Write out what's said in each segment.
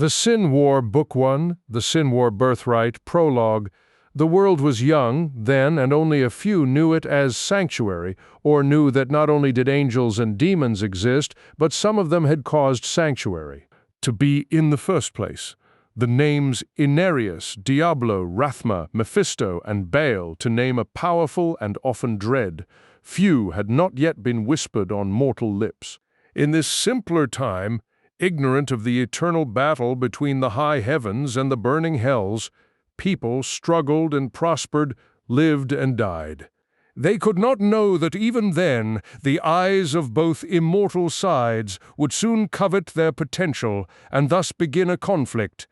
The Sin War, Book 1, The Sin War Birthright, Prologue. The world was young then, and only a few knew it as sanctuary, or knew that not only did angels and demons exist, but some of them had caused sanctuary to be in the first place. The names Inarius, Diablo, Rathma, Mephisto, and Baal, to name a powerful and often dread, few had not yet been whispered on mortal lips. In this simpler time, ignorant of the eternal battle between the high heavens and the burning hells, people struggled and prospered, lived and died. They could not know that even then the eyes of both immortal sides would soon covet their potential and thus begin a conflict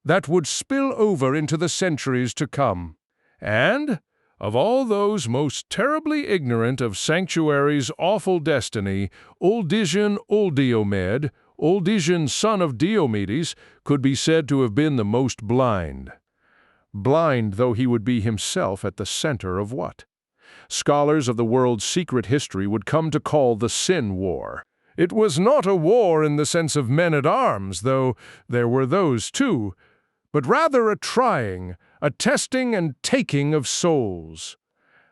that would spill over into the centuries to come. And, of all those most terribly ignorant of Sanctuary's awful destiny, Uldizian Uldiomed, Uldizian son of Diomedes, could be said to have been the most blind. Blind though he would be himself at the center of what? Scholars of the world's secret history would come to call the Sin War. It was not a war in the sense of men-at-arms, though there were those too, but rather a trying, a testing and taking of souls.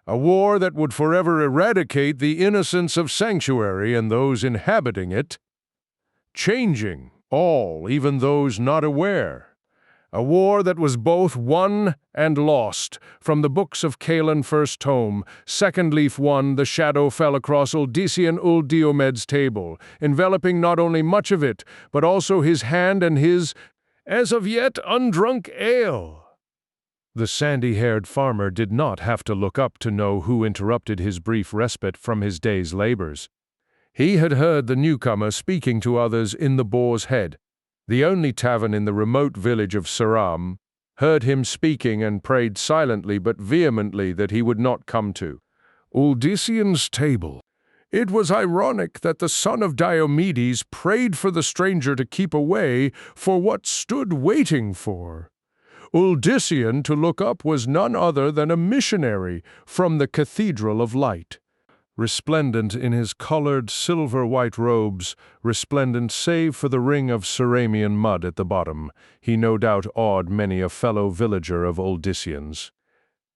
A war that would forever eradicate the innocence of Sanctuary and those inhabiting it, changing all, even those not aware. A war that was both won and lost. From the books of Cain, first tome, second leaf 1, the shadow fell across Uldizian Uldiomed's table, enveloping not only much of it, but also his hand and his, as of yet, undrunk ale. The sandy-haired farmer did not have to look up to know who interrupted his brief respite from his day's labors. He had heard the newcomer speaking to others in the Boar's Head, the only tavern in the remote village of Saram, heard him speaking and prayed silently but vehemently that he would not come to Uldizian's table. It was ironic that the son of Diomedes prayed for the stranger to keep away for what stood waiting for. Uldizian, to look up, was none other than a missionary from the Cathedral of Light. Resplendent in his colored silver-white robes, resplendent save for the ring of Ceramian mud at the bottom, he no doubt awed many a fellow villager of Uldizian's.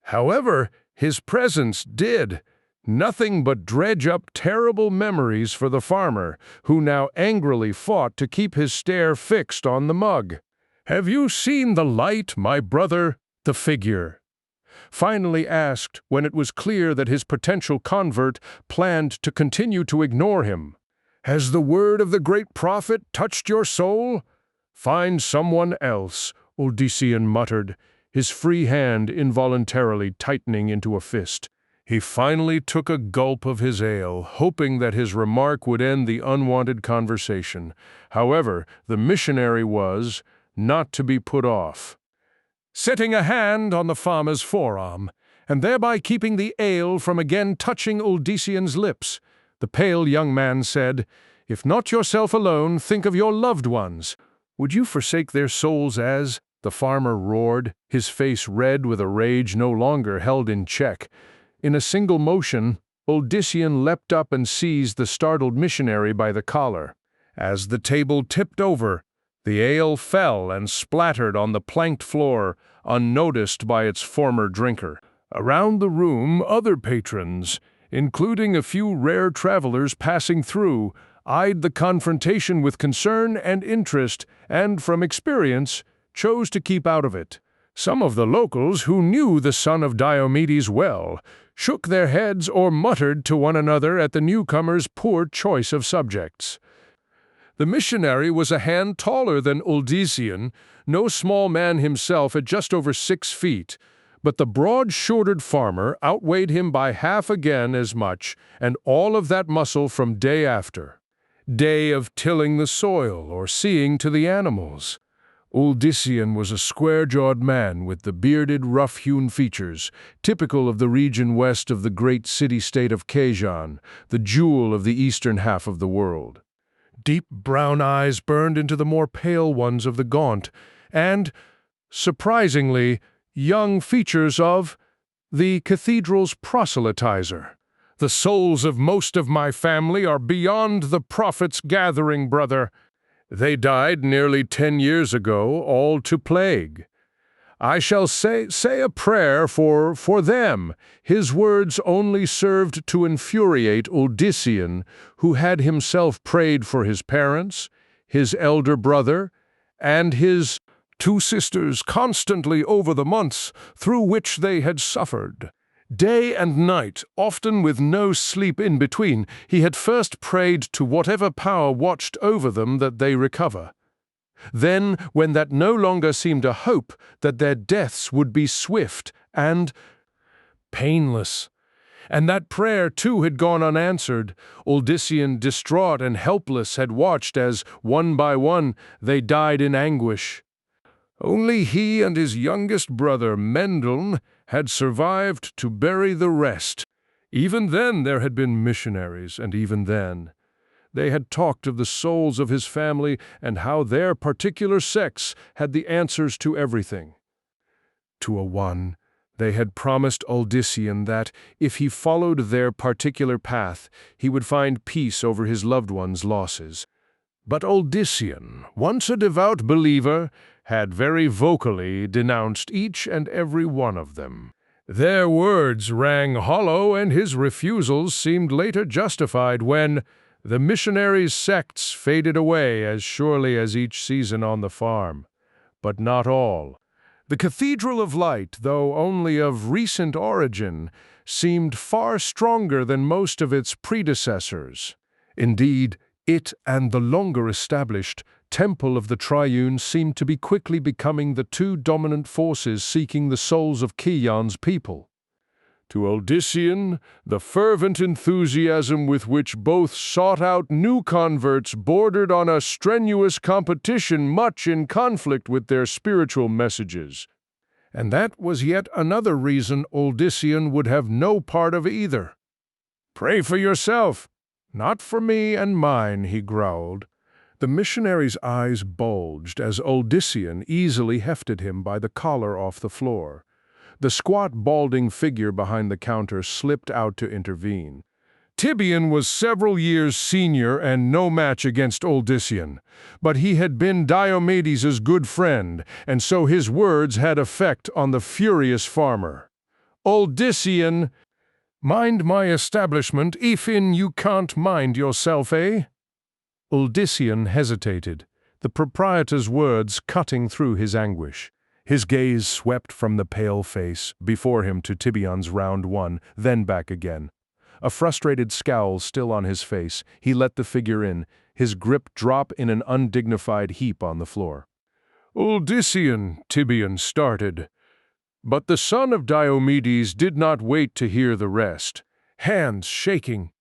However, his presence did nothing but dredge up terrible memories for the farmer, who now angrily fought to keep his stare fixed on the mug. "Have you seen the light, my brother?" the figure finally asked, when it was clear that his potential convert planned to continue to ignore him. "Has the word of the great prophet touched your soul?" "Find someone else," Uldizian muttered, his free hand involuntarily tightening into a fist. He finally took a gulp of his ale, hoping that his remark would end the unwanted conversation. However, the missionary was not to be put off. Setting a hand on the farmer's forearm, and thereby keeping the ale from again touching Uldizian's lips, the pale young man said, "If not yourself alone, think of your loved ones. Would you forsake their souls as—" The farmer roared, his face red with a rage no longer held in check. In a single motion, Uldizian leapt up and seized the startled missionary by the collar. As the table tipped over, the ale fell and splattered on the planked floor, unnoticed by its former drinker. Around the room, other patrons, including a few rare travelers passing through, eyed the confrontation with concern and interest, and, from experience, chose to keep out of it. Some of the locals, who knew the son of Diomedes well, shook their heads or muttered to one another at the newcomer's poor choice of subjects. The missionary was a hand taller than Uldizian, no small man himself at just over 6 feet, but the broad-shouldered farmer outweighed him by half again as much, and all of that muscle from day after. Day of tilling the soil or seeing to the animals. Uldizian was a square-jawed man with the bearded, rough-hewn features, typical of the region west of the great city-state of Kazan, the jewel of the eastern half of the world. Deep brown eyes burned into the more pale ones of the gaunt, and, surprisingly, young features of the cathedral's proselytizer. "The souls of most of my family are beyond the prophet's gathering, brother. They died nearly 10 years ago, all to plague. I shall say a prayer for them." His words only served to infuriate Odyssean, who had himself prayed for his parents, his elder brother, and his 2 sisters constantly over the months through which they had suffered. Day and night, often with no sleep in between, he had first prayed to whatever power watched over them that they recover. Then, when that no longer seemed a hope, that their deaths would be swift and painless. And that prayer, too, had gone unanswered. Odyssean, distraught and helpless, had watched as, one by one, they died in anguish. Only he and his youngest brother, Mendel, had survived to bury the rest. Even then there had been missionaries, and even then they had talked of the souls of his family and how their particular sects had the answers to everything. To a one, they had promised Odyssean that, if he followed their particular path, he would find peace over his loved ones' losses. But Odyssean, once a devout believer, had very vocally denounced each and every one of them. Their words rang hollow, and his refusals seemed later justified when the missionaries' sects faded away as surely as each season on the farm. But not all. The Cathedral of Light, though only of recent origin, seemed far stronger than most of its predecessors. Indeed, it and the longer-established Temple of the Triune seemed to be quickly becoming the 2 dominant forces seeking the souls of Chaon's people. To Odyssean, the fervent enthusiasm with which both sought out new converts bordered on a strenuous competition much in conflict with their spiritual messages. And that was yet another reason Odyssean would have no part of either. "Pray for yourself, not for me and mine," he growled. The missionary's eyes bulged as Odyssean easily hefted him by the collar off the floor. The squat, balding figure behind the counter slipped out to intervene. Tiberian was several years senior and no match against Odyssean, but he had been Diomedes's good friend, and so his words had effect on the furious farmer. "Odyssean, mind my establishment, ifin you can't mind yourself, eh?" Odyssean hesitated, the proprietor's words cutting through his anguish. His gaze swept from the pale face before him to Tibion's round one, then back again. A frustrated scowl still on his face, he let the figure in, his grip drop in an undignified heap on the floor. "Odyssean," Tibion started. But the son of Diomedes did not wait to hear the rest. Hands shaking,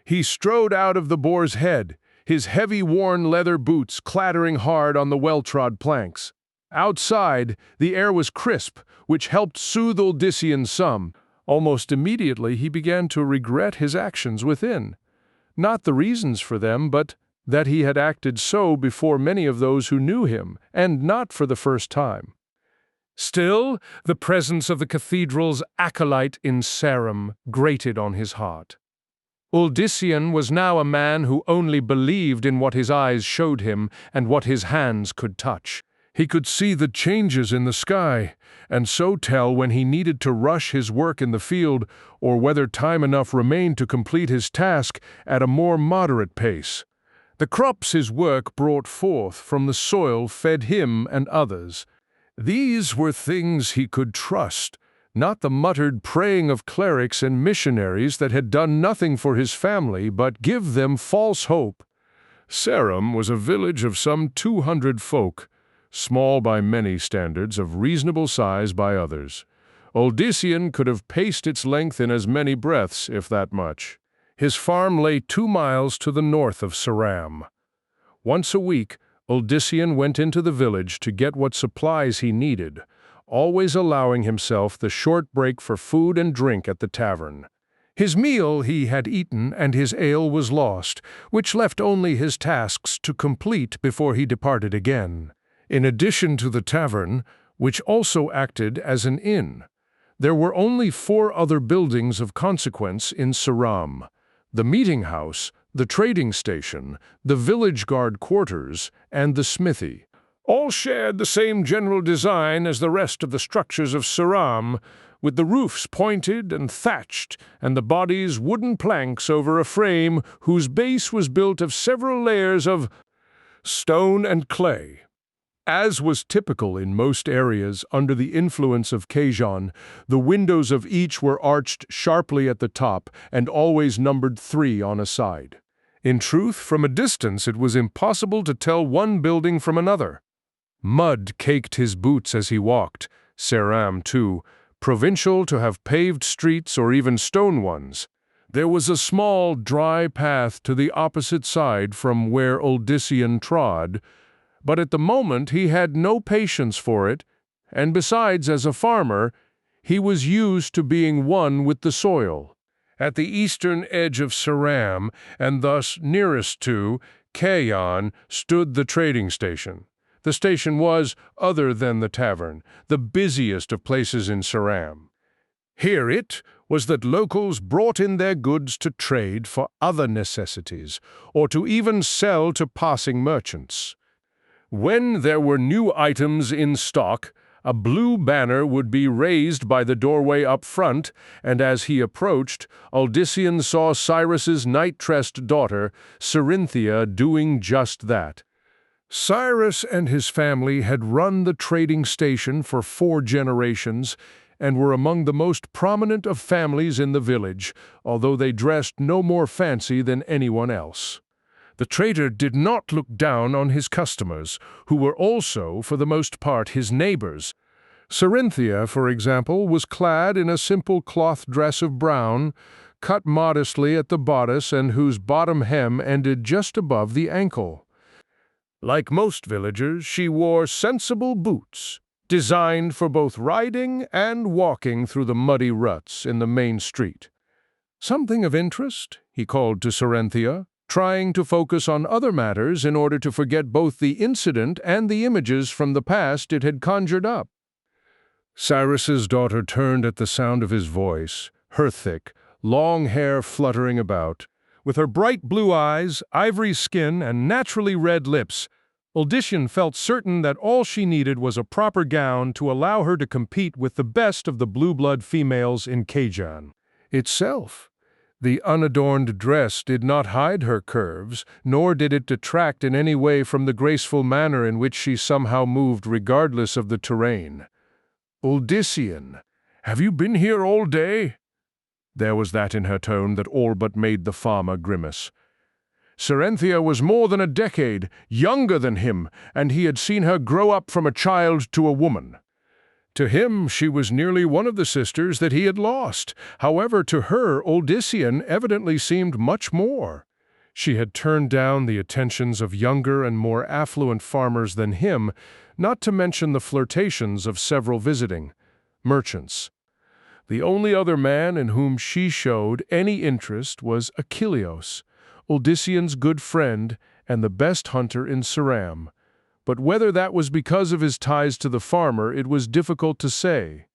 he strode out of the boar's head, his heavy worn leather boots clattering hard on the well-trod planks. Outside, the air was crisp, which helped soothe Odyssean some. Almost immediately he began to regret his actions within. Not the reasons for them, but that he had acted so before many of those who knew him, and not for the first time. Still, the presence of the cathedral's acolyte in Sarum grated on his heart. Odyssean was now a man who only believed in what his eyes showed him and what his hands could touch. He could see the changes in the sky, and so tell when he needed to rush his work in the field or whether time enough remained to complete his task at a more moderate pace. The crops his work brought forth from the soil fed him and others. These were things he could trust, not the muttered praying of clerics and missionaries that had done nothing for his family but give them false hope. Sarum was a village of some 200 folk, small by many standards, of reasonable size by others. Odyssean could have paced its length in as many breaths, if that much. His farm lay 2 miles to the north of Saram. Once a week, Odyssean went into the village to get what supplies he needed, always allowing himself the short break for food and drink at the tavern. His meal he had eaten, and his ale was lost, which left only his tasks to complete before he departed again. In addition to the tavern, which also acted as an inn, there were only 4 other buildings of consequence in Saram: the meeting house, the trading station, the village guard quarters, and the smithy. All shared the same general design as the rest of the structures of Saram, with the roofs pointed and thatched, and the bodies wooden planks over a frame whose base was built of several layers of stone and clay. As was typical in most areas under the influence of Kazan, the windows of each were arched sharply at the top and always numbered 3 on a side. In truth, from a distance it was impossible to tell one building from another. Mud caked his boots as he walked, Saram too, provincial to have paved streets or even stone ones. There was a small, dry path to the opposite side from where Uldissian trod, but at the moment he had no patience for it, and besides, as a farmer, he was used to being one with the soil. At the eastern edge of Saram, and thus nearest to Kayan, stood the trading station. The station was, other than the tavern, the busiest of places in Saram. Here it was that locals brought in their goods to trade for other necessities, or to even sell to passing merchants. When there were new items in stock, a blue banner would be raised by the doorway up front, and as he approached, Uldissian saw Cyrus's night-dressed daughter, Cerinthia, doing just that. Cyrus and his family had run the trading station for 4 generations and were among the most prominent of families in the village, although they dressed no more fancy than anyone else. The trader did not look down on his customers, who were also, for the most part, his neighbors. Cerinthia, for example, was clad in a simple cloth dress of brown, cut modestly at the bodice and whose bottom hem ended just above the ankle. Like most villagers, she wore sensible boots, designed for both riding and walking through the muddy ruts in the main street. "Something of interest?" he called to Cerinthia, trying to focus on other matters in order to forget both the incident and the images from the past it had conjured up. Cyrus's daughter turned at the sound of his voice, her thick, long hair fluttering about. With her bright blue eyes, ivory skin, and naturally red lips, Uldissian felt certain that all she needed was a proper gown to allow her to compete with the best of the blue-blood females in Kajan. Itself, the unadorned dress did not hide her curves, nor did it detract in any way from the graceful manner in which she somehow moved regardless of the terrain. "Uldissian, have you been here all day?" There was that in her tone that all but made the farmer grimace. Cerinthia was more than a decade younger than him, and he had seen her grow up from a child to a woman. To him, she was nearly one of the sisters that he had lost. However, to her, Uldissian evidently seemed much more. She had turned down the attentions of younger and more affluent farmers than him, not to mention the flirtations of several visiting merchants. The only other man in whom she showed any interest was Achilleos, Uldissian's good friend and the best hunter in Saram. But whether that was because of his ties to the farmer, it was difficult to say.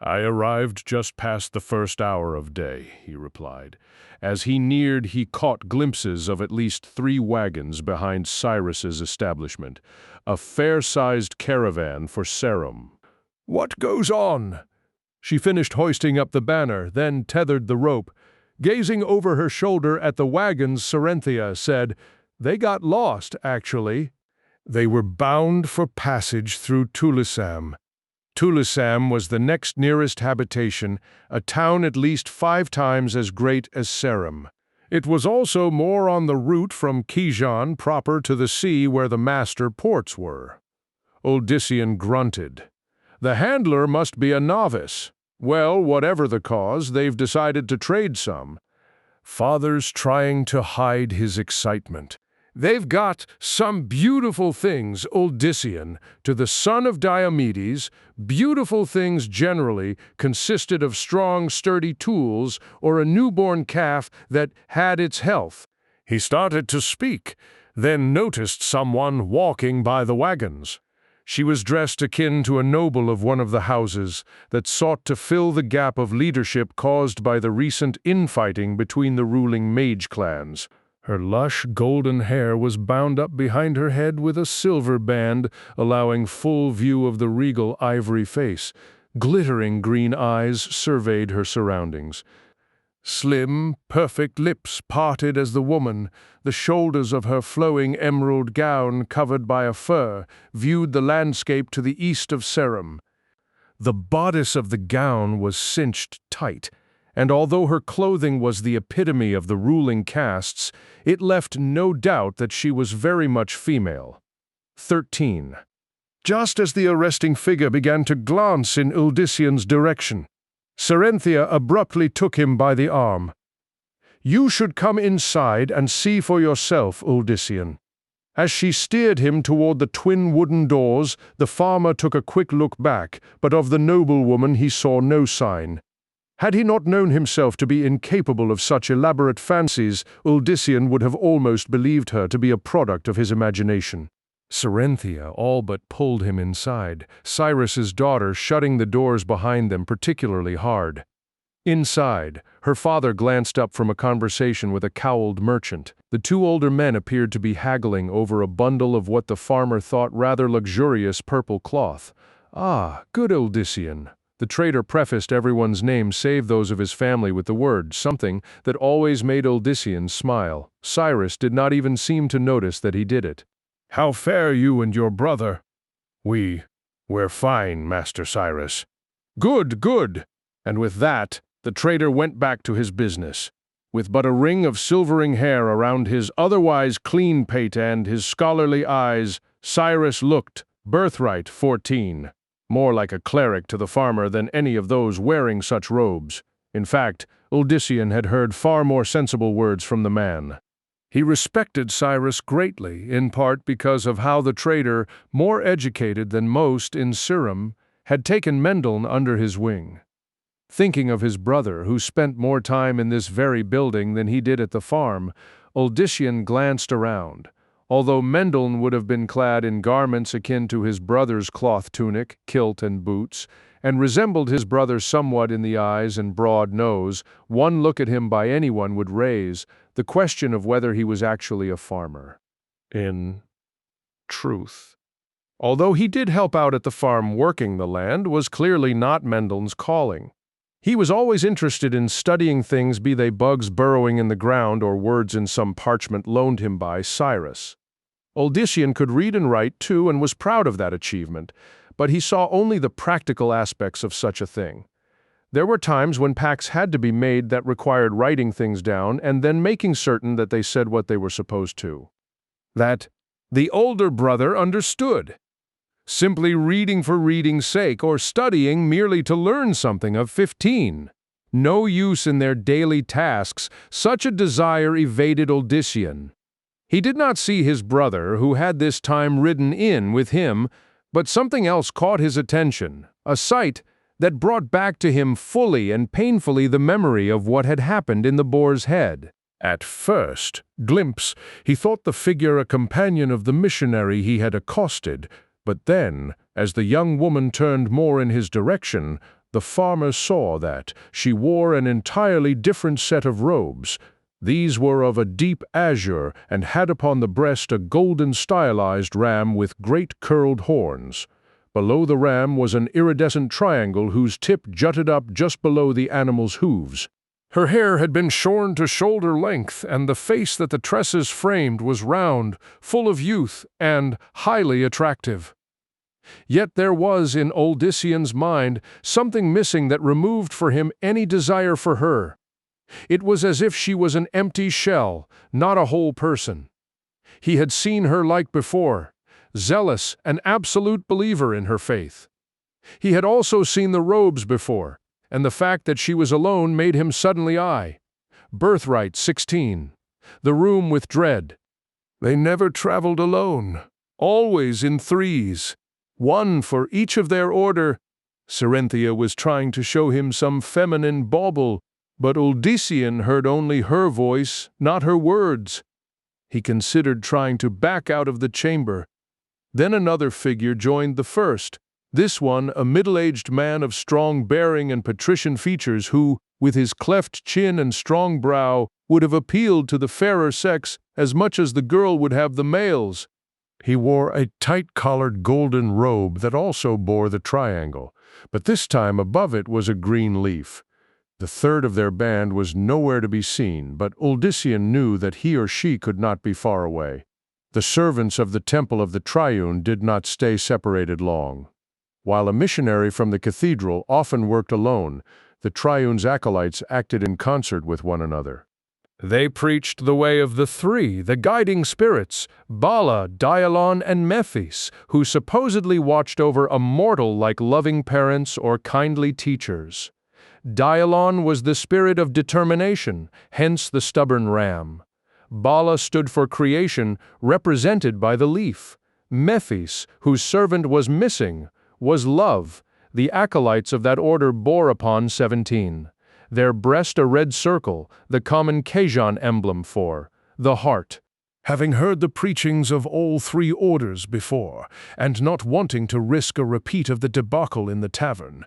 "I arrived just past the first hour of day," he replied. As he neared, he caught glimpses of at least 3 wagons behind Cyrus's establishment, a fair-sized caravan for Sarum. "What goes on?" She finished hoisting up the banner, then tethered the rope. Gazing over her shoulder at the wagons, Cerinthia said, "They got lost, actually. They were bound for passage through Tulisam." Tulisam was the next nearest habitation, a town at least 5 times as great as Sarum. It was also more on the route from Kijan proper to the sea where the master ports were. Uldissian grunted. "The handler must be a novice. Well, whatever the cause, they've decided to trade some." Father's trying to hide his excitement. "They've got some beautiful things, Uldissian, to the son of Diomedes. Beautiful things generally consisted of strong, sturdy tools or a newborn calf that had its health." He started to speak, then noticed someone walking by the wagons. She was dressed akin to a noble of one of the houses that sought to fill the gap of leadership caused by the recent infighting between the ruling mage clans. Her lush golden hair was bound up behind her head with a silver band, allowing full view of the regal ivory face. Glittering green eyes surveyed her surroundings. Slim, perfect lips parted as the woman, the shoulders of her flowing emerald gown covered by a fur, viewed the landscape to the east of Serum. The bodice of the gown was cinched tight, and although her clothing was the epitome of the ruling castes, it left no doubt that she was very much female. 13. Just as the arresting figure began to glance in Uldissian's direction, Serenthia abruptly took him by the arm. "You should come inside and see for yourself, Uldissian." As she steered him toward the twin wooden doors, the farmer took a quick look back, but of the noblewoman he saw no sign. Had he not known himself to be incapable of such elaborate fancies, Uldissian would have almost believed her to be a product of his imagination. Serenthia all but pulled him inside, Cyrus's daughter shutting the doors behind them particularly hard. Inside, her father glanced up from a conversation with a cowled merchant. The two older men appeared to be haggling over a bundle of what the farmer thought rather luxurious purple cloth. "Ah, good Uldissian." The trader prefaced everyone's name save those of his family with the word, something that always made Uldissian smile. Cyrus did not even seem to notice that he did it. "How fare you and your brother?" We're fine, Master Cyrus." "Good, good." And with that, the trader went back to his business. With but a ring of silvering hair around his otherwise clean pate and his scholarly eyes, Cyrus looked, Birthright 14. More like a cleric to the farmer than any of those wearing such robes. In fact, Uldissian had heard far more sensible words from the man. He respected Cyrus greatly, in part because of how the trader, more educated than most in Serum, had taken Mendelssohn under his wing. Thinking of his brother, who spent more time in this very building than he did at the farm, Uldissian glanced around. Although Mendelssohn would have been clad in garments akin to his brother's cloth tunic, kilt, and boots, and resembled his brother somewhat in the eyes and broad nose, one look at him by anyone would raise the question of whether he was actually a farmer. In truth, although he did help out at the farm working the land, was clearly not Mendelssohn's calling. He was always interested in studying things, be they bugs burrowing in the ground or words in some parchment loaned him by Cyrus. Uldissian could read and write too and was proud of that achievement, but he saw only the practical aspects of such a thing. There were times when pacts had to be made that required writing things down and then making certain that they said what they were supposed to. That the older brother understood. Simply reading for reading's sake or studying merely to learn something of 15. No use in their daily tasks, such a desire evaded Uldissian. He did not see his brother, who had this time ridden in with him, but something else caught his attention, a sight that brought back to him fully and painfully the memory of what had happened in the boar's head. At first glimpse, he thought the figure a companion of the missionary he had accosted, but then, as the young woman turned more in his direction, the farmer saw that she wore an entirely different set of robes. These were of a deep azure and had upon the breast a golden stylized ram with great curled horns. Below the ram was an iridescent triangle whose tip jutted up just below the animal's hooves. Her hair had been shorn to shoulder length, and the face that the tresses framed was round, full of youth, and highly attractive. Yet there was in Uldissian's mind something missing that removed for him any desire for her. It was as if she was an empty shell, not a whole person. He had seen her like before, zealous, an absolute believer in her faith. He had also seen the robes before, and the fact that she was alone made him suddenly Birthright 16. The room with dread. They never traveled alone, always in threes, one for each of their order. Serenthia was trying to show him some feminine bauble, but Uldissian heard only her voice, not her words. He considered trying to back out of the chamber. Then another figure joined the first, this one a middle-aged man of strong bearing and patrician features who, with his cleft chin and strong brow, would have appealed to the fairer sex as much as the girl would have the male's. He wore a tight-collared golden robe that also bore the triangle, but this time above it was a green leaf. The third of their band was nowhere to be seen, but Uldyssian knew that he or she could not be far away. The servants of the Temple of the Triune did not stay separated long. While a missionary from the cathedral often worked alone, the Triune's acolytes acted in concert with one another. They preached the way of the three, the guiding spirits, Bala, Dialon, and Mephis, who supposedly watched over a mortal like loving parents or kindly teachers. Dialon was the spirit of determination, hence the stubborn ram. Bala stood for creation, represented by the leaf. Mephis, whose servant was missing, was love. The acolytes of that order bore upon 17. Their breast a red circle, the common Khajan emblem for the heart. Having heard the preachings of all three orders before, and not wanting to risk a repeat of the debacle in the tavern,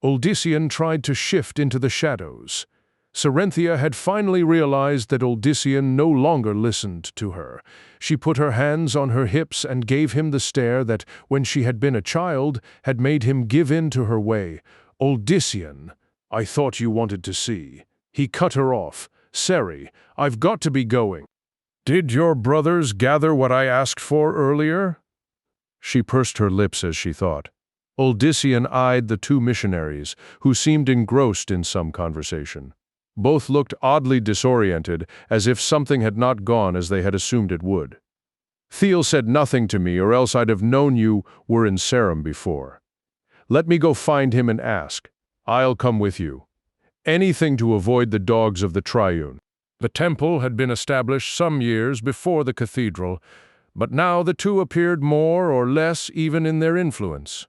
Uldyssian tried to shift into the shadows. Sarenthia had finally realized that Uldyssian no longer listened to her. She put her hands on her hips and gave him the stare that, when she had been a child, had made him give in to her way. "Uldyssian, I thought you wanted to see." He cut her off. "Seri, I've got to be going." "Did your brothers gather what I asked for earlier?" She pursed her lips as she thought. Uldyssian eyed the two missionaries, who seemed engrossed in some conversation. Both looked oddly disoriented, as if something had not gone as they had assumed it would. "Thiel said nothing to me, or else I'd have known you were in Sarum before. Let me go find him and ask. I'll come with you. Anything to avoid the dogs of the Triune." The temple had been established some years before the cathedral, but now the two appeared more or less even in their influence.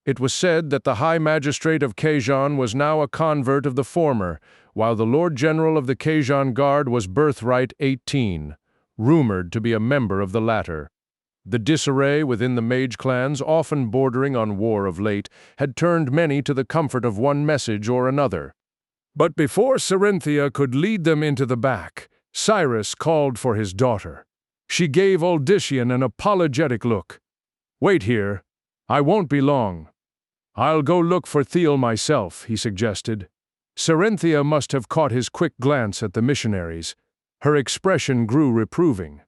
It was said that the High Magistrate of Khajan was now a convert of the former, while the Lord General of the Khajan Guard was Birthright 18, rumored to be a member of the latter. The disarray within the mage clans, often bordering on war of late, had turned many to the comfort of one message or another. But before Sarenthia could lead them into the back, Cyrus called for his daughter. She gave Uldyssian an apologetic look. "Wait here. I won't be long." "I'll go look for Thiel myself," he suggested. Sarenthia must have caught his quick glance at the missionaries. Her expression grew reproving.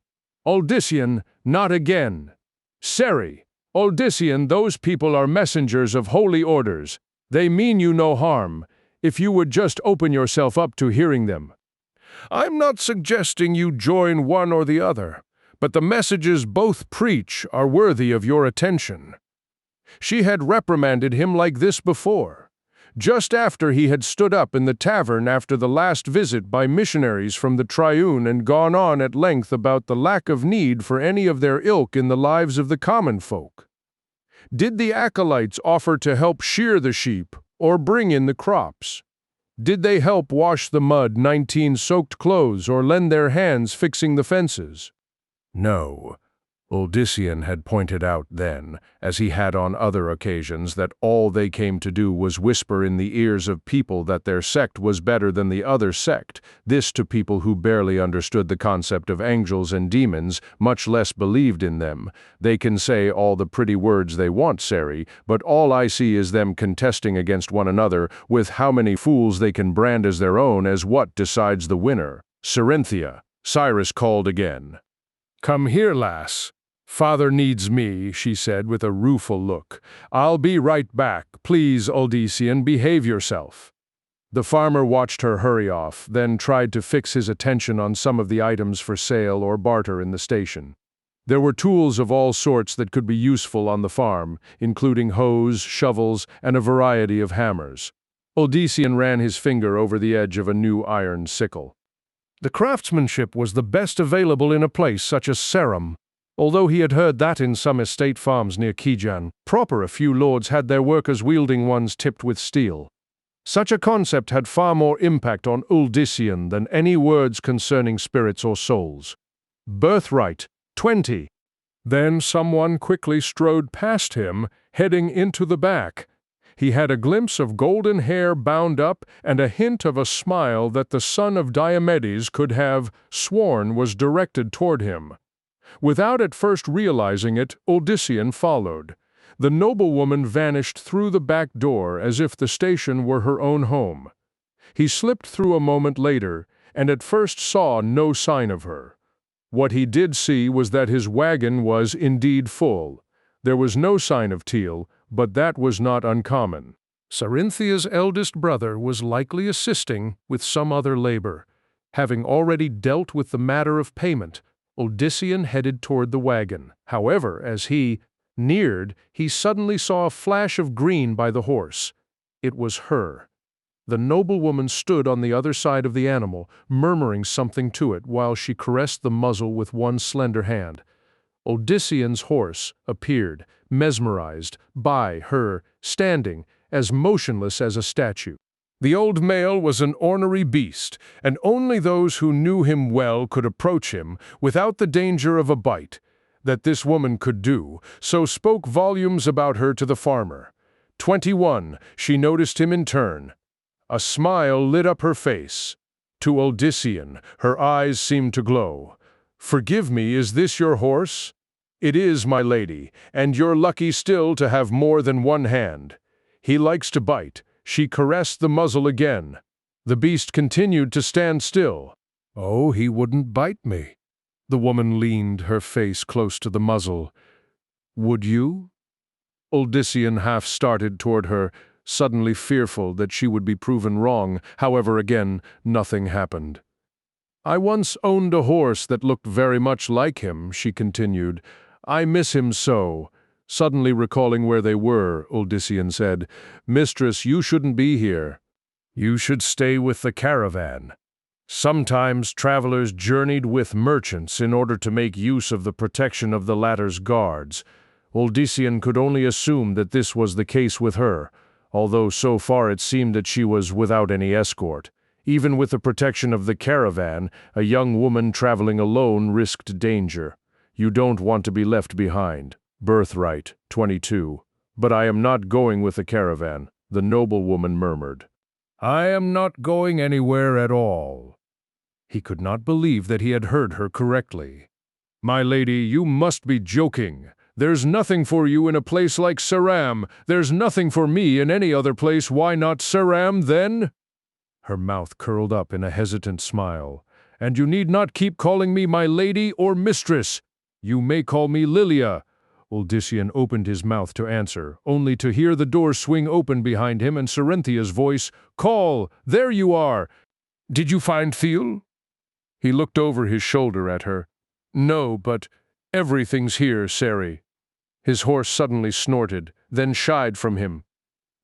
"Uldyssian, not again." "Seri, Uldyssian, those people are messengers of holy orders. They mean you no harm, if you would just open yourself up to hearing them." "I'm not suggesting you join one or the other, but the messages both preach are worthy of your attention." She had reprimanded him like this before, just after he had stood up in the tavern after the last visit by missionaries from the Triune and gone on at length about the lack of need for any of their ilk in the lives of the common folk. Did the acolytes offer to help shear the sheep or bring in the crops? Did they help wash the mud 19 soaked clothes or lend their hands fixing the fences? No. Uldyssian had pointed out then, as he had on other occasions, that all they came to do was whisper in the ears of people that their sect was better than the other sect, this to people who barely understood the concept of angels and demons, much less believed in them. "They can say all the pretty words they want, Seri, but all I see is them contesting against one another, with how many fools they can brand as their own as what decides the winner." "Sarenthia," Cyrus called again. "Come here, lass. Father needs me," she said with a rueful look. "I'll be right back. Please, Uldyssian, behave yourself." The farmer watched her hurry off, then tried to fix his attention on some of the items for sale or barter in the station. There were tools of all sorts that could be useful on the farm, including hoes, shovels, and a variety of hammers. Uldyssian ran his finger over the edge of a new iron sickle. The craftsmanship was the best available in a place such as Sarum. Although he had heard that in some estate farms near Khajan proper a few lords had their workers wielding ones tipped with steel. Such a concept had far more impact on Uldyssian than any words concerning spirits or souls. Birthright, 20. Then someone quickly strode past him, heading into the back. He had a glimpse of golden hair bound up and a hint of a smile that the son of Diomedes could have sworn was directed toward him. Without at first realizing it, Odyssean followed. The noblewoman vanished through the back door as if the station were her own home. He slipped through a moment later, and at first saw no sign of her. What he did see was that his wagon was indeed full. There was no sign of Teal, but that was not uncommon. Cerinthia's eldest brother was likely assisting with some other labor. Having already dealt with the matter of payment, Odyssean headed toward the wagon. However, as he neared, he suddenly saw a flash of green by the horse. It was her. The noblewoman stood on the other side of the animal, murmuring something to it while she caressed the muzzle with one slender hand. Odyssean's horse appeared, mesmerized by her, standing, as motionless as a statue. The old male was an ornery beast, and only those who knew him well could approach him without the danger of a bite. That this woman could do, so spoke volumes about her to the farmer. 21, she noticed him in turn. A smile lit up her face. To Odyssean, her eyes seemed to glow. "Forgive me, is this your horse?" "It is, my lady, and you're lucky still to have more than one hand. He likes to bite." She caressed the muzzle again. The beast continued to stand still. "Oh, he wouldn't bite me." The woman leaned her face close to the muzzle. "Would you?" Odyssean half started toward her, suddenly fearful that she would be proven wrong. However, again, nothing happened. "I once owned a horse that looked very much like him," she continued. "I miss him so." Suddenly recalling where they were, Odyssean said, "Mistress, you shouldn't be here. You should stay with the caravan." Sometimes travelers journeyed with merchants in order to make use of the protection of the latter's guards. Odyssean could only assume that this was the case with her, although so far it seemed that she was without any escort. Even with the protection of the caravan, a young woman traveling alone risked danger. You don't want to be left behind. Birthright, 22. "But I am not going with the caravan," the noblewoman murmured. "I am not going anywhere at all." He could not believe that he had heard her correctly. "My lady, you must be joking. There's nothing for you in a place like Saram. There's nothing for me in any other place. Why not Saram, then?" Her mouth curled up in a hesitant smile. "And you need not keep calling me my lady or mistress. You may call me Lilia." Odyssean opened his mouth to answer, only to hear the door swing open behind him and Cerinthia's voice, "Call! There you are! Did you find Thiel?" He looked over his shoulder at her. "No, but everything's here, Sari." His horse suddenly snorted, then shied from him.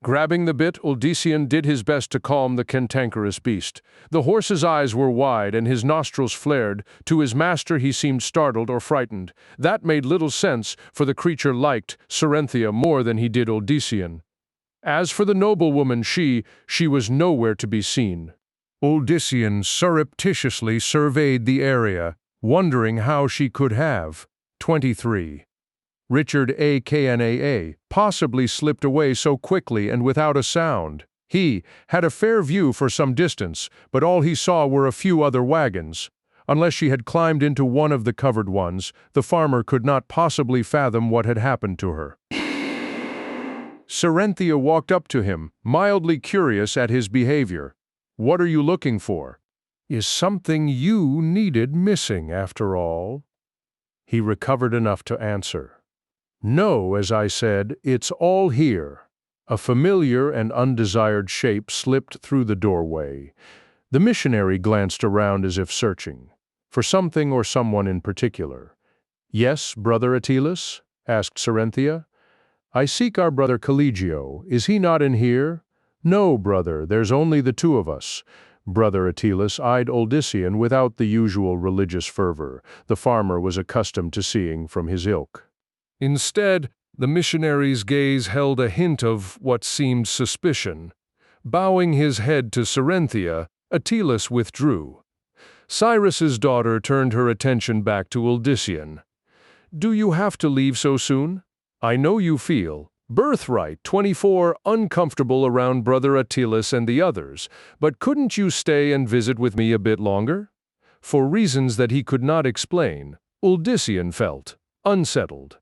Grabbing the bit, Odyssean did his best to calm the cantankerous beast. The horse's eyes were wide and his nostrils flared. To his master he seemed startled or frightened. That made little sense, for the creature liked Cerynthia more than he did Odyssean. As for the noblewoman, she was nowhere to be seen. Odyssean surreptitiously surveyed the area, wondering how she could have. 23. Richard Aknaa possibly slipped away so quickly and without a sound. He had a fair view for some distance, but all he saw were a few other wagons. Unless she had climbed into one of the covered ones, the farmer could not possibly fathom what had happened to her. Cerynthia walked up to him, mildly curious at his behavior. "What are you looking for?" "Is something you needed missing, after all?" He recovered enough to answer. "No, as I said, it's all here." A familiar and undesired shape slipped through the doorway. The missionary glanced around as if searching for something or someone in particular. "Yes, Brother Attilas?" asked Cerynthia. "I seek our brother Collegio. Is he not in here?" "No, brother, there's only the two of us." Brother Attilas eyed Odyssean without the usual religious fervor the farmer was accustomed to seeing from his ilk. Instead, the missionary's gaze held a hint of what seemed suspicion. Bowing his head to Cerynthia, Attilas withdrew. Cyrus's daughter turned her attention back to Odyssean. "Do you have to leave so soon? I know you feel, Birthright 24 uncomfortable around Brother Attilas and the others, but couldn't you stay and visit with me a bit longer? For reasons that he could not explain, Uldyssian felt unsettled.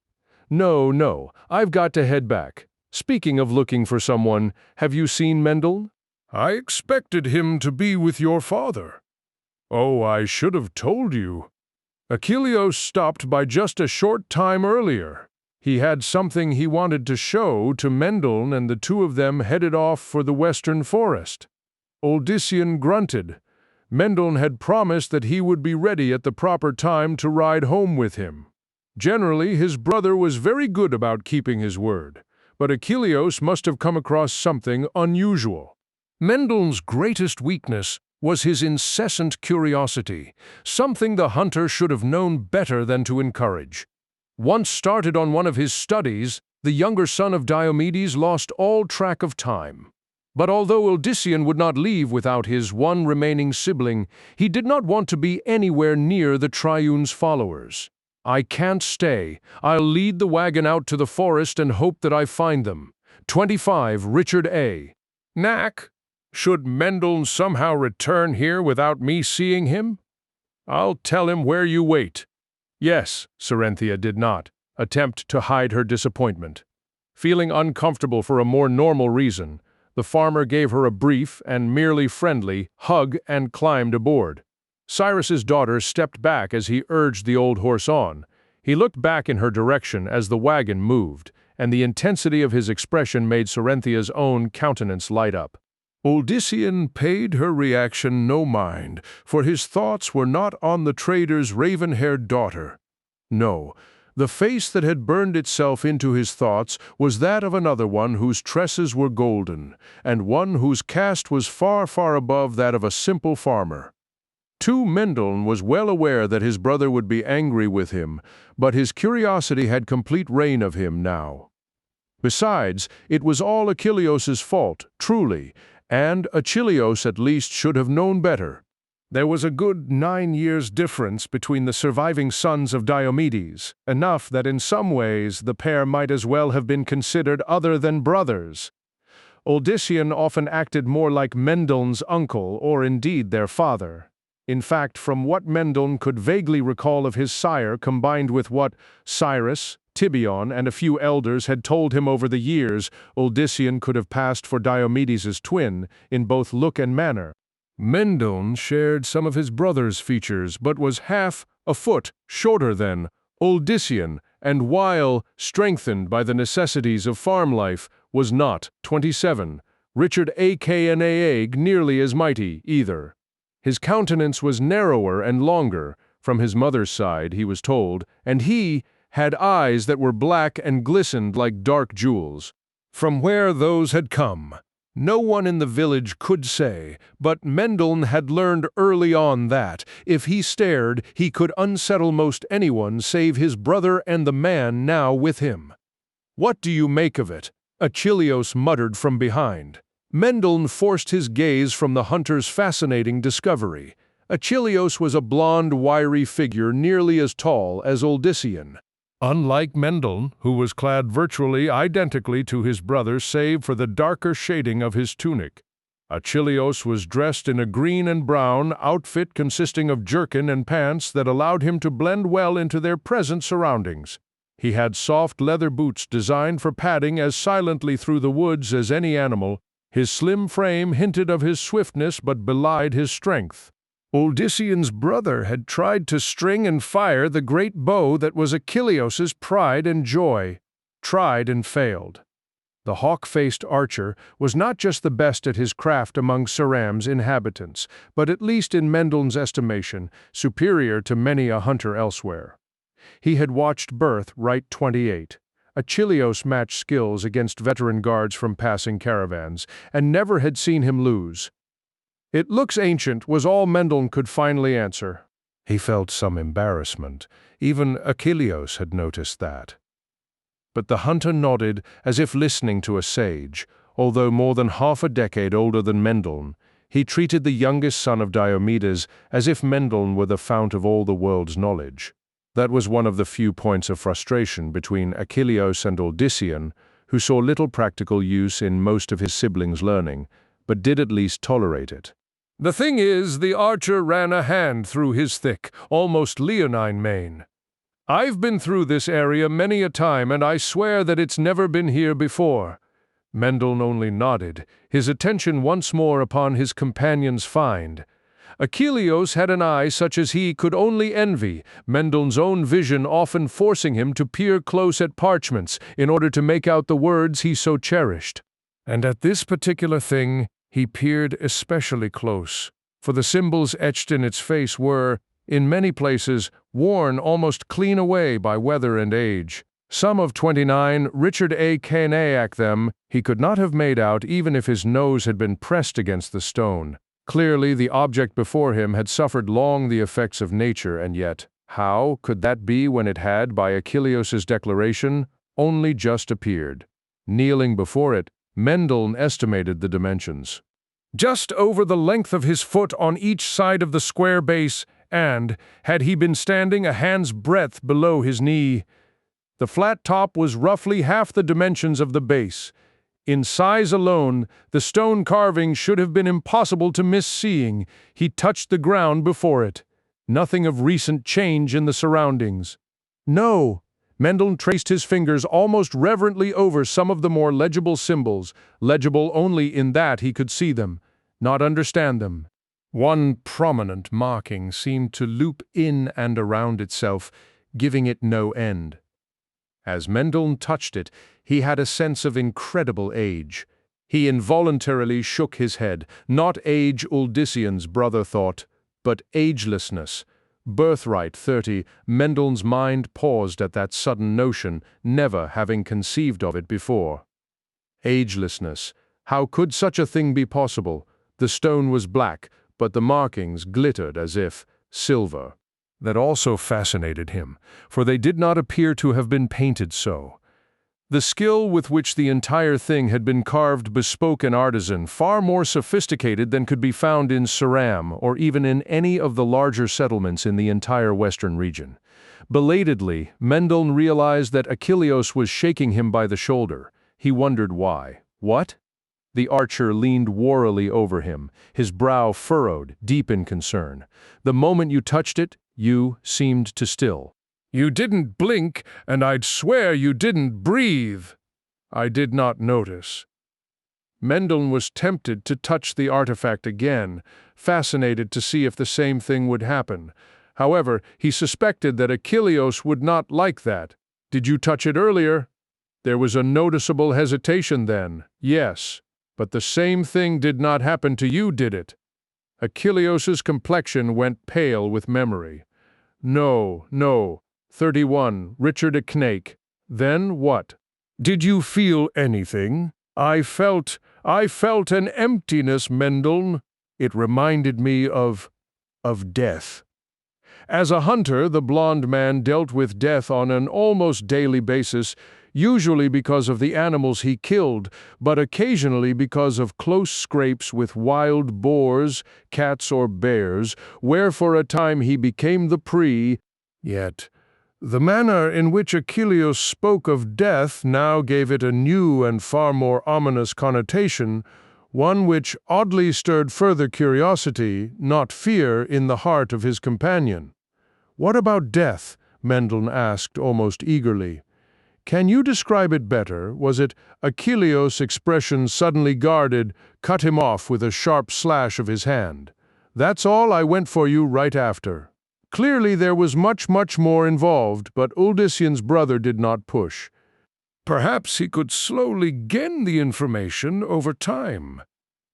No, I've got to head back. Speaking of looking for someone, have you seen Mendel? I expected him to be with your father. Oh, I should have told you. Achilleos stopped by just a short time earlier. He had something he wanted to show to Mendel, and the two of them headed off for the western forest. Uldyssian grunted. Mendel had promised that he would be ready at the proper time to ride home with him. Generally, his brother was very good about keeping his word, but Achilleos must have come across something unusual. Mendel's greatest weakness was his incessant curiosity, something the hunter should have known better than to encourage. Once started on one of his studies, the younger son of Diomedes lost all track of time. But although Uldyssian would not leave without his one remaining sibling, he did not want to be anywhere near the triune's followers. I can't stay. I'll lead the wagon out to the forest and hope that I find them. 25 Richard A. Knack, should Mendel somehow return here without me seeing him? I'll tell him where you wait. Yes, Cerenthia did not attempt to hide her disappointment. Feeling uncomfortable for a more normal reason, the farmer gave her a brief and merely friendly hug and climbed aboard. Cyrus's daughter stepped back as he urged the old horse on. He looked back in her direction as the wagon moved, and the intensity of his expression made Cerenthia's own countenance light up. Uldyssian paid her reaction no mind, for his thoughts were not on the trader's raven-haired daughter. No, the face that had burned itself into his thoughts was that of another one whose tresses were golden, and one whose caste was far above that of a simple farmer. Mendel was well aware that his brother would be angry with him, but his curiosity had complete reign of him now. Besides, it was all Achilleos' fault, truly, and Achilleos at least should have known better. There was a good 9 years difference between the surviving sons of Diomedes, enough that in some ways the pair might as well have been considered other than brothers. Uldyssian often acted more like Mendel's uncle, or indeed their father. In fact, from what Mendel could vaguely recall of his sire combined with what Cyrus, Tibion, and a few elders had told him over the years, Uldyssian could have passed for Diomedes' twin in both look and manner. Mendel shared some of his brother's features, but was half a foot shorter than Uldyssian, and while strengthened by the necessities of farm life, was not 27. Richard A. Cain nearly as mighty either. His countenance was narrower and longer, from his mother's side, he was told, and he had eyes that were black and glistened like dark jewels. From where those had come, no one in the village could say, but Mendel had learned early on that, if he stared, he could unsettle most anyone save his brother and the man now with him. "What do you make of it?" Achilleos muttered from behind. Mendel forced his gaze from the hunter's fascinating discovery. Achilleos was a blond, wiry figure nearly as tall as Uldyssian. Unlike Mendel, who was clad virtually identically to his brother save for the darker shading of his tunic, Achilleos was dressed in a green and brown outfit consisting of jerkin and pants that allowed him to blend well into their present surroundings. He had soft leather boots designed for padding as silently through the woods as any animal. His slim frame hinted of his swiftness but belied his strength. Uldyssian's brother had tried to string and fire the great bow that was Achilleos' pride and joy. Tried and failed. The hawk-faced archer was not just the best at his craft among Ceram's inhabitants, but at least in Mendel's estimation, superior to many a hunter elsewhere. He had watched Birthright 28. Achilleos matched skills against veteran guards from passing caravans, and never had seen him lose. "It looks ancient," was all Mendel could finally answer. He felt some embarrassment. Even Achilleos had noticed that. But the hunter nodded as if listening to a sage. Although more than half a decade older than Mendel, he treated the youngest son of Diomedes as if Mendel were the fount of all the world's knowledge. That was one of the few points of frustration between Achilleos and Uldyssian, who saw little practical use in most of his siblings' learning, but did at least tolerate it. The thing is, the archer ran a hand through his thick, almost leonine mane. I've been through this area many a time, and I swear that it's never been here before. Mendel only nodded, his attention once more upon his companion's find. Achilleos had an eye such as he could only envy, Mendel's own vision often forcing him to peer close at parchments in order to make out the words he so cherished. And at this particular thing, he peered especially close, for the symbols etched in its face were, in many places, worn almost clean away by weather and age. Some of 29, Richard A. Cain them, he could not have made out even if his nose had been pressed against the stone. Clearly, the object before him had suffered long the effects of nature, and yet, how could that be when it had, by Achilleos' declaration, only just appeared? Kneeling before it, Mendel estimated the dimensions. Just over the length of his foot on each side of the square base, and, had he been standing a hand's breadth below his knee, the flat top was roughly half the dimensions of the base. In size alone, the stone carving should have been impossible to miss seeing. He touched the ground before it. Nothing of recent change in the surroundings. No. Mendel traced his fingers almost reverently over some of the more legible symbols, legible only in that he could see them, not understand them. One prominent marking seemed to loop in and around itself, giving it no end. As Mendel touched it, he had a sense of incredible age. He involuntarily shook his head, not age Uldyssian's brother thought, but agelessness. Birthright 30, Mendel's mind paused at that sudden notion, never having conceived of it before. Agelessness. How could such a thing be possible? The stone was black, but the markings glittered as if silver. That also fascinated him, for they did not appear to have been painted so. The skill with which the entire thing had been carved bespoke an artisan far more sophisticated than could be found in Ceram or even in any of the larger settlements in the entire western region. Belatedly, Mendel realized that Achilleos was shaking him by the shoulder. He wondered why. What? The archer leaned warily over him, his brow furrowed, deep in concern. The moment you touched it, you seemed to still. You didn't blink, and I'd swear you didn't breathe. I did not notice. Mendel was tempted to touch the artifact again, fascinated to see if the same thing would happen. However, he suspected that Achilleos would not like that. Did you touch it earlier? There was a noticeable hesitation then. Yes, but the same thing did not happen to you, did it? Achilleos' complexion went pale with memory. No. 31, Richard A. Cain. Then what? Did you feel anything? I felt an emptiness, Mendel. It reminded me of death. As a hunter, the blond man dealt with death on an almost daily basis, usually because of the animals he killed, but occasionally because of close scrapes with wild boars, cats or bears, where for a time he became the prey. Yet, the manner in which Achilleos spoke of death now gave it a new and far more ominous connotation, one which oddly stirred further curiosity, not fear, in the heart of his companion. What about death? Mendel asked almost eagerly. Can you describe it better? Was it Achilleos' expression suddenly guarded, cut him off with a sharp slash of his hand? That's all I went for you right after. Clearly there was much more involved, but Uldyssian's brother did not push. Perhaps he could slowly gain the information over time.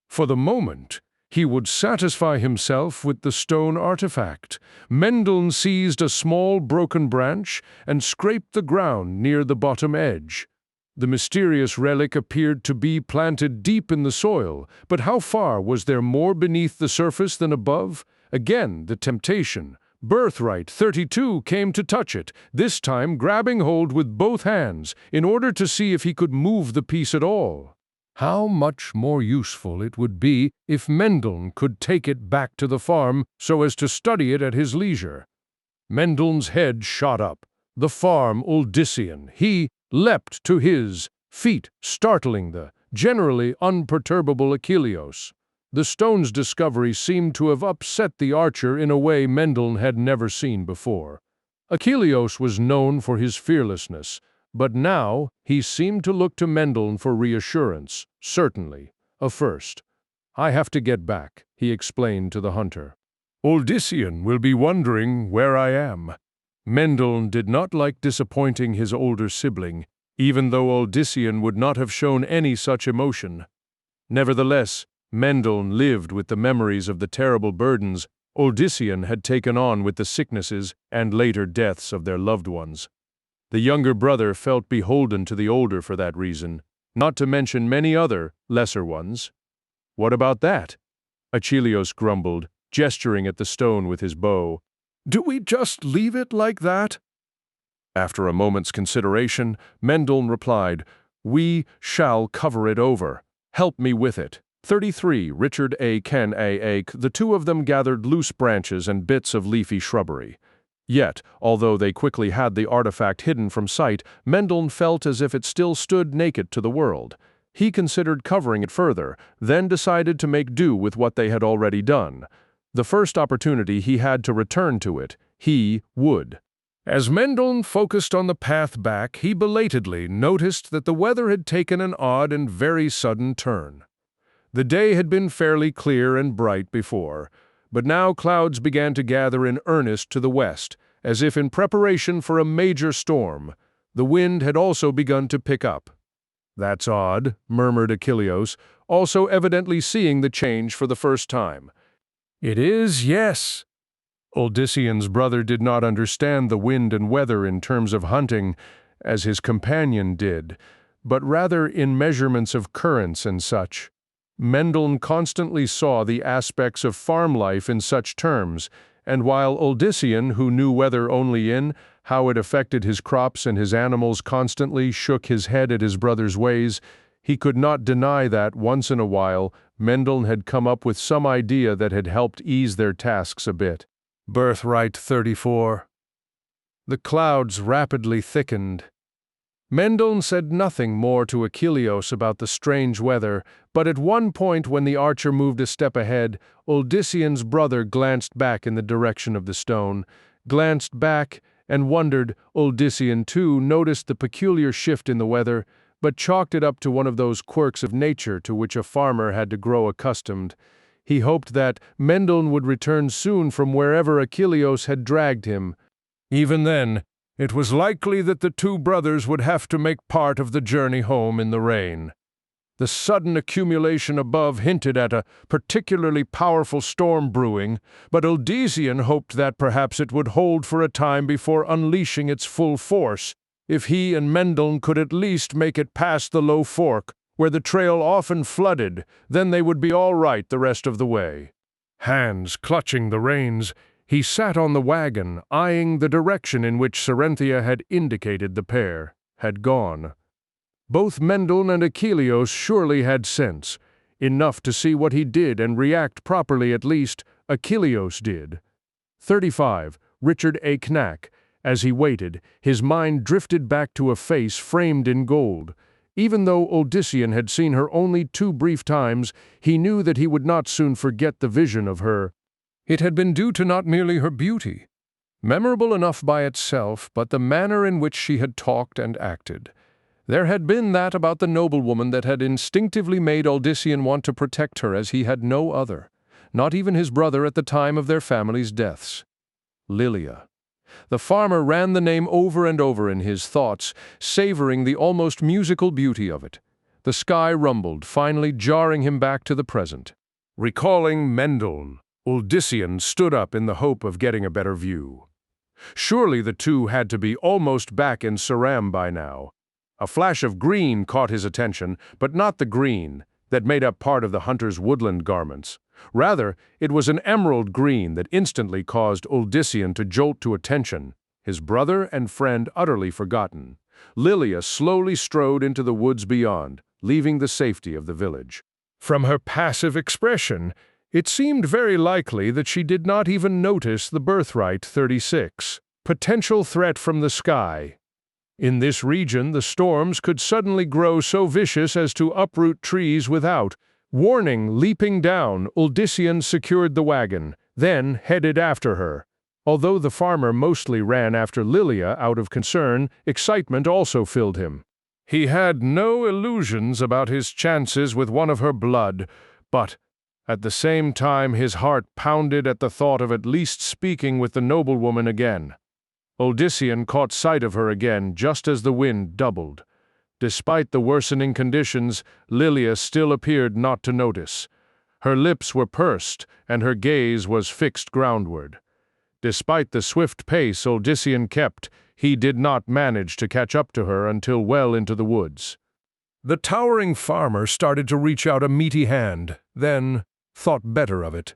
For the moment, he would satisfy himself with the stone artifact. Mendel seized a small broken branch and scraped the ground near the bottom edge. The mysterious relic appeared to be planted deep in the soil, but how far was there more beneath the surface than above? Again, the temptation. Birthright 32 came to touch it, this time grabbing hold with both hands, in order to see if he could move the piece at all. How much more useful it would be if Mendel could take it back to the farm so as to study it at his leisure. Mendel's head shot up. The farm, Uldyssian. He leapt to his feat startling the generally unperturbable Achilleos. The stone's discovery seemed to have upset the archer in a way Mendel had never seen before. Achilleos was known for his fearlessness, but now he seemed to look to Mendel for reassurance, certainly, a first. "I have to get back," he explained to the hunter. "Odyssean will be wondering where I am." Mendel did not like disappointing his older sibling, even though Odyssean would not have shown any such emotion. Nevertheless, Mendel lived with the memories of the terrible burdens Odyssean had taken on with the sicknesses and later deaths of their loved ones. The younger brother felt beholden to the older for that reason, not to mention many other, lesser ones. "What about that?" Achilleos grumbled, gesturing at the stone with his bow. "Do we just leave it like that?" After a moment's consideration, Mendel replied, "We shall cover it over. Help me with it." 33. Richard Cain. The two of them gathered loose branches and bits of leafy shrubbery. Yet, although they quickly had the artifact hidden from sight, Mendel felt as if it still stood naked to the world. He considered covering it further, then decided to make do with what they had already done. The first opportunity he had to return to it, he would. As Mendel focused on the path back, he belatedly noticed that the weather had taken an odd and very sudden turn. The day had been fairly clear and bright before, but now clouds began to gather in earnest to the west, as if in preparation for a major storm. The wind had also begun to pick up. "That's odd," murmured Achilleos, also evidently seeing the change for the first time. "It is, yes." Odyssean's brother did not understand the wind and weather in terms of hunting, as his companion did, but rather in measurements of currents and such. Mendel constantly saw the aspects of farm life in such terms, and while Odyssean, who knew weather only in how it affected his crops and his animals, constantly shook his head at his brother's ways, he could not deny that, once in a while, Mendel had come up with some idea that had helped ease their tasks a bit. Birthright 34. The clouds rapidly thickened. Mendel said nothing more to Achilleos about the strange weather, but at one point when the archer moved a step ahead, Odyssean's brother glanced back in the direction of the stone, glanced back and wondered. Odyssean, too, noticed the peculiar shift in the weather, but chalked it up to one of those quirks of nature to which a farmer had to grow accustomed. He hoped that Mendel would return soon from wherever Achilleos had dragged him. Even then, it was likely that the two brothers would have to make part of the journey home in the rain. The sudden accumulation above hinted at a particularly powerful storm brewing, but Odyssean hoped that perhaps it would hold for a time before unleashing its full force. If he and Mendel could at least make it past the low fork, where the trail often flooded, then they would be all right the rest of the way. Hands clutching the reins, he sat on the wagon, eyeing the direction in which Cerynthia had indicated the pair had gone. Both Mendel and Achilleos surely had sense, enough to see what he did and react properly. At least, Achilleos did. 35. Richard Cain. As he waited, his mind drifted back to a face framed in gold. Even though Odyssean had seen her only 2 brief times, he knew that he would not soon forget the vision of her. It had been due to not merely her beauty, memorable enough by itself, but the manner in which she had talked and acted. There had been that about the noblewoman that had instinctively made Odyssean want to protect her as he had no other, not even his brother at the time of their family's deaths. Lilia. The farmer ran the name over and over in his thoughts, savoring the almost musical beauty of it. The sky rumbled, finally jarring him back to the present. Recalling Mendel, Odyssean stood up in the hope of getting a better view. Surely the two had to be almost back in Ceram by now. A flash of green caught his attention, but not the green that made up part of the hunter's woodland garments. Rather, it was an emerald green that instantly caused Odyssean to jolt to attention, his brother and friend utterly forgotten. Lilia slowly strode into the woods beyond, leaving the safety of the village. From her passive expression, it seemed very likely that she did not even notice the Birthright 36, potential threat from the sky. In this region, the storms could suddenly grow so vicious as to uproot trees without warning. Leaping down, Uldyssian secured the wagon, then headed after her. Although the farmer mostly ran after Lilia out of concern, excitement also filled him. He had no illusions about his chances with one of her blood, but at the same time his heart pounded at the thought of at least speaking with the noblewoman again. Uldyssian caught sight of her again just as the wind doubled. Despite the worsening conditions, Lilia still appeared not to notice. Her lips were pursed, and her gaze was fixed groundward. Despite the swift pace Uldyssian kept, he did not manage to catch up to her until well into the woods. The towering farmer started to reach out a meaty hand, then thought better of it.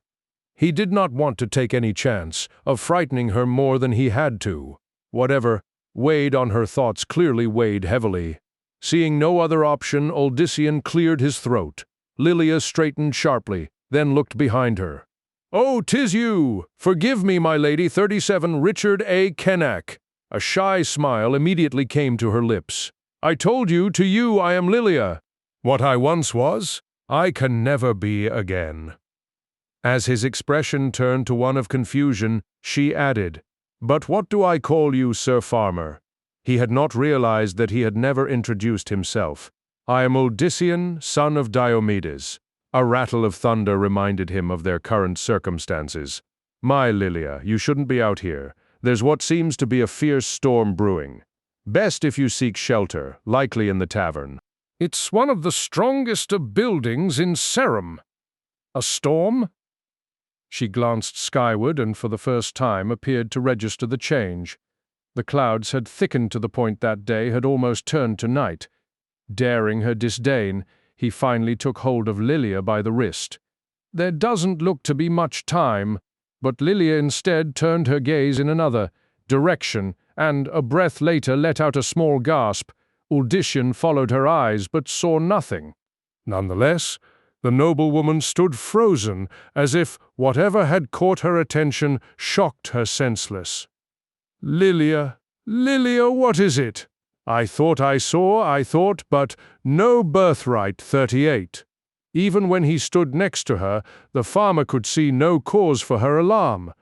He did not want to take any chance of frightening her more than he had to. Whatever weighed on her thoughts clearly weighed heavily. Seeing no other option, Uldyssian cleared his throat. Lilia straightened sharply, then looked behind her. "Oh, 'tis you! Forgive me, my lady, 37 Richard A. Kennack." A shy smile immediately came to her lips. "I told you, to you I am Lilia. What I once was, I can never be again." As his expression turned to one of confusion, she added, "But what do I call you, Sir Farmer?" He had not realized that he had never introduced himself. "I am Uldyssian, son of Diomedes." A rattle of thunder reminded him of their current circumstances. "My Lilia, you shouldn't be out here. There's what seems to be a fierce storm brewing. Best if you seek shelter, likely in the tavern." "It's one of the strongest of buildings in Serum." "A storm?" She glanced skyward and for the first time appeared to register the change. The clouds had thickened to the point that day had almost turned to night. Daring her disdain, he finally took hold of Lilia by the wrist. "There doesn't look to be much time." But Lilia instead turned her gaze in another direction, and a breath later let out a small gasp. Uldyssian followed her eyes, but saw nothing. Nonetheless, the noblewoman stood frozen, as if whatever had caught her attention shocked her senseless. "Lilia, Lilia, what is it?" I thought, but no Birthright 38. Even when he stood next to her, the farmer could see no cause for her alarm.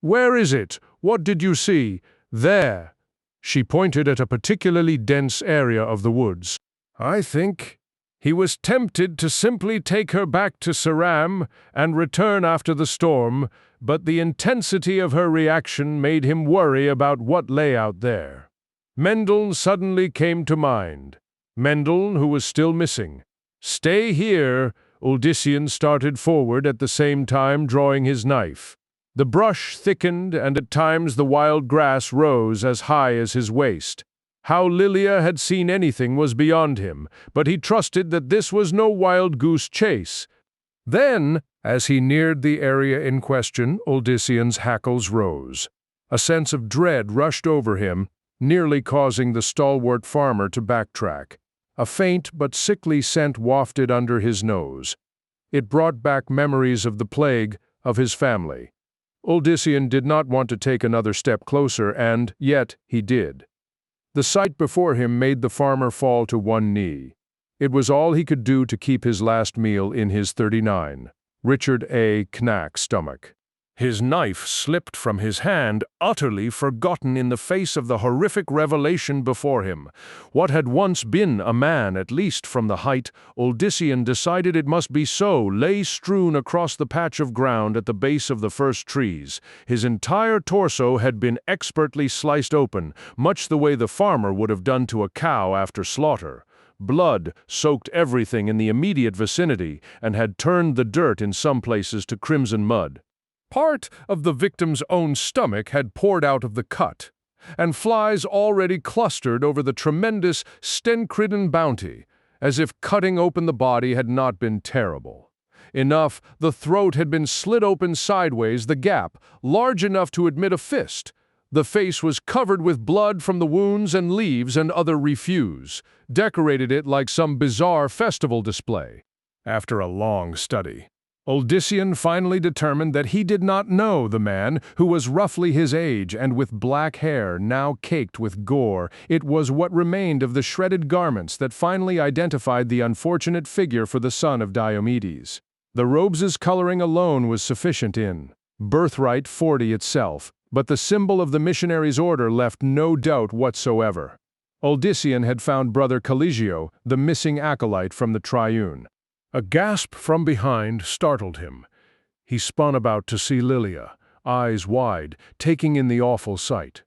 "Where is it? What did you see?" "There." She pointed at a particularly dense area of the woods. "I think he was tempted to simply take her back to Seram and return after the storm, but the intensity of her reaction made him worry about what lay out there." Mendel suddenly came to mind. Mendel, who was still missing. "Stay here." Uldyssian started forward at the same time drawing his knife. The brush thickened and at times the wild grass rose as high as his waist. How Lilia had seen anything was beyond him, but he trusted that this was no wild goose chase. Then, as he neared the area in question, Uldyssian's hackles rose. A sense of dread rushed over him, nearly causing the stalwart farmer to backtrack. A faint but sickly scent wafted under his nose. It brought back memories of the plague, of his family. Uldyssian did not want to take another step closer, and yet he did. The sight before him made the farmer fall to one knee. It was all he could do to keep his last meal in his 39, Richard A. Knack stomach. His knife slipped from his hand, utterly forgotten in the face of the horrific revelation before him. What had once been a man, at least from the height, Uldyssian decided it must be so, lay strewn across the patch of ground at the base of the first trees. His entire torso had been expertly sliced open, much the way the farmer would have done to a cow after slaughter. Blood soaked everything in the immediate vicinity and had turned the dirt in some places to crimson mud. Part of the victim's own stomach had poured out of the cut, and flies already clustered over the tremendous Stenkridden bounty, as if cutting open the body had not been terrible. Enough, the throat had been slit open sideways, the gap, large enough to admit a fist. The face was covered with blood from the wounds, and leaves and other refuse decorated it like some bizarre festival display. After a long study, Odysseus finally determined that he did not know the man, who was roughly his age and with black hair now caked with gore. It was what remained of the shredded garments that finally identified the unfortunate figure for the son of Diomedes. The robes' coloring alone was sufficient in Birthright 40 itself, but the symbol of the missionary's order left no doubt whatsoever. Odysseus had found brother Caligio, the missing acolyte from the Triune. A gasp from behind startled him. He spun about to see Lilia, eyes wide, taking in the awful sight.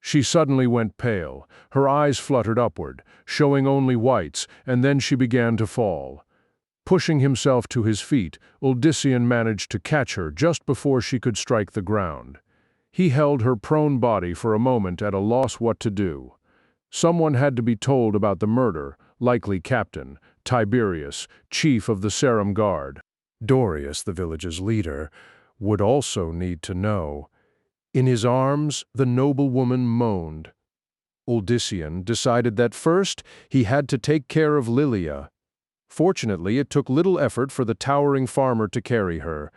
She suddenly went pale, her eyes fluttered upward, showing only whites, and then she began to fall. Pushing himself to his feet, Odysseus managed to catch her just before she could strike the ground. He held her prone body for a moment at a loss what to do. Someone had to be told about the murder, likely Captain Tiberius, chief of the Serum Guard. Dorius, the village's leader, would also need to know. In his arms, the noblewoman moaned. Odysseus decided that first he had to take care of Lilia. Fortunately, it took little effort for the towering farmer to carry her.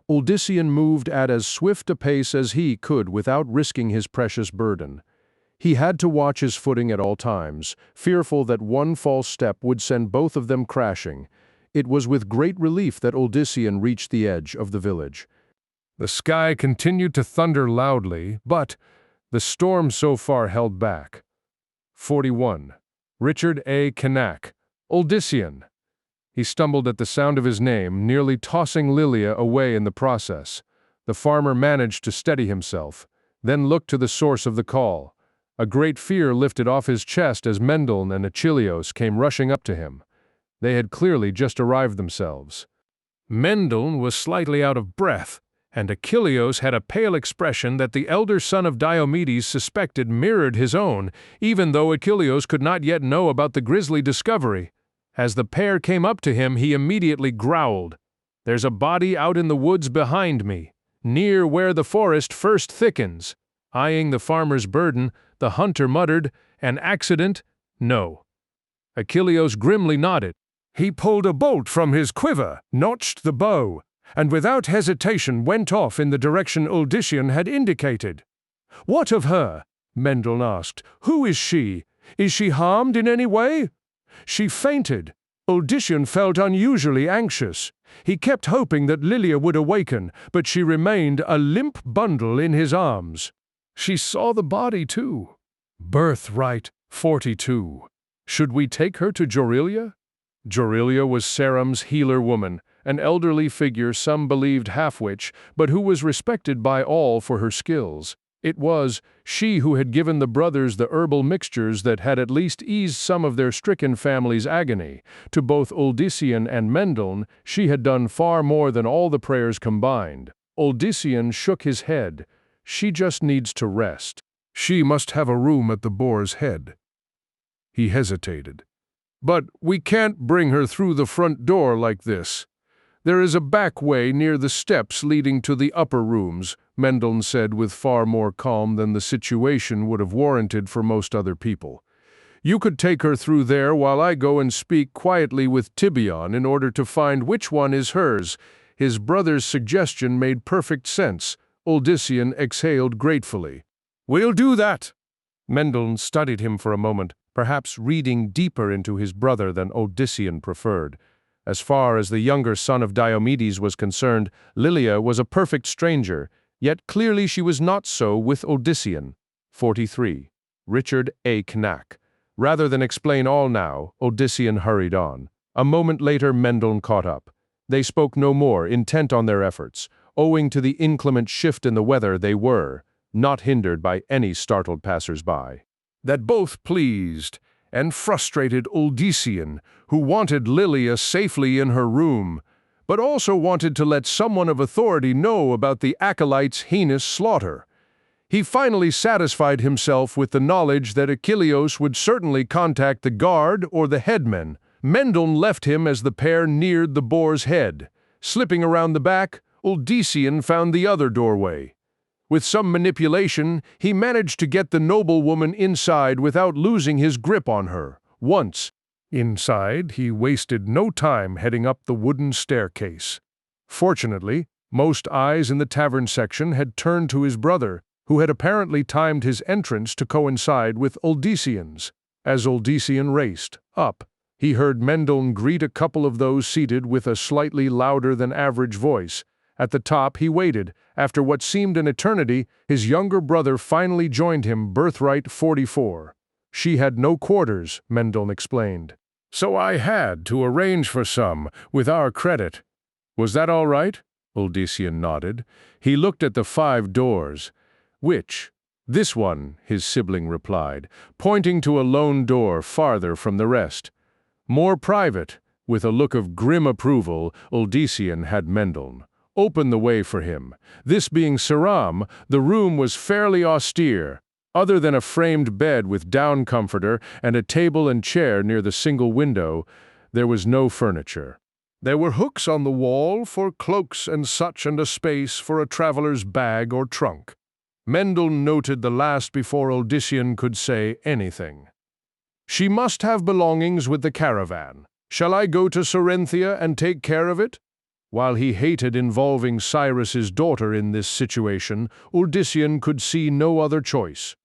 Odysseus moved at as swift a pace as he could without risking his precious burden. He had to watch his footing at all times, fearful that one false step would send both of them crashing. It was with great relief that Odysseus reached the edge of the village. The sky continued to thunder loudly, but the storm so far held back. 41. Richard A. Cain. Odysseus. He stumbled at the sound of his name, nearly tossing Lilia away in the process. The farmer managed to steady himself, then looked to the source of the call. A great fear lifted off his chest as Mendel and Achilleos came rushing up to him. They had clearly just arrived themselves. Mendel was slightly out of breath, and Achilleos had a pale expression that the elder son of Diomedes suspected mirrored his own, even though Achilleos could not yet know about the grisly discovery. As the pair came up to him, he immediately growled, "There's a body out in the woods behind me, near where the forest first thickens." Eyeing the farmer's burden, the hunter muttered, "An accident? No." Achilleos grimly nodded. He pulled a bolt from his quiver, notched the bow, and without hesitation went off in the direction Odysseus had indicated. "What of her?" Mendel asked. "Who is she? Is she harmed in any way?" "She fainted." Odysseus felt unusually anxious. He kept hoping that Lilia would awaken, but she remained a limp bundle in his arms. "She saw the body, too." Birthright 42. Should we take her to Jorelia? Jorelia was Serum's healer woman, an elderly figure some believed half-witch, but who was respected by all for her skills. It was she who had given the brothers the herbal mixtures that had at least eased some of their stricken family's agony. To both Odysseus and Mendel, she had done far more than all the prayers combined. Odysseus shook his head. "She just needs to rest. She must have a room at the Boar's Head." He hesitated. "But we can't bring her through the front door like this. There is a back way near the steps leading to the upper rooms," Mendel said with far more calm than the situation would have warranted for most other people. "You could take her through there while I go and speak quietly with Tibion in order to find which one is hers." His brother's suggestion made perfect sense. Odysseus exhaled gratefully. "We'll do that." Mendel studied him for a moment, perhaps reading deeper into his brother than Odysseus preferred. As far as the younger son of Diomedes was concerned, Lilia was a perfect stranger, yet clearly she was not so with Odysseus. 43. Richard A. Cain. Rather than explain all now, Odysseus hurried on. A moment later Mendel caught up. They spoke no more, intent on their efforts. Owing to the inclement shift in the weather, they were not hindered by any startled passers-by. That both pleased and frustrated Odysseus, who wanted Lilia safely in her room, but also wanted to let someone of authority know about the acolyte's heinous slaughter. He finally satisfied himself with the knowledge that Achilleos would certainly contact the guard or the headman. Mendel left him as the pair neared the Boar's Head. Slipping around the back, Odysseus found the other doorway. With some manipulation, he managed to get the noblewoman inside without losing his grip on her. Once inside, he wasted no time heading up the wooden staircase. Fortunately, most eyes in the tavern section had turned to his brother, who had apparently timed his entrance to coincide with Uldisian's. As Uldisian raced up, he heard Mendel greet a couple of those seated with a slightly louder than average voice. At the top, he waited. After what seemed an eternity, his younger brother finally joined him, Birthright 44. She had no quarters, Mendel explained. So I had to arrange for some, with our credit. Was that all right? Uldisian nodded. He looked at the 5 doors. Which? This one, his sibling replied, pointing to a lone door farther from the rest. More private. With a look of grim approval, Uldisian had Mendel open the way for him. This being Saram, the room was fairly austere. Other than a framed bed with down comforter and a table and chair near the single window, there was no furniture. There were hooks on the wall for cloaks and such, and a space for a traveler's bag or trunk. Mendel noted the last before Uldisian could say anything. She must have belongings with the caravan. Shall I go to Sorenthia and take care of it? While he hated involving Cyrus's daughter in this situation, Uldisian could see no other choice.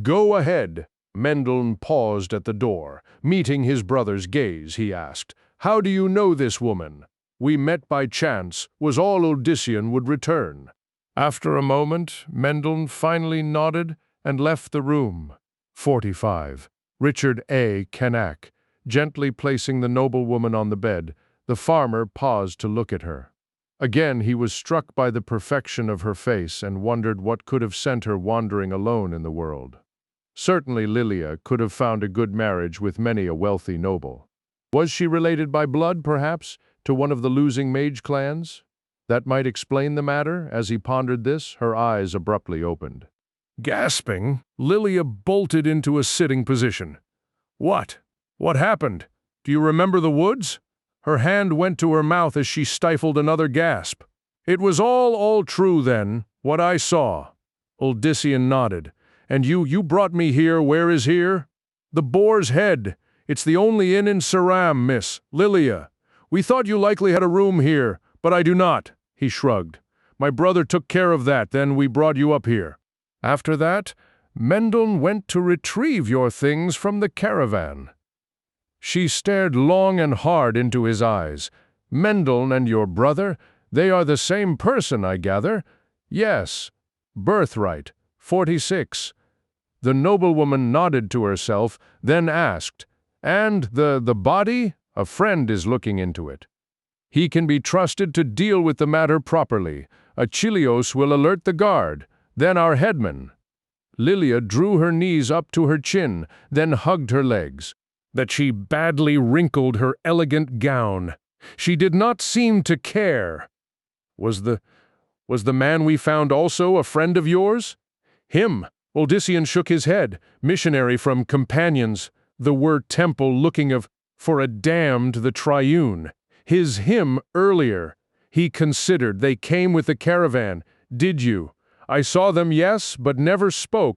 Go ahead. Mendel paused at the door. Meeting his brother's gaze, he asked, How do you know this woman? We met by chance, was all Uldisian would return. After a moment, Mendel finally nodded and left the room. 45. Richard A. Canak, gently placing the noblewoman on the bed, the farmer paused to look at her. Again he was struck by the perfection of her face and wondered what could have sent her wandering alone in the world. Certainly Lilia could have found a good marriage with many a wealthy noble. Was she related by blood, perhaps, to one of the losing mage clans? That might explain the matter. As he pondered this, her eyes abruptly opened. Gasping, Lilia bolted into a sitting position. What? What happened? Do you remember the woods? Her hand went to her mouth as she stifled another gasp. It was all true then, what I saw. Uldisian nodded. And you brought me here. Where is here? The Boar's Head. It's the only inn in Saram, Miss Lilia. We thought you likely had a room here, but I do not. He shrugged. My brother took care of that, then we brought you up here. After that, Mendel went to retrieve your things from the caravan. She stared long and hard into his eyes. Mendel and your brother, they are the same person, I gather? Yes. Birthright, 46. The noblewoman nodded to herself, then asked, And the body? A friend is looking into it. He can be trusted to deal with the matter properly. Achilleos will alert the guard, then our headman. Lilia drew her knees up to her chin, then hugged her legs. That she badly wrinkled her elegant gown. She did not seem to care. Was the man we found also a friend of yours? Him. Uldisian shook his head. Missionary from Companions. The word temple looking for a damned the triune. Him earlier. He considered. They came with the caravan. Did you? I saw them, yes, but never spoke.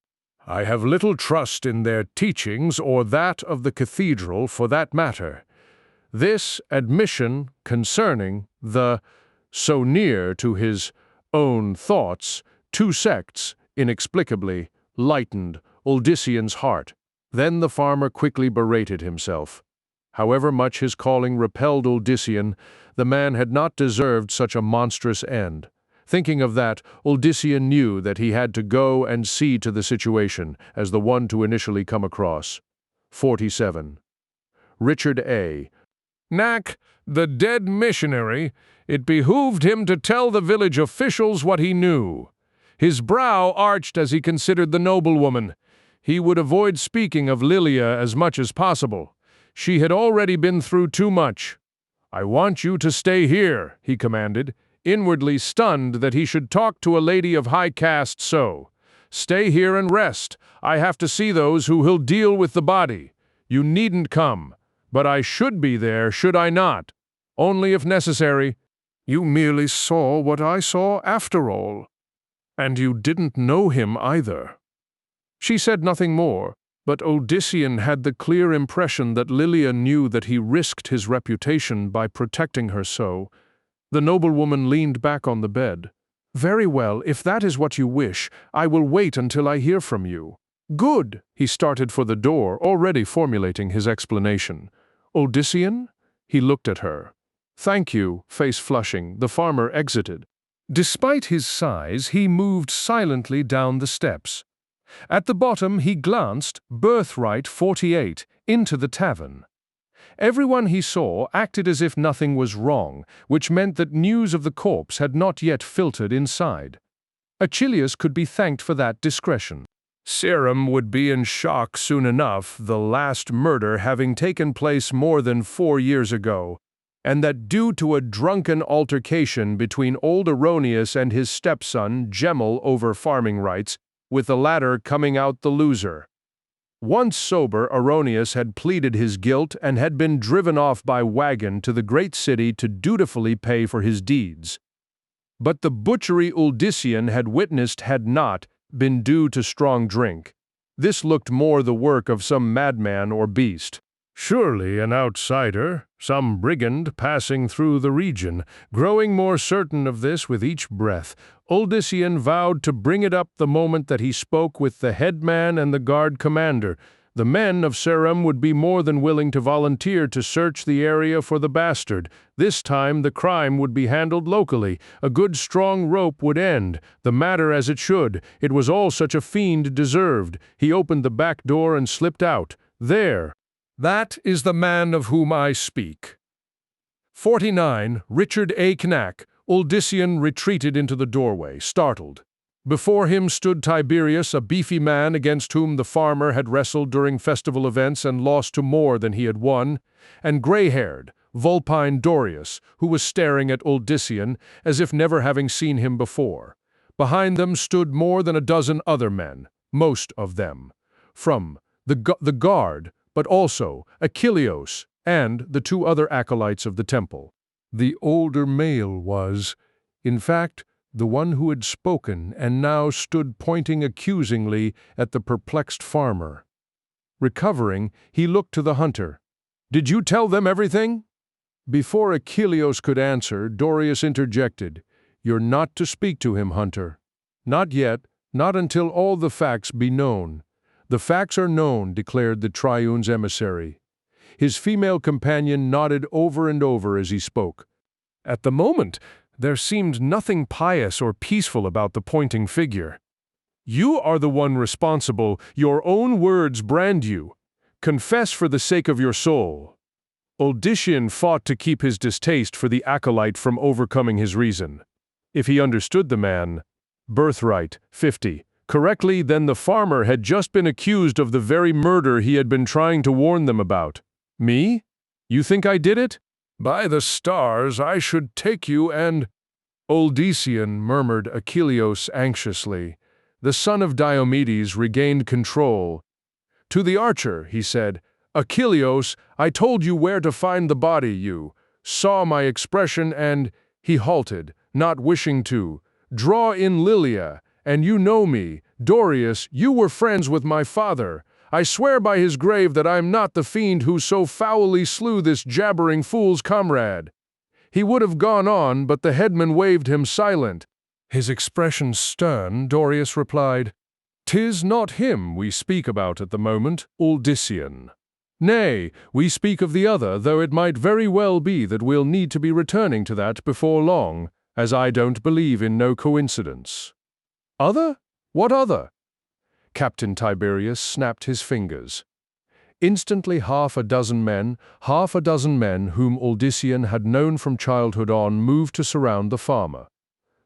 I have little trust in their teachings or that of the cathedral for that matter. This admission concerning the, so near to his own thoughts, 2 sects, inexplicably, lightened Uldisian's heart. Then the farmer quickly berated himself. However much his calling repelled Uldisian, the man had not deserved such a monstrous end. Thinking of that, Uldisian knew that he had to go and see to the situation, as the one to initially come across. 47. Richard A. Knack, the dead missionary, it behooved him to tell the village officials what he knew. His brow arched as he considered the noblewoman. He would avoid speaking of Lilia as much as possible. She had already been through too much. I want you to stay here, he commanded, inwardly stunned that he should talk to a lady of high caste so. Stay here and rest. I have to see those who will deal with the body. You needn't come. But I should be there, should I not? Only if necessary. You merely saw what I saw after all. And you didn't know him either. She said nothing more, but Uldisian had the clear impression that Lilia knew that he risked his reputation by protecting her so. The noblewoman leaned back on the bed. "Very well, if that is what you wish, I will wait until I hear from you." "Good!" He started for the door, already formulating his explanation. "Odyssean?" He looked at her. "Thank you," face flushing, the farmer exited. Despite his size, he moved silently down the steps. At the bottom he glanced, Birthright 48, into the tavern. Everyone he saw acted as if nothing was wrong, which meant that news of the corpse had not yet filtered inside. Achilles could be thanked for that discretion. Serum would be in shock soon enough, the last murder having taken place more than 4 years ago, and that due to a drunken altercation between old Erroneus and his stepson, Gemel, over farming rights, with the latter coming out the loser. Once sober, Erroneus had pleaded his guilt and had been driven off by wagon to the great city to dutifully pay for his deeds. But the butchery Odyssean had witnessed had not been due to strong drink. This looked more the work of some madman or beast. Surely an outsider, some brigand passing through the region. Growing more certain of this with each breath, Odyssean vowed to bring it up the moment that he spoke with the headman and the guard commander. The men of Serum would be more than willing to volunteer to search the area for the bastard. This time the crime would be handled locally. A good strong rope would end the matter as it should. It was all such a fiend deserved. He opened the back door and slipped out. There. That is the man of whom I speak. 49. Richard A. Knack. Odyssean retreated into the doorway, startled. Before him stood Tiberius, a beefy man against whom the farmer had wrestled during festival events and lost to more than he had won, and gray-haired, vulpine Dorius, who was staring at Odyssean as if never having seen him before. Behind them stood more than a dozen other men, most of them, from the guard, but also Achilleos and the 2 other acolytes of the temple. The older male was, in fact, the one who had spoken and now stood pointing accusingly at the perplexed farmer. Recovering, he looked to the hunter. "Did you tell them everything?" Before Achilleos could answer, Dorius interjected. "You're not to speak to him, hunter. Not yet, not until all the facts be known." "The facts are known," declared the triune's emissary. His female companion nodded over and over as he spoke. At the moment, there seemed nothing pious or peaceful about the pointing figure. "You are the one responsible. Your own words brand you. Confess for the sake of your soul." Odyssean fought to keep his distaste for the acolyte from overcoming his reason. If he understood the man, Birthright 50, correctly, then the farmer had just been accused of the very murder he had been trying to warn them about. "Me? You think I did it? By the stars, I should take you and—" Odyssean, murmured Achilleos anxiously. The son of Diomedes regained control. "To the archer," he said. "Achilleos, I told you where to find the body. You saw my expression and—" He halted, not wishing to. "Draw in Lilia, and you know me. Dorius, you were friends with my father. I swear by his grave that I am not the fiend who so foully slew this jabbering fool's comrade." He would have gone on, but the headman waved him silent. His expression stern, Dorius replied, "'Tis not him we speak about at the moment, Odyssean. Nay, we speak of the other, though it might very well be that we'll need to be returning to that before long, as I don't believe in no coincidence." "Other? What other?" Captain Tiberius snapped his fingers. Instantly half a dozen men whom Odyssean had known from childhood on moved to surround the farmer.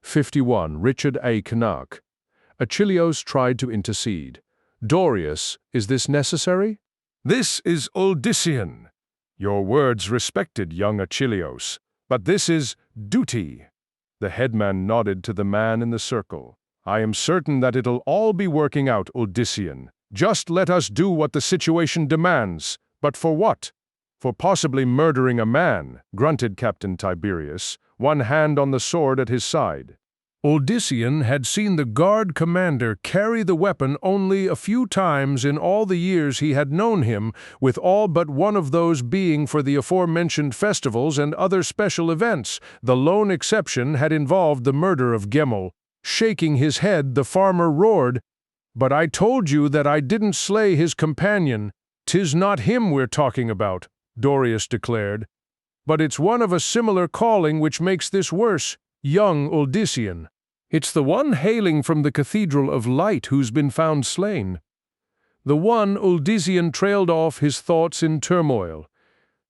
51. Richard A. Knack. Achilleos tried to intercede. "Dorius, is this necessary?" "This is Odyssean. Your words respected, young Achilleos, but this is duty." The headman nodded to the man in the circle. "I am certain that it'll all be working out, Odyssean. Just let us do what the situation demands." "But for what?" "For possibly murdering a man," grunted Captain Tiberius, one hand on the sword at his side. Uldyssian had seen the guard commander carry the weapon only a few times in all the years he had known him, with all but one of those being for the aforementioned festivals and other special events. The lone exception had involved the murder of Gemmel. Shaking his head, the farmer roared, "But I told you that I didn't slay his companion. 'Tis not him we're talking about," Dorius declared. "But it's one of a similar calling which makes this worse. Young Uldyssian. It's the one hailing from the Cathedral of Light who's been found slain." The one Uldyssian trailed off, his thoughts in turmoil.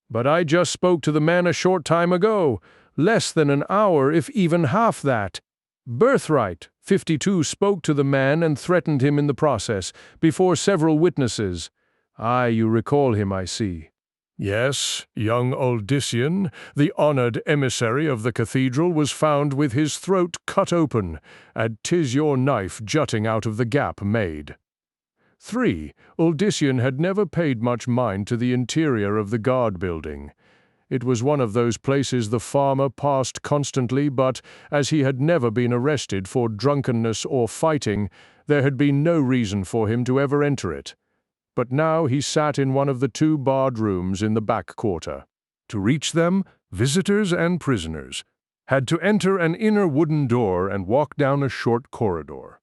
"But I just spoke to the man a short time ago. Less than an hour, if even half that. Birthright, 52, spoke to the man and threatened him in the process, before several witnesses. Aye, you recall him, I see." "Yes, young Uldyssian, the honored emissary of the cathedral, was found with his throat cut open, and 'tis your knife jutting out of the gap made." 3. Uldyssian had never paid much mind to the interior of the guard building. It was one of those places the farmer passed constantly, but, as he had never been arrested for drunkenness or fighting, there had been no reason for him to ever enter it. But now he sat in one of the 2 barred rooms in the back quarter. To reach them, visitors and prisoners had to enter an inner wooden door and walk down a short corridor.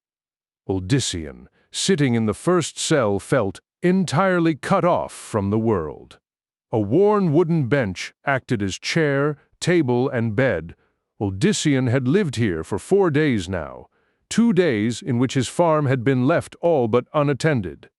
Uldyssian, sitting in the first cell, felt entirely cut off from the world. A worn wooden bench acted as chair, table, and bed. Uldyssian had lived here for 4 days now, 2 days in which his farm had been left all but unattended.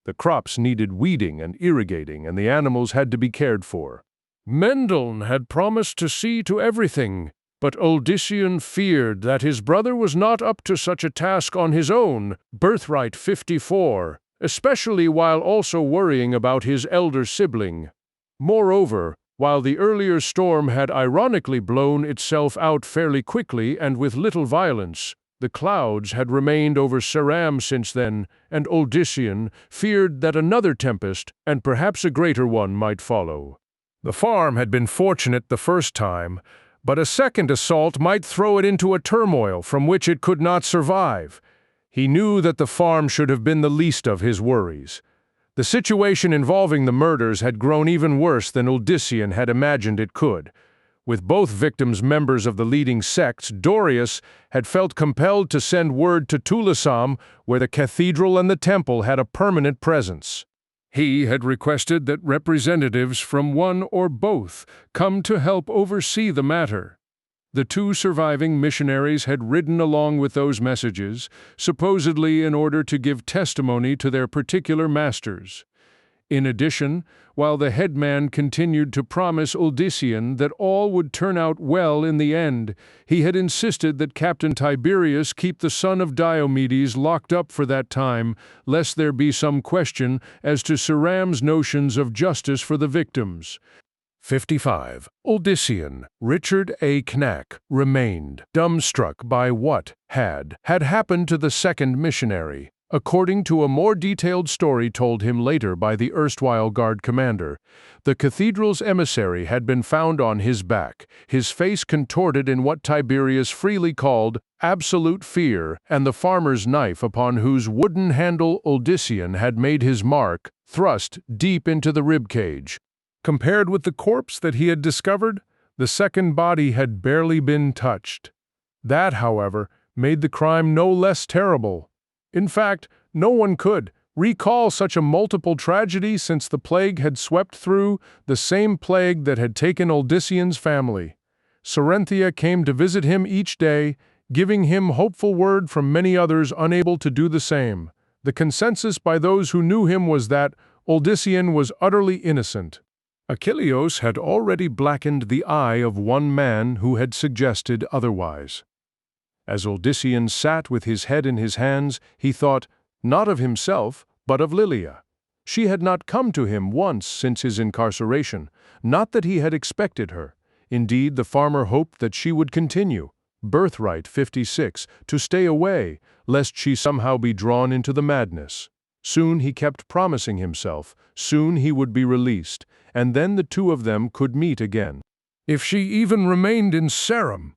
The crops needed weeding and irrigating, and the animals had to be cared for. Mendeln had promised to see to everything, but Uldyssian feared that his brother was not up to such a task on his own, Birthright 54, especially while also worrying about his elder sibling. Moreover, while the earlier storm had ironically blown itself out fairly quickly and with little violence, the clouds had remained over Saram since then, and Uldyssian feared that another tempest, and perhaps a greater one, might follow. The farm had been fortunate the first time, but a second assault might throw it into a turmoil from which it could not survive. He knew that the farm should have been the least of his worries. The situation involving the murders had grown even worse than Uldyssian had imagined it could. With both victims members of the leading sects, Dorius had felt compelled to send word to Tulisam, where the cathedral and the temple had a permanent presence. He had requested that representatives from one or both come to help oversee the matter. The 2 surviving missionaries had ridden along with those messages, supposedly in order to give testimony to their particular masters. In addition, while the headman continued to promise Uldyssian that all would turn out well in the end, he had insisted that Captain Tiberius keep the son of Diomedes locked up for that time, lest there be some question as to Saram's notions of justice for the victims. 55. Uldyssian, Richard A. Knack, remained dumbstruck by what had happened to the second missionary. According to a more detailed story told him later by the erstwhile guard commander, the cathedral's emissary had been found on his back, his face contorted in what Tiberius freely called absolute fear, and the farmer's knife, upon whose wooden handle Uldyssian had made his mark, thrust deep into the ribcage. Compared with the corpse that he had discovered, the second body had barely been touched. That, however, made the crime no less terrible. In fact, no one could recall such a multiple tragedy since the plague had swept through, the same plague that had taken Uldyssian's family. Sarenthia came to visit him each day, giving him hopeful word from many others unable to do the same. The consensus by those who knew him was that Uldyssian was utterly innocent. Achilleos had already blackened the eye of one man who had suggested otherwise. As Uldyssian sat with his head in his hands, he thought, not of himself, but of Lilia. She had not come to him once since his incarceration, not that he had expected her. Indeed, the farmer hoped that she would continue, Birthright 56, to stay away, lest she somehow be drawn into the madness. Soon he kept promising himself, soon he would be released, and then the 2 of them could meet again. If she even remained in Saram.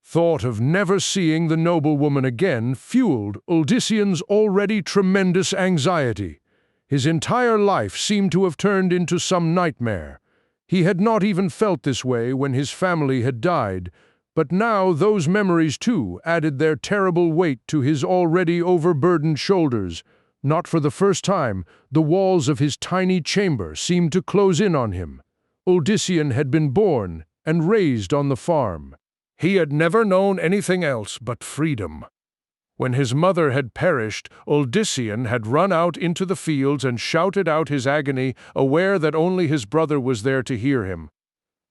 Thought of never seeing the noblewoman again fueled Uldyssian's already tremendous anxiety. His entire life seemed to have turned into some nightmare. He had not even felt this way when his family had died, but now those memories too added their terrible weight to his already overburdened shoulders. Not for the first time, the walls of his tiny chamber seemed to close in on him. Uldyssian had been born and raised on the farm. He had never known anything else but freedom. When his mother had perished, Uldyssian had run out into the fields and shouted out his agony, aware that only his brother was there to hear him.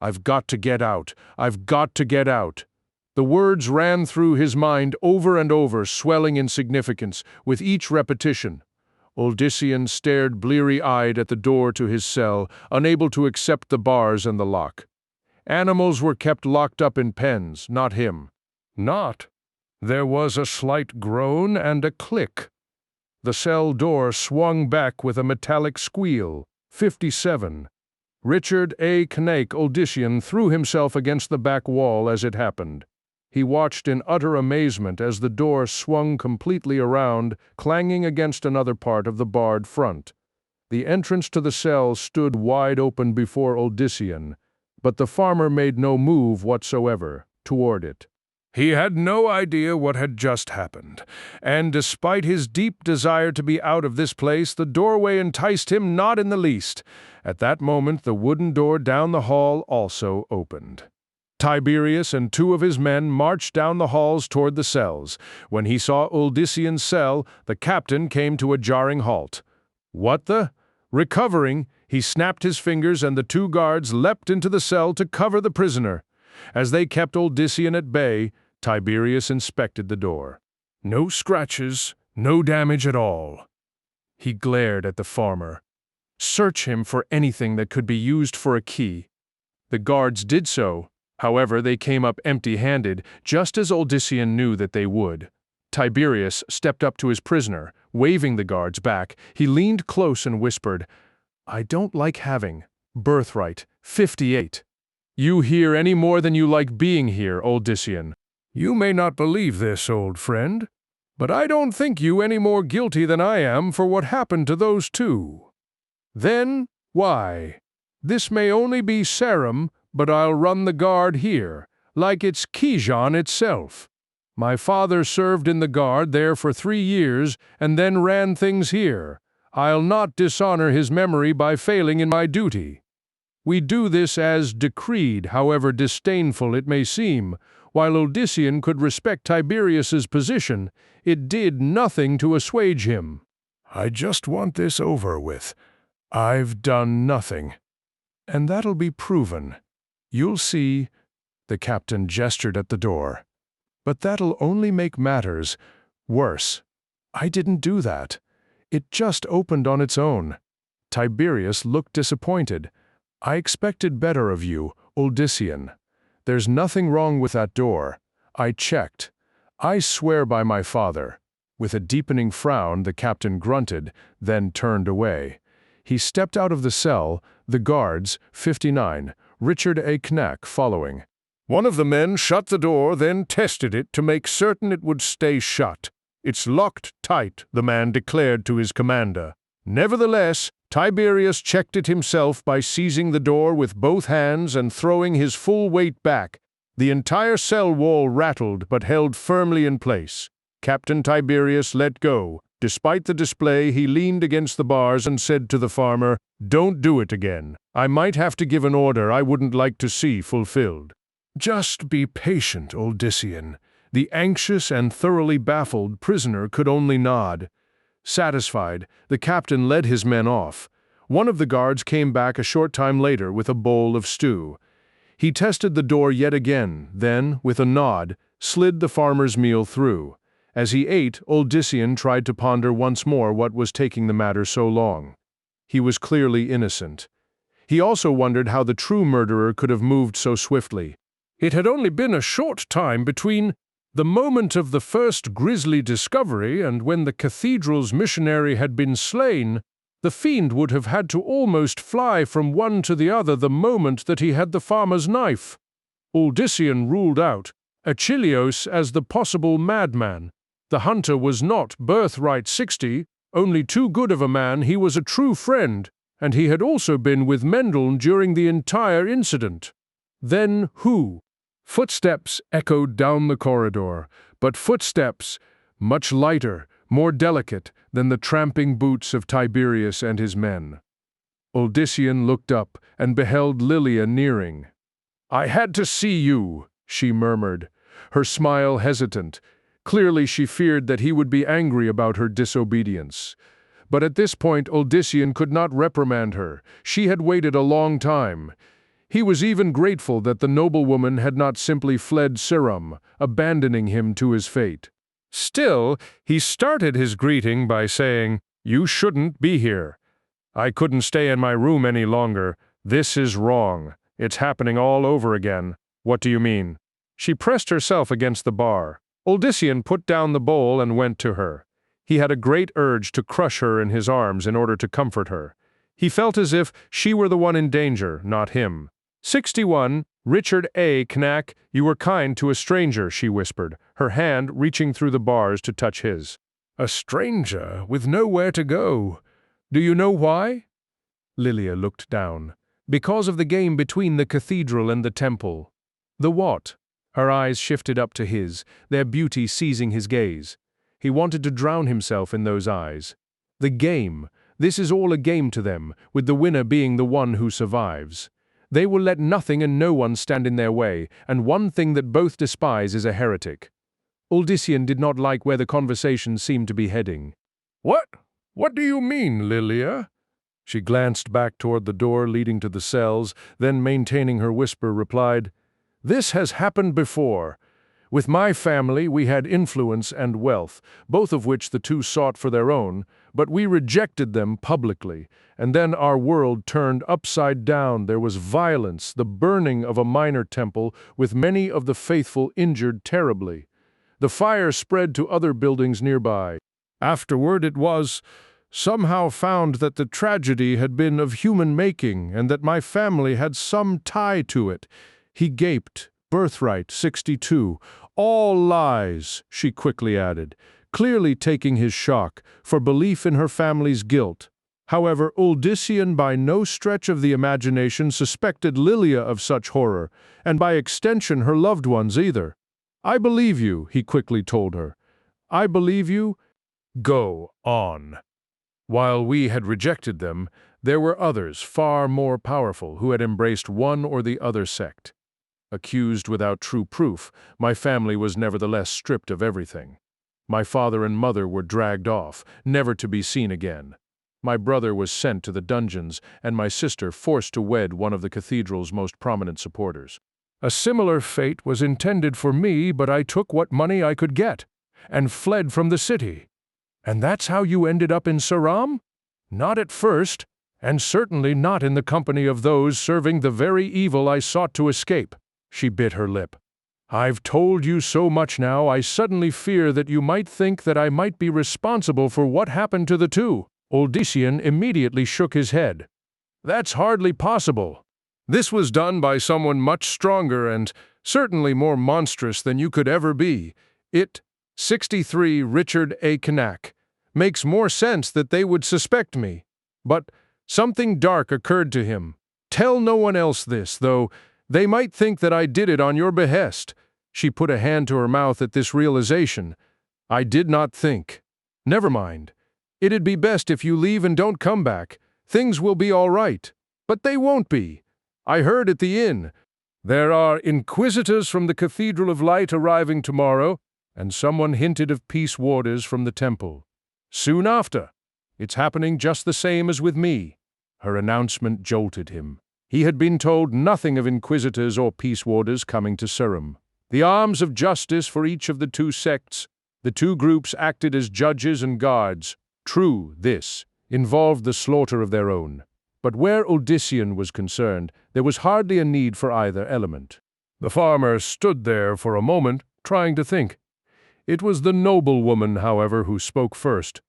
"I've got to get out. I've got to get out." The words ran through his mind over and over, swelling in significance with each repetition. Uldyssian stared bleary-eyed at the door to his cell, unable to accept the bars and the lock. Animals were kept locked up in pens, not him. Not. There was a slight groan and a click. The cell door swung back with a metallic squeal. 57. Richard A. Cain Uldyssian threw himself against the back wall as it happened. He watched in utter amazement as the door swung completely around, clanging against another part of the barred front. The entrance to the cell stood wide open before Uldyssian, but the farmer made no move whatsoever toward it. He had no idea what had just happened, and despite his deep desire to be out of this place, the doorway enticed him not in the least. At that moment, the wooden door down the hall also opened. Tiberius and two of his men marched down the halls toward the cells. When he saw Uldyssian's cell, the captain came to a jarring halt. "What the?" Recovering, he snapped his fingers and the two guards leapt into the cell to cover the prisoner. As they kept Uldyssian at bay, Tiberius inspected the door. No scratches, no damage at all. He glared at the farmer. Search him for anything that could be used for a key. The guards did so. However, they came up empty-handed, just as Uldyssian knew that they would. Tiberius stepped up to his prisoner, waving the guards back. He leaned close and whispered, "I don't like having Birthright 58. You here any more than you like being here, Uldyssian. You may not believe this, old friend, but I don't think you any more guilty than I am for what happened to those two. Then, why? This may only be Sarum, but I'll run the guard here, like it's Kijan itself. My father served in the guard there for 3 years and then ran things here. I'll not dishonor his memory by failing in my duty. We do this as decreed, however disdainful it may seem. While Uldyssian could respect Tiberius's position, it did nothing to assuage him. I just want this over with. I've done nothing. And that'll be proven. You'll see." The captain gestured at the door. "But that'll only make matters worse. I didn't do that. It just opened on its own." Tiberius looked disappointed. "I expected better of you, Uldyssian. There's nothing wrong with that door. I checked. I swear by my father." With a deepening frown, the captain grunted, then turned away. He stepped out of the cell, the guards, 59, Richard A. Cain, following. One of the men shut the door, then tested it to make certain it would stay shut. "It's locked tight," the man declared to his commander. Nevertheless, Tiberius checked it himself by seizing the door with both hands and throwing his full weight back. The entire cell wall rattled but held firmly in place. Captain Tiberius let go. Despite the display, he leaned against the bars and said to the farmer, "Don't do it again. I might have to give an order I wouldn't like to see fulfilled." "Just be patient, Uldyssian." The anxious and thoroughly baffled prisoner could only nod. Satisfied, the captain led his men off. One of the guards came back a short time later with a bowl of stew. He tested the door yet again, then, with a nod, slid the farmer's meal through. As he ate, Uldyssian tried to ponder once more what was taking the matter so long. He was clearly innocent. He also wondered how the true murderer could have moved so swiftly. It had only been a short time between the moment of the first grisly discovery and when the cathedral's missionary had been slain. The fiend would have had to almost fly from one to the other the moment that he had the farmer's knife. Uldyssian ruled out, Achilleos as the possible madman. The hunter was not Birthright 60, only too good of a man, he was a true friend, and he had also been with Mendel during the entire incident. Then who? Footsteps echoed down the corridor, but footsteps much lighter, more delicate than the tramping boots of Tiberius and his men. Odysseus looked up and beheld Lilia nearing. "I had to see you," she murmured, her smile hesitant. Clearly she feared that he would be angry about her disobedience. But at this point Odysseus could not reprimand her. She had waited a long time. He was even grateful that the noblewoman had not simply fled Sirum, abandoning him to his fate. Still, he started his greeting by saying, "You shouldn't be here. I couldn't stay in my room any longer. This is wrong. It's happening all over again. What do you mean?" She pressed herself against the bar. Odysseus put down the bowl and went to her. He had a great urge to crush her in his arms in order to comfort her. He felt as if she were the one in danger, not him. 61, Richard A. Knack, you were kind to a stranger, she whispered, her hand reaching through the bars to touch his. A stranger with nowhere to go. Do you know why? Lilia looked down. Because of the game between the cathedral and the temple. The what? Her eyes shifted up to his, their beauty seizing his gaze. He wanted to drown himself in those eyes. The game. This is all a game to them, with the winner being the one who survives. They will let nothing and no one stand in their way, and one thing that both despise is a heretic. Odysseus did not like where the conversation seemed to be heading. What do you mean, Lilia? She glanced back toward the door leading to the cells, then maintaining her whisper replied, This has happened before. With my family we had influence and wealth, both of which the two sought for their own, but we rejected them publicly, and then our world turned upside down. There was violence, the burning of a minor temple, with many of the faithful injured terribly. The fire spread to other buildings nearby. Afterward it was somehow found that the tragedy had been of human making and that my family had some tie to it. He gaped. Birthright 62. All lies, she quickly added, clearly taking his shock for belief in her family's guilt. However, Odysseus by no stretch of the imagination suspected Lilia of such horror, and by extension her loved ones either. I believe you, he quickly told her. I believe you. Go on. While we had rejected them, there were others far more powerful who had embraced one or the other sect. Accused without true proof, my family was nevertheless stripped of everything. My father and mother were dragged off, never to be seen again. My brother was sent to the dungeons, and my sister forced to wed one of the cathedral's most prominent supporters. A similar fate was intended for me, but I took what money I could get, and fled from the city. And that's how you ended up in Sirum? Not at first, and certainly not in the company of those serving the very evil I sought to escape. She bit her lip. I've told you so much now, I suddenly fear that you might think that I might be responsible for what happened to the two. Odysseus immediately shook his head. That's hardly possible. This was done by someone much stronger and certainly more monstrous than you could ever be. 63 Richard A. Knack. Makes more sense that they would suspect me. But something dark occurred to him. Tell no one else this, though. They might think that I did it on your behest. She put a hand to her mouth at this realization. I did not think. Never mind. It'd be best if you leave and don't come back. Things will be all right. But they won't be. I heard at the inn. There are inquisitors from the Cathedral of Light arriving tomorrow, and someone hinted of peace warders from the temple. Soon after. It's happening just the same as with me. Her announcement jolted him. He had been told nothing of inquisitors or peace warders coming to Sirum. The arms of justice for each of the two sects, the two groups acted as judges and guards. True, this involved the slaughter of their own. But where Odysseus was concerned, there was hardly a need for either element. The farmer stood there for a moment, trying to think. It was the noblewoman, however, who spoke first.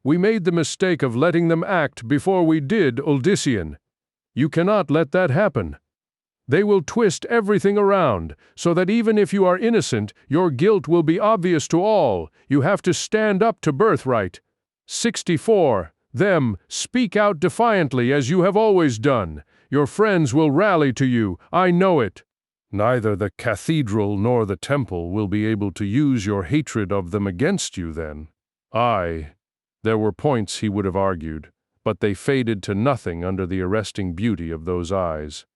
We made the mistake of letting them act before we did, Odysseus. You cannot let that happen. They will twist everything around, so that even if you are innocent, your guilt will be obvious to all. You have to stand up to Birthright. 64. Them, speak out defiantly as you have always done. Your friends will rally to you, I know it. Neither the cathedral nor the temple will be able to use your hatred of them against you then. Aye. There were points he would have argued, but they faded to nothing under the arresting beauty of those eyes.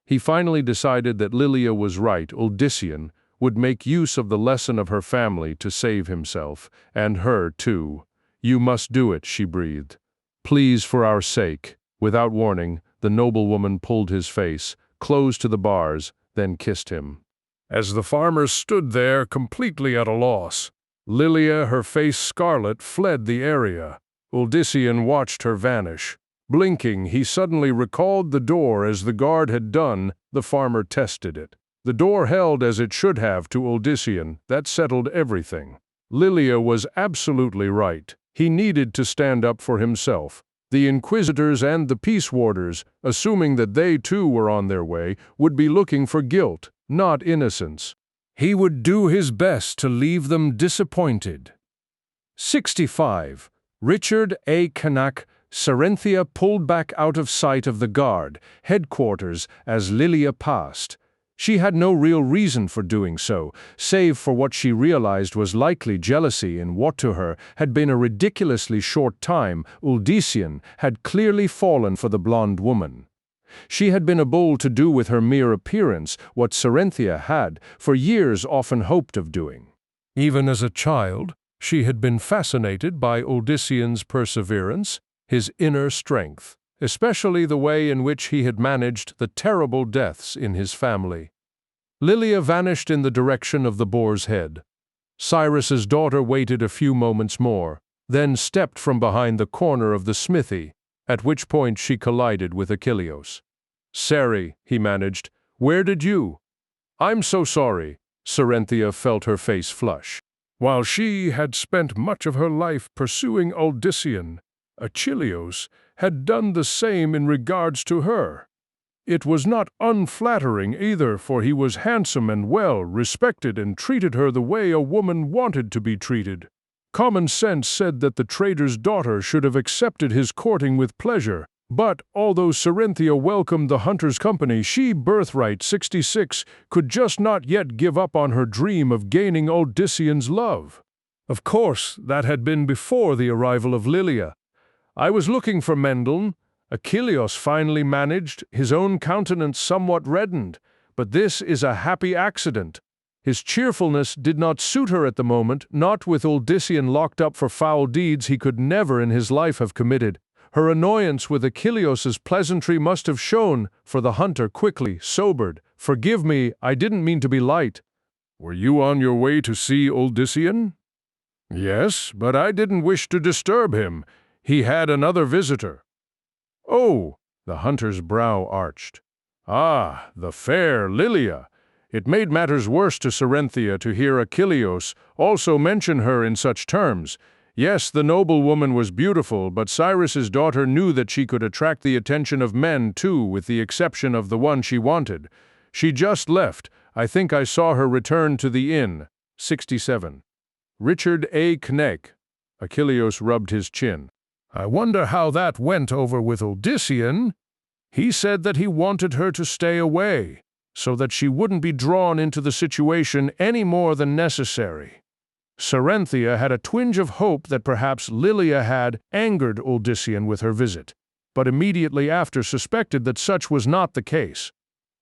He finally decided that Lilia was right. Odyssean would make use of the lesson of her family to save himself, and her too. You must do it, she breathed. Please, for our sake. Without warning, the noblewoman pulled his face, close to the bars, then kissed him. As the farmer stood there, completely at a loss, Lilia, her face scarlet, fled the area. Odyssean watched her vanish. Blinking, he suddenly recalled the door as the guard had done. The farmer tested it. The door held as it should have to Odyssean. That settled everything. Lilia was absolutely right. He needed to stand up for himself. The inquisitors and the peace warders, assuming that they too were on their way, would be looking for guilt, not innocence. He would do his best to leave them disappointed. 65. Richard A. Canak. Sarenthia pulled back out of sight of the guard headquarters as Lilia passed. She had no real reason for doing so, save for what she realized was likely jealousy in what to her had been a ridiculously short time. Odyssean had clearly fallen for the blonde woman. She had been able to do with her mere appearance what Sarenthia had, for years, often hoped of doing. Even as a child, she had been fascinated by Odyssean's perseverance, his inner strength, especially the way in which he had managed the terrible deaths in his family. Lilia vanished in the direction of the boar's head. Cyrus's daughter waited a few moments more, then stepped from behind the corner of the smithy, at which point she collided with Achilleos. "Sari," he managed, "where did you—" "I'm so sorry." Sarenthia felt her face flush. While she had spent much of her life pursuing Odyssean, Achilleos had done the same in regards to her. It was not unflattering either, for he was handsome and well respected and treated her the way a woman wanted to be treated. Common sense said that the trader's daughter should have accepted his courting with pleasure, but although Sarenthia welcomed the hunter's company, she, Birthright 66, could just not yet give up on her dream of gaining Odyssean's love. Of course, that had been before the arrival of Lilia. "I was looking for Mendel." Achilleos finally managed, his own countenance somewhat reddened, but this is a happy accident. His cheerfulness did not suit her at the moment, not with Odyssean locked up for foul deeds he could never in his life have committed. Her annoyance with Achilleos's pleasantry must have shown, for the hunter quickly sobered. "Forgive me, I didn't mean to be light." "Were you on your way to see Odyssean?" "Yes, but I didn't wish to disturb him. He had another visitor." "Oh," the hunter's brow arched. "Ah, the fair Lilia." It made matters worse to Sarenthia to hear Achilleos also mention her in such terms. Yes, the noblewoman was beautiful, but Cyrus's daughter knew that she could attract the attention of men too, with the exception of the one she wanted. "She just left. I think I saw her return to the inn." 67. Richard A. Kneck. Achilleos rubbed his chin. "I wonder how that went over with Odyssean. He said that he wanted her to stay away, so that she wouldn't be drawn into the situation any more than necessary." Sarenthia had a twinge of hope that perhaps Lilia had angered Odyssean with her visit, but immediately after suspected that such was not the case.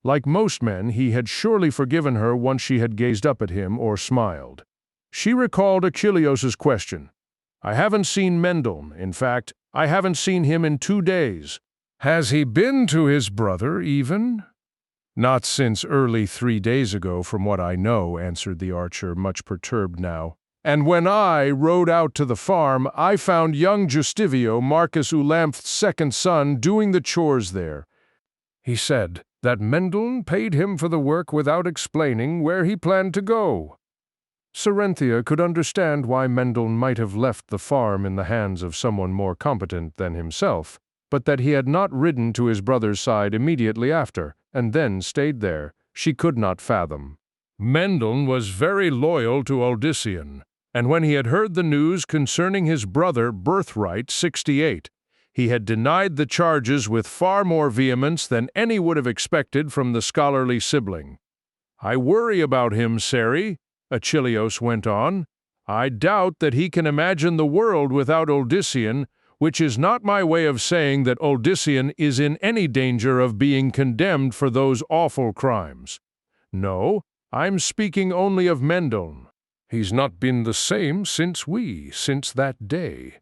Like most men, he had surely forgiven her once she had gazed up at him or smiled. She recalled Achilleos's question. "I haven't seen Mendel. In fact, I haven't seen him in 2 days. Has he been to his brother even?" "Not since early 3 days ago, from what I know," answered the archer, much perturbed now. "And when I rode out to the farm, I found young Justivio, Marcus Ulamph's second son, doing the chores there. He said that Mendel paid him for the work without explaining where he planned to go." Sarenthia could understand why Mendel might have left the farm in the hands of someone more competent than himself, but that he had not ridden to his brother's side immediately after, and then stayed there, she could not fathom. Mendon was very loyal to Odyssean, and when he had heard the news concerning his brother Birthright 68, he had denied the charges with far more vehemence than any would have expected from the scholarly sibling. "I worry about him, Ceri," Achilleus went on. "I doubt that he can imagine the world without Odyssean, which is not my way of saying that Odyssean is in any danger of being condemned for those awful crimes. No, I'm speaking only of Mendon. He's not been the same since that day."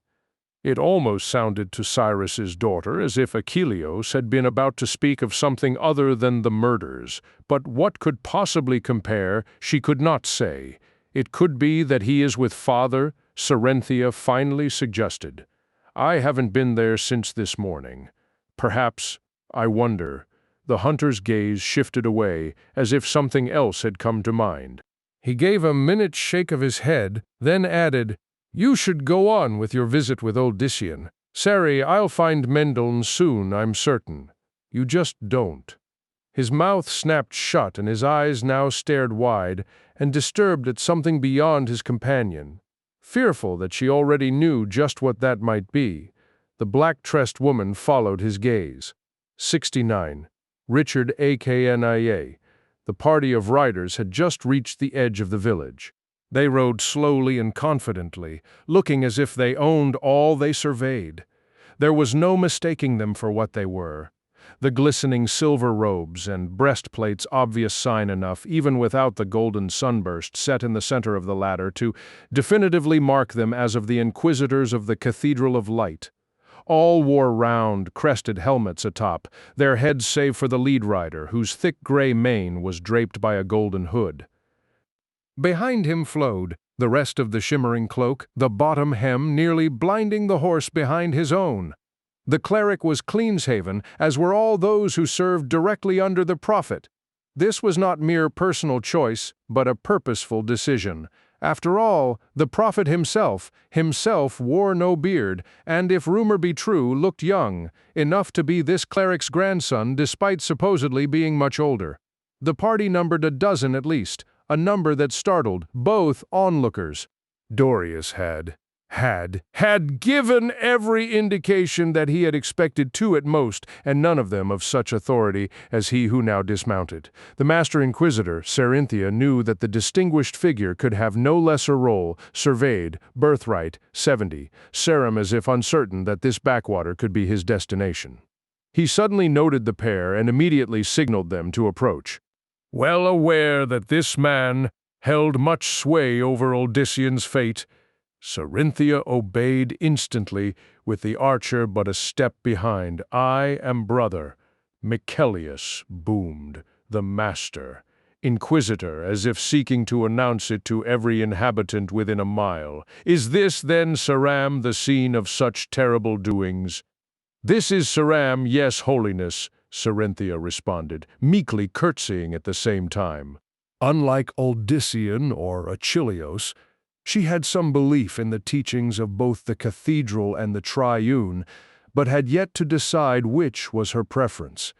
It almost sounded to Cyrus's daughter as if Achilleus had been about to speak of something other than the murders, but what could possibly compare, she could not say. It could be that he is with father, Cerynthia finally suggested. "I haven't been there since this morning. Perhaps, I wonder." The hunter's gaze shifted away, as if something else had come to mind. He gave a minute's shake of his head, then added, "You should go on with your visit with Odyssean. Ceri, I'll find Mendon soon, I'm certain. You just don't." His mouth snapped shut and his eyes now stared wide, and disturbed at something beyond his companion. Fearful that she already knew just what that might be, the black-tressed woman followed his gaze. 69. Richard Aknia. The party of riders had just reached the edge of the village. They rode slowly and confidently, looking as if they owned all they surveyed. There was no mistaking them for what they were. The glistening silver robes and breastplates obvious sign enough, even without the golden sunburst set in the center of the latter, to definitively mark them as of the inquisitors of the Cathedral of Light. All wore round, crested helmets atop, their heads save for the lead rider, whose thick gray mane was draped by a golden hood. Behind him flowed the rest of the shimmering cloak, the bottom hem nearly blinding the horse behind his own. The cleric was Cleanshaven, as were all those who served directly under the prophet. This was not mere personal choice, but a purposeful decision. After all, the prophet himself wore no beard, and if rumor be true, looked young, enough to be this cleric's grandson despite supposedly being much older. The party numbered a dozen at least, a number that startled both onlookers. Dorius had given every indication that he had expected two at most, and none of them of such authority as he who now dismounted. The Master Inquisitor, Cerynthia, knew that the distinguished figure could have no lesser role, surveyed, Birthright, 70, Sarum as if uncertain that this backwater could be his destination. He suddenly noted the pair and immediately signaled them to approach. Well aware that this man held much sway over Odyssean's fate, Cerynthia obeyed instantly, with the archer but a step behind. "I am brother," Michelius boomed, the master. Inquisitor, as if seeking to announce it to every inhabitant within a mile. "Is this, then, Saram, the scene of such terrible doings?" "This is Saram, yes, holiness," Cerynthia responded, meekly curtsying at the same time. Unlike Odyssean or Achilleus, she had some belief in the teachings of both the cathedral and the triune, but had yet to decide which was her preference.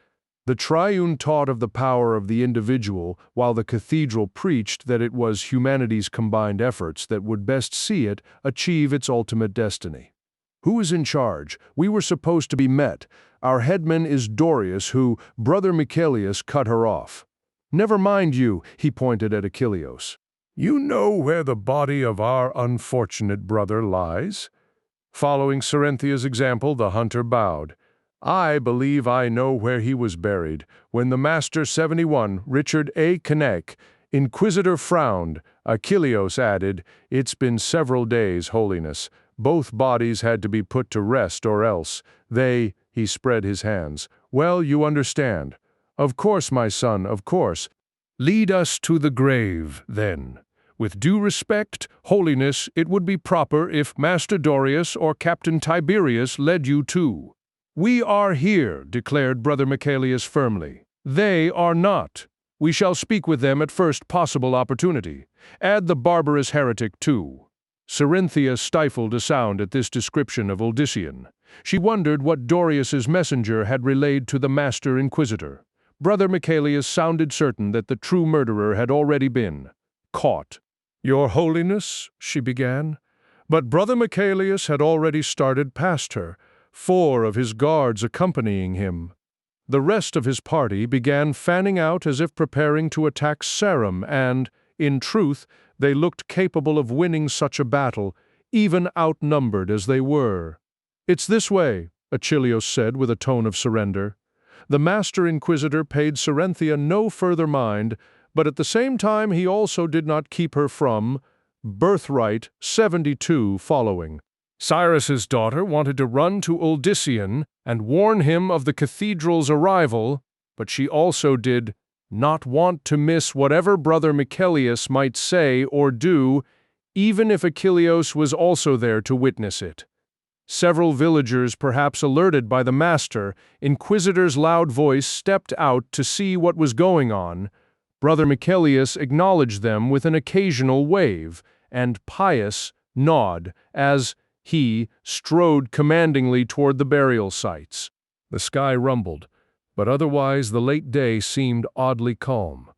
The triune taught of the power of the individual, while the cathedral preached that it was humanity's combined efforts that would best see it achieve its ultimate destiny. "Who is in charge? We were supposed to be met. Our headman is Dorius, who, Brother Michelius, cut her off." "Never mind you," he pointed at Achilleus. "You know where the body of our unfortunate brother lies?" Following Cerynthia's example, the hunter bowed. "I believe I know where he was buried." When the Master 71, Richard Cain, Inquisitor, frowned, Achilleus added, "It's been several days, Holiness. Both bodies had to be put to rest or else he spread his hands. "Well, you understand." "Of course, my son, of course." "Lead us to the grave, then. With due respect, Holiness, it would be proper if Master Dorius or Captain Tiberius led you too." "We are here," declared Brother Michelius firmly. "They are not. We shall speak with them at first possible opportunity. Add the barbarous heretic too." Cerynthia stifled a sound at this description of Odyssean. She wondered what Dorius's messenger had relayed to the Master Inquisitor. Brother Michaelius sounded certain that the true murderer had already been caught. "Your Holiness," she began. But Brother Michaelius had already started past her, 4 of his guards accompanying him. The rest of his party began fanning out as if preparing to attack Sarum, and, in truth, they looked capable of winning such a battle, even outnumbered as they were. "It's this way," Achilleus said with a tone of surrender. The Master Inquisitor paid Cerenthia no further mind, but at the same time he also did not keep her from Birthright 72 following. Cyrus's daughter wanted to run to Uldysian and warn him of the cathedral's arrival, but she also did not want to miss whatever Brother Michaelius might say or do, even if Achilleus was also there to witness it. Several villagers, perhaps alerted by the Master Inquisitor's loud voice, stepped out to see what was going on. Brother Michaelius acknowledged them with an occasional wave and pious nod as he strode commandingly toward the burial sites. The sky rumbled, but otherwise the late day seemed oddly calm.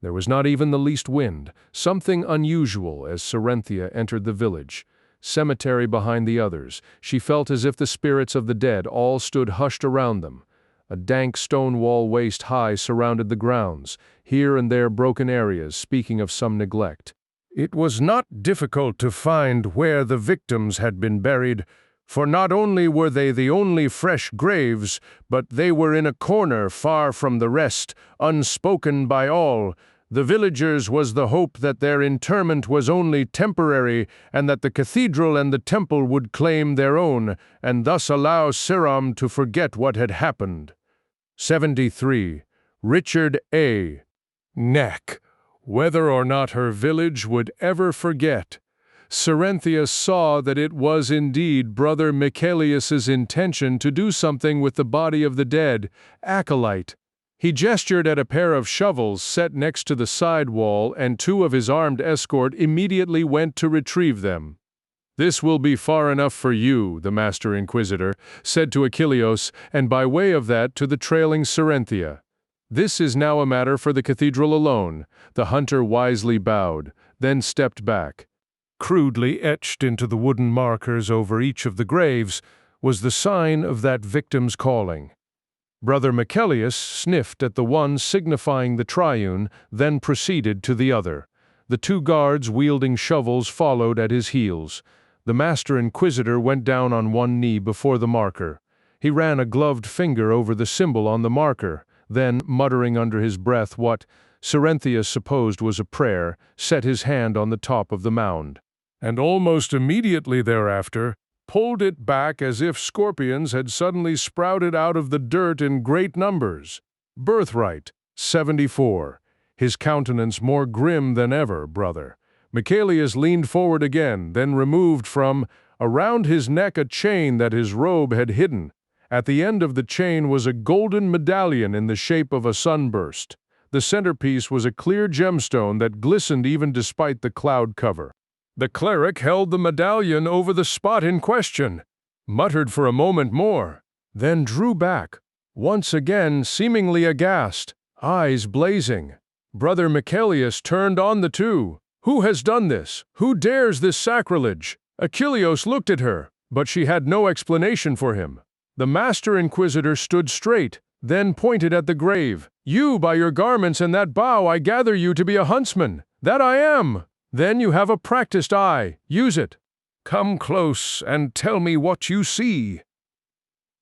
There was not even the least wind, something unusual as Cerenthia entered the village. Cemetery behind the others, she felt as if the spirits of the dead all stood hushed around them. A dank stone wall waist-high surrounded the grounds, here and there broken areas speaking of some neglect. It was not difficult to find where the victims had been buried, for not only were they the only fresh graves, but they were in a corner far from the rest, unspoken by all. The villagers was the hope that their interment was only temporary, and that the cathedral and the temple would claim their own, and thus allow Sarum to forget what had happened. 73. Richard A. Neck. Whether or not her village would ever forget, Cerenthia saw that it was indeed Brother Michaelius's intention to do something with the body of the dead acolyte. He gestured at a pair of shovels set next to the side wall, and 2 of his armed escort immediately went to retrieve them. "This will be far enough for you," the Master Inquisitor said to Achilleus, and by way of that to the trailing Cerenthia. "This is now a matter for the cathedral alone." The hunter wisely bowed, then stepped back. Crudely etched into the wooden markers over each of the graves was the sign of that victim's calling. Brother Michaelius sniffed at the one signifying the triune, then proceeded to the other. The 2 guards wielding shovels followed at his heels. The Master Inquisitor went down on one knee before the marker. He ran a gloved finger over the symbol on the marker, then, muttering under his breath what Cerenthia supposed was a prayer, set his hand on the top of the mound. And almost immediately thereafter, pulled it back as if scorpions had suddenly sprouted out of the dirt in great numbers. Birthright 74. His countenance more grim than ever, brother. Michaelius leaned forward again, then removed from around his neck a chain that his robe had hidden. At the end of the chain was a golden medallion in the shape of a sunburst. The centerpiece was a clear gemstone that glistened even despite the cloud cover. The cleric held the medallion over the spot in question, muttered for a moment more, then drew back, once again seemingly aghast, eyes blazing. Brother Michaelius turned on the 2. "Who has done this? Who dares this sacrilege?" Achilleus looked at her, but she had no explanation for him. The Master Inquisitor stood straight, then pointed at the grave. "You, by your garments and that bow, I gather you to be a huntsman." "That I am." "Then you have a practiced eye. Use it." "Come close and tell me what you see."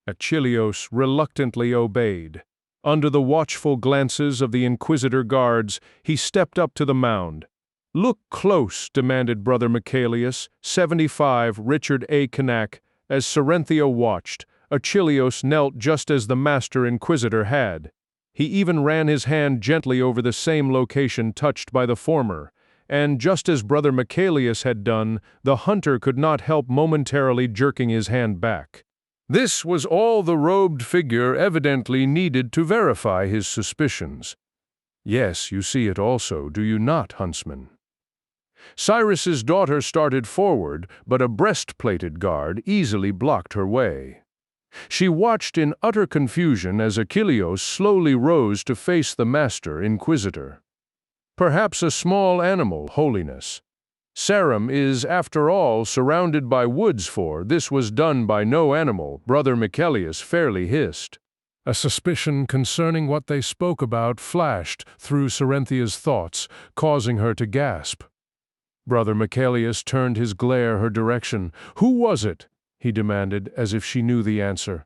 Achilleus reluctantly obeyed. Under the watchful glances of the Inquisitor guards, he stepped up to the mound. "Look close," demanded Brother Michaelius, 75, Richard A. Cain. As Cerenthia watched, Achilleus knelt just as the Master Inquisitor had. He even ran his hand gently over the same location touched by the former, and just as Brother Michaelius had done, the hunter could not help momentarily jerking his hand back. This was all the robed figure evidently needed to verify his suspicions. "Yes, you see it also, do you not, huntsman?" Cyrus's daughter started forward, but a breastplated guard easily blocked her way. She watched in utter confusion as Achilleos slowly rose to face the Master Inquisitor. Perhaps a small animal, Holiness. Sarum is, after all, surrounded by woods, for this was done by no animal, Brother Michelius fairly hissed. A suspicion concerning what they spoke about flashed through Cerinthia's thoughts, causing her to gasp. Brother Michelius turned his glare her direction. "Who was it?" he demanded, as if she knew the answer.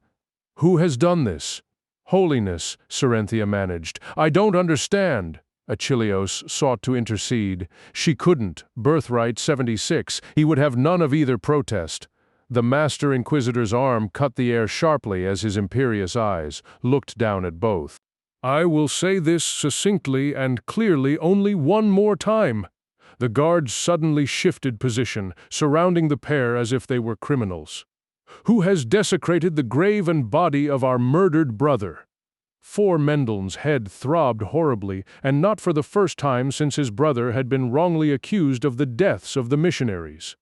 "Who has done this?" "Holiness," Cerynthia managed. "I don't understand." Achilleos sought to intercede. She couldn't. Birthright 76. He would have none of either protest. The Master Inquisitor's arm cut the air sharply as his imperious eyes looked down at both. "I will say this succinctly and clearly only one more time." The guards suddenly shifted position, surrounding the pair as if they were criminals. "Who has desecrated the grave and body of our murdered brother?" For Mendeln's head throbbed horribly, and not for the first time since his brother had been wrongly accused of the deaths of the missionaries.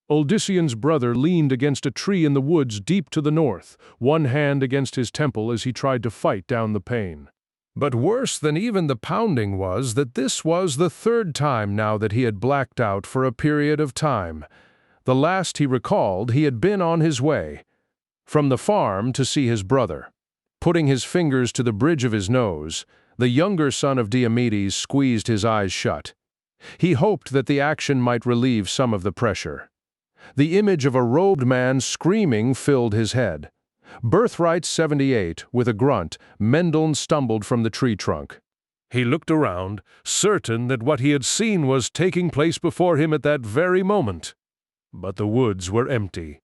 Uldissian's brother leaned against a tree in the woods deep to the north, one hand against his temple as he tried to fight down the pain. But worse than even the pounding was that this was the third time now that he had blacked out for a period of time. The last he recalled, he had been on his way from the farm to see his brother. Putting his fingers to the bridge of his nose, the younger son of Diomedes squeezed his eyes shut. He hoped that the action might relieve some of the pressure. The image of a robed man screaming filled his head. Birthright 78, with a grunt, Mendeln stumbled from the tree trunk. He looked around, certain that what he had seen was taking place before him at that very moment. But the woods were empty.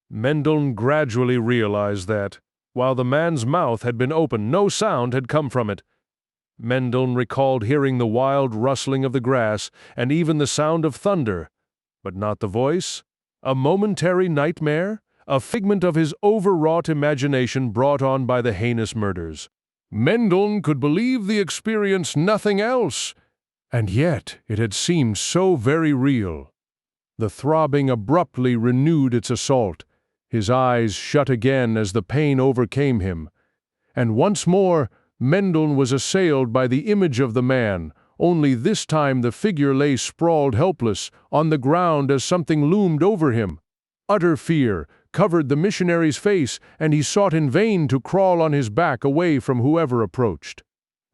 Mendeln gradually realized that, while the man's mouth had been open, no sound had come from it. Mendeln recalled hearing the wild rustling of the grass and even the sound of thunder, but not the voice. A momentary nightmare? A figment of his overwrought imagination brought on by the heinous murders. Mendeln could believe the experience nothing else, and yet it had seemed so very real. The throbbing abruptly renewed its assault. His eyes shut again as the pain overcame him. And once more, Mendeln was assailed by the image of the man, only this time the figure lay sprawled helpless on the ground as something loomed over him. Utter fear covered the missionary's face, and he sought in vain to crawl on his back away from whoever approached.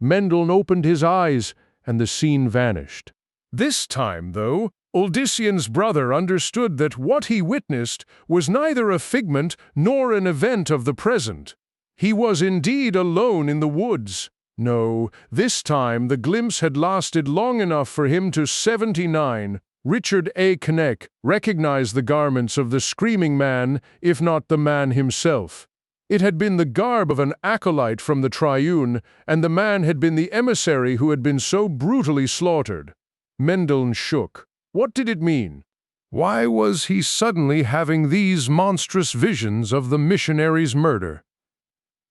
Mendeln opened his eyes, and the scene vanished. This time, though, Uldissian's brother understood that what he witnessed was neither a figment nor an event of the present. He was indeed alone in the woods. No, this time the glimpse had lasted long enough for him to 79. Richard A. Kneck recognized the garments of the screaming man, if not the man himself. It had been the garb of an acolyte from the Triune, and the man had been the emissary who had been so brutally slaughtered. Mendeln shook. What did it mean? Why was he suddenly having these monstrous visions of the missionary's murder?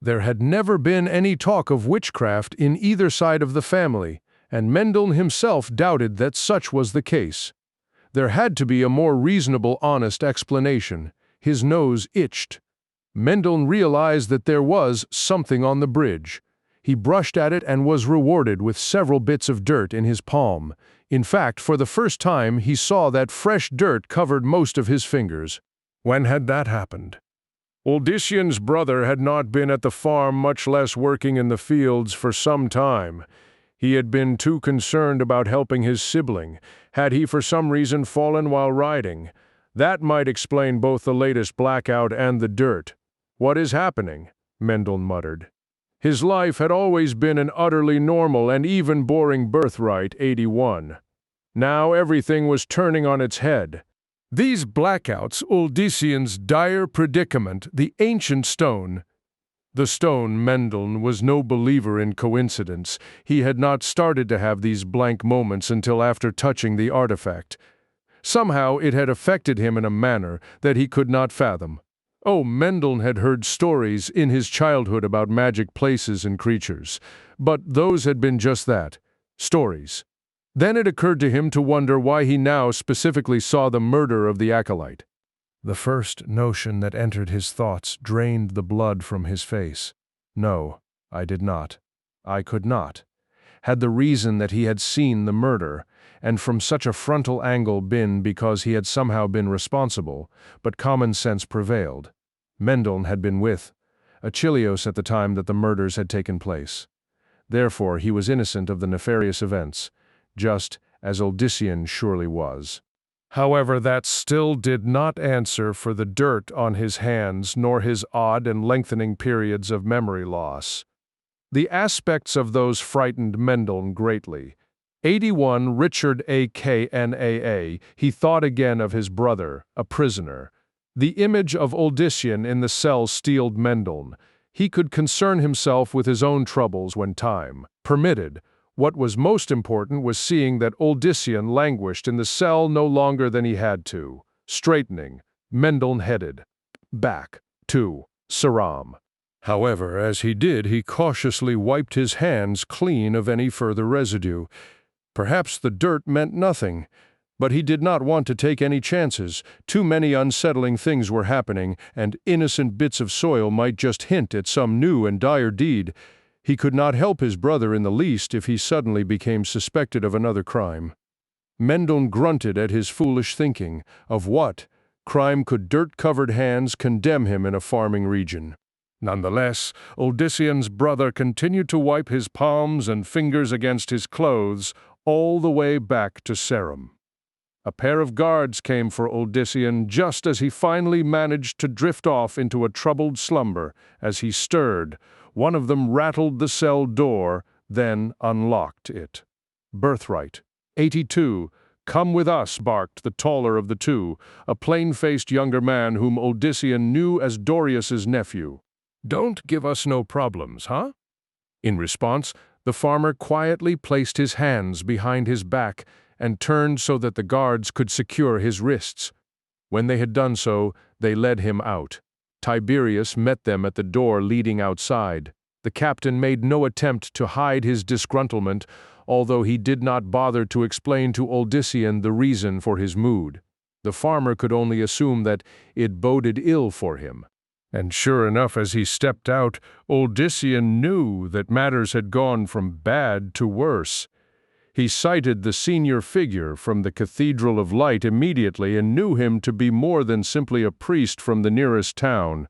There had never been any talk of witchcraft in either side of the family, and Mendeln himself doubted that such was the case. There had to be a more reasonable, honest explanation. His nose itched. Mendeln realized that there was something on the bridge. He brushed at it and was rewarded with several bits of dirt in his palm. In fact, for the first time, he saw that fresh dirt covered most of his fingers. When had that happened? Uldissian's brother had not been at the farm, much less working in the fields, for some time. He had been too concerned about helping his sibling. Had he for some reason fallen while riding? That might explain both the latest blackout and the dirt. What is happening? Mendeln muttered. His life had always been an utterly normal and even boring Birthright 81. Now everything was turning on its head. These blackouts, Uldissian's dire predicament, the ancient stone. The stone, Mendeln was no believer in coincidence. He had not started to have these blank moments until after touching the artifact. Somehow it had affected him in a manner that he could not fathom. Oh, Mendeln had heard stories in his childhood about magic places and creatures, but those had been just that, stories. Then it occurred to him to wonder why he now specifically saw the murder of the acolyte. The first notion that entered his thoughts drained the blood from his face. No, I did not. I could not. Had the reason that he had seen the murder, and from such a frontal angle been because he had somehow been responsible, but common sense prevailed. Mendelssohn had been with Achilleos at the time that the murders had taken place. Therefore he was innocent of the nefarious events, just as Odyssean surely was. However, that still did not answer for the dirt on his hands nor his odd and lengthening periods of memory loss. The aspects of those frightened Mendelssohn greatly. 81 Richard A. Knaa, he thought again of his brother, a prisoner. The image of Odyssean in the cell steeled Mendelssohn. He could concern himself with his own troubles when time permitted. What was most important was seeing that Odyssean languished in the cell no longer than he had to. Straightening, Mendelssohn headed back to Saram. However, as he did, he cautiously wiped his hands clean of any further residue. Perhaps the dirt meant nothing, but he did not want to take any chances. Too many unsettling things were happening, and innocent bits of soil might just hint at some new and dire deed. He could not help his brother in the least if he suddenly became suspected of another crime. Mendelssohn grunted at his foolish thinking. Of what crime could dirt-covered hands condemn him in a farming region? Nonetheless, Odyssean's brother continued to wipe his palms and fingers against his clothes all the way back to Sarum. A pair of guards came for Odyssean just as he finally managed to drift off into a troubled slumber. As he stirred, one of them rattled the cell door, then unlocked it. Birthright, 82, "Come with us," barked the taller of the two, a plain-faced younger man whom Odyssean knew as Dorius's nephew. "Don't give us no problems, huh?" In response, the farmer quietly placed his hands behind his back and turned so that the guards could secure his wrists. When they had done so, they led him out. Tiberius met them at the door leading outside. The captain made no attempt to hide his disgruntlement, although he did not bother to explain to Odyssean the reason for his mood. The farmer could only assume that it boded ill for him. And sure enough, as he stepped out, Odyssean knew that matters had gone from bad to worse. He sighted the senior figure from the Cathedral of Light immediately and knew him to be more than simply a priest from the nearest town.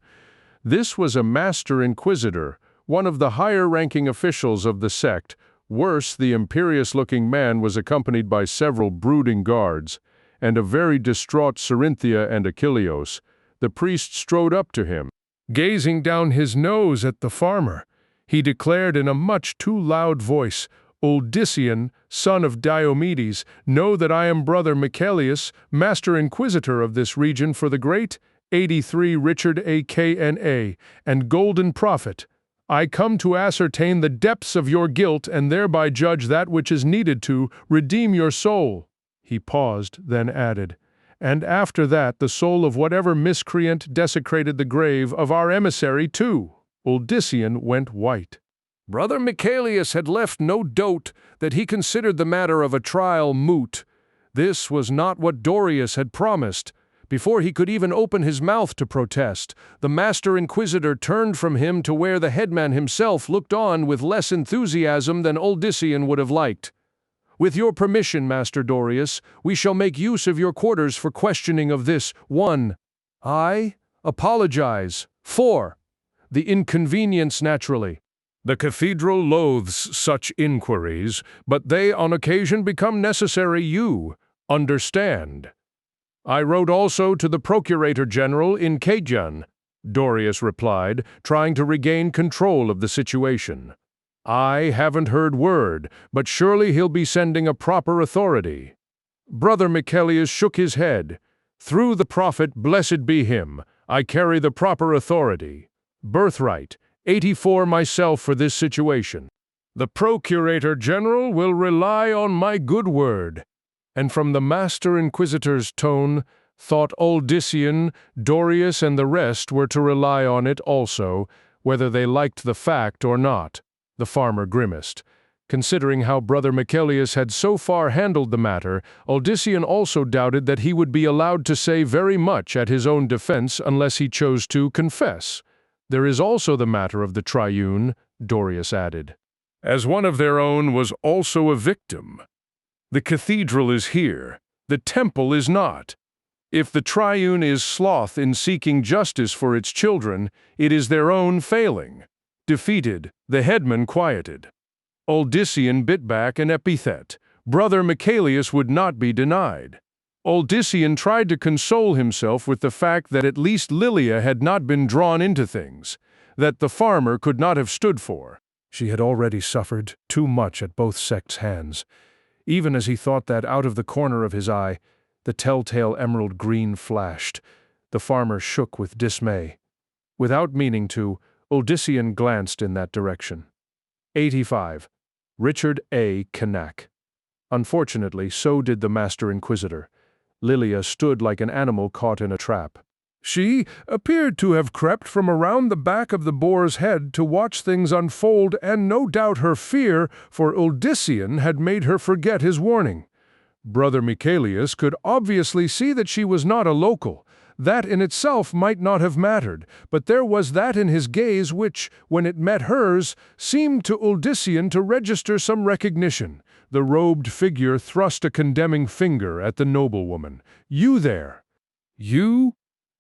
This was a master inquisitor, one of the higher-ranking officials of the sect. Worse, the imperious-looking man was accompanied by several brooding guards, and a very distraught Cerinthia and Achilleos. The priest strode up to him. Gazing down his nose at the farmer, he declared in a much too loud voice, "Odyssean, son of Diomedes, know that I am brother Michaelius, master inquisitor of this region for the great 83 Richard A. Knaa, and golden prophet. I come to ascertain the depths of your guilt and thereby judge that which is needed to redeem your soul." He paused, then added, "And after that the soul of whatever miscreant desecrated the grave of our emissary too." Odyssean went white. Brother Michaelius had left no doubt that he considered the matter of a trial moot. This was not what Dorius had promised. Before he could even open his mouth to protest, the master inquisitor turned from him to where the headman himself looked on with less enthusiasm than Odyssean would have liked. "With your permission, Master Dorius, we shall make use of your quarters for questioning of this one. I apologize for the inconvenience naturally. The cathedral loathes such inquiries, but they on occasion become necessary, you understand." "I wrote also to the Procurator General in Cajan," Dorius replied, trying to regain control of the situation. "I haven't heard word, but surely he'll be sending a proper authority." Brother Michaelius shook his head. "Through the prophet, blessed be him, I carry the proper authority. Birthright, 84 myself for this situation. The Procurator General will rely on my good word." And from the Master Inquisitor's tone, thought Odyssean, Dorius, and the rest were to rely on it also, whether they liked the fact or not. The farmer grimaced. Considering how Brother Michaelius had so far handled the matter, Uldyssian also doubted that he would be allowed to say very much at his own defense unless he chose to confess. There is also the matter of the Triune, Dorius added. As one of their own was also a victim. The cathedral is here, the temple is not. If the Triune is sloth in seeking justice for its children, it is their own failing. Defeated, the headman quieted. Uldyssian bit back an epithet. Brother Michaelius would not be denied. Uldyssian tried to console himself with the fact that at least Lilia had not been drawn into things, that the farmer could not have stood for. She had already suffered too much at both sects' hands. Even as he thought that, out of the corner of his eye, the telltale emerald green flashed. The farmer shook with dismay. Without meaning to, Uldyssian glanced in that direction. 85. Richard A. Canak. Unfortunately, so did the Master Inquisitor. Lilia stood like an animal caught in a trap. She appeared to have crept from around the back of the boar's head to watch things unfold, and no doubt her fear for Uldyssian had made her forget his warning. Brother Michaelius could obviously see that she was not a local. That in itself might not have mattered, but there was that in his gaze which, when it met hers, seemed to Uldyssian to register some recognition. The robed figure thrust a condemning finger at the noblewoman. "You there!" "You?"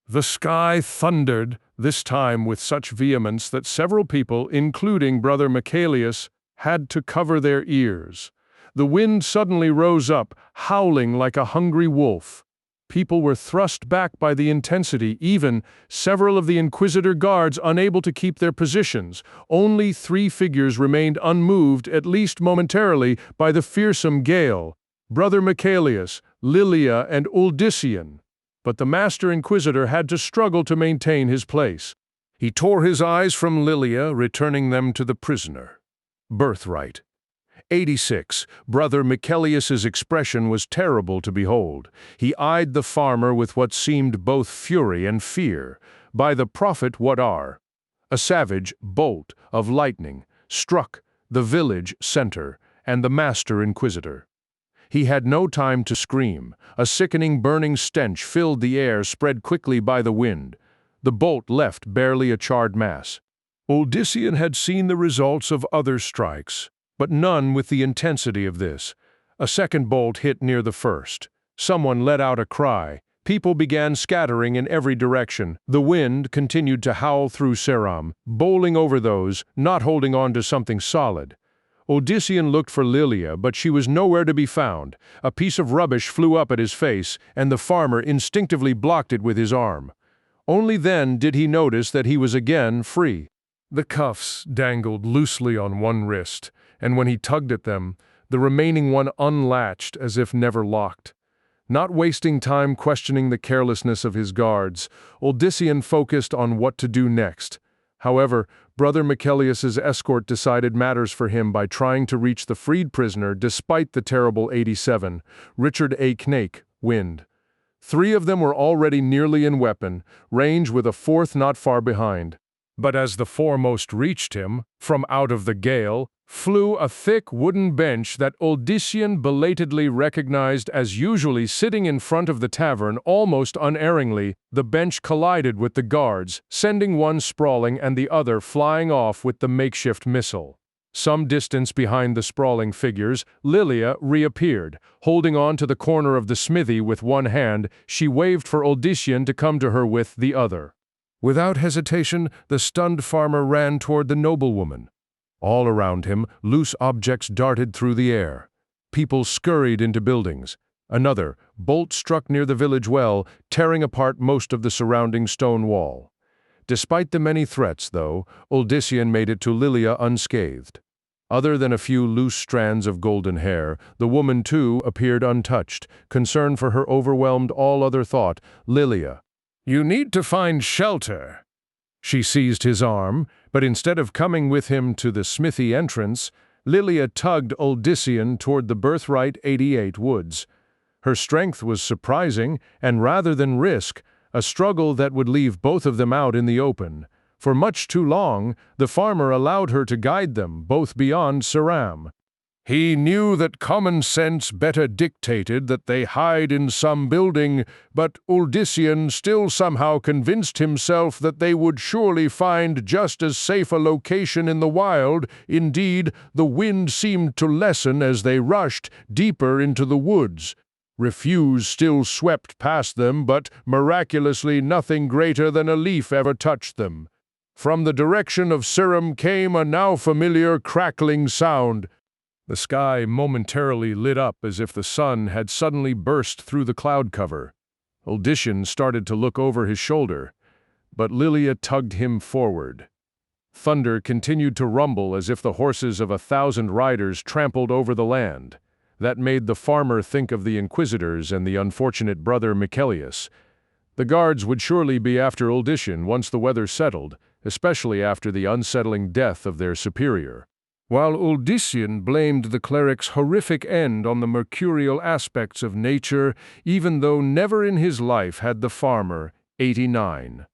The sky thundered, this time with such vehemence that several people, including Brother Michaelius, had to cover their ears. The wind suddenly rose up, howling like a hungry wolf. People were thrust back by the intensity, even several of the Inquisitor guards unable to keep their positions. Only 3 figures remained unmoved, at least momentarily, by the fearsome gale: Brother Michaelius, Lilia, and Uldyssian. But the Master Inquisitor had to struggle to maintain his place. He tore his eyes from Lilia, returning them to the prisoner. Birthright. 86. Brother Michaelius's expression was terrible to behold. He eyed the farmer with what seemed both fury and fear. By the prophet, what are? A savage bolt of lightning struck the village center and the Master Inquisitor. He had no time to scream. A sickening burning stench filled the air, spread quickly by the wind. The bolt left barely a charred mass. Uldyssian had seen the results of other strikes, but none with the intensity of this. A second bolt hit near the first. Someone let out a cry. People began scattering in every direction. The wind continued to howl through Seram, bowling over those not holding on to something solid. Uldyssian looked for Lilia, but she was nowhere to be found. A piece of rubbish flew up at his face, and the farmer instinctively blocked it with his arm. Only then did he notice that he was again free. The cuffs dangled loosely on one wrist, and when he tugged at them, the remaining one unlatched as if never locked. Not wasting time questioning the carelessness of his guards, Uldyssian focused on what to do next. However, Brother Michaelius's escort decided matters for him by trying to reach the freed prisoner despite the terrible 87, Richard A. Cain, wind. 3 of them were already nearly in weapon range, with a 4th not far behind. But as the foremost reached him, from out of the gale, flew a thick wooden bench that Uldyssian belatedly recognized as usually sitting in front of the tavern. Almost unerringly, the bench collided with the guards, sending one sprawling and the other flying off with the makeshift missile. Some distance behind the sprawling figures, Lilia reappeared. Holding on to the corner of the smithy with one hand, she waved for Uldyssian to come to her with the other. Without hesitation, the stunned farmer ran toward the noblewoman. All around him, loose objects darted through the air. People scurried into buildings. Another bolt struck near the village well, tearing apart most of the surrounding stone wall. Despite the many threats, though, Uldyssian made it to Lilia unscathed. Other than a few loose strands of golden hair, the woman too appeared untouched. Concern for her overwhelmed all other thought. Lilia. "You need to find shelter." She seized his arm, but instead of coming with him to the smithy entrance, Lilia tugged Uldyssian toward the Birthright 88 woods. Her strength was surprising, and rather than risk a struggle that would leave both of them out in the open, for much too long, the farmer allowed her to guide them both beyond Seram. He knew that common sense better dictated that they hide in some building, but Uldyssian still somehow convinced himself that they would surely find just as safe a location in the wild. Indeed, the wind seemed to lessen as they rushed deeper into the woods. Refuse still swept past them, but miraculously nothing greater than a leaf ever touched them. From the direction of Sirim came a now familiar crackling sound. The sky momentarily lit up as if the sun had suddenly burst through the cloud cover. Uldyssian started to look over his shoulder, but Lilia tugged him forward. Thunder continued to rumble as if the horses of 1,000 riders trampled over the land. That made the farmer think of the Inquisitors and the unfortunate brother Michelius. The guards would surely be after Uldyssian once the weather settled, especially after the unsettling death of their superior. While Uldyssian blamed the cleric's horrific end on the mercurial aspects of nature, even though never in his life had the farmer, 89.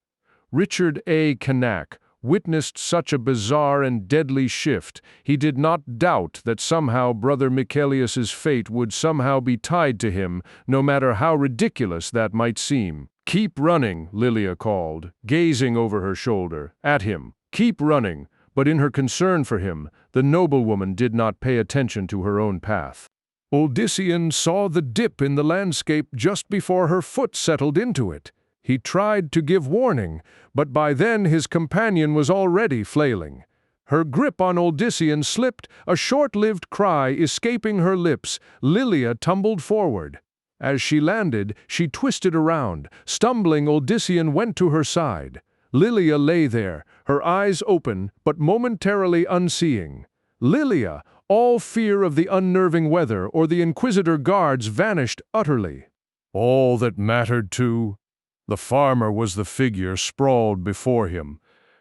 Richard A. Canak, witnessed such a bizarre and deadly shift. He did not doubt that somehow Brother Michelius's fate would somehow be tied to him, no matter how ridiculous that might seem. "Keep running," Lilia called, gazing over her shoulder at him. "Keep running." But in her concern for him, the noblewoman did not pay attention to her own path. Uldyssian saw the dip in the landscape just before her foot settled into it. He tried to give warning, but by then his companion was already flailing. Her grip on Uldyssian slipped, a short-lived cry escaping her lips. Lilia tumbled forward. As she landed, she twisted around. Stumbling, Uldyssian went to her side. Lilia lay there, her eyes open, but momentarily unseeing. Lilia, all fear of the unnerving weather or the Inquisitor guards vanished utterly. All that mattered to the farmer was the figure sprawled before him.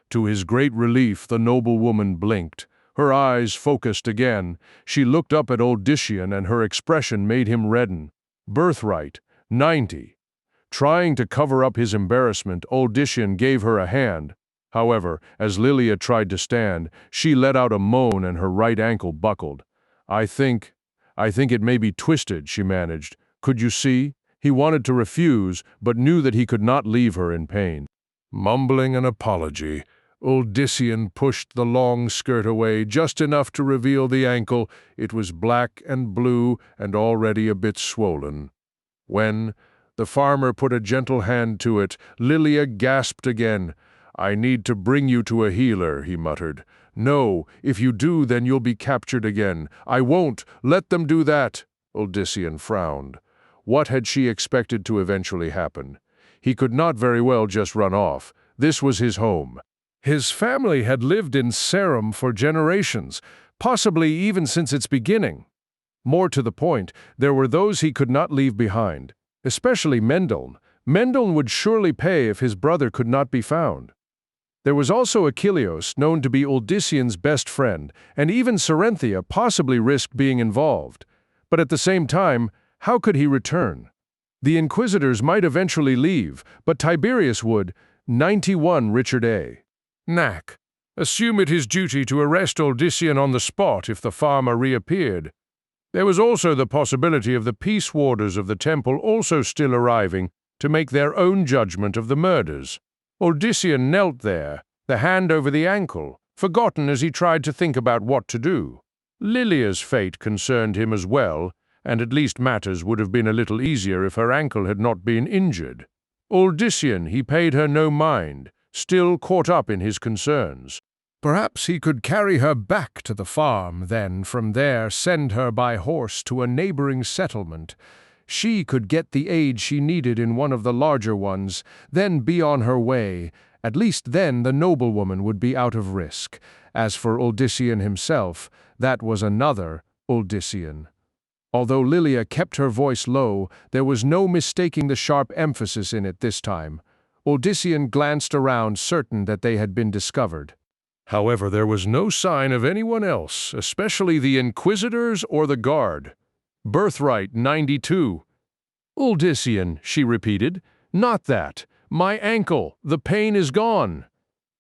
To his great relief, the noblewoman blinked. Her eyes focused again. She looked up at Uldyssian and her expression made him redden. Birthright, 90. Trying to cover up his embarrassment, Uldyssian gave her a hand. However, as Lilia tried to stand, she let out a moan and her right ankle buckled. I think it may be twisted," she managed. "Could you see?" He wanted to refuse, but knew that he could not leave her in pain. Mumbling an apology, Uldyssian pushed the long skirt away just enough to reveal the ankle. It was black and blue and already a bit swollen. When the farmer put a gentle hand to it, Lilia gasped again. "I need to bring you to a healer," he muttered. "No, if you do, then you'll be captured again." "I won't. Let them do that." Uldyssian frowned. What had she expected to eventually happen? He could not very well just run off. This was his home. His family had lived in Sirim for generations, possibly even since its beginning. More to the point, there were those he could not leave behind. Especially Mendeln. Mendeln would surely pay if his brother could not be found. There was also Achilleos, known to be Uldyssian's best friend, and even Serenthia possibly risked being involved. But at the same time, how could he return? The Inquisitors might eventually leave, but Tiberius would. 91 Richard A. Knack. Assume it his duty to arrest Uldyssian on the spot if the farmer reappeared. There was also the possibility of the peace warders of the temple also still arriving to make their own judgment of the murders. Uldyssian knelt there, the hand over the ankle, forgotten as he tried to think about what to do. Lilia's fate concerned him as well, and at least matters would have been a little easier if her ankle had not been injured. Uldyssian, he paid her no mind, still caught up in his concerns. Perhaps he could carry her back to the farm, then from there send her by horse to a neighboring settlement. She could get the aid she needed in one of the larger ones, then be on her way. At least then the noblewoman would be out of risk. As for Uldyssian himself, that was another Uldyssian. Although Lilia kept her voice low, there was no mistaking the sharp emphasis in it this time. Uldyssian glanced around, certain that they had been discovered. However, there was no sign of anyone else, especially the Inquisitors or the guard. Birthright, 92. Uldyssian, she repeated. Not that. My ankle. The pain is gone.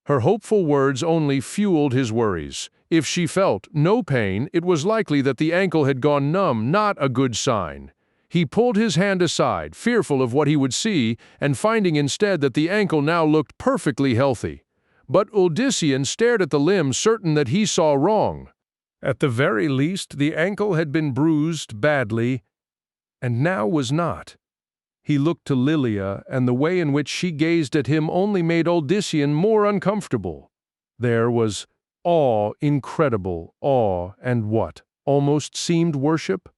Her hopeful words only fueled his worries. If she felt no pain, it was likely that the ankle had gone numb, not a good sign. He pulled his hand aside, fearful of what he would see, and finding instead that the ankle now looked perfectly healthy. But Odyssean stared at the limb, certain that he saw wrong. At the very least, the ankle had been bruised badly, and now was not. He looked to Lilia, and the way in which she gazed at him only made Odyssean more uncomfortable. There was awe, incredible awe, and what, almost seemed worship?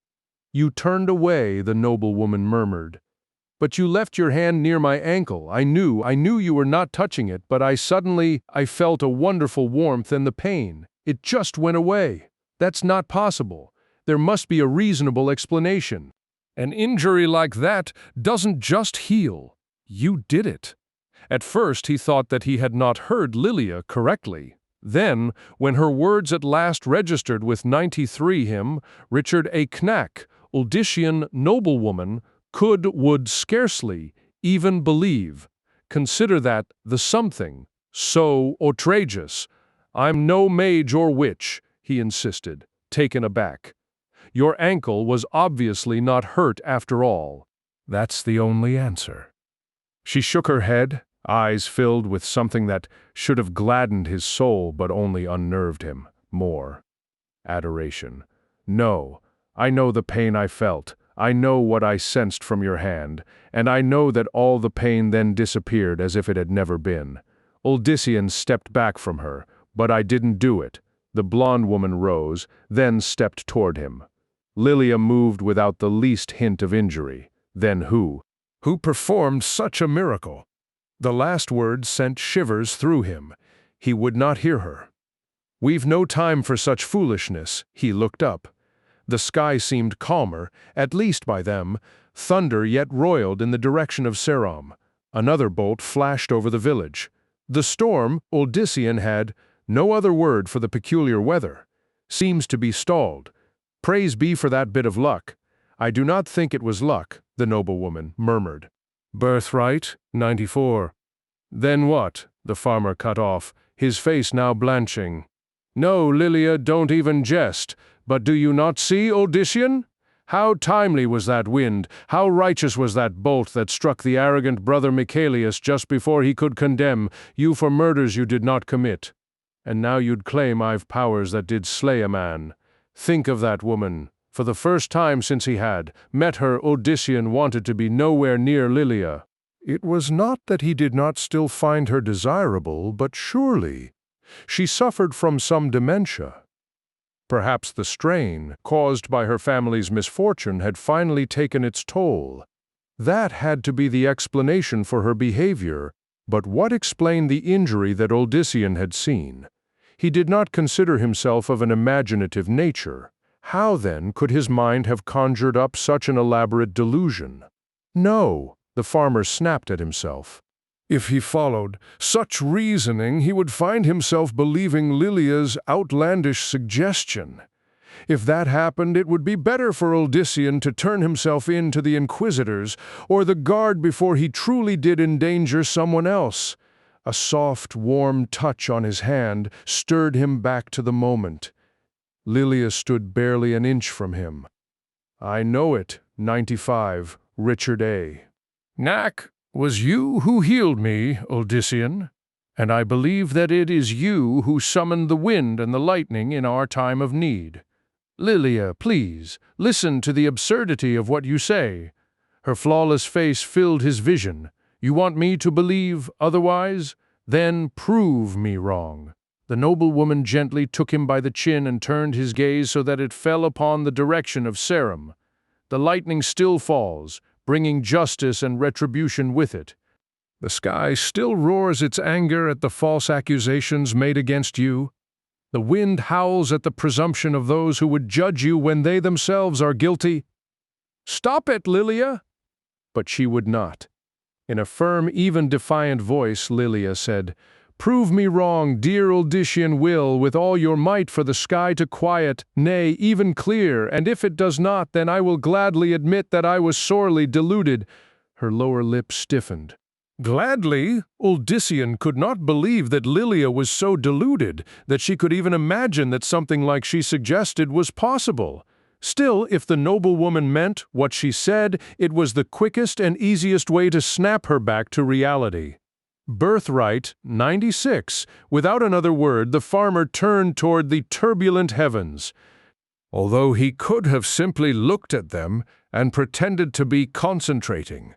"You turned away," the noblewoman murmured. "But you left your hand near my ankle. I knew you were not touching it, but I felt a wonderful warmth and the pain. It just went away. That's not possible. There must be a reasonable explanation. An injury like that doesn't just heal. You did it." At first he thought that he had not heard Lilia correctly. Then, when her words at last registered with 93 him, Richard a Knack, Odyssean noblewoman, would scarcely even believe. Consider that the something so outrageous. "I'm no mage or witch," he insisted, taken aback. "Your ankle was obviously not hurt after all. That's the only answer." She shook her head, eyes filled with something that should have gladdened his soul but only unnerved him more. Adoration. "No, I know the pain I felt. I know what I sensed from your hand, and I know that all the pain then disappeared as if it had never been." Odyssean stepped back from her, "But I didn't do it." The blonde woman rose, then stepped toward him. Lilia moved without the least hint of injury. Then who? Who performed such a miracle? The last words sent shivers through him. He would not hear her. "We've no time for such foolishness." He looked up. The sky seemed calmer, at least by them. Thunder yet roiled in the direction of Serom. Another bolt flashed over the village. The storm, Odyssean had no other word for the peculiar weather. "Seems to be stalled. Praise be for that bit of luck." "I do not think it was luck," the noblewoman murmured. "Birthright, 94. "Then what?" the farmer cut off, his face now blanching. "No, Lilia, don't even jest. But do you not see, Odyssean? How timely was that wind, how righteous was that bolt that struck the arrogant brother Michaelius just before he could condemn you for murders you did not commit. And now you'd claim I've powers that did slay a man. Think of that woman. For the first time since he had met her, Odyssean wanted to be nowhere near Lilia. It was not that he did not still find her desirable, but surely she suffered from some dementia. Perhaps the strain caused by her family's misfortune had finally taken its toll. That had to be the explanation for her behavior, but what explained the injury that Odyssean had seen? He did not consider himself of an imaginative nature. How, then, could his mind have conjured up such an elaborate delusion? No, the farmer snapped at himself. If he followed such reasoning, he would find himself believing Lilia's outlandish suggestion. If that happened, it would be better for Odyssean to turn himself in to the Inquisitors or the guard before he truly did endanger someone else. A soft, warm touch on his hand stirred him back to the moment. Lilia stood barely an inch from him. "I know it, 95, Richard A. Knack, was you who healed me, Odyssean, and I believe that it is you who summoned the wind and the lightning in our time of need. Lilia, please, listen to the absurdity of what you say." Her flawless face filled his vision. "You want me to believe otherwise? Then prove me wrong." The noblewoman gently took him by the chin and turned his gaze so that it fell upon the direction of Serom. "The lightning still falls, bringing justice and retribution with it. The sky still roars its anger at the false accusations made against you. The wind howls at the presumption of those who would judge you when they themselves are guilty." "Stop it, Lilia!" But she would not. In a firm, even defiant voice, Lilia said, "Prove me wrong, dear Odyssean, will, with all your might, for the sky to quiet, nay, even clear, and if it does not, then I will gladly admit that I was sorely deluded." Her lower lip stiffened. Gladly, Uldyssian could not believe that Lilia was so deluded that she could even imagine that something like she suggested was possible. Still, if the noblewoman meant what she said, it was the quickest and easiest way to snap her back to reality. Birthright 96. Without another word, the farmer turned toward the turbulent heavens. Although he could have simply looked at them and pretended to be concentrating,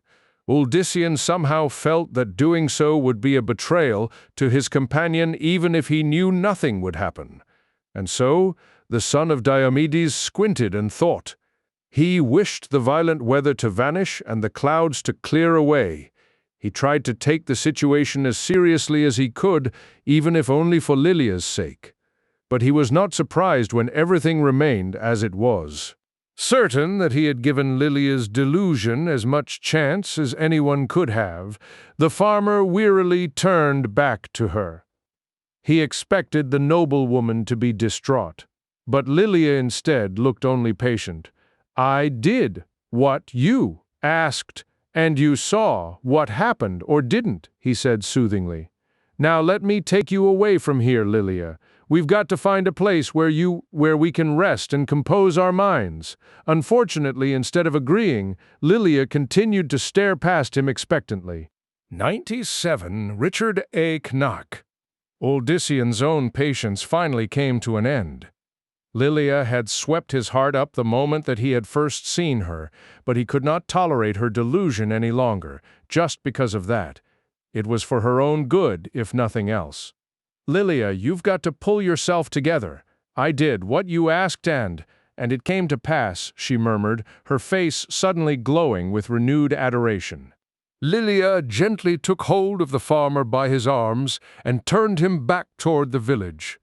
Uldyssian somehow felt that doing so would be a betrayal to his companion even if he knew nothing would happen. And so, the son of Diomedes squinted and thought. He wished the violent weather to vanish and the clouds to clear away. He tried to take the situation as seriously as he could, even if only for Lilia's sake. But he was not surprised when everything remained as it was. Certain that he had given Lilia's delusion as much chance as anyone could have, the farmer wearily turned back to her. He expected the noblewoman to be distraught, but Lilia instead looked only patient. "I did what you asked, and you saw what happened or didn't," he said soothingly. "Now let me take you away from here, Lilia. We've got to find a place where we can rest and compose our minds." Unfortunately, instead of agreeing, Lilia continued to stare past him expectantly. 97. Richard A. Knack. Uldyssian's own patience finally came to an end. Lilia had swept his heart up the moment that he had first seen her, but he could not tolerate her delusion any longer, just because of that. It was for her own good, if nothing else. "Lilia, you've got to pull yourself together. I did what you asked and it came to pass," she murmured, her face suddenly glowing with renewed adoration. Lilia gently took hold of the farmer by his arms and turned him back toward the village.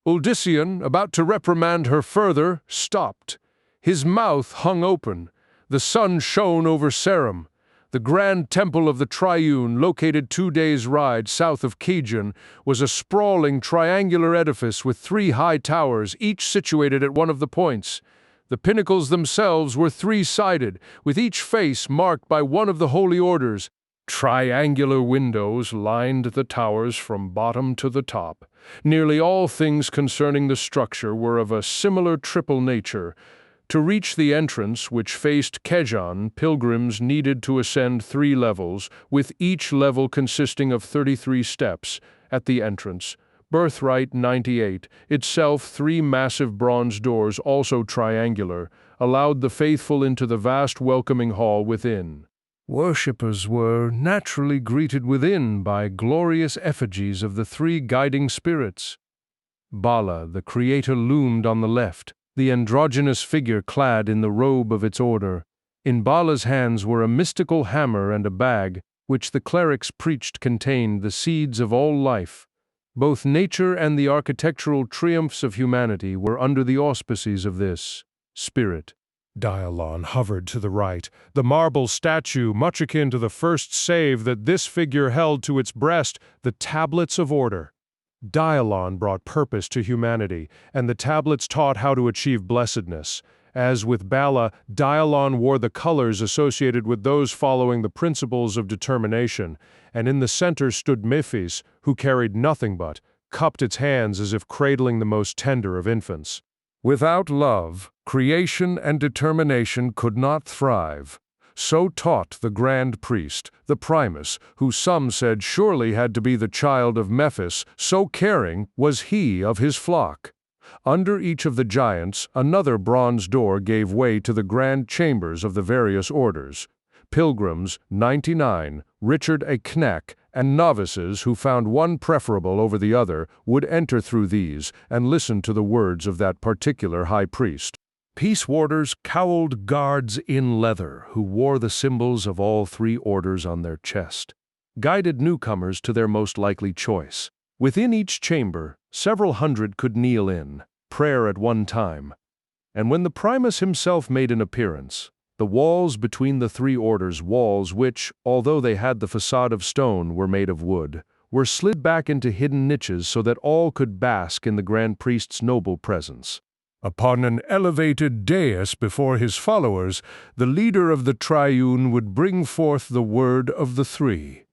Uldyssian, about to reprimand her further, stopped. His mouth hung open. The sun shone over Sarum. The grand temple of the Triune, located 2 days' ride south of Cain, was a sprawling triangular edifice with 3 high towers, each situated at one of the points. The pinnacles themselves were 3-sided, with each face marked by one of the holy orders. Triangular windows lined the towers from bottom to the top. Nearly all things concerning the structure were of a similar triple nature. To reach the entrance, which faced Cain, pilgrims needed to ascend 3 levels, with each level consisting of 33 steps. At the entrance, Birthright 98, itself 3 massive bronze doors, also triangular, allowed the faithful into the vast welcoming hall within. Worshippers were naturally greeted within by glorious effigies of the 3 guiding spirits. Bala, the creator, loomed on the left, the androgynous figure clad in the robe of its order. In Bala's hands were a mystical hammer and a bag, which the clerics preached contained the seeds of all life. Both nature and the architectural triumphs of humanity were under the auspices of this spirit. Dialon hovered to the right, the marble statue much akin to the first save that this figure held to its breast, the tablets of order. Dialon brought purpose to humanity, and the tablets taught how to achieve blessedness. As with Bala, Dialon wore the colors associated with those following the principles of determination, and in the center stood Mephis, who carried nothing but, cupped its hands as if cradling the most tender of infants. Without love, creation and determination could not thrive. So taught the grand priest, the primus, who some said surely had to be the child of Mephis, so caring was he of his flock. Under each of the giants, another bronze door gave way to the grand chambers of the various orders. Pilgrims, 99, Richard A. Knack, and novices who found one preferable over the other would enter through these and listen to the words of that particular high priest. Peace warders, cowled guards in leather, who wore the symbols of all 3 orders on their chest, guided newcomers to their most likely choice. Within each chamber, several hundred could kneel in prayer at one time. And when the primus himself made an appearance, the walls between the 3 orders, walls which, although they had the facade of stone, were made of wood, were slid back into hidden niches so that all could bask in the grand priest's noble presence. Upon an elevated dais before his followers, the leader of the Triune would bring forth the word of the 3.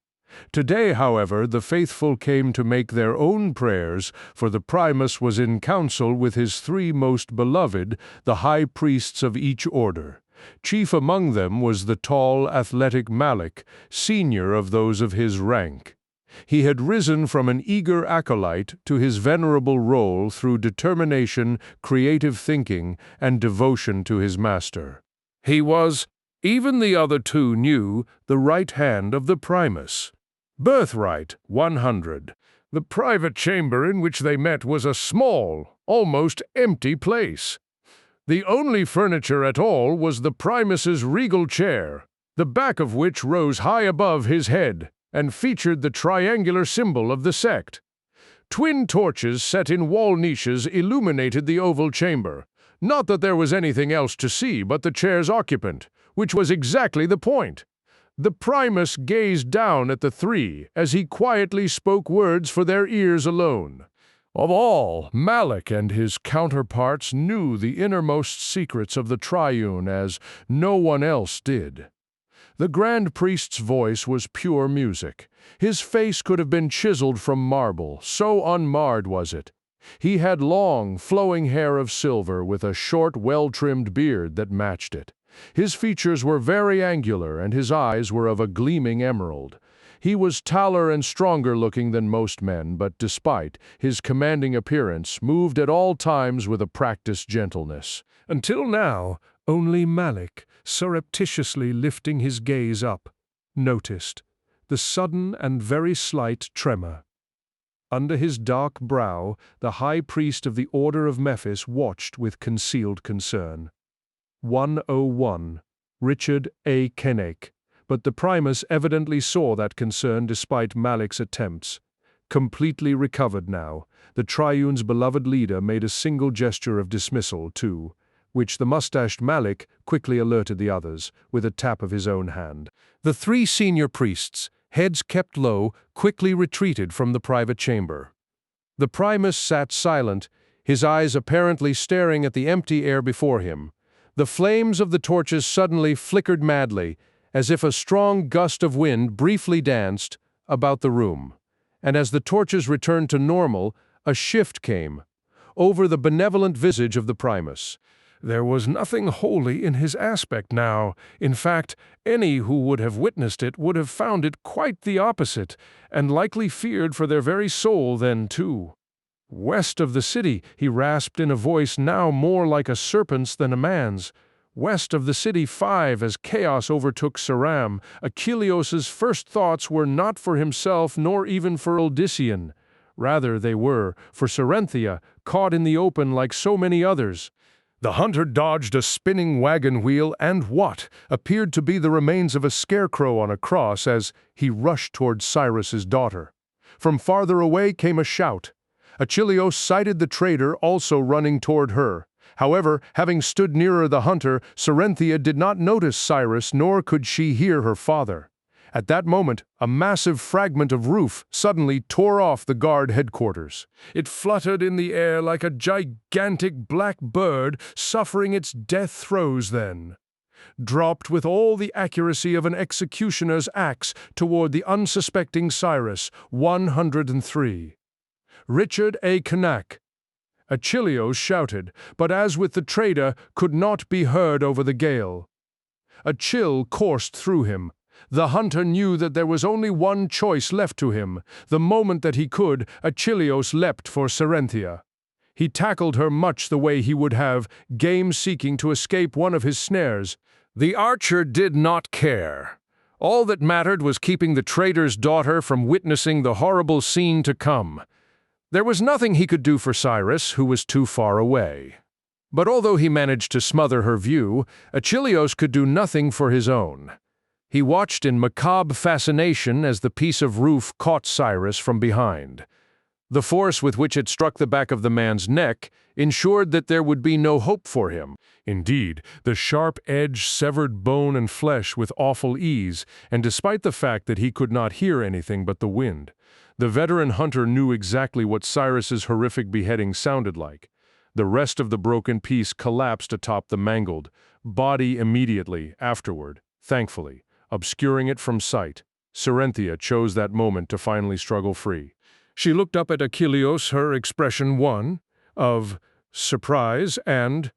Today, however, the faithful came to make their own prayers, for the Primus was in council with his 3 most beloved, the high priests of each order. Chief among them was the tall, athletic Malik, senior of those of his rank. He had risen from an eager acolyte to his venerable role through determination, creative thinking, and devotion to his master. He was, even the other 2 knew, the right hand of the Primus. Birthright 100. The private chamber in which they met was a small, almost empty place. The only furniture at all was the Primus's regal chair, the back of which rose high above his head and featured the triangular symbol of the sect. Twin torches set in wall niches illuminated the oval chamber. Not that there was anything else to see but the chair's occupant, which was exactly the point. The Primus gazed down at the 3 as he quietly spoke words for their ears alone. Of all, Malik and his counterparts knew the innermost secrets of the Triune as no one else did. The Grand Priest's voice was pure music. His face could have been chiseled from marble, so unmarred was it. He had long, flowing hair of silver with a short, well-trimmed beard that matched it. His features were very angular, and his eyes were of a gleaming emerald. He was taller and stronger looking than most men, but despite his commanding appearance, moved at all times with a practiced gentleness. Until now, only Malik, surreptitiously lifting his gaze up, noticed the sudden and very slight tremor. Under his dark brow, the high priest of the Order of Memphis watched with concealed concern. 101. Richard A. Kenake. But the Primus evidently saw that concern despite Malik's attempts. Completely recovered now, the Triune's beloved leader made a single gesture of dismissal, too, which the mustached Malik quickly alerted the others, with a tap of his own hand. The 3 senior priests, heads kept low, quickly retreated from the private chamber. The Primus sat silent, his eyes apparently staring at the empty air before him. The flames of the torches suddenly flickered madly, as if a strong gust of wind briefly danced about the room. And as the torches returned to normal, a shift came over the benevolent visage of the Primus. There was nothing holy in his aspect now. In fact, any who would have witnessed it would have found it quite the opposite, and likely feared for their very soul then, too. "West of the city," he rasped in a voice now more like a serpent's than a man's. "West of the city 5, as chaos overtook Saram, Achilleos's first thoughts were not for himself nor even for Odyssean. Rather they were for Sarenthia, caught in the open like so many others." The hunter dodged a spinning wagon wheel and what appeared to be the remains of a scarecrow on a cross as he rushed toward Cyrus's daughter. From farther away came a shout. Achilleos sighted the traitor also running toward her. However, having stood nearer the hunter, Sarenthia did not notice Cyrus, nor could she hear her father. At that moment, a massive fragment of roof suddenly tore off the guard headquarters. It fluttered in the air like a gigantic black bird suffering its death throes then. Dropped with all the accuracy of an executioner's axe toward the unsuspecting Cyrus, 103. Richard A. Canak. Achilleos shouted, but as with the trader, could not be heard over the gale. A chill coursed through him. The hunter knew that there was only one choice left to him. The moment that he could, Achilleos leapt for Sarenthia. He tackled her much the way he would have, game seeking to escape one of his snares. The archer did not care. All that mattered was keeping the traitor's daughter from witnessing the horrible scene to come. There was nothing he could do for Cyrus, who was too far away. But although he managed to smother her view, Achilleos could do nothing for his own. He watched in macabre fascination as the piece of roof caught Cyrus from behind. The force with which it struck the back of the man's neck ensured that there would be no hope for him. Indeed, the sharp edge severed bone and flesh with awful ease, and despite the fact that he could not hear anything but the wind, the veteran hunter knew exactly what Cyrus's horrific beheading sounded like. The rest of the broken piece collapsed atop the mangled body immediately afterward, thankfully, obscuring it from sight. Cerenthia chose that moment to finally struggle free. She looked up at Achilleos, her expression one of surprise and,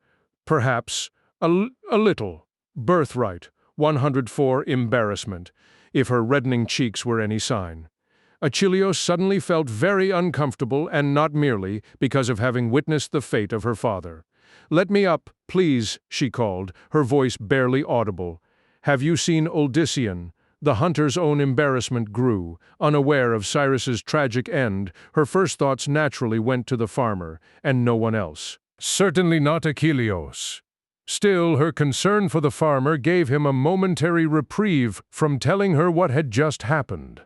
perhaps, a little, Birthright, 104 embarrassment, if her reddening cheeks were any sign. Achilleos suddenly felt very uncomfortable, and not merely because of having witnessed the fate of her father. "Let me up, please," she called, her voice barely audible. "Have you seen Uldyssian?" The hunter's own embarrassment grew. Unaware of Cyrus's tragic end, her first thoughts naturally went to the farmer, and no one else. Certainly not Achilleos. Still, her concern for the farmer gave him a momentary reprieve from telling her what had just happened.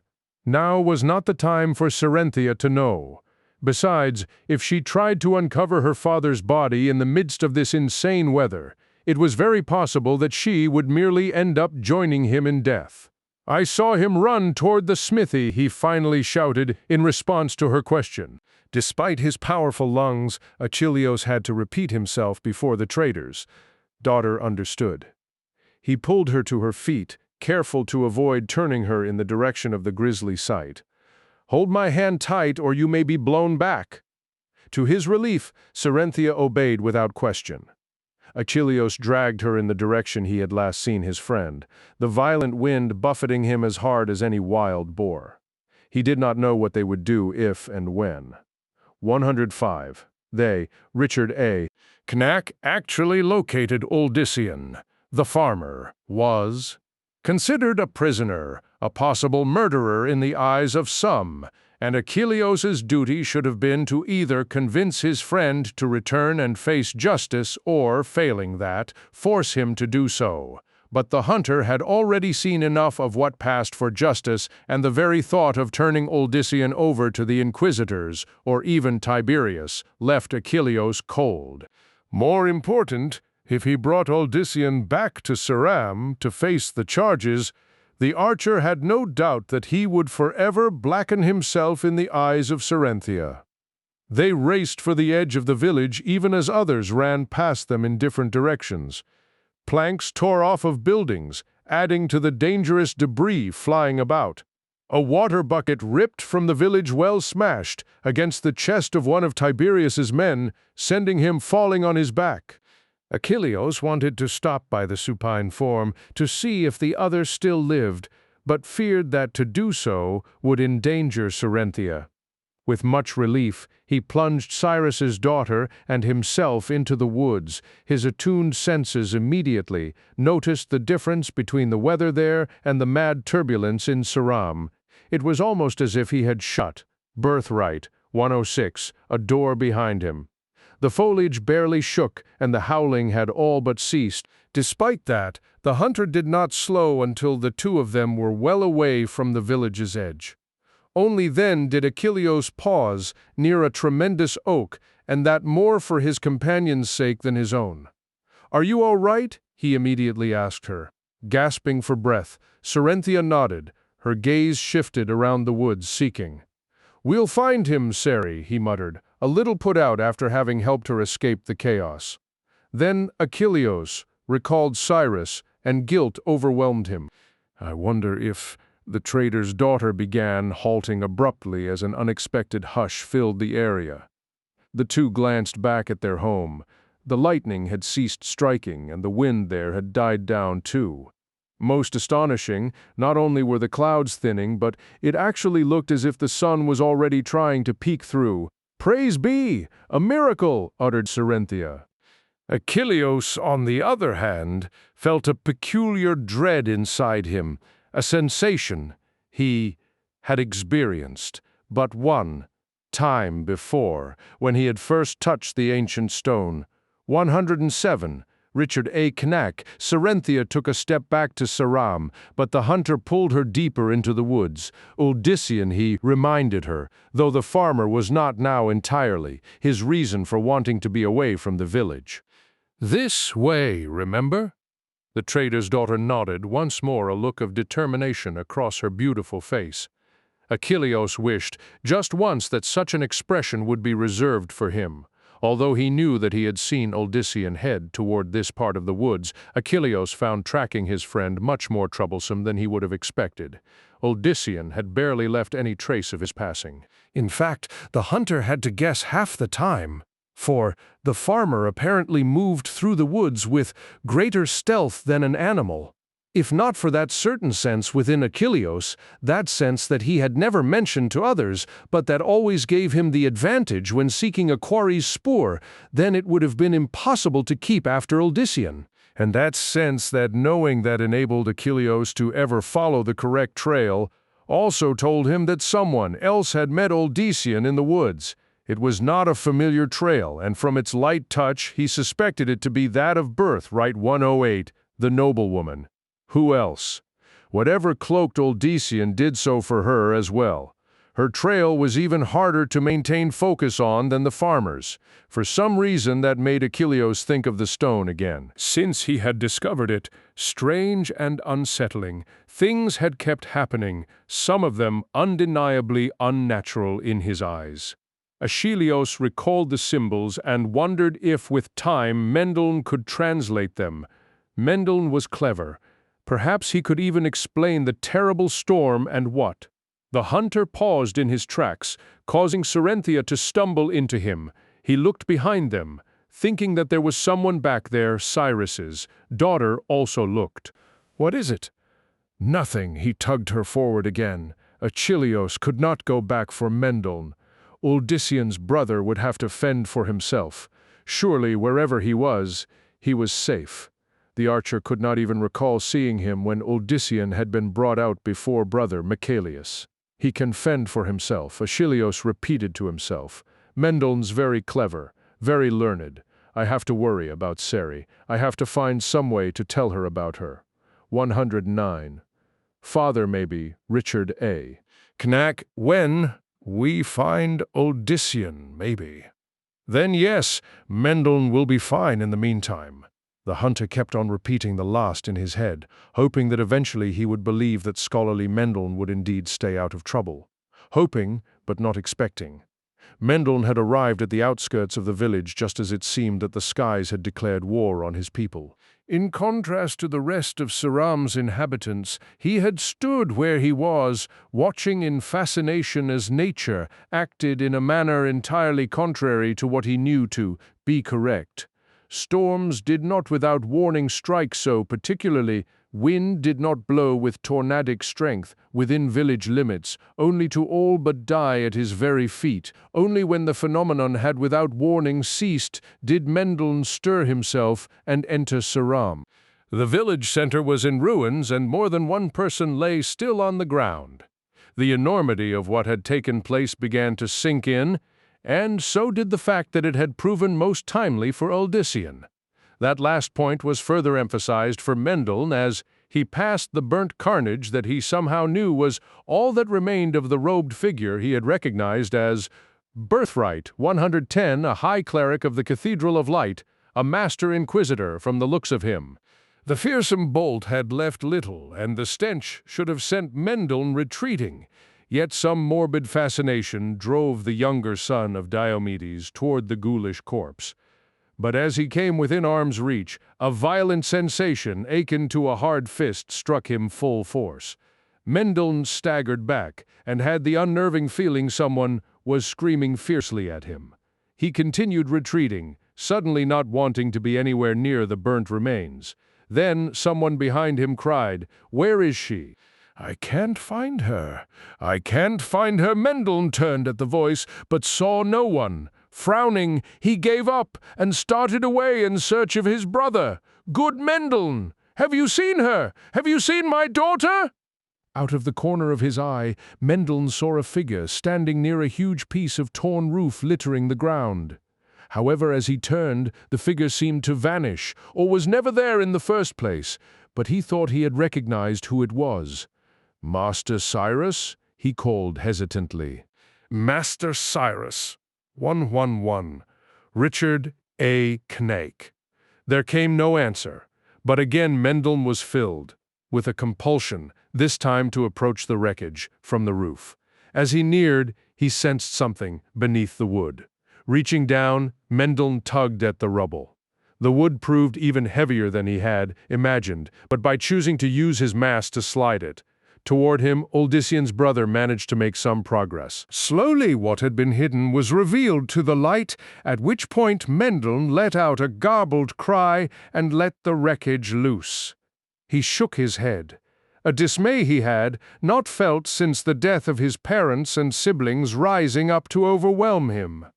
Now was not the time for Cerenthia to know. Besides, if she tried to uncover her father's body in the midst of this insane weather, it was very possible that she would merely end up joining him in death. "I saw him run toward the smithy," he finally shouted in response to her question. Despite his powerful lungs, Achilleos had to repeat himself before the trader's daughter understood. He pulled her to her feet, careful to avoid turning her in the direction of the grisly sight. "Hold my hand tight, or you may be blown back." To his relief, Cerenthia obeyed without question. Achilleos dragged her in the direction he had last seen his friend, the violent wind buffeting him as hard as any wild boar. He did not know what they would do if and when. 105. They, Richard A. Knack, actually located Uldyssian. The farmer was considered a prisoner, a possible murderer in the eyes of some, and Achilleos's duty should have been to either convince his friend to return and face justice or, failing that, force him to do so. But the hunter had already seen enough of what passed for justice, and the very thought of turning Uldyssian over to the Inquisitors, or even Tiberius, left Achilleos cold. More important, if he brought Uldyssian back to Ceram to face the charges, the archer had no doubt that he would forever blacken himself in the eyes of Cerenthia. They raced for the edge of the village even as others ran past them in different directions. Planks tore off of buildings, adding to the dangerous debris flying about. A water bucket ripped from the village well smashed against the chest of one of Tiberius's men, sending him falling on his back. Achilleos wanted to stop by the supine form to see if the other still lived, but feared that to do so would endanger Cerenthia. With much relief, he plunged Cyrus's daughter and himself into the woods. His attuned senses immediately noticed the difference between the weather there and the mad turbulence in Ceram. It was almost as if he had shut, Birthright, 106, a door behind him. The foliage barely shook, and the howling had all but ceased. Despite that, the hunter did not slow until the two of them were well away from the village's edge. Only then did Achilleos pause near a tremendous oak, and that more for his companion's sake than his own. "Are you all right?" he immediately asked her. Gasping for breath, Cerenthia nodded, her gaze shifted around the woods, seeking. "We'll find him, Ceri," he muttered, a little put out after having helped her escape the chaos. Then Achilleos recalled Cyrus, and guilt overwhelmed him. "I wonder if—" The trader's daughter began, halting abruptly as an unexpected hush filled the area. The two glanced back at their home. The lightning had ceased striking, and the wind there had died down too. Most astonishing, not only were the clouds thinning, but it actually looked as if the sun was already trying to peek through. "Praise be! A miracle!" uttered Cerenthia. Achilleos, on the other hand, felt a peculiar dread inside him, a sensation he had experienced but one time before, when he had first touched the ancient stone. 107. Richard A. Knack. Cerenthia took a step back to Ceram, but the hunter pulled her deeper into the woods. Uldyssian, he reminded her, though the farmer was not now entirely, his reason for wanting to be away from the village. "This way, remember?" The trader's daughter nodded, once more a look of determination across her beautiful face. Achilleos wished, just once, that such an expression would be reserved for him. Although he knew that he had seen Odyssean head toward this part of the woods, Achilleus found tracking his friend much more troublesome than he would have expected. Odyssean had barely left any trace of his passing. In fact, the hunter had to guess half the time, for the farmer apparently moved through the woods with greater stealth than an animal. If not for that certain sense within Achilleus, that sense that he had never mentioned to others, but that always gave him the advantage when seeking a quarry's spoor, then it would have been impossible to keep after Odyssean. And that sense, that knowing that enabled Achilleus to ever follow the correct trail, also told him that someone else had met Odyssean in the woods. It was not a familiar trail, and from its light touch he suspected it to be that of Birthright 108, the noblewoman. Who else? Whatever cloaked Odyssean did so for her as well. Her trail was even harder to maintain focus on than the farmer's. For some reason that made Achilleus think of the stone again. Since he had discovered it, strange and unsettling, things had kept happening, some of them undeniably unnatural in his eyes. Achilleus recalled the symbols and wondered if with time Mendeln could translate them. Mendeln was clever. Perhaps he could even explain the terrible storm and what. The hunter paused in his tracks, causing Cerynthia to stumble into him. He looked behind them, thinking that there was someone back there. Cyrus's daughter also looked. "What is it?" "Nothing." He tugged her forward again. Achilleus could not go back for Mendeln. Odyssean's brother would have to fend for himself. Surely, wherever he was safe. The archer could not even recall seeing him when Odyssean had been brought out before brother Michelius. He can fend for himself, Achilleus repeated to himself. Mendeln's very clever, very learned. I have to worry about Seri. I have to find some way to tell her about her. 109. Father maybe, Richard A. Knack, when we find Odyssean, maybe. Then yes, Mendeln will be fine in the meantime. The hunter kept on repeating the last in his head, hoping that eventually he would believe that scholarly Mendeln would indeed stay out of trouble. Hoping, but not expecting. Mendeln had arrived at the outskirts of the village just as it seemed that the skies had declared war on his people. In contrast to the rest of Saram's inhabitants, he had stood where he was, watching in fascination as nature acted in a manner entirely contrary to what he knew to be correct. Storms did not without warning strike so particularly, wind did not blow with tornadic strength within village limits, only to all but die at his very feet. Only when the phenomenon had without warning ceased did Mendeln stir himself and enter Saram. The village center was in ruins and more than one person lay still on the ground. The enormity of what had taken place began to sink in, and so did the fact that it had proven most timely for Odyssean. That last point was further emphasized for Mendeln as he passed the burnt carnage that he somehow knew was all that remained of the robed figure he had recognized as Birthright 110, a high cleric of the Cathedral of Light, a master inquisitor from the looks of him. The fearsome bolt had left little, and the stench should have sent Mendeln retreating. Yet some morbid fascination drove the younger son of Diomedes toward the ghoulish corpse. But as he came within arm's reach, a violent sensation akin to a hard fist struck him full force. Mendeln staggered back and had the unnerving feeling someone was screaming fiercely at him. He continued retreating, suddenly not wanting to be anywhere near the burnt remains. Then someone behind him cried, "Where is she?" "I can't find her. I can't find her." Mendeln turned at the voice, but saw no one. Frowning, he gave up and started away in search of his brother. "Good Mendeln! Have you seen her? Have you seen my daughter?" Out of the corner of his eye, Mendeln saw a figure standing near a huge piece of torn roof littering the ground. However, as he turned, the figure seemed to vanish, or was never there in the first place, but he thought he had recognized who it was. "Master Cyrus?" he called hesitantly. "Master Cyrus. 111. Richard A. Knake." There came no answer, but again Mendeln was filled with a compulsion, this time to approach the wreckage from the roof. As he neared, he sensed something beneath the wood. Reaching down, Mendel tugged at the rubble. The wood proved even heavier than he had imagined, but by choosing to use his mass to slide it toward him, Uldissian's brother managed to make some progress. Slowly, what had been hidden was revealed to the light, at which point Mendel let out a garbled cry and let the wreckage loose. He shook his head. A dismay he had not felt since the death of his parents and siblings rising up to overwhelm him.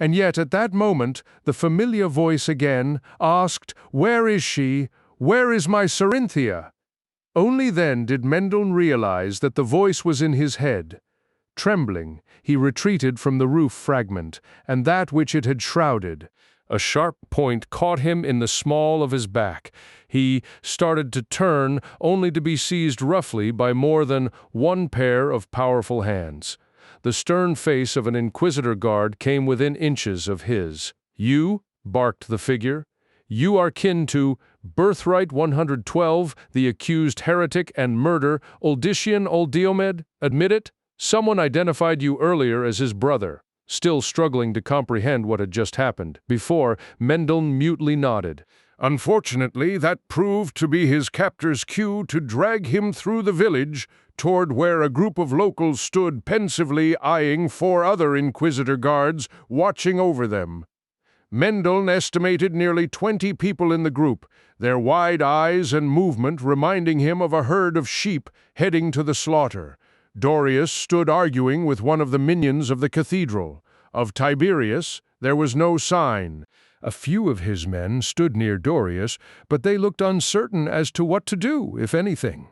And yet at that moment, the familiar voice again asked, "Where is she? Where is my Cerinthia?" Only then did Mendel realize that the voice was in his head. Trembling, he retreated from the roof fragment, and that which it had shrouded. A sharp point caught him in the small of his back. He started to turn, only to be seized roughly by more than one pair of powerful hands. The stern face of an Inquisitor guard came within inches of his. "You?" barked the figure. "You are kin to Birthright 112, the accused heretic and murder, Uldissian Uldiomed? Admit it? Someone identified you earlier as his brother." Still struggling to comprehend what had just happened, before, Mendel mutely nodded. "Unfortunately, that proved to be his captor's cue to drag him through the village toward where a group of locals stood pensively eyeing 4 other Inquisitor guards watching over them. Mendel estimated nearly 20 people in the group, their wide eyes and movement reminding him of a herd of sheep heading to the slaughter. Dorius stood arguing with one of the minions of the cathedral. Of Tiberius, there was no sign. A few of his men stood near Dorius, but they looked uncertain as to what to do, if anything.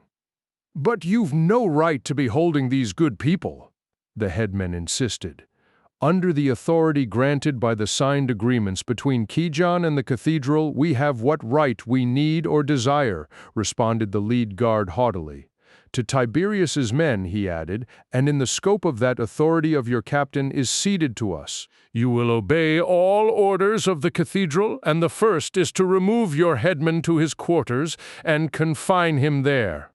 "But you've no right to be holding these good people," the headman insisted. "Under the authority granted by the signed agreements between Kijan and the cathedral, we have what right we need or desire," responded the lead guard haughtily. "To Tiberius's men," he added, "and in the scope of that authority of your captain is ceded to us. You will obey all orders of the cathedral, and the first is to remove your headman to his quarters and confine him there."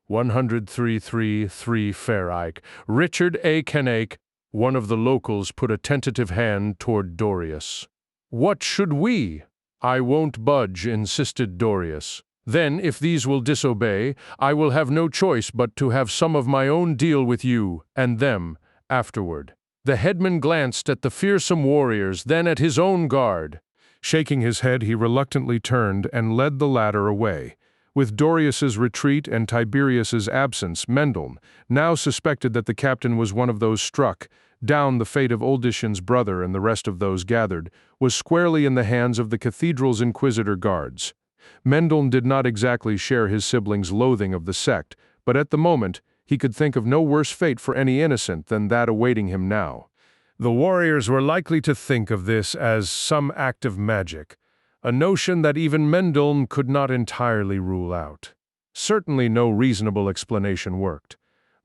103-3 Ferreich. Richard A. Kenake, one of the locals, put a tentative hand toward Dorius. "What should we?" "I won't budge," insisted Dorius. "Then, if these will disobey, I will have no choice but to have some of my own deal with you, and them, afterward." The headman glanced at the fearsome warriors, then at his own guard. Shaking his head, he reluctantly turned and led the latter away. With Dorius's retreat and Tiberius's absence, Mendel now suspected that the captain was one of those struck down. The fate of Uldissian's brother and the rest of those gathered was squarely in the hands of the cathedral's Inquisitor guards. Mendel did not exactly share his siblings' loathing of the sect, but at the moment he could think of no worse fate for any innocent than that awaiting him now. The warriors were likely to think of this as some act of magic, a notion that even Mendel could not entirely rule out. Certainly no reasonable explanation worked.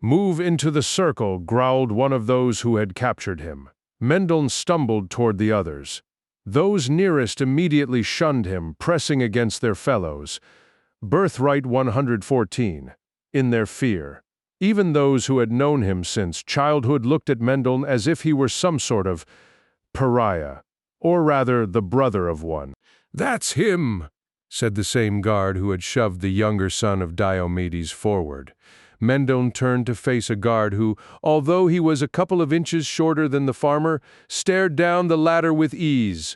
"Move into the circle," growled one of those who had captured him. Mendel stumbled toward the others. Those nearest immediately shunned him, pressing against their fellows. Birthright 114, in their fear. Even those who had known him since childhood looked at Mendel as if he were some sort of pariah, or rather the brother of one. "That's him," said the same guard who had shoved the younger son of Diomedes forward. Mendel turned to face a guard who, although he was a couple of inches shorter than the farmer, stared down the latter with ease.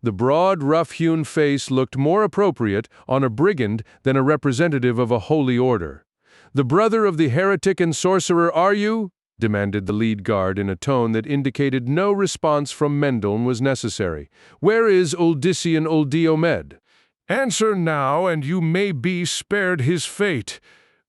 The broad, rough-hewn face looked more appropriate on a brigand than a representative of a holy order. "The brother of the heretic and sorcerer, are you?" demanded the lead guard in a tone that indicated no response from Mendel was necessary. "Where is Uldissian Uldiomed?" "Answer now, and you may be spared his fate.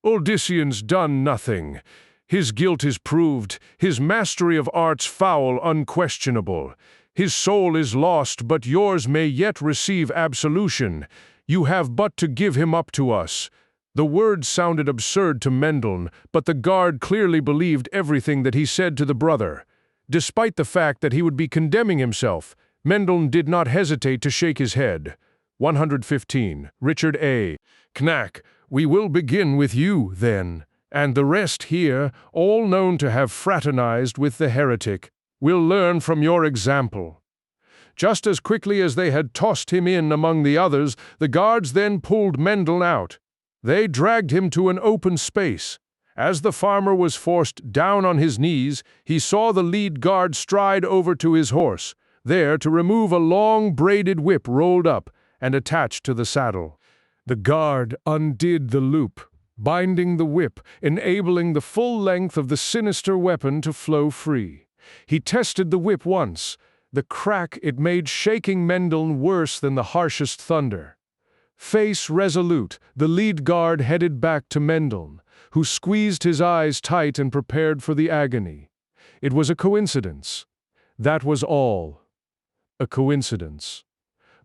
Uldissian's done nothing. His guilt is proved, his mastery of arts foul unquestionable. His soul is lost, but yours may yet receive absolution. You have but to give him up to us." The words sounded absurd to Mendel, but the guard clearly believed everything that he said to the brother. Despite the fact that he would be condemning himself, Mendel did not hesitate to shake his head. 115. Richard A. "Knack, we will begin with you, then, and the rest here, all known to have fraternized with the heretic, will learn from your example." Just as quickly as they had tossed him in among the others, the guards then pulled Mendel out. They dragged him to an open space. As the farmer was forced down on his knees, he saw the lead guard stride over to his horse, there to remove a long braided whip rolled up and attached to the saddle. The guard undid the loop, binding the whip, enabling the full length of the sinister weapon to flow free. He tested the whip once, the crack it made shaking Mendel worse than the harshest thunder. Face resolute, the lead guard headed back to Mendel, who squeezed his eyes tight and prepared for the agony. It was a coincidence. That was all. A coincidence.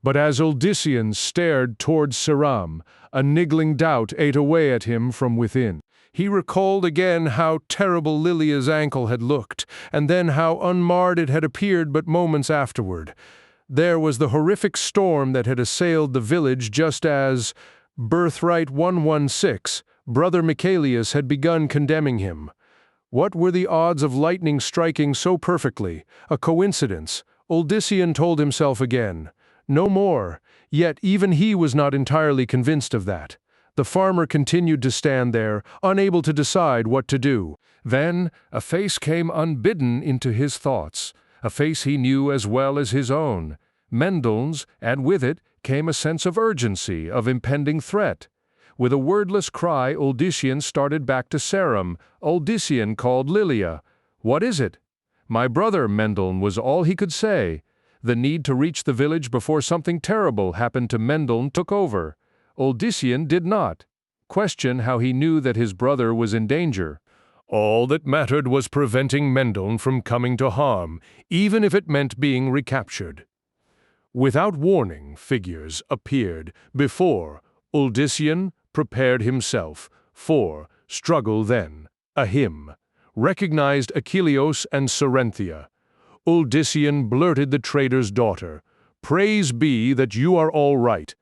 But as Uldyssian stared towards Seram, a niggling doubt ate away at him from within. He recalled again how terrible Lilia's ankle had looked, and then how unmarred it had appeared but moments afterward. There was the horrific storm that had assailed the village just as Birthright 116, Brother Michaelius, had begun condemning him. What were the odds of lightning striking so perfectly? A coincidence, Uldyssian told himself again. No more, yet even he was not entirely convinced of that. The farmer continued to stand there, unable to decide what to do. Then a face came unbidden into his thoughts, a face he knew as well as his own. Mendel's, and with it came a sense of urgency, of impending threat. With a wordless cry, Uldyssian started back to Seram. Uldyssian called Lilia. "What is it?" "My brother," Mendel was all he could say. The need to reach the village before something terrible happened to Mendel took over. Uldyssian did not question how he knew that his brother was in danger. All that mattered was preventing Mendel from coming to harm, even if it meant being recaptured. Without warning, figures appeared before Uldyssian prepared himself for struggle. Then a hymn recognized Achilleos and Serenthia. Uldyssian blurted the trader's daughter. "Praise be that you are all right."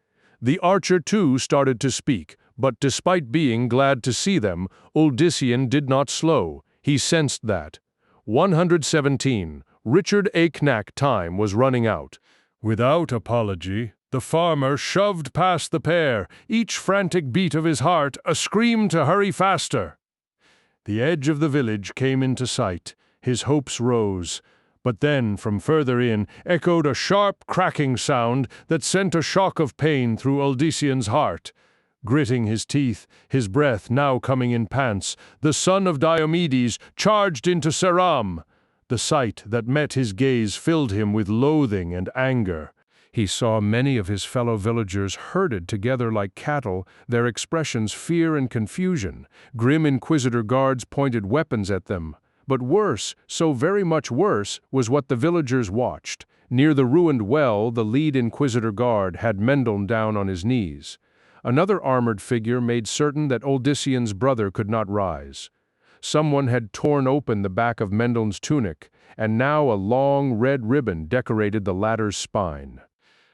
The archer too started to speak, but despite being glad to see them, Uldyssian did not slow. He sensed that. 117. Richard A. Knack time was running out. Without apology, the farmer shoved past the pair, each frantic beat of his heart a scream to hurry faster. The edge of the village came into sight. His hopes rose. But then, from further in, echoed a sharp cracking sound that sent a shock of pain through Uldyssian's heart. Gritting his teeth, his breath now coming in pants, the son of Diomedes charged into Seram. The sight that met his gaze filled him with loathing and anger. He saw many of his fellow villagers herded together like cattle, their expressions fear and confusion. Grim inquisitor guards pointed weapons at them. But worse, so very much worse, was what the villagers watched. Near the ruined well, the lead inquisitor guard had Mendel down on his knees. Another armored figure made certain that Uldyssian's brother could not rise. Someone had torn open the back of Mendel's tunic, and now a long red ribbon decorated the latter's spine.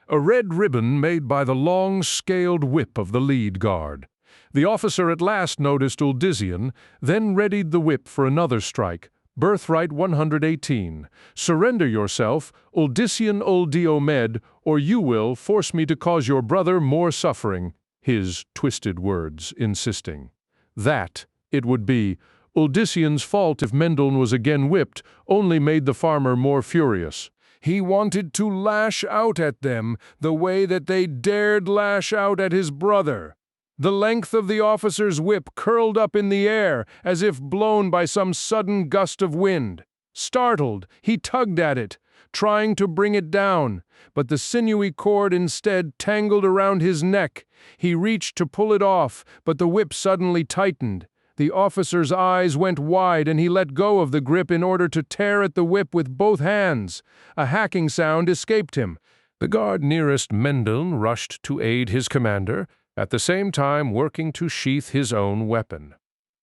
A red ribbon made by the long, scaled whip of the lead guard. The officer at last noticed Uldyssian, then readied the whip for another strike. Birthright 118. "Surrender yourself, Uldyssian Uldiomed, or you will force me to cause your brother more suffering," his twisted words insisting. That, it would be, Uldyssian's fault if Mendel was again whipped, only made the farmer more furious. He wanted to lash out at them the way that they dared lash out at his brother. The length of the officer's whip curled up in the air as if blown by some sudden gust of wind. Startled, he tugged at it, trying to bring it down, but the sinewy cord instead tangled around his neck. He reached to pull it off, but the whip suddenly tightened. The officer's eyes went wide and he let go of the grip in order to tear at the whip with both hands. A hacking sound escaped him. The guard nearest Mendel rushed to aid his commander, at the same time working to sheath his own weapon.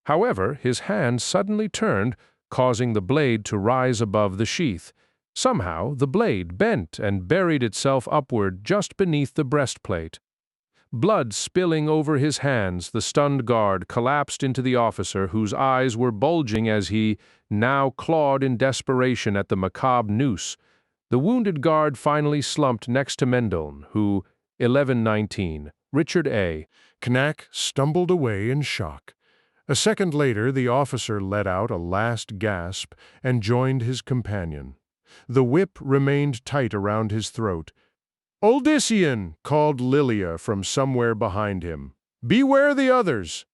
However, his hand suddenly turned, causing the blade to rise above the sheath. Somehow, the blade bent and buried itself upward just beneath the breastplate. Blood spilling over his hands, the stunned guard collapsed into the officer whose eyes were bulging as he now clawed in desperation at the macabre noose. The wounded guard finally slumped next to Mendelssohn, who, 11:19, Richard A. Knack stumbled away in shock. A second later, the officer let out a last gasp and joined his companion. The whip remained tight around his throat. "Oldician!" called Lilia from somewhere behind him. "Beware the others!"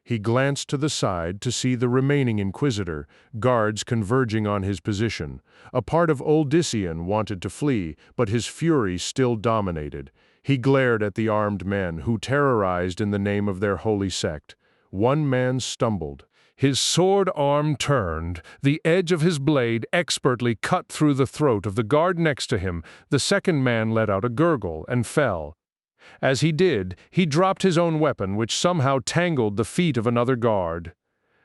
He glanced to the side to see the remaining inquisitor, guards converging on his position. A part of Oldician wanted to flee, but his fury still dominated. He glared at the armed men, who terrorized in the name of their holy sect. One man stumbled. His sword arm turned. The edge of his blade expertly cut through the throat of the guard next to him. The second man let out a gurgle and fell. As he did, he dropped his own weapon, which somehow tangled the feet of another guard.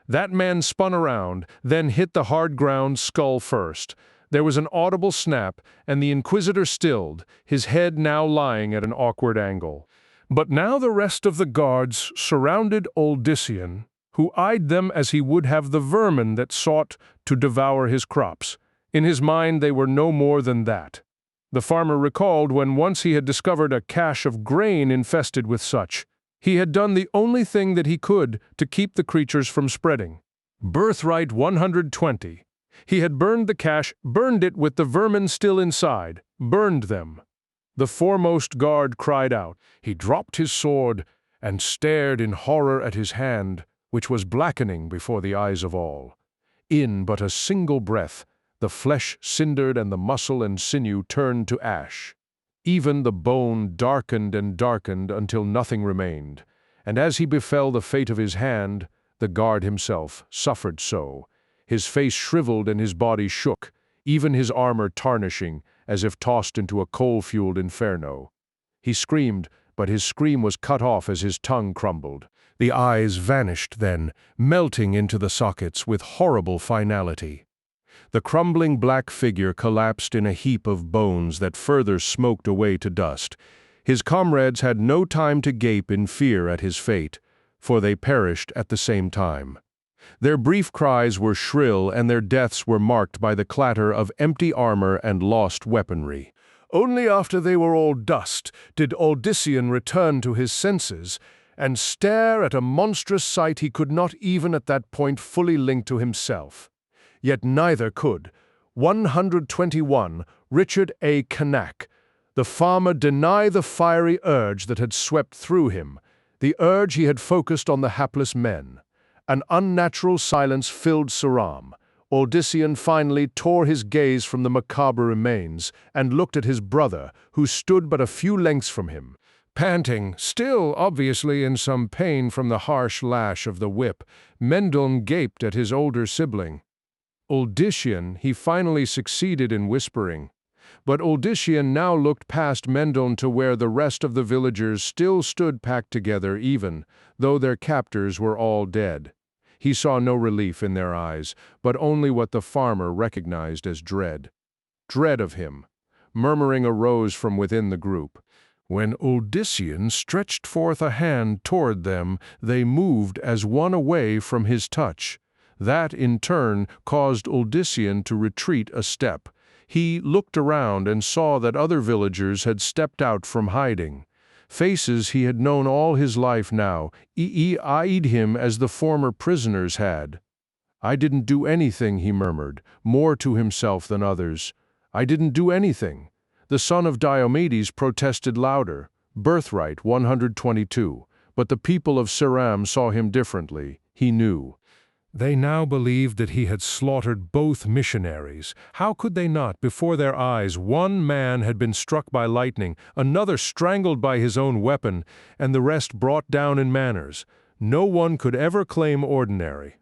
That man spun around, then hit the hard ground skull first. There was an audible snap, and the Inquisitor stilled, his head now lying at an awkward angle. But now the rest of the guards surrounded Oldician, who eyed them as he would have the vermin that sought to devour his crops. In his mind they were no more than that. The farmer recalled when once he had discovered a cache of grain infested with such. He had done the only thing that he could to keep the creatures from spreading. Birthright 120. He had burned the cache, burned it with the vermin still inside, burned them. The foremost guard cried out. He dropped his sword and stared in horror at his hand, which was blackening before the eyes of all. In but a single breath, the flesh cindered and the muscle and sinew turned to ash. Even the bone darkened and darkened until nothing remained, and as he befell the fate of his hand, the guard himself suffered so. His face shriveled and his body shook, even his armor tarnishing, as if tossed into a coal-fueled inferno. He screamed, but his scream was cut off as his tongue crumbled. The eyes vanished then, melting into the sockets with horrible finality. The crumbling black figure collapsed in a heap of bones that further smoked away to dust. His comrades had no time to gape in fear at his fate, for they perished at the same time. Their brief cries were shrill, and their deaths were marked by the clatter of empty armor and lost weaponry. Only after they were all dust did Oldician return to his senses and stare at a monstrous sight he could not even at that point fully link to himself. Yet neither could. 121, Richard A. Knack. The farmer deny the fiery urge that had swept through him, the urge he had focused on the hapless men. An unnatural silence filled Saram. Oldician finally tore his gaze from the macabre remains and looked at his brother, who stood but a few lengths from him. Panting, still obviously in some pain from the harsh lash of the whip, Mendelssohn gaped at his older sibling. Oldician, he finally succeeded in whispering. But Oldician now looked past Mendelssohn to where the rest of the villagers still stood packed together even, though their captors were all dead. He saw no relief in their eyes, but only what the farmer recognized as dread. Dread of him. Murmuring arose from within the group. When Oldician stretched forth a hand toward them, they moved as one away from his touch. That, in turn, caused Oldician to retreat a step. He looked around and saw that other villagers had stepped out from hiding. Faces he had known all his life now eyed him as the former prisoners had. "I didn't do anything," he murmured, more to himself than others. "I didn't do anything." The son of Diomedes protested louder. Birthright 122. But the people of Saram saw him differently. He knew. They now believed that he had slaughtered both missionaries. How could they not? Before their eyes, one man had been struck by lightning, another strangled by his own weapon, and the rest brought down in manners. No one could ever claim ordinary.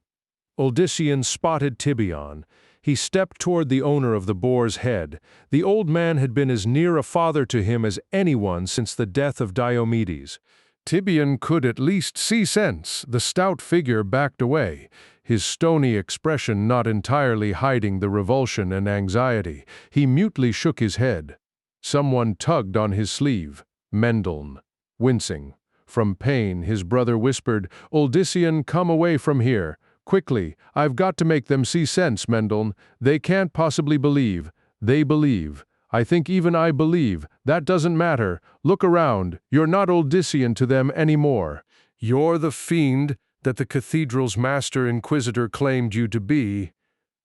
Oldician spotted Tibion. He stepped toward the owner of the boar's head. The old man had been as near a father to him as anyone since the death of Diomedes. Tibion could at least see sense. The stout figure backed away, his stony expression not entirely hiding the revulsion and anxiety. He mutely shook his head. Someone tugged on his sleeve. Mendelssohn. Wincing. From pain, his brother whispered, "Oldician, come away from here. Quickly, I've got to make them see sense, Mendelssohn. They can't possibly believe. They believe. I think even I believe. That doesn't matter. Look around. You're not Odyssean to them anymore. You're the fiend that the cathedral's master inquisitor claimed you to be.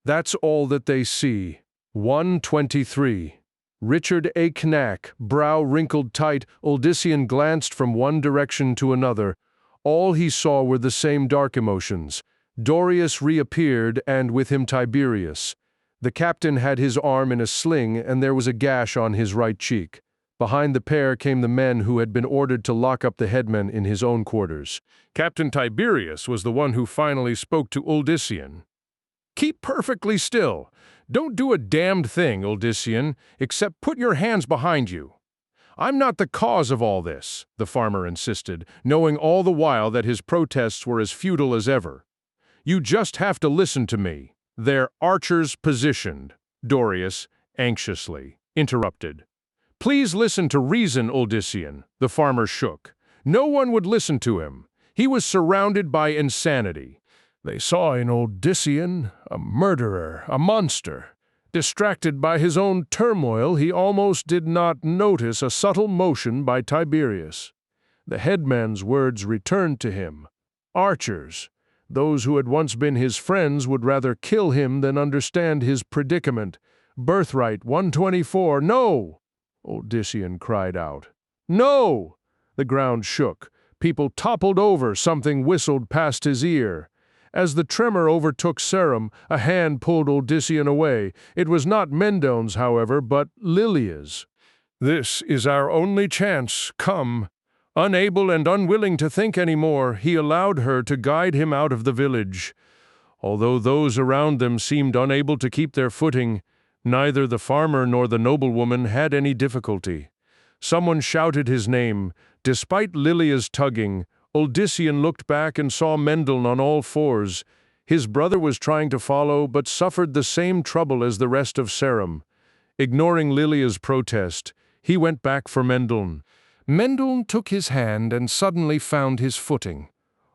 That's all that they see. 123. Richard A. Knack, brow wrinkled tight, Odyssean glanced from one direction to another. All he saw were the same dark emotions. Dorius reappeared, and with him Tiberius. The captain had his arm in a sling, and there was a gash on his right cheek. Behind the pair came the men who had been ordered to lock up the headman in his own quarters. Captain Tiberius was the one who finally spoke to Odyssean. "Keep perfectly still. Don't do a damned thing, Odyssean, except put your hands behind you." "I'm not the cause of all this," the farmer insisted, knowing all the while that his protests were as futile as ever. "You just have to listen to me. They're archers positioned," Dorius, anxiously, interrupted. "Please listen to reason, Odyssean," the farmer shook. No one would listen to him. He was surrounded by insanity. They saw in Odyssean a murderer, a monster. Distracted by his own turmoil, he almost did not notice a subtle motion by Tiberius. The headman's words returned to him. Archers, those who had once been his friends, would rather kill him than understand his predicament. Birthright 124, no! Odyssean cried out. No! The ground shook. People toppled over, something whistled past his ear. As the tremor overtook Serum, a hand pulled Odyssean away. It was not Mendon's, however, but Lilia's. "This is our only chance. Come." Unable and unwilling to think any more, he allowed her to guide him out of the village. Although those around them seemed unable to keep their footing, neither the farmer nor the noblewoman had any difficulty. Someone shouted his name. Despite Lilia's tugging, Odyssean looked back and saw Mendon on all fours. His brother was trying to follow, but suffered the same trouble as the rest of Serum. Ignoring Lilia's protest, he went back for Mendon. Mendon took his hand and suddenly found his footing.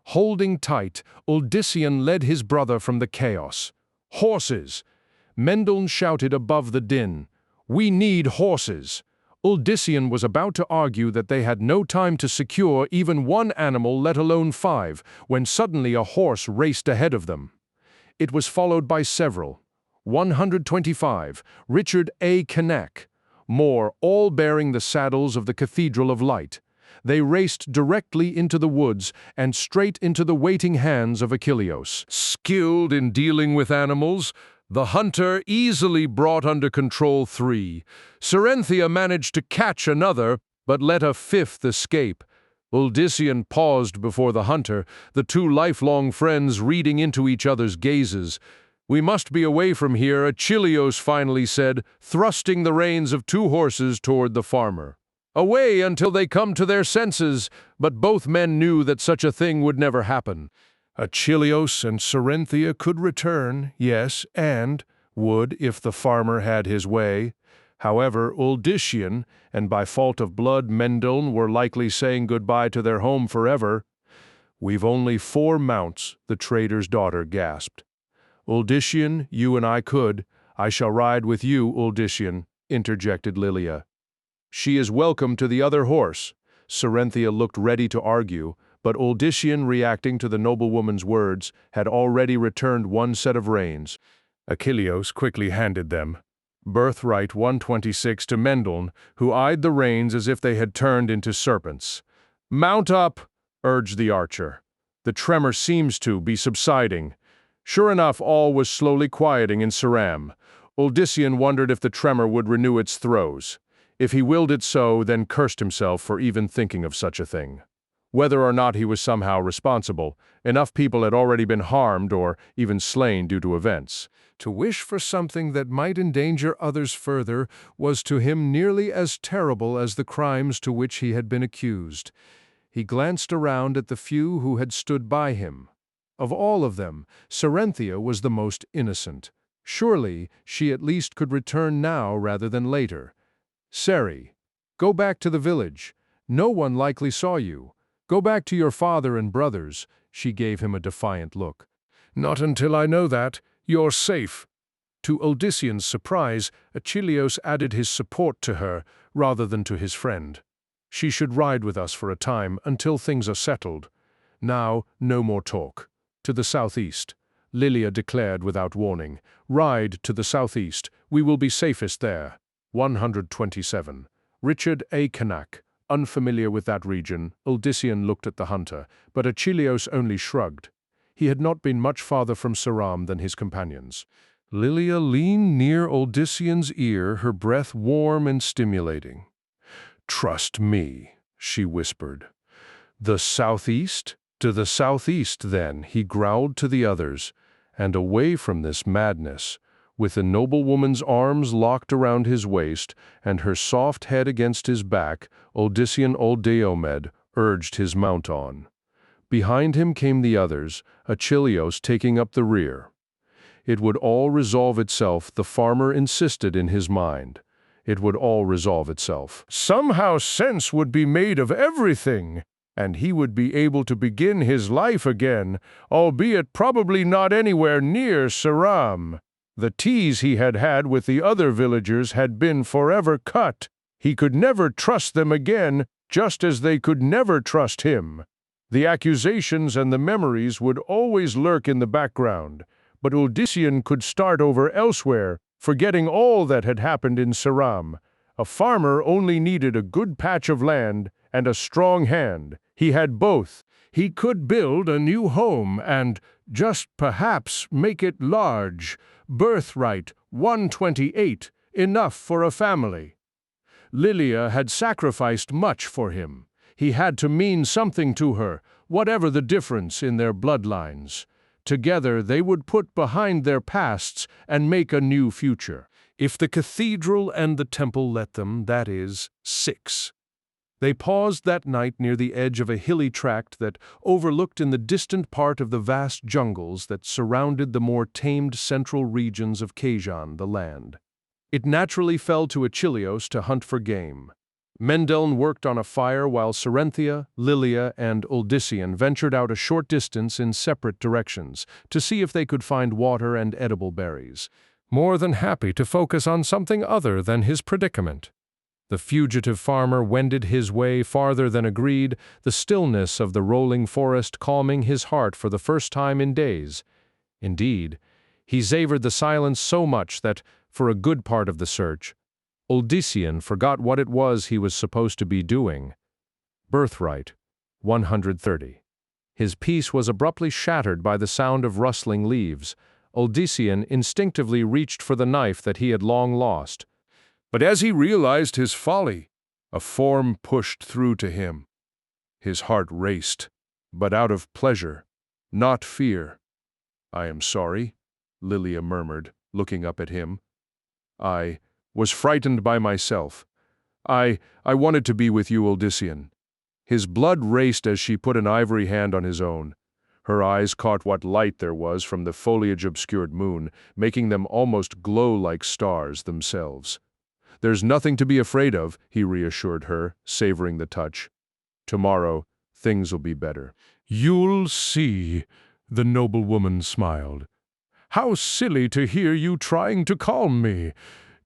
Holding tight, Odyssean led his brother from the chaos. "Horses!" Mendon shouted above the din. "We need horses!" Odyssean was about to argue that they had no time to secure even one animal, let alone 5, when suddenly a horse raced ahead of them. It was followed by several. 125, Richard A. Knack. More, all bearing the saddles of the Cathedral of Light. They raced directly into the woods and straight into the waiting hands of Achilleus. Skilled in dealing with animals, the hunter easily brought under control 3. Cerynthia managed to catch another, but let a 5th escape. Odyssean paused before the hunter, the two lifelong friends reading into each other's gazes. "We must be away from here," Achilleus finally said, thrusting the reins of 2 horses toward the farmer. "Away until they come to their senses," but both men knew that such a thing would never happen. Achilleus and Cerynthia could return, yes, and would if the farmer had his way. However, Odyssean, and by fault of blood Mendon, were likely saying goodbye to their home forever. "We've only 4 mounts," the trader's daughter gasped. "Odyssean, you and I could. I shall ride with you, Odyssean," interjected Lilia. "She is welcome to the other horse." Cerynthia looked ready to argue, but Odyssean, reacting to the noblewoman's words, had already returned one set of reins. Achilleus quickly handed them. Birthright 126 to Mendon, who eyed the reins as if they had turned into serpents. "Mount up," urged the archer. "The tremor seems to be subsiding." Sure enough, all was slowly quieting in Seram. Odyssean wondered if the tremor would renew its throes. If he willed it so, then cursed himself for even thinking of such a thing. Whether or not he was somehow responsible, enough people had already been harmed or even slain due to events. To wish for something that might endanger others further was to him nearly as terrible as the crimes to which he had been accused. He glanced around at the few who had stood by him. Of all of them, Cerynthia was the most innocent. Surely she at least could return now rather than later. "Ceri, go back to the village. No one likely saw you. Go back to your father and brothers." She gave him a defiant look. "Not until I know that. You're safe." To Odyssean's surprise, Achilleus added his support to her rather than to his friend. She should ride with us for a time until things are settled. Now, no more talk. To the southeast, Lilia declared without warning. Ride to the southeast. We will be safest there. 127. Richard A. Canak. Unfamiliar with that region, Odyssean looked at the hunter, but Achilleus only shrugged. He had not been much farther from Saram than his companions. Lilia leaned near Odyssean's ear, her breath warm and stimulating. "Trust me," she whispered. "The southeast? To the southeast, then," he growled to the others, and away from this madness, with the noblewoman's arms locked around his waist and her soft head against his back, Odyssean old Diomed urged his mount on. Behind him came the others, Achilleus taking up the rear. It would all resolve itself, the farmer insisted in his mind. It would all resolve itself. Somehow sense would be made of everything, and he would be able to begin his life again, albeit probably not anywhere near Saram. The tease he had had with the other villagers had been forever cut. He could never trust them again, just as they could never trust him. The accusations and the memories would always lurk in the background, but Odyssean could start over elsewhere, forgetting all that had happened in Saram. A farmer only needed a good patch of land and a strong hand. He had both. He could build a new home and, just perhaps, make it large. Birthright, 128, enough for a family. Lilia had sacrificed much for him. He had to mean something to her, whatever the difference in their bloodlines. Together they would put behind their pasts and make a new future. If the cathedral and the temple let them, that is, 6. They paused that night near the edge of a hilly tract that overlooked in the distant part of the vast jungles that surrounded the more tamed central regions of Kazan, the land. It naturally fell to Achilleus to hunt for game. Mendeln worked on a fire while Cerenthia, Lilia, and Odyssean ventured out a short distance in separate directions to see if they could find water and edible berries, more than happy to focus on something other than his predicament. The fugitive farmer wended his way farther than agreed, the stillness of the rolling forest calming his heart for the first time in days. Indeed, he savored the silence so much that, for a good part of the search, Odyssean forgot what it was he was supposed to be doing. Birthright, 130. His peace was abruptly shattered by the sound of rustling leaves. Odyssean instinctively reached for the knife that he had long lost. But as he realized his folly, a form pushed through to him. His heart raced, but out of pleasure, not fear. "I am sorry," Lilia murmured, looking up at him. "I was frightened by myself. I wanted to be with you, Odyssean." His blood raced as she put an ivory hand on his own. Her eyes caught what light there was from the foliage-obscured moon, making them almost glow like stars themselves. "There's nothing to be afraid of," he reassured her, savoring the touch. "Tomorrow, things'll be better." "You'll see," the noblewoman smiled. "How silly to hear you trying to calm me.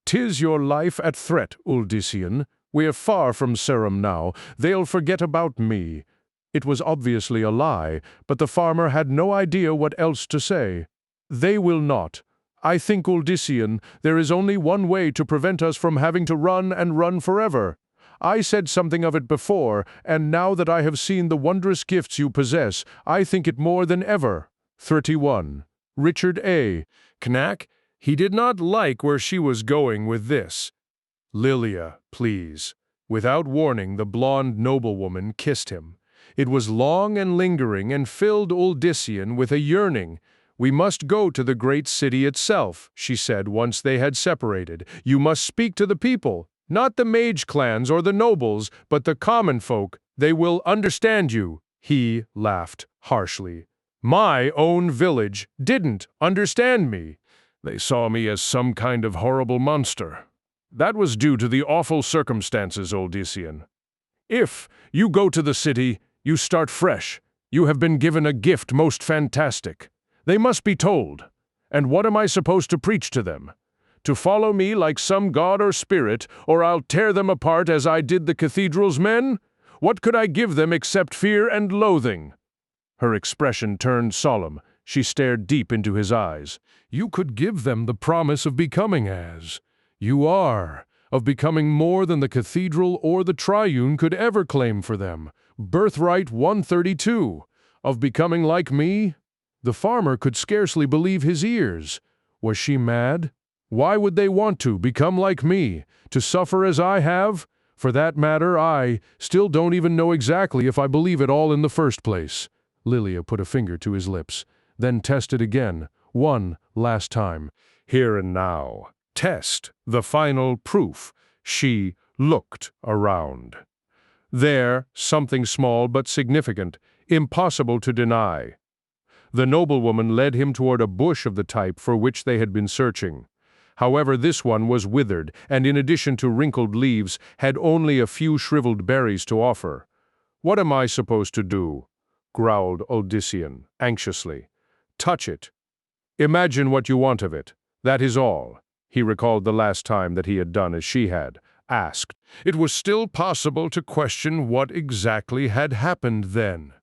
'Tis your life at threat, Odyssean. We're far from Saram now. They'll forget about me." It was obviously a lie, but the farmer had no idea what else to say. "They will not. I think, Odyssean, there is only one way to prevent us from having to run and run forever. I said something of it before, and now that I have seen the wondrous gifts you possess, I think it more than ever." 31. Richard A. Canak, he did not like where she was going with this. "Lilia, please." Without warning, the blonde noblewoman kissed him. It was long and lingering and filled Odyssean with a yearning. "We must go to the great city itself," she said once they had separated. "You must speak to the people, not the mage clans or the nobles, but the common folk. They will understand you." He laughed harshly. "My own village didn't understand me. They saw me as some kind of horrible monster. That was due to the awful circumstances, Odyssean. If you go to the city, you start fresh. You have been given a gift most fantastic. They must be told. And what am I supposed to preach to them? To follow me like some god or spirit, or I'll tear them apart as I did the cathedral's men? What could I give them except fear and loathing?" Her expression turned solemn. She stared deep into his eyes. "You could give them the promise of becoming as you are, of becoming more than the cathedral or the triune could ever claim for them. Birthright 132. Of becoming like me?" The farmer could scarcely believe his ears. Was she mad? Why would they want to become like me? To suffer as I have? For that matter, I still don't even know exactly if I believe it all in the first place. Lilia put a finger to his lips, then tested again, one last time. Here and now. Test, the final proof. She looked around. There, something small but significant, impossible to deny. The noblewoman led him toward a bush of the type for which they had been searching. However, this one was withered, and in addition to wrinkled leaves, had only a few shriveled berries to offer. "What am I supposed to do?" growled Odyssean, anxiously. "Touch it. Imagine what you want of it. That is all." He recalled the last time that he had done as she had, asked. It was still possible to question what exactly had happened then.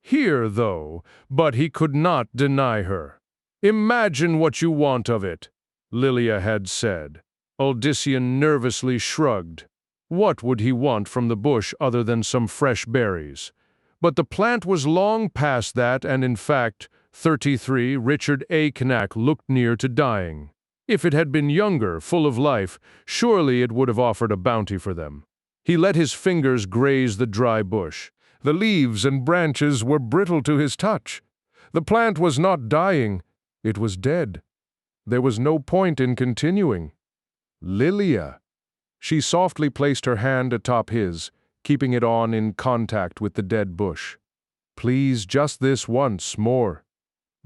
Here, though, but he could not deny her. "Imagine what you want of it," Lilia had said. Odyssean nervously shrugged. What would he want from the bush other than some fresh berries? But the plant was long past that, and in fact, 33 Richard A. Cain looked near to dying. If it had been younger, full of life, surely it would have offered a bounty for them. He let his fingers graze the dry bush. The leaves and branches were brittle to his touch. The plant was not dying, it was dead. There was no point in continuing. Lilia. She softly placed her hand atop his, keeping it on in contact with the dead bush. Please, just this once more.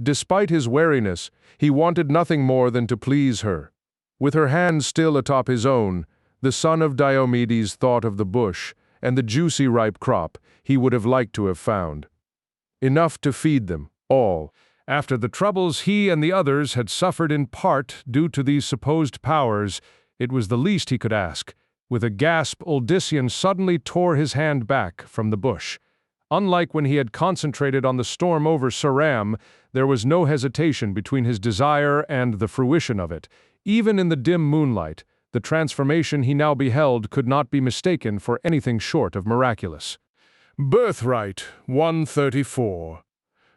Despite his wariness, he wanted nothing more than to please her. With her hand still atop his own, the son of Diomedes thought of the bush and the juicy ripe crop he would have liked to have found. Enough to feed them, all. After the troubles he and the others had suffered in part due to these supposed powers, it was the least he could ask. With a gasp, Odyssean suddenly tore his hand back from the bush. Unlike when he had concentrated on the storm over Saram, there was no hesitation between his desire and the fruition of it. Even in the dim moonlight, the transformation he now beheld could not be mistaken for anything short of miraculous. Birthright 134.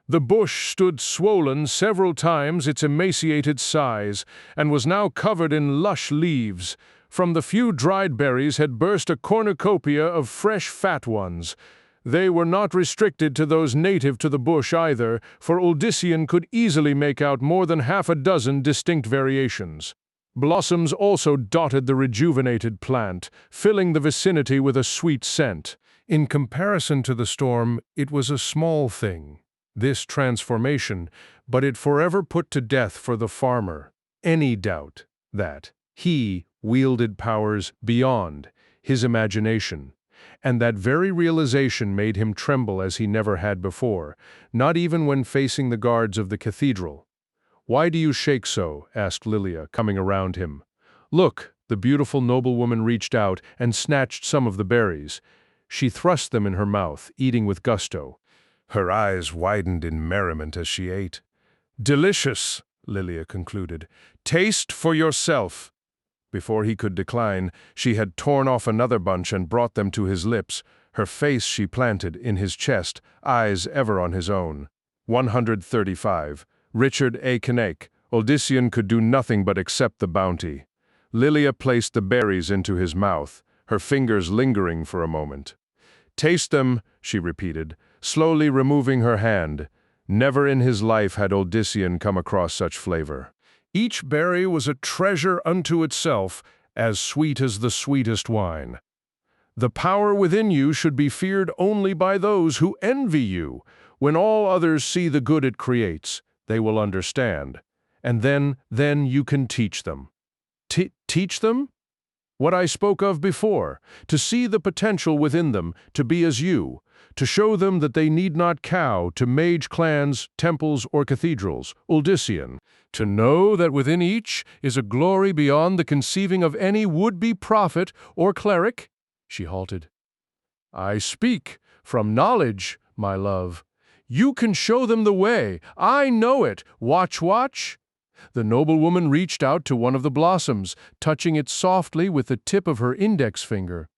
The bush stood swollen several times its emaciated size, and was now covered in lush leaves. From the few dried berries had burst a cornucopia of fresh fat ones. They were not restricted to those native to the bush either, for Odyssean could easily make out more than half a dozen distinct variations. Blossoms also dotted the rejuvenated plant, filling the vicinity with a sweet scent. In comparison to the storm, it was a small thing, this transformation, but it forever put to death for the farmer any doubt that he wielded powers beyond his imagination. And that very realization made him tremble as he never had before, not even when facing the guards of the cathedral. "Why do you shake so?" asked Lilia, coming around him. "Look!" The beautiful noblewoman reached out and snatched some of the berries. She thrust them in her mouth, eating with gusto. Her eyes widened in merriment as she ate. "Delicious," Lilia concluded. "Taste for yourself." Before he could decline, she had torn off another bunch and brought them to his lips. Her face she planted in his chest, eyes ever on his own. 135. Richard A. Cain. Odyssean could do nothing but accept the bounty. Lilia placed the berries into his mouth, her fingers lingering for a moment. "Taste them," she repeated, slowly removing her hand. Never in his life had Odyssean come across such flavor. Each berry was a treasure unto itself, as sweet as the sweetest wine. The power within you should be feared only by those who envy you. When all others see the good it creates, they will understand. And then you can teach them. Teach them? What I spoke of before, to see the potential within them, to be as you. to show them that they need not cow to mage clans, temples, or cathedrals, Uldyssian, to know that within each is a glory beyond the conceiving of any would-be prophet or cleric. She halted. I speak from knowledge, my love. You can show them the way. I know it. Watch, watch. The noblewoman reached out to one of the blossoms, touching it softly with the tip of her index finger,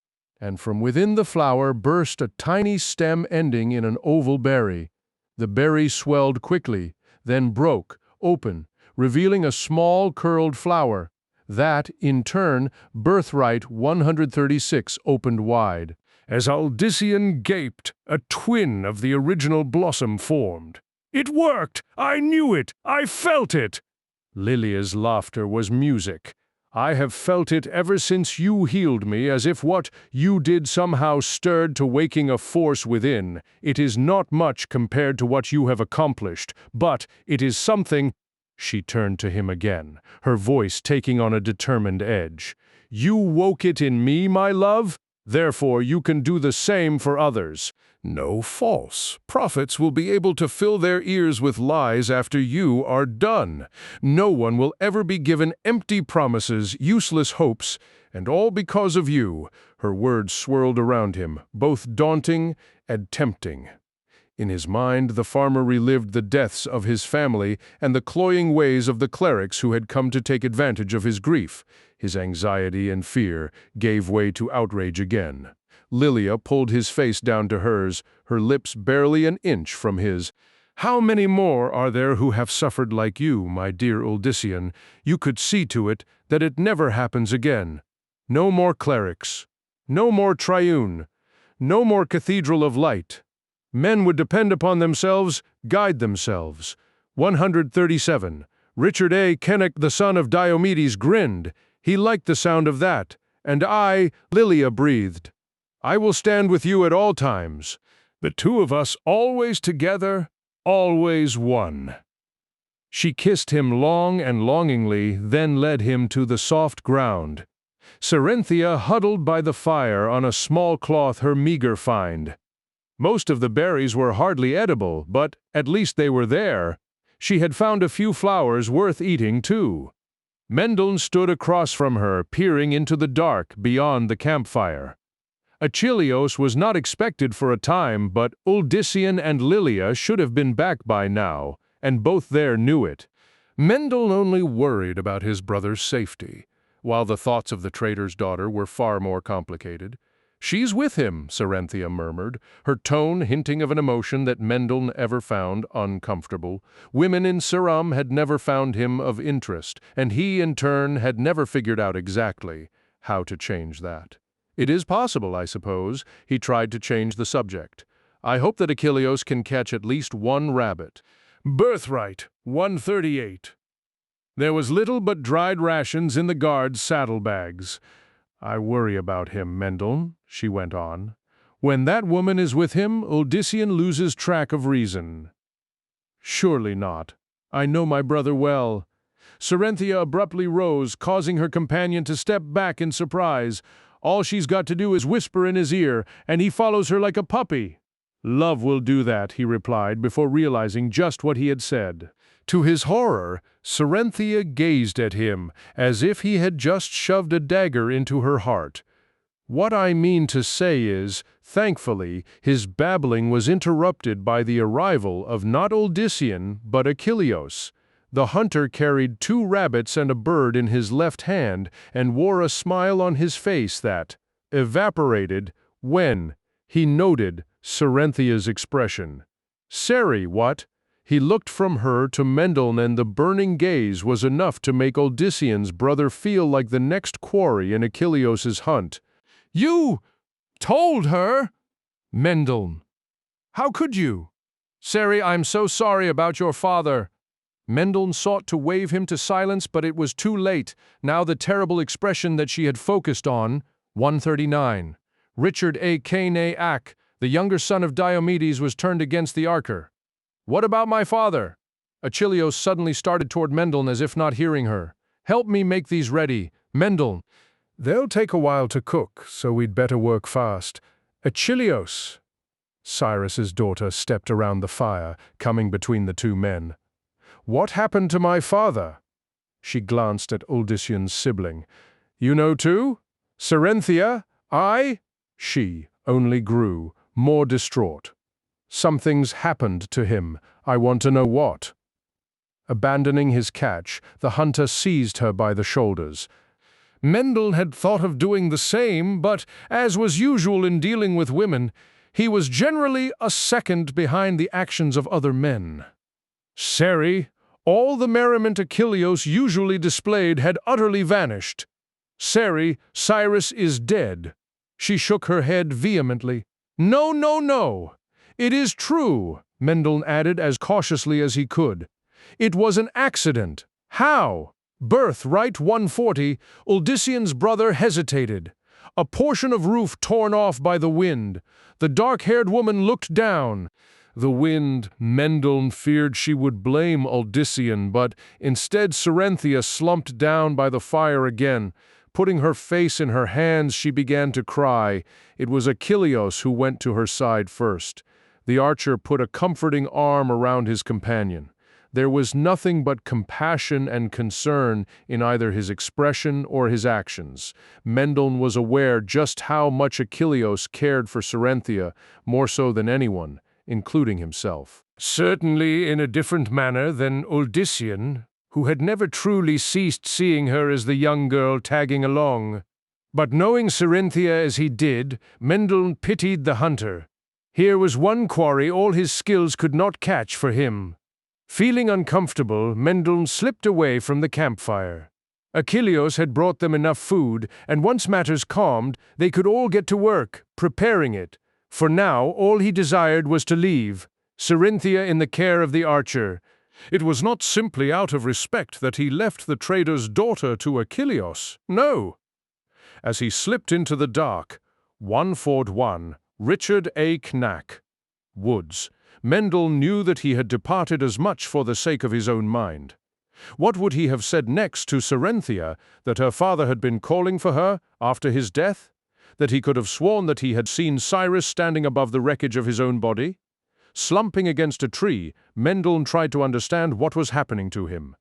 and from within the flower burst a tiny stem ending in an oval berry. The berry swelled quickly, then broke, open, revealing a small curled flower. That, in turn, Birthright 136 opened wide. As Uldyssian gaped, a twin of the original blossom formed. It worked! I knew it! I felt it! Lilia's laughter was music. I have felt it ever since you healed me, as if what you did somehow stirred to waking a force within. It is not much compared to what you have accomplished, but it is something. She turned to him again, her voice taking on a determined edge. You woke it in me, my love? Therefore you can do the same for others. No, false. Prophets will be able to fill their ears with lies after you are done. No one will ever be given empty promises, useless hopes, and all because of you. Her words swirled around him, both daunting and tempting. In his mind, the farmer relived the deaths of his family and the cloying ways of the clerics who had come to take advantage of his grief. His anxiety and fear gave way to outrage again. Lilia pulled his face down to hers, her lips barely an inch from his. How many more are there who have suffered like you, my dear Uldyssian? You could see to it that it never happens again. No more clerics. No more triune. No more cathedral of light. Men would depend upon themselves, guide themselves. 137. Richard A. Kennick, the son of Diomedes, grinned. He liked the sound of that. And I, Lilia breathed. I will stand with you at all times. The two of us always together, always one. She kissed him long and longingly, then led him to the soft ground. Cerynthia huddled by the fire on a small cloth, her meager find. Most of the berries were hardly edible, but at least they were there. She had found a few flowers worth eating, too. Mendel stood across from her, peering into the dark beyond the campfire. Achilleos was not expected for a time, but Uldyssian and Lilia should have been back by now, and both there knew it. Mendel only worried about his brother's safety, while the thoughts of the trader's daughter were far more complicated. She's with him, Cerynthia murmured, her tone hinting of an emotion that Mendel ever found uncomfortable. Women in Ceram had never found him of interest, and he, in turn, had never figured out exactly how to change that. It is possible, I suppose. He tried to change the subject. I hope that Achilleos can catch at least one rabbit. Birthright, 138. There was little but dried rations in the guards' saddlebags. I worry about him, Mendel, she went on. When that woman is with him, Uldyssian loses track of reason. Surely not. I know my brother well. Cerynthia abruptly rose, causing her companion to step back in surprise. All she's got to do is whisper in his ear, and he follows her like a puppy. Love will do that, he replied, before realizing just what he had said. To his horror, Cerynthia gazed at him, as if he had just shoved a dagger into her heart. What I mean to say is, thankfully, his babbling was interrupted by the arrival of not Uldyssian, but Achilleos. The hunter carried 2 rabbits and a bird in his left hand and wore a smile on his face that evaporated when he noted Cerynthia's expression. Sari, what? He looked from her to Mendel, and the burning gaze was enough to make Uldyssian's brother feel like the next quarry in Achilleos' hunt. You told her? Mendel. How could you? Sari, I'm so sorry about your father. Mendel sought to wave him to silence, but it was too late. Now the terrible expression that she had focused on. 139. Richard A. Cain Ak, the younger son of Diomedes, was turned against the Archer. What about my father? Achilleos suddenly started toward Mendel as if not hearing her. Help me make these ready. Mendel. They'll take a while to cook, so we'd better work fast. Achilleos. Cyrus's daughter stepped around the fire, coming between the two men. "What happened to my father?" She glanced at Uldicion's sibling. "You know too? Cerynthia? She only grew, more distraught. "Something's happened to him. I want to know what." Abandoning his catch, the hunter seized her by the shoulders. Mendel had thought of doing the same, but, as was usual in dealing with women, he was generally a second behind the actions of other men. Seri, all the merriment Achilleos usually displayed had utterly vanished. "Seri, Cyrus is dead." She shook her head vehemently. "No, no, no. It is true," Mendel added as cautiously as he could. "It was an accident." "How?" "Birthright 140, Uldicion's brother hesitated. A portion of roof torn off by the wind. The dark-haired woman looked down. The wind, Mendel feared she would blame Uldicion, but instead Cerynthia slumped down by the fire again. Putting her face in her hands, she began to cry. It was Achilleos who went to her side first. The archer put a comforting arm around his companion. There was nothing but compassion and concern in either his expression or his actions. Mendel was aware just how much Achilleos cared for Cerynthia, more so than anyone, including himself. Certainly in a different manner than Uldicion, who had never truly ceased seeing her as the young girl tagging along. But knowing Cerynthia as he did, Mendel pitied the hunter. Here was one quarry all his skills could not catch for him. Feeling uncomfortable, Mendel slipped away from the campfire. Achilleos had brought them enough food, and once matters calmed, they could all get to work, preparing it. For now, all he desired was to leave, Cerynthia in the care of the archer. It was not simply out of respect that he left the trader's daughter to Achilleos. No. As he slipped into the dark, 141, Richard A. Knack, Woods, Mendel knew that he had departed as much for the sake of his own mind. What would he have said next to Cerynthia, that her father had been calling for her after his death? That he could have sworn that he had seen Cyrus standing above the wreckage of his own body? Slumping against a tree, Mendel tried to understand what was happening to him.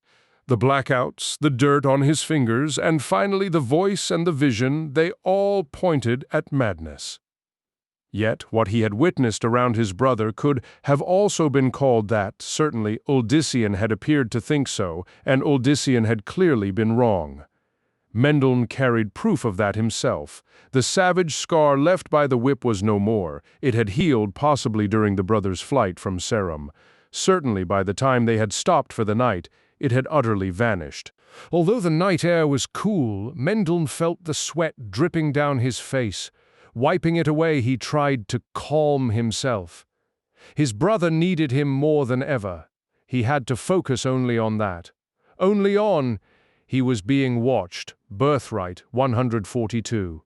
The blackouts, the dirt on his fingers, and finally the voice and the vision, they all pointed at madness. Yet what he had witnessed around his brother could have also been called that. Certainly Uldicion had appeared to think so, and Uldicion had clearly been wrong. Mendel carried proof of that himself. The savage scar left by the whip was no more. It had healed possibly during the brothers' flight from Serum. Certainly by the time they had stopped for the night, it had utterly vanished. Although the night air was cool, Mendel felt the sweat dripping down his face. Wiping it away, he tried to calm himself. His brother needed him more than ever. He had to focus only on that. Only on. He was being watched. Birthright 142.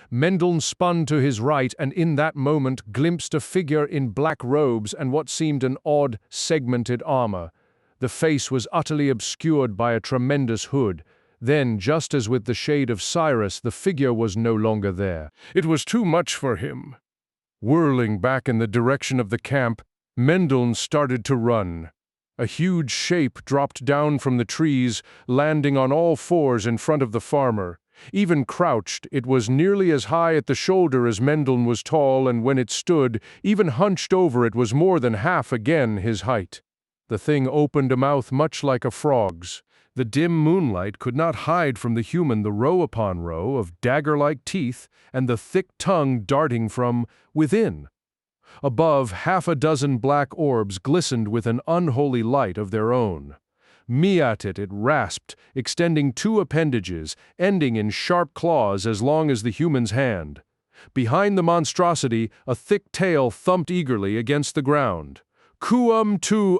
Mendel spun to his right and in that moment glimpsed a figure in black robes and what seemed an odd, segmented armor. The face was utterly obscured by a tremendous hood. Then, just as with the shade of Cyrus, the figure was no longer there. It was too much for him. Whirling back in the direction of the camp, Mendel started to run. A huge shape dropped down from the trees, landing on all fours in front of the farmer. Even crouched, it was nearly as high at the shoulder as Mendel was tall, and when it stood, even hunched over, it was more than half again his height. The thing opened a mouth much like a frog's. The dim moonlight could not hide from the human the row upon row of dagger-like teeth and the thick tongue darting from within. Above, half a dozen black orbs glistened with an unholy light of their own. At it rasped, extending two appendages, ending in sharp claws as long as the human's hand. Behind the monstrosity, a thick tail thumped eagerly against the ground. Kuum tu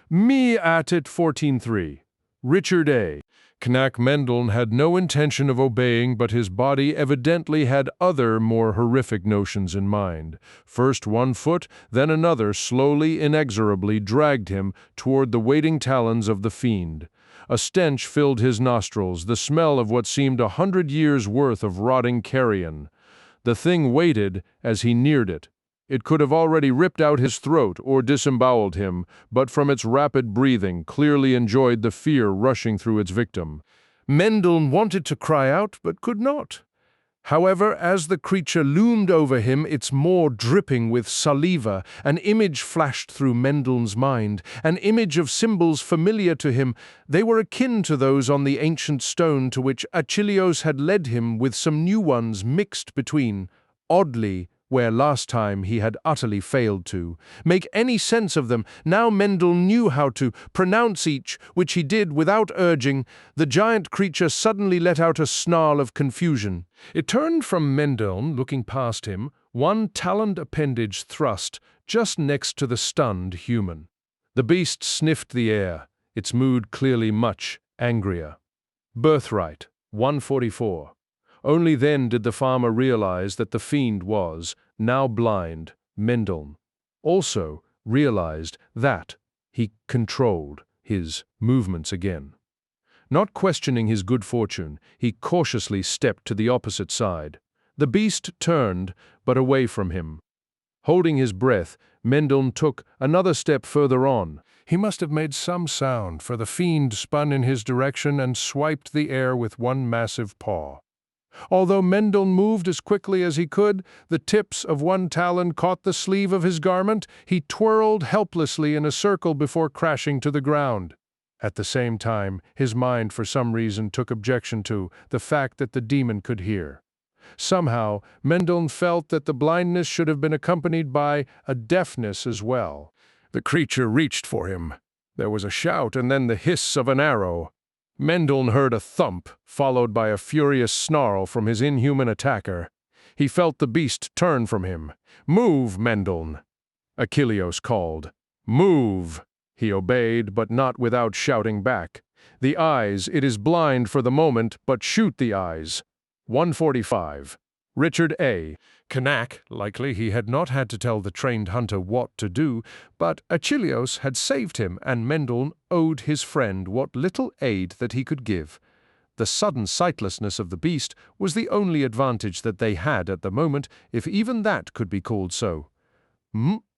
me at it 14-3. Richard A. Knack Mendel had no intention of obeying, but his body evidently had other, more horrific notions in mind. First one foot, then another slowly, inexorably dragged him toward the waiting talons of the fiend. A stench filled his nostrils, the smell of what seemed 100 years' worth of rotting carrion. The thing waited as he neared it. It could have already ripped out his throat or disemboweled him, but from its rapid breathing clearly enjoyed the fear rushing through its victim. Mendel wanted to cry out, but could not. However, as the creature loomed over him, its maw dripping with saliva, an image flashed through Mendel's mind, an image of symbols familiar to him. They were akin to those on the ancient stone to which Achilleos had led him, with some new ones mixed between. Oddly, where last time he had utterly failed to make any sense of them, now Mendel knew how to pronounce each, which he did without urging. The giant creature suddenly let out a snarl of confusion. It turned from Mendel, looking past him, one taloned appendage thrust just next to the stunned human. The beast sniffed the air, its mood clearly much angrier. Birthright, 144. Only then did the farmer realize that the fiend was, now blind, Mendel. Also realized that he controlled his movements again. Not questioning his good fortune, he cautiously stepped to the opposite side. The beast turned, but away from him. Holding his breath, Mendel took another step further on. He must have made some sound, for the fiend spun in his direction and swiped the air with one massive paw. Although Mendel moved as quickly as he could, the tips of one talon caught the sleeve of his garment. He twirled helplessly in a circle before crashing to the ground. At the same time, his mind for some reason took objection to the fact that the demon could hear. Somehow, Mendel felt that the blindness should have been accompanied by a deafness as well. The creature reached for him. There was a shout and then the hiss of an arrow. Mendel heard a thump, followed by a furious snarl from his inhuman attacker. He felt the beast turn from him. "Move, Mendel!" Achilleos called. "Move!" He obeyed, but not without shouting back. "The eyes, it is blind for the moment, but shoot the eyes." 145. Richard A. Cain. Likely he had not had to tell the trained hunter what to do, but Achilleos had saved him, and Mendel owed his friend what little aid that he could give. The sudden sightlessness of the beast was the only advantage that they had at the moment, if even that could be called so. The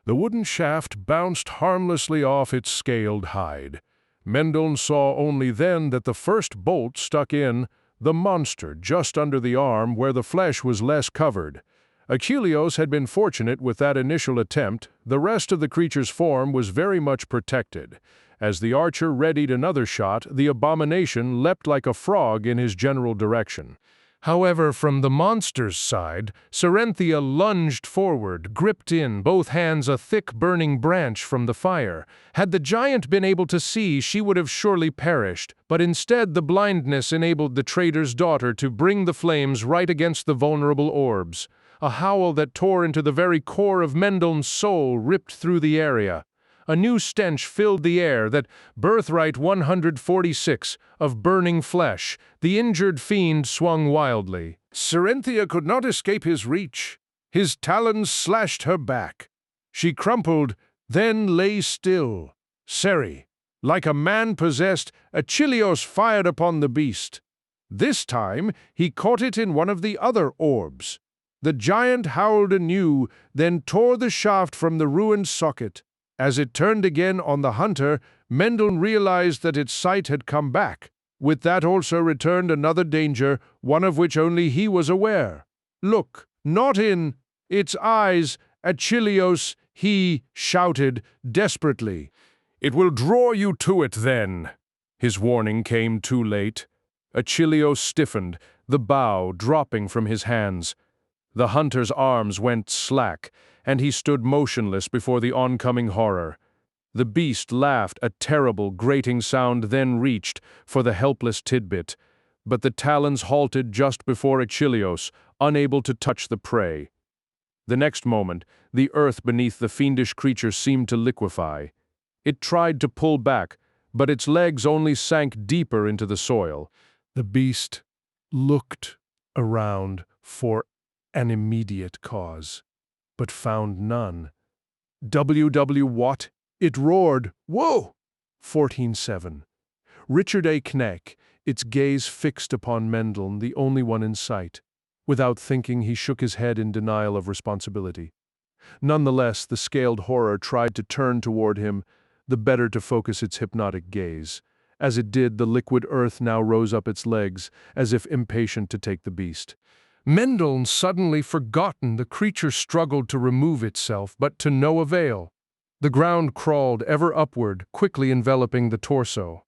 wooden shaft bounced harmlessly off its scaled hide. Mendel saw only then that the first bolt stuck in the monster just under the arm where the flesh was less covered. Achilleos had been fortunate with that initial attempt. The rest of the creature's form was very much protected. As the archer readied another shot, the abomination leapt like a frog in his general direction. However, from the monster's side, Cerynthia lunged forward, gripped in both hands a thick burning branch from the fire. Had the giant been able to see, she would have surely perished, but instead the blindness enabled the trader's daughter to bring the flames right against the vulnerable orbs. A howl that tore into the very core of Mendel's soul ripped through the area. A new stench filled the air, that Birthright 146 of burning flesh. The injured fiend swung wildly. Cerynthia could not escape his reach. His talons slashed her back. She crumpled, then lay still. Seri, like a man possessed, Achilleos fired upon the beast. This time he caught it in one of the other orbs. The giant howled anew, then tore the shaft from the ruined socket. As it turned again on the hunter, Mendel realized that its sight had come back. With that also returned another danger, one of which only he was aware. "Look, not in its eyes, Achilleos," he shouted desperately. "It will draw you to it then." His warning came too late. Achilleos stiffened, the bow dropping from his hands. The hunter's arms went slack, and he stood motionless before the oncoming horror. The beast laughed, a terrible, grating sound then reached for the helpless tidbit, but the talons halted just before Achilleos, unable to touch the prey. The next moment, the earth beneath the fiendish creature seemed to liquefy. It tried to pull back, but its legs only sank deeper into the soil. The beast looked around for an immediate cause, but found none. What? It roared. Whoa! 14:7. Richard A. Cain, its gaze fixed upon Mendel, the only one in sight. Without thinking, he shook his head in denial of responsibility. Nonetheless, the scaled horror tried to turn toward him, the better to focus its hypnotic gaze. As it did, the liquid earth now rose up its legs, as if impatient to take the beast. Mendel suddenly forgotten the creature struggled to remove itself, but to no avail. The ground crawled ever upward, quickly enveloping the torso.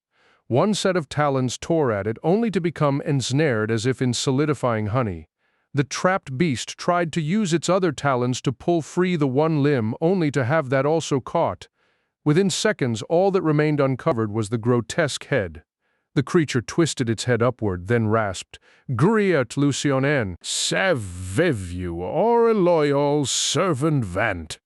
One set of talons tore at it, only to become ensnared as if in solidifying honey. The trapped beast tried to use its other talons to pull free the one limb, only to have that also caught. Within seconds, all that remained uncovered was the grotesque head. The creature twisted its head upward, then rasped, "Griat Lucionen, savez-vous or loyal servant vant?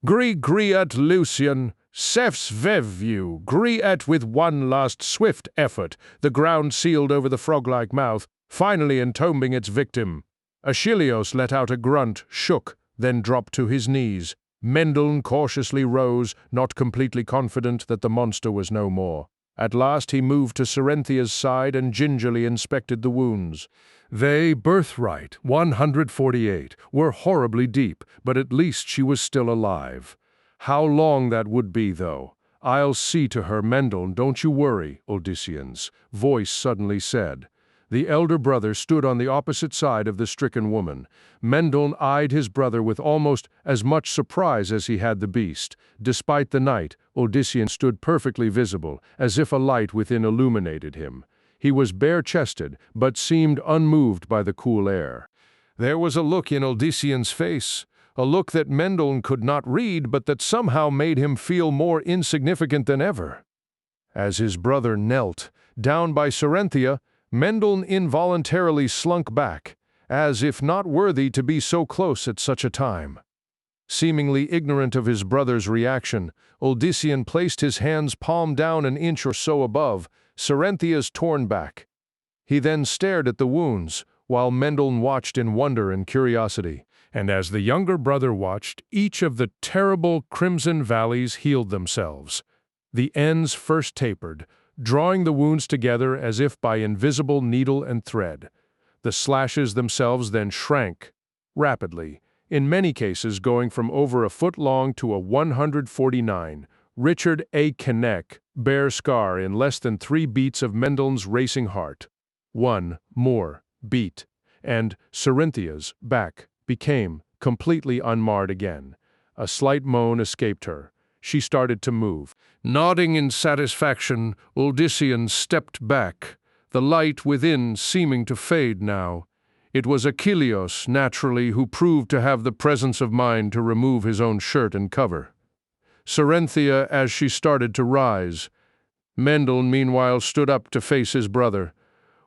Griat Lucian, savez-vous, griat." With one last swift effort, the ground sealed over the frog-like mouth, finally entombing its victim. Achilleos let out a grunt, shook, then dropped to his knees. Mendel cautiously rose, not completely confident that the monster was no more. At last he moved to Cerinthia's side and gingerly inspected the wounds. They, Birthright, 148, were horribly deep, but at least she was still alive. How long that would be, though. "I'll see to her, Mendel, don't you worry," Odyssean's voice suddenly said. The elder brother stood on the opposite side of the stricken woman. Mendel eyed his brother with almost as much surprise as he had the beast. Despite the night, Odyssean stood perfectly visible, as if a light within illuminated him. He was bare-chested, but seemed unmoved by the cool air. There was a look in Odyssean's face, a look that Mendel could not read, but that somehow made him feel more insignificant than ever. As his brother knelt, down by Cerinthia, Mendel involuntarily slunk back, as if not worthy to be so close at such a time. Seemingly ignorant of his brother's reaction, Odyssean placed his hands palm down an inch or so above Cerinthia's torn back. He then stared at the wounds, while Mendel watched in wonder and curiosity. And as the younger brother watched, each of the terrible crimson valleys healed themselves. The ends first tapered, drawing the wounds together as if by invisible needle and thread. The slashes themselves then shrank rapidly, in many cases going from over a foot long to a 149. Richard A. Kneck bare scar in less than 3 beats of Mendel's racing heart. One more beat, and Cerinthia's back became completely unmarred again. A slight moan escaped her. She started to move. Nodding in satisfaction, Odyssean stepped back, the light within seeming to fade now. It was Achilleos, naturally, who proved to have the presence of mind to remove his own shirt and cover. Cerinthia as she started to rise. Mendel, meanwhile, stood up to face his brother.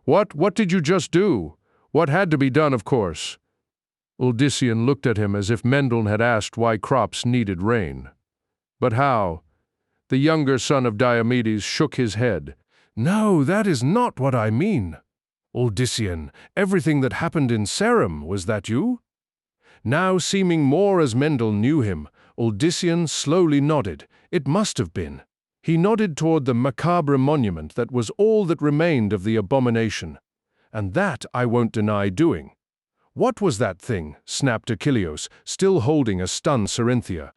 What did you just do? What had to be done, of course?" Odyssean looked at him as if Mendel had asked why crops needed rain. "But how?" The younger son of Diomedes shook his head. "No, that is not what I mean. Odyssean, everything that happened in Sarum, was that you?" Now seeming more as Mendel knew him, Odyssean slowly nodded. It must have been. He nodded toward the macabre monument that was all that remained of the abomination. "And that I won't deny doing." "What was that thing?" snapped Achilleos, still holding a stunned Cerinthia.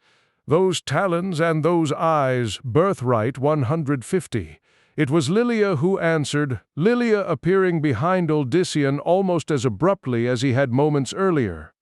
"Those talons and those eyes, Birthright 150. It was Lilia who answered, Lilia appearing behind Odyssean almost as abruptly as he had moments earlier.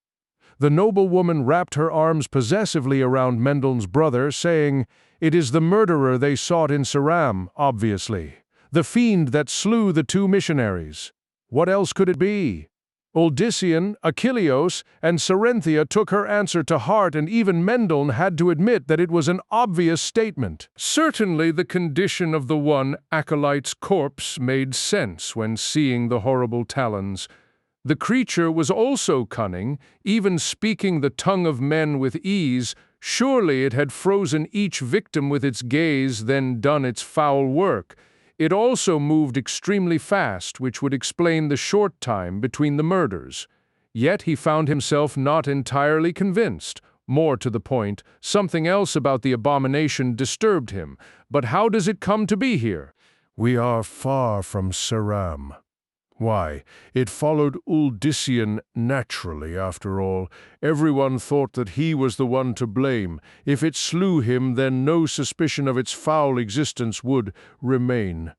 The noble woman wrapped her arms possessively around Mendel's brother, saying, "It is the murderer they sought in Saram, obviously. The fiend that slew the 2 missionaries. What else could it be?" Odyssean, Achilleos, and Cerinthia took her answer to heart, and even Mendel had to admit that it was an obvious statement. Certainly the condition of the one acolyte's corpse made sense when seeing the horrible talons. The creature was also cunning, even speaking the tongue of men with ease. Surely it had frozen each victim with its gaze, then done its foul work. It also moved extremely fast, which would explain the short time between the murders. Yet he found himself not entirely convinced. More to the point, something else about the abomination disturbed him. But how does it come to be here? "We are far from Saram," Why, it followed Uldyssian naturally, after all. Everyone thought that he was the one to blame. If it slew him, then no suspicion of its foul existence would remain.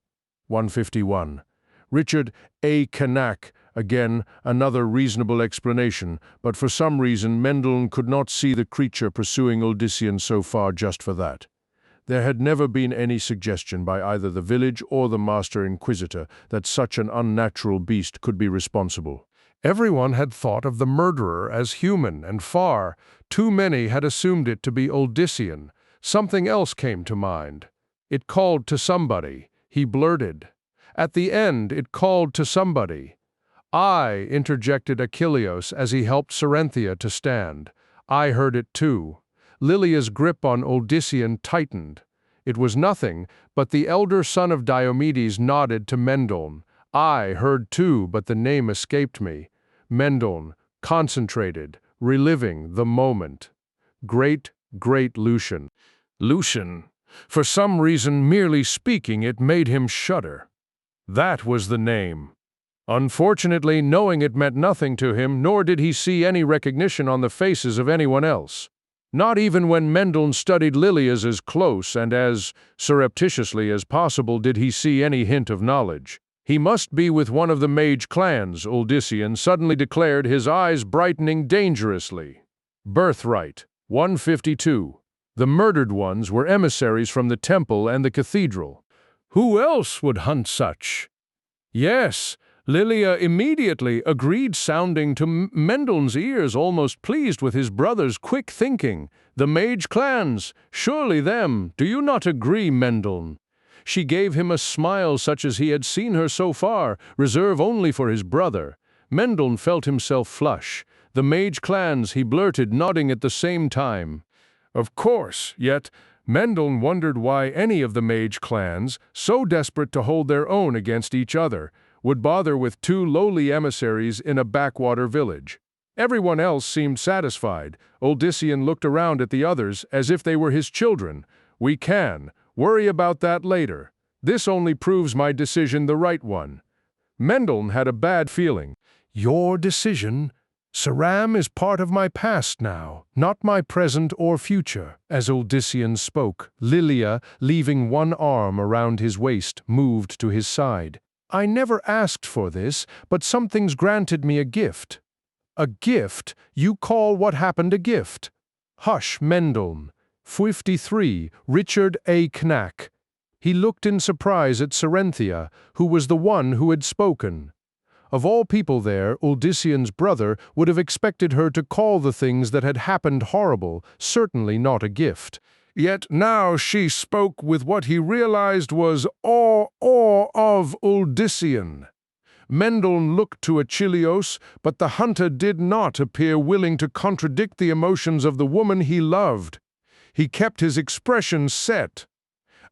151. Richard A. Cain, again, another reasonable explanation, but for some reason Mendelssohn could not see the creature pursuing Uldyssian so far just for that. There had never been any suggestion by either the village or the Master Inquisitor that such an unnatural beast could be responsible. Everyone had thought of the murderer as human, and far too many had assumed it to be Uldyssian. Something else came to mind. It called to somebody. He blurted. At the end, it called to somebody. I, interjected Achilleos as he helped Cerenthia to stand. I heard it too. Lilia's grip on Uldyssian tightened. It was nothing, but the elder son of Diomedes nodded to Mendelssohn. I heard too, but the name escaped me. Mendelssohn, concentrated, reliving the moment. Great Lucian. Lucian. For some reason, merely speaking, it made him shudder. That was the name. Unfortunately, knowing it meant nothing to him, nor did he see any recognition on the faces of anyone else. Not even when Mendelssohn studied Lilia's as close and as surreptitiously as possible did he see any hint of knowledge. He must be with one of the mage clans, Uldyssian suddenly declared, his eyes brightening dangerously. Birthright, 152. The murdered ones were emissaries from the temple and the cathedral. Who else would hunt such? Yes, Lilia immediately agreed, sounding to Mendelssohn's ears, almost pleased with his brother's quick thinking. The mage clans, surely them. Do you not agree, Mendelssohn? She gave him a smile such as he had seen her so far, reserve only for his brother. Mendelssohn felt himself flush. The mage clans, he blurted, nodding at the same time. Of course, yet Mendelssohn wondered why any of the mage clans, so desperate to hold their own against each other, would bother with two lowly emissaries in a backwater village. Everyone else seemed satisfied. Uldyssian looked around at the others as if they were his children. We can worry about that later. This only proves my decision the right one. Mendelssohn had a bad feeling. Your decision? Saram is part of my past now, not my present or future. As Uldyssian spoke, Lilia, leaving one arm around his waist, moved to his side. I never asked for this, but something's granted me a gift. A gift? You call what happened a gift? Hush, Mendelssohn. 53. Richard A. Cain. He looked in surprise at Cerenthia, who was the one who had spoken. Of all people there, Uldyssian's brother would have expected her to call the things that had happened horrible, certainly not a gift. Yet now she spoke with what he realized was awe of Uldyssian. Mendelssohn looked to Achilleos, but the hunter did not appear willing to contradict the emotions of the woman he loved. He kept his expression set.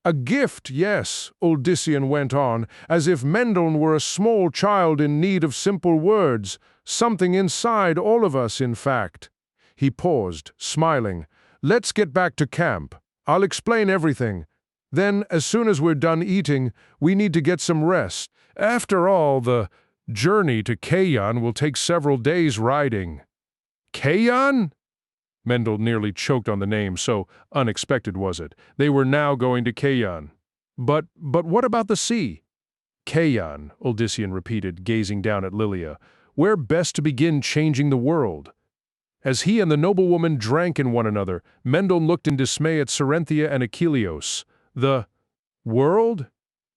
A gift, yes, Uldyssian went on, as if Mendelssohn were a small child in need of simple words, something inside all of us, in fact. He paused, smiling. Let's get back to camp. I'll explain everything. Then, as soon as we're done eating, we need to get some rest. After all, the journey to Cain will take several days riding. Cain? Mendel nearly choked on the name, so unexpected was it. They were now going to Cain. But what about the sea? Cain, Uldyssian repeated, gazing down at Lilia. Where best to begin changing the world? As he and the noblewoman drank in one another, Mendelssohn looked in dismay at Cerenthia and Achilleos. The world?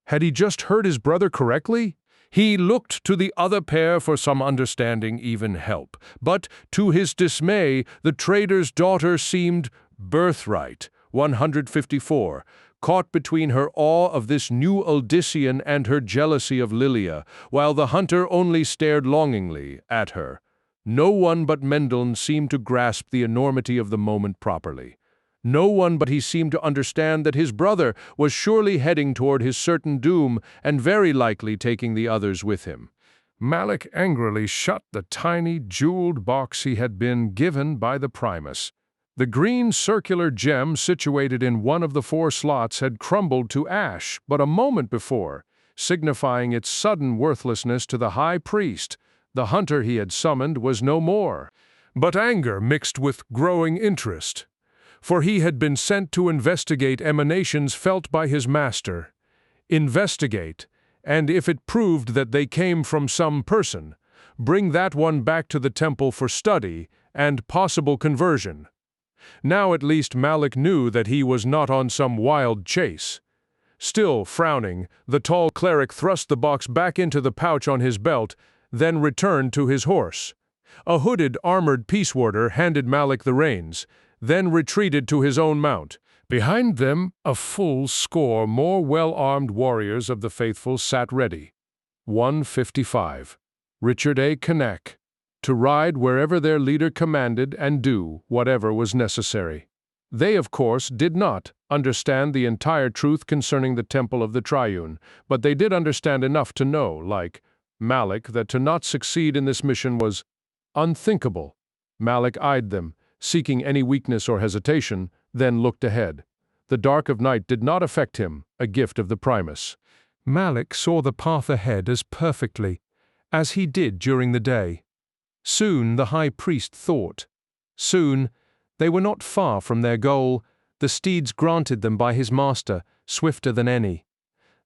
Had he just heard his brother correctly? He looked to the other pair for some understanding, even help. But, to his dismay, the trader's daughter seemed Birthright, 154, caught between her awe of this new Uldyssian and her jealousy of Lilia, while the hunter only stared longingly at her. No one but Mendelssohn seemed to grasp the enormity of the moment properly. No one but he seemed to understand that his brother was surely heading toward his certain doom and very likely taking the others with him. Malik angrily shut the tiny, jeweled box he had been given by the Primus. The green circular gem situated in one of the 4 slots had crumbled to ash but a moment before, signifying its sudden worthlessness to the high priest. The hunter he had summoned was no more. But anger mixed with growing interest, for he had been sent to investigate emanations felt by his master. Investigate, and if it proved that they came from some person, bring that one back to the temple for study and possible conversion. Now at least Malik knew that he was not on some wild chase. Still frowning, the tall cleric thrust the box back into the pouch on his belt, then returned to his horse. A hooded, armored peace warder handed Malik the reins, then retreated to his own mount. Behind them, a full score more well-armed warriors of the faithful sat ready. 155. Richard A. Cain, to ride wherever their leader commanded and do whatever was necessary. They, of course, did not understand the entire truth concerning the Temple of the Triune, but they did understand enough to know, like Malik, that to not succeed in this mission was unthinkable. Malik eyed them, seeking any weakness or hesitation, then looked ahead. The dark of night did not affect him, a gift of the Primus. Malik saw the path ahead as perfectly as he did during the day. Soon the high priest thought. Soon they were not far from their goal, the steeds granted them by his master, swifter than any.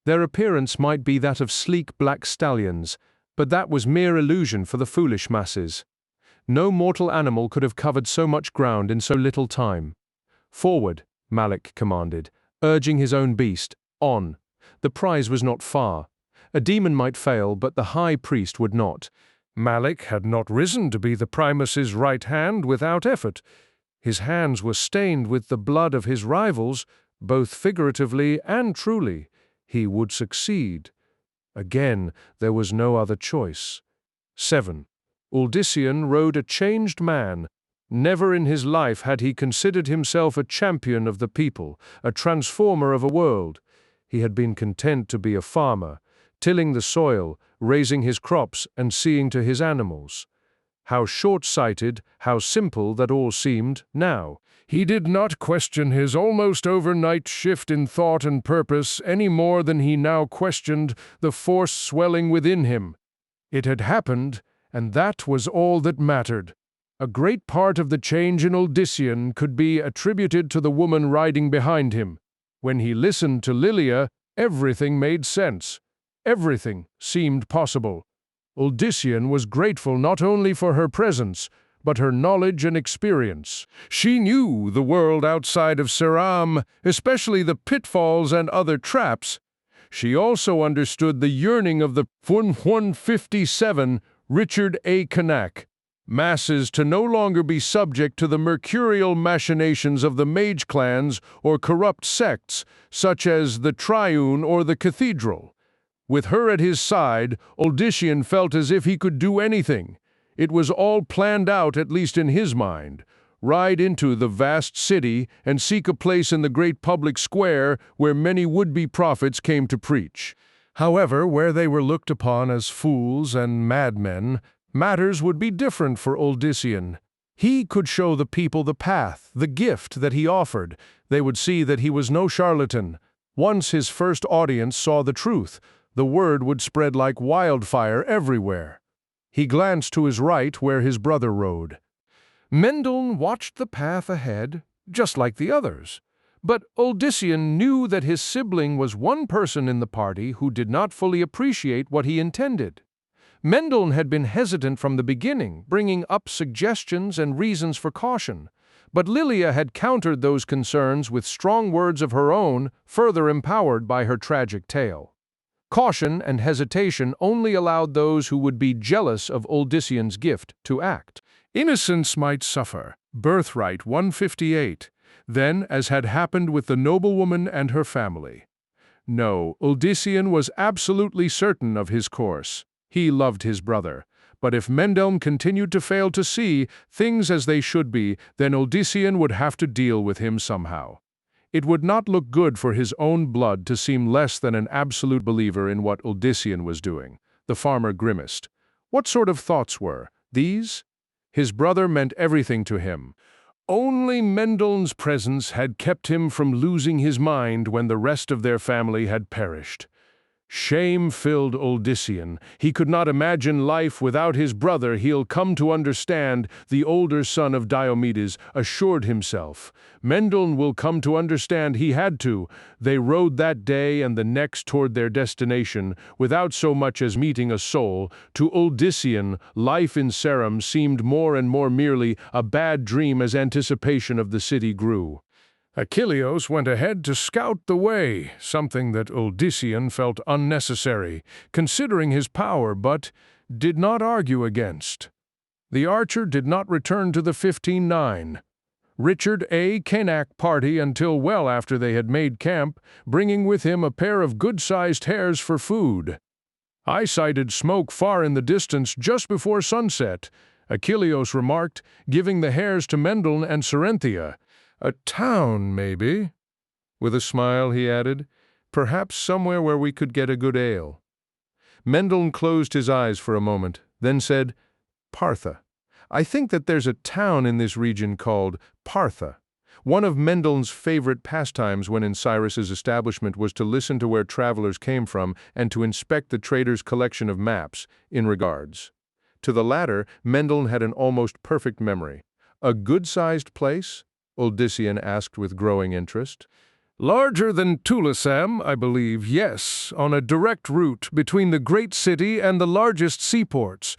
Their appearance might be that of sleek black stallions, but that was mere illusion for the foolish masses. No mortal animal could have covered so much ground in so little time. Forward, Malik commanded, urging his own beast. On. The prize was not far. A demon might fail, but the high priest would not. Malik had not risen to be the Primus's right hand without effort. His hands were stained with the blood of his rivals, both figuratively and truly. He would succeed. Again, there was no other choice. 7. Uldyssian rode a changed man. Never in his life had he considered himself a champion of the people, a transformer of a world. He had been content to be a farmer, tilling the soil, raising his crops, and seeing to his animals. How short-sighted, how simple that all seemed now. He did not question his almost overnight shift in thought and purpose any more than he now questioned the force swelling within him. It had happened, and that was all that mattered. A great part of the change in Uldyssian could be attributed to the woman riding behind him. When he listened to Lilia, everything made sense. Everything seemed possible. Uldyssian was grateful not only for her presence, but her knowledge and experience. She knew the world outside of Seram, especially the pitfalls and other traps. She also understood the yearning of the 157 Richard A. Cain, masses to no longer be subject to the mercurial machinations of the mage clans or corrupt sects, such as the Triune or the Cathedral. With her at his side, Uldyssian felt as if he could do anything. It was all planned out, at least in his mind. Ride into the vast city and seek a place in the great public square where many would-be prophets came to preach. However, where they were looked upon as fools and madmen, matters would be different for Uldyssian. He could show the people the path, the gift that he offered. They would see that he was no charlatan. Once his first audience saw the truth, the word would spread like wildfire everywhere. He glanced to his right where his brother rode. Mendel watched the path ahead, just like the others. But Uldyssian knew that his sibling was one person in the party who did not fully appreciate what he intended. Mendel had been hesitant from the beginning, bringing up suggestions and reasons for caution. But Lilia had countered those concerns with strong words of her own, further empowered by her tragic tale. Caution and hesitation only allowed those who would be jealous of Uldyssian's gift to act. Innocence might suffer. Birthright 158. Then, as had happened with the noblewoman and her family. No, Uldyssian was absolutely certain of his course. He loved his brother. But if Mendel continued to fail to see things as they should be, then Uldyssian would have to deal with him somehow. It would not look good for his own blood to seem less than an absolute believer in what Uldyssian was doing. The farmer grimaced. What sort of thoughts were these? His brother meant everything to him. Only Mendel's presence had kept him from losing his mind when the rest of their family had perished. Shame-filled Odyssean. He could not imagine life without his brother. He'll come to understand, the older son of Diomedes assured himself. Mendel will come to understand he had to. They rode that day and the next toward their destination, without so much as meeting a soul. To Odyssean, life in Sarum seemed more and more merely a bad dream as anticipation of the city grew. Achilleus went ahead to scout the way, something that Odyssean felt unnecessary, considering his power, but did not argue against. The archer did not return to the 15-9. Richard Cain party until well after they had made camp, bringing with him a pair of good-sized hares for food. I sighted smoke far in the distance just before sunset, Achilleus remarked, giving the hares to Mendel and Cerynthia. A town, maybe. With a smile, he added, perhaps somewhere where we could get a good ale. Mendel closed his eyes for a moment, then said, Partha. I think that there's a town in this region called Partha. One of Mendel's favorite pastimes when in Cyrus's establishment was to listen to where travelers came from and to inspect the trader's collection of maps, in regards. To the latter, Mendel had an almost perfect memory. A good-sized place? Odyssean asked with growing interest. Larger than Tulisem, I believe, yes, on a direct route between the great city and the largest seaports.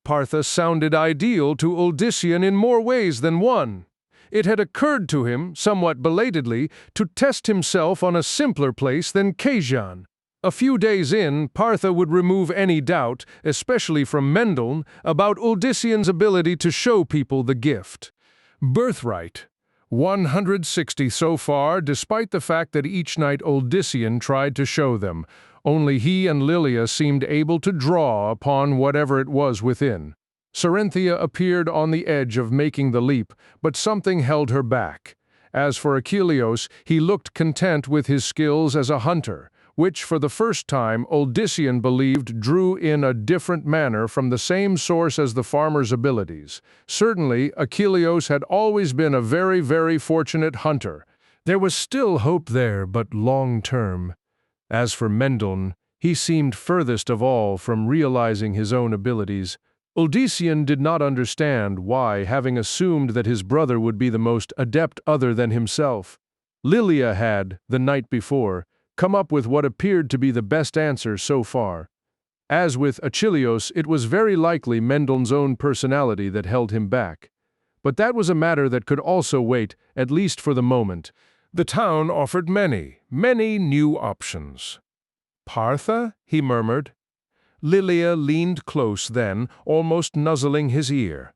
Partha sounded ideal to Odyssean in more ways than one. It had occurred to him, somewhat belatedly, to test himself on a simpler place than Kazan. A few days in, Partha would remove any doubt, especially from Mendel, about Odyssean's ability to show people the gift. Birthright. 160 so far, despite the fact that each night Odyssean tried to show them. Only he and Lilia seemed able to draw upon whatever it was within. Cerynthia appeared on the edge of making the leap, but something held her back. As for Achilleus, he looked content with his skills as a hunter, which for the first time Odyssean believed drew in a different manner from the same source as the farmer's abilities. Certainly, Achilleus had always been a very, very fortunate hunter. There was still hope there, but long-term. As for Mendel, he seemed furthest of all from realizing his own abilities. Odyssean did not understand why, having assumed that his brother would be the most adept other than himself. Lilia had, the night before, come up with what appeared to be the best answer so far. As with Achilleus, it was very likely Mendel's own personality that held him back. But that was a matter that could also wait, at least for the moment. The town offered many new options. Partha? He murmured. Lilia leaned close then, almost nuzzling his ear.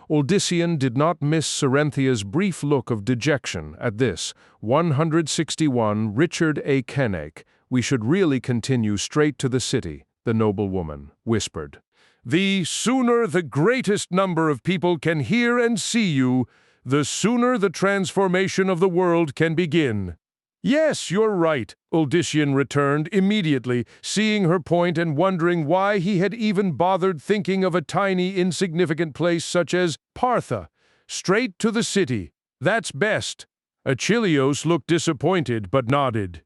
Odyssean did not miss Cerynthia's brief look of dejection at this. 161 Richard Cain. We should really continue straight to the city, the noblewoman whispered. The sooner the greatest number of people can hear and see you, the sooner the transformation of the world can begin. Yes, you're right, Odyssean returned immediately, seeing her point and wondering why he had even bothered thinking of a tiny, insignificant place such as Partha. Straight to the city. That's best. Achilleus looked disappointed, but nodded.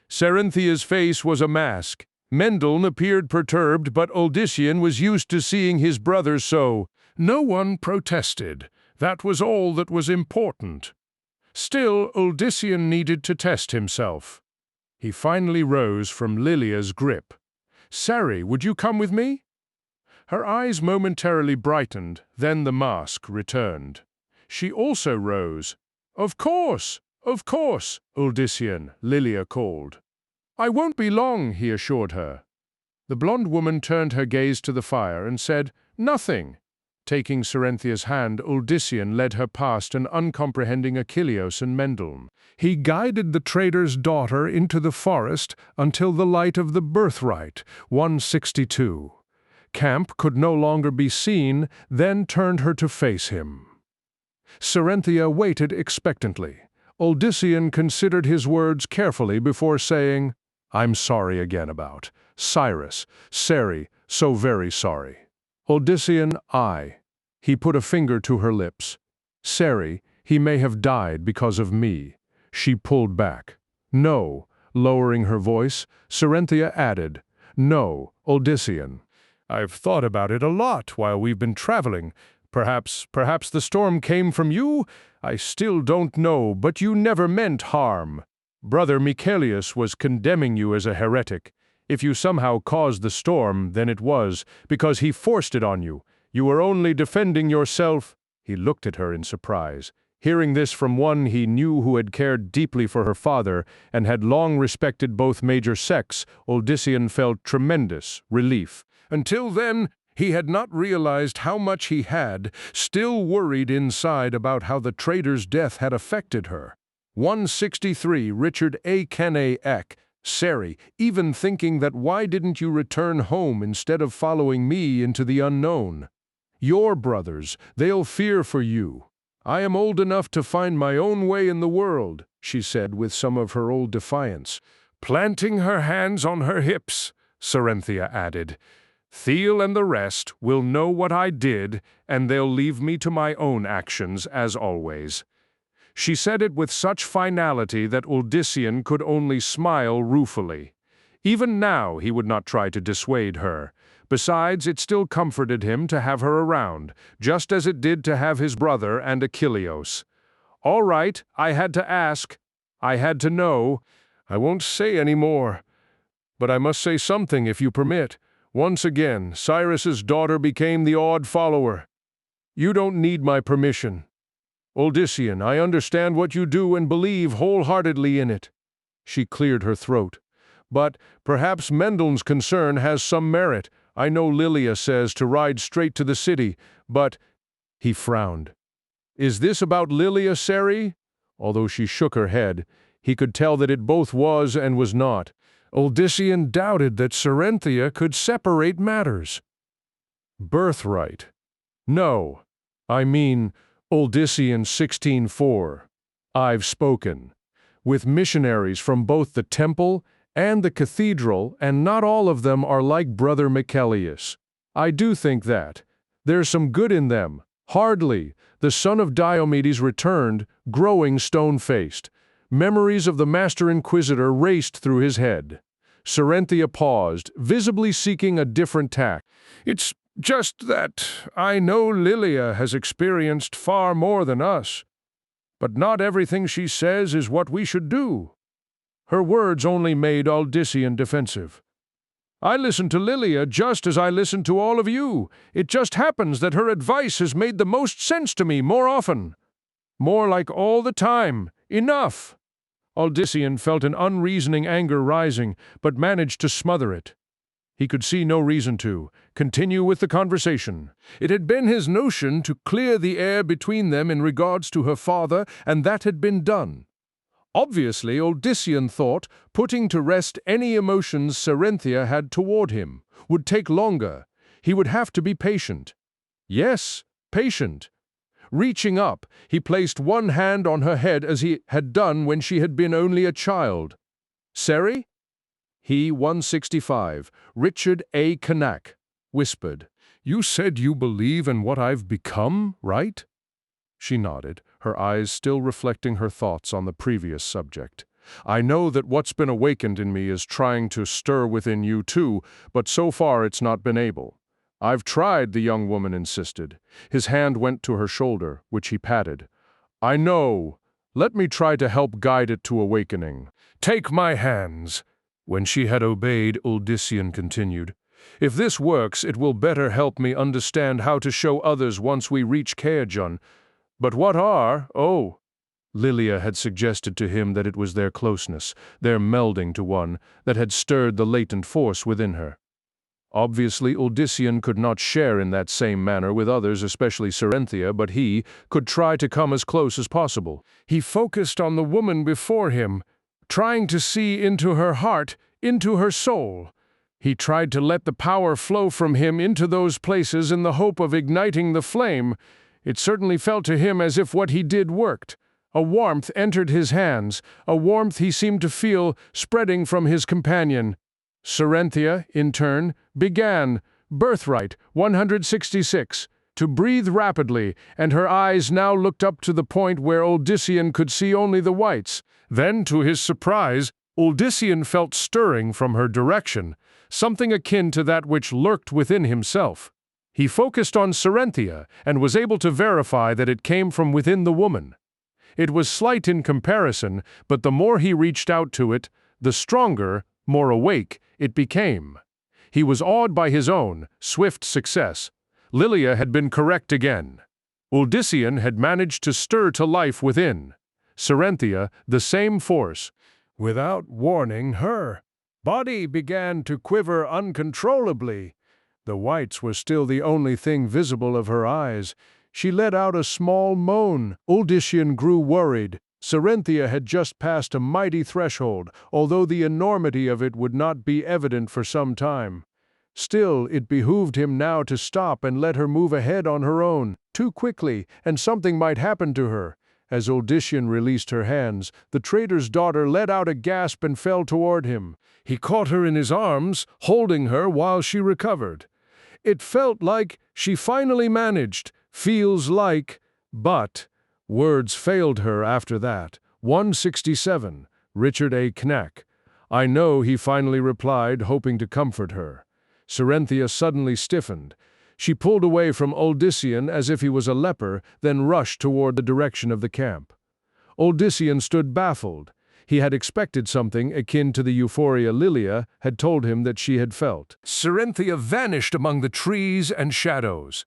Cerynthia's face was a mask. Mendel appeared perturbed, but Odyssean was used to seeing his brother so. No one protested. That was all that was important. Still, Odyssean needed to test himself. He finally rose from Lilia's grip. Sari, would you come with me? Her eyes momentarily brightened, then the mask returned. She also rose. Of course, Odyssean, Lilia called. I won't be long, he assured her. The blonde woman turned her gaze to the fire and said, Nothing. Taking Cerynthia's hand, Odyssean led her past an uncomprehending Achilleus and Mendel. He guided the trader's daughter into the forest until the light of the Birthright, 162. Camp could no longer be seen, then turned her to face him. Cerynthia waited expectantly. Odyssean considered his words carefully before saying, I'm sorry again about Cyrus, Sari, so very sorry. Odyssean, He put a finger to her lips. Sari, he may have died because of me. She pulled back. No, lowering her voice, Cerynthia added, No, Odyssean. I've thought about it a lot while we've been traveling. Perhaps the storm came from you? I still don't know, but you never meant harm. Brother Michelius was condemning you as a heretic. If you somehow caused the storm, then it was, because he forced it on you. You were only defending yourself. He looked at her in surprise. Hearing this from one he knew who had cared deeply for her father and had long respected both major sects, Odyssean felt tremendous relief. Until then, he had not realized how much he had, still worried inside about how the traitor's death had affected her. 163 Richard A. Cain Ek, Seri, even thinking that why didn't you return home instead of following me into the unknown? Your brothers, they'll fear for you. I am old enough to find my own way in the world, she said with some of her old defiance. Planting her hands on her hips, Cerynthia added. Thiel and the rest will know what I did, and they'll leave me to my own actions, as always. She said it with such finality that Odyssean could only smile ruefully. Even now he would not try to dissuade her. Besides, it still comforted him to have her around, just as it did to have his brother and Achilleos. All right, I had to ask. I had to know. I won't say any more. But I must say something, if you permit. Once again, Cyrus's daughter became the odd follower. You don't need my permission. Odyssean, I understand what you do and believe wholeheartedly in it. She cleared her throat. But perhaps Mendeln's concern has some merit. I know Lilia says to ride straight to the city, but... He frowned. Is this about Lilia, Seri? Although she shook her head, he could tell that it both was and was not. Odyssean doubted that Cerynthia could separate matters. Birthright. No, I mean Odyssean 16:4. I've spoken. With missionaries from both the temple and the cathedral, and not all of them are like Brother Michelius. I do think that. There's some good in them. Hardly. The son of Diomedes returned, growing stone-faced. Memories of the Master Inquisitor raced through his head. Cerynthia paused, visibly seeking a different tack. It's just that I know Lilia has experienced far more than us. But not everything she says is what we should do. Her words only made Odyssean defensive. I listen to Lilia just as I listen to all of you. It just happens that her advice has made the most sense to me more often. More like all the time. Enough. Odyssean felt an unreasoning anger rising, but managed to smother it. He could see no reason to continue with the conversation. It had been his notion to clear the air between them in regards to her father, and that had been done. Obviously, Odyssean thought putting to rest any emotions Cerynthia had toward him would take longer. He would have to be patient. Yes, patient. Reaching up, he placed one hand on her head as he had done when she had been only a child. Seri? He, 165, Richard A. Cain, whispered, You said you believe in what I've become, right? She nodded, her eyes still reflecting her thoughts on the previous subject. I know that what's been awakened in me is trying to stir within you too, but so far it's not been able. I've tried, the young woman insisted. His hand went to her shoulder, which he patted. I know. Let me try to help guide it to awakening. Take my hands. When she had obeyed, Odyssean continued. If this works, it will better help me understand how to show others once we reach Caerleon. But what are, Lilia had suggested to him that it was their closeness, their melding to one, that had stirred the latent force within her. Obviously, Odyssean could not share in that same manner with others, especially Cerynthia, but he could try to come as close as possible. He focused on the woman before him, trying to see into her heart, into her soul. He tried to let the power flow from him into those places in the hope of igniting the flame. It certainly felt to him as if what he did worked. A warmth entered his hands, a warmth he seemed to feel spreading from his companion. Cerynthia, in turn, began, Birthright, 166, to breathe rapidly, and her eyes now looked up to the point where Odyssean could see only the whites. Then, to his surprise, Uldyssian felt stirring from her direction, something akin to that which lurked within himself. He focused on Sarenthia and was able to verify that it came from within the woman. It was slight in comparison, but the more he reached out to it, the stronger, more awake, it became. He was awed by his own, swift success. Lilia had been correct again. Uldyssian had managed to stir to life within. Sarenthia, the same force. Without warning, her body began to quiver uncontrollably. The whites were still the only thing visible of her eyes. She let out a small moan. Uldyssian grew worried. Sarenthia had just passed a mighty threshold, although the enormity of it would not be evident for some time. Still, it behooved him now to stop and let her move ahead on her own. Too quickly, and something might happen to her. As Uldyssian released her hands, the trader's daughter let out a gasp and fell toward him. He caught her in his arms, holding her while she recovered. It felt like she finally managed, feels like, but words failed her after that. 167, Richard A. Knack. I know, he finally replied, hoping to comfort her. Sarenthia suddenly stiffened. She pulled away from Uldyssian as if he was a leper, then rushed toward the direction of the camp. Uldyssian stood baffled. He had expected something akin to the euphoria Lilia had told him that she had felt. Sarenthia vanished among the trees and shadows.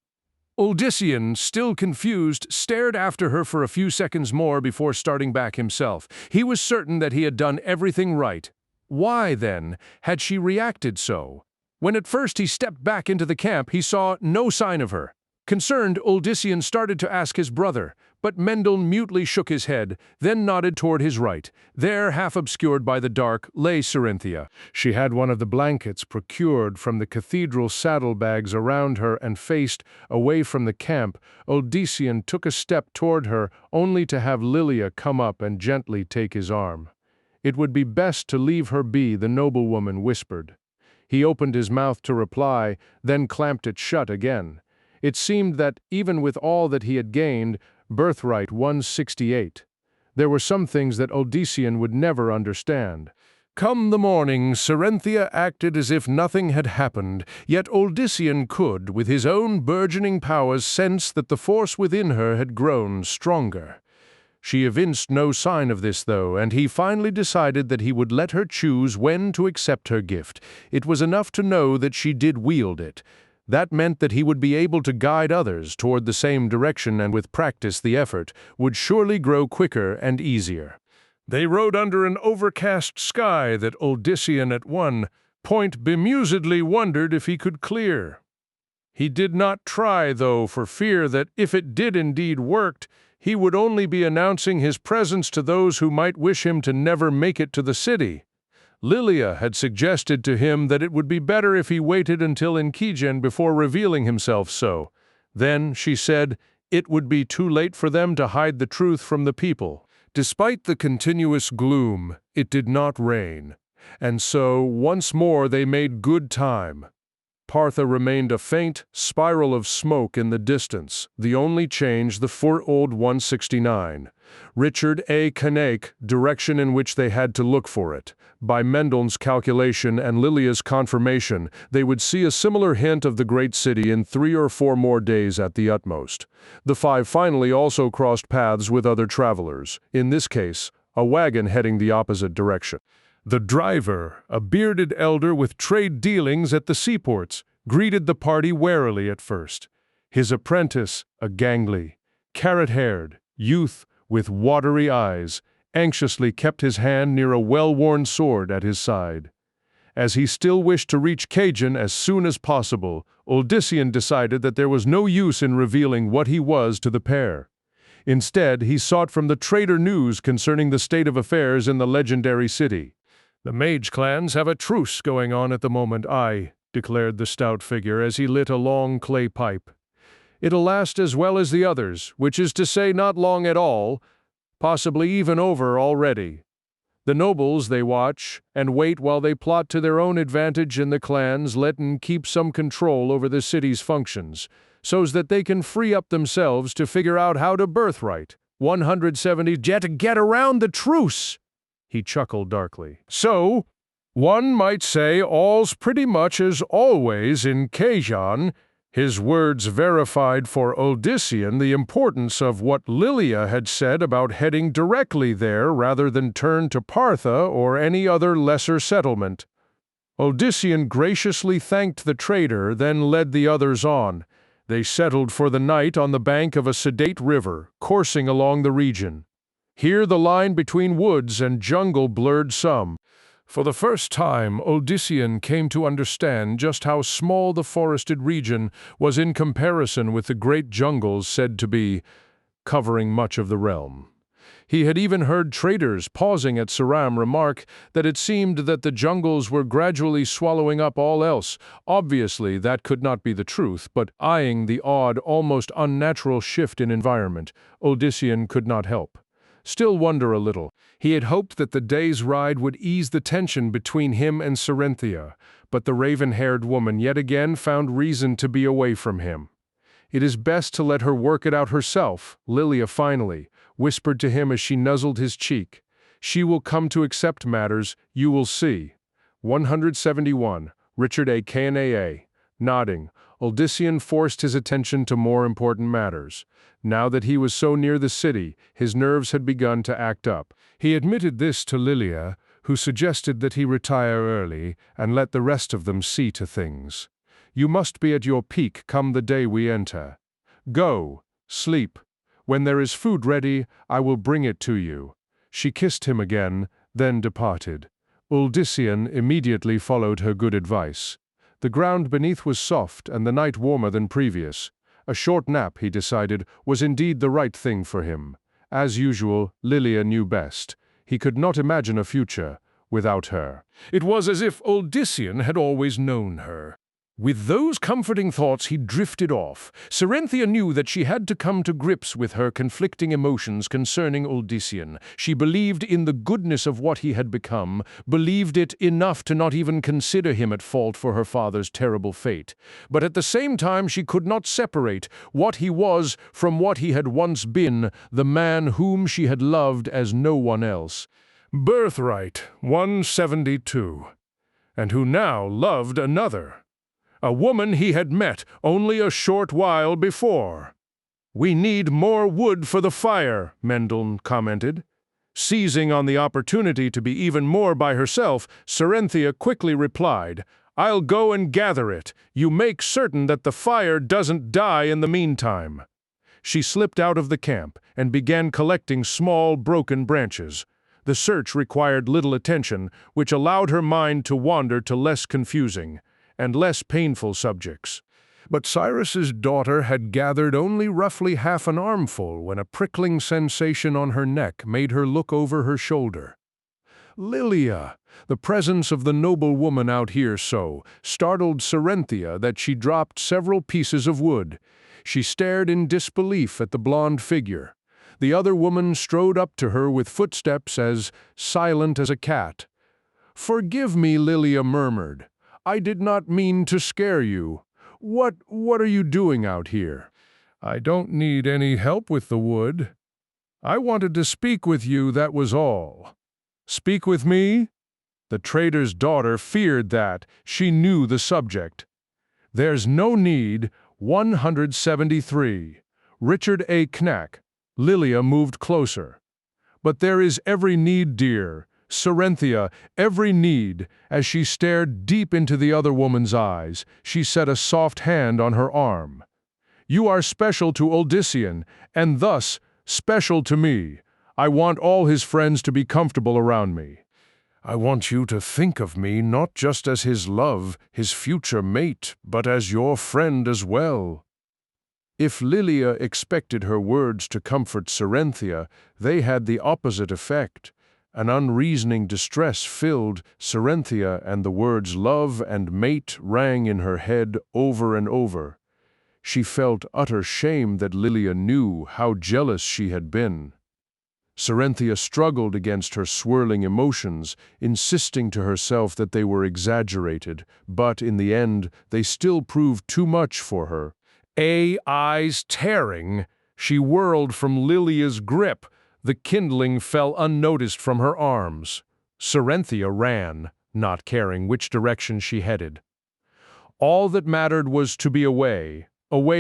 Uldyssian, still confused, stared after her for a few seconds more before starting back himself. He was certain that he had done everything right. Why, then, had she reacted so? When at first he stepped back into the camp, he saw no sign of her. Concerned, Uldyssian started to ask his brother, but Mendel mutely shook his head, then nodded toward his right. There, half obscured by the dark, lay Sarenthia. She had one of the blankets procured from the cathedral saddlebags around her and faced away from the camp. Uldyssian took a step toward her, only to have Lilia come up and gently take his arm. It would be best to leave her be, the noblewoman whispered. He opened his mouth to reply, then clamped it shut again. It seemed that, even with all that he had gained, Birthright 168, there were some things that Uldyssian would never understand. Come the morning, Sarenthia acted as if nothing had happened, yet Uldyssian could, with his own burgeoning powers, sense that the force within her had grown stronger. She evinced no sign of this, though, and he finally decided that he would let her choose when to accept her gift. It was enough to know that she did wield it. That meant that he would be able to guide others toward the same direction, and with practice the effort would surely grow quicker and easier. They rode under an overcast sky that Uldyssian at one point bemusedly wondered if he could clear. He did not try, though, for fear that, if it did indeed work, he would only be announcing his presence to those who might wish him to never make it to the city. Lilia had suggested to him that it would be better if he waited until in Kijen before revealing himself so. Then, she said, it would be too late for them to hide the truth from the people. Despite the continuous gloom, it did not rain, and so once more they made good time. Partha remained a faint spiral of smoke in the distance, the only change the old 169. Richard A. Cain, direction in which they had to look for it. By Mendel's calculation and Lilia's confirmation, they would see a similar hint of the great city in 3 or 4 more days at the utmost. The 5 finally also crossed paths with other travelers, in this case, a wagon heading the opposite direction. The driver, a bearded elder with trade dealings at the seaports, greeted the party warily at first. His apprentice, a gangly, carrot-haired youth with watery eyes, anxiously kept his hand near a well-worn sword at his side. As he still wished to reach Kijen as soon as possible, Uldyssian decided that there was no use in revealing what he was to the pair. Instead, he sought from the trader news concerning the state of affairs in the legendary city. The mage clans have a truce going on at the moment, declared the stout figure as he lit a long clay pipe. It'll last as well as the others, which is to say not long at all, possibly even over already. The nobles, they watch and wait while they plot to their own advantage, and the clans letting keep some control over the city's functions, so's that they can free up themselves to figure out how to Birthright 170 jet to get around the truce. He chuckled darkly. So, one might say all's pretty much as always in Kazan. His words verified for Odyssean the importance of what Lilia had said about heading directly there rather than turn to Partha or any other lesser settlement. Odyssean graciously thanked the trader, then led the others on. They settled for the night on the bank of a sedate river, coursing along the region. Here the line between woods and jungle blurred some. For the first time, Odyssean came to understand just how small the forested region was in comparison with the great jungles said to be covering much of the realm. He had even heard traders pausing at Saram remark that it seemed that the jungles were gradually swallowing up all else. Obviously, that could not be the truth, but eyeing the odd, almost unnatural shift in environment, Odyssean could not help. Still wonder a little. He had hoped that the day's ride would ease the tension between him and Cerynthia, but the raven-haired woman yet again found reason to be away from him. It is best to let her work it out herself, Lilia finally whispered to him as she nuzzled his cheek. She will come to accept matters, you will see. 171. Richard A. Cain. Nodding, Odyssean forced his attention to more important matters. Now that he was so near the city, his nerves had begun to act up. He admitted this to Lilia, who suggested that he retire early and let the rest of them see to things. You must be at your peak come the day we enter. Go, sleep. When there is food ready, I will bring it to you. She kissed him again, then departed. Odyssean immediately followed her good advice. The ground beneath was soft and the night warmer than previous. A short nap, he decided, was indeed the right thing for him. As usual, Lilia knew best. He could not imagine a future without her. It was as if Odyssean had always known her. With those comforting thoughts, he drifted off. Cerynthia knew that she had to come to grips with her conflicting emotions concerning Odyssean. She believed in the goodness of what he had become, believed it enough to not even consider him at fault for her father's terrible fate. But at the same time, she could not separate what he was from what he had once been, the man whom she had loved as no one else. Birthright, 172. And who now loved another. A woman he had met only a short while before. We need more wood for the fire, Mendel commented. Seizing on the opportunity to be even more by herself, Cerynthia quickly replied, I'll go and gather it. You make certain that the fire doesn't die in the meantime. She slipped out of the camp and began collecting small, broken branches. The search required little attention, which allowed her mind to wander to less confusing and less painful subjects. But Cyrus's daughter had gathered only roughly half an armful when a prickling sensation on her neck made her look over her shoulder. Lilia! The presence of the noble woman out here so startled Cerynthia that she dropped several pieces of wood. She stared in disbelief at the blonde figure. The other woman strode up to her with footsteps as silent as a cat. Forgive me, Lilia murmured. I did not mean to scare you. What are you doing out here? I don't need any help with the wood. I wanted to speak with you, that was all. Speak with me? The trader's daughter feared that. She knew the subject. There's no need. 173. Richard A. Knack. Lilia moved closer. But there is every need, dear. Cerynthia, every need. As she stared deep into the other woman's eyes, she set a soft hand on her arm. You are special to Odyssean, and thus special to me. I want all his friends to be comfortable around me. I want you to think of me not just as his love, his future mate, but as your friend as well. If Lilia expected her words to comfort Cerynthia, they had the opposite effect. An unreasoning distress filled Cerynthia, and the words love and mate rang in her head over and over. She felt utter shame that Lilia knew how jealous she had been. Cerynthia struggled against her swirling emotions, insisting to herself that they were exaggerated, but in the end they still proved too much for her. Eyes tearing, she whirled from Lilia's grip. The kindling fell unnoticed from her arms. Sarenthia ran, not caring which direction she headed. All that mattered was to be away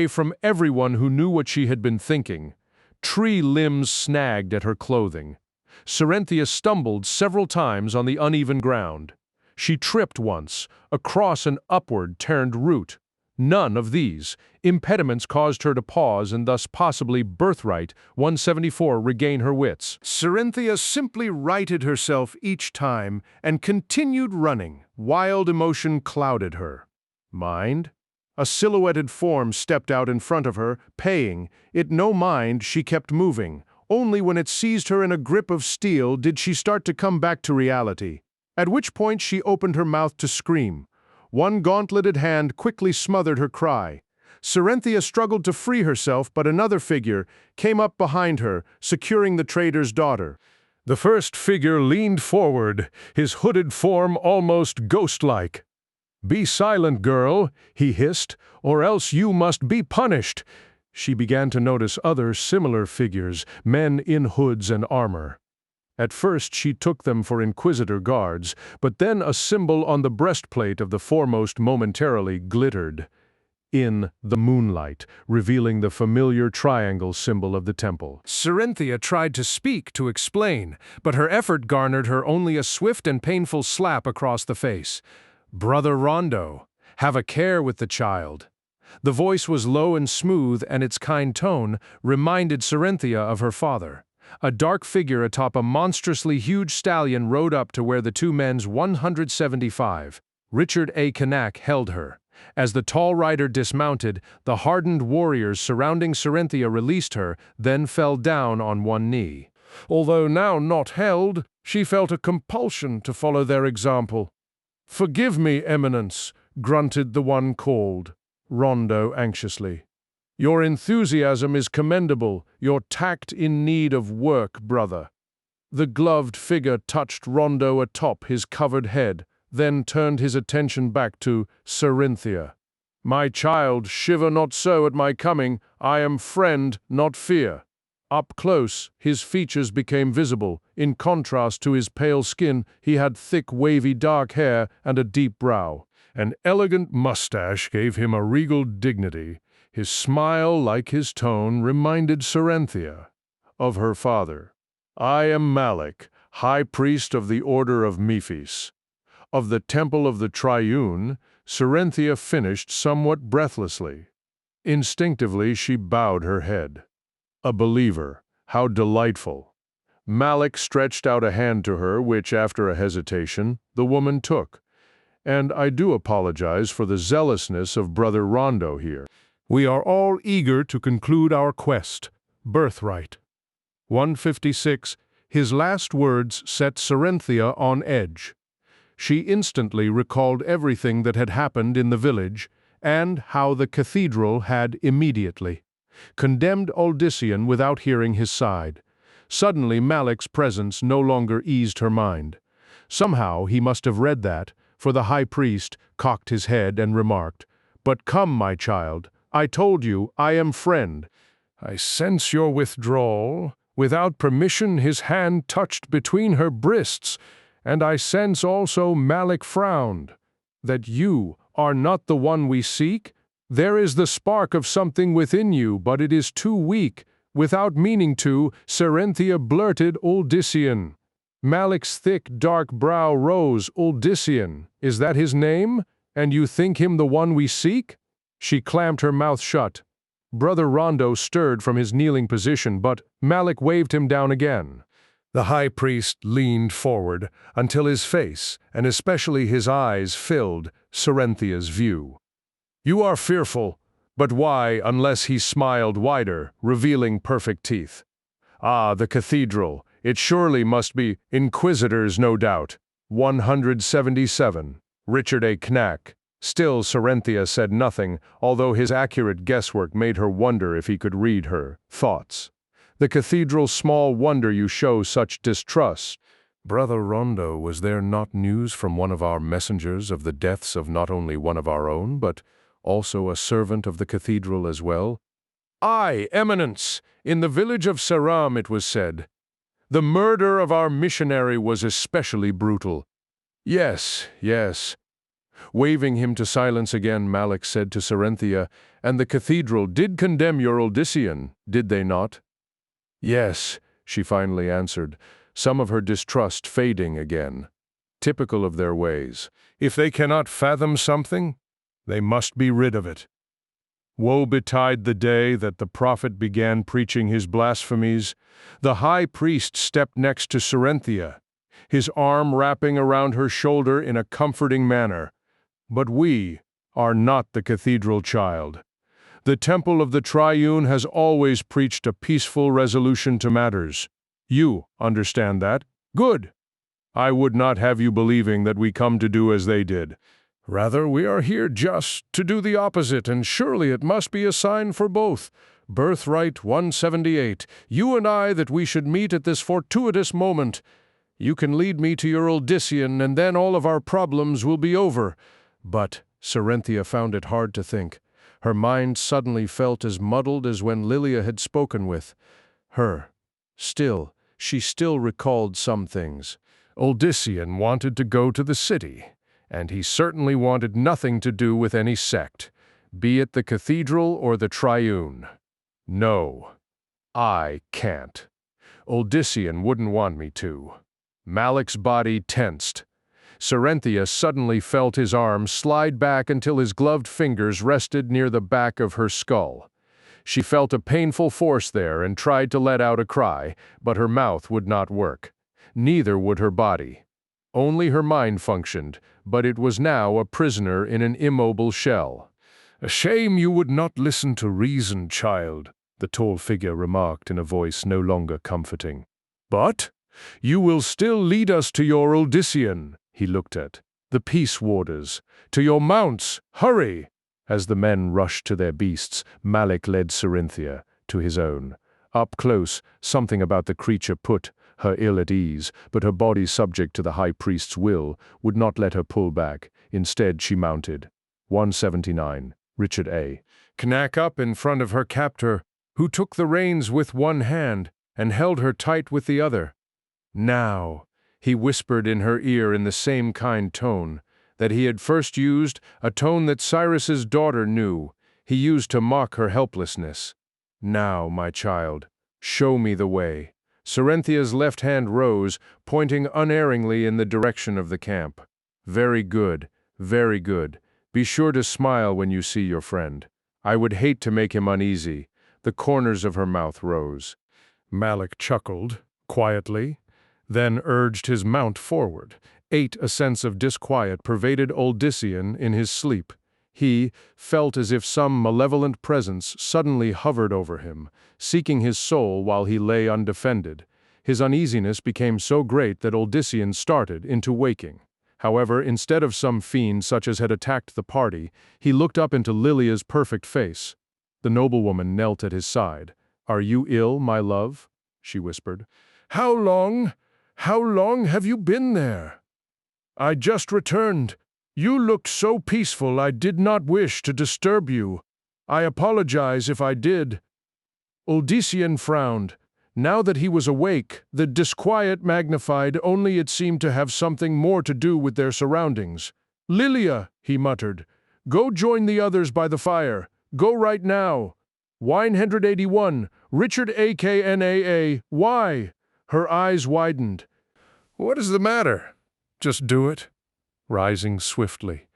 from everyone who knew what she had been thinking. Tree limbs snagged at her clothing. Sarenthia stumbled several times on the uneven ground. She tripped once, across an upward-turned root. None of these impediments caused her to pause and thus possibly Birthright 174 regain her wits. Sarenthia simply righted herself each time and continued running. Wild emotion clouded her. Mind? A silhouetted form stepped out in front of her, paying. It no mind, she kept moving. Only when it seized her in a grip of steel did she start to come back to reality. At which point she opened her mouth to scream. One gauntleted hand quickly smothered her cry. Sarenthia struggled to free herself, but another figure came up behind her, securing the trader's daughter. The first figure leaned forward, his hooded form almost ghost-like. "Be silent, girl," he hissed, "or else you must be punished." She began to notice other similar figures, men in hoods and armor. At first she took them for Inquisitor guards, but then a symbol on the breastplate of the foremost momentarily glittered in the moonlight, revealing the familiar triangle symbol of the temple. Sarenthia tried to speak, to explain, but her effort garnered her only a swift and painful slap across the face. "Brother Rondo, have a care with the child." The voice was low and smooth, and its kind tone reminded Sarenthia of her father. A dark figure atop a monstrously huge stallion rode up to where the two men's 175. Richard A. Cain held her. As the tall rider dismounted, the hardened warriors surrounding Sarenthia released her, then fell down on one knee. Although now not held, she felt a compulsion to follow their example. "Forgive me, Eminence," grunted the one called. Rondo anxiously. "Your enthusiasm is commendable, your tact in need of work, brother." The gloved figure touched Rondo atop his covered head, then turned his attention back to Sarenthia. "My child, shiver not so at my coming. I am friend, not fear." Up close, his features became visible. In contrast to his pale skin, he had thick, wavy dark hair and a deep brow. An elegant mustache gave him a regal dignity. His smile, like his tone, reminded Sarenthia of her father. "I am Malik, High Priest of the Order of Mephis." Of the Temple of the Triune, Sarenthia finished somewhat breathlessly. Instinctively, she bowed her head. A believer, how delightful. Malik stretched out a hand to her, which, after a hesitation, the woman took. "And I do apologize for the zealousness of Brother Rondo here. We are all eager to conclude our quest. Birthright." 156. His last words set Sarenthia on edge. She instantly recalled everything that had happened in the village, and how the cathedral had immediately condemned Uldyssian without hearing his side. Suddenly Malik's presence no longer eased her mind. Somehow he must have read that, for the high priest cocked his head and remarked, "But come, my child, I told you I am friend." "I sense your withdrawal." Without permission his hand touched between her breasts, and I sense also Malik frowned. "That you are not the one we seek? There is the spark of something within you, but it is too weak." Without meaning to, Sarenthia blurted Uldyssian. Malik's thick, dark brow rose. "Uldyssian, is that his name? And you think him the one we seek?" She clamped her mouth shut. Brother Rondo stirred from his kneeling position, but Malik waved him down again. The high priest leaned forward until his face, and especially his eyes, filled Sarenthia's view. "You are fearful, but why, unless he smiled wider, revealing perfect teeth? Ah, the cathedral, it surely must be inquisitors, no doubt." 177. Richard A. Cain. Still Sarenthia said nothing, although his accurate guesswork made her wonder if he could read her thoughts. "The cathedral, small wonder you show such distrust." "Brother Rondo, was there not news from one of our messengers of the deaths of not only one of our own, but also a servant of the cathedral as well?" "Aye, Eminence. In the village of Saram, it was said." The murder of our missionary was especially brutal. Yes, yes. Waving him to silence again, Malik said to Sarenthia, and the cathedral did condemn your Odyssean, did they not? Yes, she finally answered, some of her distrust fading again. Typical of their ways. If they cannot fathom something, they must be rid of it. Woe betide the day that the prophet began preaching his blasphemies. The high priest stepped next to Sarenthia, his arm wrapping around her shoulder in a comforting manner. But we are not the cathedral child. The temple of the Triune has always preached a peaceful resolution to matters. You understand that? Good. I would not have you believing that we come to do as they did. Rather, we are here just to do the opposite, and surely it must be a sign for both. Birthright 178, you and I that we should meet at this fortuitous moment. You can lead me to your Odyssean, and then all of our problems will be over. But Sarenthia found it hard to think. Her mind suddenly felt as muddled as when Lilia had spoken with her. Still, she still recalled some things. Odyssean wanted to go to the city, and he certainly wanted nothing to do with any sect, be it the cathedral or the Triune. No, I can't. Odyssean wouldn't want me to. Malik's body tensed. Sarenthia suddenly felt his arm slide back until his gloved fingers rested near the back of her skull. She felt a painful force there and tried to let out a cry, but her mouth would not work. Neither would her body. Only her mind functioned, but it was now a prisoner in an immobile shell. "A shame you would not listen to reason, child," the tall figure remarked in a voice no longer comforting. "But you will still lead us to your Odyssean," he looked at. "The peace warders. To your mounts. Hurry!" As the men rushed to their beasts, Malik led Sarenthia to his own. Up close, something about the creature put her ill at ease, but her body, subject to the high priest's will, would not let her pull back. Instead, she mounted. 179, Richard A. Knack up in front of her captor, who took the reins with one hand and held her tight with the other. "Now," he whispered in her ear in the same kind tone that he had first used, a tone that Cyrus's daughter knew, he used to mock her helplessness. "Now, my child, show me the way." Sarenthia's left hand rose, pointing unerringly in the direction of the camp. "Very good, very good. Be sure to smile when you see your friend. I would hate to make him uneasy." The corners of her mouth rose. Malik chuckled, quietly, then urged his mount forward. A sense of disquiet pervaded Odyssean in his sleep. He felt as if some malevolent presence suddenly hovered over him, seeking his soul while he lay undefended. His uneasiness became so great that Odyssean started into waking. However, instead of some fiend such as had attacked the party, he looked up into Lilia's perfect face. The noblewoman knelt at his side. "Are you ill, my love?" she whispered. How long have you been there?" "I just returned. You looked so peaceful I did not wish to disturb you. I apologize if I did." Odyssean frowned. Now that he was awake, the disquiet magnified, only it seemed to have something more to do with their surroundings. "Lilia," he muttered, "go join the others by the fire. Go right now. 181, Richard AKNAA, why?" Her eyes widened. "What is the matter?" "Just do it." Rising swiftly,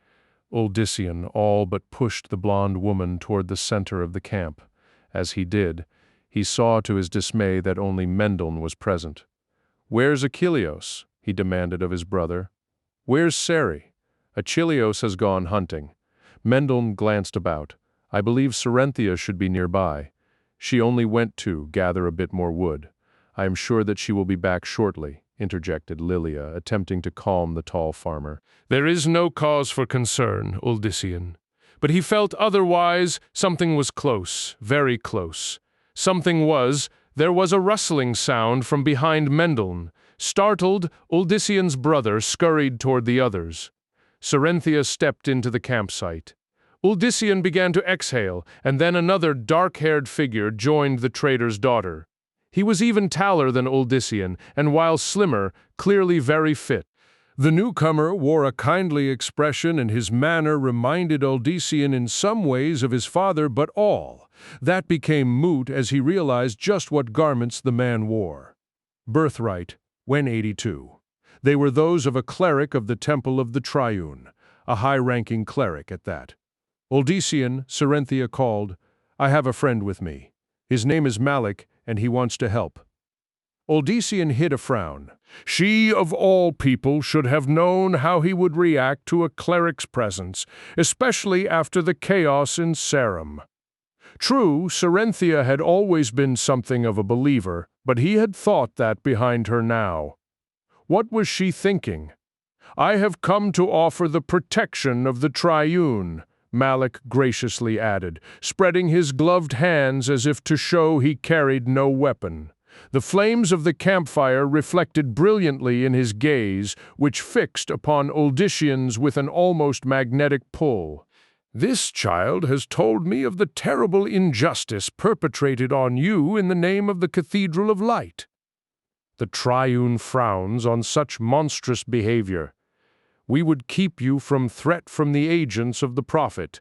Odyssean all but pushed the blonde woman toward the center of the camp. As he did, he saw to his dismay that only Mendon was present. "Where's Achilleos?" he demanded of his brother. "Where's Sari?" "Achilleos has gone hunting." Mendon glanced about. "I believe Sarenthia should be nearby. She only went to gather a bit more wood. I am sure that she will be back shortly," interjected Lilia, attempting to calm the tall farmer. "There is no cause for concern, Odyssean." But he felt otherwise. Something was close, very close. There was a rustling sound from behind Mendon. Startled, Odyssean's brother scurried toward the others. Sarenthia stepped into the campsite. Odyssean began to exhale, and then another dark-haired figure joined the trader's daughter. He was even taller than Odyssean, and while slimmer, clearly very fit. The newcomer wore a kindly expression, and his manner reminded Odyssean in some ways of his father, but that became moot as he realized just what garments the man wore. Birthright, when 82. They were those of a cleric of the Temple of the Triune, a high-ranking cleric at that. Odyssean, Cerynthia called, "I have a friend with me. His name is Malik, and he wants to help." Odyssean hid a frown. She, of all people, should have known how he would react to a cleric's presence, especially after the chaos in Sarum. True, Cerynthia had always been something of a believer, but he had thought that behind her now. What was she thinking? "I have come to offer the protection of the Triune," Malik graciously added, spreading his gloved hands as if to show he carried no weapon. The flames of the campfire reflected brilliantly in his gaze, which fixed upon Odyssean's with an almost magnetic pull. "This child has told me of the terrible injustice perpetrated on you in the name of the Cathedral of Light. The Triune frowns on such monstrous behavior. We would keep you from threat from the agents of the Prophet.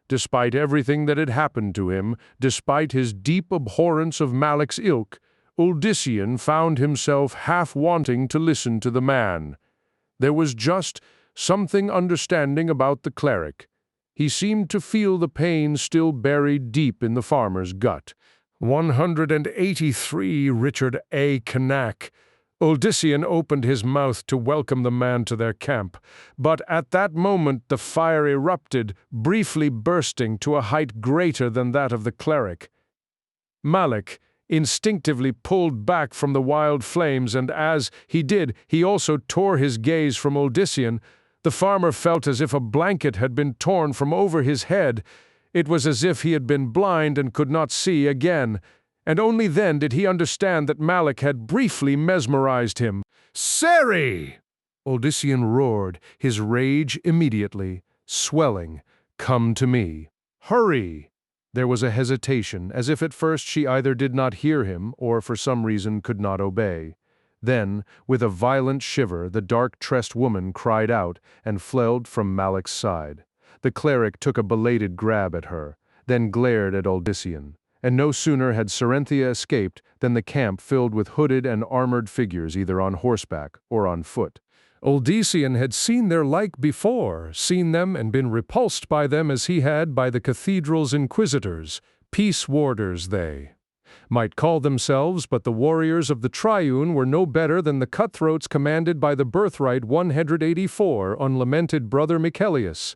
Despite everything that had happened to him, despite his deep abhorrence of Malik's ilk, Odyssean found himself half wanting to listen to the man. There was just something understanding about the cleric. He seemed to feel the pain still buried deep in the farmer's gut. 183 Richard A. Cain. Odyssean opened his mouth to welcome the man to their camp, but at that moment the fire erupted, briefly bursting to a height greater than that of the cleric. Malik instinctively pulled back from the wild flames, and as he did, he also tore his gaze from Odyssean. The farmer felt as if a blanket had been torn from over his head. It was as if he had been blind and could not see again, and only then did he understand that Malik had briefly mesmerized him. "Seri!" Odyssean roared, his rage immediately swelling. "Come to me. Hurry!" There was a hesitation, as if at first she either did not hear him or for some reason could not obey. Then, with a violent shiver, the dark-tressed woman cried out and fled from Malik's side. The cleric took a belated grab at her, then glared at Odyssean. And no sooner had Cerynthia escaped than the camp filled with hooded and armored figures either on horseback or on foot. Odyssean had seen their like before, seen them and been repulsed by them as he had by the cathedral's inquisitors, peace warders they might call themselves, but the warriors of the Triune were no better than the cutthroats commanded by the Birthright 184 unlamented brother Michelius.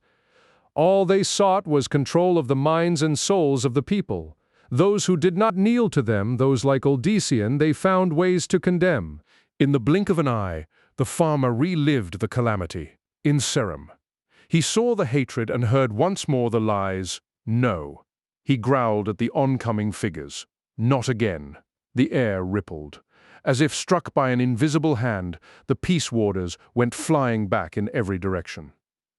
All they sought was control of the minds and souls of the people. Those who did not kneel to them, those like Odyssean, they found ways to condemn. In the blink of an eye, the farmer relived the calamity. In Sarum, he saw the hatred and heard once more the lies. No. He growled at the oncoming figures. Not again. The air rippled. As if struck by an invisible hand, the peace warders went flying back in every direction.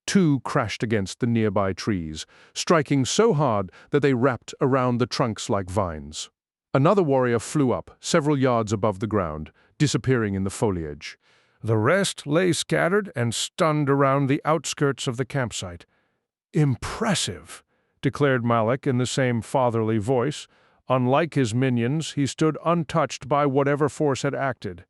Two crashed against the nearby trees, striking so hard that they wrapped around the trunks like vines. Another warrior flew up, several yards above the ground, disappearing in the foliage. The rest lay scattered and stunned around the outskirts of the campsite. "Impressive," declared Malik in the same fatherly voice. Unlike his minions, he stood untouched by whatever force had acted.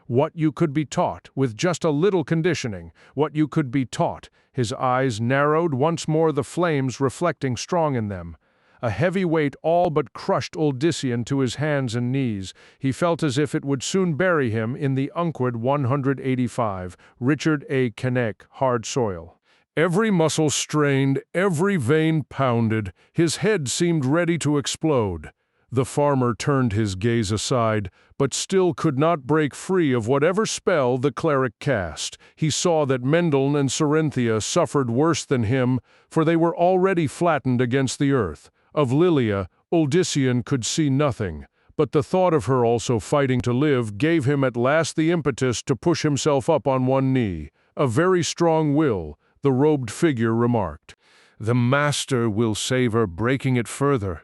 What you could be taught, with just a little conditioning, what you could be taught. His eyes narrowed, once more the flames reflecting strong in them. A heavy weight all but crushed Odyssean to his hands and knees. He felt as if it would soon bury him in the unquid 185, Richard A. Cain, hard soil. Every muscle strained, every vein pounded, his head seemed ready to explode. The farmer turned his gaze aside, but still could not break free of whatever spell the cleric cast. He saw that Mendel and Cerynthia suffered worse than him, for they were already flattened against the earth. Of Lilia, Odyssean could see nothing, but the thought of her also fighting to live gave him at last the impetus to push himself up on one knee. A very strong will, the robed figure remarked. The master will save her, breaking it further.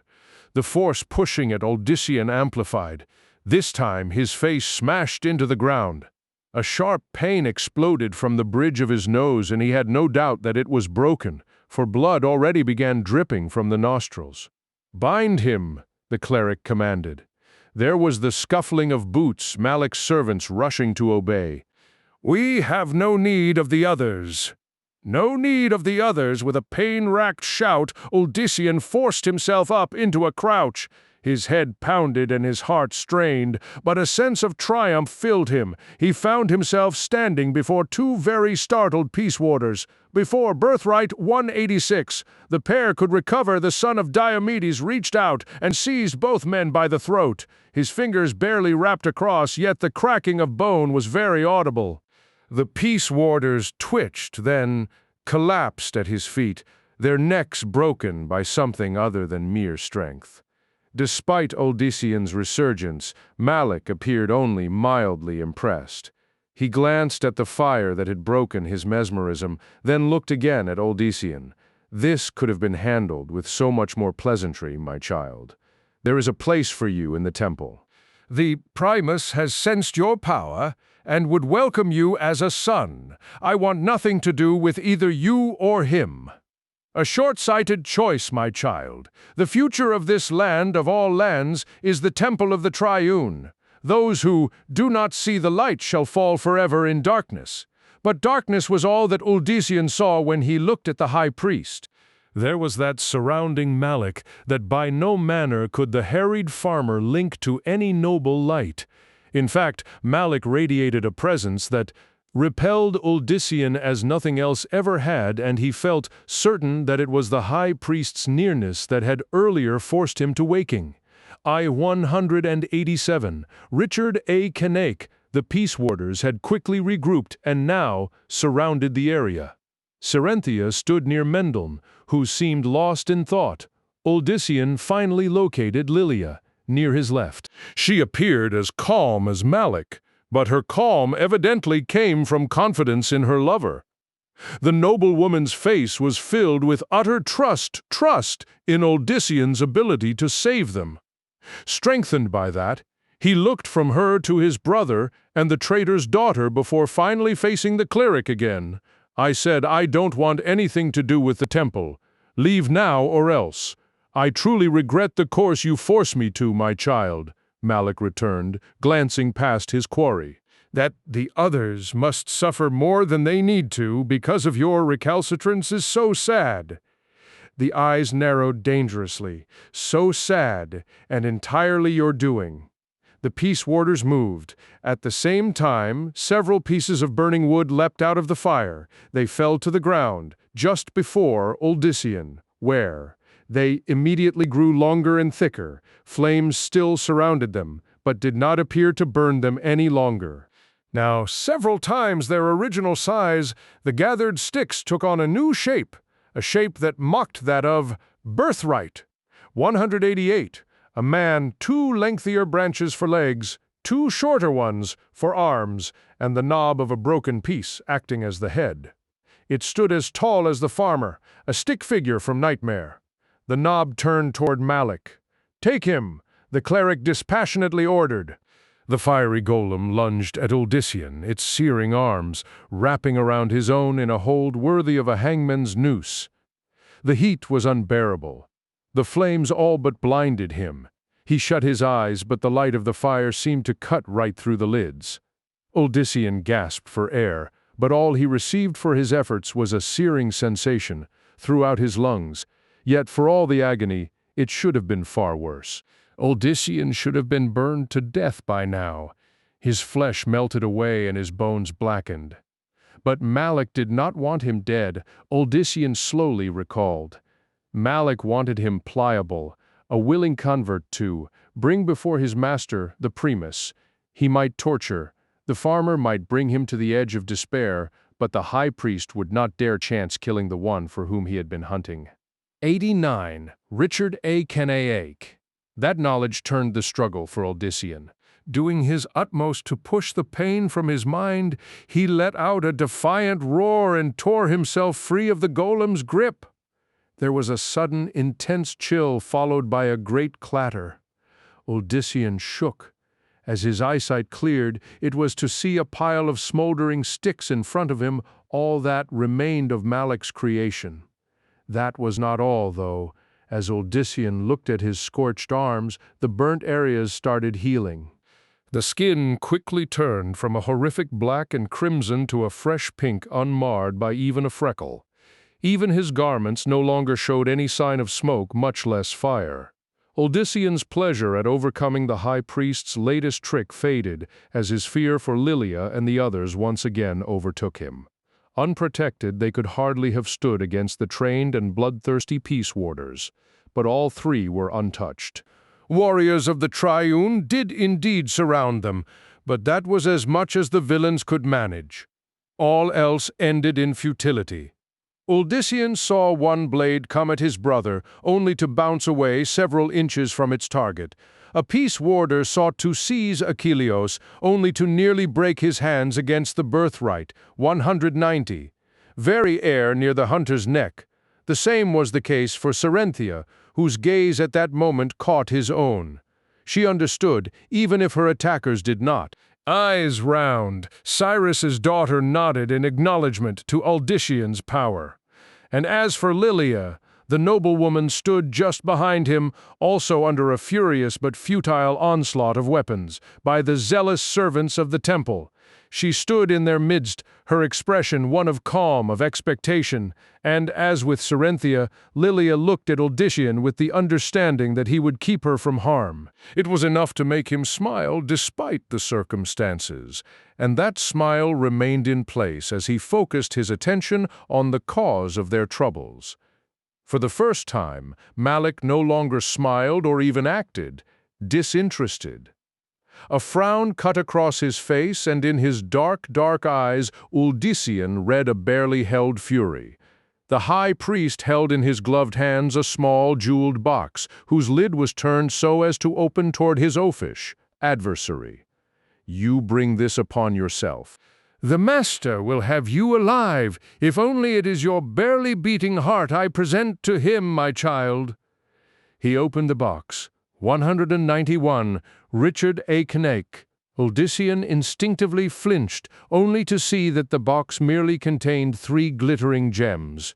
The force pushing at Odyssean amplified. This time his face smashed into the ground. A sharp pain exploded from the bridge of his nose, and he had no doubt that it was broken, for blood already began dripping from the nostrils. "Bind him," the cleric commanded. There was the scuffling of boots, Malik's servants rushing to obey. "We have no need of the others." No need of the others. With a pain-racked shout, Odyssean forced himself up into a crouch. His head pounded and his heart strained, but a sense of triumph filled him. He found himself standing before two very startled peace warders. Before Birthright 186, the pair could recover. The son of Diomedes reached out and seized both men by the throat. His fingers barely wrapped across, yet the cracking of bone was very audible. The peace warders twitched, then collapsed at his feet, their necks broken by something other than mere strength. Despite Odyssean's resurgence, Malik appeared only mildly impressed. He glanced at the fire that had broken his mesmerism, then looked again at Odyssean. "This could have been handled with so much more pleasantry, my child. There is a place for you in the temple. The Primus has sensed your power and would welcome you as a son. I want nothing to do with either you or him." "A short-sighted choice, my child. The future of this land of all lands is the temple of the Triune. Those who do not see the light shall fall forever in darkness." But darkness was all that Odyssean saw when he looked at the high priest. There was that surrounding Malik that by no manner could the harried farmer link to any noble light. In fact, Malik radiated a presence that repelled Odyssean as nothing else ever had, and he felt certain that it was the high priest's nearness that had earlier forced him to waking. I-187, Richard A. Cain. The peace warders had quickly regrouped and now surrounded the area. Cerynthia stood near Mendon, who seemed lost in thought. Odyssean finally located Lilia, near his left. She appeared as calm as Malik, but her calm evidently came from confidence in her lover. The noble woman's face was filled with utter trust in Odyssean's ability to save them. Strengthened by that, he looked from her to his brother and the traitor's daughter before finally facing the cleric again. "I said I don't want anything to do with the temple. Leave now or else. I truly regret the course you force me to, my child," Malik returned, glancing past his quarry. "That the others must suffer more than they need to because of your recalcitrance is so sad." The eyes narrowed dangerously. "So sad, and entirely your doing." The peace warders moved. At the same time, several pieces of burning wood leapt out of the fire. They fell to the ground, just before Odyssean, where they immediately grew longer and thicker. Flames still surrounded them, but did not appear to burn them any longer. Now, several times their original size, the gathered sticks took on a new shape, a shape that mocked that of Birthright. 188, a man, 2 lengthier branches for legs, 2 shorter ones for arms, and the knob of a broken piece acting as the head. It stood as tall as the farmer, a stick figure from Nightmare. The knob turned toward Malik. "Take him," the cleric dispassionately ordered. The fiery golem lunged at Odyssean, its searing arms wrapping around his own in a hold worthy of a hangman's noose. The heat was unbearable. The flames all but blinded him. He shut his eyes, but the light of the fire seemed to cut right through the lids. Odyssean gasped for air, but all he received for his efforts was a searing sensation throughout his lungs. Yet for all the agony, it should have been far worse. Odyssean should have been burned to death by now. His flesh melted away and his bones blackened. But Malik did not want him dead, Odyssean slowly recalled. Malik wanted him pliable, a willing convert to bring before his master, the Primus. He might torture. The farmer might bring him to the edge of despair, but the high priest would not dare chance killing the one for whom he had been hunting. 89. Richard A. Cain. That knowledge turned the struggle for Odyssean. Doing his utmost to push the pain from his mind, he let out a defiant roar and tore himself free of the golem's grip. There was a sudden, intense chill followed by a great clatter. Odyssean shook, As his eyesight cleared, it was to see a pile of smoldering sticks in front of him, all that remained of Malik's creation. That was not all, though. As Odyssean looked at his scorched arms, the burnt areas started healing. The skin quickly turned from a horrific black and crimson to a fresh pink unmarred by even a freckle. Even his garments no longer showed any sign of smoke, much less fire. Odyssean's pleasure at overcoming the high priest's latest trick faded as his fear for Lilia and the others once again overtook him. Unprotected, they could hardly have stood against the trained and bloodthirsty peace warders, but all three were untouched. Warriors of the Triune did indeed surround them, but that was as much as the villains could manage. All else ended in futility. Odyssean saw one blade come at his brother, only to bounce away several inches from its target. A peace warder sought to seize Achilleos, only to nearly break his hands against the Birthright, 190, very air near the hunter's neck. The same was the case for Cerenthia, whose gaze at that moment caught his own. She understood, even if her attackers did not. Eyes round, Cyrus's daughter nodded in acknowledgement to Odyssean's power. And as for Lilia, the noblewoman stood just behind him, also under a furious but futile onslaught of weapons, by the zealous servants of the temple. She stood in their midst, her expression one of calm, of expectation, and, as with Cerenthia, Lilia looked at Odyssean with the understanding that he would keep her from harm. It was enough to make him smile despite the circumstances, and that smile remained in place as he focused his attention on the cause of their troubles. For the first time, Malik no longer smiled or even acted, disinterested. A frown cut across his face, and in his dark, dark eyes, Odyssean read a barely held fury. The high priest held in his gloved hands a small, jeweled box, whose lid was turned so as to open toward his oafish adversary. "You bring this upon yourself. The Master will have you alive, if only it is your barely beating heart I present to him, my child." He opened the box. 191, Richard A. Knake. Odyssean instinctively flinched, only to see that the box merely contained 3 glittering gems.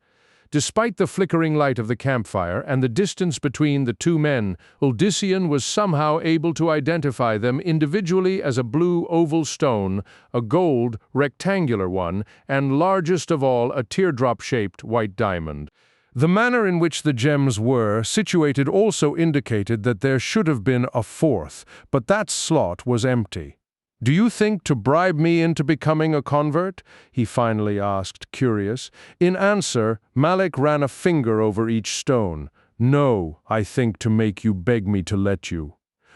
Despite the flickering light of the campfire and the distance between the two men, Odyssean was somehow able to identify them individually as a blue oval stone, a gold, rectangular one, and largest of all, a teardrop-shaped white diamond. The manner in which the gems were situated also indicated that there should have been a 4th, but that slot was empty. "Do you think to bribe me into becoming a convert?" he finally asked, curious. In answer, Malik ran a finger over each stone. "No, I think to make you beg me to let you."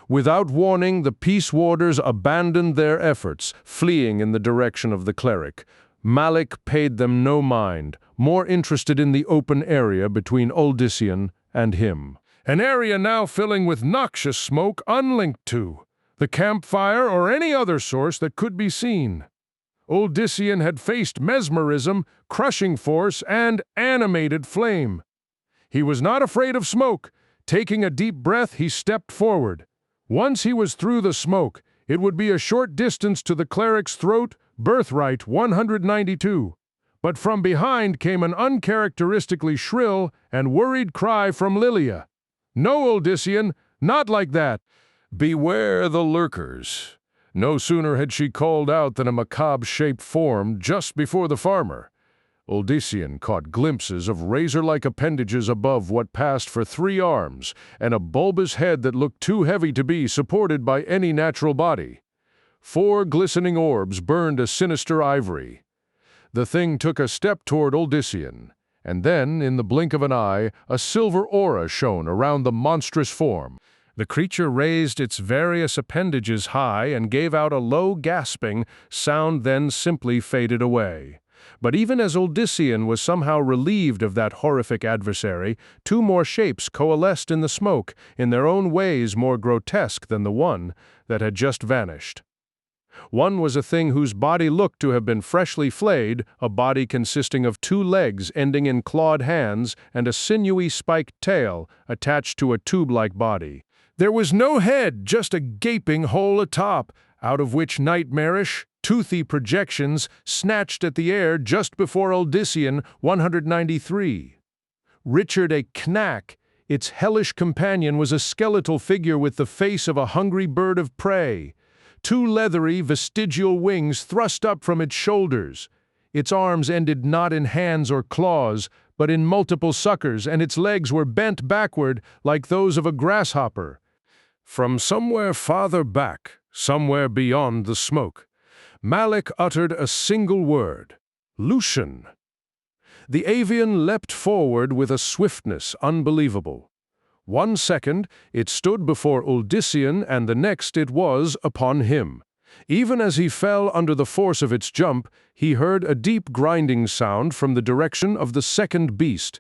Without warning, the peace warders abandoned their efforts, fleeing in the direction of the cleric. Malik paid them no mind, more interested in the open area between Odyssean and him. An area now filling with noxious smoke unlinked to the campfire or any other source that could be seen. Odyssean had faced mesmerism, crushing force, and animated flame. He was not afraid of smoke. Taking a deep breath, he stepped forward. Once he was through the smoke, it would be a short distance to the cleric's throat, Birthright 192. But from behind came an uncharacteristically shrill and worried cry from Lilia. "No, Odyssean, not like that. Beware the lurkers." No sooner had she called out than a macabre-shaped form just before the farmer. Odyssean caught glimpses of razor-like appendages above what passed for 3 arms, and a bulbous head that looked too heavy to be supported by any natural body. 4 glistening orbs burned a sinister ivory. The thing took a step toward Odyssean, and then, in the blink of an eye, a silver aura shone around the monstrous form. The creature raised its various appendages high and gave out a low gasping sound, then simply faded away. But even as Odyssean was somehow relieved of that horrific adversary, 2 more shapes coalesced in the smoke, in their own ways more grotesque than the one that had just vanished. One was a thing whose body looked to have been freshly flayed, a body consisting of 2 legs ending in clawed hands and a sinewy spiked tail attached to a tube-like body. There was no head, just a gaping hole atop, out of which nightmarish, toothy projections snatched at the air just before Uldyssian 193. Richard a Knack, its hellish companion, was a skeletal figure with the face of a hungry bird of prey. Two leathery, vestigial wings thrust up from its shoulders. Its arms ended not in hands or claws, but in multiple suckers, and its legs were bent backward like those of a grasshopper. From somewhere farther back, somewhere beyond the smoke, Malik uttered a single word: Lucian. The avian leapt forward with a swiftness unbelievable. 1 second, it stood before Uldyssian, and the next it was upon him. Even as he fell under the force of its jump, he heard a deep grinding sound from the direction of the second beast.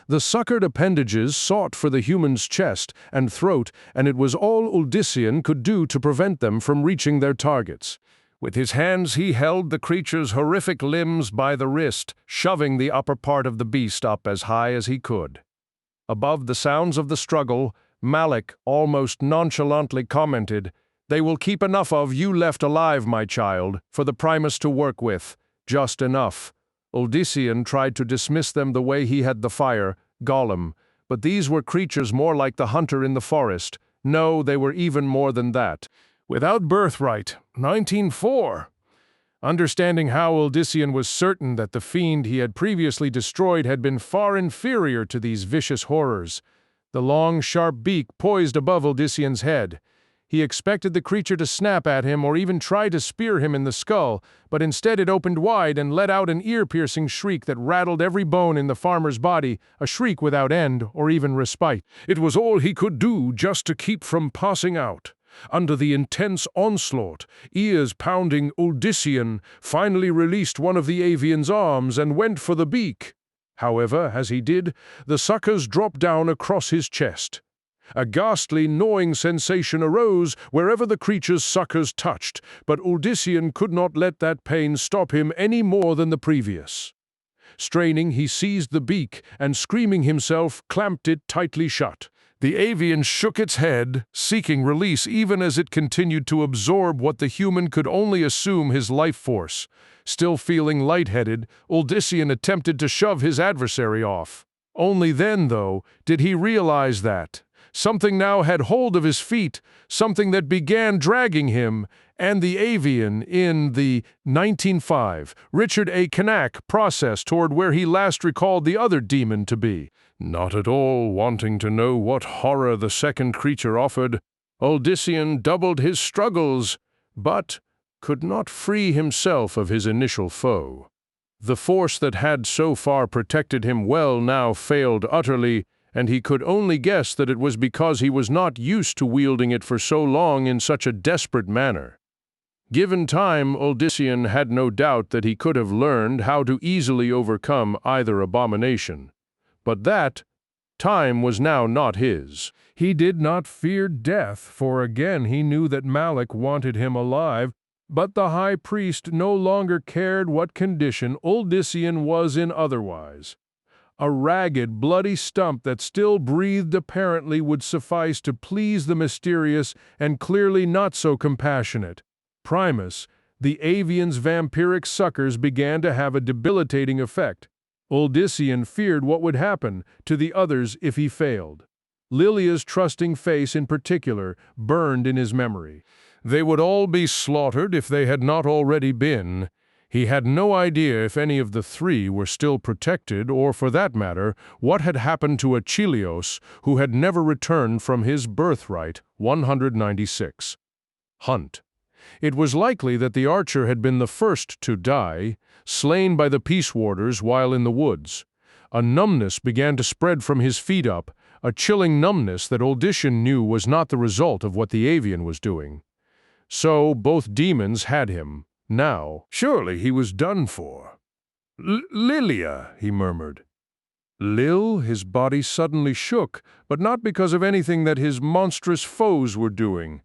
The suckered appendages sought for the human's chest and throat, and it was all Uldyssian could do to prevent them from reaching their targets. With his hands he held the creature's horrific limbs by the wrist, shoving the upper part of the beast up as high as he could. Above the sounds of the struggle, Malik almost nonchalantly commented, "They will keep enough of you left alive, my child, for the Primus to work with. Just enough." Uldyssian tried to dismiss them the way he had the fire, Gollum, but these were creatures more like the hunter in the forest. No, they were even more than that. Without Birthright, 1904. Understanding how Uldyssian was certain that the fiend he had previously destroyed had been far inferior to these vicious horrors, the long, sharp beak poised above Uldyssian's head. He expected the creature to snap at him or even try to spear him in the skull, but instead it opened wide and let out an ear-piercing shriek that rattled every bone in the farmer's body, a shriek without end or even respite. It was all he could do just to keep from passing out. Under the intense onslaught, ears pounding, Uldyssian finally released one of the avian's arms and went for the beak. However, as he did, the suckers dropped down across his chest. A ghastly, gnawing sensation arose wherever the creature's suckers touched, but Uldyssian could not let that pain stop him any more than the previous. Straining, he seized the beak and, screaming himself, clamped it tightly shut. The avian shook its head, seeking release even as it continued to absorb what the human could only assume his life force. Still feeling lightheaded, Uldyssian attempted to shove his adversary off. Only then, though, did he realize that something now had hold of his feet, something that began dragging him, and the avian, in the 1905 Richard A. Knack process toward where he last recalled the other demon to be. Not at all wanting to know what horror the second creature offered, Uldyssian doubled his struggles, but could not free himself of his initial foe. The force that had so far protected him well now failed utterly, and he could only guess that it was because he was not used to wielding it for so long in such a desperate manner. Given time, Uldyssian had no doubt that he could have learned how to easily overcome either abomination. But that time was now not his. He did not fear death, for again he knew that Malik wanted him alive, but the high priest no longer cared what condition Uldyssian was in otherwise. A ragged, bloody stump that still breathed apparently would suffice to please the mysterious and clearly not so compassionate Primus. The avian's vampiric suckers began to have a debilitating effect. Uldyssian feared what would happen to the others if he failed. Lilia's trusting face in particular burned in his memory. They would all be slaughtered if they had not already been. He had no idea if any of the three were still protected, or, for that matter, what had happened to Achilleos, who had never returned from his birthright, 196. Hunt. It was likely that the archer had been the first to die, slain by the peace warders while in the woods. A numbness began to spread from his feet up, a chilling numbness that Uldyssian knew was not the result of what the avian was doing. So both demons had him. Now, surely he was done for. "Lilia," he murmured. Lil, his body suddenly shook, but not because of anything that his monstrous foes were doing.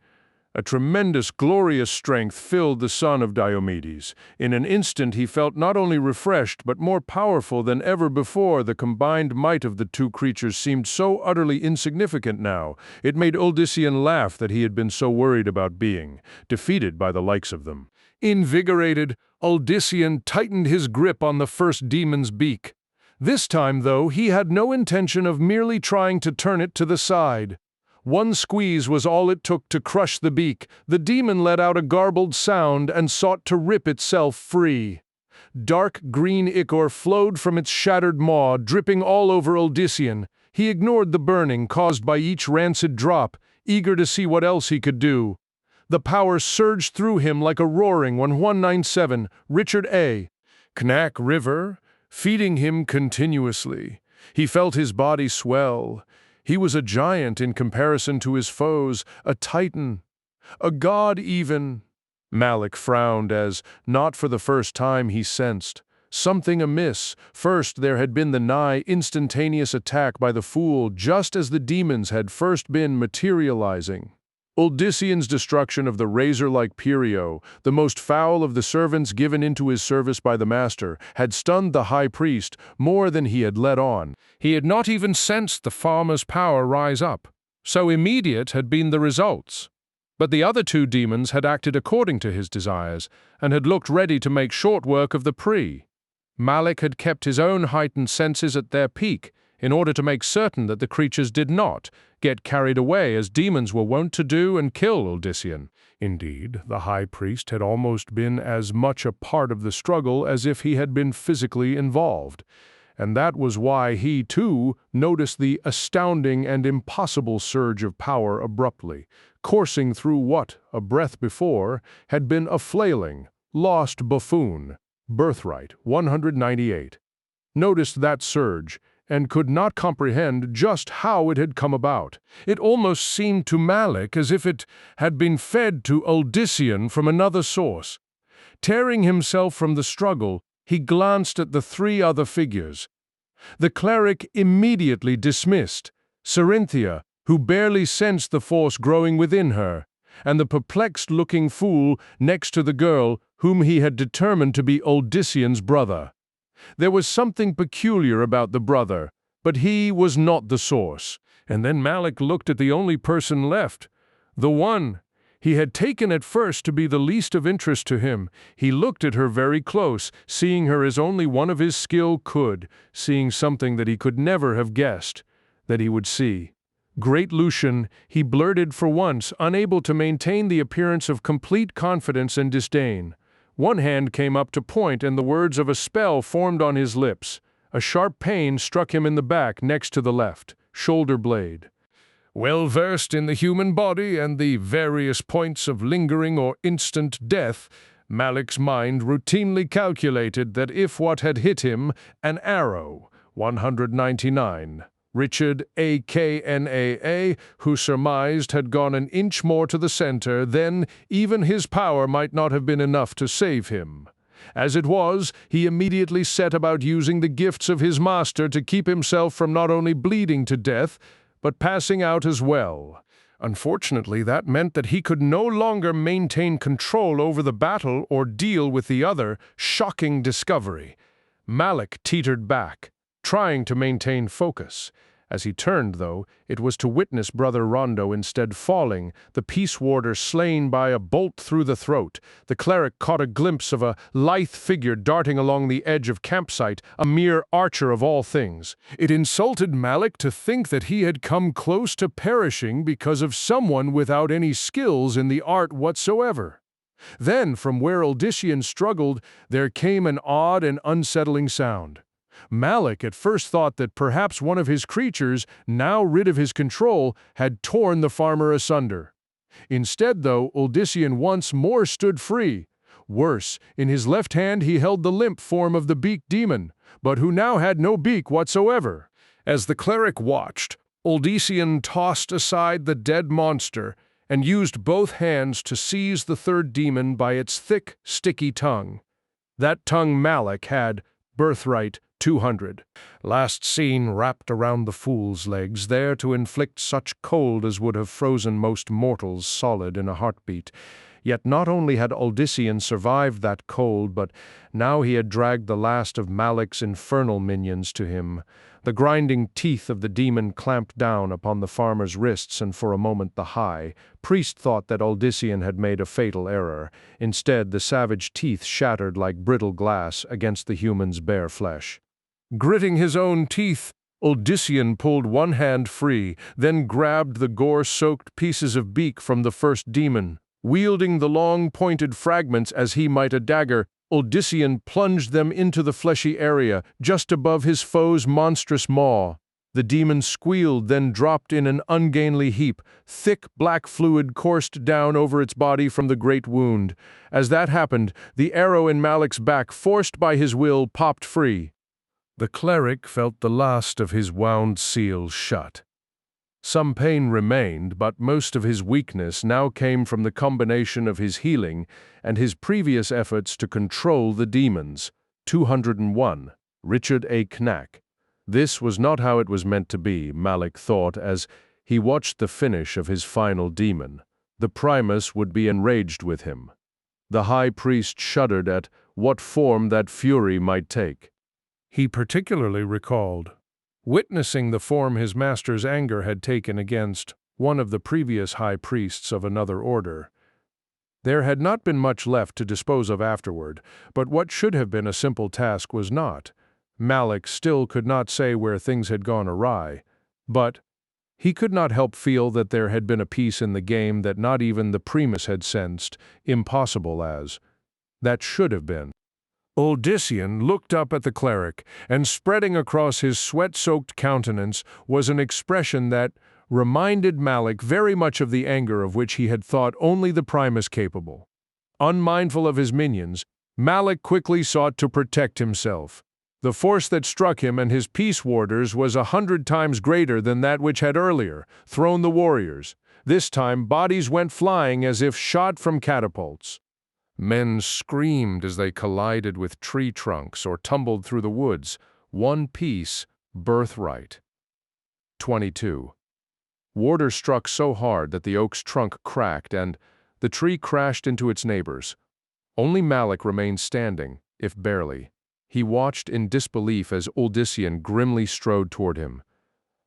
A tremendous, glorious strength filled the son of Diomedes. In an instant he felt not only refreshed but more powerful than ever before. The combined might of the two creatures seemed so utterly insignificant now. It made Odysseus laugh that he had been so worried about being defeated by the likes of them. Invigorated, Odysseus tightened his grip on the first demon's beak. This time, though, he had no intention of merely trying to turn it to the side. One squeeze was all it took to crush the beak. The demon let out a garbled sound and sought to rip itself free. Dark green ichor flowed from its shattered maw, dripping all over Odysseus. He ignored the burning caused by each rancid drop, eager to see what else he could do. The power surged through him like a roaring 197, Richard A. Knack River, feeding him continuously. He felt his body swell. He was a giant in comparison to his foes, a titan, a god even. Malik frowned as, not for the first time, he sensed something amiss. First, there had been the nigh instantaneous attack by the fool, just as the demons had first been materializing. Odysseus' destruction of the razor-like Perio, the most foul of the servants given into his service by the master, had stunned the high priest more than he had let on. He had not even sensed the farmer's power rise up. So immediate had been the results. But the other two demons had acted according to his desires, and had looked ready to make short work of the pre. Malik had kept his own heightened senses at their peak, in order to make certain that the creatures did not get carried away as demons were wont to do and kill Odysseus. Indeed, the high priest had almost been as much a part of the struggle as if he had been physically involved. And that was why he, too, noticed the astounding and impossible surge of power abruptly, coursing through what, a breath before, had been a flailing, lost buffoon. Birthright, 198. Noticed that surge, and could not comprehend just how it had come about. It almost seemed to Malik as if it had been fed to Odysseus from another source. Tearing himself from the struggle, he glanced at the three other figures. The cleric immediately dismissed Cerinthia, who barely sensed the force growing within her, and the perplexed-looking fool next to the girl whom he had determined to be Odysseus' brother. There was something peculiar about the brother, but he was not the source. And then Malik looked at the only person left, the one he had taken at first to be the least of interest to him. He looked at her very close, seeing her as only one of his skill could, seeing something that he could never have guessed that he would see. Great Lucian, he blurted for once, unable to maintain the appearance of complete confidence and disdain. One hand came up to point, and the words of a spell formed on his lips. A sharp pain struck him in the back next to the left shoulder blade. Well versed in the human body and the various points of lingering or instant death, Malik's mind routinely calculated that if what had hit him, an arrow, 199, Richard A.K.N.A.A., who surmised had gone an inch more to the center, then even his power might not have been enough to save him. As it was, he immediately set about using the gifts of his master to keep himself from not only bleeding to death, but passing out as well. Unfortunately, that meant that he could no longer maintain control over the battle or deal with the other shocking discovery. Malik teetered back, trying to maintain focus. As he turned, though, it was to witness Brother Rondo instead falling, the peace warder slain by a bolt through the throat. The cleric caught a glimpse of a lithe figure darting along the edge of campsite, a mere archer of all things. It insulted Malik to think that he had come close to perishing because of someone without any skills in the art whatsoever. Then, from where Odysseus struggled, there came an odd and unsettling sound. Malik at first thought that perhaps one of his creatures, now rid of his control, had torn the farmer asunder. Instead, though, Odysseus once more stood free. Worse, in his left hand he held the limp form of the beaked demon, but who now had no beak whatsoever. As the cleric watched, Odysseus tossed aside the dead monster and used both hands to seize the third demon by its thick, sticky tongue. That tongue Malik had, Birthright, 200. Last seen wrapped around the fool's legs, there to inflict such cold as would have frozen most mortals solid in a heartbeat. Yet not only had Uldyssian survived that cold, but now he had dragged the last of Malik's infernal minions to him. The grinding teeth of the demon clamped down upon the farmer's wrists, and for a moment the high priest thought that Uldyssian had made a fatal error. Instead, the savage teeth shattered like brittle glass against the human's bare flesh. Gritting his own teeth, Uldyssian pulled one hand free, then grabbed the gore-soaked pieces of beak from the first demon. Wielding the long, pointed fragments as he might a dagger, Uldyssian plunged them into the fleshy area, just above his foe's monstrous maw. The demon squealed, then dropped in an ungainly heap. Thick, black fluid coursed down over its body from the great wound. As that happened, the arrow in Malik's back, forced by his will, popped free. The cleric felt the last of his wound seal shut. Some pain remained, but most of his weakness now came from the combination of his healing and his previous efforts to control the demons. 201. Richard A. Knack. This was not how it was meant to be, Malik thought as he watched the finish of his final demon. The Primus would be enraged with him. The high priest shuddered at what form that fury might take. He particularly recalled witnessing the form his master's anger had taken against one of the previous high priests of another order. There had not been much left to dispose of afterward, but what should have been a simple task was not. Malik still could not say where things had gone awry, but he could not help feel that there had been a piece in the game that not even the Primus had sensed, impossible as that should have been. Uldyssian looked up at the cleric, and spreading across his sweat-soaked countenance was an expression that reminded Malik very much of the anger of which he had thought only the Primus capable. Unmindful of his minions, Malik quickly sought to protect himself. The force that struck him and his peace warders was 100 times greater than that which had earlier thrown the warriors. This time bodies went flying as if shot from catapults. Men screamed as they collided with tree trunks or tumbled through the woods. One piece, Birthright. 22. Warder struck so hard that the oak's trunk cracked and the tree crashed into its neighbors. Only Malik remained standing, if barely. He watched in disbelief as Uldyssian grimly strode toward him.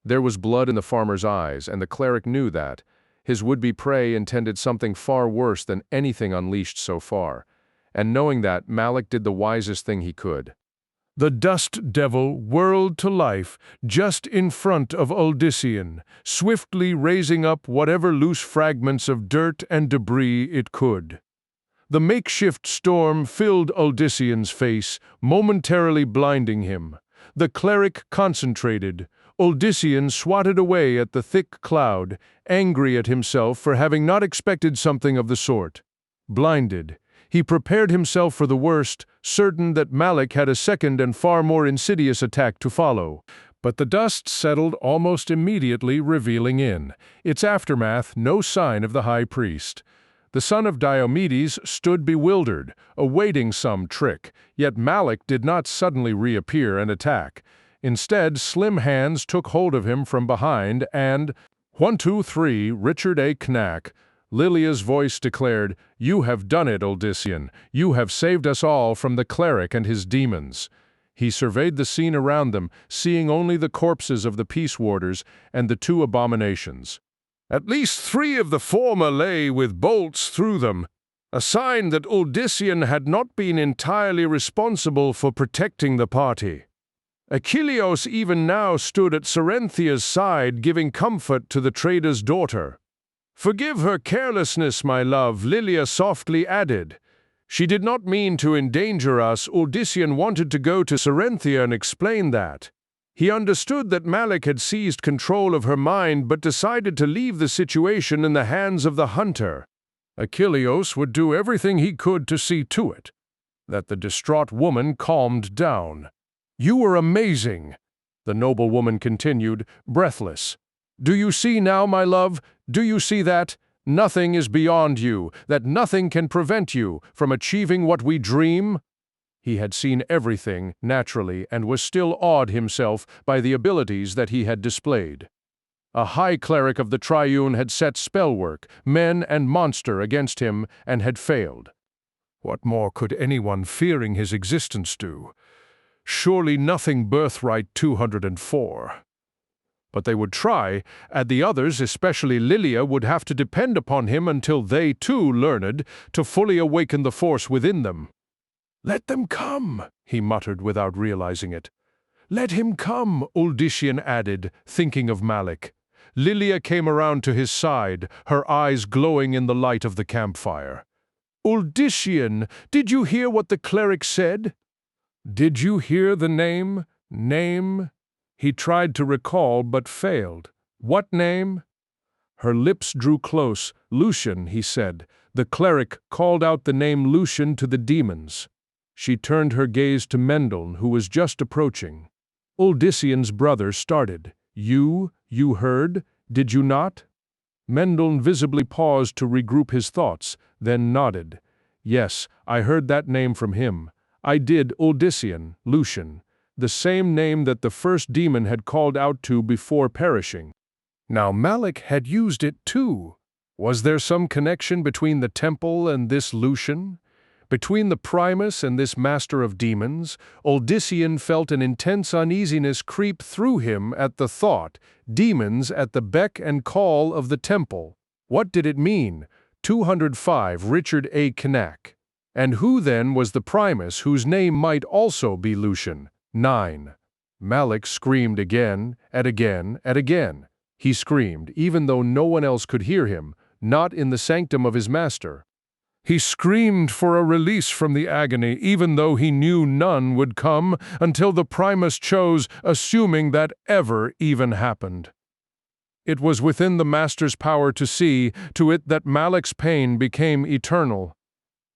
There was blood in the farmer's eyes, and the cleric knew that. His would-be prey intended something far worse than anything unleashed so far, and knowing that, Malik did the wisest thing he could. The dust devil whirled to life just in front of Uldyssian, swiftly raising up whatever loose fragments of dirt and debris it could. The makeshift storm filled Uldyssian's face, momentarily blinding him. The cleric concentrated. Uldyssian swatted away at the thick cloud, angry at himself for having not expected something of the sort. Blinded, he prepared himself for the worst, certain that Malik had a second and far more insidious attack to follow. But the dust settled almost immediately, revealing in its aftermath no sign of the high priest. The son of Diomedes stood bewildered, awaiting some trick, yet Malik did not suddenly reappear and attack. Instead, slim hands took hold of him from behind and, 1, 2, 3, Richard A. Knack. Lilia's voice declared, "You have done it, Uldyssian. You have saved us all from the cleric and his demons." He surveyed the scene around them, seeing only the corpses of the peace warders and the 2 abominations. At least 3 of the former lay with bolts through them, a sign that Uldyssian had not been entirely responsible for protecting the party. Achilleos even now stood at Cerinthia's side, giving comfort to the trader's daughter. "Forgive her carelessness, my love," Lilia softly added. "She did not mean to endanger us." Uldyssian wanted to go to Cerinthia and explain that. He understood that Malik had seized control of her mind, but decided to leave the situation in the hands of the hunter. Achilleos would do everything he could to see to it that the distraught woman calmed down. "You were amazing," the noble woman continued, breathless. "Do you see now, my love? Do you see that? Nothing is beyond you, that nothing can prevent you from achieving what we dream?" He had seen everything, naturally, and was still awed himself by the abilities that he had displayed. A high cleric of the Triune had set spellwork, men and monster against him, and had failed. What more could anyone fearing his existence do? Surely nothing Birthright 204. But they would try, and the others, especially Lilia, would have to depend upon him until they, too, learned to fully awaken the force within them. "Let them come," he muttered without realizing it. "Let him come," Uldishian added, thinking of Malik. Lilia came around to his side, her eyes glowing in the light of the campfire. "Uldishian, did you hear what the cleric said?" "Did you hear the name? Name?" He tried to recall but failed. "What name?" Her lips drew close. "Lucian," he said. The cleric called out the name Lucian to the demons. She turned her gaze to Mendel, who was just approaching. Uldishian's brother started. You heard? Did you not?" Mendel visibly paused to regroup his thoughts, then nodded. "Yes, I heard that name from him. I did, Uldishian, Lucian, the same name that the first demon had called out to before perishing." Now Malik had used it too. Was there some connection between the temple and this Lucian? Between the Primus and this master of demons? Uldishian felt an intense uneasiness creep through him at the thought, demons at the beck and call of the temple. What did it mean? 205 Richard A. Cain. And who then was the Primus whose name might also be Lucian? 9. Malik screamed again, and again, and again. He screamed, even though no one else could hear him, not in the sanctum of his master. He screamed for a release from the agony, even though he knew none would come until the Primus chose, assuming that ever even happened. It was within the Master's power to see to it that Malik's pain became eternal.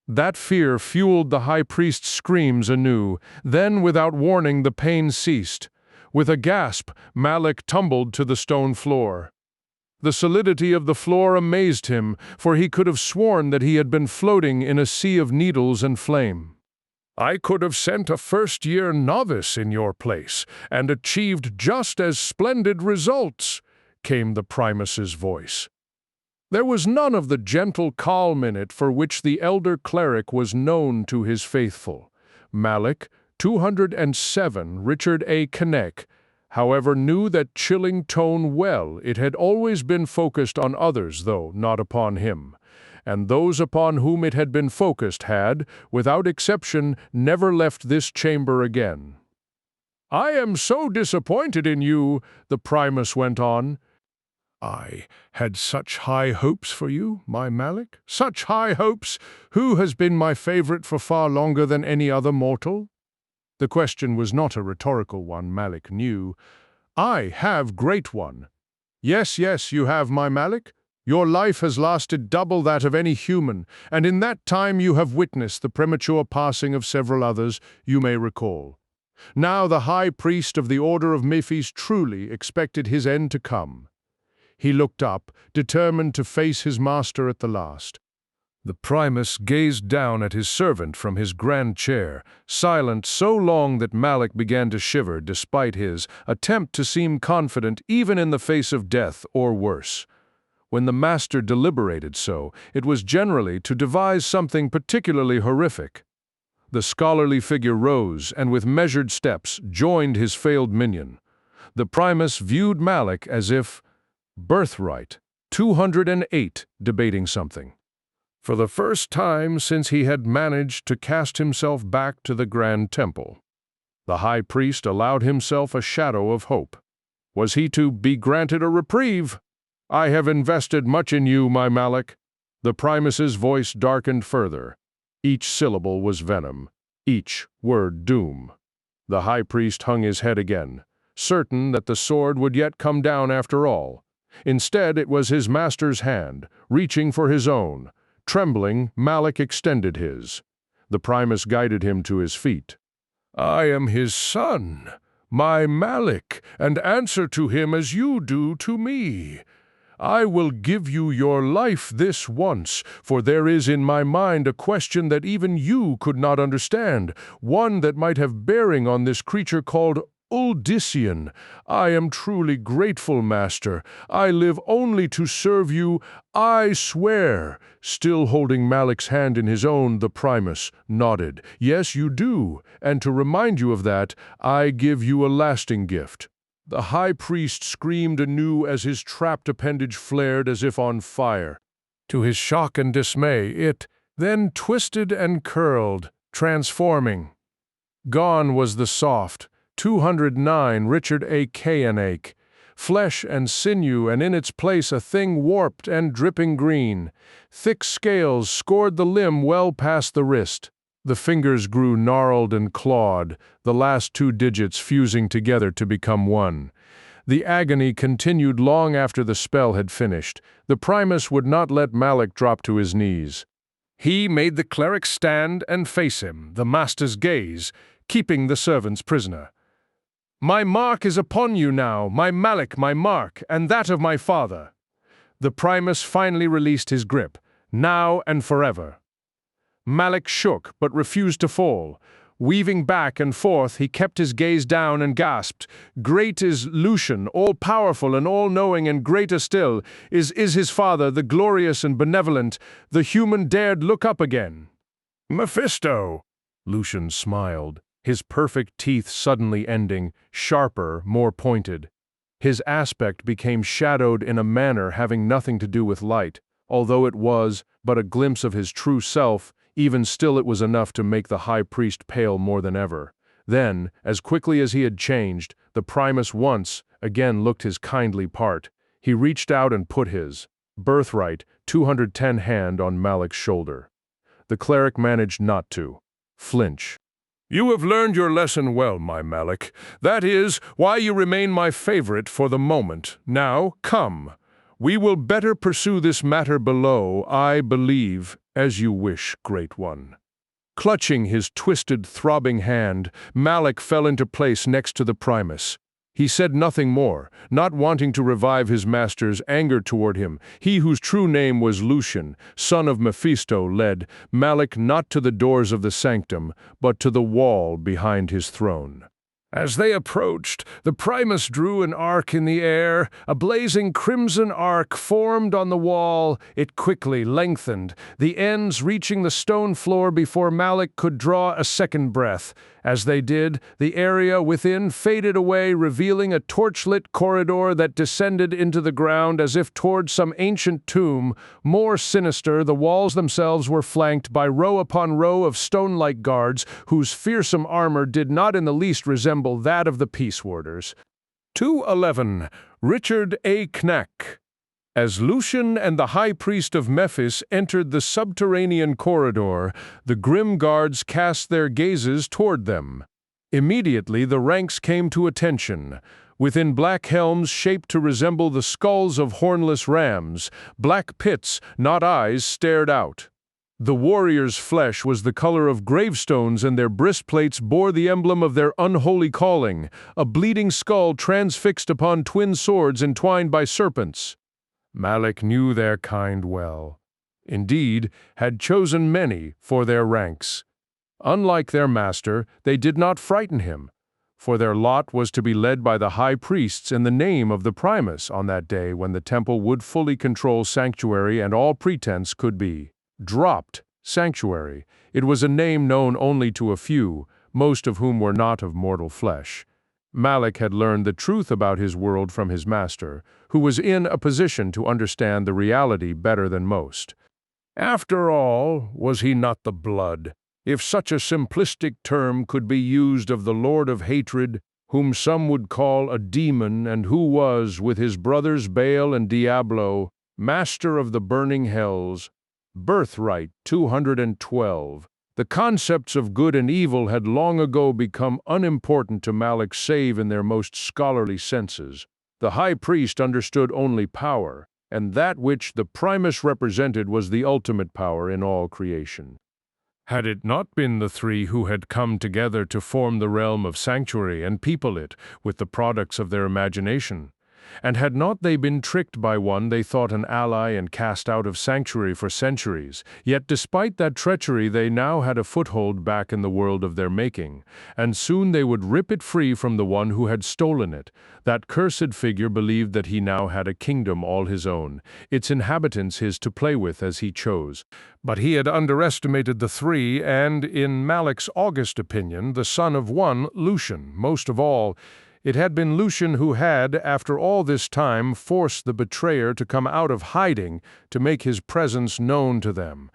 That fear fueled the High Priest's screams anew. Then, without warning, the pain ceased. With a gasp, Malik tumbled to the stone floor. The solidity of the floor amazed him, for he could have sworn that he had been floating in a sea of needles and flame. "I could have sent a first-year novice in your place and achieved just as splendid results," came the Primus's voice. There was none of the gentle calm in it for which the elder cleric was known to his faithful. Malik, 207 Richard A. Cain, however, knew that chilling tone well. It had always been focused on others, though not upon him. And those upon whom it had been focused had, without exception, never left this chamber again. "I am so disappointed in you," the Primus went on. "I had such high hopes for you, my Malik. Such high hopes! Who has been my favorite for far longer than any other mortal?" The question was not a rhetorical one, Malik knew. "I have great one." Yes, you have, my Malik. Your life has lasted double that of any human, and in that time you have witnessed the premature passing of several others, you may recall. Now the High Priest of the Order of Mephis truly expected his end to come. He looked up, determined to face his master at the last. The Primus gazed down at his servant from his grand chair, silent so long that Malik began to shiver despite his attempt to seem confident even in the face of death or worse. When the master deliberated so, it was generally to devise something particularly horrific. The scholarly figure rose and with measured steps joined his failed minion. The Primus viewed Malik as if Birthright 208 debating something. For the first time since he had managed to cast himself back to the Grand Temple, the High Priest allowed himself a shadow of hope. Was he to be granted a reprieve? "I have invested much in you, my Malik." The Primus's voice darkened further. Each syllable was venom, each word doom. The High Priest hung his head again, certain that the sword would yet come down after all. Instead, it was his master's hand, reaching for his own. Trembling, Malik extended his. The Primus guided him to his feet. "I am his son, my Malik, and answer to him as you do to me. I will give you your life this once, for there is in my mind a question that even you could not understand, one that might have bearing on this creature called Uldyssian. I am truly grateful, Master. I live only to serve you, I swear." Still holding Malik's hand in his own, the Primus nodded. "Yes, you do, and to remind you of that, I give you a lasting gift." The high priest screamed anew as his trapped appendage flared as if on fire. To his shock and dismay, it then twisted and curled, transforming. Gone was the soft, 209 Richard A. Cain, flesh and sinew, and in its place a thing warped and dripping green. Thick scales scored the limb well past the wrist. The fingers grew gnarled and clawed, the last 2 digits fusing together to become one. The agony continued long after the spell had finished. The Primus would not let Malik drop to his knees. He made the cleric stand and face him, the master's gaze, keeping the servants prisoner. "My mark is upon you now, my Malik, my mark, and that of my father." The Primus finally released his grip, now and forever. Malik shook, but refused to fall. Weaving back and forth, he kept his gaze down and gasped, "Great is Lucian, all-powerful and all-knowing, and greater still is his father, the glorious and benevolent. The human dared look up again." "Mephisto!" Lucian smiled, his perfect teeth suddenly ending, sharper, more pointed. His aspect became shadowed in a manner having nothing to do with light. Although it was but a glimpse of his true self, even still it was enough to make the high priest pale more than ever. Then, as quickly as he had changed, the Primus once again looked his kindly part. He reached out and put his Birthright 210 hand on Malik's shoulder. The cleric managed not to flinch. "You have learned your lesson well, my Malik. That is why you remain my favorite for the moment. Now, come. We will better pursue this matter below, I believe, as you wish, Great One." Clutching his twisted, throbbing hand, Malik fell into place next to the Primus. He said nothing more, not wanting to revive his master's anger toward him. He whose true name was Lucian, son of Mephisto, led Malik not to the doors of the sanctum, but to the wall behind his throne. As they approached, the Primus drew an arc in the air. A blazing crimson arc formed on the wall. It quickly lengthened, the ends reaching the stone floor before Malik could draw a second breath. As they did, the area within faded away, revealing a torchlit corridor that descended into the ground as if toward some ancient tomb. More sinister, the walls themselves were flanked by row upon row of stone-like guards, whose fearsome armor did not in the least resemble that of the Peace Warders. 211. Richard A. Knack. As Lucian and the High Priest of Mephis entered the subterranean corridor, the grim guards cast their gazes toward them. Immediately the ranks came to attention. Within black helms shaped to resemble the skulls of hornless rams, black pits, not eyes, stared out. The warriors' flesh was the color of gravestones, and their breastplates bore the emblem of their unholy calling, a bleeding skull transfixed upon twin swords entwined by serpents. Malik knew their kind well. Indeed, had chosen many for their ranks. Unlike their master, they did not frighten him, for their lot was to be led by the high priests in the name of the Primus on that day when the temple would fully control sanctuary and all pretense could be dropped. Sanctuary. It was a name known only to a few, most of whom were not of mortal flesh. Malik had learned the truth about his world from his master, who was in a position to understand the reality better than most. After all, was he not the blood, if such a simplistic term could be used, of the Lord of Hatred, whom some would call a demon, and who was, with his brothers Baal and Diablo, master of the burning hells? Birthright 212. The concepts of good and evil had long ago become unimportant to Malik save in their most scholarly senses. The high priest understood only power, and that which the Primus represented was the ultimate power in all creation. Had it not been the three who had come together to form the realm of sanctuary and people it with the products of their imagination? And had not they been tricked by one they thought an ally and cast out of sanctuary for centuries, yet despite that treachery they now had a foothold back in the world of their making, and soon they would rip it free from the one who had stolen it. That cursed figure believed that he now had a kingdom all his own, its inhabitants his to play with as he chose. But he had underestimated the three, and, in Malik's august opinion, the son of one, Lucian, most of all. It had been Lucian who had, after all this time, forced the betrayer to come out of hiding to make his presence known to them.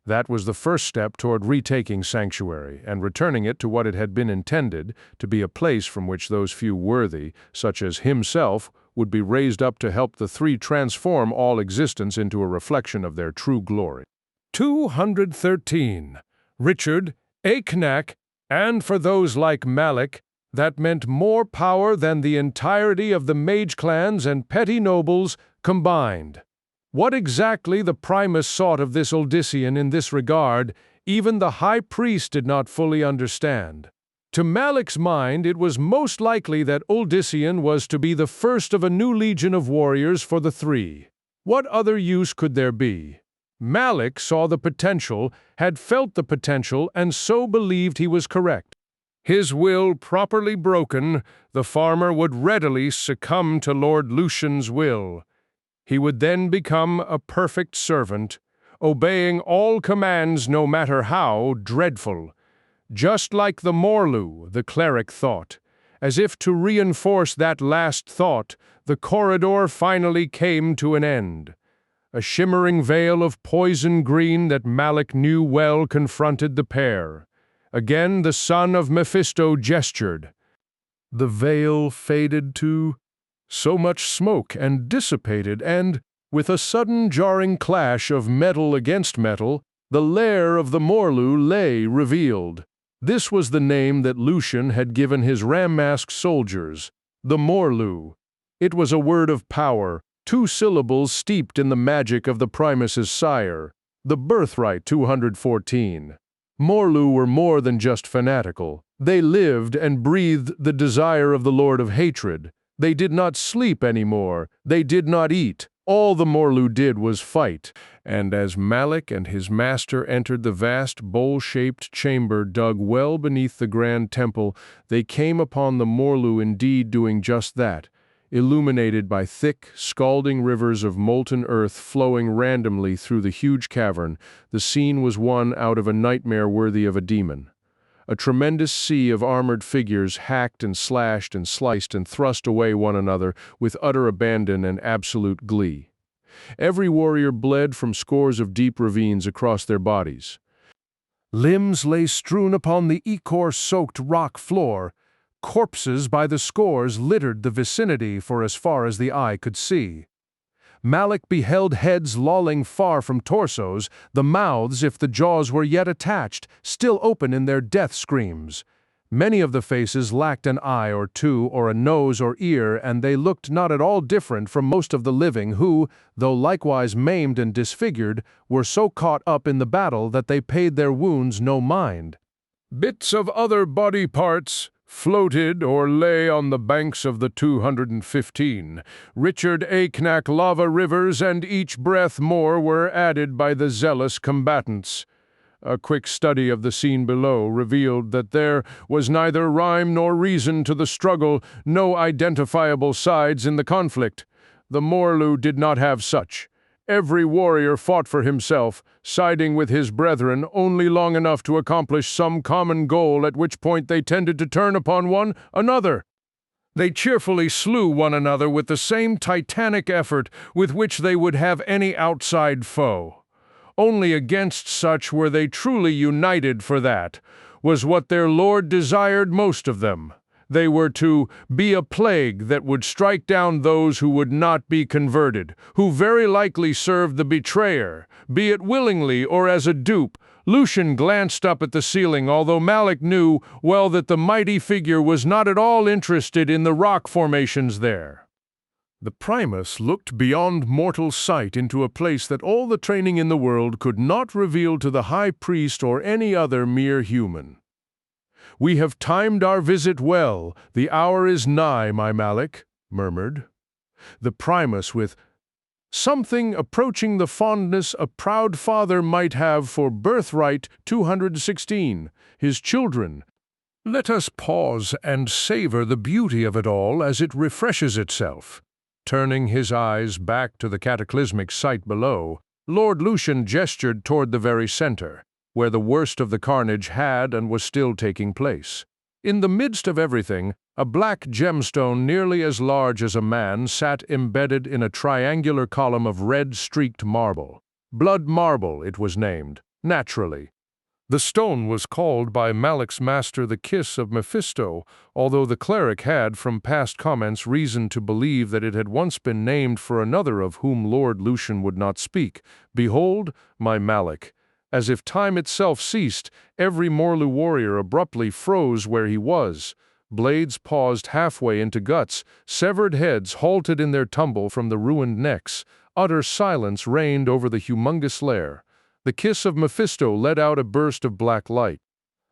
That was the first step toward retaking Sanctuary and returning it to what it had been intended, to be a place from which those few worthy, such as himself, would be raised up to help the three transform all existence into a reflection of their true glory. 213. Richard, Cain, and for those like Malik, that meant more power than the entirety of the mage clans and petty nobles combined. What exactly the Primus sought of this Odyssean in this regard, even the high priest did not fully understand. To Malik's mind, it was most likely that Odyssean was to be the first of a new legion of warriors for the three. What other use could there be? Malik saw the potential, had felt the potential, and so believed he was correct. His will properly broken, the farmer would readily succumb to Lord Lucian's will. He would then become a perfect servant, obeying all commands no matter how dreadful. Just like the Morlu, the cleric thought. As if to reinforce that last thought, the corridor finally came to an end. A shimmering veil of poison green that Malik knew well confronted the pair. Again the son of Mephisto gestured. The veil faded to so much smoke and dissipated, and, with a sudden jarring clash of metal against metal, the lair of the Morlu lay revealed. This was the name that Lucian had given his ram-masked soldiers, the Morlu. It was a word of power, 2 syllables steeped in the magic of the Primus's sire, the Birthright 214. Morlu were more than just fanatical. They lived and breathed the desire of the Lord of Hatred. They did not sleep anymore. They did not eat. All the Morlu did was fight. And as Malik and his master entered the vast bowl-shaped chamber dug well beneath the grand temple, they came upon the Morlu indeed doing just that, illuminated by thick, scalding rivers of molten earth flowing randomly through the huge cavern. The scene was one out of a nightmare worthy of a demon. A tremendous sea of armored figures hacked and slashed and sliced and thrust away one another with utter abandon and absolute glee. Every warrior bled from scores of deep ravines across their bodies. Limbs lay strewn upon the ichor-soaked rock floor. Corpses by the scores littered the vicinity for as far as the eye could see. Malik beheld heads lolling far from torsos, the mouths, if the jaws were yet attached, still open in their death screams. Many of the faces lacked an eye or two or a nose or ear, and they looked not at all different from most of the living who, though likewise maimed and disfigured, were so caught up in the battle that they paid their wounds no mind. Bits of other body parts floated or lay on the banks of the 215. Richard Cain lava rivers, and each breath more were added by the zealous combatants. A quick study of the scene below revealed that there was neither rhyme nor reason to the struggle, no identifiable sides in the conflict. The Morlu did not have such. Every warrior fought for himself, siding with his brethren only long enough to accomplish some common goal, at which point they tended to turn upon one another. They cheerfully slew one another with the same titanic effort with which they would have any outside foe. Only against such were they truly united, for that was what their Lord desired most of them. They were to be a plague that would strike down those who would not be converted, who very likely served the betrayer, be it willingly or as a dupe. Lucian glanced up at the ceiling, although Malik knew well that the mighty figure was not at all interested in the rock formations there. The Primus looked beyond mortal sight into a place that all the training in the world could not reveal to the high priest or any other mere human. "We have timed our visit well. The hour is nigh, my Malik," murmured. The Primus with something approaching the fondness a proud father might have for Birthright 216, his children. Let us pause and savor the beauty of it all as it refreshes itself. Turning his eyes back to the cataclysmic sight below, Lord Lucian gestured toward the very center, where the worst of the carnage had and was still taking place. In the midst of everything, a black gemstone nearly as large as a man sat embedded in a triangular column of red-streaked marble. Blood marble, it was named, naturally. The stone was called by Malik's master the Kiss of Mephisto, although the cleric had, from past comments, reason to believe that it had once been named for another of whom Lord Lucian would not speak. Behold, my Malik. As if time itself ceased, every Morlu warrior abruptly froze where he was. Blades paused halfway into guts, severed heads halted in their tumble from the ruined necks. Utter silence reigned over the humongous lair. The Kiss of Mephisto let out a burst of black light.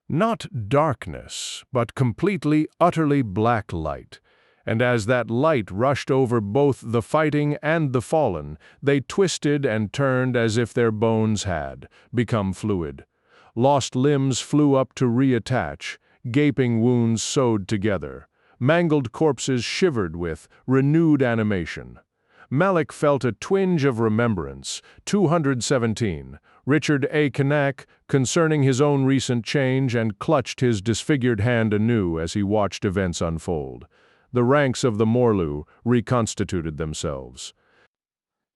Not darkness, but completely, utterly black light. And as that light rushed over both the fighting and the fallen, they twisted and turned as if their bones had become fluid. Lost limbs flew up to reattach, gaping wounds sewed together. Mangled corpses shivered with renewed animation. Malik felt a twinge of remembrance. 217. Richard A. Cain, concerning his own recent change, and clutched his disfigured hand anew as he watched events unfold. The ranks of the Morlu reconstituted themselves.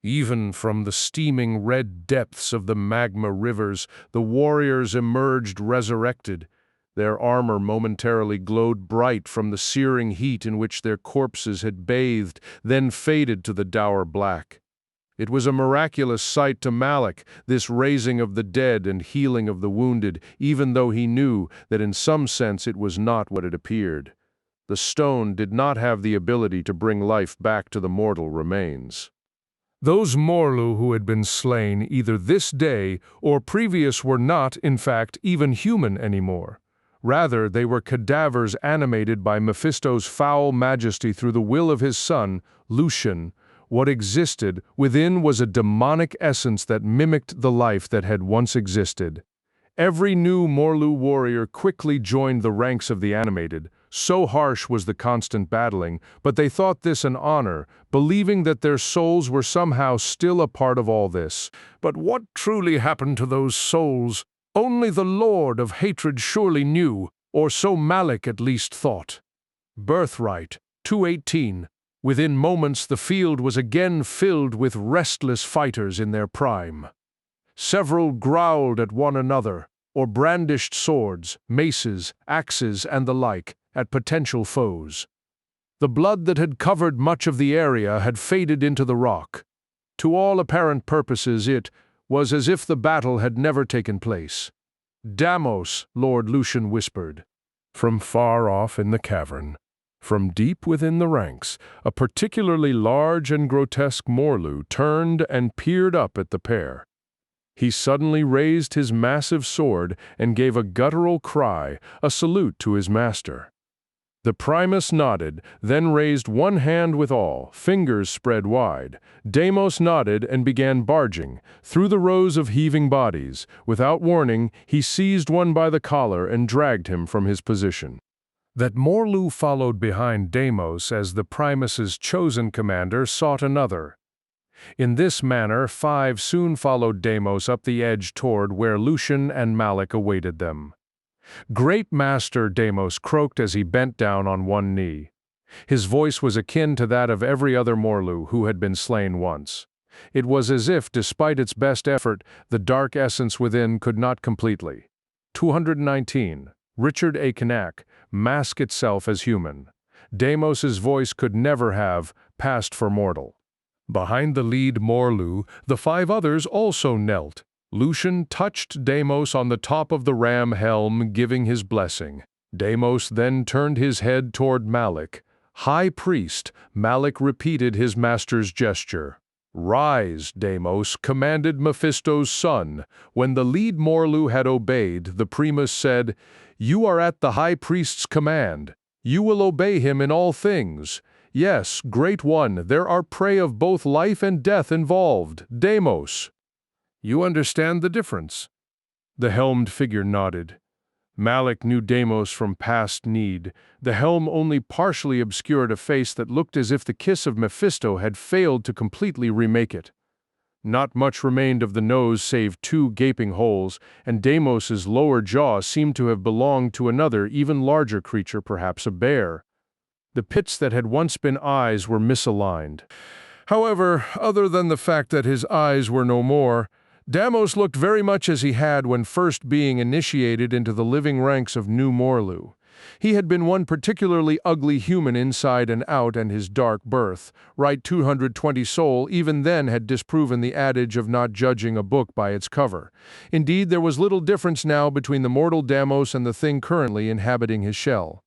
Even from the steaming red depths of the magma rivers, the warriors emerged resurrected. Their armor momentarily glowed bright from the searing heat in which their corpses had bathed, then faded to the dour black. It was a miraculous sight to Malik, this raising of the dead and healing of the wounded, even though he knew that in some sense it was not what it appeared. The stone did not have the ability to bring life back to the mortal remains. Those Morlu who had been slain either this day or previous were not, in fact, even human anymore. Rather, they were cadavers animated by Mephisto's foul majesty through the will of his son, Lucian. What existed within was a demonic essence that mimicked the life that had once existed. Every new Morlu warrior quickly joined the ranks of the animated. So harsh was the constant battling, but they thought this an honor, believing that their souls were somehow still a part of all this. But what truly happened to those souls? Only the Lord of Hatred surely knew, or so Malik at least thought. Birthright, 218. Within moments the field was again filled with restless fighters in their prime. Several growled at one another, or brandished swords, maces, axes, and the like, at potential foes. The blood that had covered much of the area had faded into the rock. To all apparent purposes it was as if the battle had never taken place. "Deimos," Lord Lucian whispered. From far off in the cavern, from deep within the ranks, a particularly large and grotesque Morlu turned and peered up at the pair. He suddenly raised his massive sword and gave a guttural cry, a salute to his master. The Primus nodded, then raised one hand with all, fingers spread wide. Deimos nodded and began barging through the rows of heaving bodies. Without warning, he seized one by the collar and dragged him from his position. That Morlu followed behind Deimos as the Primus's chosen commander sought another. In this manner, 5 soon followed Deimos up the edge toward where Lucian and Malik awaited them. "Great Master," Deimos croaked as he bent down on one knee. His voice was akin to that of every other Morlu who had been slain once. It was as if, despite its best effort, the dark essence within could not completely. 219. Richard A. Cain, mask itself as human. Deimos's voice could never have passed for mortal. Behind the lead Morlu, the 5 others also knelt. Lucian touched Deimos on the top of the ram helm, giving his blessing. Deimos then turned his head toward Malik. "High Priest," Malik repeated his master's gesture. "Rise," Deimos commanded Mephisto's son. When the lead Morlu had obeyed, the Primus said, "You are at the High Priest's command. You will obey him in all things. Yes, Great One, there are prey of both life and death involved. Deimos. You understand the difference? The helmed figure nodded. Malik knew Deimos from past need. The helm only partially obscured a face that looked as if the kiss of Mephisto had failed to completely remake it. Not much remained of the nose save 2 gaping holes, and Deimos's lower jaw seemed to have belonged to another, even larger creature, perhaps a bear. The pits that had once been eyes were misaligned. However, other than the fact that his eyes were no more, Deimos looked very much as he had when first being initiated into the living ranks of New Morlu. He had been one particularly ugly human inside and out, and his dark birth, right 220 soul, even then had disproven the adage of not judging a book by its cover. Indeed, there was little difference now between the mortal Deimos and the thing currently inhabiting his shell.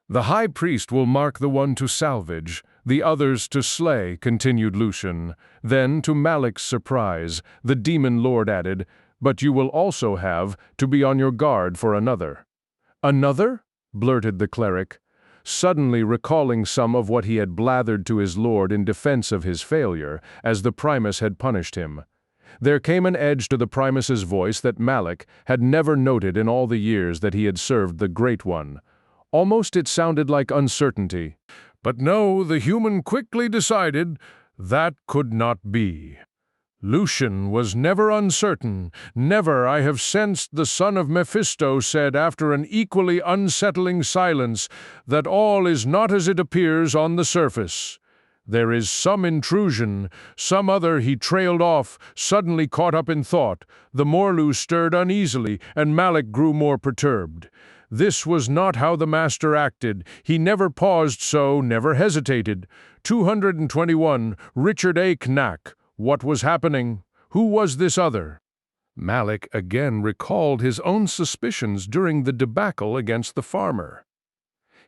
The High Priest will mark the one to salvage, the others to slay, continued Lucian. Then, to Malik's surprise, the Demon Lord added, but you will also have to be on your guard for another. Another? Blurted the cleric, suddenly recalling some of what he had blathered to his lord in defense of his failure, as the Primus had punished him. There came an edge to the Primus's voice that Malik had never noted in all the years that he had served the Great One. Almost it sounded like uncertainty. But no, the human quickly decided that could not be. Lucian was never uncertain. Never, I have sensed, the son of Mephisto said after an equally unsettling silence, that all is not as it appears on the surface. There is some intrusion, some other. He trailed off, suddenly caught up in thought. The Morlu stirred uneasily, and Malik grew more perturbed. This was not how the master acted. He never paused so, never hesitated. 221, Richard A. Knack. What was happening? Who was this other? Malik again recalled his own suspicions during the debacle against the farmer.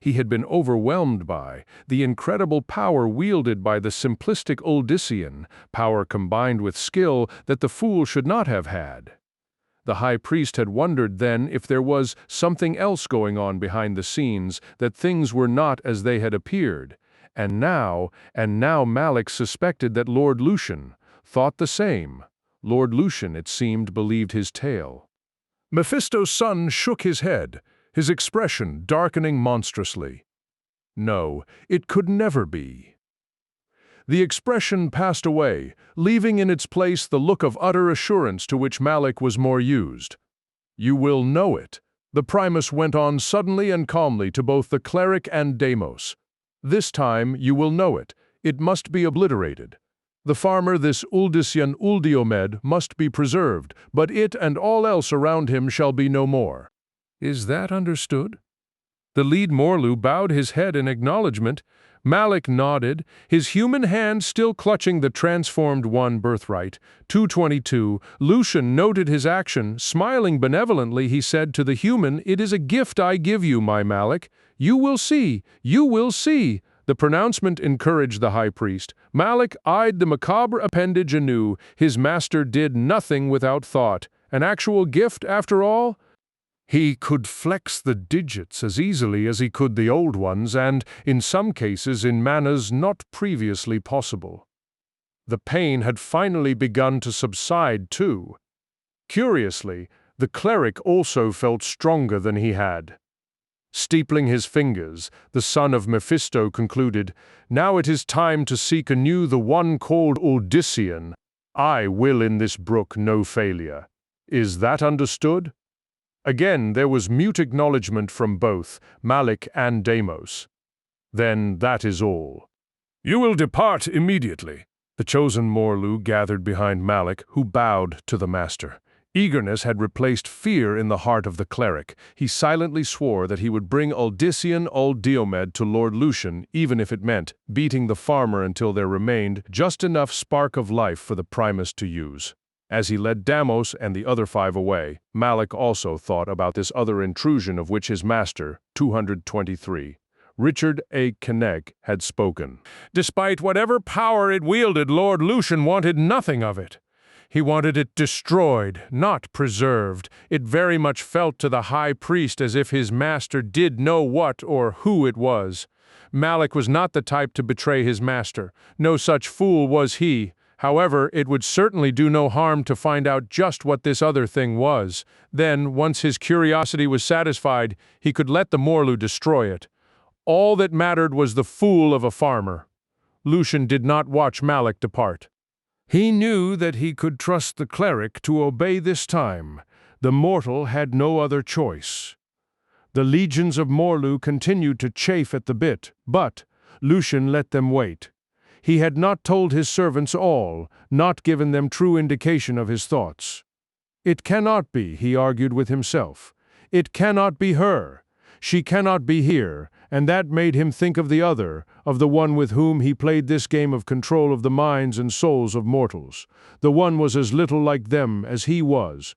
He had been overwhelmed by the incredible power wielded by the simplistic Uldyssian, power combined with skill that the fool should not have had. The High Priest had wondered then if there was something else going on behind the scenes, that things were not as they had appeared. And now Malik suspected that Lord Lucian thought the same. Lord Lucian, it seemed, believed his tale. Mephisto's son shook his head, his expression darkening monstrously. No, it could never be. The expression passed away, leaving in its place the look of utter assurance to which Malik was more used. You will know it, the Primus went on suddenly and calmly to both the cleric and Deimos. This time you will know it. It must be obliterated. The farmer, this Uldyssian Uldiomed, must be preserved, but it and all else around him shall be no more. Is that understood? The lead Morlu bowed his head in acknowledgement. Malik nodded, his human hand still clutching the transformed one Birthright. 222. Lucian noted his action. Smiling benevolently, he said to the human, "It is a gift I give you, my Malik. You will see. You will see." The pronouncement encouraged the High Priest. Malik eyed the macabre appendage anew. His master did nothing without thought. An actual gift, after all? He could flex the digits as easily as he could the old ones, and, in some cases, in manners not previously possible. The pain had finally begun to subside, too. Curiously, the cleric also felt stronger than he had. Steepling his fingers, the son of Mephisto concluded, "Now it is time to seek anew the one called Uldyssian. I will in this brook no failure. Is that understood?" Again there was mute acknowledgement from both Malik and Deimos. "Then that is all. You will depart immediately." The chosen Morlu gathered behind Malik, who bowed to the master. Eagerness had replaced fear in the heart of the cleric. He silently swore that he would bring Uldyssian Uldiomed to Lord Lucian, even if it meant beating the farmer until there remained just enough spark of life for the Primus to use. As he led Deimos and the other 5 away, Malik also thought about this other intrusion of which his master, 223, Richard A. Cain, had spoken. Despite whatever power it wielded, Lord Lucian wanted nothing of it. He wanted it destroyed, not preserved. It very much felt to the High Priest as if his master did know what or who it was. Malik was not the type to betray his master. No such fool was he. However, it would certainly do no harm to find out just what this other thing was. Then, once his curiosity was satisfied, he could let the Morlu destroy it. All that mattered was the fool of a farmer. Lucian did not watch Malik depart. He knew that he could trust the cleric to obey this time. The mortal had no other choice. The legions of Morlu continued to chafe at the bit, but Lucian let them wait. He had not told his servants all, not given them true indication of his thoughts. It cannot be, he argued with himself. It cannot be her. She cannot be here, and that made him think of the other, of the one with whom he played this game of control of the minds and souls of mortals. The one was as little like them as he was.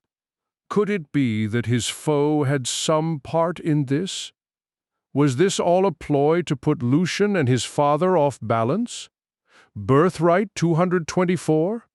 Could it be that his foe had some part in this? Was this all a ploy to put Lucian and his father off balance? Birthright 224?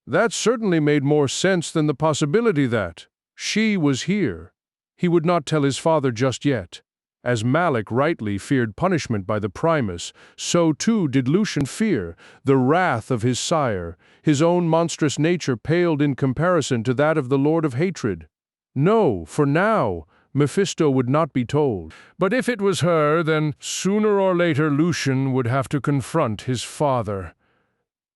That certainly made more sense than the possibility that she was here. He would not tell his father just yet. As Malik rightly feared punishment by the Primus, so too did Lucian fear the wrath of his sire. His own monstrous nature paled in comparison to that of the Lord of Hatred. No, for now, Mephisto would not be told. But if it was her, then sooner or later Lucian would have to confront his father.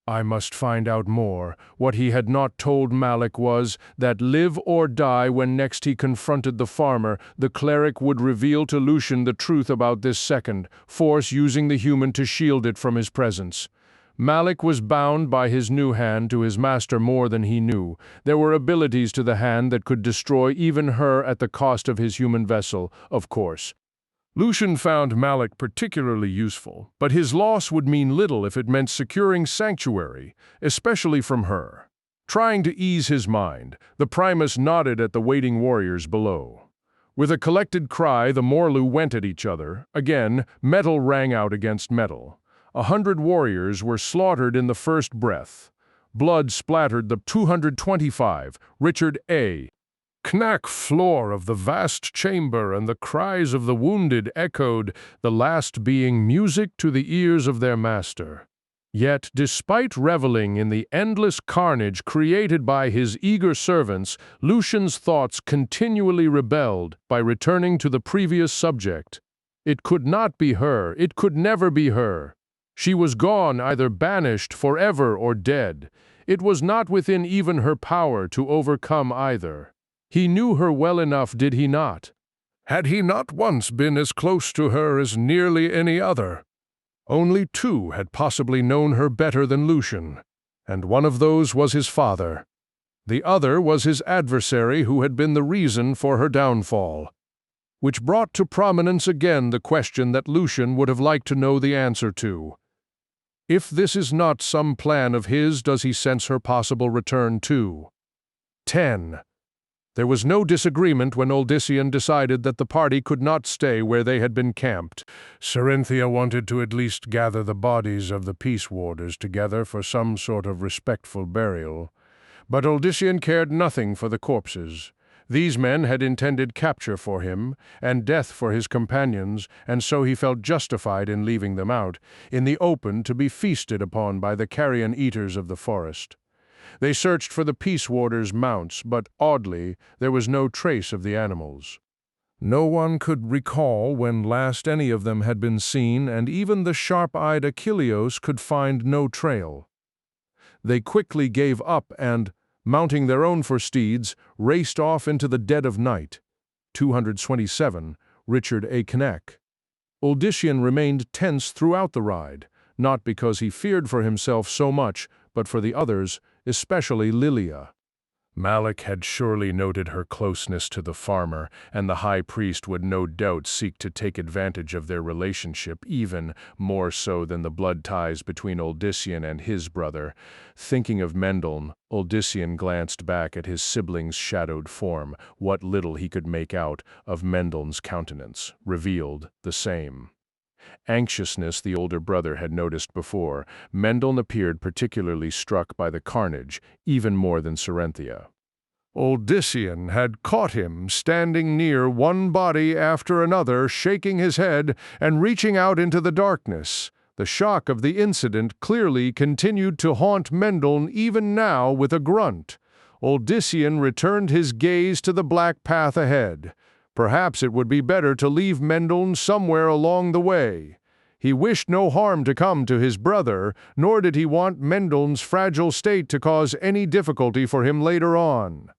I must find out more. What he had not told Malik was that live or die when next he confronted the farmer, the cleric would reveal to Lucian the truth about this second, force using the human to shield it from his presence. Malik was bound by his new hand to his master more than he knew. There were abilities to the hand that could destroy even her at the cost of his human vessel, of course. Lucian found Malik particularly useful, but his loss would mean little if it meant securing sanctuary, especially from her. Trying to ease his mind, the Primus nodded at the waiting warriors below. With a collected cry, the Morlu went at each other. Again, metal rang out against metal. 100 warriors were slaughtered in the first breath. Blood splattered the 225, Richard A. Knack floor of the vast chamber, and the cries of the wounded echoed, the last being music to the ears of their master. Yet, despite reveling in the endless carnage created by his eager servants, Lucian's thoughts continually rebelled by returning to the previous subject. It could not be her, it could never be her. She was gone, either banished forever or dead. It was not within even her power to overcome either. He knew her well enough, did he not? Had he not once been as close to her as nearly any other? Only two had possibly known her better than Lucian, and one of those was his father. The other was his adversary who had been the reason for her downfall. Which brought to prominence again the question that Lucian would have liked to know the answer to. If this is not some plan of his, does he sense her possible return too? 10. There was no disagreement when Uldyssian decided that the party could not stay where they had been camped. Cerynthia wanted to at least gather the bodies of the peace warders together for some sort of respectful burial. But Uldyssian cared nothing for the corpses. These men had intended capture for him, and death for his companions, and so he felt justified in leaving them out, in the open to be feasted upon by the carrion eaters of the forest. They searched for the peace warders' mounts, but oddly, there was no trace of the animals. No one could recall when last any of them had been seen, and even the sharp-eyed Achilleos could find no trail. They quickly gave up and, mounting their own for steeds, raced off into the dead of night. 227, Richard A. Knack. Uldyssian remained tense throughout the ride, not because he feared for himself so much, but for the others, especially Lilia. Malik had surely noted her closeness to the farmer, and the high priest would no doubt seek to take advantage of their relationship, even more so than the blood ties between Uldyssian and his brother. Thinking of Mendeln, Uldyssian glanced back at his sibling's shadowed form. What little he could make out of Mendeln's countenance revealed the same anxiousness the older brother had noticed before. Mendeln appeared particularly struck by the carnage, even more than Cerynthia. Odyssean had caught him standing near one body after another, shaking his head and reaching out into the darkness. The shock of the incident clearly continued to haunt Mendel even now with a grunt. Odyssean returned his gaze to the black path ahead. Perhaps it would be better to leave Mendel somewhere along the way. He wished no harm to come to his brother, nor did he want Mendel's fragile state to cause any difficulty for him later on.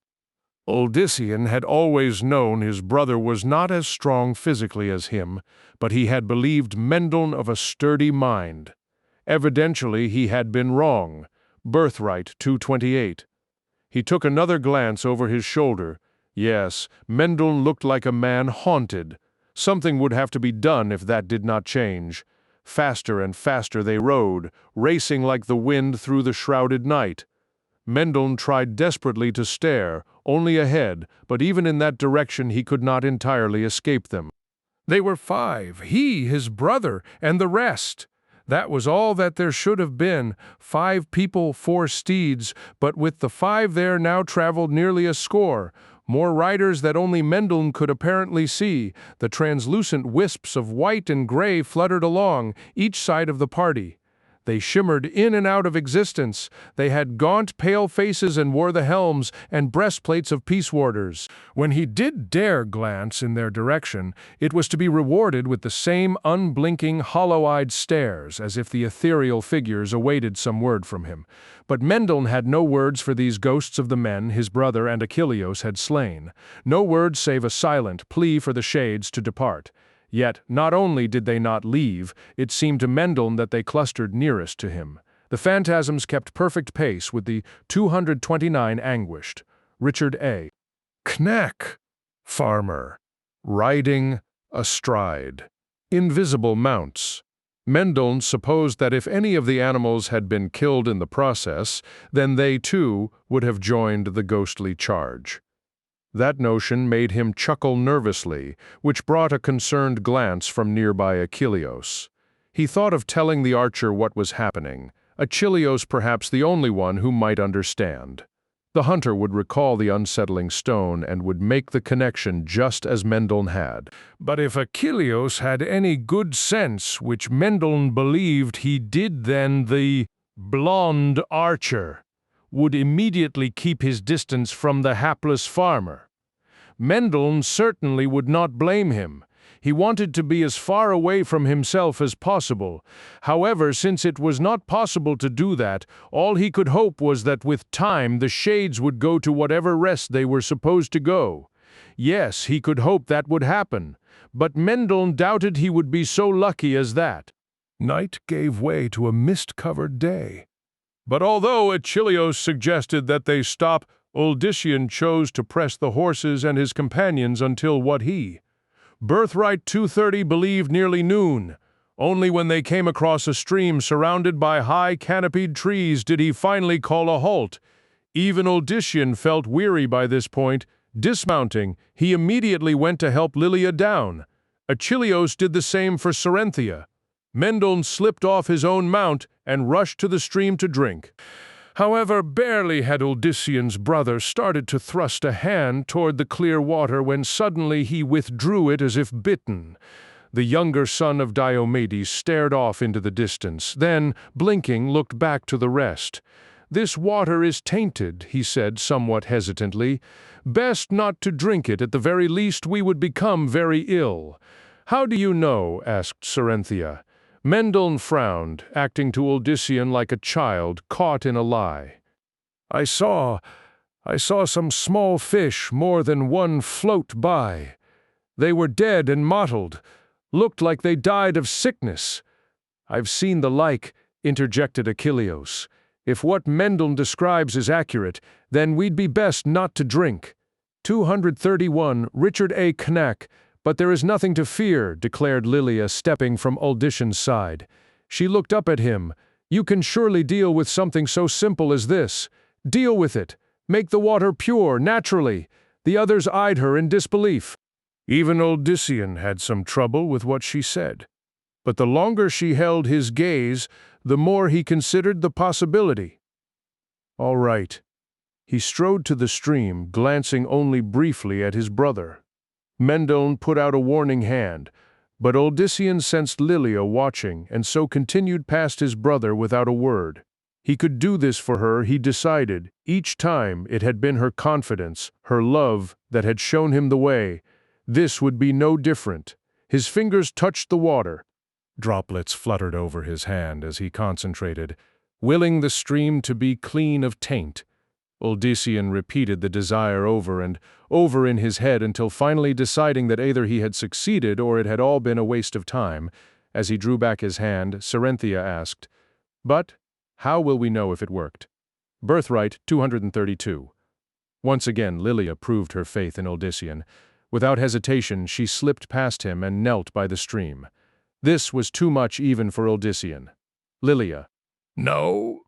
Odyssean had always known his brother was not as strong physically as him, but he had believed Mendel of a sturdy mind. Evidently he had been wrong. Birthright 228. He took another glance over his shoulder. Yes, Mendel looked like a man haunted. Something would have to be done if that did not change. Faster and faster they rode, racing like the wind through the shrouded night. Mendel tried desperately to stare, only ahead, but even in that direction he could not entirely escape them. They were 5, he, his brother, and the rest. That was all that there should have been, 5 people, 4 steeds, but with the 5 there now traveled nearly a score. More riders that only Mendel could apparently see. The translucent wisps of white and gray fluttered along, each side of the party. They shimmered in and out of existence. They had gaunt, pale faces and wore the helms and breastplates of peace warders. When he did dare glance in their direction, it was to be rewarded with the same unblinking, hollow-eyed stares, as if the ethereal figures awaited some word from him. But Mendel had no words for these ghosts of the men his brother and Achilleus had slain. No words save a silent plea for the shades to depart. Yet, not only did they not leave, it seemed to Mendel that they clustered nearest to him. The phantasms kept perfect pace with the 229 anguished. Richard A. Knack, farmer, riding astride. Invisible mounts. Mendel supposed that if any of the animals had been killed in the process, then they too would have joined the ghostly charge. That notion made him chuckle nervously, which brought a concerned glance from nearby Achilleus. He thought of telling the archer what was happening, Achilleus perhaps the only one who might understand. The hunter would recall the unsettling stone and would make the connection just as Mendel had. But if Achilleus had any good sense, which Mendel believed he did, then the blonde archer would immediately keep his distance from the hapless farmer. Mendel certainly would not blame him. He wanted to be as far away from himself as possible. However, since it was not possible to do that, all he could hope was that with time the shades would go to whatever rest they were supposed to go. Yes, he could hope that would happen, but Mendel doubted he would be so lucky as that. Night gave way to a mist-covered day. But although Achilleus suggested that they stop, Odyssean chose to press the horses and his companions until what he, Birthright 230, believed nearly noon. Only when they came across a stream surrounded by high canopied trees did he finally call a halt. Even Odyssean felt weary by this point. Dismounting, he immediately went to help Lilia down. Achilleus did the same for Cerynthia. Mendel slipped off his own mount and rushed to the stream to drink. However, barely had Odyssean's brother started to thrust a hand toward the clear water when suddenly he withdrew it as if bitten. The younger son of Diomedes stared off into the distance, then, blinking, looked back to the rest. "This water is tainted," he said somewhat hesitantly. "Best not to drink it, at the very least we would become very ill." "How do you know?" asked Cerynthia. Mendel frowned, acting to Odyssean like a child caught in a lie. I saw some small fish, more than one, float by. They were dead and mottled, looked like they died of sickness." "I've seen the like," interjected Achilleus. "If what Mendel describes is accurate, then we'd be best not to drink." 231, Richard A. Knack. "But there is nothing to fear," declared Lilia, stepping from Odyssean's side. She looked up at him. "You can surely deal with something so simple as this. Deal with it. Make the water pure, naturally." The others eyed her in disbelief. Even Odyssean had some trouble with what she said. But the longer she held his gaze, the more he considered the possibility. "All right. He strode to the stream, glancing only briefly at his brother. Mendelssohn put out a warning hand, but Odyssean sensed Lilia watching and so continued past his brother without a word. He could do this for her, he decided. Each time it had been her confidence, her love, that had shown him the way. This would be no different. His fingers touched the water. Droplets fluttered over his hand as he concentrated, willing the stream to be clean of taint. Odyssean repeated the desire over and over in his head until finally deciding that either he had succeeded or it had all been a waste of time. As he drew back his hand, Cerynthia asked, "But how will we know if it worked?" Birthright 232. Once again Lilia proved her faith in Odyssean. Without hesitation she slipped past him and knelt by the stream. This was too much even for Odyssean. Lilia. "No."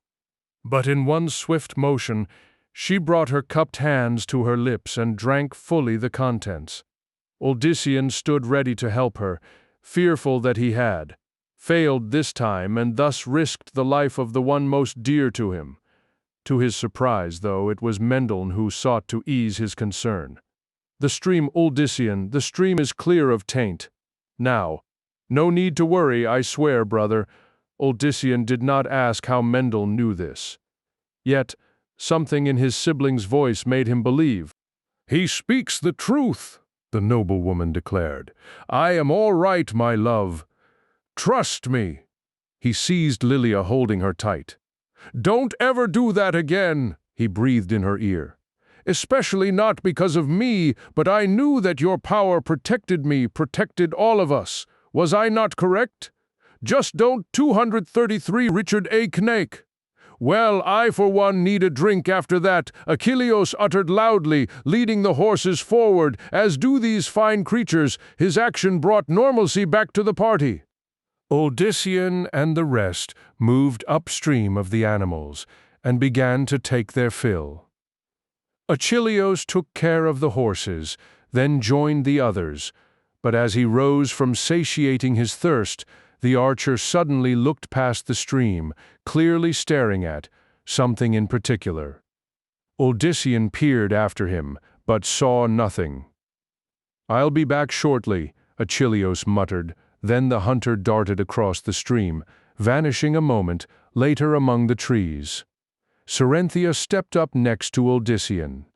But in one swift motion, she brought her cupped hands to her lips and drank fully the contents. Odyssean stood ready to help her, fearful that he had failed this time and thus risked the life of the one most dear to him. To his surprise, though, it was Mendelssohn who sought to ease his concern. "The stream, Odyssean, the stream is clear of taint. Now, no need to worry, I swear, brother." Odyssean did not ask how Mendelssohn knew this. Yet, something in his sibling's voice made him believe. "He speaks the truth," the noblewoman declared. "I am all right, my love. Trust me." He seized Lilia, holding her tight. "Don't ever do that again," he breathed in her ear. "Especially not because of me, but I knew that your power protected me, protected all of us. Was I not correct? Just don't 233 Richard A. Cain. Well, I for one need a drink after that," Achilleos uttered loudly, leading the horses forward, as do these fine creatures. His action brought normalcy back to the party. Odyssean and the rest moved upstream of the animals and began to take their fill. Achilleos took care of the horses, then joined the others, but as he rose from satiating his thirst, the archer suddenly looked past the stream, clearly staring at something in particular. Odyssean peered after him, but saw nothing. "I'll be back shortly," Achilleos muttered. Then the hunter darted across the stream, vanishing a moment later among the trees. Cerynthia stepped up next to Odyssean.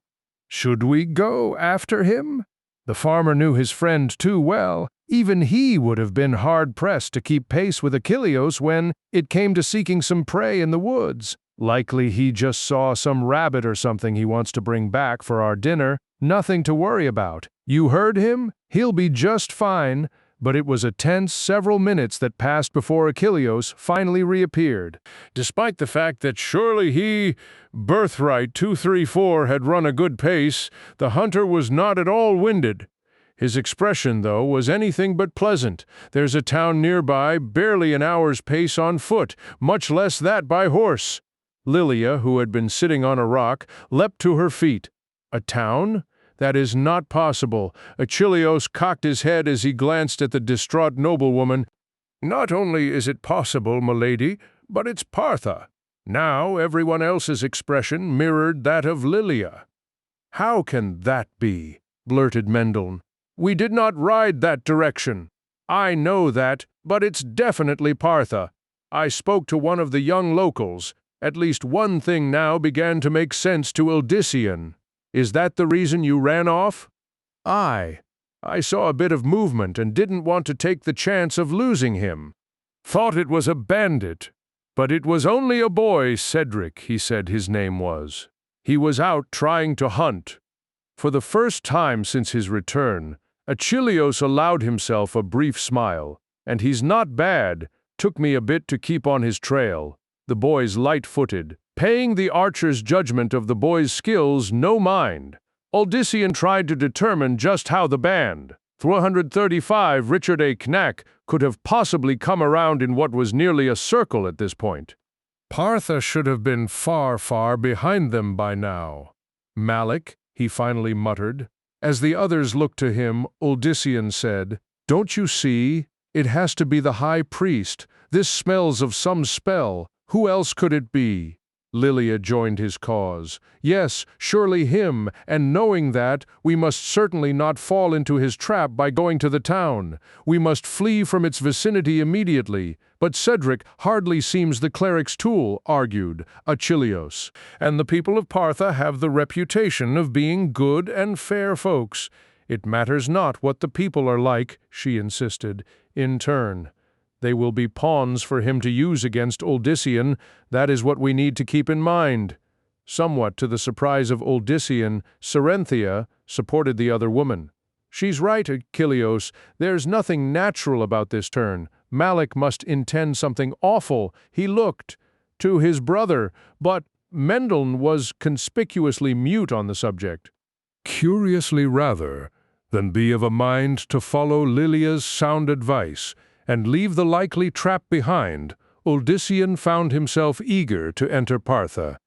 "Should we go after him?" The farmer knew his friend too well. Even he would have been hard-pressed to keep pace with Achilleos when it came to seeking some prey in the woods. Likely he just saw some rabbit or something he wants to bring back for our dinner. Nothing to worry about. You heard him? He'll be just fine. But it was a tense several minutes that passed before Achilleos finally reappeared. Despite the fact that surely he, Birthright 234, had run a good pace, the hunter was not at all winded. His expression, though, was anything but pleasant. "There's a town nearby, barely an hour's pace on foot, much less that by horse." Lilia, who had been sitting on a rock, leapt to her feet. "A town? That is not possible." Achilleos cocked his head as he glanced at the distraught noblewoman. "Not only is it possible, milady, but it's Partha." Now everyone else's expression mirrored that of Lilia. "How can that be?" blurted Mendelssohn. "We did not ride that direction." "I know that, but it's definitely Partha. I spoke to one of the young locals. At least one thing now began to make sense to Odyssean. Is that the reason you ran off?" "I saw a bit of movement and didn't want to take the chance of losing him. Thought it was a bandit. But it was only a boy, Cedric, he said his name was. He was out trying to hunt." For the first time since his return, Achilleos allowed himself a brief smile. "And he's not bad. Took me a bit to keep on his trail." The boy's light-footed, paying the archer's judgment of the boy's skills no mind. Odyssean tried to determine just how the band, 335 Richard A. Cain, could have possibly come around in what was nearly a circle at this point. Partha should have been far, far behind them by now. "Malik," he finally muttered. As the others looked to him, Odyssean said, "Don't you see? It has to be the high priest. This smells of some spell. Who else could it be?" Lilia joined his cause. Yes, surely him, and knowing that, we must certainly not fall into his trap by going to the town. We must flee from its vicinity immediately. But Cedric hardly seems the cleric's tool, argued Achilleos. And the people of Partha have the reputation of being good and fair folks. It matters not what the people are like, she insisted, in turn. They will be pawns for him to use against Uldyssian. That is what we need to keep in mind. Somewhat to the surprise of Uldyssian, Cerenthia supported the other woman. She's right, Achilleos. There's nothing natural about this turn. Malik must intend something awful. He looked to his brother, but Mendeln was conspicuously mute on the subject. Curiously rather than be of a mind to follow Lilia's sound advice and leave the likely trap behind, Uldyssian found himself eager to enter Partha.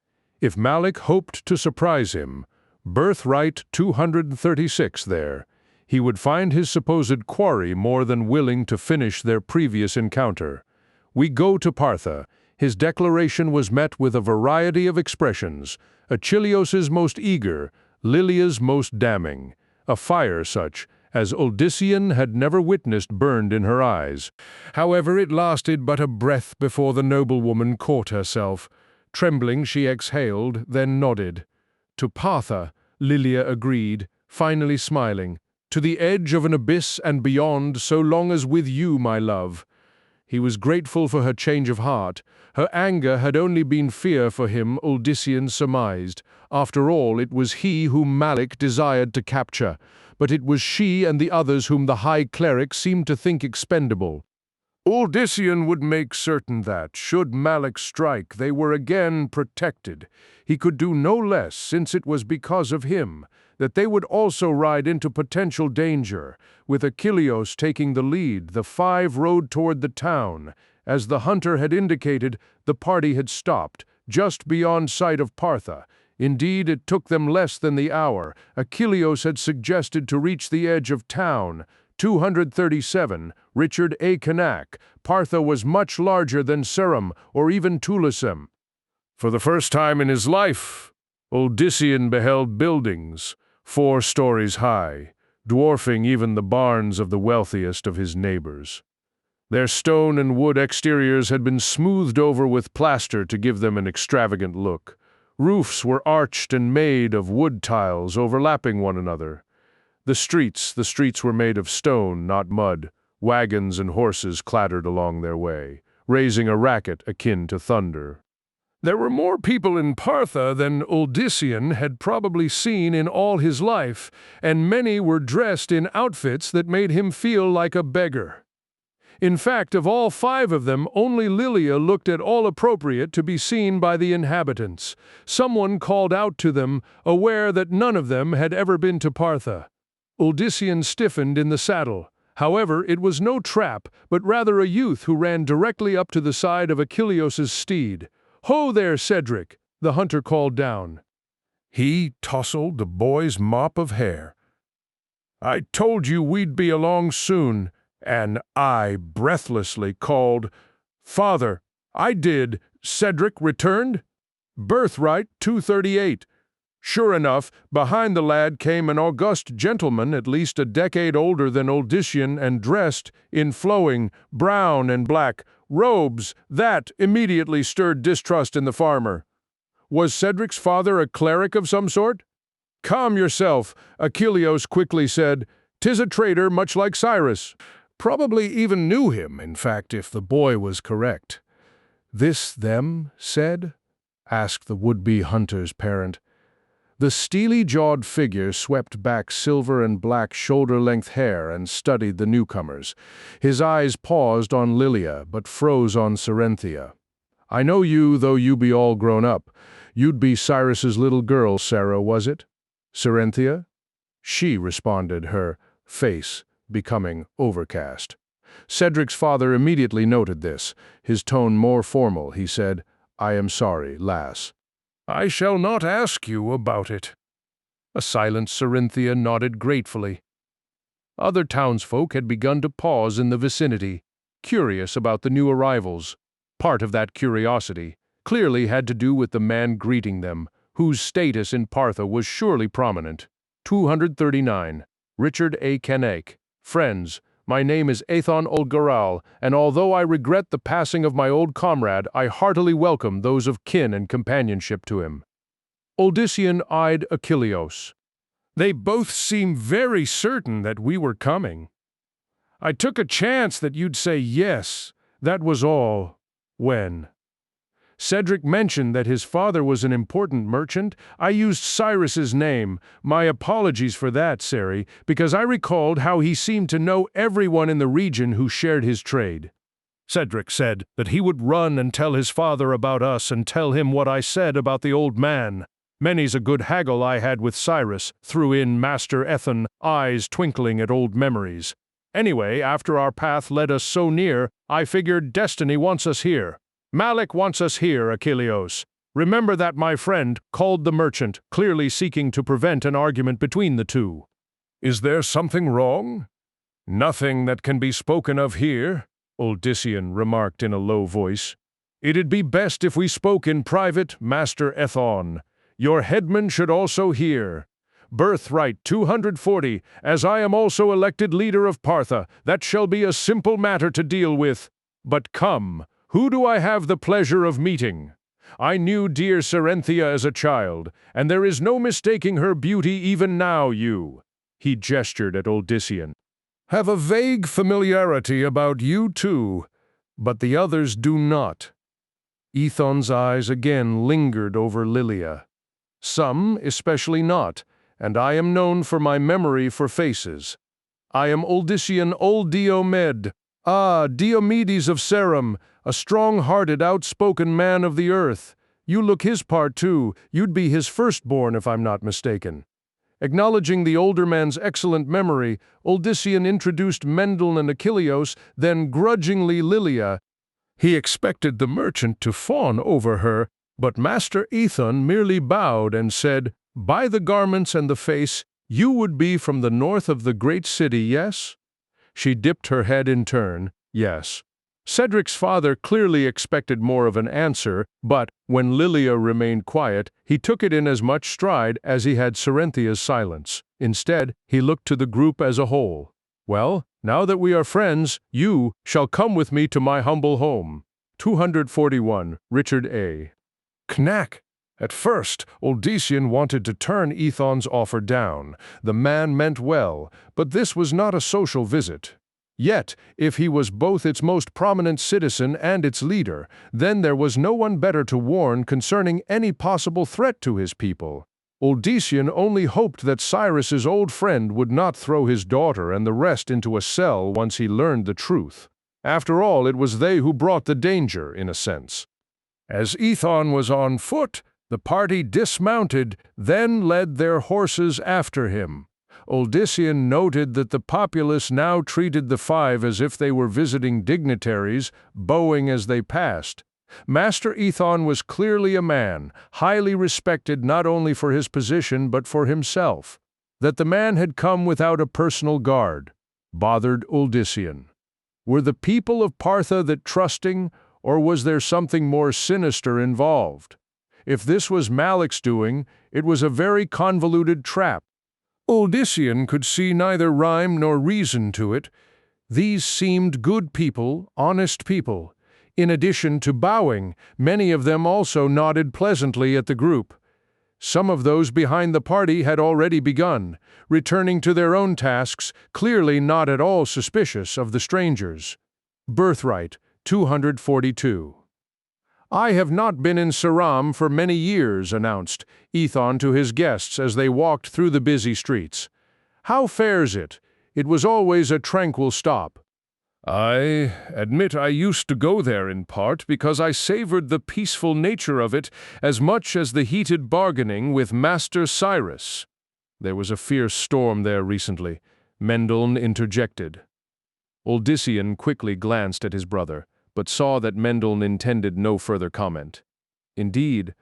If Malik hoped to surprise him, Birthright 236 there, he would find his supposed quarry more than willing to finish their previous encounter. We go to Partha. His declaration was met with a variety of expressions, Achilleos's most eager, Lilia's most damning, a fire such as Uldyssian had never witnessed burned in her eyes. However, it lasted but a breath before the noblewoman caught herself. Trembling, she exhaled, then nodded. To Partha, Lilia agreed, finally smiling. To the edge of an abyss and beyond, so long as with you, my love. He was grateful for her change of heart. Her anger had only been fear for him, Uldyssian surmised. After all, it was he whom Malik desired to capture, but it was she and the others whom the High Cleric seemed to think expendable. Uldyssian would make certain that, should Malik strike, they were again protected. He could do no less, since it was because of him, that they would also ride into potential danger. With Achilleos taking the lead, the five rode toward the town. As the hunter had indicated, the party had stopped, just beyond sight of Partha. Indeed, it took them less than the hour. Achilleos had suggested to reach the edge of town. 237, Richard A. Kanak. Partha was much larger than Serum or even Tulisem. For the first time in his life, Uldyssian beheld buildings, 4 stories high, dwarfing even the barns of the wealthiest of his neighbors. Their stone and wood exteriors had been smoothed over with plaster to give them an extravagant look. Roofs were arched and made of wood tiles overlapping one another. The streets were made of stone, not mud. Wagons and horses clattered along their way, raising a racket akin to thunder. There were more people in Partha than Uldyssian had probably seen in all his life, and many were dressed in outfits that made him feel like a beggar. In fact, of all 5 of them, only Lilia looked at all appropriate to be seen by the inhabitants. Someone called out to them, aware that none of them had ever been to Partha. Uldyssian stiffened in the saddle. However, it was no trap, but rather a youth who ran directly up to the side of Achilleos's steed. "Ho there, Cedric!" the hunter called down. He tousled the boy's mop of hair. "I told you we'd be along soon." And I breathlessly called, "Father." "I did," Cedric returned. "Birthright 238. Sure enough, behind the lad came an august gentleman at least a decade older than Uldyssian and dressed in flowing brown and black robes. That immediately stirred distrust in the farmer. Was Cedric's father a cleric of some sort? "Calm yourself," Achilleos quickly said. "'Tis a traitor much like Cyrus." Probably even knew him, in fact, if the boy was correct. "This them said?" asked the would-be hunter's parent. The steely-jawed figure swept back silver and black shoulder-length hair and studied the newcomers. His eyes paused on Lilia, but froze on Cerenthia. "I know you, though you be all grown up. You'd be Cyrus's little girl, Sarah, was it? Cerenthia?" She responded, her face becoming overcast. Cedric's father immediately noted this. His tone more formal, he said, "I am sorry, lass." "I shall not ask you about it." A silent Cerenthia nodded gratefully. Other townsfolk had begun to pause in the vicinity, curious about the new arrivals. Part of that curiosity, clearly had to do with the man greeting them, whose status in Partha was surely prominent. 239. Richard A. Canek. Friends, my name is Athon Olgaral, and although I regret the passing of my old comrade, I heartily welcome those of kin and companionship to him. Odyssean eyed Achilleos. They both seem very certain that we were coming. I took a chance that you'd say yes, that was all. When Cedric mentioned that his father was an important merchant, I used Cyrus's name. My apologies for that, Sari, because I recalled how he seemed to know everyone in the region who shared his trade. Cedric said that he would run and tell his father about us and tell him what I said about the old man. Many's a good haggle I had with Cyrus, threw in Master Ethon, eyes twinkling at old memories. Anyway, after our path led us so near, I figured destiny wants us here. Malik wants us here, Achilleos. Remember that, my friend, called the merchant, clearly seeking to prevent an argument between the two. Is there something wrong? Nothing that can be spoken of here, Odyssean remarked in a low voice. It'd be best if we spoke in private, Master Ethon. Your headman should also hear. Birthright 240, as I am also elected leader of Partha, that shall be a simple matter to deal with. But come, who do I have the pleasure of meeting? I knew dear Cerynthia as a child, and there is no mistaking her beauty even now, you. He gestured at Odyssean. Have a vague familiarity about you too, but the others do not. Ethon's eyes again lingered over Lilia. Some especially not, and I am known for my memory for faces. I am Odyssean old Diomed. Ah, Diomedes of Ceram, a strong-hearted, outspoken man of the earth. You look his part too. You'd be his firstborn if I'm not mistaken. Acknowledging the older man's excellent memory, Odyssean introduced Mendel and Achilleos, then grudgingly Lilia. He expected the merchant to fawn over her, but Master Ethon merely bowed and said, "By the garments and the face, you would be from the north of the great city, yes?" She dipped her head in turn, yes. Cedric's father clearly expected more of an answer, but, when Lilia remained quiet, he took it in as much stride as he had Cerinthia's silence. Instead, he looked to the group as a whole. Well, now that we are friends, you shall come with me to my humble home. 241, Richard A. Knack. At first, Odyssean wanted to turn Ethon's offer down. The man meant well, but this was not a social visit. Yet, if he was both its most prominent citizen and its leader, then there was no one better to warn concerning any possible threat to his people. Odyssean only hoped that Cyrus's old friend would not throw his daughter and the rest into a cell once he learned the truth. After all, it was they who brought the danger, in a sense. As Ethon was on foot, the party dismounted, then led their horses after him. Odyssean noted that the populace now treated the five as if they were visiting dignitaries, bowing as they passed. Master Ethon was clearly a man, highly respected not only for his position but for himself. That the man had come without a personal guard bothered Odyssean. Were the people of Partha that trusting, or was there something more sinister involved? If this was Malik's doing, it was a very convoluted trap. Odyssean could see neither rhyme nor reason to it. These seemed good people, honest people. In addition to bowing, many of them also nodded pleasantly at the group. Some of those behind the party had already begun, returning to their own tasks, clearly not at all suspicious of the strangers. Birthright 242. I have not been in Ceram for many years, announced Ethon to his guests as they walked through the busy streets. How fares it? It was always a tranquil stop. I admit I used to go there in part because I savored the peaceful nature of it as much as the heated bargaining with Master Cyrus. There was a fierce storm there recently, Mendel interjected. Odyssean quickly glanced at his brother, but saw that Mendel intended no further comment. Indeed,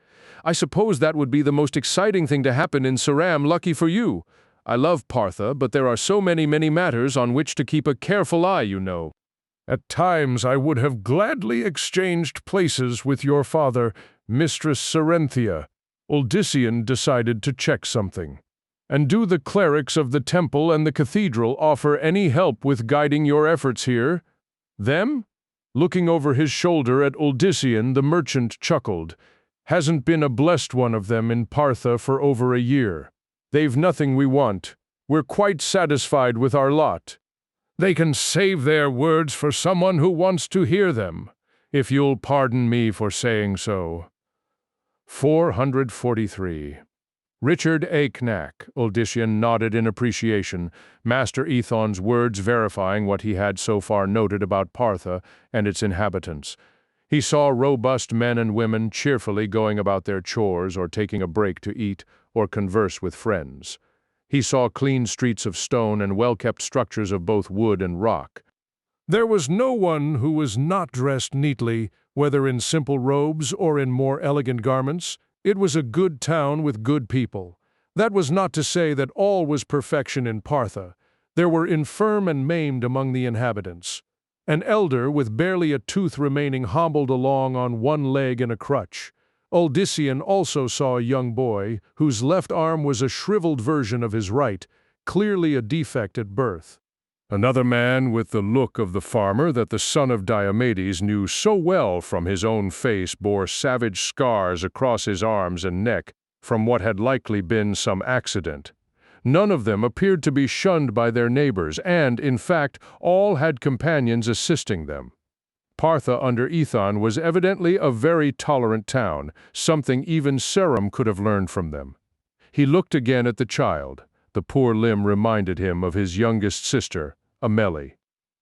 I suppose that would be the most exciting thing to happen in Ceram, lucky for you. I love Partha, but there are so many matters on which to keep a careful eye, you know. At times I would have gladly exchanged places with your father, Mistress Serenthia. Uldyssian decided to check something. And do the clerics of the temple and the cathedral offer any help with guiding your efforts here? Them? Looking over his shoulder at Uldyssian, the merchant chuckled. Hasn't been a blessed one of them in Partha for over a year. They've nothing we want. We're quite satisfied with our lot. They can save their words for someone who wants to hear them, if you'll pardon me for saying so. 443. Richard A. Knack, Uldyssian nodded in appreciation, Master Ethon's words verifying what he had so far noted about Partha and its inhabitants. He saw robust men and women cheerfully going about their chores or taking a break to eat or converse with friends. He saw clean streets of stone and well-kept structures of both wood and rock. There was no one who was not dressed neatly, whether in simple robes or in more elegant garments. It was a good town with good people. That was not to say that all was perfection in Partha. There were infirm and maimed among the inhabitants. An elder with barely a tooth remaining hobbled along on one leg and a crutch. Uldyssian also saw a young boy whose left arm was a shriveled version of his right, clearly a defect at birth. Another man with the look of the farmer that the son of Diomedes knew so well from his own face bore savage scars across his arms and neck from what had likely been some accident. None of them appeared to be shunned by their neighbors, and, in fact, all had companions assisting them. Partha under Ethon was evidently a very tolerant town, something even Serum could have learned from them. He looked again at the child. The poor limb reminded him of his youngest sister, Amelie.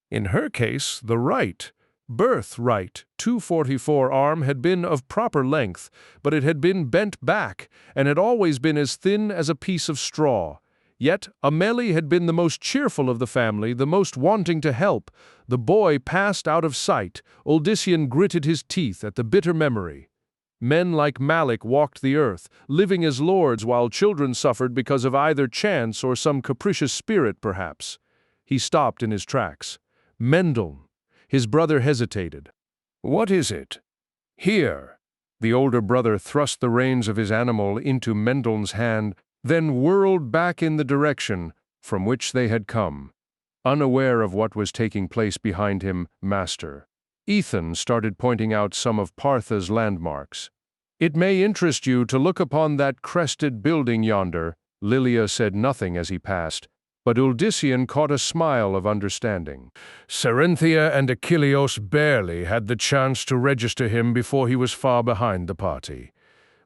In her case, the right, Birthright, 244 arm had been of proper length, but it had been bent back and had always been as thin as a piece of straw. Yet Amelie had been the most cheerful of the family, the most wanting to help. The boy passed out of sight. Uldyssian gritted his teeth at the bitter memory. Men like Malik walked the earth, living as lords while children suffered because of either chance or some capricious spirit, perhaps. He stopped in his tracks. Mendel. His brother hesitated. What is it? Here. The older brother thrust the reins of his animal into Mendel's hand, then whirled back in the direction from which they had come. Unaware of what was taking place behind him, Master Ethon started pointing out some of Partha's landmarks. It may interest you to look upon that crested building yonder. Lilia said nothing as he passed, but Uldyssian caught a smile of understanding. Serenthia and Achilleos barely had the chance to register him before he was far behind the party.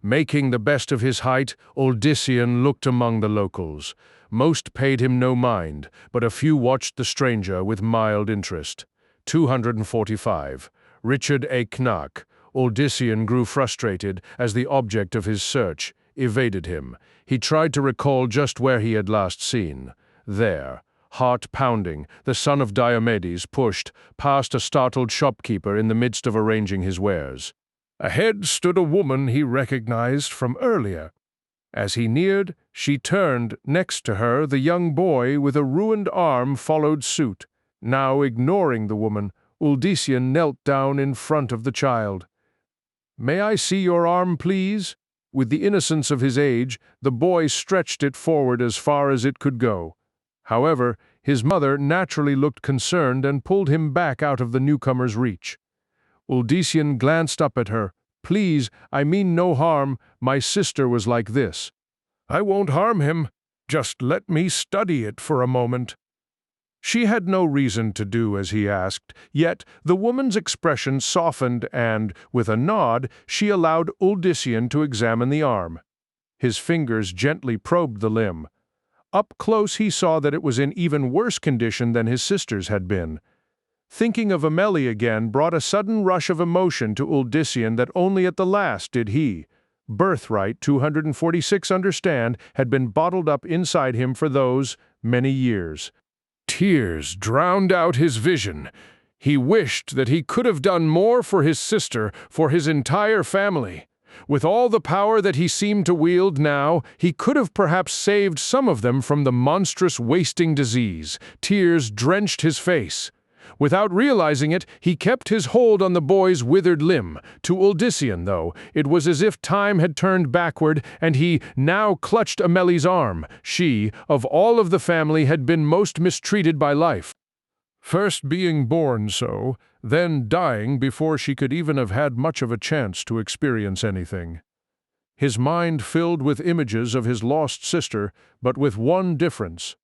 Making the best of his height, Uldyssian looked among the locals. Most paid him no mind, but a few watched the stranger with mild interest. 245. Richard A. Knack. Uldyssian grew frustrated as the object of his search evaded him. He tried to recall just where he had last seen. There, heart pounding, the son of Diomedes pushed past a startled shopkeeper in the midst of arranging his wares. Ahead stood a woman he recognized from earlier. As he neared, she turned. Next to her, the young boy with a ruined arm followed suit. Now, ignoring the woman, Uldyssian knelt down in front of the child. "May I see your arm, please?" With the innocence of his age, the boy stretched it forward as far as it could go. However, his mother naturally looked concerned and pulled him back out of the newcomer's reach. Uldyssian glanced up at her. "Please, I mean no harm. My sister was like this." "I won't harm him. Just let me study it for a moment." She had no reason to do as he asked, yet the woman's expression softened and, with a nod, she allowed Uldyssian to examine the arm. His fingers gently probed the limb. Up close he saw that it was in even worse condition than his sister's had been. Thinking of Amelie again brought a sudden rush of emotion to Uldyssian that only at the last did he, Birthright 246 understand, had been bottled up inside him for those many years. Tears drowned out his vision. He wished that he could have done more for his sister, for his entire family. With all the power that he seemed to wield now, he could have perhaps saved some of them from the monstrous wasting disease. Tears drenched his face. Without realizing it, he kept his hold on the boy's withered limb. To Uldyssian, though, it was as if time had turned backward, and he now clutched Ameli's arm. She, of all of the family, had been most mistreated by life. First being born so, then dying before she could even have had much of a chance to experience anything. His mind filled with images of his lost sister, but with one difference.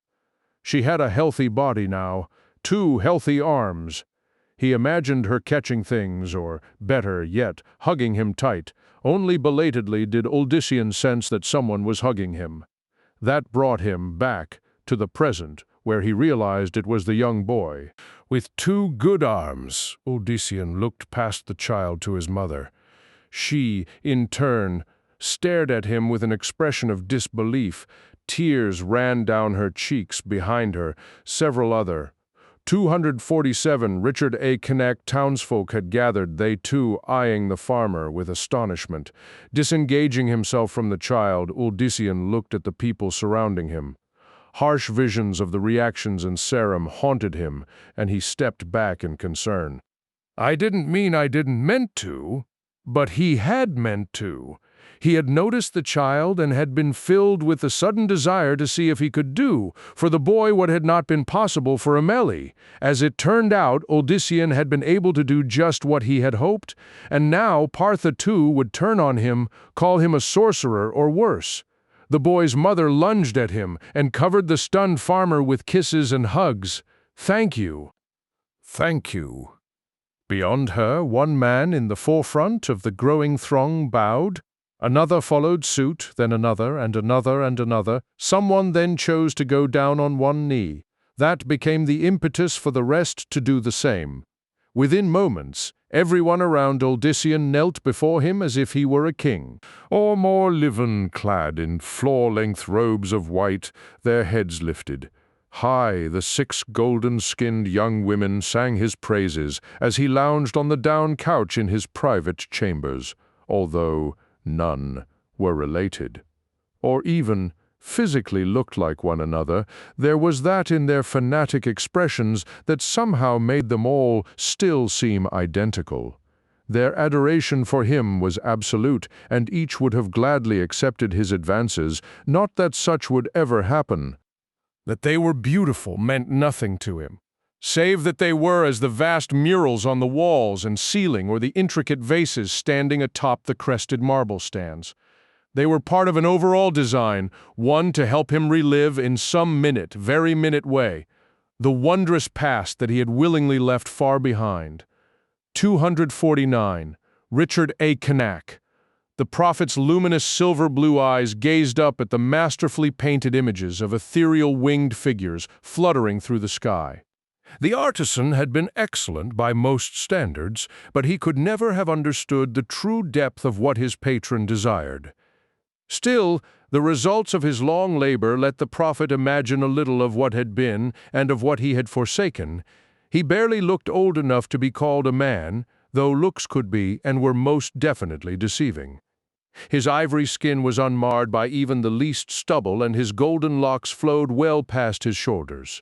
She had a healthy body now, 2 healthy arms. He imagined her catching things, or, better yet, hugging him tight. Only belatedly did Uldyssian sense that someone was hugging him. That brought him back to the present, where he realized it was the young boy. With 2 good arms, Uldyssian looked past the child to his mother. She, in turn, stared at him with an expression of disbelief. Tears ran down her cheeks behind her. Several other 247 Richard A. Cain townsfolk had gathered, they too eyeing the farmer with astonishment. Disengaging himself from the child, Uldyssian looked at the people surrounding him. Harsh visions of the reactions in Sarum haunted him, and he stepped back in concern. I didn't mean I didn't meant to, but he had meant to. He had noticed the child and had been filled with the sudden desire to see if he could do for the boy what had not been possible for Ameli. As it turned out, Uldyssian had been able to do just what he had hoped, and now Partha too would turn on him, call him a sorcerer or worse. The boy's mother lunged at him and covered the stunned farmer with kisses and hugs. Thank you. Thank you. Beyond her, one man in the forefront of the growing throng bowed. Another followed suit, then another, and another, and another. Someone then chose to go down on one knee. That became the impetus for the rest to do the same. Within moments, everyone around Uldyssian knelt before him as if he were a king, or more livin, clad in floor-length robes of white, their heads lifted. High, the 6 golden-skinned young women sang his praises as he lounged on the down couch in his private chambers, although none were related, or even physically looked like one another. There was that in their fanatic expressions that somehow made them all still seem identical. Their adoration for him was absolute, and each would have gladly accepted his advances, not that such would ever happen. That they were beautiful meant nothing to him, save that they were as the vast murals on the walls and ceiling or the intricate vases standing atop the crested marble stands. They were part of an overall design, one to help him relive in some very minute way, the wondrous past that he had willingly left far behind. 249. Richard A. Cain. The prophet's luminous silver-blue eyes gazed up at the masterfully painted images of ethereal winged figures fluttering through the sky. The artisan had been excellent by most standards, but he could never have understood the true depth of what his patron desired. Still, the results of his long labor let the prophet imagine a little of what had been and of what he had forsaken. He barely looked old enough to be called a man, though looks could be and were most definitely deceiving. His ivory skin was unmarred by even the least stubble, and his golden locks flowed well past his shoulders.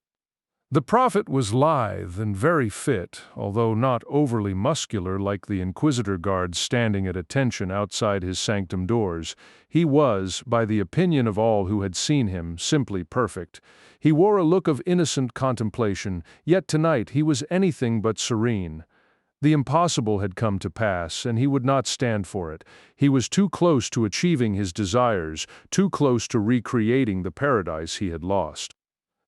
The prophet was lithe and very fit, although not overly muscular like the inquisitor guards standing at attention outside his sanctum doors. He was, by the opinion of all who had seen him, simply perfect. He wore a look of innocent contemplation, yet tonight he was anything but serene. The impossible had come to pass, and he would not stand for it. He was too close to achieving his desires, too close to recreating the paradise he had lost.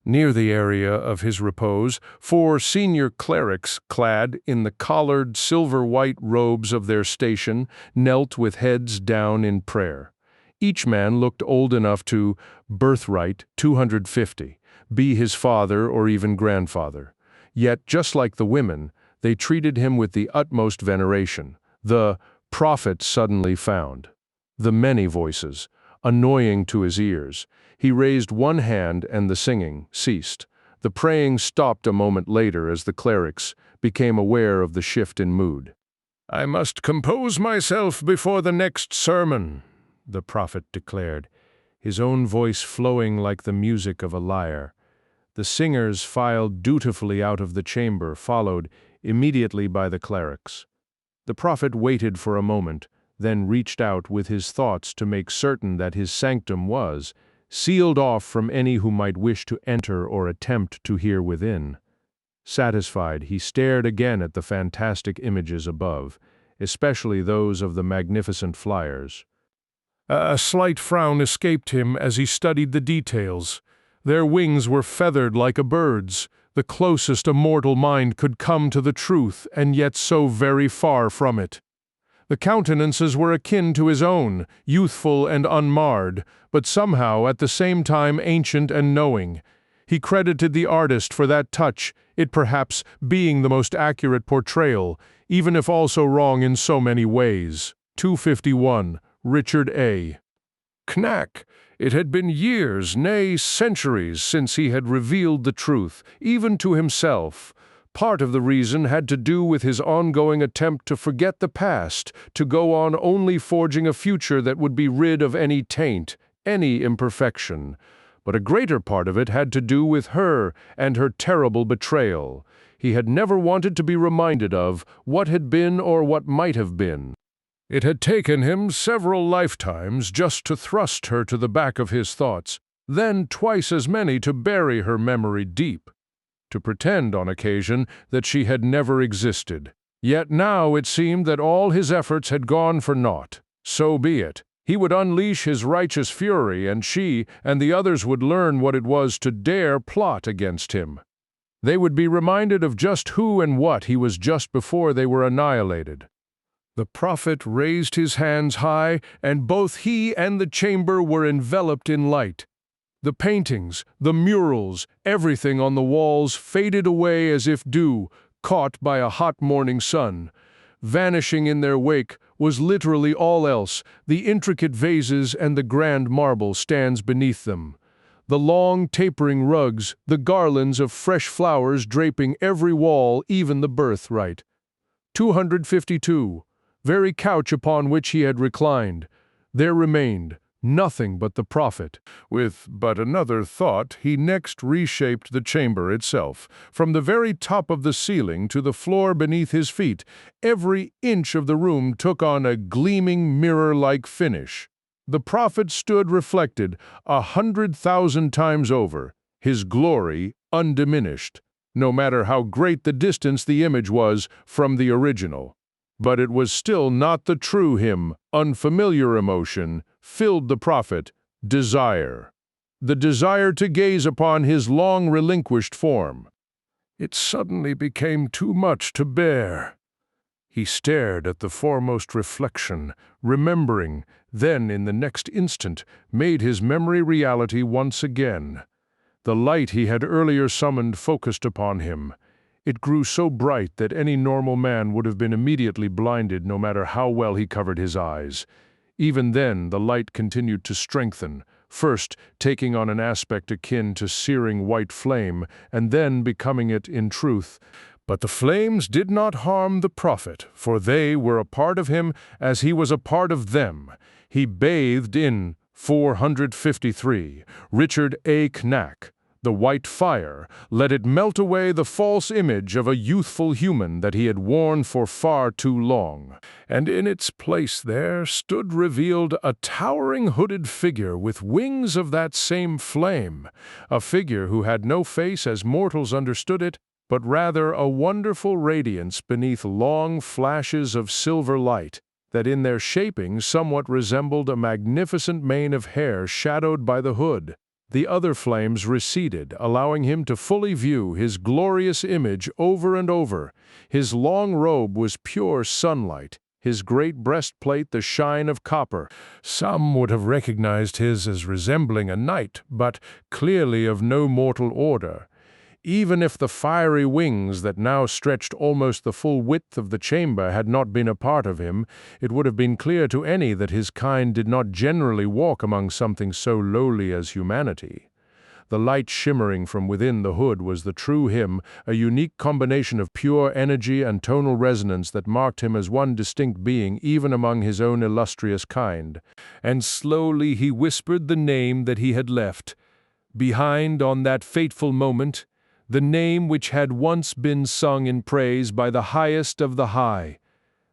Near the area of his repose, 4 senior clerics, clad in the collared silver-white robes of their station, knelt with heads down in prayer. Each man looked old enough to, Birthright 250, be his father or even grandfather. Yet, just like the women, they treated him with the utmost veneration. The prophet suddenly found. The many voices, annoying to his ears. He raised one hand and the singing ceased. The praying stopped a moment later as the clerics became aware of the shift in mood. "I must compose myself before the next sermon," the prophet declared, his own voice flowing like the music of a lyre. The singers filed dutifully out of the chamber, followed immediately by the clerics. The prophet waited for a moment, then reached out with his thoughts to make certain that his sanctum was sealed off from any who might wish to enter or attempt to hear within. Satisfied, he stared again at the fantastic images above, especially those of the magnificent flyers. A slight frown escaped him as he studied the details. Their wings were feathered like a bird's, the closest a mortal mind could come to the truth, and yet so very far from it. The countenances were akin to his own, youthful and unmarred, but somehow at the same time ancient and knowing. He credited the artist for that touch, it perhaps being the most accurate portrayal, even if also wrong in so many ways. 251. Richard A. Knack. It had been years, nay, centuries, since he had revealed the truth, even to himself. Part of the reason had to do with his ongoing attempt to forget the past, to go on only forging a future that would be rid of any taint, any imperfection. But a greater part of it had to do with her and her terrible betrayal. He had never wanted to be reminded of what had been or what might have been. It had taken him several lifetimes just to thrust her to the back of his thoughts, then twice as many to bury her memory deep, to pretend on occasion that she had never existed. Yet now it seemed that all his efforts had gone for naught. So be it. He would unleash his righteous fury, and she and the others would learn what it was to dare plot against him. They would be reminded of just who and what he was just before they were annihilated. The prophet raised his hands high, and both he and the chamber were enveloped in light. The paintings, the murals, everything on the walls faded away as if dew, caught by a hot morning sun. Vanishing in their wake was literally all else, the intricate vases and the grand marble stands beneath them. The long, tapering rugs, the garlands of fresh flowers draping every wall, even the birthright. 252. Very couch upon which he had reclined. There remained nothing but the prophet. With but another thought, he next reshaped the chamber itself. From the very top of the ceiling to the floor beneath his feet, every inch of the room took on a gleaming mirror-like finish. The prophet stood reflected 100,000 times over, his glory undiminished, no matter how great the distance the image was from the original. But it was still not the true him. Unfamiliar emotion filled the prophet, desire. The desire to gaze upon his long-relinquished form. It suddenly became too much to bear. He stared at the foremost reflection, remembering, then in the next instant made his memory reality once again. The light he had earlier summoned focused upon him. It grew so bright that any normal man would have been immediately blinded no matter how well he covered his eyes. Even then, the light continued to strengthen, first taking on an aspect akin to searing white flame, and then becoming it in truth. But the flames did not harm the prophet, for they were a part of him as he was a part of them. He bathed in 453, Richard A. Knack. The white fire, let it melt away the false image of a youthful human that he had worn for far too long. And in its place there stood revealed a towering hooded figure with wings of that same flame, a figure who had no face as mortals understood it, but rather a wonderful radiance beneath long flashes of silver light, that in their shaping somewhat resembled a magnificent mane of hair shadowed by the hood. The other flames receded, allowing him to fully view his glorious image over and over. His long robe was pure sunlight, his great breastplate the shine of copper. Some would have recognized his as resembling a knight, but clearly of no mortal order. Even if the fiery wings that now stretched almost the full width of the chamber had not been a part of him, it would have been clear to any that his kind did not generally walk among something so lowly as humanity. The light shimmering from within the hood was the true him, a unique combination of pure energy and tonal resonance that marked him as one distinct being even among his own illustrious kind. And slowly he whispered the name that he had left. Behind on that fateful moment, the name which had once been sung in praise by the highest of the high,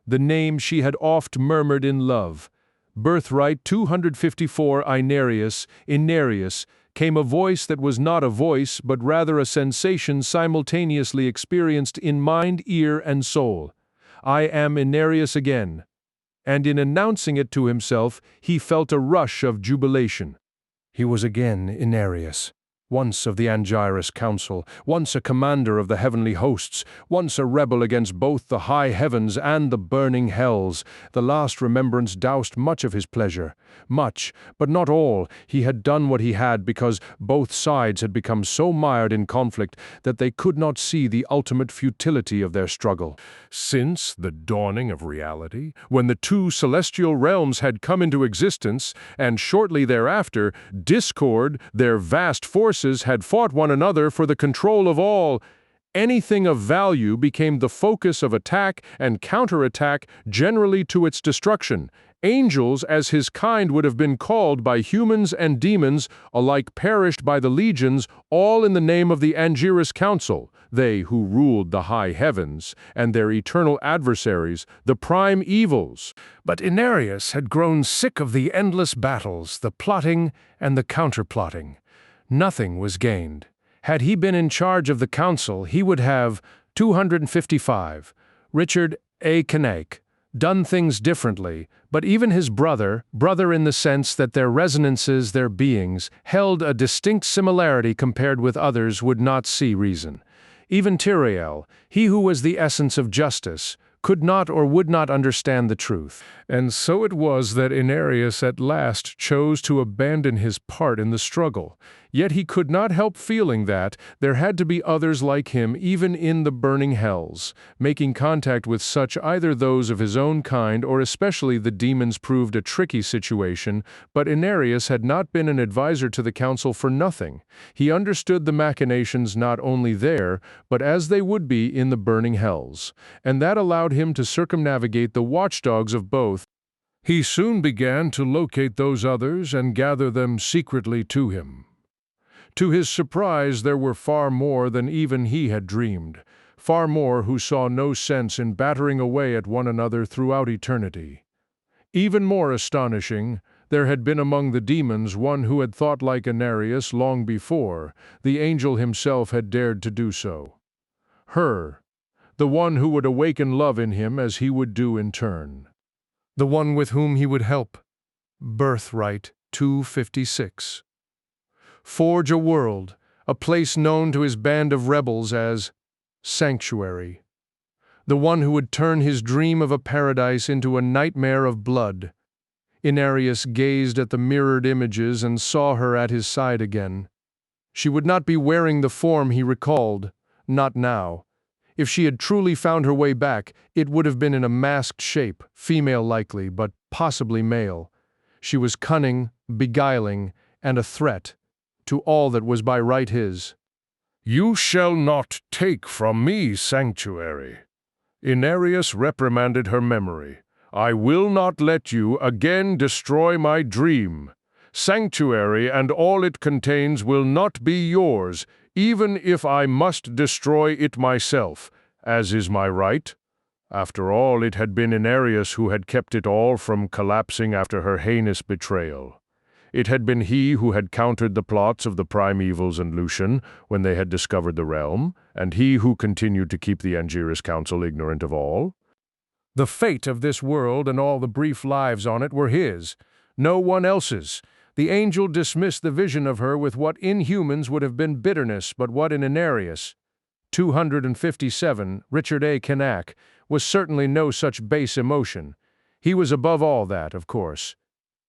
the name she had oft murmured in love, Birthright 254 Inarius, came a voice that was not a voice, but rather a sensation simultaneously experienced in mind, ear, and soul. I am Inarius again. And in announcing it to himself, he felt a rush of jubilation. He was again Inarius, once of the Angiras Council, once a commander of the heavenly hosts, once a rebel against both the high heavens and the burning hells. The last remembrance doused much of his pleasure. Much, but not all. He had done what he had because both sides had become so mired in conflict that they could not see the ultimate futility of their struggle. Since the dawning of reality, when the two celestial realms had come into existence, and shortly thereafter, discord, their vast forces, had fought one another for the control of all, anything of value became the focus of attack and counterattack, generally to its destruction. Angels, as his kind would have been called by humans and demons, alike perished by the legions, all in the name of the Angiras Council, they who ruled the high heavens, and their eternal adversaries, the prime evils. But Inarius had grown sick of the endless battles, the plotting and the counterplotting. Nothing was gained. Had he been in charge of the council, he would have 255. Richard A. Cain, done things differently, but even his brother in the sense that their resonances, their beings, held a distinct similarity compared with others, would not see reason. Even Tyrael, he who was the essence of justice, could not or would not understand the truth. And so it was that Inarius at last chose to abandon his part in the struggle. Yet he could not help feeling that there had to be others like him even in the burning hells. Making contact with such, either those of his own kind or especially the demons, proved a tricky situation, but Inarius had not been an advisor to the council for nothing. He understood the machinations not only there, but as they would be in the burning hells, and that allowed him to circumnavigate the watchdogs of both. He soon began to locate those others and gather them secretly to him. To his surprise, there were far more than even he had dreamed, far more who saw no sense in battering away at one another throughout eternity. Even more astonishing, there had been among the demons one who had thought like Inarius long before. The angel himself had dared to do so. Her, the one who would awaken love in him as he would do in turn. The one with whom he would help. Birthright 256. Forge a world, a place known to his band of rebels as Sanctuary. The one who would turn his dream of a paradise into a nightmare of blood. Inarius gazed at the mirrored images and saw her at his side again. She would not be wearing the form he recalled, not now. If she had truly found her way back, it would have been in a masked shape, female likely, but possibly male. She was cunning, beguiling, and a threat to all that was by right his. "You shall not take from me Sanctuary." Inarius reprimanded her memory. "I will not let you again destroy my dream. Sanctuary and all it contains will not be yours, even if I must destroy it myself, as is my right." After all, it had been Inarius who had kept it all from collapsing after her heinous betrayal. It had been he who had countered the plots of the primevals and Lucian when they had discovered the realm, and he who continued to keep the Angiras Council ignorant of all. The fate of this world and all the brief lives on it were his, no one else's. The angel dismissed the vision of her with what in humans would have been bitterness, but what in Inarius, 257, Richard A. Cain, was certainly no such base emotion. He was above all that, of course.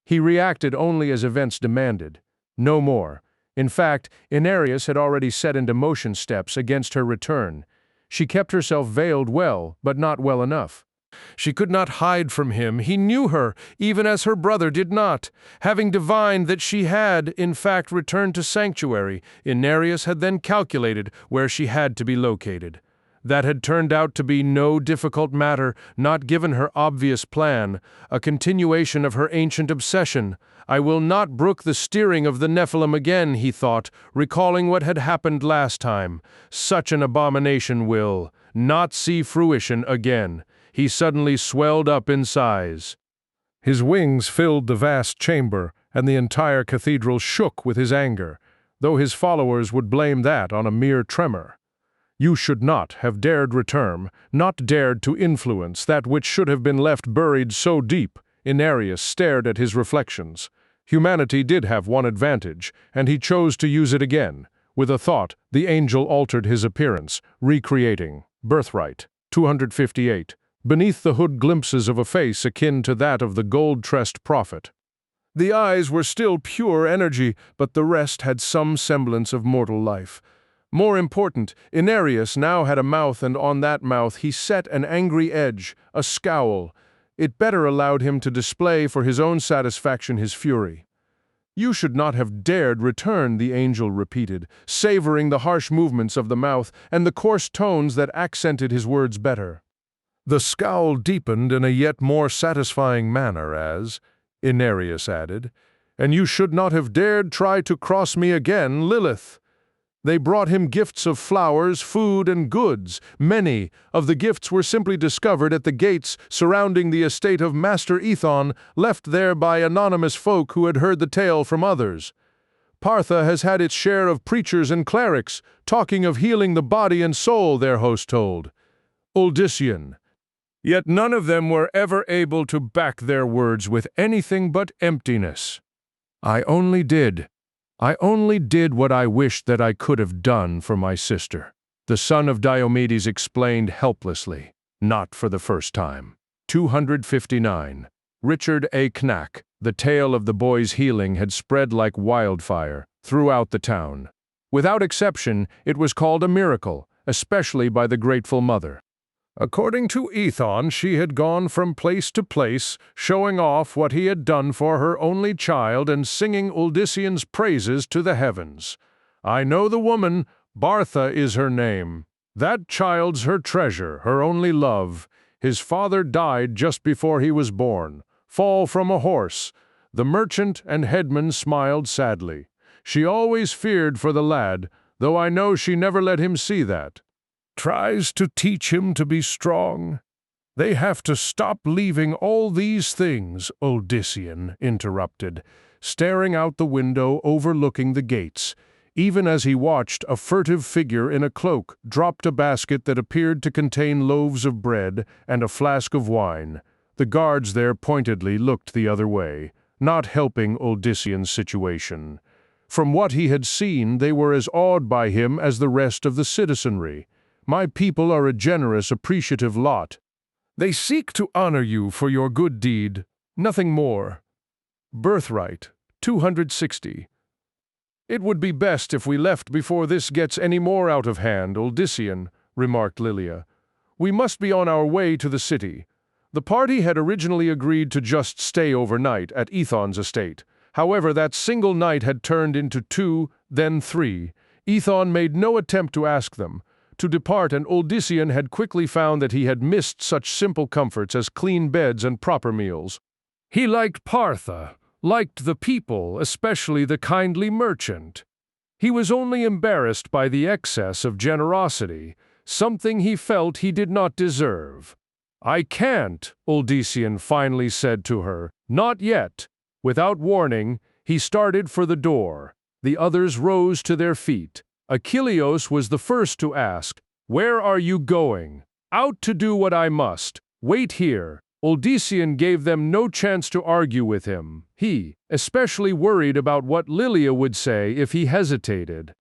He reacted only as events demanded, no more. In fact, Inarius had already set into motion steps against her return. She kept herself veiled well, but not well enough. She could not hide from him. He knew her, even as her brother did not. Having divined that she had, in fact, returned to Sanctuary, Inarius had then calculated where she had to be located. That had turned out to be no difficult matter, not given her obvious plan, a continuation of her ancient obsession. I will not brook the steering of the Nephilim again, he thought, recalling what had happened last time. Such an abomination will not see fruition again. He suddenly swelled up in size. His wings filled the vast chamber, and the entire cathedral shook with his anger, though his followers would blame that on a mere tremor. You should not have dared return, not dared to influence that which should have been left buried so deep. Inarius stared at his reflections. Humanity did have one advantage, and he chose to use it again. With a thought, the angel altered his appearance, recreating Birthright, 258. Beneath the hood glimpses of a face akin to that of the gold-tressed prophet. The eyes were still pure energy, but the rest had some semblance of mortal life. More important, Inarius now had a mouth, and on that mouth he set an angry edge, a scowl. It better allowed him to display for his own satisfaction his fury. You should not have dared return, the angel repeated, savoring the harsh movements of the mouth and the coarse tones that accented his words better. The scowl deepened in a yet more satisfying manner as, Inarius added, and you should not have dared try to cross me again, Lilith. They brought him gifts of flowers, food, and goods. Many of the gifts were simply discovered at the gates surrounding the estate of Master Ethon, left there by anonymous folk who had heard the tale from others. Partha has had its share of preachers and clerics, talking of healing the body and soul, their host told. Uldyssian. Yet none of them were ever able to back their words with anything but emptiness. I only did what I wished that I could have done for my sister. The son of Diomedes explained helplessly, not for the first time. 259. Richard A. Knack. The tale of the boy's healing had spread like wildfire throughout the town. Without exception, it was called a miracle, especially by the grateful mother. According to Ethon, she had gone from place to place, showing off what he had done for her only child and singing Uldyssian's praises to the heavens. I know the woman, Bartha is her name. That child's her treasure, her only love. His father died just before he was born. Fall from a horse. The merchant and headman smiled sadly. She always feared for the lad, though I know she never let him see that. Tries to teach him to be strong. They have to stop leaving all these things, Uldyssian interrupted, staring out the window overlooking the gates. Even as he watched, a furtive figure in a cloak dropped a basket that appeared to contain loaves of bread and a flask of wine. The guards there pointedly looked the other way, not helping Uldyssian's situation. From what he had seen, they were as awed by him as the rest of the citizenry. My people are a generous, appreciative lot. They seek to honor you for your good deed, nothing more. Birthright, 260. It would be best if we left before this gets any more out of hand, Uldyssian, remarked Lilia. We must be on our way to the city. The party had originally agreed to just stay overnight at Ethon's estate. However, that single night had turned into 2, then 3. Ethon made no attempt to ask them to depart, and Uldyssian had quickly found that he had missed such simple comforts as clean beds and proper meals. He liked Partha, liked the people, especially the kindly merchant. He was only embarrassed by the excess of generosity, something he felt he did not deserve. I can't, Uldyssian finally said to her. Not yet. Without warning, he started for the door. The others rose to their feet. Achilleos was the first to ask, Where are you going? Out to do what I must. Wait here. Uldyssian gave them no chance to argue with him. He, especially worried about what Lilia would say if he hesitated.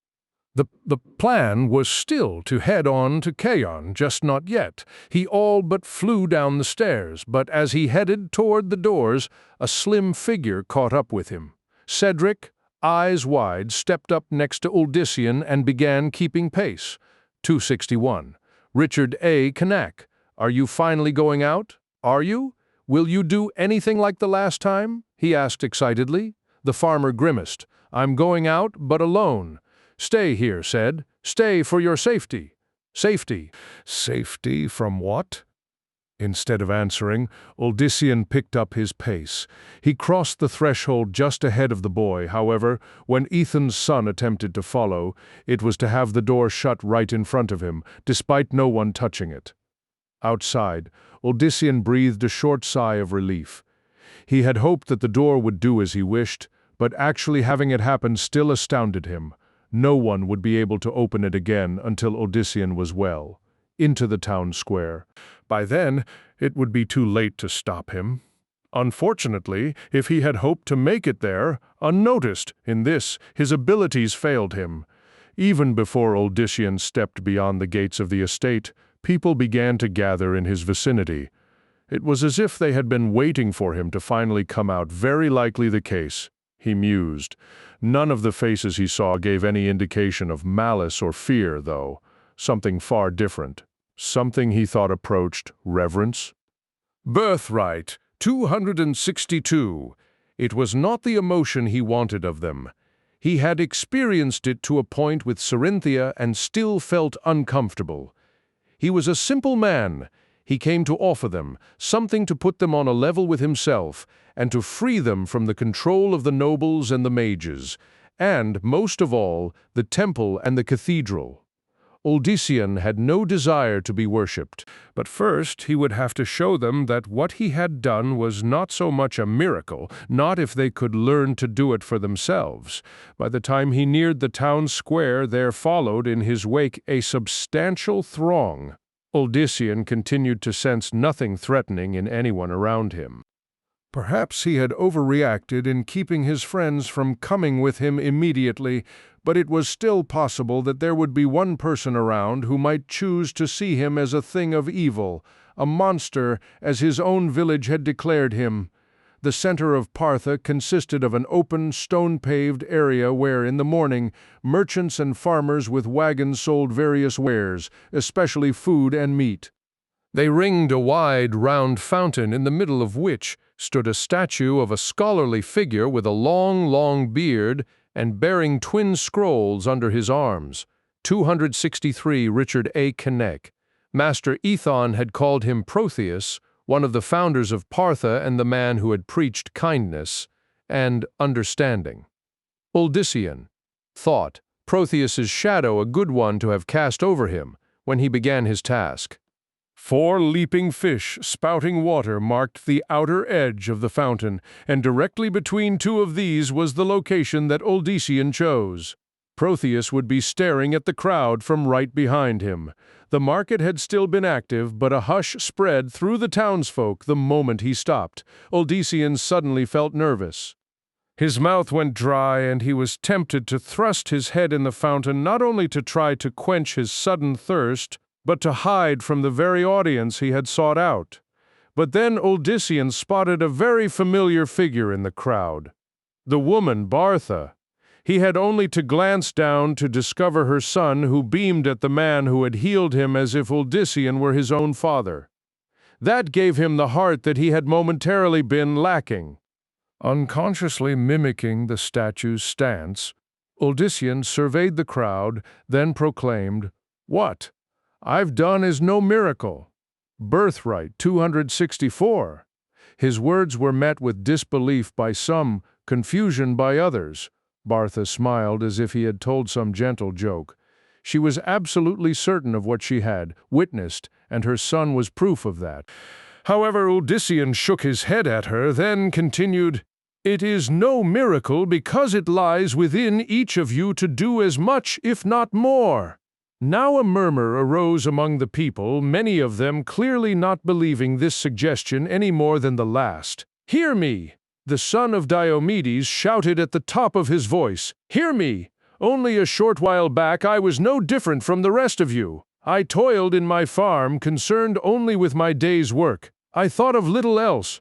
The plan was still to head on to Cain, just not yet. He all but flew down the stairs, but as he headed toward the doors, a slim figure caught up with him. Cedric, eyes wide, stepped up next to Uldyssian and began keeping pace. 261. Richard A. Knack. Are you finally going out? Are you? Will you do anything like the last time? He asked excitedly. The farmer grimaced. I'm going out, but alone. Stay here, said. Stay for your safety. Safety. Safety from what? Instead of answering, Odyssean picked up his pace. He crossed the threshold just ahead of the boy. However, when Ethan's son attempted to follow, it was to have the door shut right in front of him, despite no one touching it. Outside, Odyssean breathed a short sigh of relief. He had hoped that the door would do as he wished, but actually having it happen still astounded him. No one would be able to open it again until Odyssean was well. Into the town square. By then, it would be too late to stop him. Unfortunately, if he had hoped to make it there, unnoticed, in this, his abilities failed him. Even before Odyssean stepped beyond the gates of the estate, people began to gather in his vicinity. It was as if they had been waiting for him to finally come out. Very likely the case, he mused. None of the faces he saw gave any indication of malice or fear, though. Something far different. Something he thought approached reverence. Birthright, 262. It was not the emotion he wanted of them. He had experienced it to a point with Cerinthia and still felt uncomfortable. He was a simple man. He came to offer them something to put them on a level with himself and to free them from the control of the nobles and the mages, and, most of all, the temple and the cathedral. Odyssean had no desire to be worshipped, but first he would have to show them that what he had done was not so much a miracle, not if they could learn to do it for themselves. By the time he neared the town square, there followed in his wake a substantial throng. Odyssean continued to sense nothing threatening in anyone around him. Perhaps he had overreacted in keeping his friends from coming with him immediately, but it was still possible that there would be one person around who might choose to see him as a thing of evil, a monster, as his own village had declared him. The center of Partha consisted of an open, stone-paved area where, in the morning, merchants and farmers with wagons sold various wares, especially food and meat. They ringed a wide, round fountain in the middle of which stood a statue of a scholarly figure with a long beard and bearing twin scrolls under his arms. 263 Richard A. Kneck. Master Ethon had called him Protheus, one of the founders of Partha and the man who had preached kindness and understanding. Odyssean thought Protheus's shadow a good one to have cast over him when he began his task. 4 leaping fish spouting water marked the outer edge of the fountain, and directly between 2 of these was the location that Odyssean chose. Protheus would be staring at the crowd from right behind him. The market had still been active, but a hush spread through the townsfolk the moment he stopped. Odyssean suddenly felt nervous. His mouth went dry, and he was tempted to thrust his head in the fountain not only to try to quench his sudden thirst, but to hide from the very audience he had sought out. But then Odyssean spotted a very familiar figure in the crowd. The woman Bartha. He had only to glance down to discover her son, who beamed at the man who had healed him as if Odyssean were his own father. That gave him the heart that he had momentarily been lacking. Unconsciously mimicking the statue's stance, Odyssean surveyed the crowd, then proclaimed, "What I've done is no miracle. Birthright 264. His words were met with disbelief by some, confusion by others. Bartha smiled as if he had told some gentle joke. She was absolutely certain of what she had witnessed, and her son was proof of that. However, Odyssean shook his head at her, then continued, "It is no miracle because it lies within each of you to do as much, if not more." Now a murmur arose among the people, many of them clearly not believing this suggestion any more than the last. "Hear me!" The son of Diomedes shouted at the top of his voice. "Hear me! Only a short while back I was no different from the rest of you. I toiled in my farm, concerned only with my day's work. I thought of little else.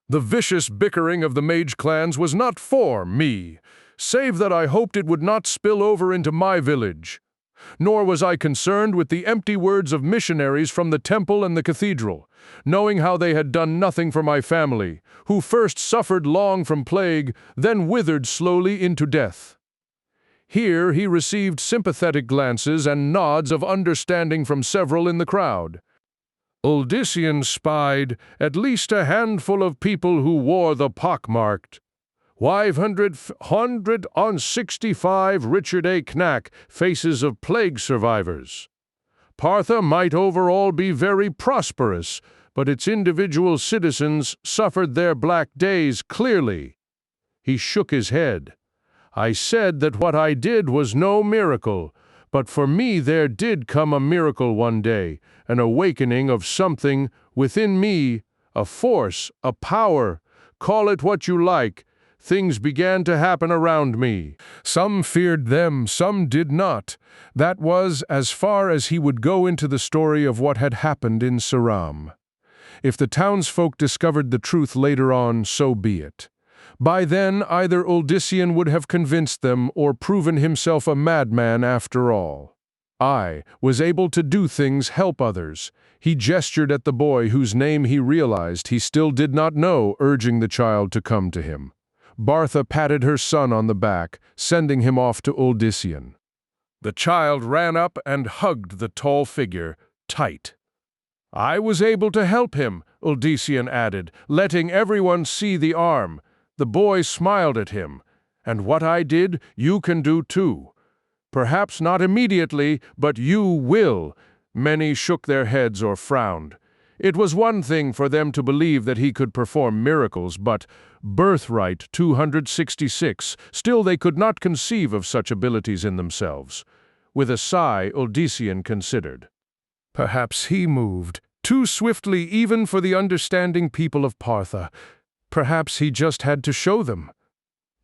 The vicious bickering of the mage clans was not for me, save that I hoped it would not spill over into my village. Nor was I concerned with the empty words of missionaries from the temple and the cathedral, knowing how they had done nothing for my family, who first suffered long from plague, then withered slowly into death." Here he received sympathetic glances and nods of understanding from several in the crowd. Uldyssian spied at least a handful of people who wore the pockmarked 565 Richard A. Knack faces of plague survivors. Partha might overall be very prosperous, but its individual citizens suffered their black days clearly. He shook his head. I said that what I did was no miracle, but for me there did come a miracle one day, an awakening of something within me, a force, a power, call it what you like. Things began to happen around me. Some feared them, some did not. That was as far as he would go into the story of what had happened in Saram. If the townsfolk discovered the truth later on, so be it. By then, either Uldyssian would have convinced them or proven himself a madman after all. I was able to do things, help others. He gestured at the boy whose name he realized he still did not know, urging the child to come to him. Bartha patted her son on the back, sending him off to Uldyssian. The child ran up and hugged the tall figure tight. I was able to help him, Uldyssian added, letting everyone see the arm. The boy smiled at him. And what I did, you can do too. Perhaps not immediately, but you will. Many shook their heads or frowned. It was one thing for them to believe that he could perform miracles, but Birthright 266, still they could not conceive of such abilities in themselves. With a sigh, Uldyssian considered. Perhaps he moved too swiftly even for the understanding people of Partha. Perhaps he just had to show them.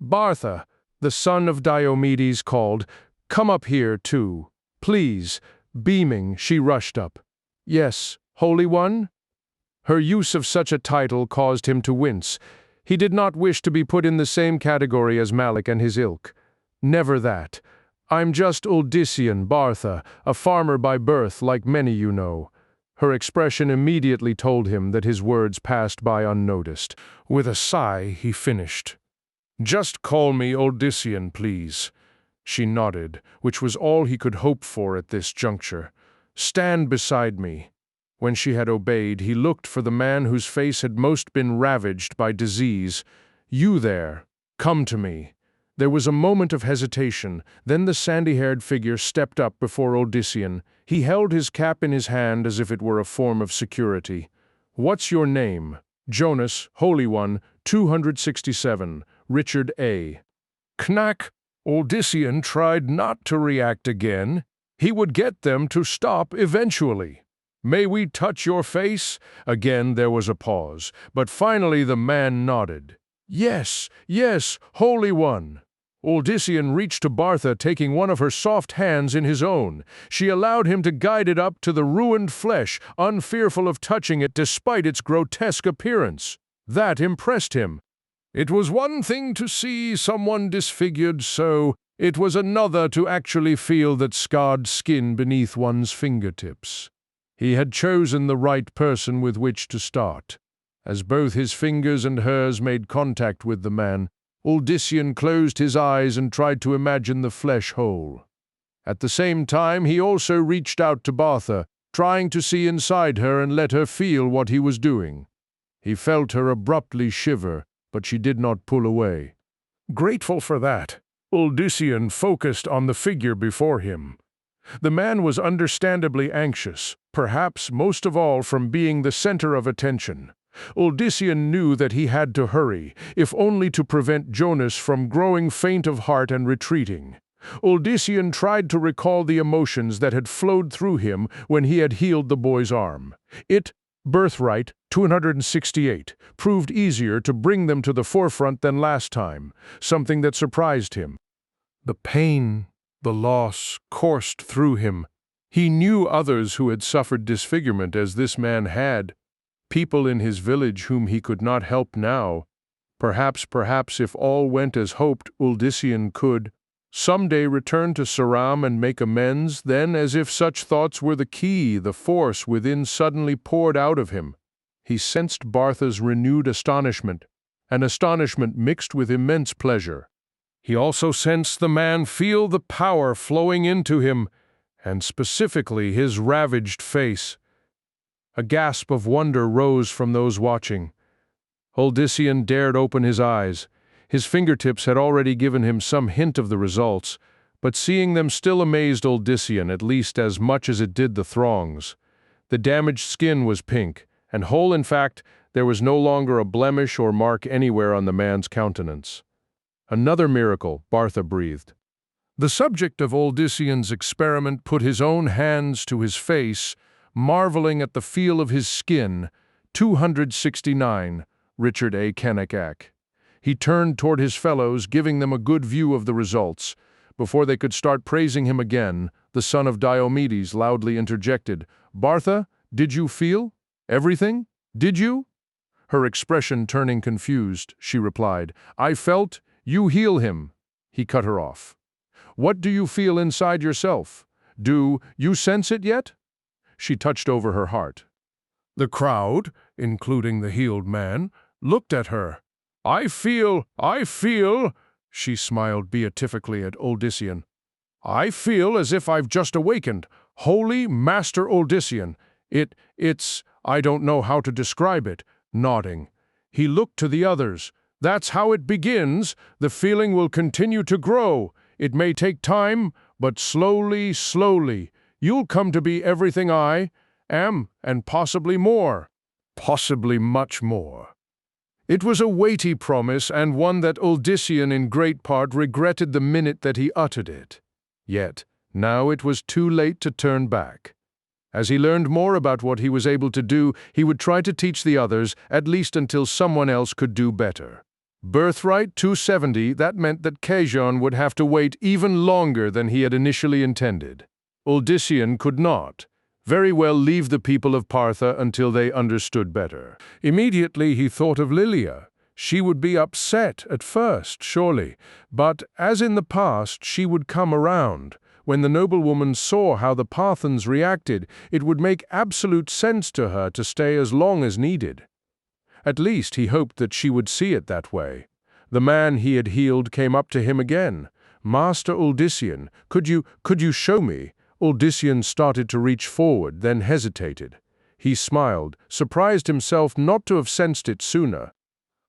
Bartha, the son of Diomedes, called, "Come up here, too. Please." Beaming, she rushed up. "Yes, Holy One?" Her use of such a title caused him to wince. He did not wish to be put in the same category as Malik and his ilk. Never that. I'm just Uldyssian, Bartha, a farmer by birth, like many you know. Her expression immediately told him that his words passed by unnoticed. With a sigh, he finished. "Just call me Uldyssian, please." She nodded, which was all he could hope for at this juncture. "Stand beside me." When she had obeyed, he looked for the man whose face had most been ravaged by disease. "You there, come to me." There was a moment of hesitation, then the sandy-haired figure stepped up before Uldyssian. He held his cap in his hand as if it were a form of security. "What's your name?" "Jonas, Holy One, 267, Richard A." Knack. Uldyssian tried not to react again. He would get them to stop eventually. "May we touch your face?" Again there was a pause, but finally the man nodded. "Yes, yes, Holy One." Uldyssian reached to Bartha, taking one of her soft hands in his own. She allowed him to guide it up to the ruined flesh, unfearful of touching it despite its grotesque appearance. That impressed him. It was one thing to see someone disfigured so, it was another to actually feel that scarred skin beneath one's fingertips. He had chosen the right person with which to start. As both his fingers and hers made contact with the man, Uldyssian closed his eyes and tried to imagine the flesh whole. At the same time, he also reached out to Bartha, trying to see inside her and let her feel what he was doing. He felt her abruptly shiver, but she did not pull away. Grateful for that, Uldyssian focused on the figure before him. The man was understandably anxious, perhaps most of all from being the center of attention. Uldyssian knew that he had to hurry, if only to prevent Jonas from growing faint of heart and retreating. Uldyssian tried to recall the emotions that had flowed through him when he had healed the boy's arm. Birthright 268, proved easier to bring them to the forefront than last time, something that surprised him. The pain, the loss, coursed through him. He knew others who had suffered disfigurement as this man had. People in his village whom he could not help now. Perhaps if all went as hoped, Uldyssian could someday return to Saram and make amends. Then, as if such thoughts were the key, the force within suddenly poured out of him. He sensed Bartha's renewed astonishment, an astonishment mixed with immense pleasure. He also sensed the man feel the power flowing into him, and specifically his ravaged face. A gasp of wonder rose from those watching. Uldyssian dared open his eyes. His fingertips had already given him some hint of the results, but seeing them still amazed Uldyssian at least as much as it did the throngs. The damaged skin was pink, and whole in fact, there was no longer a blemish or mark anywhere on the man's countenance. Another miracle, Bartha breathed. The subject of Uldyssian's experiment put his own hands to his face, marveling at the feel of his skin. 269, Richard A. Kenneck. He turned toward his fellows, giving them a good view of the results. Before they could start praising him again, the son of Diomedes loudly interjected, "Bartha, did you feel? Everything? Did you?" Her expression turning confused, she replied, "I felt, you heal him." He cut her off. "What do you feel inside yourself? Do you sense it yet?" She touched over her heart. The crowd, including the healed man, looked at her. I feel, she smiled beatifically at Uldyssian. "I feel as if I've just awakened. Holy Master Uldyssian. It's, I don't know how to describe it," nodding. He looked to the others. "That's how it begins. The feeling will continue to grow. It may take time, but slowly, you'll come to be everything I am, and possibly more. Possibly much more." It was a weighty promise, and one that Uldyssian in great part regretted the minute that he uttered it. Yet, now it was too late to turn back. As he learned more about what he was able to do, he would try to teach the others, at least until someone else could do better. Birthright 270, that meant that Cain would have to wait even longer than he had initially intended. Uldyssian could not very well leave the people of Partha until they understood better. Immediately he thought of Lilia. She would be upset at first, surely, but as in the past she would come around. When the noblewoman saw how the Parthans reacted, it would make absolute sense to her to stay as long as needed. At least he hoped that she would see it that way. The man he had healed came up to him again. "Master Uldyssian, could you show me?" Uldyssian started to reach forward, then hesitated. He smiled, surprised himself not to have sensed it sooner.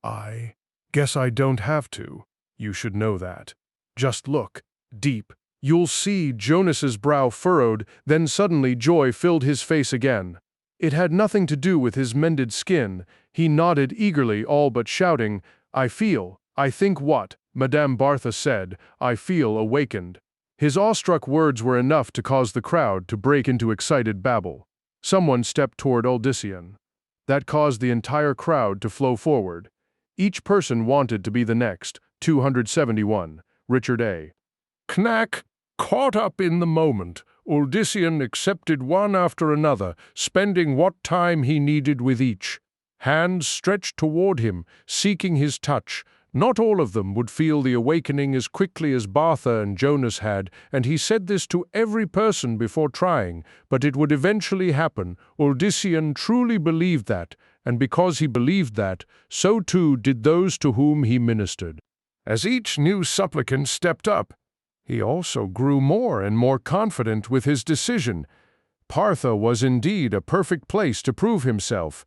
"I guess I don't have to. You should know that. Just look, deep. You'll see." Jonas's brow furrowed, then suddenly joy filled his face again. It had nothing to do with his mended skin. He nodded eagerly, all but shouting, "I think what Madame Bartha said, I feel awakened." His awestruck words were enough to cause the crowd to break into excited babble. Someone stepped toward Uldyssian. That caused the entire crowd to flow forward. Each person wanted to be the next. 271, Richard A. Knack, caught up in the moment, Uldyssian accepted one after another, spending what time he needed with each. Hands stretched toward him, seeking his touch. Not all of them would feel the awakening as quickly as Bartha and Jonas had, and he said this to every person before trying, but it would eventually happen. Uldyssian truly believed that, and because he believed that, so too did those to whom he ministered. As each new supplicant stepped up, he also grew more and more confident with his decision. Partha was indeed a perfect place to prove himself.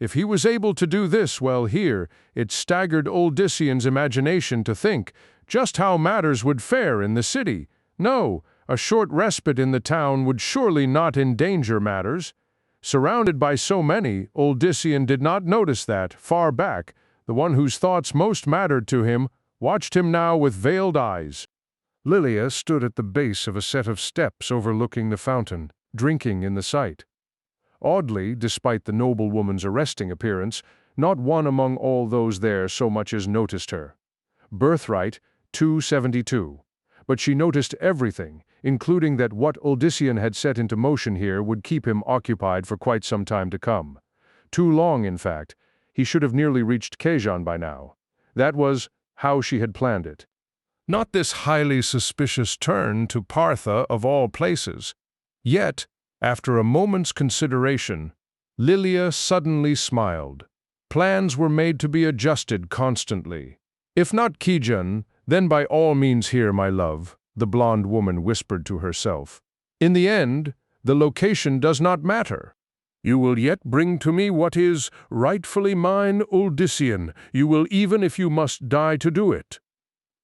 If he was able to do this well here, it staggered Uldyssian's imagination to think just how matters would fare in the city. No, a short respite in the town would surely not endanger matters. Surrounded by so many, Uldyssian did not notice that, far back, the one whose thoughts most mattered to him watched him now with veiled eyes. Lilia stood at the base of a set of steps overlooking the fountain, drinking in the sight. Oddly, despite the noblewoman's arresting appearance, not one among all those there so much as noticed her. Birthright 272. But she noticed everything, including that what Uldyssian had set into motion here would keep him occupied for quite some time to come. Too long, in fact. He should have nearly reached Cain by now. That was how she had planned it. Not this highly suspicious turn to Partha of all places. Yet, after a moment's consideration, Lilia suddenly smiled. Plans were made to be adjusted constantly. If not Cain, "Then by all means here, my love," the blonde woman whispered to herself. "In the end, the location does not matter. You will yet bring to me what is rightfully mine, Uldyssian. You will, even if you must die to do it."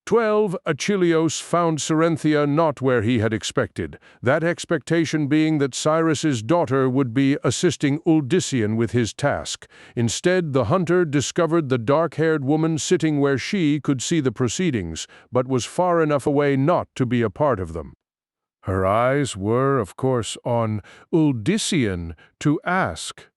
12. Achilleus found Cerynthia not where he had expected, that expectation being that Cyrus's daughter would be assisting Uldyssian with his task. Instead, the hunter discovered the dark-haired woman sitting where she could see the proceedings, but was far enough away not to be a part of them. Her eyes were, of course, on Uldyssian to ask.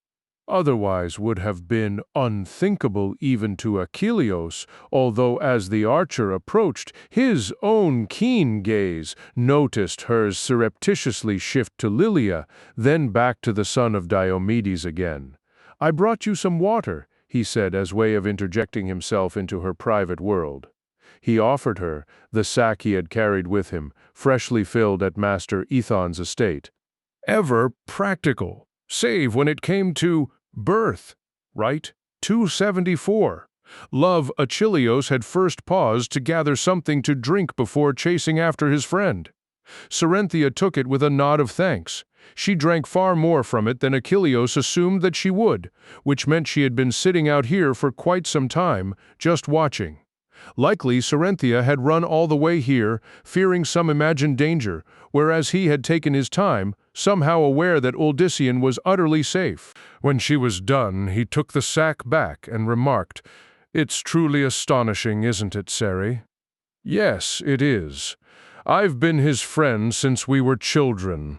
Otherwise would have been unthinkable even to Achilleus, although as the archer approached, his own keen gaze noticed hers surreptitiously shift to Lilia, then back to the son of Diomedes again. "I brought you some water," he said as way of interjecting himself into her private world. He offered her the sack he had carried with him, freshly filled at Master Ethon's estate. Ever practical, save when it came to Birthright 274. Love Achilleus had first paused to gather something to drink before chasing after his friend. Cerynthia took it with a nod of thanks. She drank far more from it than Achilleus assumed that she would, which meant she had been sitting out here for quite some time, just watching. Likely Cerynthia had run all the way here, fearing some imagined danger, whereas he had taken his time, somehow aware that Uldyssian was utterly safe. When she was done, he took the sack back and remarked, "It's truly astonishing, isn't it, Ceri?" "Yes, it is. I've been his friend since we were children."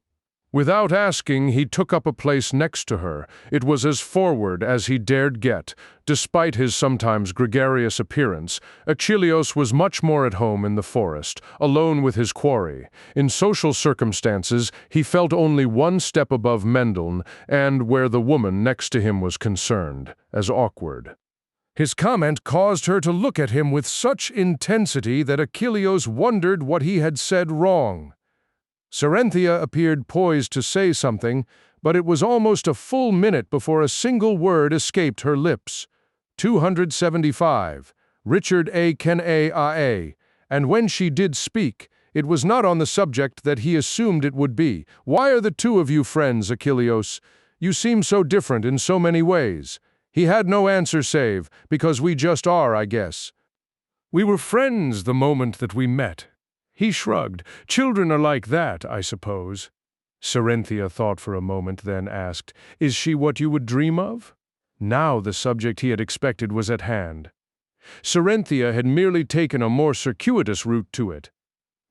Without asking, he took up a place next to her. It was as forward as he dared get. Despite his sometimes gregarious appearance, Achilleus was much more at home in the forest, alone with his quarry. In social circumstances, he felt only one step above Mendeln, and where the woman next to him was concerned, as awkward. His comment caused her to look at him with such intensity that Achilleus wondered what he had said wrong. Cerynthia appeared poised to say something, but it was almost a full minute before a single word escaped her lips. 275. Richard A. Ken A. And when she did speak, it was not on the subject that he assumed it would be. "Why are the two of you friends, Achilleus? You seem so different in so many ways." He had no answer save, "Because we just are, I guess." "We were friends the moment that we met." He shrugged. "Children are like that, I suppose." Cerynthia thought for a moment, then asked, "Is she what you would dream of?" Now the subject he had expected was at hand. Cerynthia had merely taken a more circuitous route to it.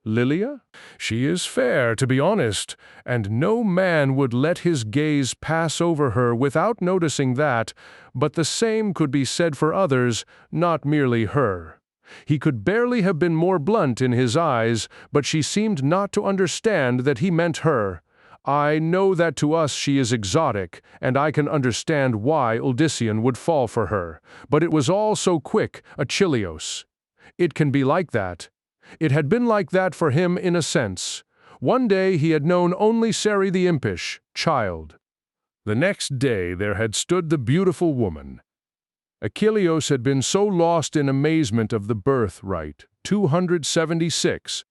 "Lilia? She is fair, to be honest, and no man would let his gaze pass over her without noticing that, but the same could be said for others, not merely her. He could barely have been more blunt in his eyes, but she seemed not to understand that he meant her. I know that to us she is exotic, and I can understand why Uldyssian would fall for her. But it was all so quick, Achilleus. It can be like that. It had been like that for him in a sense. One day he had known only Ceri the impish child. The next day there had stood the beautiful woman. Achilleus had been so lost in amazement of the birthright, 276.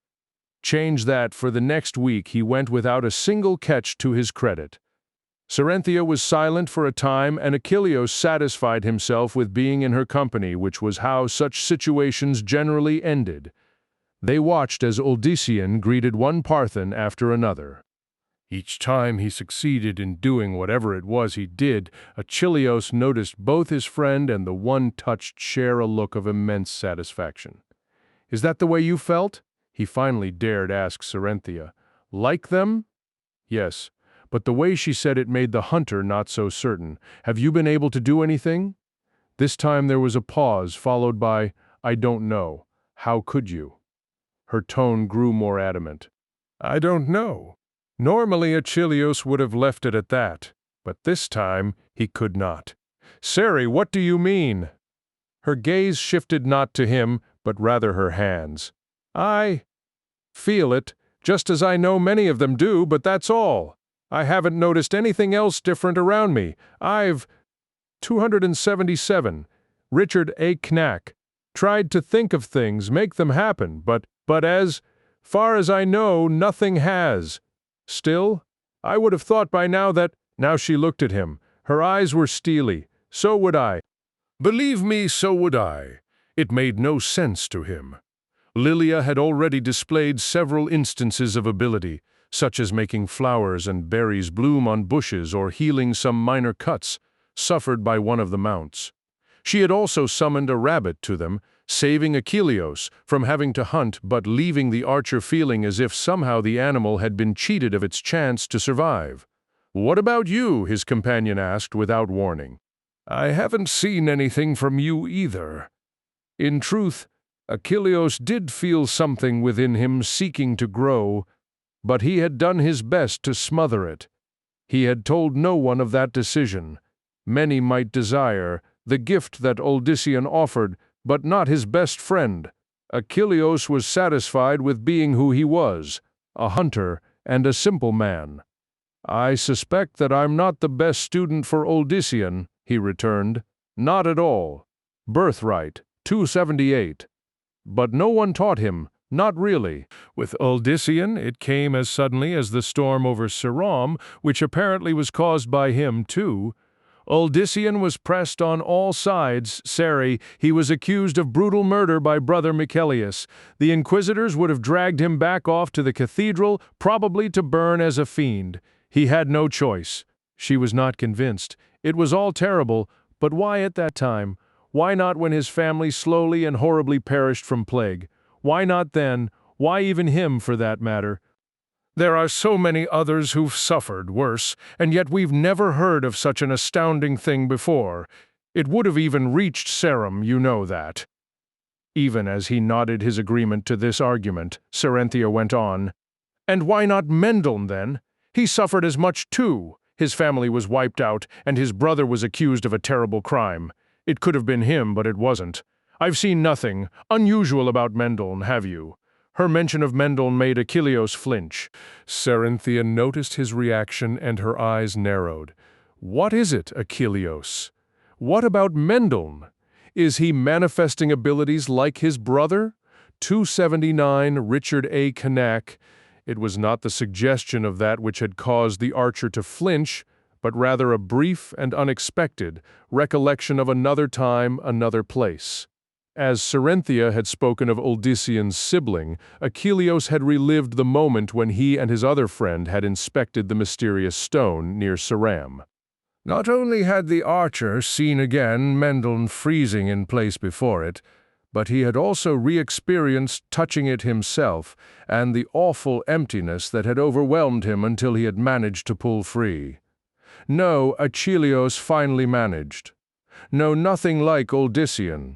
Change that for the next week he went without a single catch to his credit. Cerynthia was silent for a time, and Achilleus satisfied himself with being in her company, which was how such situations generally ended. They watched as Uldyssian greeted one Parthian after another. Each time he succeeded in doing whatever it was he did, Achilleus noticed both his friend and the one touched share a look of immense satisfaction. "Is that the way you felt?" he finally dared ask Cerynthia. "Like them?" "Yes, but the way she said it made the hunter not so certain. Have you been able to do anything?" This time there was a pause, followed by, "I don't know. How could you?" Her tone grew more adamant. "I don't know." Normally Achilleus would have left it at that, but this time he could not. "Ceri, what do you mean?" Her gaze shifted not to him, but rather her hands. "I feel it, just as I know many of them do, but that's all. I haven't noticed anything else different around me. I've 277. Richard A. Knack. tried to think of things, make them happen, but as far as I know, nothing has. Still, I would have thought by now that—" Now she looked at him. Her eyes were steely. "So would I." Believe me, so would I. It made no sense to him. Lilia had already displayed several instances of ability, such as making flowers and berries bloom on bushes or healing some minor cuts suffered by one of the mounts. She had also summoned a rabbit to them, saving Achilleos from having to hunt but leaving the archer feeling as if somehow the animal had been cheated of its chance to survive. "What about you?" his companion asked without warning. "I haven't seen anything from you either." In truth, Achilleos did feel something within him seeking to grow, but he had done his best to smother it. He had told no one of that decision. Many might desire the gift that Odysseus offered, but not his best friend. Achilleos was satisfied with being who he was, a hunter and a simple man. "I suspect that I'm not the best student for Odysseus," he returned. "Not at all. Birthright, 278. But no one taught him, not really." With Odysseus, it came as suddenly as the storm over Siram, which apparently was caused by him too. Odysseus was pressed on all sides. He was accused of brutal murder by brother Michelius. The inquisitors would have dragged him back off to the cathedral, probably to burn as a fiend. He had no choice. She was not convinced. It was all terrible, but why at that time? Why not when his family slowly and horribly perished from plague? Why not then? Why even him, for that matter? There are so many others who've suffered worse, and yet we've never heard of such an astounding thing before. It would have even reached Sarum, you know that. Even as he nodded his agreement to this argument, Cerynthia went on. "And why not Mendel, then? He suffered as much too. His family was wiped out, and his brother was accused of a terrible crime. It could have been him, but it wasn't. I've seen nothing unusual about Mendel, have you?" Her mention of Mendel made Achilleos flinch. Cerynthia noticed his reaction and her eyes narrowed. "What is it, Achilleos? What about Mendel? Is he manifesting abilities like his brother?" 279 Richard A. Knack. It was not the suggestion of that which had caused the archer to flinch, but rather a brief and unexpected recollection of another time, another place. As Cerynthia had spoken of Odysseus' sibling, Achilleos had relived the moment when he and his other friend had inspected the mysterious stone near Saram. Not only had the archer seen again Mendel freezing in place before it, but he had also re-experienced touching it himself and the awful emptiness that had overwhelmed him until he had managed to pull free. No, Achilleos finally managed. No, nothing like Odysseus.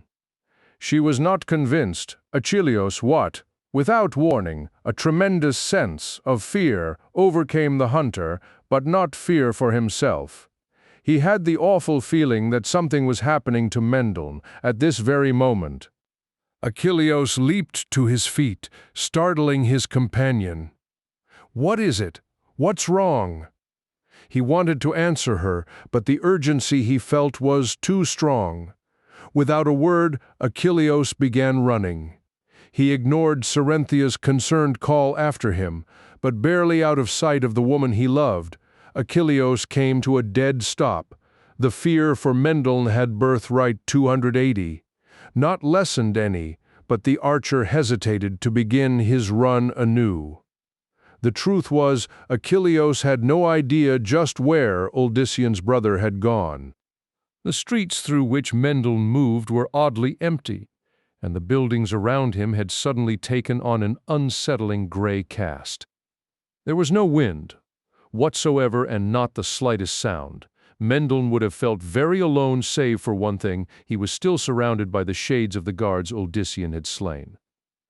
She was not convinced. Achilleos, what? Without warning, a tremendous sense of fear overcame the hunter, but not fear for himself. He had the awful feeling that something was happening to Mendel at this very moment. Achilleos leaped to his feet, startling his companion. "What is it? What's wrong?" He wanted to answer her, but the urgency he felt was too strong. Without a word, Achilleos began running. He ignored Cerynthia's concerned call after him, but barely out of sight of the woman he loved, Achilleos came to a dead stop. The fear for Mendel had Birthright 280. Not lessened any, but the archer hesitated to begin his run anew. The truth was, Achilleos had no idea just where Odysseus' brother had gone. The streets through which Mendel moved were oddly empty, and the buildings around him had suddenly taken on an unsettling gray cast. There was no wind whatsoever and not the slightest sound. Mendel would have felt very alone save for one thing: he was still surrounded by the shades of the guards Odysseus had slain.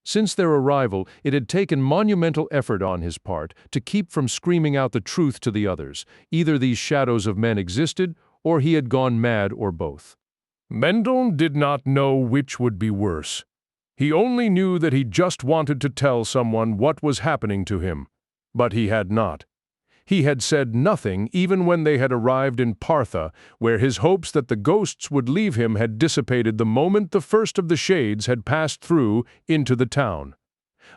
Since their arrival, it had taken monumental effort on his part to keep from screaming out the truth to the others. Either these shadows of men existed, or he had gone mad, or both. Mendel did not know which would be worse. He only knew that he just wanted to tell someone what was happening to him, but he had not. He had said nothing even when they had arrived in Partha, where his hopes that the ghosts would leave him had dissipated the moment the first of the shades had passed through into the town.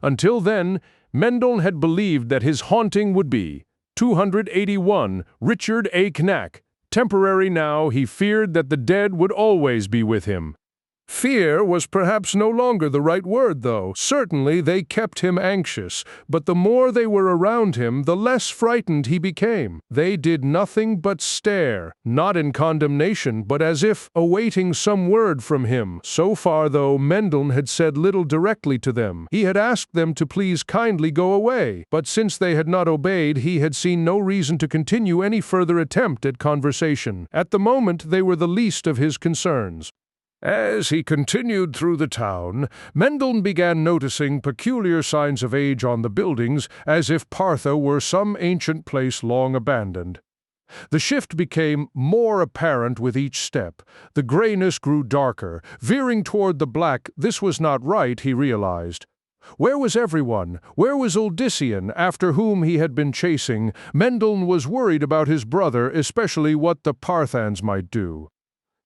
Until then, Mendel had believed that his haunting would be 281 Richard A. Knack. Temporary now, he feared that the dead would always be with him. Fear was perhaps no longer the right word, though. Certainly they kept him anxious, but the more they were around him, the less frightened he became. They did nothing but stare, not in condemnation, but as if awaiting some word from him. So far, though, Mendel had said little directly to them. He had asked them to please kindly go away, but since they had not obeyed, he had seen no reason to continue any further attempt at conversation. At the moment, they were the least of his concerns. As he continued through the town, Mendel began noticing peculiar signs of age on the buildings, as if Partha were some ancient place long abandoned. The shift became more apparent with each step. The grayness grew darker, veering toward the black. This was not right, he realized. Where was everyone? Where was Odyssean, after whom he had been chasing? Mendel was worried about his brother, especially what the Parthans might do.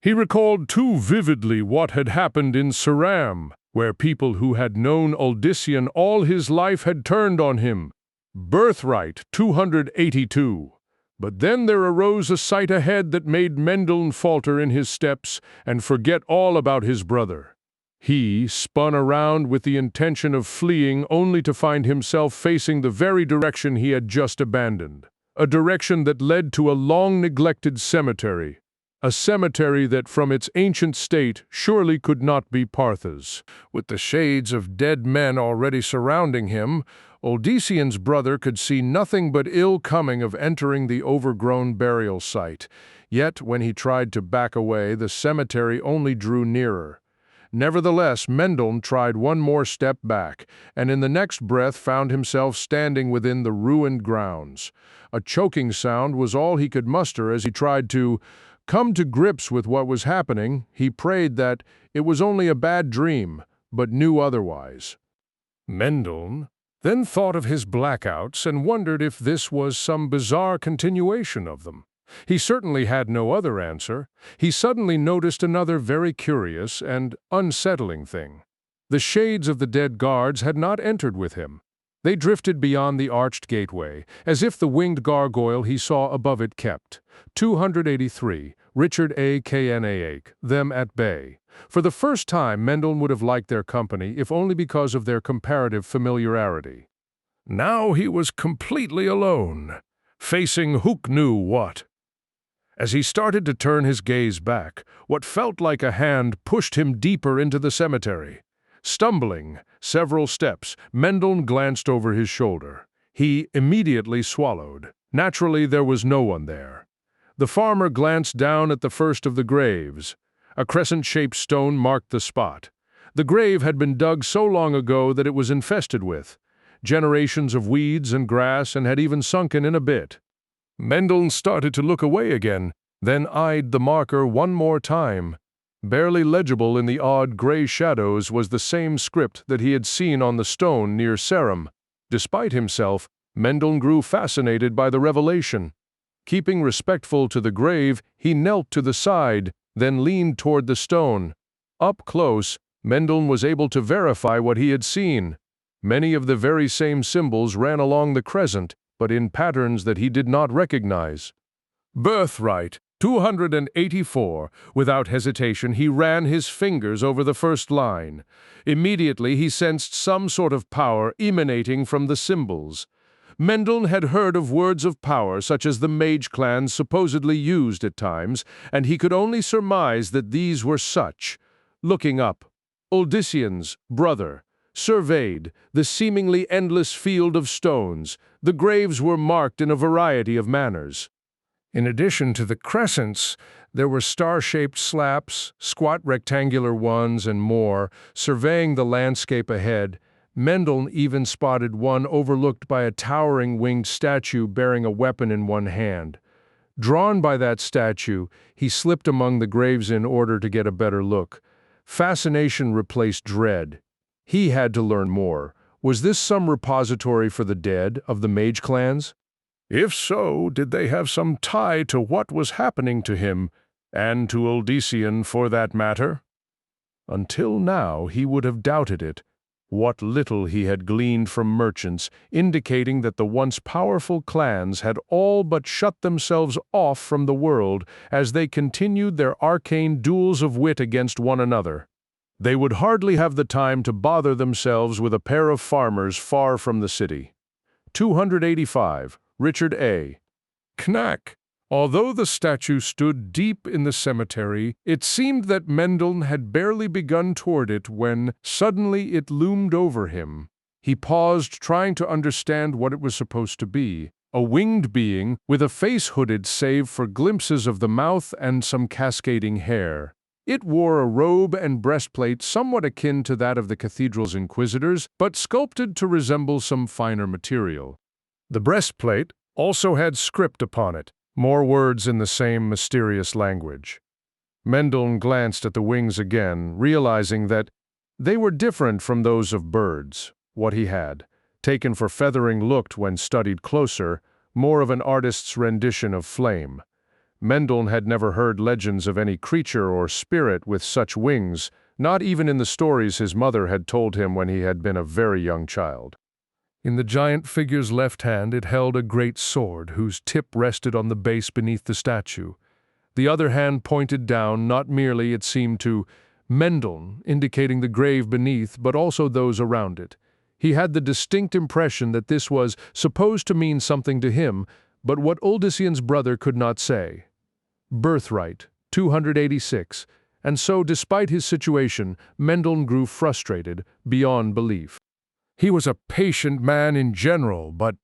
He recalled too vividly what had happened in Saram, where people who had known Odyssean all his life had turned on him. Birthright 282. But then there arose a sight ahead that made Mendel falter in his steps and forget all about his brother. He spun around with the intention of fleeing, only to find himself facing the very direction he had just abandoned. A direction that led to a long-neglected cemetery. A cemetery that, from its ancient state, surely could not be Partha's. With the shades of dead men already surrounding him, Odyssean's brother could see nothing but ill coming of entering the overgrown burial site. Yet, when he tried to back away, the cemetery only drew nearer. Nevertheless, Mendel tried one more step back, and in the next breath found himself standing within the ruined grounds. A choking sound was all he could muster as he tried to come to grips with what was happening. He prayed that it was only a bad dream, but knew otherwise. Mendel then thought of his blackouts and wondered if this was some bizarre continuation of them. He certainly had no other answer. He suddenly noticed another very curious and unsettling thing. The shades of the dead guards had not entered with him. They drifted beyond the arched gateway, as if the winged gargoyle he saw above it kept. 283, Richard A. Cain, them at bay. For the first time, Mendel would have liked their company, if only because of their comparative familiarity. Now he was completely alone, facing who knew what. As he started to turn his gaze back, what felt like a hand pushed him deeper into the cemetery. Stumbling several steps, Mendel glanced over his shoulder. He immediately swallowed. Naturally, there was no one there. The farmer glanced down at the first of the graves. A crescent-shaped stone marked the spot. The grave had been dug so long ago that it was infested with generations of weeds and grass, and had even sunken in a bit. Mendel started to look away again, then eyed the marker one more time. Barely legible in the odd gray shadows was the same script that he had seen on the stone near Saram. Despite himself, Mendel grew fascinated by the revelation. Keeping respectful to the grave, he knelt to the side, then leaned toward the stone. Up close, Mendel was able to verify what he had seen. Many of the very same symbols ran along the crescent, but in patterns that he did not recognize. Birthright 284. Without hesitation, he ran his fingers over the first line. Immediately, he sensed some sort of power emanating from the symbols. Mendel had heard of words of power such as the mage clans supposedly used at times, and he could only surmise that these were such. Looking up, Odyssean's brother surveyed the seemingly endless field of stones. The graves were marked in a variety of manners. In addition to the crescents, there were star-shaped slaps, squat rectangular ones, and more. Surveying the landscape ahead, Mendel even spotted one overlooked by a towering winged statue bearing a weapon in one hand. Drawn by that statue, he slipped among the graves in order to get a better look. Fascination replaced dread. He had to learn more. Was this some repository for the dead of the mage clans? If so, did they have some tie to what was happening to him, and to Odyssean for that matter? Until now he would have doubted it. What little he had gleaned from merchants, indicating that the once powerful clans had all but shut themselves off from the world as they continued their arcane duels of wit against one another. They would hardly have the time to bother themselves with a pair of farmers far from the city. 285. Richard A. Knack. Although the statue stood deep in the cemetery, it seemed that Mendelssohn had barely begun toward it when suddenly it loomed over him. He paused, trying to understand what it was supposed to be. A winged being, with a face hooded save for glimpses of the mouth and some cascading hair. It wore a robe and breastplate somewhat akin to that of the cathedral's inquisitors, but sculpted to resemble some finer material. The breastplate also had script upon it, more words in the same mysterious language. Mendelssohn glanced at the wings again, realizing that they were different from those of birds. What he had, taken for feathering, looked, when studied closer, more of an artist's rendition of flame. Mendelssohn had never heard legends of any creature or spirit with such wings, not even in the stories his mother had told him when he had been a very young child. In the giant figure's left hand it held a great sword, whose tip rested on the base beneath the statue. The other hand pointed down, not merely, it seemed, to Mendelssohn, indicating the grave beneath, but also those around it. He had the distinct impression that this was supposed to mean something to him, but what Odyssean's brother could not say. Birthright, 286, and so, despite his situation, Mendelssohn grew frustrated beyond belief. He was a patient man in general, but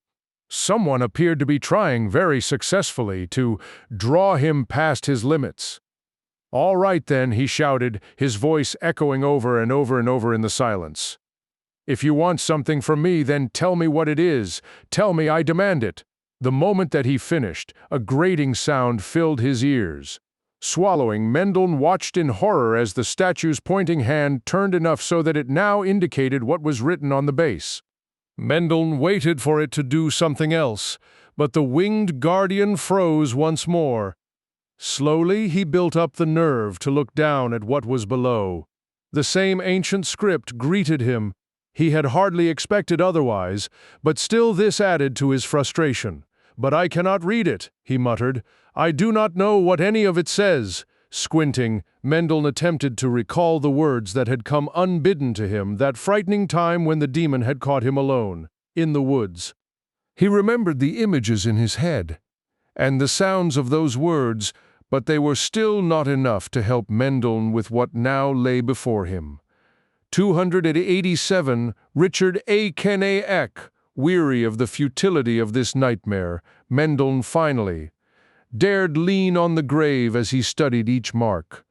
someone appeared to be trying very successfully to draw him past his limits. "All right then," he shouted, his voice echoing over and over and over in the silence. "If you want something from me, then tell me what it is. Tell me, I demand it." The moment that he finished, a grating sound filled his ears. Swallowing, Mendelssohn watched in horror as the statue's pointing hand turned enough so that it now indicated what was written on the base. Mendelssohn waited for it to do something else, but the winged guardian froze once more. Slowly he built up the nerve to look down at what was below. The same ancient script greeted him. He had hardly expected otherwise, but still this added to his frustration. "But I cannot read it," he muttered. "I do not know what any of it says." Squinting, Mendelssohn attempted to recall the words that had come unbidden to him that frightening time when the demon had caught him alone, in the woods. He remembered the images in his head, and the sounds of those words, but they were still not enough to help Mendelssohn with what now lay before him. 287. Richard A. Cain. Weary of the futility of this nightmare, Mendelssohn finally dared lean on the grave as he studied each mark.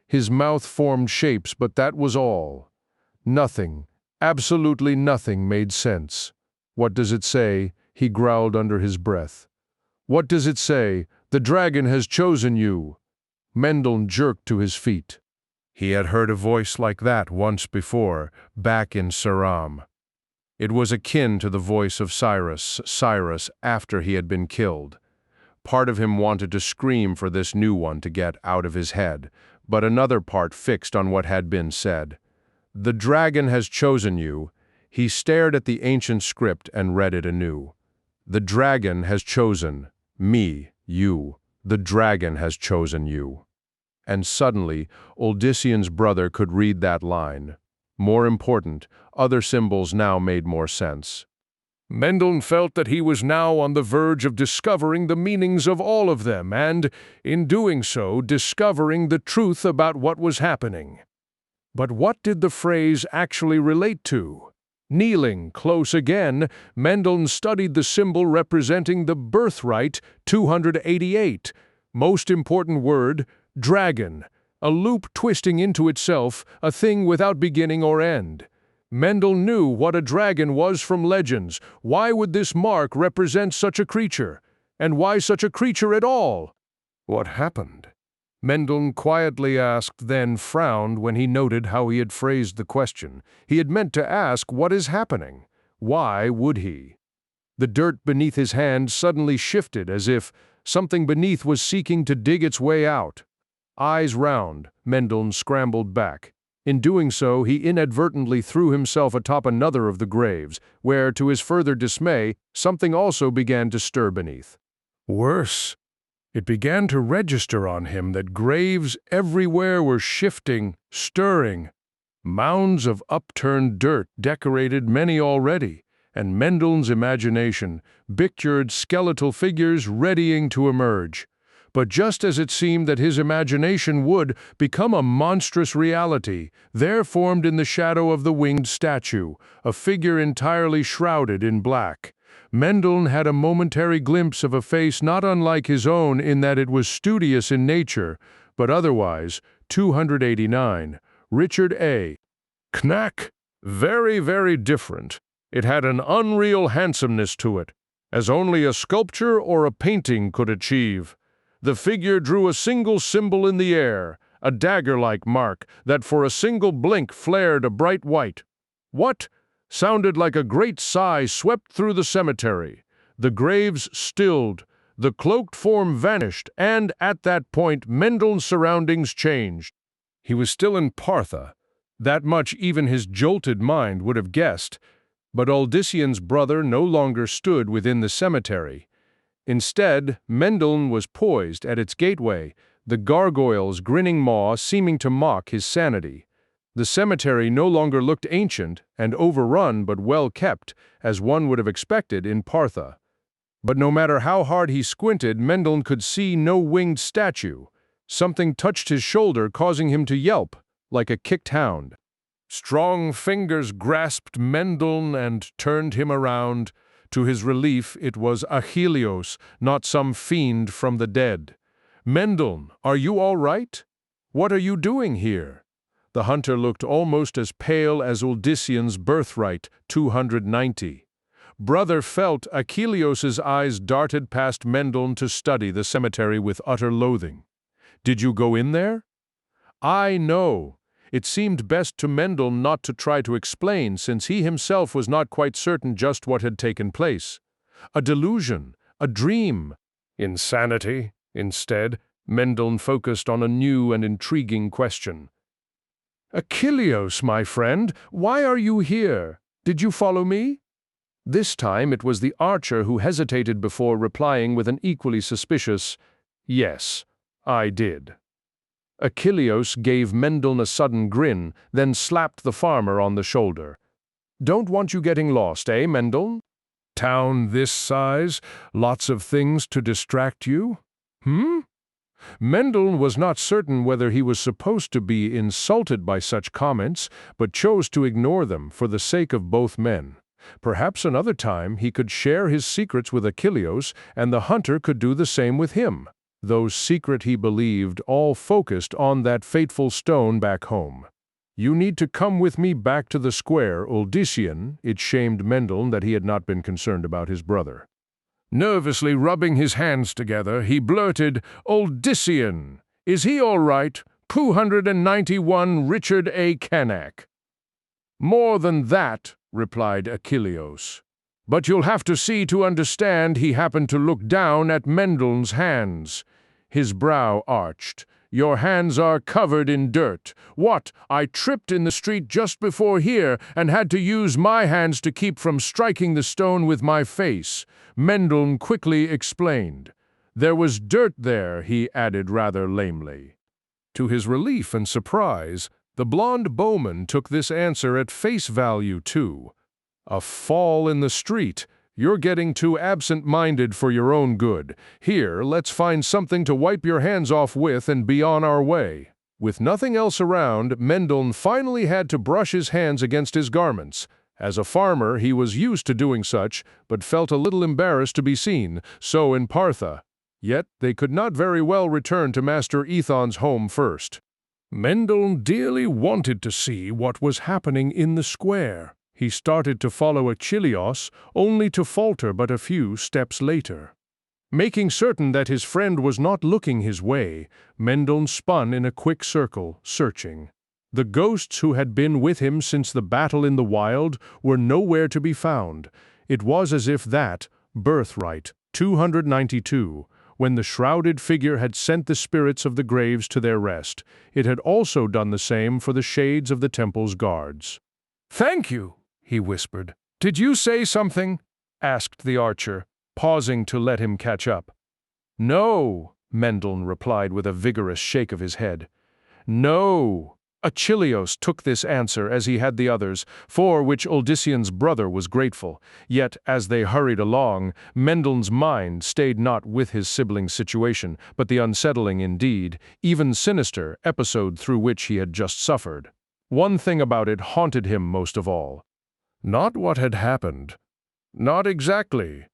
His mouth formed shapes, but that was all. Nothing, absolutely nothing, made sense. "What does it say?" he growled under his breath. "What does it say? The dragon has chosen you." Mendelssohn jerked to his feet. He had heard a voice like that once before, back in Saram. It was akin to the voice of Cyrus after he had been killed. Part of him wanted to scream for this new one to get out of his head, but another part fixed on what had been said. "The dragon has chosen you." He stared at the ancient script and read it anew. "The dragon has chosen me, you. The dragon has chosen you." And suddenly, Odyssean's brother could read that line. More important, other symbols now made more sense. Mendelssohn felt that he was now on the verge of discovering the meanings of all of them and, in doing so, discovering the truth about what was happening. But what did the phrase actually relate to? Kneeling close again, Mendelssohn studied the symbol representing the birthright, 288. Most important word, dragon. A loop twisting into itself, a thing without beginning or end. Mendelssohn knew what a dragon was from legends. Why would this mark represent such a creature? And why such a creature at all? What happened? Mendelssohn quietly asked, then frowned when he noted how he had phrased the question. He had meant to ask, "What is happening?" Why would he? The dirt beneath his hand suddenly shifted as if something beneath was seeking to dig its way out. Eyes round, Mendel scrambled back. In doing so, he inadvertently threw himself atop another of the graves, where, to his further dismay, something also began to stir beneath. Worse, it began to register on him that graves everywhere were shifting, stirring. Mounds of upturned dirt decorated many already, and Mendel's imagination pictured skeletal figures readying to emerge. But just as it seemed that his imagination would become a monstrous reality, there formed in the shadow of the winged statue a figure entirely shrouded in black. Mendel had a momentary glimpse of a face not unlike his own in that it was studious in nature, but otherwise 289. Richard A. Knack. Very, very different. It had an unreal handsomeness to it, as only a sculpture or a painting could achieve. The figure drew a single symbol in the air, a dagger-like mark that for a single blink flared a bright white. What? Sounded like a great sigh swept through the cemetery. The graves stilled, the cloaked form vanished, and at that point Mendel's surroundings changed. He was still in Partha. That much even his jolted mind would have guessed, but Uldissian's brother no longer stood within the cemetery. Instead, Mendel was poised at its gateway, the gargoyle's grinning maw seeming to mock his sanity. The cemetery no longer looked ancient and overrun but well kept, as one would have expected in Partha. But no matter how hard he squinted, Mendel could see no winged statue. Something touched his shoulder, causing him to yelp, like a kicked hound. Strong fingers grasped Mendel and turned him around. To his relief, it was Achilleos, not some fiend from the dead. Mendel, are you all right? What are you doing here? The hunter looked almost as pale as Uldissian's Birthright, 290. Brother felt Achilleos's eyes darted past Mendel to study the cemetery with utter loathing. Did you go in there? I know. It seemed best to Mendel not to try to explain, since he himself was not quite certain just what had taken place. A delusion, a dream. Insanity. Instead, Mendel focused on a new and intriguing question. Achilleos, my friend, why are you here? Did you follow me? This time it was the archer who hesitated before replying with an equally suspicious, "Yes, I did." Achilleos gave Mendel a sudden grin, then slapped the farmer on the shoulder. Don't want you getting lost, eh, Mendel? Town this size, lots of things to distract you? Mendel was not certain whether he was supposed to be insulted by such comments, but chose to ignore them for the sake of both men. Perhaps another time he could share his secrets with Achilleos, and the hunter could do the same with him. Those secret he believed all focused on that fateful stone back home. You need to come with me back to the square, Uldissian. It shamed Mendel that he had not been concerned about his brother. Nervously rubbing his hands together, he blurted, Uldissian, is he all right? 291 Richard A. Canak. More than that, replied Achilleos. But you'll have to see to understand. He happened to look down at Mendel's hands. His brow arched. Your hands are covered in dirt. What? I tripped in the street just before here and had to use my hands to keep from striking the stone with my face. Mendel quickly explained. There was dirt there, he added rather lamely. To his relief and surprise, the blond bowman took this answer at face value too. A fall in the street. You're getting too absent-minded for your own good. Here, let's find something to wipe your hands off with and be on our way. With nothing else around, Mendel finally had to brush his hands against his garments. As a farmer, he was used to doing such, but felt a little embarrassed to be seen, so in Partha. Yet they could not very well return to Master Ethon's home first. Mendel dearly wanted to see what was happening in the square. He started to follow Achilleos, only to falter but a few steps later. Making certain that his friend was not looking his way, Mendel spun in a quick circle, searching. The ghosts who had been with him since the battle in the wild were nowhere to be found. It was as if that, Birthright, 292, when the shrouded figure had sent the spirits of the graves to their rest, it had also done the same for the shades of the temple's guards. "Thank you," he whispered. "Did you say something?" asked the archer, pausing to let him catch up. "No," Mendel replied with a vigorous shake of his head. "No." Achilleos took this answer as he had the others, for which Odyssean's brother was grateful. Yet, as they hurried along, Mendel's mind stayed not with his sibling's situation, but the unsettling, indeed, even sinister, episode through which he had just suffered. One thing about it haunted him most of all. Not what had happened. Not exactly.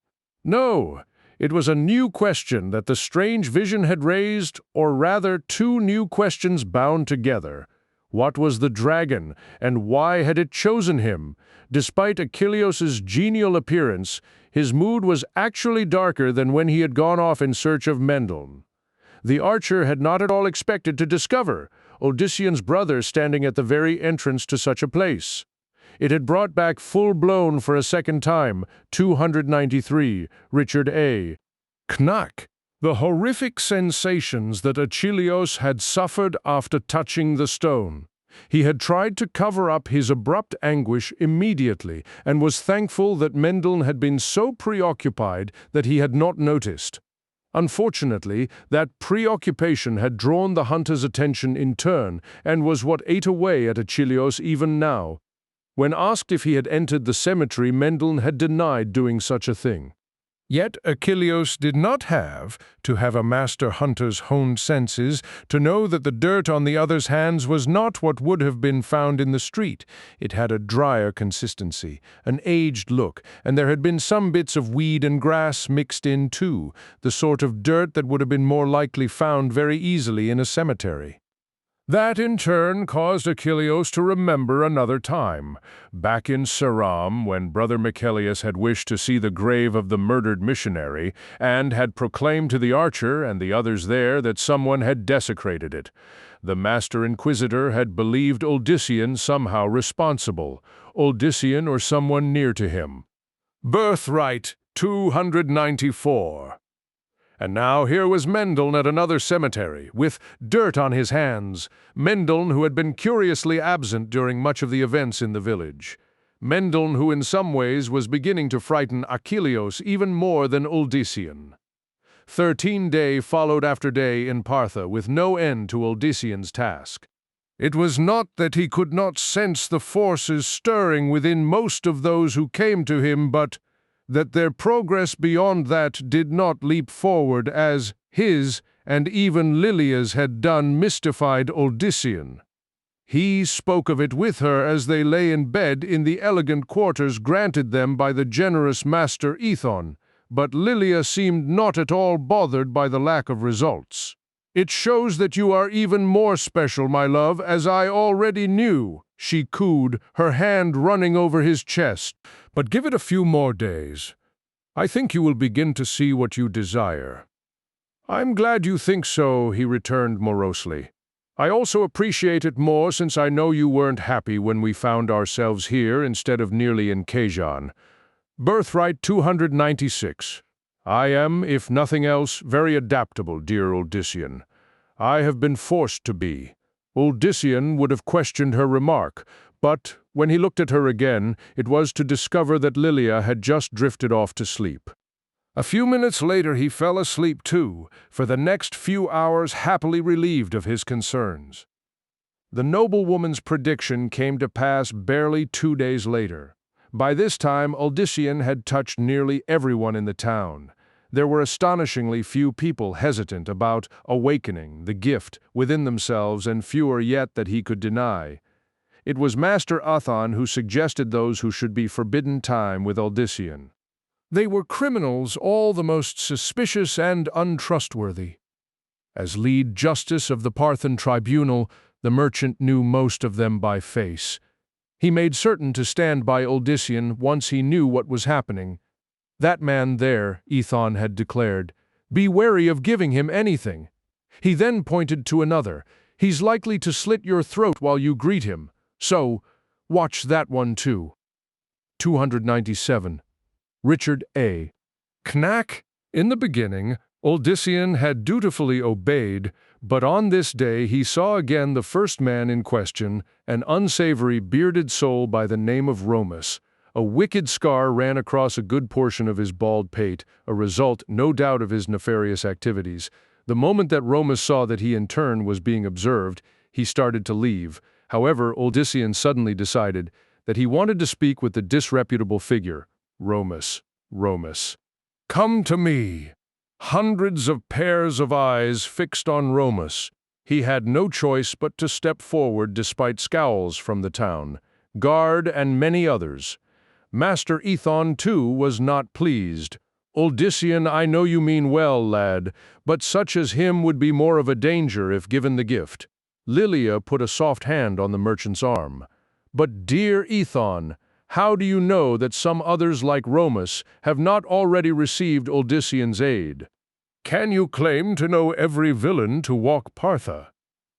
No, it was a new question that the strange vision had raised, or rather two new questions bound together. What was the dragon, and why had it chosen him? Despite Achilleos' genial appearance, his mood was actually darker than when he had gone off in search of Mendel. The archer had not at all expected to discover Odyssean's brother standing at the very entrance to such a place. It had brought back full-blown for a second time, 293, Richard A. Knack. The horrific sensations that Achilleos had suffered after touching the stone. He had tried to cover up his abrupt anguish immediately, and was thankful that Mendel had been so preoccupied that he had not noticed. Unfortunately, that preoccupation had drawn the hunter's attention in turn, and was what ate away at Achilleos even now. When asked if he had entered the cemetery, Mendel had denied doing such a thing. Yet Achilleos did not have to have a master hunter's honed senses to know that the dirt on the other's hands was not what would have been found in the street. It had a drier consistency, an aged look, and there had been some bits of weed and grass mixed in too, the sort of dirt that would have been more likely found very easily in a cemetery. That, in turn, caused Achilleos to remember another time, back in Ceram, when Brother Michelius had wished to see the grave of the murdered missionary, and had proclaimed to the archer and the others there that someone had desecrated it. The Master Inquisitor had believed Odyssean somehow responsible, Odyssean or someone near to him. Birthright, 294. And now here was Mendel at another cemetery, with dirt on his hands. Mendel, who had been curiously absent during much of the events in the village. Mendel, who in some ways was beginning to frighten Achilleos even more than Odyssean. 13 day followed after day in Partha, with no end to Odyssean's task. It was not that he could not sense the forces stirring within most of those who came to him, but that their progress beyond that did not leap forward as his and even Lilia's had done mystified Odyssean. He spoke of it with her as they lay in bed in the elegant quarters granted them by the generous Master Ethon, but Lilia seemed not at all bothered by the lack of results. "It shows that you are even more special, my love, as I already knew," she cooed, her hand running over his chest. "But give it a few more days. I think you will begin to see what you desire." "I'm glad you think so," he returned morosely. "I also appreciate it more since I know you weren't happy when we found ourselves here instead of nearly in Kazan. Birthright 296. I am, if nothing else, very adaptable, dear Odyssean. I have been forced to be." Odyssean would have questioned her remark, but when he looked at her again, it was to discover that Lilia had just drifted off to sleep. A few minutes later he fell asleep too, for the next few hours happily relieved of his concerns. The noblewoman's prediction came to pass barely 2 days later. By this time, Odyssean had touched nearly everyone in the town. There were astonishingly few people hesitant about awakening the gift within themselves, and fewer yet that he could deny. It was Master Ethon who suggested those who should be forbidden time with Odyssean. They were criminals, all the most suspicious and untrustworthy. As lead justice of the Parthan tribunal, the merchant knew most of them by face. He made certain to stand by Odyssean once he knew what was happening. That man there, Ethon had declared, be wary of giving him anything. He then pointed to another. He's likely to slit your throat while you greet him. So, watch that one too. 297. Richard A. Knack. In the beginning, Odyssean had dutifully obeyed, but on this day he saw again the first man in question, an unsavory bearded soul by the name of Romus. A wicked scar ran across a good portion of his bald pate, a result, no doubt, of his nefarious activities. The moment that Romus saw that he in turn was being observed, he started to leave. However, Odyssean suddenly decided that he wanted to speak with the disreputable figure. Romus. Come to me. Hundreds of pairs of eyes fixed on Romus. He had no choice but to step forward despite scowls from the town, guard, and many others. Master Ethon, too, was not pleased. Odyssean, I know you mean well, lad, but such as him would be more of a danger if given the gift. Lilia put a soft hand on the merchant's arm. But dear Ethon, how do you know that some others like Romus have not already received Odyssean's aid? Can you claim to know every villain to walk Partha?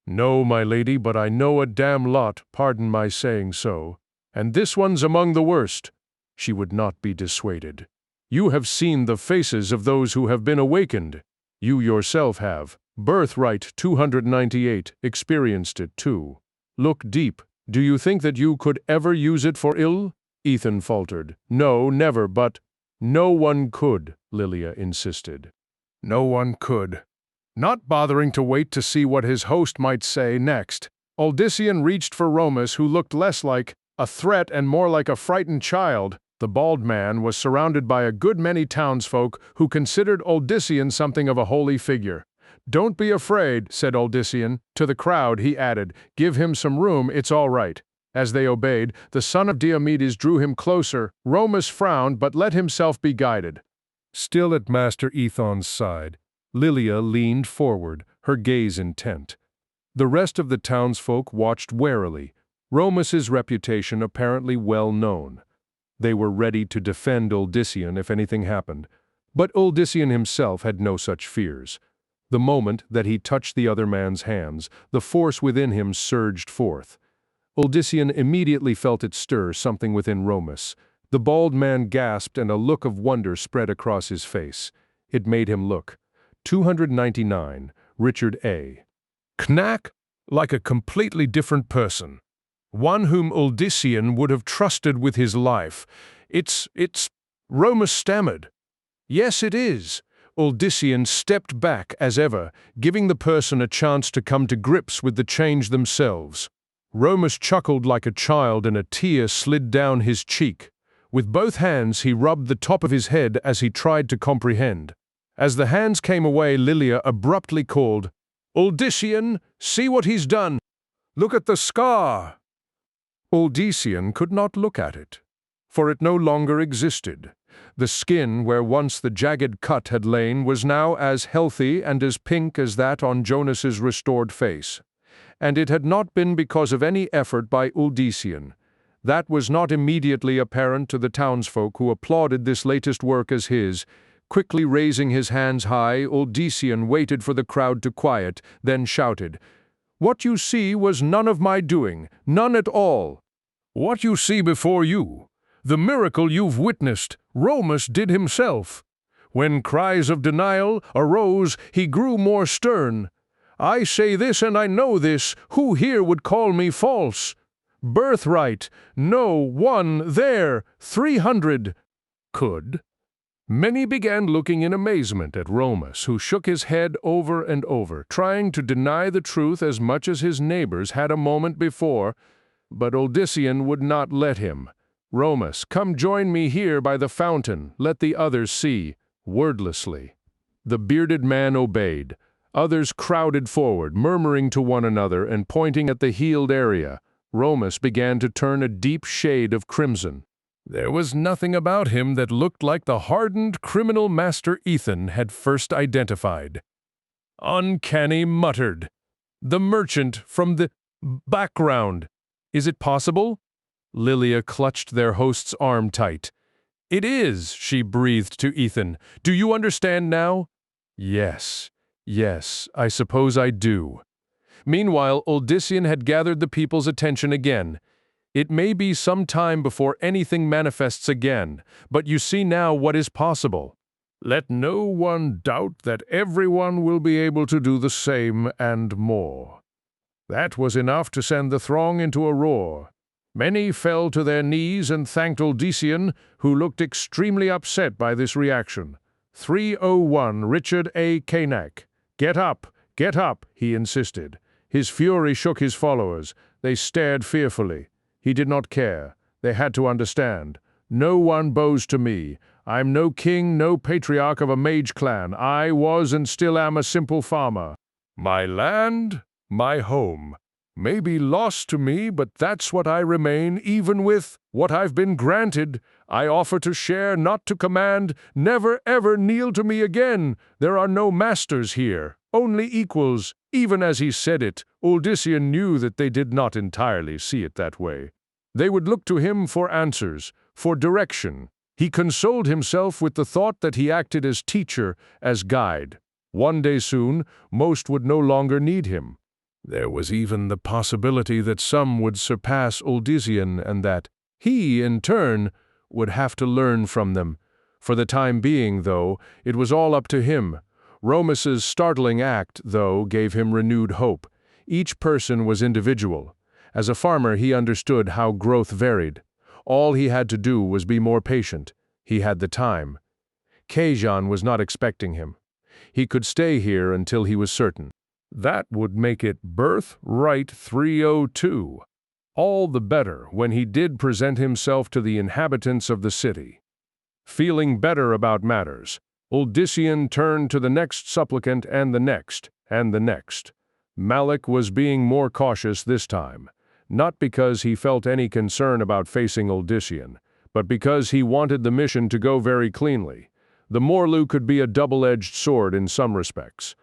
No, my lady, but I know a damn lot, pardon my saying so. And this one's among the worst. She would not be dissuaded. You have seen the faces of those who have been awakened. You yourself have. Birthright 298 experienced it too. Look deep. Do you think that you could ever use it for ill? Ethan faltered. No, never, but… No one could, Lilia insisted. No one could. Not bothering to wait to see what his host might say next, Odyssean reached for Romus, who looked less like a threat and more like a frightened child. The bald man was surrounded by a good many townsfolk who considered Odyssean something of a holy figure. Don't be afraid, said Odyssean. To the crowd, he added, give him some room, it's all right. As they obeyed, the son of Diomedes drew him closer. Romus frowned, but let himself be guided. Still at Master Ethon's side, Lilia leaned forward, her gaze intent. The rest of the townsfolk watched warily, Romus's reputation apparently well known. They were ready to defend Odyssean if anything happened, but Odyssean himself had no such fears. The moment that he touched the other man's hands, the force within him surged forth. Odyssean immediately felt it stir something within Romus. The bald man gasped and a look of wonder spread across his face. It made him look. 299, Richard A. Knack, like a completely different person. One whom Odyssean would have trusted with his life. It's… Romus stammered. Yes, it is. Odyssean stepped back as ever, giving the person a chance to come to grips with the change themselves. Romus chuckled like a child and a tear slid down his cheek. With both hands he rubbed the top of his head as he tried to comprehend. As the hands came away, Lilia abruptly called, Odyssean, see what he's done! Look at the scar! Odyssean could not look at it, for it no longer existed. The skin where once the jagged cut had lain was now as healthy and as pink as that on Jonas's restored face. And it had not been because of any effort by Odyssean. That was not immediately apparent to the townsfolk who applauded this latest work as his. Quickly raising his hands high, Odyssean waited for the crowd to quiet, then shouted, What you see was none of my doing, none at all. What you see before you, the miracle you've witnessed, Romus did himself. When cries of denial arose, he grew more stern. I say this and I know this, who here would call me false? Birthright, no, one, there, 300. Could. Many began looking in amazement at Romus, who shook his head over and over, trying to deny the truth as much as his neighbors had a moment before, but Odyssean would not let him. Romus, come join me here by the fountain, let the others see, wordlessly. The bearded man obeyed. Others crowded forward, murmuring to one another and pointing at the healed area. Romus began to turn a deep shade of crimson. There was nothing about him that looked like the hardened criminal Master Ethan had first identified. Uncanny muttered. The merchant from the background. Is it possible? Lilia clutched their host's arm tight. It is, she breathed to Ethan. Do you understand now? Yes, I suppose I do. Meanwhile, Odyssean had gathered the people's attention again. It may be some time before anything manifests again, but you see now what is possible. Let no one doubt that everyone will be able to do the same and more." That was enough to send the throng into a roar. Many fell to their knees and thanked Odyssean, who looked extremely upset by this reaction. 301 Richard A. Cain. Get up, he insisted. His fury shook his followers. They stared fearfully. He did not care. They had to understand. No one bows to me. I'm no king, no patriarch of a mage clan. I was and still am a simple farmer. My land, my home, may be lost to me, but that's what I remain, even with what I've been granted. I offer to share, not to command. Never ever kneel to me again. There are no masters here, only equals. Even as he said it, Odyssean knew that they did not entirely see it that way. They would look to him for answers, for direction. He consoled himself with the thought that he acted as teacher, as guide. One day soon, most would no longer need him. There was even the possibility that some would surpass Odyssean and that he, in turn, would have to learn from them. For the time being, though, it was all up to him. Romus's startling act, though, gave him renewed hope. Each person was individual. As a farmer, he understood how growth varied. All he had to do was be more patient. He had the time. Cain was not expecting him. He could stay here until he was certain. That would make it Birthright 302. All the better when he did present himself to the inhabitants of the city. Feeling better about matters, Odyssean turned to the next supplicant and the next, and the next. Malik was being more cautious this time, not because he felt any concern about facing Odyssean, but because he wanted the mission to go very cleanly. The Morlu could be a double-edged sword in some respects.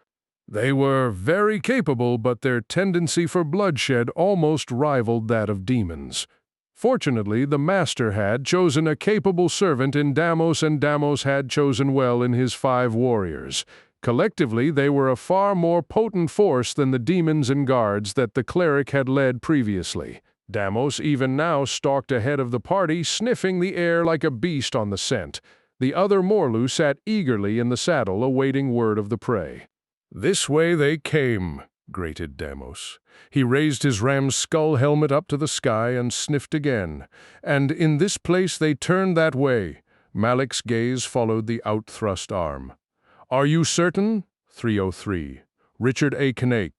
They were very capable, but their tendency for bloodshed almost rivaled that of demons. Fortunately, the master had chosen a capable servant in Deimos, and Deimos had chosen well in his 5 warriors. Collectively, they were a far more potent force than the demons and guards that the cleric had led previously. Deimos even now stalked ahead of the party, sniffing the air like a beast on the scent. The other Morlu sat eagerly in the saddle, awaiting word of the prey. "This way they came," grated Deimos. He raised his ram's skull helmet up to the sky and sniffed again. "And in this place they turned that way." Malik's gaze followed the out-thrust arm. "Are you certain?" 303. Richard A. Cain.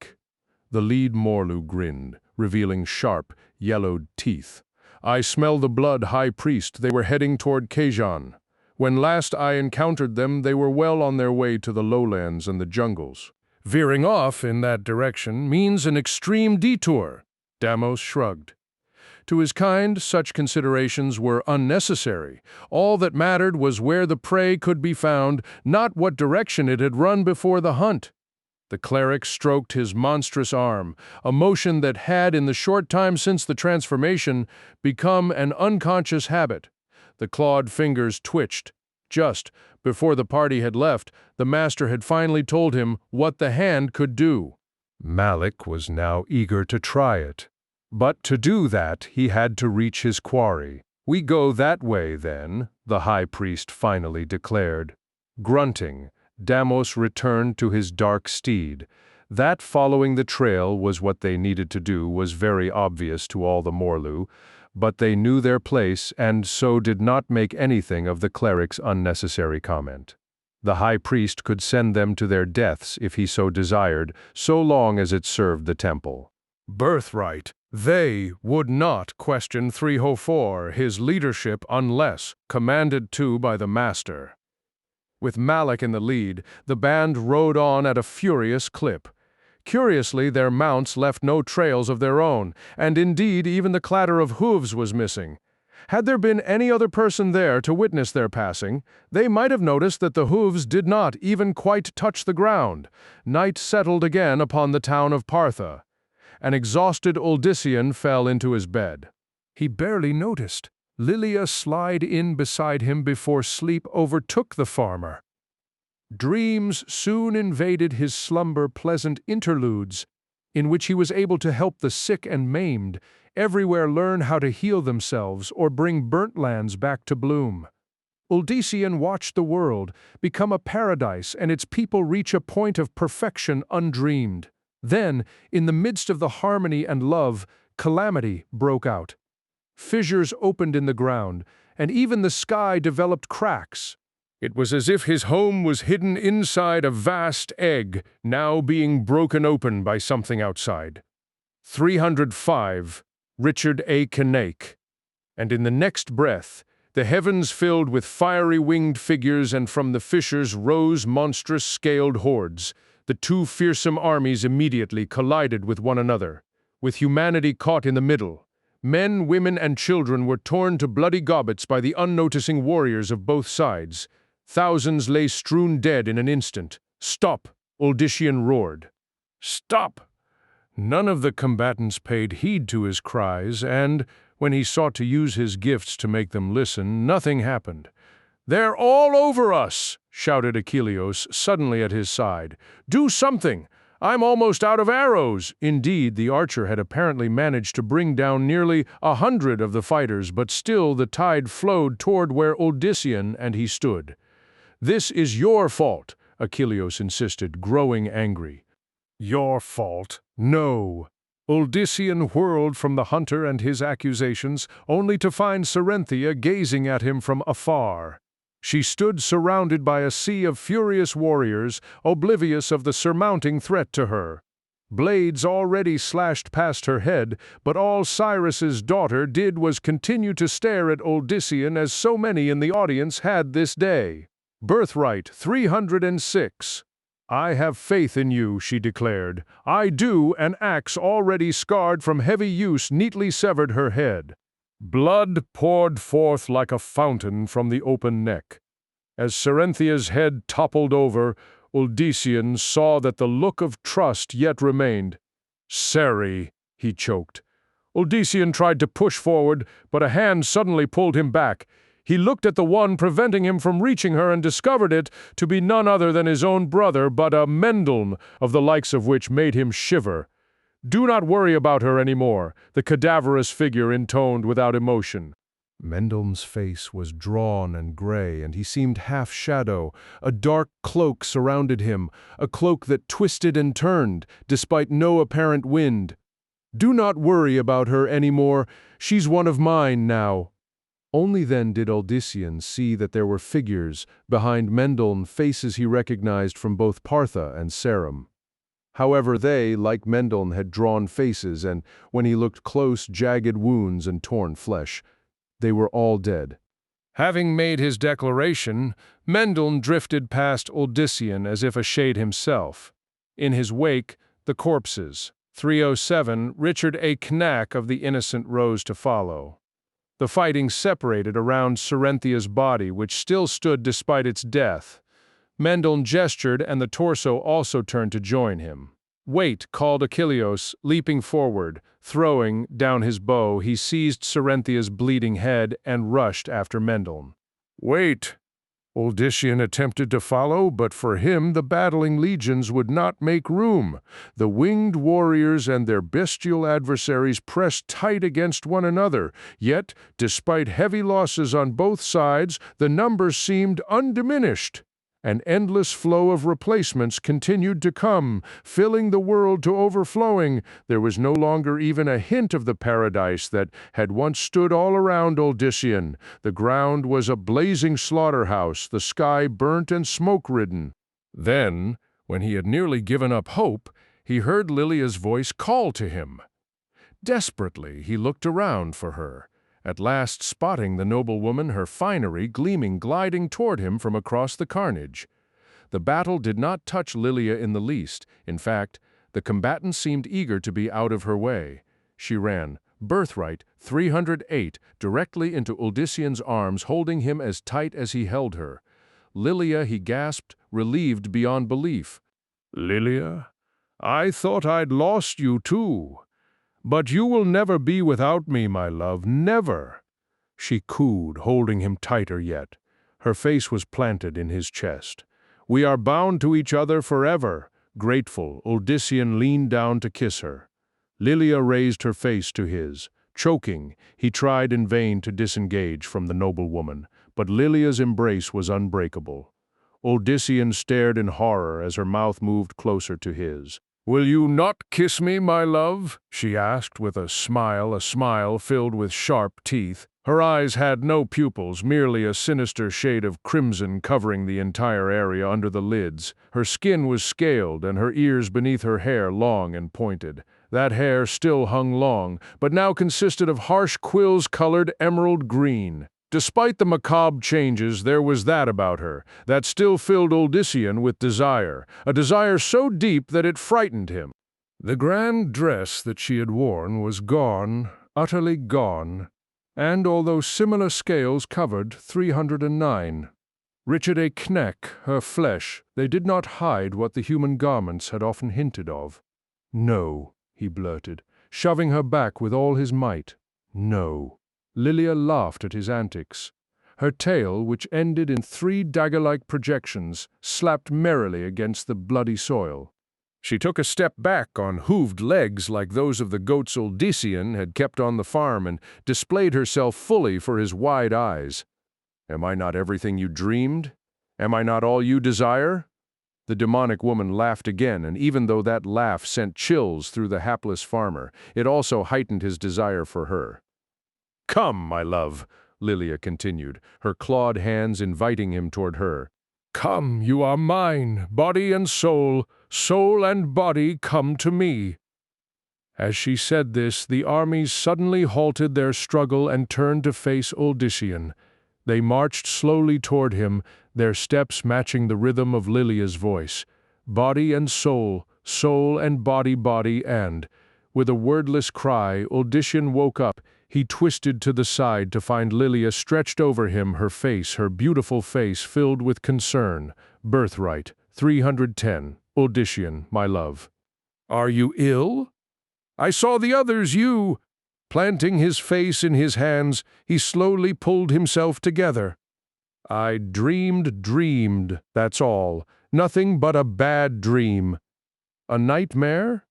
The lead Morlu grinned, revealing sharp, yellowed teeth. "I smell the blood, High Priest. They were heading toward Cain. When last I encountered them, they were well on their way to the lowlands and the jungles. Veering off in that direction means an extreme detour." Deimos shrugged. To his kind, such considerations were unnecessary. All that mattered was where the prey could be found, not what direction it had run before the hunt. The cleric stroked his monstrous arm, a motion that had, in the short time since the transformation, become an unconscious habit. The clawed fingers twitched. Just before the party had left, the master had finally told him what the hand could do. Malik was now eager to try it. But to do that, he had to reach his quarry. "We go that way, then," the high priest finally declared. Grunting, Deimos returned to his dark steed. That following the trail was what they needed to do was very obvious to all the Morlu, but they knew their place and so did not make anything of the cleric's unnecessary comment. The high priest could send them to their deaths if he so desired, so long as it served the temple. Birthright. They would not question 304, his leadership, unless commanded to by the master. With Malik in the lead, the band rode on at a furious clip. Curiously, their mounts left no trails of their own, and indeed even the clatter of hooves was missing. Had there been any other person there to witness their passing, they might have noticed that the hooves did not even quite touch the ground. Night settled again upon the town of Partha. An exhausted Odyssean fell into his bed. He barely noticed. Lilia slid in beside him before sleep overtook the farmer. Dreams soon invaded his slumber, pleasant interludes. in which he was able to help the sick and maimed everywhere learn how to heal themselves or bring burnt lands back to bloom. Uldisian watched the world become a paradise and its people reach a point of perfection undreamed. Then, in the midst of the harmony and love, calamity broke out. Fissures opened in the ground, and even the sky developed cracks. It was as if his home was hidden inside a vast egg, now being broken open by something outside. 305, Richard A. Cain. And in the next breath, the heavens filled with fiery winged figures, and from the fissures rose monstrous scaled hordes. The two fearsome armies immediately collided with one another, with humanity caught in the middle. Men, women, and children were torn to bloody gobbets by the unnoticing warriors of both sides. Thousands lay strewn dead in an instant. "Stop!" Uldisian roared. "Stop!" None of the combatants paid heed to his cries, and, when he sought to use his gifts to make them listen, nothing happened. "They're all over us!" shouted Achilleos, suddenly at his side. "Do something! I'm almost out of arrows!" Indeed, the archer had apparently managed to bring down nearly 100 of the fighters, but still the tide flowed toward where Uldisian and he stood. "This is your fault," Achilleos insisted, growing angry. "Your fault? No." Uldisian whirled from the hunter and his accusations, only to find Cerynthia gazing at him from afar. She stood surrounded by a sea of furious warriors, oblivious of the surmounting threat to her. Blades already slashed past her head, but all Cyrus's daughter did was continue to stare at Uldisian as so many in the audience had this day. Birthright 306. "I have faith in you," she declared. "I do," an axe already scarred from heavy use neatly severed her head. Blood poured forth like a fountain from the open neck. As Cerynthia's head toppled over, Uldisian saw that the look of trust yet remained. "Ceri," he choked. Uldisian tried to push forward, but a hand suddenly pulled him back. He looked at the one preventing him from reaching her and discovered it to be none other than his own brother, but a Mendln, of the likes of which made him shiver. "Do not worry about her anymore," the cadaverous figure intoned without emotion. Mendln's face was drawn and gray, and he seemed half shadow. A dark cloak surrounded him, a cloak that twisted and turned, despite no apparent wind. "Do not worry about her anymore. She's one of mine now." Only then did Uldisian see that there were figures behind Mendln, faces he recognized from both Partha and Sarum. However, they, like Mendln, had drawn faces, and when he looked close, jagged wounds and torn flesh. They were all dead. Having made his declaration, Mendln drifted past Uldisian as if a shade himself. In his wake, the corpses. 307, Richard A. Knack of the Innocent rose to follow. The fighting separated around Cerynthia's body, which still stood despite its death. Mendln gestured, and the torso also turned to join him. "Wait," called Achilleos, leaping forward. Throwing down his bow, he seized Cerynthia's bleeding head and rushed after Mendln. "Wait!" Uldisian attempted to follow, but for him the battling legions would not make room. The winged warriors and their bestial adversaries pressed tight against one another, yet, despite heavy losses on both sides, the numbers seemed undiminished. An endless flow of replacements continued to come, filling the world to overflowing. There was no longer even a hint of the paradise that had once stood all around Uldisian. The ground was a blazing slaughterhouse, the sky burnt and smoke-ridden. Then, when he had nearly given up hope, he heard Lilia's voice call to him. Desperately, he looked around for her, at last spotting the noblewoman, her finery gleaming, gliding toward him from across the carnage. The battle did not touch Lilia in the least. In fact, the combatants seemed eager to be out of her way. She ran, Birthright 308, directly into Uldisian's arms, holding him as tight as he held her. "Lilia," he gasped, relieved beyond belief. "Lilia? I thought I'd lost you too. But you will never be without me, my love, never," she cooed, holding him tighter yet. Her face was planted in his chest. "We are bound to each other forever. Grateful, Odyssean leaned down to kiss her. Lilia raised her face to his. Choking, he tried in vain to disengage from the noble woman, but Lilia's embrace was unbreakable. Odyssean stared in horror as her mouth moved closer to his. "Will you not kiss me, my love?" she asked with a smile filled with sharp teeth. Her eyes had no pupils, merely a sinister shade of crimson covering the entire area under the lids. Her skin was scaled, and her ears beneath her hair long and pointed. That hair still hung long, but now consisted of harsh quills colored emerald green. Despite the macabre changes, there was that about her that still filled Odyssean with desire, a desire so deep that it frightened him. The grand dress that she had worn was gone, utterly gone, and although similar scales covered 309. Richard a knack, her flesh, they did not hide what the human garments had often hinted of. "No," he blurted, shoving her back with all his might. "No." Lilia laughed at his antics. Her tail, which ended in 3 dagger-like projections, slapped merrily against the bloody soil. She took a step back on hooved legs like those of the goats Odyssean had kept on the farm and displayed herself fully for his wide eyes. "Am I not everything you dreamed? Am I not all you desire?" The demonic woman laughed again, and even though that laugh sent chills through the hapless farmer, it also heightened his desire for her. "Come, my love," Lilia continued, her clawed hands inviting him toward her. "Come, you are mine, body and soul and body come to me." As she said this, the armies suddenly halted their struggle and turned to face Odyssean. They marched slowly toward him, their steps matching the rhythm of Lilia's voice. Body and soul and body and... With a wordless cry, Odyssean woke up. He twisted to the side to find Lilia stretched over him, her beautiful face filled with concern. Birthright, 310. Odyssean, my love. "Are you ill?" "I saw the others, you." Planting his face in his hands, he slowly pulled himself together. "I dreamed, that's all. Nothing but a bad dream." "A nightmare?"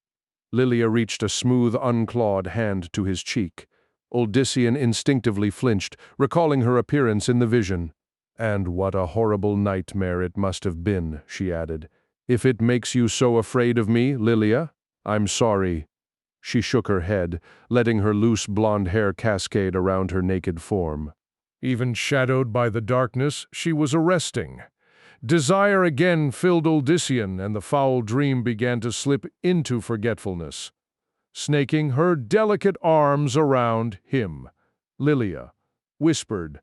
Lilia reached a smooth, unclawed hand to his cheek. Odyssean instinctively flinched, recalling her appearance in the vision. "And what a horrible nightmare it must have been," she added. "If it makes you so afraid of me, Lilia, I'm sorry." She shook her head, letting her loose blonde hair cascade around her naked form. Even shadowed by the darkness, she was arresting. Desire again filled Odyssean, and the foul dream began to slip into forgetfulness. Snaking her delicate arms around him, Lilia whispered,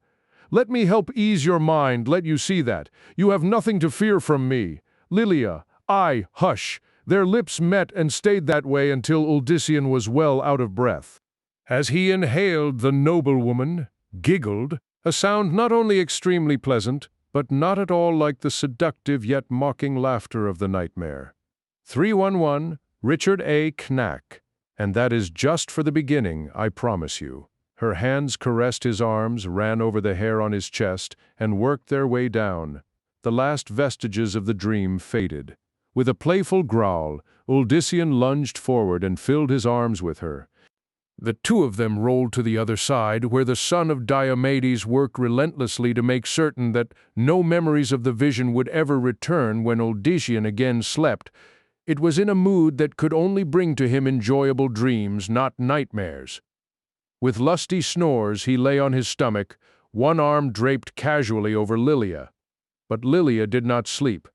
"Let me help ease your mind, let you see that. You have nothing to fear from me. Lilia, hush." Their lips met and stayed that way until Odyssean was well out of breath. As he inhaled, the noblewoman giggled, a sound not only extremely pleasant, but not at all like the seductive yet mocking laughter of the nightmare. 311, Richard A. Knack. And that is just for the beginning, I promise you. Her hands caressed his arms, ran over the hair on his chest, and worked their way down. The last vestiges of the dream faded. With a playful growl, Odyssean lunged forward and filled his arms with her. The two of them rolled to the other side, where the son of Diomedes worked relentlessly to make certain that no memories of the vision would ever return when Odyssean again slept. It was in a mood that could only bring to him enjoyable dreams, not nightmares. With lusty snores, he lay on his stomach, one arm draped casually over Lilia. But Lilia did not sleep.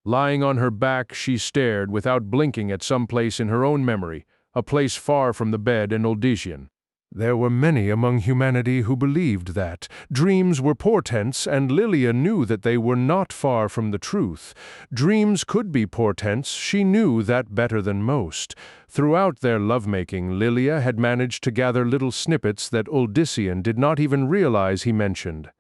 Lying on her back, she stared without blinking at some place in her own memory, a place far from the bed and Odyssean. There were many among humanity who believed that dreams were portents, and Lilia knew that they were not far from the truth. Dreams could be portents, she knew that better than most. Throughout their lovemaking, Lilia had managed to gather little snippets that Odyssean did not even realize he mentioned.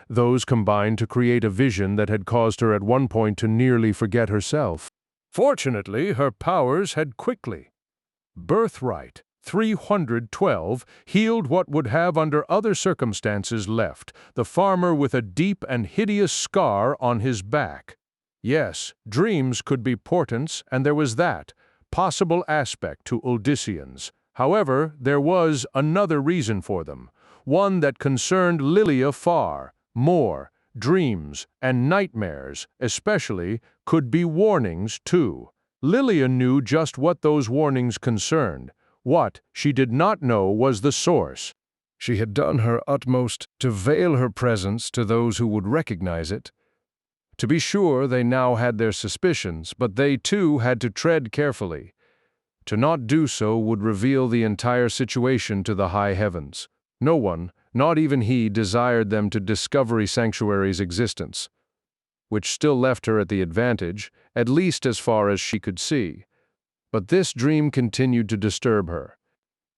Those combined to create a vision that had caused her at one point to nearly forget herself. Fortunately, her powers had quickly. Birthright, 312, healed what would have under other circumstances left the farmer with a deep and hideous scar on his back. Yes, dreams could be portents, and there was that possible aspect to Odysseans. However, there was another reason for them, one that concerned Lilia far more. Dreams and nightmares, especially, could be warnings too. Lilia knew just what those warnings concerned. What she did not know was the source. She had done her utmost to veil her presence to those who would recognize it. To be sure, they now had their suspicions, but they too had to tread carefully. To not do so would reveal the entire situation to the high heavens. No one, not even he, desired them to discover Sanctuary's existence, which still left her at the advantage, at least as far as she could see. But this dream continued to disturb her.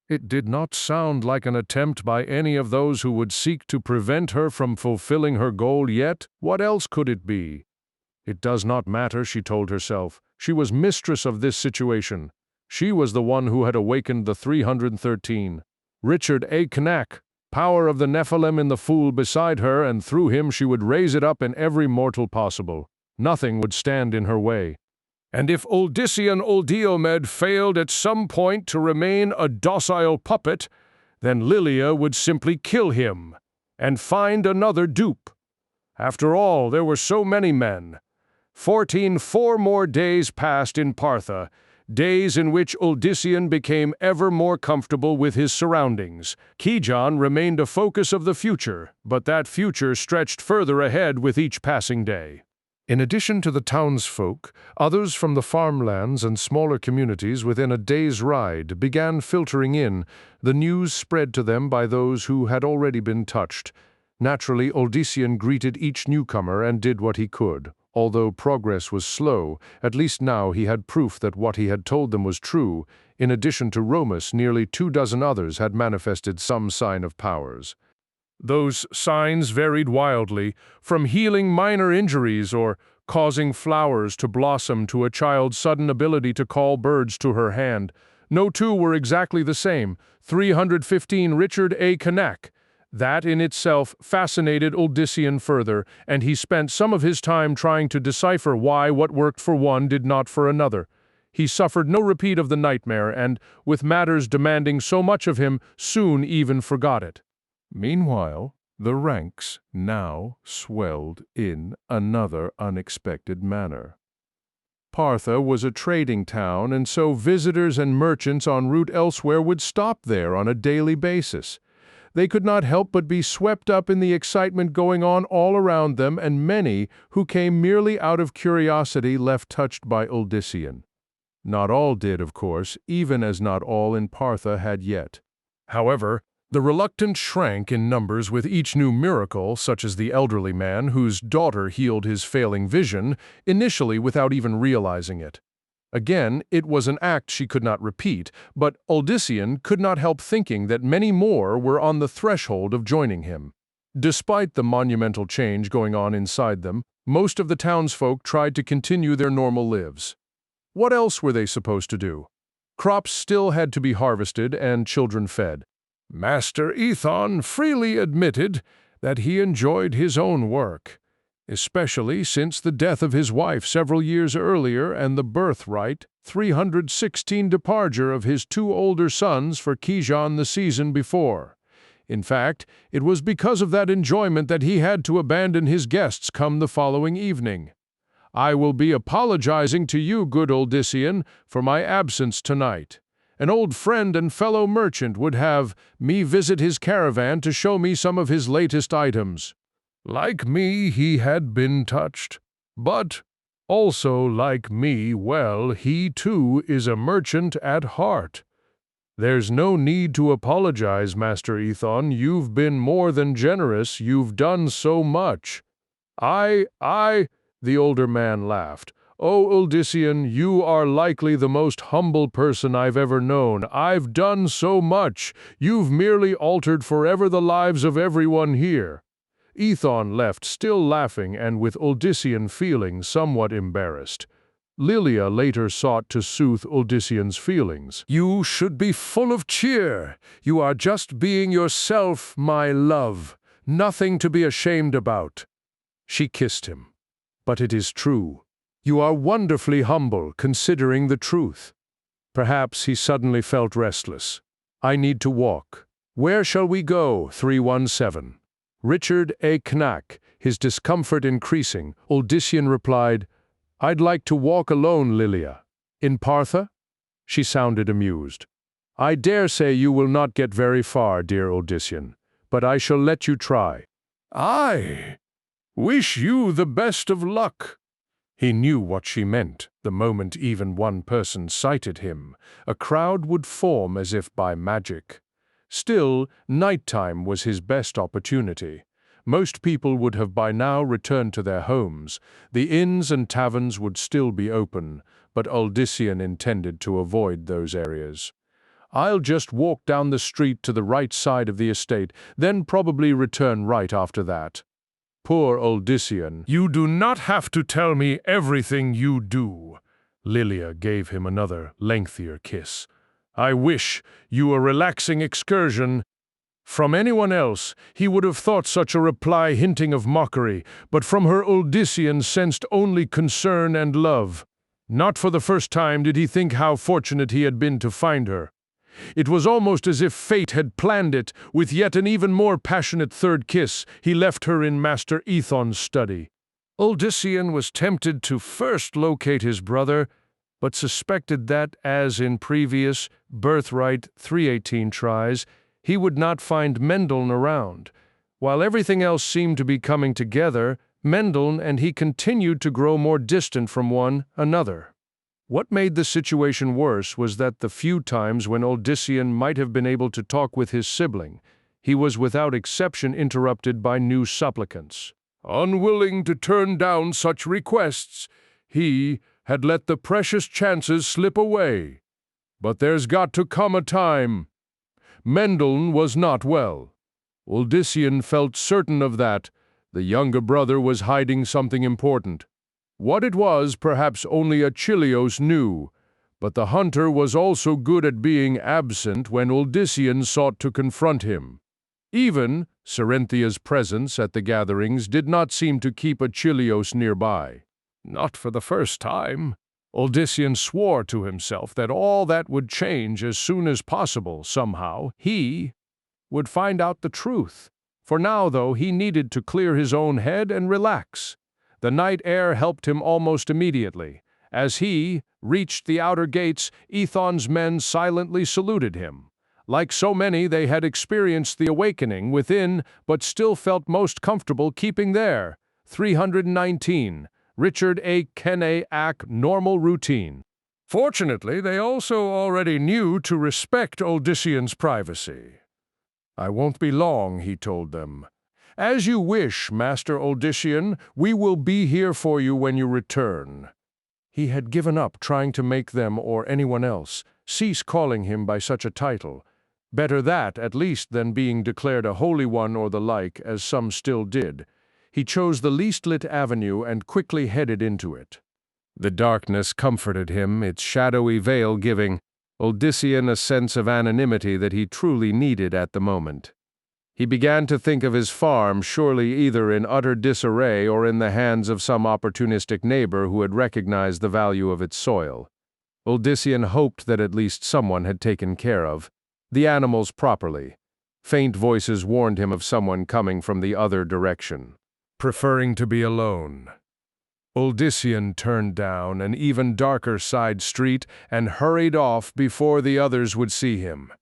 It did not sound like an attempt by any of those who would seek to prevent her from fulfilling her goal yet. What else could it be? It does not matter, she told herself. She was mistress of this situation. She was the one who had awakened the 313. Richard Cain, power of the Nephilim in the fool beside her, and through him she would raise it up in every mortal possible. Nothing would stand in her way. And if Odyssean Diomed failed at some point to remain a docile puppet, then Lilia would simply kill him and find another dupe. After all, there were so many men. 4 more days passed in Partha, days in which Odyssean became ever more comfortable with his surroundings. Kijan remained a focus of the future, but that future stretched further ahead with each passing day. In addition to the townsfolk, others from the farmlands and smaller communities within a day's ride began filtering in. The news spread to them by those who had already been touched. Naturally, Odyssean greeted each newcomer and did what he could. Although progress was slow, at least now he had proof that what he had told them was true. In addition to Romus, nearly 24 others had manifested some sign of powers. Those signs varied wildly, from healing minor injuries or causing flowers to blossom to a child's sudden ability to call birds to her hand. No two were exactly the same. 315 Richard Cain. That in itself fascinated Odyssean further, and he spent some of his time trying to decipher why what worked for one did not for another. He suffered no repeat of the nightmare and, with matters demanding so much of him, soon even forgot it. Meanwhile, the ranks now swelled in another unexpected manner. Partha was a trading town, and so visitors and merchants en route elsewhere would stop there on a daily basis. They could not help but be swept up in the excitement going on all around them, and many who came merely out of curiosity left touched by Odyssean. Not all did, of course, even as not all in Partha had yet. However, the reluctant shrank in numbers with each new miracle, such as the elderly man whose daughter healed his failing vision, initially without even realizing it. Again, it was an act she could not repeat, but Odyssean could not help thinking that many more were on the threshold of joining him. Despite the monumental change going on inside them, most of the townsfolk tried to continue their normal lives. What else were they supposed to do? Crops still had to be harvested and children fed. Master Ethon freely admitted that he enjoyed his own work, especially since the death of his wife several years earlier and the Birthright 316 departure of his 2 older sons for Kijan the season before. In fact, it was because of that enjoyment that he had to abandon his guests come the following evening. I will be apologizing to you, good Odyssean, for my absence tonight. An old friend and fellow merchant would have me visit his caravan to show me some of his latest items. Like me, he had been touched, but also like me, well, he too is a merchant at heart. There's no need to apologize, Master Ethon. You've been more than generous. You've done so much. The older man laughed. Oh, Odyssean, you are likely the most humble person I've ever known. I've done so much. You've merely altered forever the lives of everyone here. Ethon left, still laughing and with Odyssean feeling somewhat embarrassed. Lilia later sought to soothe Odyssean's feelings. You should be full of cheer. You are just being yourself, my love. Nothing to be ashamed about. She kissed him. But it is true. You are wonderfully humble, considering the truth." Perhaps he suddenly felt restless. "I need to walk." "Where shall we go?" 317. Richard A. Knack, his discomfort increasing, Odyssean replied, "I'd like to walk alone, Lilia." "In Partha?" She sounded amused. "I dare say you will not get very far, dear Odyssean, but I shall let you try." "I wish you the best of luck." He knew what she meant. The moment even one person sighted him, a crowd would form as if by magic. Still, nighttime was his best opportunity. Most people would have by now returned to their homes. The inns and taverns would still be open, but Odyssean intended to avoid those areas. "I'll just walk down the street to the right side of the estate, then probably return right after that." Poor Odyssean. "You do not have to tell me everything you do." Lilia gave him another, lengthier kiss. "I wish you a relaxing excursion." From anyone else, he would have thought such a reply hinting of mockery, but from her Odyssean sensed only concern and love. Not for the first time did he think how fortunate he had been to find her. It was almost as if fate had planned it. With yet an even more passionate third kiss, he left her in Master Ethon's study. Odyssean was tempted to first locate his brother, but suspected that, as in previous Birthright 318 tries, he would not find Mendeln around. While everything else seemed to be coming together, Mendeln and he continued to grow more distant from one another. What made the situation worse was that the few times when Odyssean might have been able to talk with his sibling, he was without exception interrupted by new supplicants. Unwilling to turn down such requests, he had let the precious chances slip away. But there's got to come a time. Mendeln was not well. Odyssean felt certain of that. The younger brother was hiding something important. What it was, perhaps only Achilleos knew, but the hunter was also good at being absent when Odyssean sought to confront him. Even Cerinthia's presence at the gatherings did not seem to keep Achilleos nearby. Not for the first time. Odyssean swore to himself that all that would change as soon as possible, somehow. He would find out the truth. For now, though, he needed to clear his own head and relax. The night air helped him almost immediately. As he reached the outer gates, Ethon's men silently saluted him. Like so many, they had experienced the awakening within, but still felt most comfortable keeping there. 319. Richard A. Cain Ack Normal Routine. Fortunately, they also already knew to respect Odyssean's privacy. "I won't be long," he told them. "As you wish, Master Odyssean, we will be here for you when you return." He had given up trying to make them, or anyone else, cease calling him by such a title. Better that, at least, than being declared a holy one or the like, as some still did. He chose the least lit avenue and quickly headed into it. The darkness comforted him, its shadowy veil giving Odyssean a sense of anonymity that he truly needed at the moment. He began to think of his farm, surely either in utter disarray or in the hands of some opportunistic neighbor who had recognized the value of its soil. Odyssean hoped that at least someone had taken care of the animals properly. Faint voices warned him of someone coming from the other direction. Preferring to be alone, Odyssean turned down an even darker side street and hurried off before the others would see him.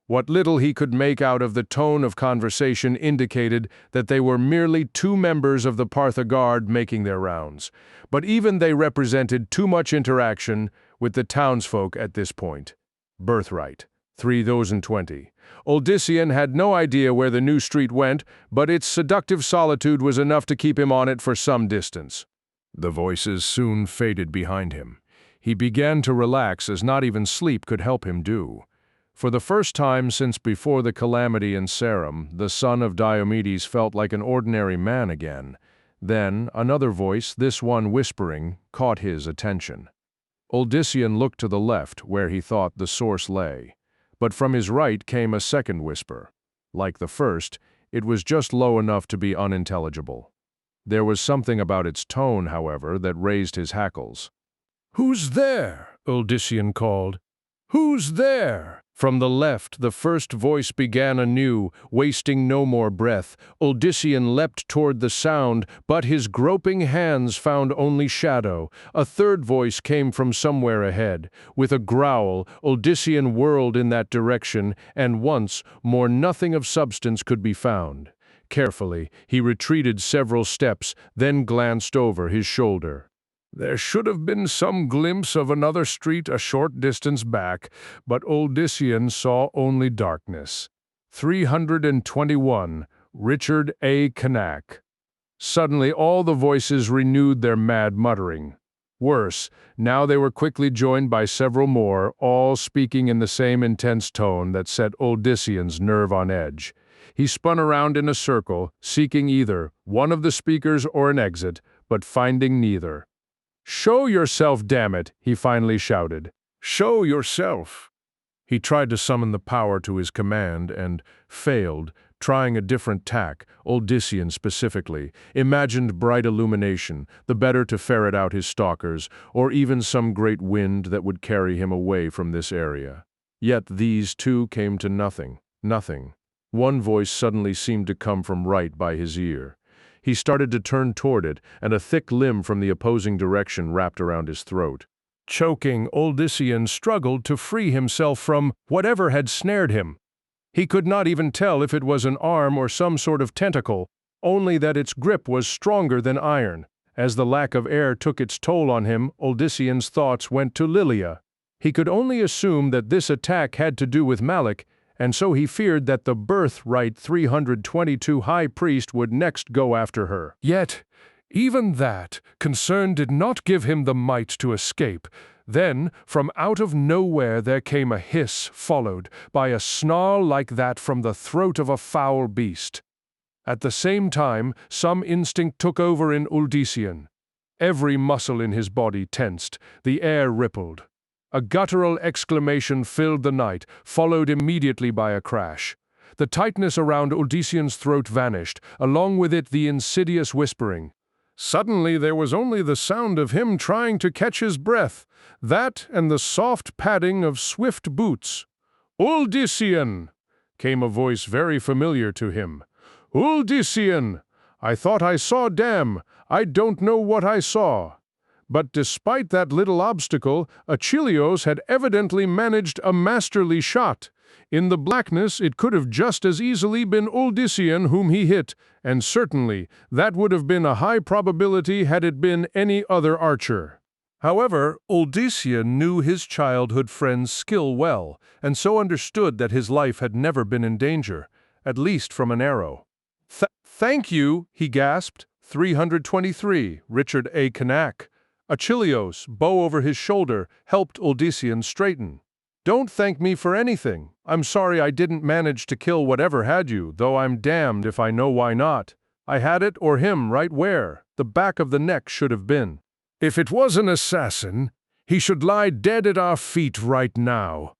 What little he could make out of the tone of conversation indicated that they were merely two members of the Partha Guard making their rounds, but even they represented too much interaction with the townsfolk at this point. Birthright, 3020. Odyssean had no idea where the new street went, but its seductive solitude was enough to keep him on it for some distance. The voices soon faded behind him. He began to relax as not even sleep could help him do. For the first time since before the calamity in Sarum, the son of Diomedes felt like an ordinary man again. Then, another voice, this one whispering, caught his attention. Odyssean looked to the left, where he thought the source lay. But from his right came a second whisper. Like the first, it was just low enough to be unintelligible. There was something about its tone, however, that raised his hackles. "Who's there?" Uldyssian called. "Who's there?" From the left, the first voice began anew, wasting no more breath. Uldyssian leapt toward the sound, but his groping hands found only shadow. A third voice came from somewhere ahead. With a growl, Uldyssian whirled in that direction, and once more nothing of substance could be found. Carefully, he retreated several steps, then glanced over his shoulder. There should have been some glimpse of another street a short distance back, but Uldyssian saw only darkness. 321, Richard A. Cain. Suddenly all the voices renewed their mad muttering. Worse, now they were quickly joined by several more, all speaking in the same intense tone that set Uldyssian's nerve on edge. He spun around in a circle, seeking either one of the speakers or an exit, but finding neither. "Show yourself, damn it!" he finally shouted. "Show yourself!" He tried to summon the power to his command and failed, trying a different tack. Uldyssian specifically imagined bright illumination, the better to ferret out his stalkers, or even some great wind that would carry him away from this area. Yet these too came to nothing. Nothing. One voice suddenly seemed to come from right by his ear. He started to turn toward it, and a thick limb from the opposing direction wrapped around his throat. Choking, Uldyssian struggled to free himself from whatever had snared him. He could not even tell if it was an arm or some sort of tentacle, only that its grip was stronger than iron. As the lack of air took its toll on him, Uldyssian's thoughts went to Lilia. He could only assume that this attack had to do with Malik, and so he feared that the Birthright 322 High Priest would next go after her. Yet, even that concern did not give him the might to escape. Then, from out of nowhere there came a hiss, followed by a snarl like that from the throat of a foul beast. At the same time, some instinct took over in Uldyssian. Every muscle in his body tensed, the air rippled. A guttural exclamation filled the night, followed immediately by a crash. The tightness around Uldyssian's throat vanished, along with it the insidious whispering. Suddenly there was only the sound of him trying to catch his breath, that and the soft padding of swift boots. "Uldyssian!" came a voice very familiar to him. "Uldyssian! I thought I saw Dam. I don't know what I saw." But despite that little obstacle, Achilleos had evidently managed a masterly shot. In the blackness, it could have just as easily been Uldyssian whom he hit, and certainly that would have been a high probability had it been any other archer. However, Uldyssian knew his childhood friend's skill well, and so understood that his life had never been in danger, at least from an arrow. Thank you," he gasped. 323, Richard A. Cain. Achilleos, bow over his shoulder, helped Uldyssian straighten. "Don't thank me for anything. I'm sorry I didn't manage to kill whatever had you, though I'm damned if I know why not. I had it or him right where the back of the neck should have been. If it was an assassin, he should lie dead at our feet right now."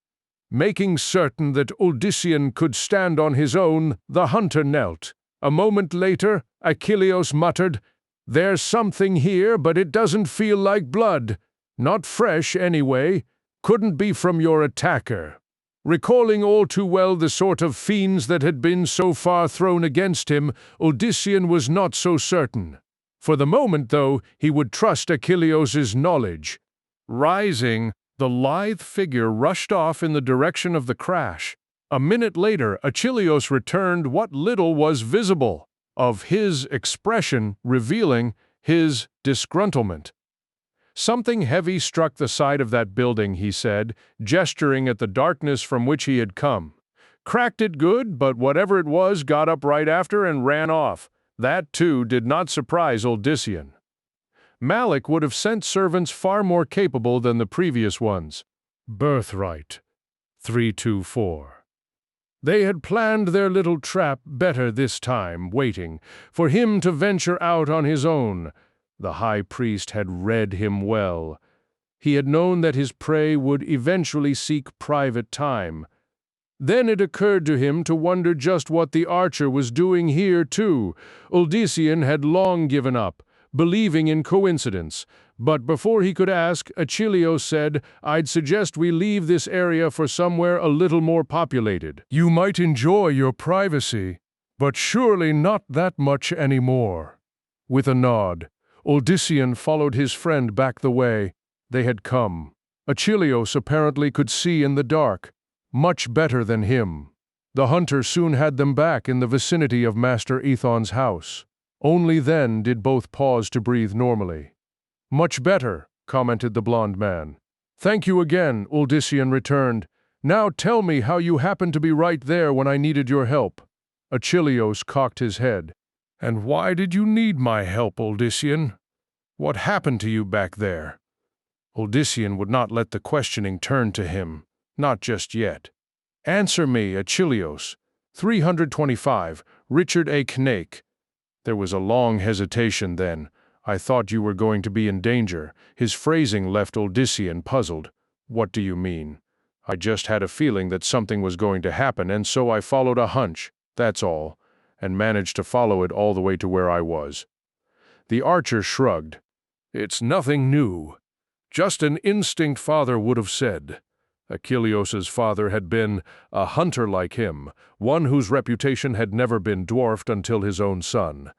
Making certain that Uldyssian could stand on his own, the hunter knelt. A moment later, Achilleos muttered, "There's something here, but it doesn't feel like blood. Not fresh, anyway. Couldn't be from your attacker." Recalling all too well the sort of fiends that had been so far thrown against him, Uldyssian was not so certain. For the moment, though, he would trust Achilleos' knowledge. Rising, the lithe figure rushed off in the direction of the crash. A minute later, Achilleos returned what little was visible of his expression, revealing his disgruntlement. "Something heavy struck the side of that building," he said, gesturing at the darkness from which he had come. "Cracked it good, but whatever it was got up right after and ran off." That, too, did not surprise Uldyssian. Malik would have sent servants far more capable than the previous ones. Birthright 324. They had planned their little trap better this time, waiting for him to venture out on his own. The high priest had read him well. He had known that his prey would eventually seek private time. Then it occurred to him to wonder just what the archer was doing here, too. Odyssean had long given up, believing in coincidence. But before he could ask, Achilleus said, "I'd suggest we leave this area for somewhere a little more populated. You might enjoy your privacy, but surely not that much anymore." With a nod, Odyssean followed his friend back the way they had come. Achilleus apparently could see in the dark, much better than him. The hunter soon had them back in the vicinity of Master Aethon's house. Only then did both pause to breathe normally. "Much better," commented the blond man. "Thank you again," Odyssean returned. "Now tell me how you happened to be right there when I needed your help." Achilleus cocked his head. "And why did you need my help, Odyssean? What happened to you back there?" Odyssean would not let the questioning turn to him. Not just yet. "Answer me, Achilleus. 325, Richard A. Knake." There was a long hesitation then. "I thought you were going to be in danger." His phrasing left Odyssean puzzled. "What do you mean?" "I just had a feeling that something was going to happen, and so I followed a hunch, that's all, and managed to follow it all the way to where I was." The archer shrugged. "It's nothing new. Just an instinct father would have said." Achilleus's father had been a hunter like him, one whose reputation had never been dwarfed until his own son.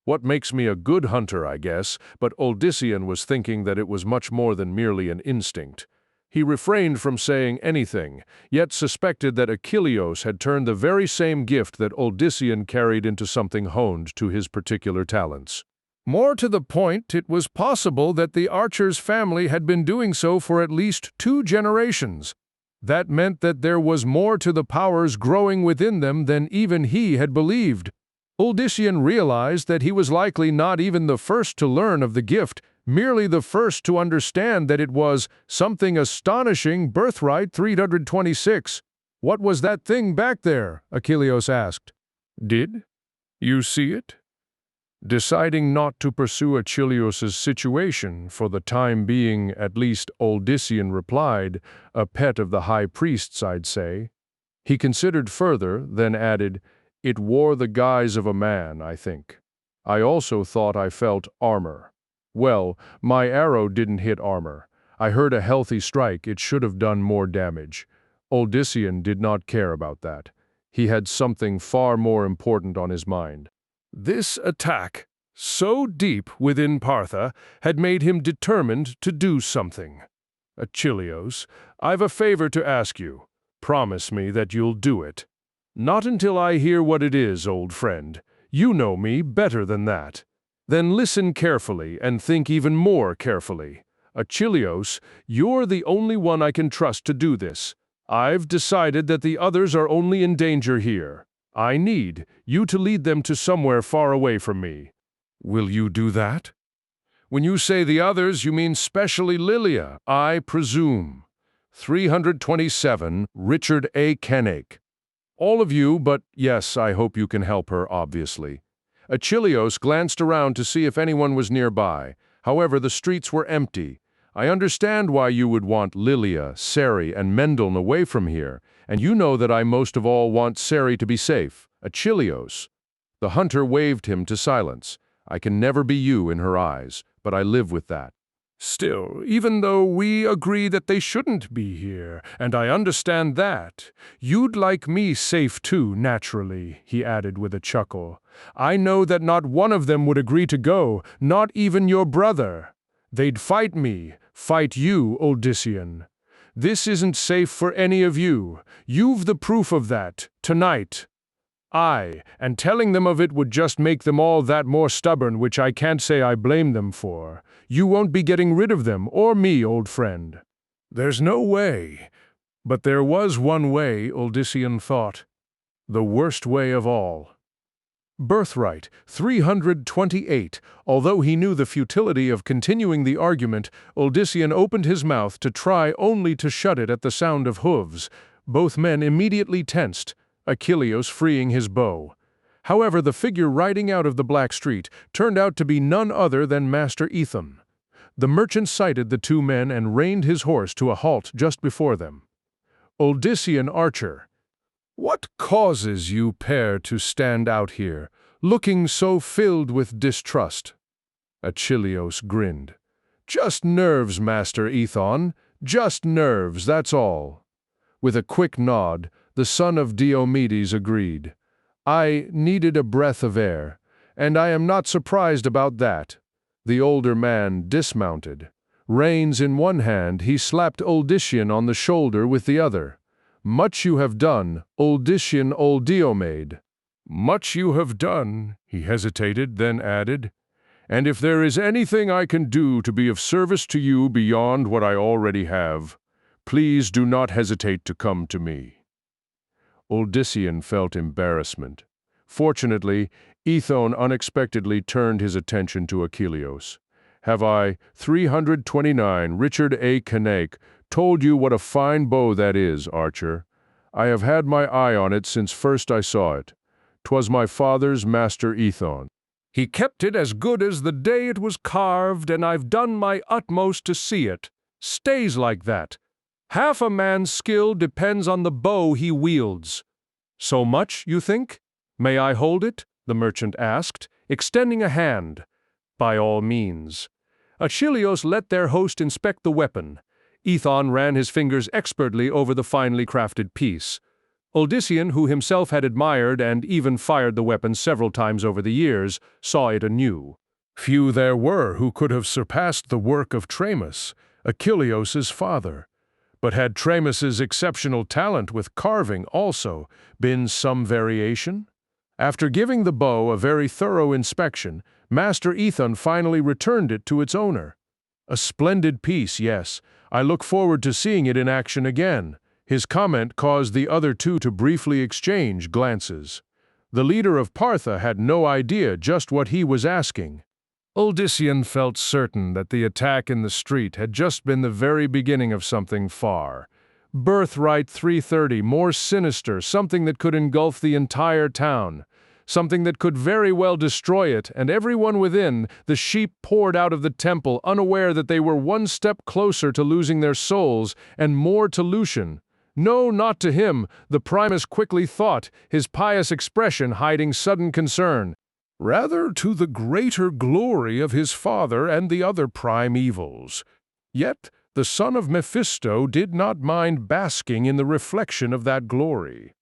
What makes me a good hunter, I guess, but Odyssean was thinking that it was much more than merely an instinct. He refrained from saying anything, yet suspected that Achilleus had turned the very same gift that Odyssean carried into something honed to his particular talents. More to the point, it was possible that the archer's family had been doing so for at least 2 generations. That meant that there was more to the powers growing within them than even he had believed. Odyssean realized that he was likely not even the first to learn of the gift, merely the first to understand that it was something astonishing. Birthright 326. "What was that thing back there?" Achilleus asked. "Did you see it?" Deciding not to pursue Achilleus's situation, for the time being at least, Odyssean replied, "A pet of the high priest's, I'd say." He considered further, then added, "It wore the guise of a man, I think. I also thought I felt armor. Well, my arrow didn't hit armor. I heard a healthy strike. It should have done more damage." Odyssean did not care about that. He had something far more important on his mind. This attack, so deep within Partha, had made him determined to do something. "Achilleus, I've a favor to ask you. Promise me that you'll do it." "Not until I hear what it is, old friend. You know me better than that." "Then listen carefully and think even more carefully. Achilleus, you're the only one I can trust to do this. I've decided that the others are only in danger here. I need you to lead them to somewhere far away from me." "Will you do that?" "When you say the others, you mean specially Lilia, I presume." 327, Richard A. Knake. "All of you, but yes, I hope you can help her, obviously." Achilleus glanced around to see if anyone was nearby. However, the streets were empty. "I understand why you would want Lilia, Seri, and Mendel away from here, and you know that I most of all want Seri to be safe." "Achilleus." The hunter waved him to silence. "I can never be you in her eyes, but I live with that." "Still, even though we agree that they shouldn't be here, and I understand that, you'd like me safe too, naturally," he added with a chuckle. "I know that not one of them would agree to go, not even your brother. They'd fight me, fight you, Odyssean. This isn't safe for any of you. You've the proof of that, tonight. And telling them of it would just make them all that more stubborn, which I can't say I blame them for. You won't be getting rid of them, or me, old friend." "There's no way." But there was one way, Odyssean thought. The worst way of all. Birthright 328. Although he knew the futility of continuing the argument, Odyssean opened his mouth to try only to shut it at the sound of hooves. Both men immediately tensed, Achilleus freeing his bow. However, the figure riding out of the black street turned out to be none other than Master Aethon. The merchant sighted the two men and reined his horse to a halt just before them. "Odyssean archer, "What causes you pair to stand out here, looking so filled with distrust?" Achilleos grinned. "Just nerves, Master Ethon, just nerves, that's all." With a quick nod, the son of Diomedes agreed. "I needed a breath of air, and I am not surprised about that." The older man dismounted. Reins in one hand, he slapped Oldysian on the shoulder with the other. "Much you have done, Oldysian old Diomede." "Much you have done," he hesitated, then added, "and if there is anything I can do to be of service to you beyond what I already have, please do not hesitate to come to me." Oldysian felt embarrassment. Fortunately, Ethon unexpectedly turned his attention to Achilleos. "Have I, 329 Richard A. Cain, told you what a fine bow that is, Archer? I have had my eye on it since first I saw it. 'Twas my father's, Master Ethon. He kept it as good as the day it was carved, and I've done my utmost to see it. Stays like that. Half a man's skill depends on the bow he wields." "So much, you think? May I hold it?" the merchant asked, extending a hand. "By all means." Achilleos let their host inspect the weapon. Ethon ran his fingers expertly over the finely crafted piece. Oldysian, who himself had admired and even fired the weapon several times over the years, saw it anew. Few there were who could have surpassed the work of Tramus, Achilleos' father. But had Tramus's exceptional talent with carving also been some variation? After giving the bow a very thorough inspection, Master Ethon finally returned it to its owner. "A splendid piece, yes. I look forward to seeing it in action again." His comment caused the other two to briefly exchange glances. The leader of Partha had no idea just what he was asking. Oldysian felt certain that the attack in the street had just been the very beginning of something far. Birthright 330, more sinister, something that could engulf the entire town. Something that could very well destroy it, and everyone within. The sheep poured out of the temple, unaware that they were one step closer to losing their souls, and more to Lucian. No, not to him, the Primus quickly thought, his pious expression hiding sudden concern. Rather to the greater glory of his father and the other prime evils. Yet the son of Mephisto did not mind basking in the reflection of that glory.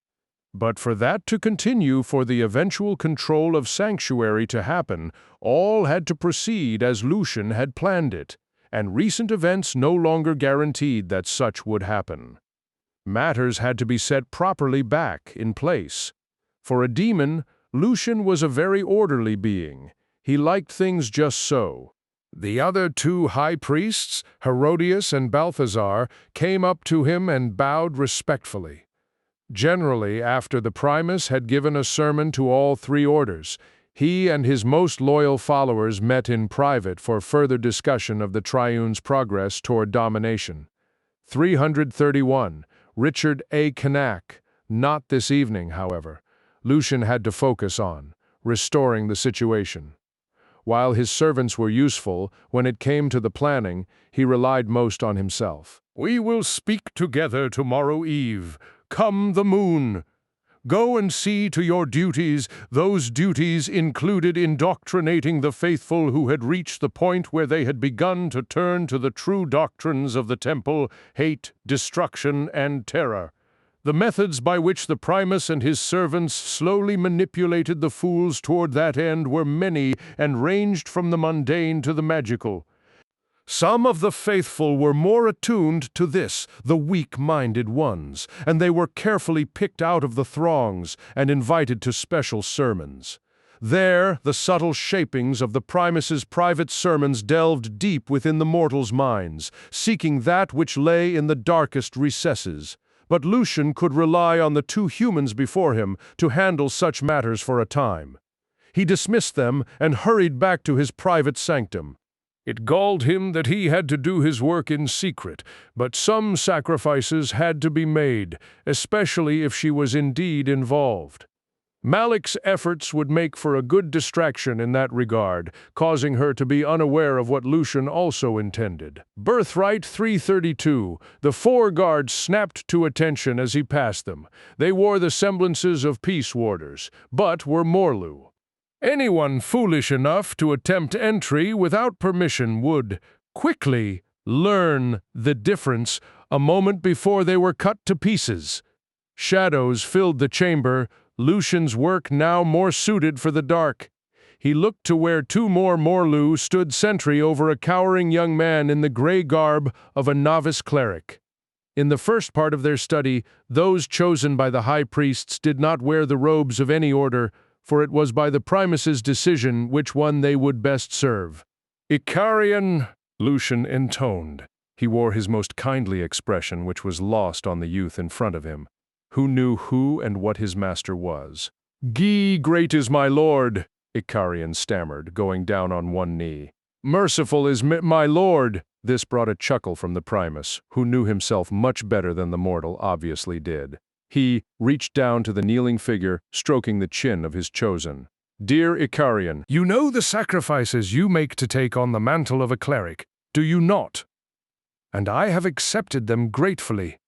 But for that to continue, for the eventual control of Sanctuary to happen, all had to proceed as Lucian had planned it, and recent events no longer guaranteed that such would happen. Matters had to be set properly back in place. For a demon, Lucian was a very orderly being. He liked things just so. The other two high priests, Herodias and Balthazar, came up to him and bowed respectfully. Generally, after the Primus had given a sermon to all three orders, he and his most loyal followers met in private for further discussion of the Triune's progress toward domination. 331, Richard A. Cain. Not this evening, however. Lucian had to focus on restoring the situation. While his servants were useful, when it came to the planning, he relied most on himself. "We will speak together tomorrow eve. Come the moon. Go and see to your duties. Those duties included indoctrinating the faithful who had reached the point where they had begun to turn to the true doctrines of the temple, hate, destruction, and terror. The methods by which the Primus and his servants slowly manipulated the fools toward that end were many and ranged from the mundane to the magical. Some of the faithful were more attuned to this, the weak-minded ones, and they were carefully picked out of the throngs and invited to special sermons. There, the subtle shapings of the Primus's private sermons delved deep within the mortals' minds, seeking that which lay in the darkest recesses. But Lucian could rely on the two humans before him to handle such matters for a time. He dismissed them and hurried back to his private sanctum. It galled him that he had to do his work in secret, but some sacrifices had to be made, especially if she was indeed involved. Malik's efforts would make for a good distraction in that regard, causing her to be unaware of what Lucian also intended. Birthright 332. The four guards snapped to attention as he passed them. They wore the semblances of peace warders, but were Morlu. Anyone foolish enough to attempt entry without permission would quickly learn the difference a moment before they were cut to pieces. Shadows filled the chamber, Lucian's work now more suited for the dark. He looked to where two more Morlu stood sentry over a cowering young man in the gray garb of a novice cleric. In the first part of their study, those chosen by the high priests did not wear the robes of any order, for it was by the primus's decision which one they would best serve. "Icarian," Lucian intoned. He wore his most kindly expression, which was lost on the youth in front of him, who knew who and what his master was. "Gi, great is my lord," Icarian stammered, going down on one knee. "Merciful is my lord." This brought a chuckle from the primus, who knew himself much better than the mortal obviously did. He reached down to the kneeling figure, stroking the chin of his chosen. "Dear Icarian, you know the sacrifices you make to take on the mantle of a cleric, do you not? And I have accepted them gratefully."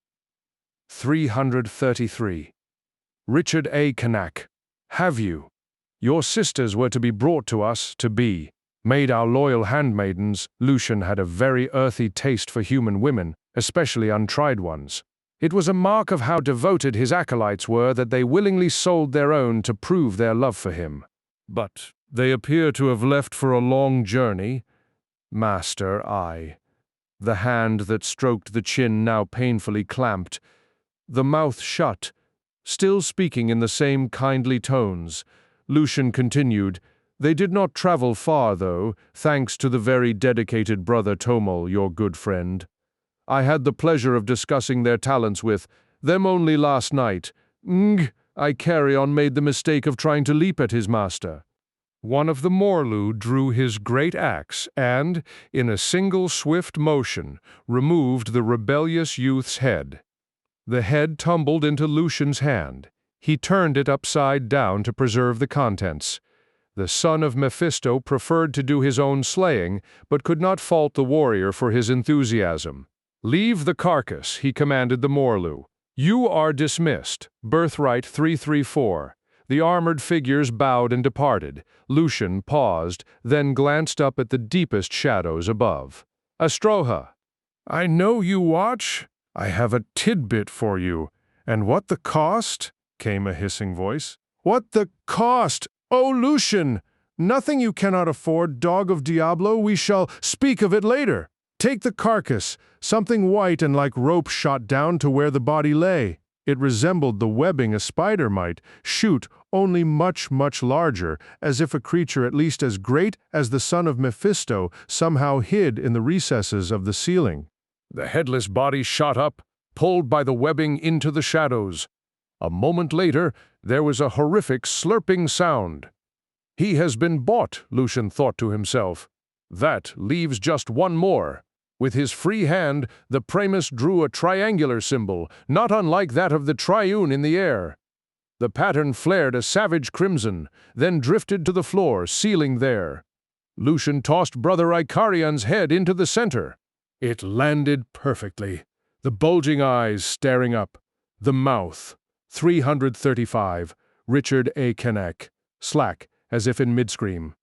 333. Richard A. Cain. Have you? Your sisters were to be brought to us to be made our loyal handmaidens. Lucian had a very earthy taste for human women, especially untried ones. It was a mark of how devoted his acolytes were that they willingly sold their own to prove their love for him. But they appear to have left for a long journey. Master, I. The hand that stroked the chin now painfully clamped, the mouth shut, still speaking in the same kindly tones. Lucian continued, "They did not travel far, though, thanks to the very dedicated brother Tomol, your good friend. I had the pleasure of discussing their talents with them only last night. Icarion made the mistake of trying to leap at his master." One of the Morlu drew his great axe and, in a single swift motion, removed the rebellious youth's head. The head tumbled into Lucian's hand. He turned it upside down to preserve the contents. The son of Mephisto preferred to do his own slaying, but could not fault the warrior for his enthusiasm. "Leave the carcass," he commanded the Morlu. "You are dismissed." Birthright 334. The armored figures bowed and departed. Lucian paused, then glanced up at the deepest shadows above. "Astroha, I know you watch. I have a tidbit for you." "And what the cost?" came a hissing voice. "What the cost? Oh, Lucian! Nothing you cannot afford, dog of Diablo. We shall speak of it later. Take the carcass, something white and like rope shot down to where the body lay. It resembled the webbing a spider might shoot, only much, much larger, as if a creature at least as great as the son of Mephisto somehow hid in the recesses of the ceiling." The headless body shot up, pulled by the webbing into the shadows. A moment later, there was a horrific slurping sound. "He has been bought," Lucian thought to himself. "That leaves just one more." With his free hand, the primus drew a triangular symbol, not unlike that of the triune in the air. The pattern flared a savage crimson, then drifted to the floor, sealing there. Lucian tossed Brother Icarion's head into the center. It landed perfectly, the bulging eyes staring up, the mouth. 335. Richard A. Cain. Slack, as if in mid-scream.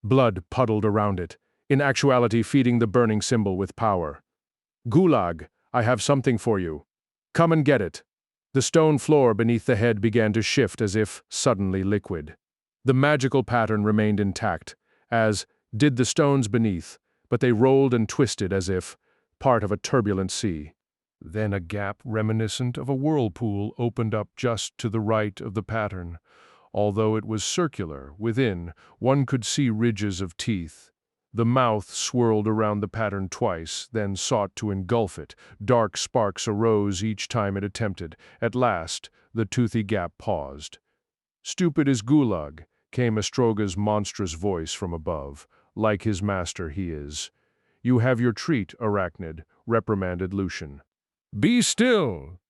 Blood puddled around it, in actuality feeding the burning symbol with power. "Gulag, I have something for you. Come and get it." The stone floor beneath the head began to shift as if suddenly liquid. The magical pattern remained intact, as did the stones beneath, but they rolled and twisted as if part of a turbulent sea. Then a gap reminiscent of a whirlpool opened up just to the right of the pattern. Although it was circular, within, one could see ridges of teeth. The mouth swirled around the pattern twice, then sought to engulf it. Dark sparks arose each time it attempted. At last, the toothy gap paused. "Stupid as Gulag," came Astroga's monstrous voice from above. "Like his master he is." "You have your treat, Arachnid," reprimanded Lucian. "Be still!"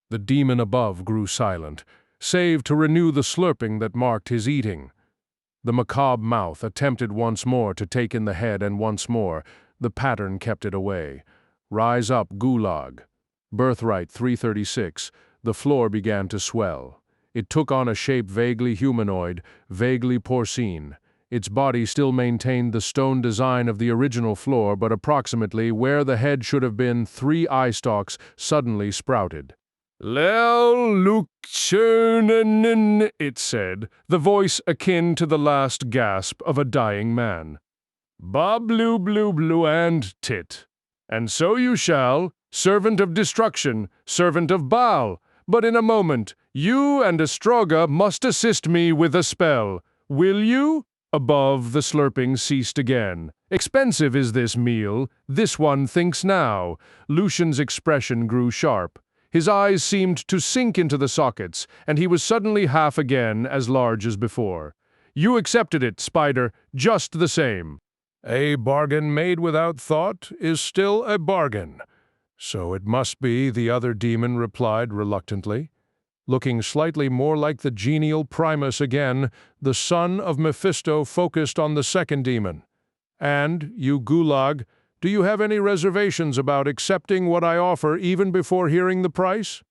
The demon above grew silent. save to renew the slurping that marked his eating. The macabre mouth attempted once more to take in the head, and once more the pattern kept it away. Rise up, Gulag. Birthright 336. The floor began to swell. It took on a shape vaguely humanoid, vaguely porcine. Its body still maintained the stone design of the original floor, but approximately where the head should have been, 3 eye stalks suddenly sprouted. "Lel Lukchernen," it said, the voice akin to the last gasp of a dying man. "Ba blue blue blue and tit. And so you shall, servant of destruction, servant of Baal. But in a moment, you and Astroga must assist me with a spell. Will you?" Above, the slurping ceased again. "Expensive is this meal. This one thinks now." Lucian's expression grew sharp. His eyes seemed to sink into the sockets, and he was suddenly half again as large as before. "You accepted it, Spider, just the same." "A bargain made without thought is still a bargain. So it must be," the other demon replied reluctantly. Looking slightly more like the genial Primus again, the son of Mephisto focused on the second demon. "And, you Gulag, do you have any reservations about accepting what I offer even before hearing the price?"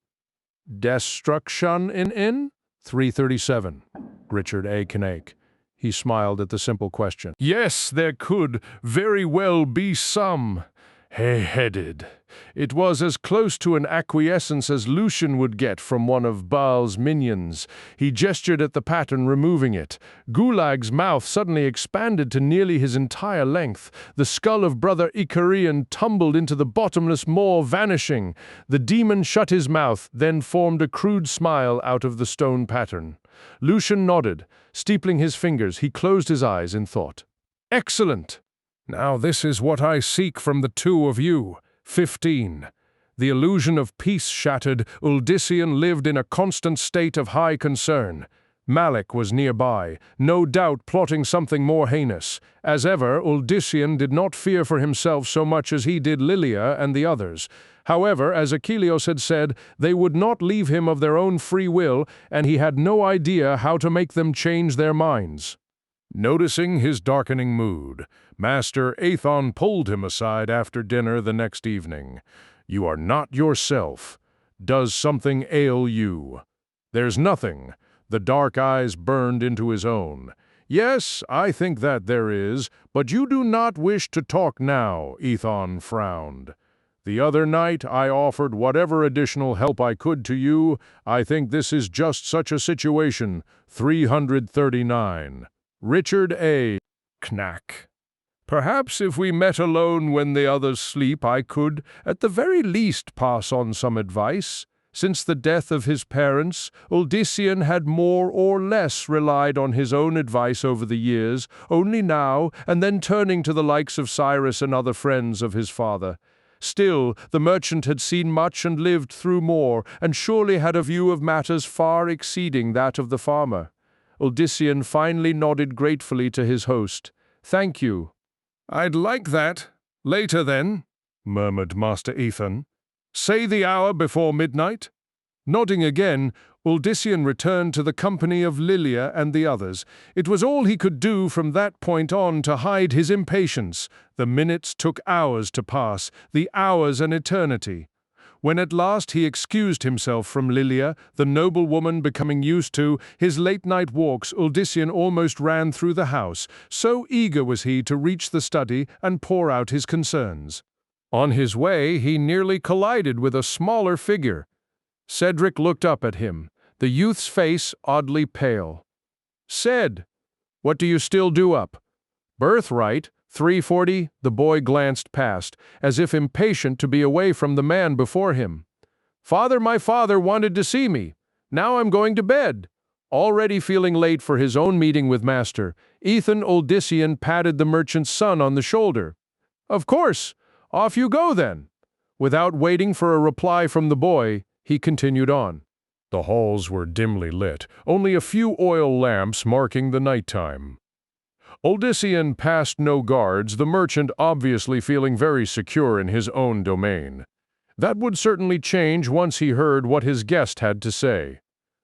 "Destruction in 337. Richard A. Knake. He smiled at the simple question. "Yes, there could very well be some. Hay-headed. It was as close to an acquiescence as Lucian would get from one of Baal's minions." He gestured at the pattern, removing it. Gulag's mouth suddenly expanded to nearly his entire length. The skull of Brother Icarian tumbled into the bottomless maw, vanishing. The demon shut his mouth, then formed a crude smile out of the stone pattern. Lucian nodded. Steepling his fingers, he closed his eyes in thought. "Excellent! Now this is what I seek from the two of you." 15. The illusion of peace shattered, Uldyssian lived in a constant state of high concern. Malik was nearby, no doubt plotting something more heinous. As ever, Uldyssian did not fear for himself so much as he did Lilia and the others. However, as Achilleos had said, they would not leave him of their own free will, and he had no idea how to make them change their minds. Noticing his darkening mood, Master Aethon pulled him aside after dinner the next evening. "You are not yourself. Does something ail you?" "There's nothing." The dark eyes burned into his own. "Yes, I think that there is, but you do not wish to talk now," Aethon frowned. "The other night I offered whatever additional help I could to you. I think this is just such a situation." 339. Richard A. Knack. "Perhaps if we met alone when the others sleep, I could, at the very least, pass on some advice. Since the death of his parents, Uldyssian had more or less relied on his own advice over the years, only now and then turning to the likes of Cyrus and other friends of his father. Still, the merchant had seen much and lived through more, and surely had a view of matters far exceeding that of the farmer." Uldyssian finally nodded gratefully to his host. "Thank you." "I'd like that. Later, then," murmured Master Aethon. "Say the hour before midnight." Nodding again, Uldyssian returned to the company of Lilia and the others. It was all he could do from that point on to hide his impatience. The minutes took hours to pass, the hours an eternity. When at last he excused himself from Lilia, the noble woman becoming used to his late-night walks, Uldyssian almost ran through the house, so eager was he to reach the study and pour out his concerns. On his way, he nearly collided with a smaller figure. Cedric looked up at him, the youth's face oddly pale. "Ced, what do you still do up?" "Birthright, 340, the boy glanced past, as if impatient to be away from the man before him. My father wanted to see me. Now I'm going to bed." Already feeling late for his own meeting with Master, Aethon Uldyssian patted the merchant's son on the shoulder. "Of course, off you go then." Without waiting for a reply from the boy, he continued on. The halls were dimly lit, only a few oil lamps marking the nighttime. Uldyssian passed no guards, the merchant obviously feeling very secure in his own domain. That would certainly change once he heard what his guest had to say.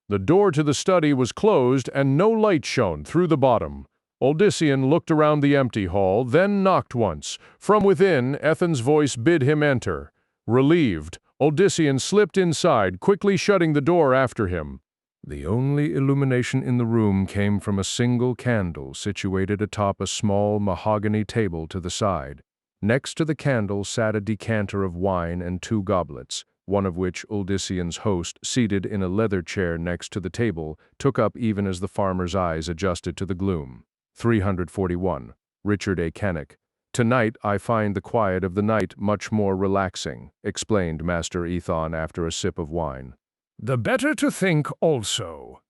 The door to the study was closed and no light shone through the bottom. Odyssean looked around the empty hall, then knocked once. From within, Ethan's voice bid him enter. Relieved, Odyssean slipped inside, quickly shutting the door after him. The only illumination in the room came from a single candle situated atop a small mahogany table to the side. Next to the candle sat a decanter of wine and 2 goblets, one of which Odyssean's host, seated in a leather chair next to the table, took up even as the farmer's eyes adjusted to the gloom. 341. Richard A. Canuck. "Tonight I find the quiet of the night much more relaxing," explained Master Ethon after a sip of wine. "The better to think also."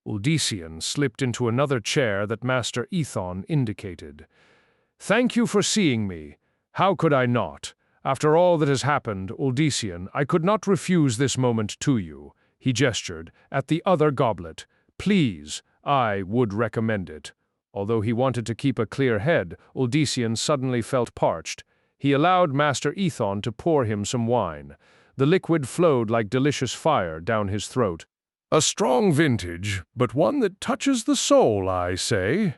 Odyssean slipped into another chair that Master Ethon indicated. "Thank you for seeing me. How could I not? After all that has happened, Odyssean, I could not refuse this moment to you." He gestured at the other goblet. "Please, I would recommend it." Although he wanted to keep a clear head, Odyssean suddenly felt parched. He allowed Master Ethon to pour him some wine. The liquid flowed like delicious fire down his throat. "A strong vintage, but one that touches the soul, I say."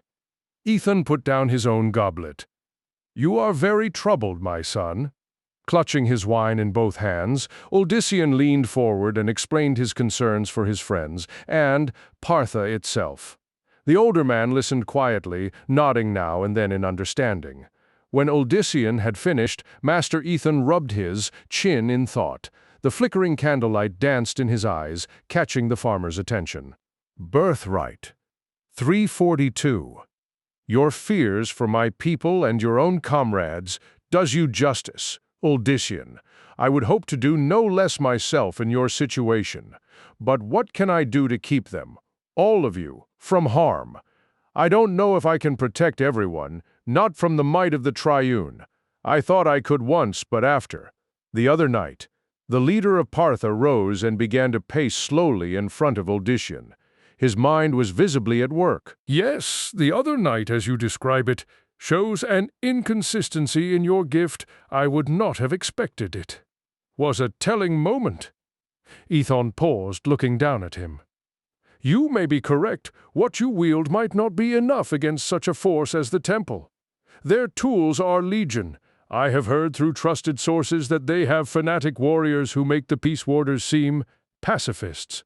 Ethan put down his own goblet. "You are very troubled, my son." Clutching his wine in both hands, Odyssean leaned forward and explained his concerns for his friends, and Partha itself. The older man listened quietly, nodding now and then in understanding. When Odyssean had finished, Master Ethan rubbed his chin in thought. The flickering candlelight danced in his eyes, catching the farmer's attention. "Birthright. 342. Your fears for my people and your own comrades does you justice, Odyssean. I would hope to do no less myself in your situation. But what can I do to keep them, all of you, from harm? I don't know if I can protect everyone, not from the might of the Triune. I thought I could once, but after. The other night, the leader of Partha rose and began to pace slowly in front of Odyssean. His mind was visibly at work. "Yes, the other night, as you describe it, shows an inconsistency in your gift I would not have expected it. Was a telling moment." Ethon paused, looking down at him. "You may be correct. What you wield might not be enough against such a force as the Temple. Their tools are legion. I have heard through trusted sources that they have fanatic warriors who make the Peace Warders seem pacifists.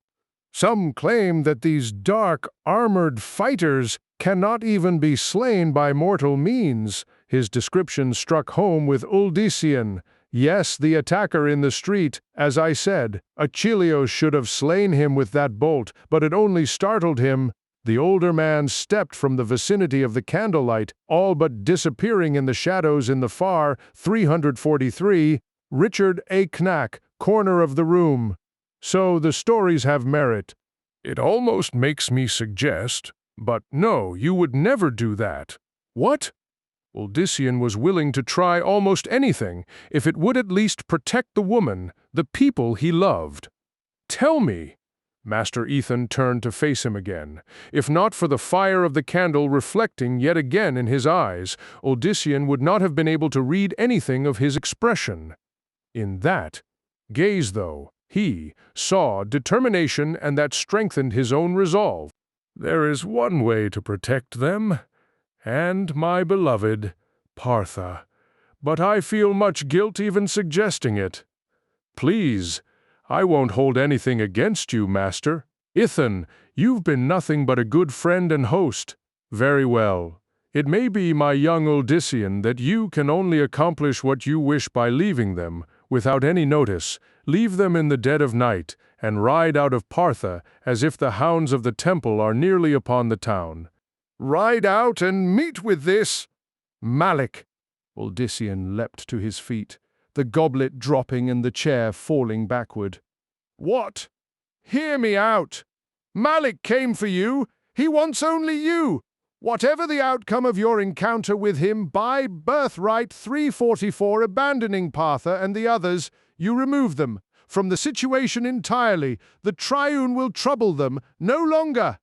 Some claim that these dark, armored fighters cannot even be slain by mortal means." His description struck home with Odyssean. "Yes, the attacker in the street, as I said. Achilleus should have slain him with that bolt, but it only startled him." The older man stepped from the vicinity of the candlelight, all but disappearing in the shadows in the far 343, Richard A. Cain, corner of the room. "So the stories have merit." "It almost makes me suggest, but no, you would never do that." "What?" Odyssean was willing to try almost anything, if it would at least protect the woman, the people he loved. "Tell me." Master Ethan turned to face him again. If not for the fire of the candle reflecting yet again in his eyes, Odyssean would not have been able to read anything of his expression. In that gaze, though, he saw determination, and that strengthened his own resolve. "There is one way to protect them, and my beloved, Partha, but I feel much guilt even suggesting it." "Please, I won't hold anything against you, Master. Ethan, you've been nothing but a good friend and host." "Very well. It may be, my young Odyssean, that you can only accomplish what you wish by leaving them, without any notice. Leave them in the dead of night, and ride out of Partha as if the hounds of the temple are nearly upon the town." "Ride out and meet with this Malik." Odyssean leapt to his feet, the goblet dropping and the chair falling backward. "What? Hear me out. Malik came for you. He wants only you. Whatever the outcome of your encounter with him, by Birthright 344 abandoning Partha and the others, you remove them from the situation entirely. The Triune will trouble them no longer."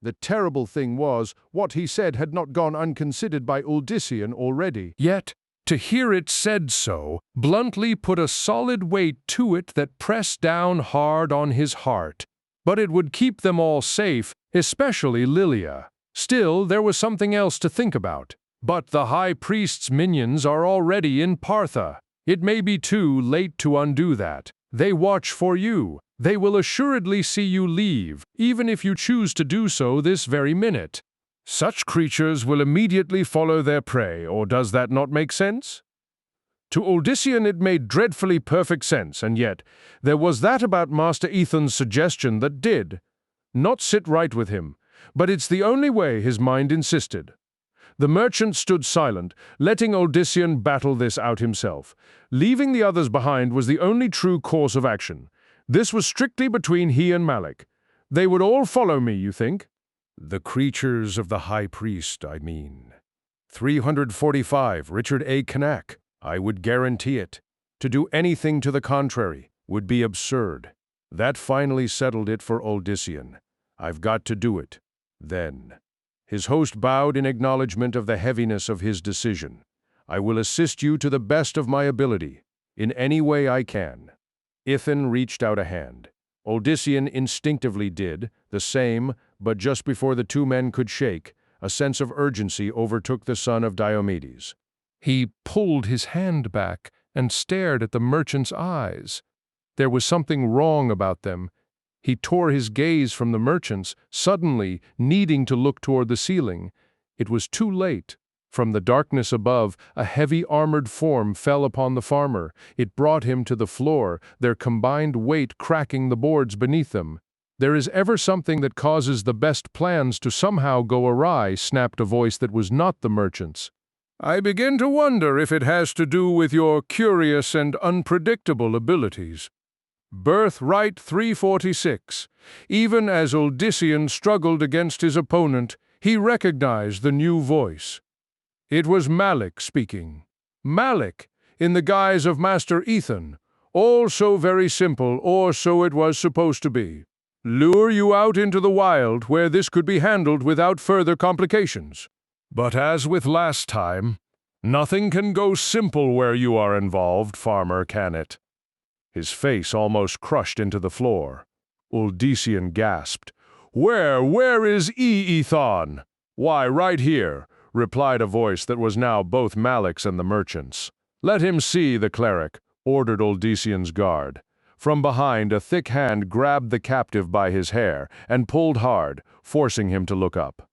The terrible thing was, what he said had not gone unconsidered by Odyssean already. Yet, to hear it said so, bluntly put a solid weight to it that pressed down hard on his heart. but it would keep them all safe, especially Lilia. Still, there was something else to think about. But the High Priest's minions are already in Partha. It may be too late to undo that. They watch for you. They will assuredly see you leave, even if you choose to do so this very minute. Such creatures will immediately follow their prey, or does that not make sense? To Odyssean it made dreadfully perfect sense, and yet there was that about Master Ethan's suggestion that did not sit right with him, but it's the only way his mind insisted. The merchant stood silent, letting Odyssean battle this out himself. Leaving the others behind was the only true course of action. This was strictly between he and Malik. They would all follow me, you think? The creatures of the High Priest, I mean. 345, Richard A. Cain. I would guarantee it. To do anything to the contrary would be absurd. That finally settled it for Odyssean. I've got to do it. Then. His host bowed in acknowledgement of the heaviness of his decision. I will assist you to the best of my ability, in any way I can. Ithan reached out a hand. Odyssean instinctively did the same, but just before the two men could shake, a sense of urgency overtook the son of Diomedes. He pulled his hand back and stared at the merchant's eyes. There was something wrong about them. He tore his gaze from the merchant's, suddenly needing to look toward the ceiling. It was too late. From the darkness above, a heavy armored form fell upon the farmer. It brought him to the floor, their combined weight cracking the boards beneath them. There is ever something that causes the best plans to somehow go awry, snapped a voice that was not the merchant's. I begin to wonder if it has to do with your curious and unpredictable abilities. Birthright 346. Even as Odyssean struggled against his opponent, he recognized the new voice. It was Malik speaking. Malik, in the guise of Master Ethan. All so very simple, or so it was supposed to be. Lure you out into the wild where this could be handled without further complications. But as with last time, nothing can go simple where you are involved, farmer, can it? His face almost crushed into the floor. Odyssean gasped. Where is Ethan? Why, right here, replied a voice that was now both Malik's and the merchant's. Let him see the cleric, ordered Odyssean's guard. From behind, a thick hand grabbed the captive by his hair and pulled hard, forcing him to look up.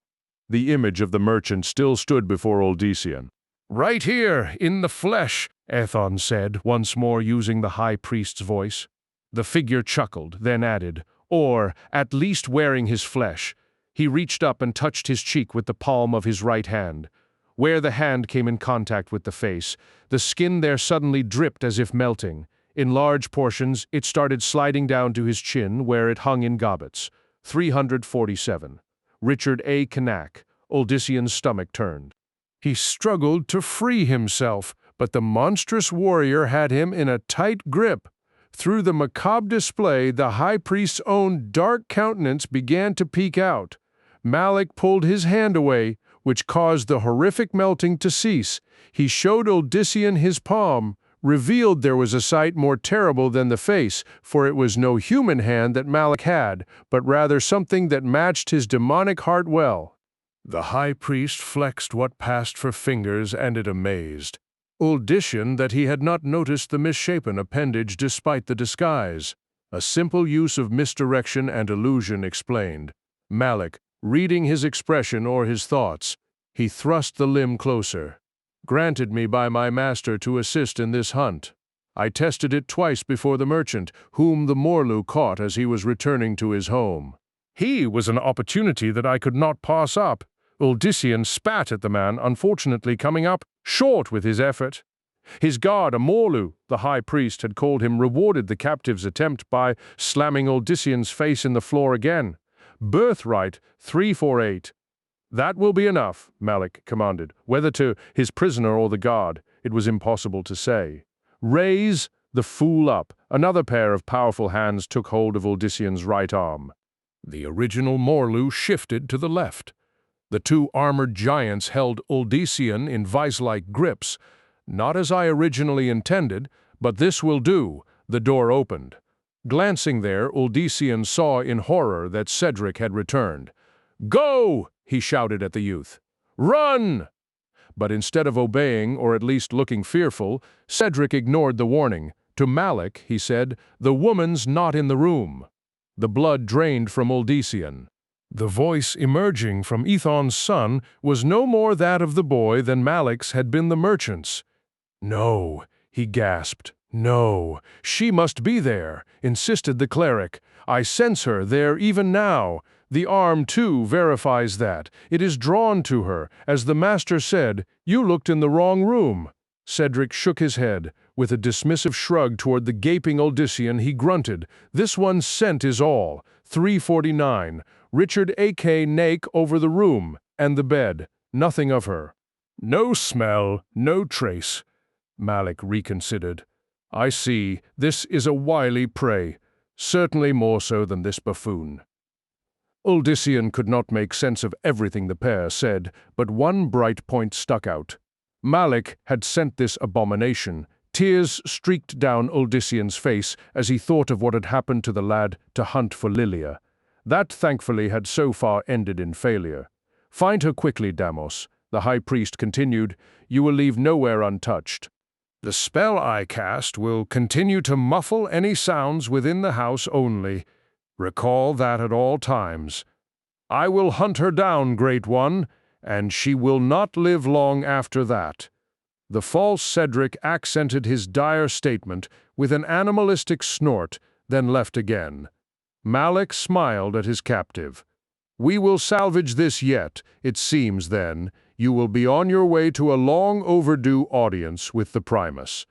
The image of the merchant still stood before Odyssean. Right here, in the flesh, Ethan said, once more using the high priest's voice. The figure chuckled, then added, or, at least wearing his flesh. He reached up and touched his cheek with the palm of his right hand. Where the hand came in contact with the face, the skin there suddenly dripped as if melting. In large portions, it started sliding down to his chin, where it hung in gobbets. 347. Richard A. Cain. Odyssean's stomach turned. He struggled to free himself, but the monstrous warrior had him in a tight grip. Through the macabre display, the high priest's own dark countenance began to peek out. Malik pulled his hand away, which caused the horrific melting to cease. He showed Odyssean his palm, revealed there was a sight more terrible than the face, for it was no human hand that Malik had, but rather something that matched his demonic heart well. The high priest flexed what passed for fingers, and it amazed Odyssean that he had not noticed the misshapen appendage despite the disguise. A simple use of misdirection and illusion explained. Malik, reading his expression or his thoughts, he thrust the limb closer. Granted me by my master to assist in this hunt. I tested it twice before the merchant, whom the Morlu caught as he was returning to his home. He was an opportunity that I could not pass up. Odyssean spat at the man, unfortunately coming up short with his effort. His guard, a Morlu, the high priest had called him, rewarded the captive's attempt by slamming Odyssean's face in the floor again. Birthright 348. That will be enough, Malik commanded. Whether to his prisoner or the guard, it was impossible to say. Raise the fool up. Another pair of powerful hands took hold of Odyssean's right arm. The original Morlu shifted to the left. The two armored giants held Odyssean in vice-like grips. Not as I originally intended, but this will do. The door opened. Glancing there, Uldisian saw in horror that Cedric had returned. "Go!" he shouted at the youth. "Run!" But instead of obeying, or at least looking fearful, Cedric ignored the warning. To Malik, he said, "The woman's not in the room." The blood drained from Uldisian. The voice emerging from Ethon's son was no more that of the boy than Malik's had been the merchant's. "No," he gasped. "No, she must be there," insisted the cleric. "I sense her there even now. The arm, too, verifies that. It is drawn to her. As the master said, you looked in the wrong room." Cedric shook his head. With a dismissive shrug toward the gaping Uldisian, he grunted, "This one's scent is all. 349. Richard A.K. Nake over the room, and the bed. Nothing of her." "No smell, no trace." Malik reconsidered. "I see. This is a wily prey. Certainly more so than this buffoon." Uldisian could not make sense of everything the pair said, but one bright point stuck out. Malik had sent this abomination. Tears streaked down Uldisian's face as he thought of what had happened to the lad to hunt for Lilia. That, thankfully, had so far ended in failure. "Find her quickly, Damos," the high priest continued. "You will leave nowhere untouched. The spell I cast will continue to muffle any sounds within the house only. Recall that at all times. I will hunt her down, Great One, and she will not live long after that." The false Cedric accented his dire statement with an animalistic snort, then left again. Malik smiled at his captive. "We will salvage this yet, it seems then. You will be on your way to a long-overdue audience with the Primus.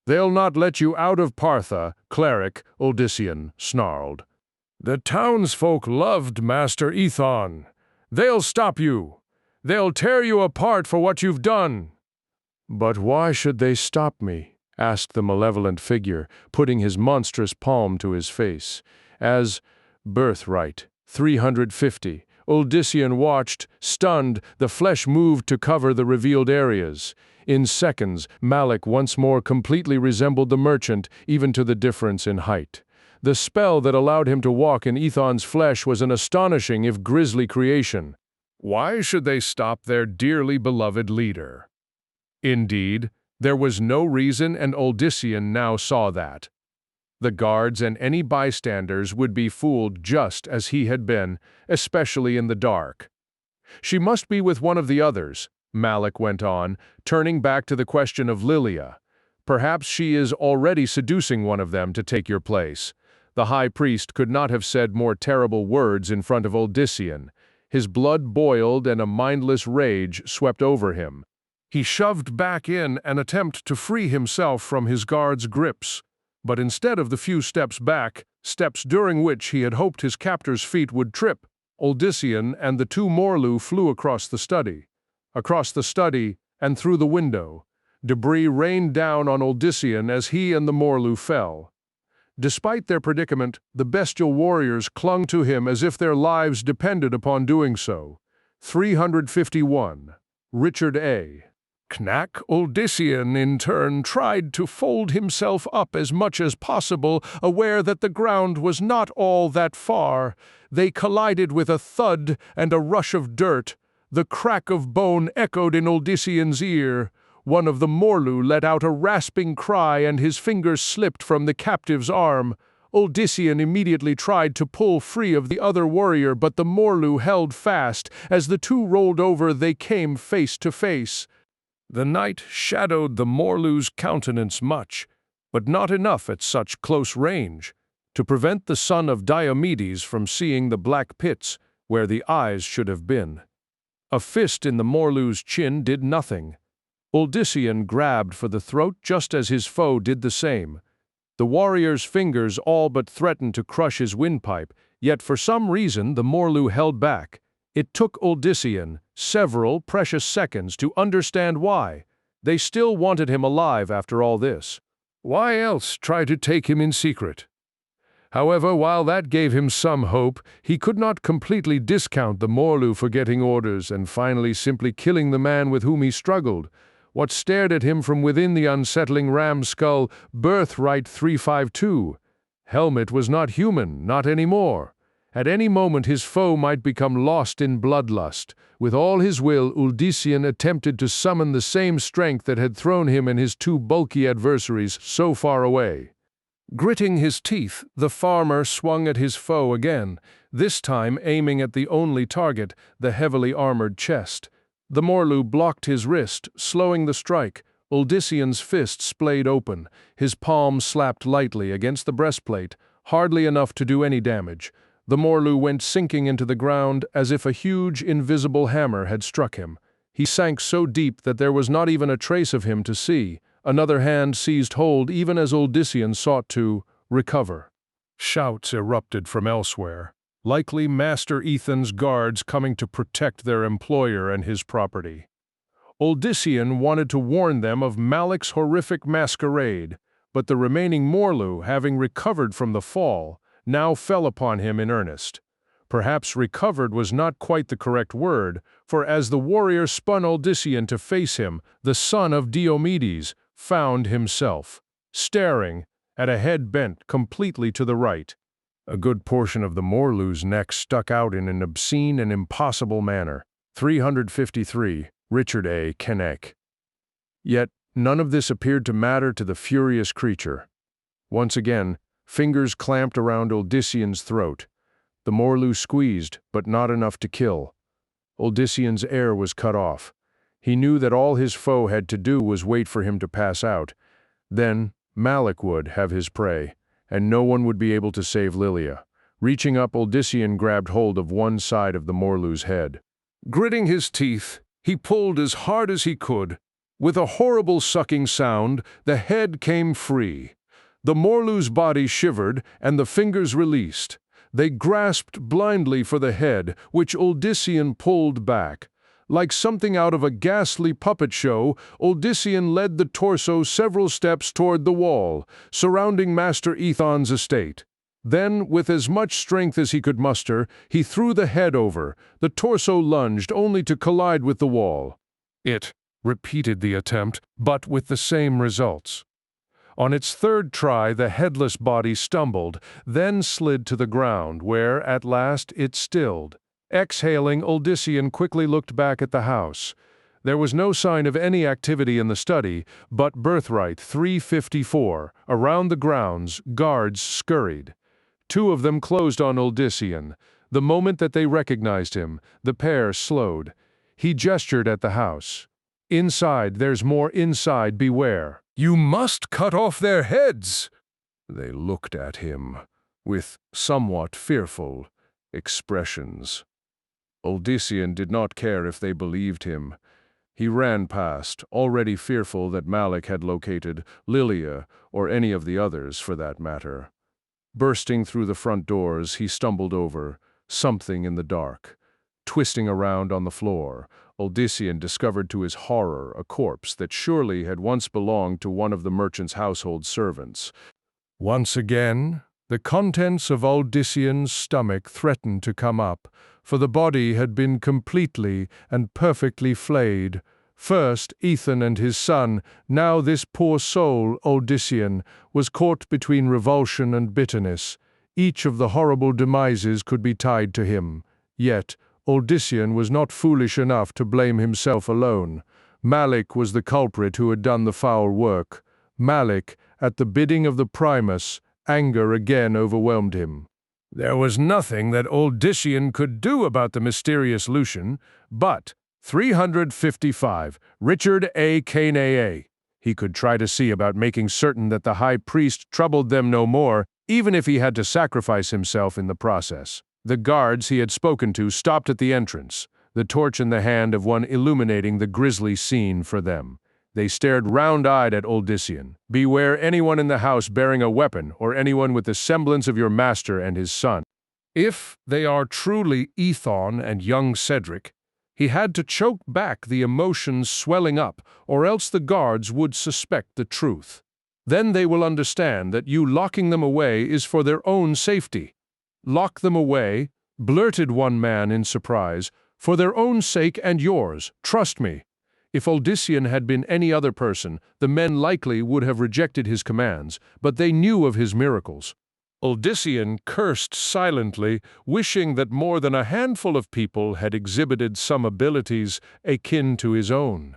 They'll not let you out of Partha," cleric Uldisian snarled. "The townsfolk loved Master Ethon. They'll stop you. They'll tear you apart for what you've done." "But why should they stop me?" asked the malevolent figure, putting his monstrous palm to his face. As Birthright, 350, Uldisian watched, stunned, the flesh moved to cover the revealed areas. In seconds, Malik once more completely resembled the merchant, even to the difference in height. The spell that allowed him to walk in Ethon's flesh was an astonishing if grisly creation. Why should they stop their dearly beloved leader? Indeed, there was no reason, and Uldisian now saw that. The guards and any bystanders would be fooled just as he had been, especially in the dark. "She must be with one of the others," Malik went on, turning back to the question of Lilia. "Perhaps she is already seducing one of them to take your place." The high priest could not have said more terrible words in front of Uldisian. His blood boiled and a mindless rage swept over him. He shoved back in an attempt to free himself from his guard's grips. But instead of the few steps back, steps during which he had hoped his captor's feet would trip, Uldisian and the two Morlu flew across the study. Across the study and through the window. Debris rained down on Uldisian as he and the Morlu fell. Despite their predicament, the bestial warriors clung to him as if their lives depended upon doing so. 351. Richard A. Knack Uldisian, in turn, tried to fold himself up as much as possible, aware that the ground was not all that far. They collided with a thud and a rush of dirt. The crack of bone echoed in Uldisian's ear. One of the Morlu let out a rasping cry and his fingers slipped from the captive's arm. Uldisian immediately tried to pull free of the other warrior, but the Morlu held fast. As the two rolled over, they came face to face. The night shadowed the Morlu's countenance much, but not enough at such close range to prevent the son of Diomedes from seeing the black pits where the eyes should have been. A fist in the Morlu's chin did nothing. Uldisian grabbed for the throat just as his foe did the same. The warrior's fingers all but threatened to crush his windpipe, yet for some reason the Morlu held back. It took Uldisian several precious seconds to understand why. They still wanted him alive after all this. Why else try to take him in secret? However, while that gave him some hope, he could not completely discount the Morlu for getting orders and finally simply killing the man with whom he struggled. What stared at him from within the unsettling ram's skull, Birthright 352. Helmet was not human, not anymore. At any moment his foe might become lost in bloodlust. With all his will, Uldyssian attempted to summon the same strength that had thrown him and his two bulky adversaries so far away. Gritting his teeth, the farmer swung at his foe again, this time aiming at the only target, the heavily armored chest. The Morlu blocked his wrist, slowing the strike. Uldyssian's fist splayed open, his palm slapped lightly against the breastplate, hardly enough to do any damage. The Morlu went sinking into the ground as if a huge, invisible hammer had struck him. He sank so deep that there was not even a trace of him to see. Another hand seized hold even as Uldyssian sought to recover. Shouts erupted from elsewhere, likely Master Ethan's guards coming to protect their employer and his property. Uldyssian wanted to warn them of Malik's horrific masquerade, but the remaining Morlu, having recovered from the fall, now fell upon him in earnest. Perhaps recovered was not quite the correct word, for as the warrior spun Uldyssian to face him, the son of Diomedes found himself, staring at a head bent completely to the right. A good portion of the Morlu's neck stuck out in an obscene and impossible manner. 353. Richard A. Cain. Yet none of this appeared to matter to the furious creature. Once again, fingers clamped around Uldyssian's throat. The Morlu squeezed, but not enough to kill. Uldyssian's air was cut off. He knew that all his foe had to do was wait for him to pass out. Then Malik would have his prey, and no one would be able to save Lilia. Reaching up, Uldyssian grabbed hold of one side of the Morlu's head. Gritting his teeth, he pulled as hard as he could. With a horrible sucking sound, the head came free. The Morlu's body shivered, and the fingers released. They grasped blindly for the head, which Uldyssian pulled back. Like something out of a ghastly puppet show, Uldyssian led the torso several steps toward the wall, surrounding Master Ethan's estate. Then, with as much strength as he could muster, he threw the head over. The torso lunged, only to collide with the wall. It repeated the attempt, but with the same results. On its third try, the headless body stumbled, then slid to the ground, where, at last, it stilled. Exhaling, Uldyssian quickly looked back at the house. There was no sign of any activity in the study, but Birthright 354. Around the grounds, guards scurried. Two of them closed on Uldyssian. The moment that they recognized him, the pair slowed. He gestured at the house. Inside, there's more inside, beware. You must cut off their heads! They looked at him, with somewhat fearful expressions. Uldyssian did not care if they believed him. He ran past, already fearful that Malik had located Lilia, or any of the others for that matter. Bursting through the front doors, he stumbled over something in the dark. Twisting around on the floor, Uldyssian discovered to his horror a corpse that surely had once belonged to one of the merchant's household servants. Once again, the contents of Uldyssian's stomach threatened to come up, for the body had been completely and perfectly flayed. First Ethan and his son, now this poor soul, Uldyssian, was caught between revulsion and bitterness. Each of the horrible demises could be tied to him. Yet, Uldyssian was not foolish enough to blame himself alone. Malik was the culprit who had done the foul work. Malik, at the bidding of the Primus, anger again overwhelmed him. There was nothing that Uldyssian could do about the mysterious Lucian, but 355. Richard A. Cain. He could try to see about making certain that the high priest troubled them no more, even if he had to sacrifice himself in the process. The guards he had spoken to stopped at the entrance, the torch in the hand of one illuminating the grisly scene for them. They stared round-eyed at Uldyssian. Beware anyone in the house bearing a weapon, or anyone with the semblance of your master and his son. If they are truly Ethan and young Cedric, he had to choke back the emotions swelling up, or else the guards would suspect the truth. Then they will understand that you locking them away is for their own safety. Lock them away, blurted one man in surprise, for their own sake and yours, trust me. If Uldyssian had been any other person, the men likely would have rejected his commands, but they knew of his miracles. Odyssean cursed silently, wishing that more than a handful of people had exhibited some abilities akin to his own.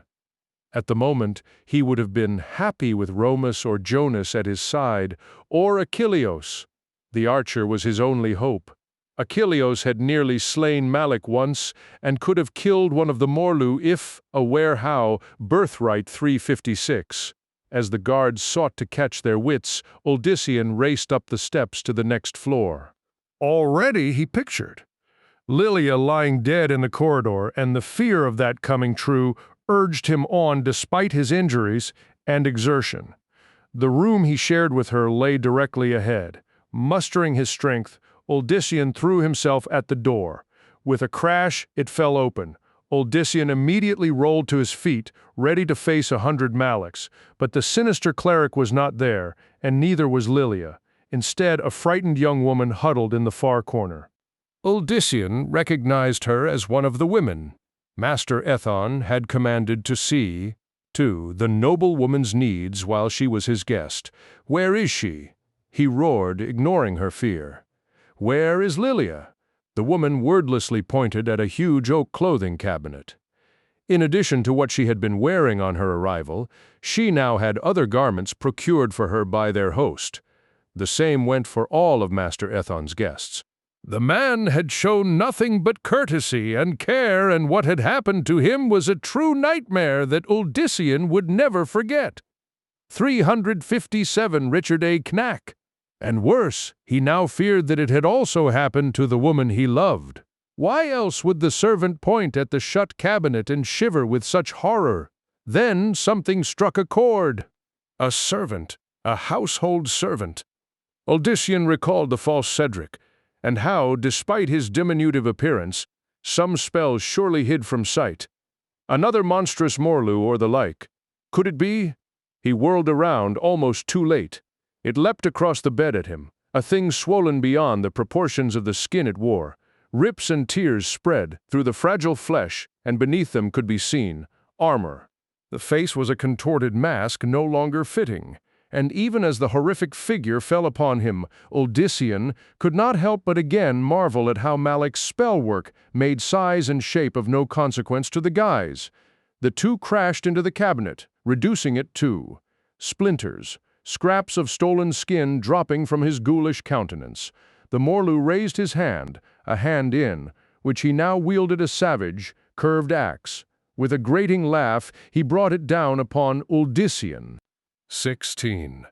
At the moment, he would have been happy with Romus or Jonas at his side, or Achilleus. The archer was his only hope. Achilleus had nearly slain Malik once, and could have killed one of the Morlu if, aware how, Birthright 356. As the guards sought to catch their wits, Odyssean raced up the steps to the next floor. Already he pictured Lilia lying dead in the corridor, and the fear of that coming true urged him on despite his injuries and exertion. The room he shared with her lay directly ahead. Mustering his strength, Odyssean threw himself at the door. With a crash, it fell open. Odyssean immediately rolled to his feet, ready to face 100 Maliks, but the sinister cleric was not there, and neither was Lilia. Instead, a frightened young woman huddled in the far corner. Odyssean recognized her as one of the women. Master Ethon had commanded to see to the noble woman's needs while she was his guest. "Where is she?" he roared, ignoring her fear. "Where is Lilia?" The woman wordlessly pointed at a huge oak clothing cabinet. In addition to what she had been wearing on her arrival, she now had other garments procured for her by their host. The same went for all of Master Ethon's guests. The man had shown nothing but courtesy and care, and what had happened to him was a true nightmare that Odyssean would never forget. 357 Richard A. Knack. And worse, he now feared that it had also happened to the woman he loved. Why else would the servant point at the shut cabinet and shiver with such horror? Then something struck a chord. A servant, a household servant. Odyssean recalled the false Cedric, and how, despite his diminutive appearance, some spells surely hid from sight. Another monstrous Morlu or the like. Could it be? He whirled around, almost too late. It leapt across the bed at him, a thing swollen beyond the proportions of the skin it wore. Rips and tears spread through the fragile flesh, and beneath them could be seen armor. The face was a contorted mask no longer fitting, and even as the horrific figure fell upon him, Odyssean could not help but again marvel at how Malik's spell work made size and shape of no consequence to the guise. The two crashed into the cabinet, reducing it to splinters, scraps of stolen skin dropping from his ghoulish countenance. The Morlu raised his hand, a hand in, which he now wielded a savage, curved axe. With a grating laugh, he brought it down upon Odyssean. 16.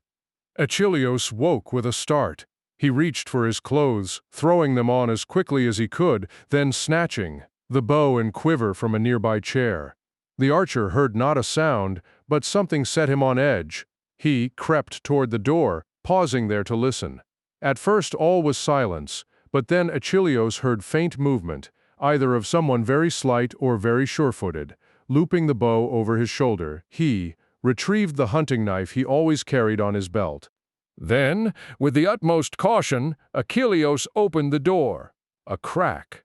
Achilleus woke with a start. He reached for his clothes, throwing them on as quickly as he could, then snatching the bow and quiver from a nearby chair. The archer heard not a sound, but something set him on edge. He crept toward the door, pausing there to listen. At first all was silence, but then Achilleus heard faint movement, either of someone very slight or very sure-footed. Looping the bow over his shoulder, he retrieved the hunting knife he always carried on his belt. Then, with the utmost caution, Achilleus opened the door. A crack.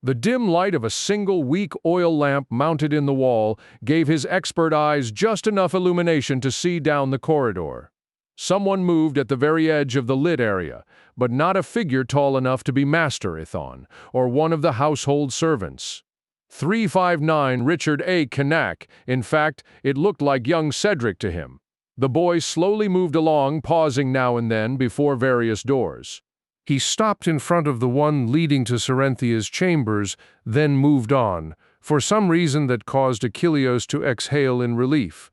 The dim light of a single weak oil lamp mounted in the wall gave his expert eyes just enough illumination to see down the corridor. Someone moved at the very edge of the lit area, but not a figure tall enough to be Master Ethon, or one of the household servants. 359 Richard A. Knack. In fact, it looked like young Cedric to him. The boy slowly moved along, pausing now and then before various doors. He stopped in front of the one leading to Cerinthia's chambers, then moved on, for some reason that caused Achilleus to exhale in relief.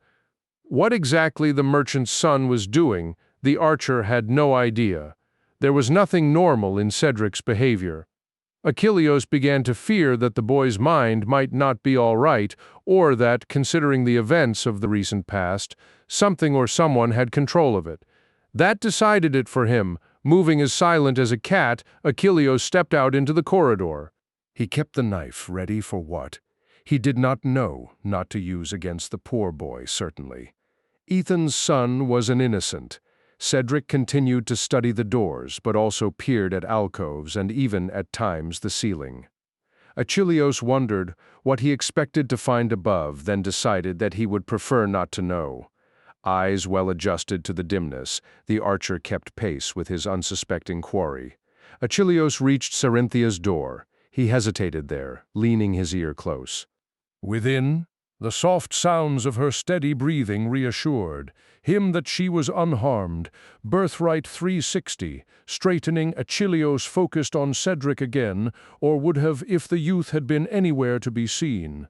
What exactly the merchant's son was doing, the archer had no idea. There was nothing normal in Cedric's behavior. Achilleus began to fear that the boy's mind might not be all right, or that, considering the events of the recent past, something or someone had control of it. That decided it for him. Moving as silent as a cat, Achilleus stepped out into the corridor. He kept the knife ready for what? He did not know, not to use against the poor boy, certainly. Ethan's son was an innocent. Cedric continued to study the doors, but also peered at alcoves and even, at times, the ceiling. Achilleus wondered what he expected to find above, then decided that he would prefer not to know. Eyes well adjusted to the dimness, the archer kept pace with his unsuspecting quarry. Achilleos reached Cerinthia's door. He hesitated there, leaning his ear close. Within, the soft sounds of her steady breathing reassured him that she was unharmed. Birthright 360, straightening Achilleos focused on Cedric again, or would have if the youth had been anywhere to be seen.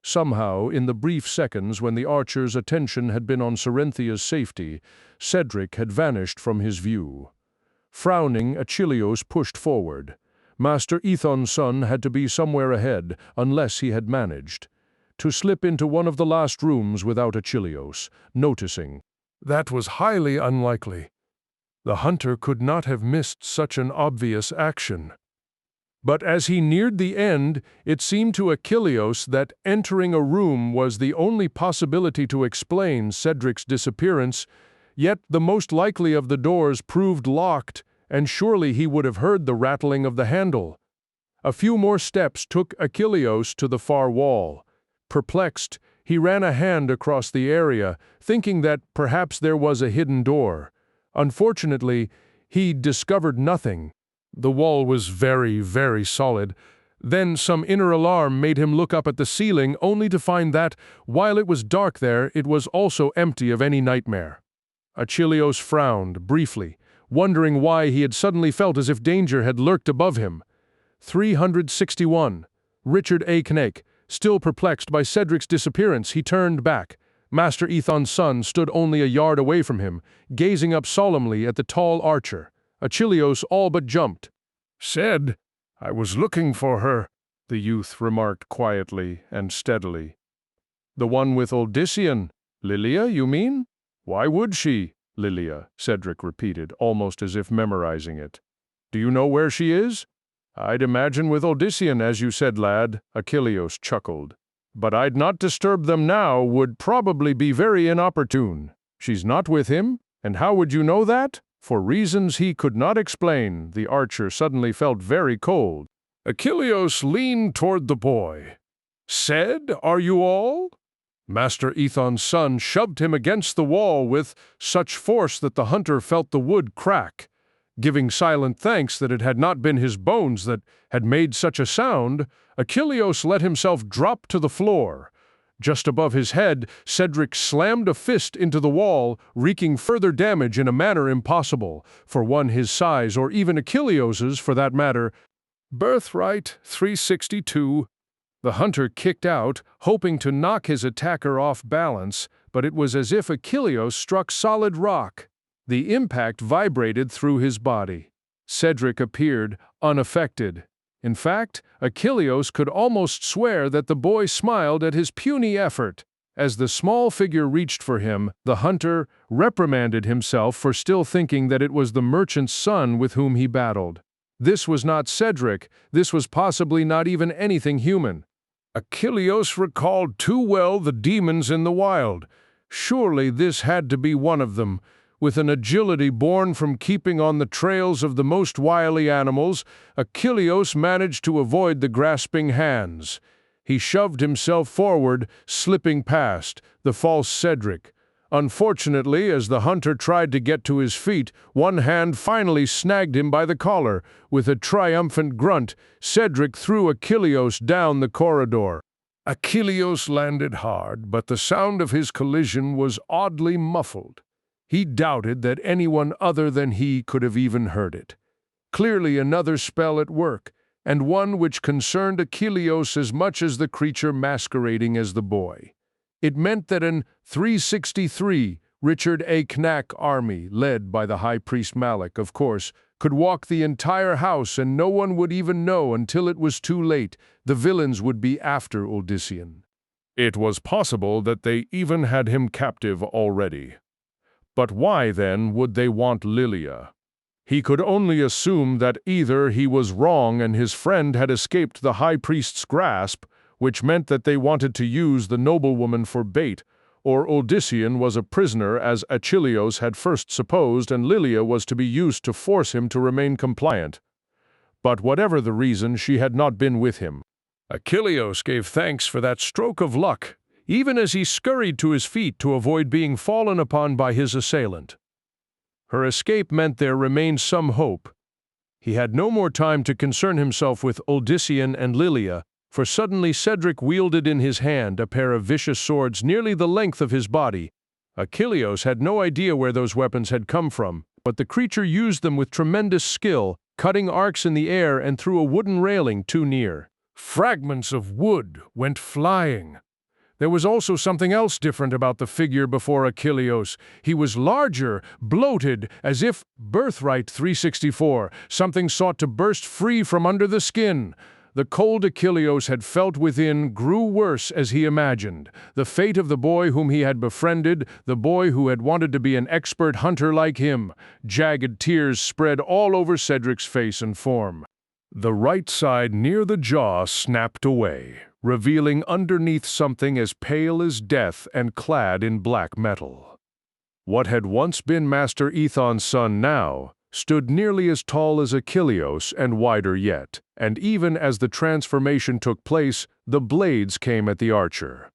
Somehow, in the brief seconds when the archer's attention had been on Cerinthia's safety, Cedric had vanished from his view. Frowning, Achilleos pushed forward. Master Ethon's son had to be somewhere ahead, unless he had managed to slip into one of the last rooms without Achilleos noticing. That was highly unlikely. The hunter could not have missed such an obvious action. But as he neared the end, it seemed to Achilleos that entering a room was the only possibility to explain Cedric's disappearance, yet the most likely of the doors proved locked, and surely he would have heard the rattling of the handle. A few more steps took Achilleos to the far wall. Perplexed, he ran a hand across the area, thinking that perhaps there was a hidden door. Unfortunately, he discovered nothing. The wall was very, very solid. Then some inner alarm made him look up at the ceiling, only to find that, while it was dark there, it was also empty of any nightmare. Achilleos frowned, briefly, wondering why he had suddenly felt as if danger had lurked above him. 361. Richard A. Cain. Still perplexed by Cedric's disappearance, he turned back. Master Ethon's son stood only a yard away from him, gazing up solemnly at the tall archer. Achilleos all but jumped. "Said, I was looking for her," the youth remarked quietly and steadily. "The one with Odyssean? Lilia, you mean?" "Why would she?" "Lilia," Cedric repeated, almost as if memorizing it. "Do you know where she is?" "I'd imagine with Odyssean, as you said, lad," Achilleos chuckled. "But I'd not disturb them now, would probably be very inopportune. She's not with him? And how would you know that?" For reasons he could not explain, the archer suddenly felt very cold. Achilleos leaned toward the boy. "Said, are you all?" Master Ethon's son shoved him against the wall with such force that the hunter felt the wood crack. Giving silent thanks that it had not been his bones that had made such a sound, Achilleos let himself drop to the floor. Just above his head, Cedric slammed a fist into the wall, wreaking further damage in a manner impossible for one his size, or even Achilleos's for that matter. Birthright 362. The hunter kicked out, hoping to knock his attacker off balance, but it was as if Achilleos struck solid rock. The impact vibrated through his body. Cedric appeared unaffected. In fact, Achilleos could almost swear that the boy smiled at his puny effort. As the small figure reached for him, the hunter reprimanded himself for still thinking that it was the merchant's son with whom he battled. This was not Cedric, this was possibly not even anything human. Achilleos recalled too well the demons in the wild. Surely this had to be one of them. With an agility born from keeping on the trails of the most wily animals, Achilleos managed to avoid the grasping hands. He shoved himself forward, slipping past the false Cedric. Unfortunately, as the hunter tried to get to his feet, one hand finally snagged him by the collar. With a triumphant grunt, Cedric threw Achilleos down the corridor. Achilleos landed hard, but the sound of his collision was oddly muffled. He doubted that anyone other than he could have even heard it. Clearly another spell at work, and one which concerned Achilleos as much as the creature masquerading as the boy. It meant that an 363 Richard A. Cain army, led by the high priest Malik, of course, could walk the entire house and no one would even know until it was too late. The villains would be after Odyssean. It was possible that they even had him captive already. But why, then, would they want Lilia? He could only assume that either he was wrong and his friend had escaped the high priest's grasp, which meant that they wanted to use the noblewoman for bait, or Odyssean was a prisoner as Achilleos had first supposed and Lilia was to be used to force him to remain compliant. But whatever the reason, she had not been with him. Achilleos gave thanks for that stroke of luck. even as he scurried to his feet to avoid being fallen upon by his assailant. Her escape meant there remained some hope. He had no more time to concern himself with Odyssean and Lilia, for suddenly Cedric wielded in his hand a pair of vicious swords nearly the length of his body. Achilleos had no idea where those weapons had come from, but the creature used them with tremendous skill, cutting arcs in the air and through a wooden railing too near. Fragments of wood went flying. There was also something else different about the figure before Achilleos. He was larger, bloated, as if, Birthright 364, something sought to burst free from under the skin. The cold Achilleos had felt within grew worse as he imagined. The fate of the boy whom he had befriended, the boy who had wanted to be an expert hunter like him. Jagged tears spread all over Cedric's face and form. The right side near the jaw snapped away, revealing underneath something as pale as death and clad in black metal. What had once been Master Ethon's son now stood nearly as tall as Achilleos and wider yet, and even as the transformation took place, the blades came at the archer.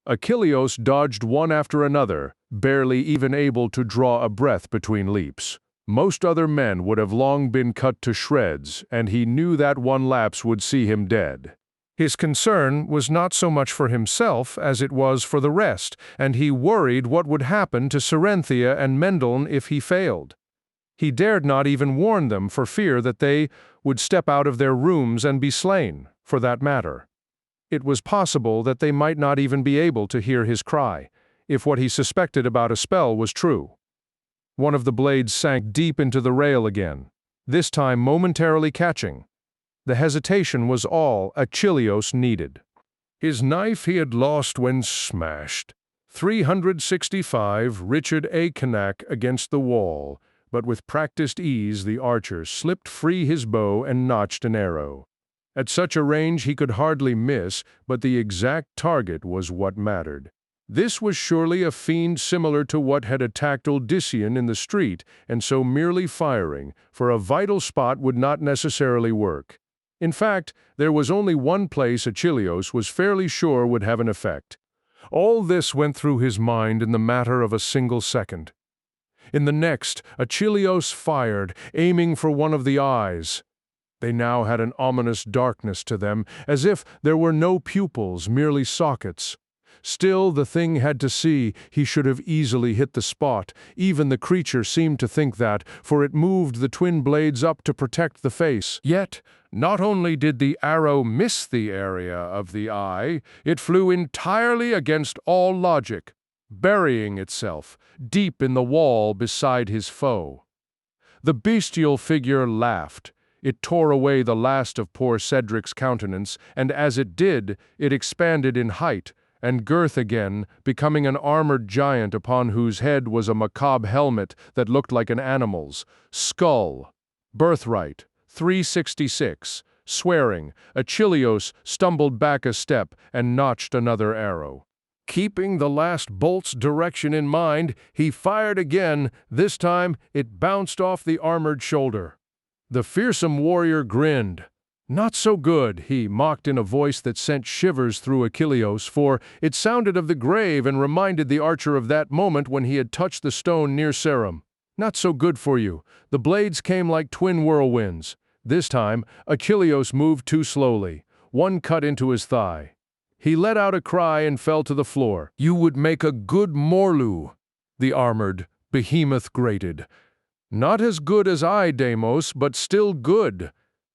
Achilleos dodged one after another, barely even able to draw a breath between leaps. Most other men would have long been cut to shreds, and he knew that one lapse would see him dead. His concern was not so much for himself as it was for the rest, and he worried what would happen to Cerenthia and Mendeln if he failed. He dared not even warn them for fear that they would step out of their rooms and be slain, for that matter. It was possible that they might not even be able to hear his cry, if what he suspected about a spell was true. One of the blades sank deep into the rail again, this time momentarily catching. The hesitation was all Achilleos needed. His knife he had lost when smashed. 365 Richard A. Cain against the wall, but with practiced ease the archer slipped free his bow and notched an arrow. At such a range he could hardly miss, but the exact target was what mattered. This was surely a fiend similar to what had attacked Odyssean in the street, and so merely firing, for a vital spot would not necessarily work. In fact, there was only one place Achilleos was fairly sure would have an effect. All this went through his mind in the matter of a single second. In the next, Achilleos fired, aiming for one of the eyes. They now had an ominous darkness to them, as if there were no pupils, merely sockets. Still, the thing had to see. He should have easily hit the spot. Even the creature seemed to think that, for it moved the twin blades up to protect the face. Yet, not only did the arrow miss the area of the eye, it flew entirely against all logic, burying itself deep in the wall beside his foe. The bestial figure laughed. It tore away the last of poor Cedric's countenance, and as it did, it expanded in height and girth again, becoming an armored giant upon whose head was a macabre helmet that looked like an animal's. Skull. Birthright. 366. Swearing, Achilleos stumbled back a step and notched another arrow. Keeping the last bolt's direction in mind, he fired again. This time, it bounced off the armored shoulder. The fearsome warrior grinned. "Not so good," he mocked in a voice that sent shivers through Achilleos, for it sounded of the grave and reminded the archer of that moment when he had touched the stone near Sarum. "Not so good for you." The blades came like twin whirlwinds. This time, Achilleos moved too slowly. One cut into his thigh. He let out a cry and fell to the floor. "You would make a good Morlu," the armored behemoth grated. "Not as good as I, Deimos, but still good.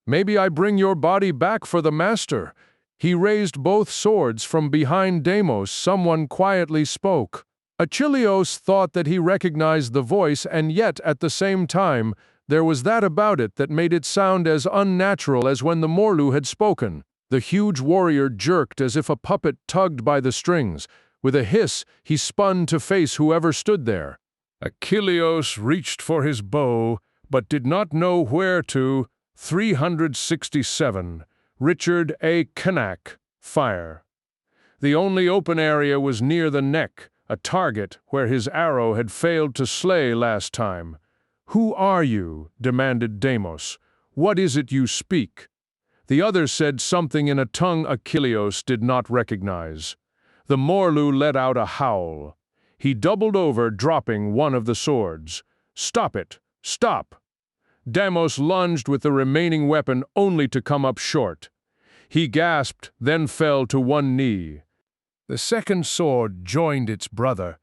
Maybe I bring your body back for the master." He raised both swords from behind Deimos. Someone quietly spoke. Achilleos thought that he recognized the voice, and yet, at the same time, there was that about it that made it sound as unnatural as when the Morlu had spoken. The huge warrior jerked as if a puppet tugged by the strings. With a hiss, he spun to face whoever stood there. Achilleos reached for his bow, but did not know where to. 367. Richard A. Cain. Fire. The only open area was near the neck, a target where his arrow had failed to slay last time. "Who are you?" demanded Deimos. "What is it you speak?" The other said something in a tongue Achilleos did not recognize. The Morlu let out a howl. He doubled over, dropping one of the swords. "Stop it! Stop!" Deimos lunged with the remaining weapon only to come up short. He gasped, then fell to one knee. The second sword joined its brother.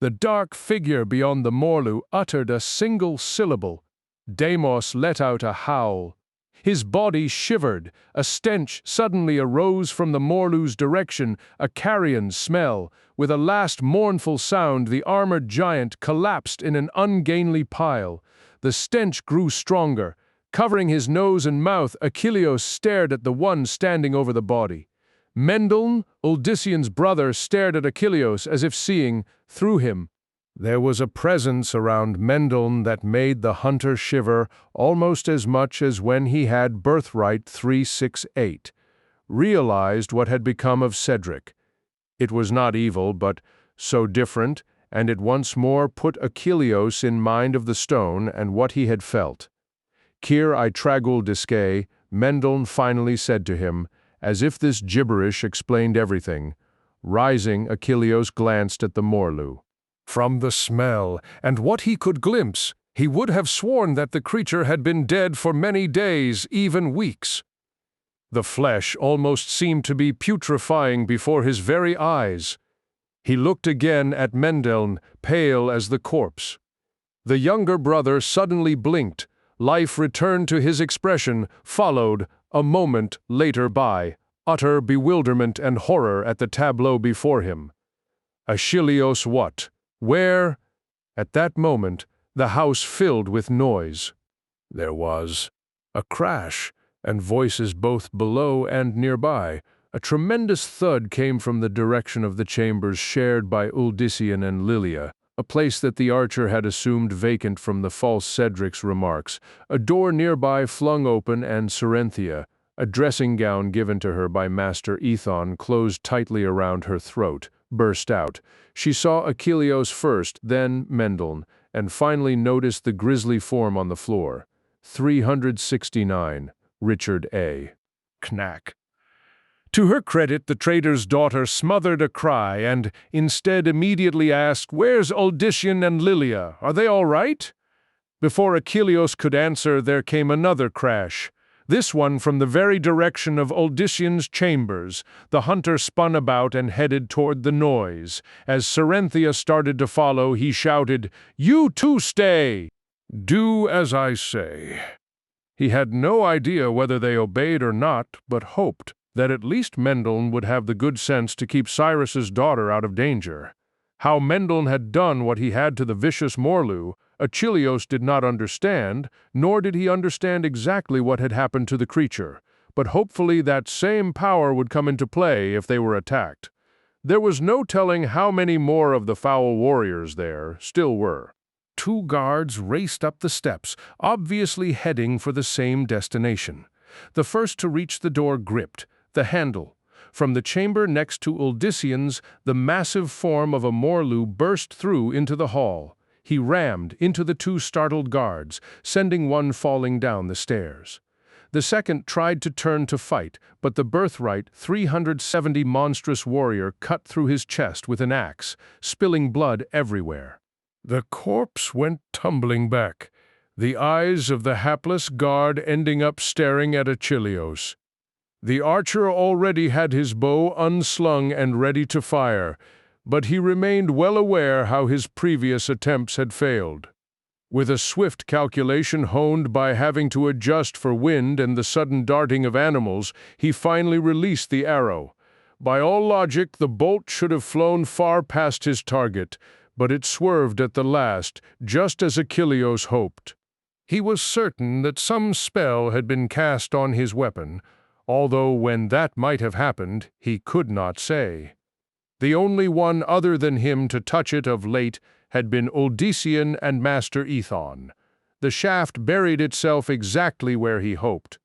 The dark figure beyond the Morlu uttered a single syllable. Deimos let out a howl. His body shivered. A stench suddenly arose from the Morlu's direction, a carrion smell. With a last mournful sound, the armored giant collapsed in an ungainly pile. The stench grew stronger. Covering his nose and mouth, Achilleos stared at the one standing over the body. Mendiln, Uldysian's brother, stared at Achilleos as if seeing through him. There was a presence around Mendiln that made the hunter shiver almost as much as when he had Birthright 368, realized what had become of Cedric. It was not evil, but so different, and it once more put Achilleos in mind of the stone and what he had felt. "Kir I tragul disque," Mendiln finally said to him, as if this gibberish explained everything. Rising, Achilleos glanced at the Morlu. From the smell, and what he could glimpse, he would have sworn that the creature had been dead for many days, even weeks. The flesh almost seemed to be putrefying before his very eyes. He looked again at Mendiln, pale as the corpse. The younger brother suddenly blinked. Life returned to his expression, followed, a moment later, by utter bewilderment and horror at the tableau before him. Achilleos what? Where? At that moment, the house filled with noise. There was a crash, and voices both below and nearby. A tremendous thud came from the direction of the chambers shared by Uldysian and Lilia, a place that the archer had assumed vacant from the false Cedric's remarks. A door nearby flung open, and Cerenthia, a dressing gown given to her by Master Ethon closed tightly around her throat, burst out. She saw Achilleos first, then Mendiln, and finally noticed the grisly form on the floor. 369, Richard A. Knack. To her credit, the trader's daughter smothered a cry and, instead, immediately asked, "Where's Uldysian and Lilia? Are they all right?" Before Achilleos could answer, there came another crash. This one from the very direction of Uldysian's chambers. The hunter spun about and headed toward the noise. As Cerenthia started to follow, he shouted, "You too stay! Do as I say." He had no idea whether they obeyed or not, but hoped that at least Mendiln would have the good sense to keep Cyrus's daughter out of danger. How Mendiln had done what he had to the vicious Morlu, Achilleos did not understand, nor did he understand exactly what had happened to the creature, but hopefully that same power would come into play if they were attacked. There was no telling how many more of the foul warriors there still were. Two guards raced up the steps, obviously heading for the same destination. The first to reach the door gripped the handle. From the chamber next to Uldysian's, the massive form of a Morlu burst through into the hall. He rammed into the two startled guards, sending one falling down the stairs. The second tried to turn to fight, but the Birthright 370 monstrous warrior cut through his chest with an axe, spilling blood everywhere. The corpse went tumbling back, the eyes of the hapless guard ending up staring at Achilleos. The archer already had his bow unslung and ready to fire, but he remained well aware how his previous attempts had failed. With a swift calculation honed by having to adjust for wind and the sudden darting of animals, he finally released the arrow. By all logic, the bolt should have flown far past his target, but it swerved at the last, just as Achilleos hoped. He was certain that some spell had been cast on his weapon, although when that might have happened, he could not say. The only one other than him to touch it of late had been Uldysian and Master Ethon. The shaft buried itself exactly where he hoped.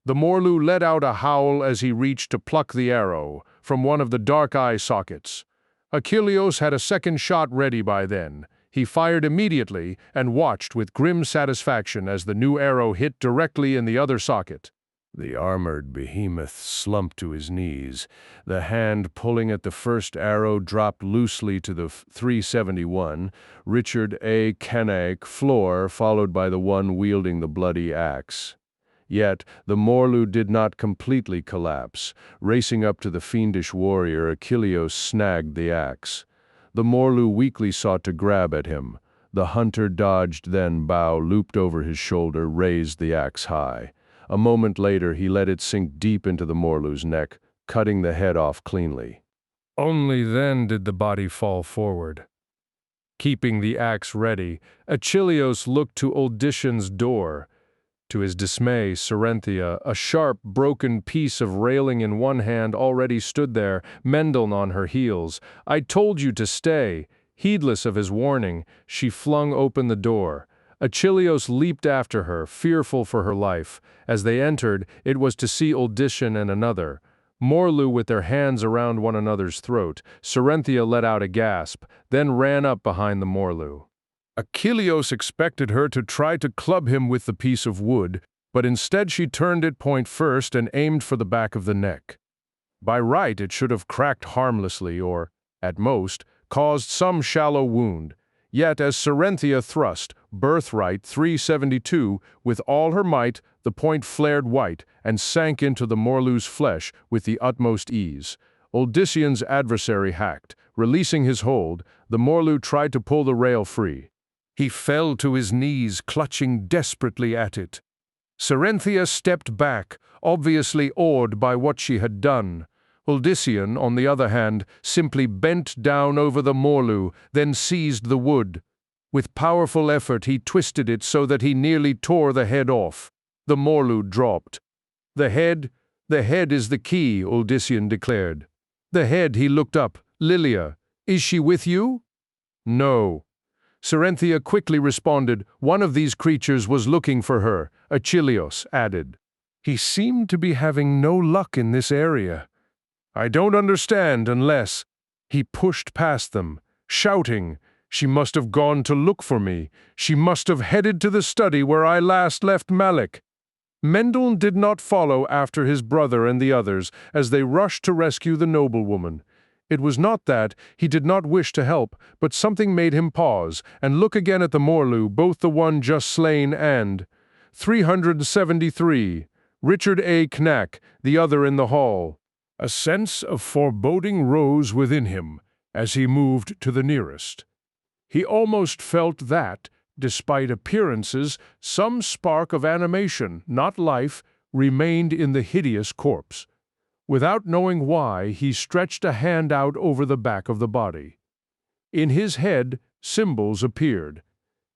The Morlu let out a howl as he reached to pluck the arrow from one of the dark eye sockets. Achilleos had a second shot ready by then. He fired immediately and watched with grim satisfaction as the new arrow hit directly in the other socket. The armored behemoth slumped to his knees. The hand pulling at the first arrow dropped loosely to the 371, Richard A. Cain floor, followed by the one wielding the bloody axe. Yet the Morlu did not completely collapse. Racing up to the fiendish warrior, Achilleos snagged the axe. The Morlu weakly sought to grab at him. The hunter dodged, then Bao looped over his shoulder, raised the axe high. A moment later, he let it sink deep into the Morlu's neck, cutting the head off cleanly. Only then did the body fall forward. Keeping the axe ready, Achilleos looked to Uldition's door. To his dismay, Serenthia, a sharp, broken piece of railing in one hand, already stood there, Mendel on her heels. "I told you to stay." Heedless of his warning, she flung open the door. Achilleos leaped after her, fearful for her life. As they entered, it was to see Uldition and another. Morlu with their hands around one another's throat. Serenthia let out a gasp, then ran up behind the Morlu. Achilleos expected her to try to club him with the piece of wood, but instead she turned it point first and aimed for the back of the neck. By right, it should have cracked harmlessly or, at most, caused some shallow wound. Yet as Serenthia thrust, Birthright 372, with all her might, the point flared white and sank into the Morlu's flesh with the utmost ease. Uldicion's adversary hacked. Releasing his hold, the Morlu tried to pull the rail free. He fell to his knees, clutching desperately at it. Serenthia stepped back, obviously awed by what she had done. Uldicion, on the other hand, simply bent down over the Morlu, then seized the wood. With powerful effort, he twisted it so that he nearly tore the head off. The Morlu dropped. The head is the key," Uldicion declared. "The head," he looked up. "Lilia, is she with you?" "No." Serenthia quickly responded. "One of these creatures was looking for her," Achilleos added. "He seemed to be having no luck in this area. I don't understand unless—" He pushed past them, shouting, "She must have gone to look for me. She must have headed to the study where I last left Malik." Mendel did not follow after his brother and the others as they rushed to rescue the noblewoman. It was not that he did not wish to help, but something made him pause and look again at the Morlu, both the one just slain and 373, Richard A. Knack, the other in the hall. A sense of foreboding rose within him as he moved to the nearest. He almost felt that, despite appearances, some spark of animation, not life, remained in the hideous corpse. Without knowing why, he stretched a hand out over the back of the body. In his head, symbols appeared.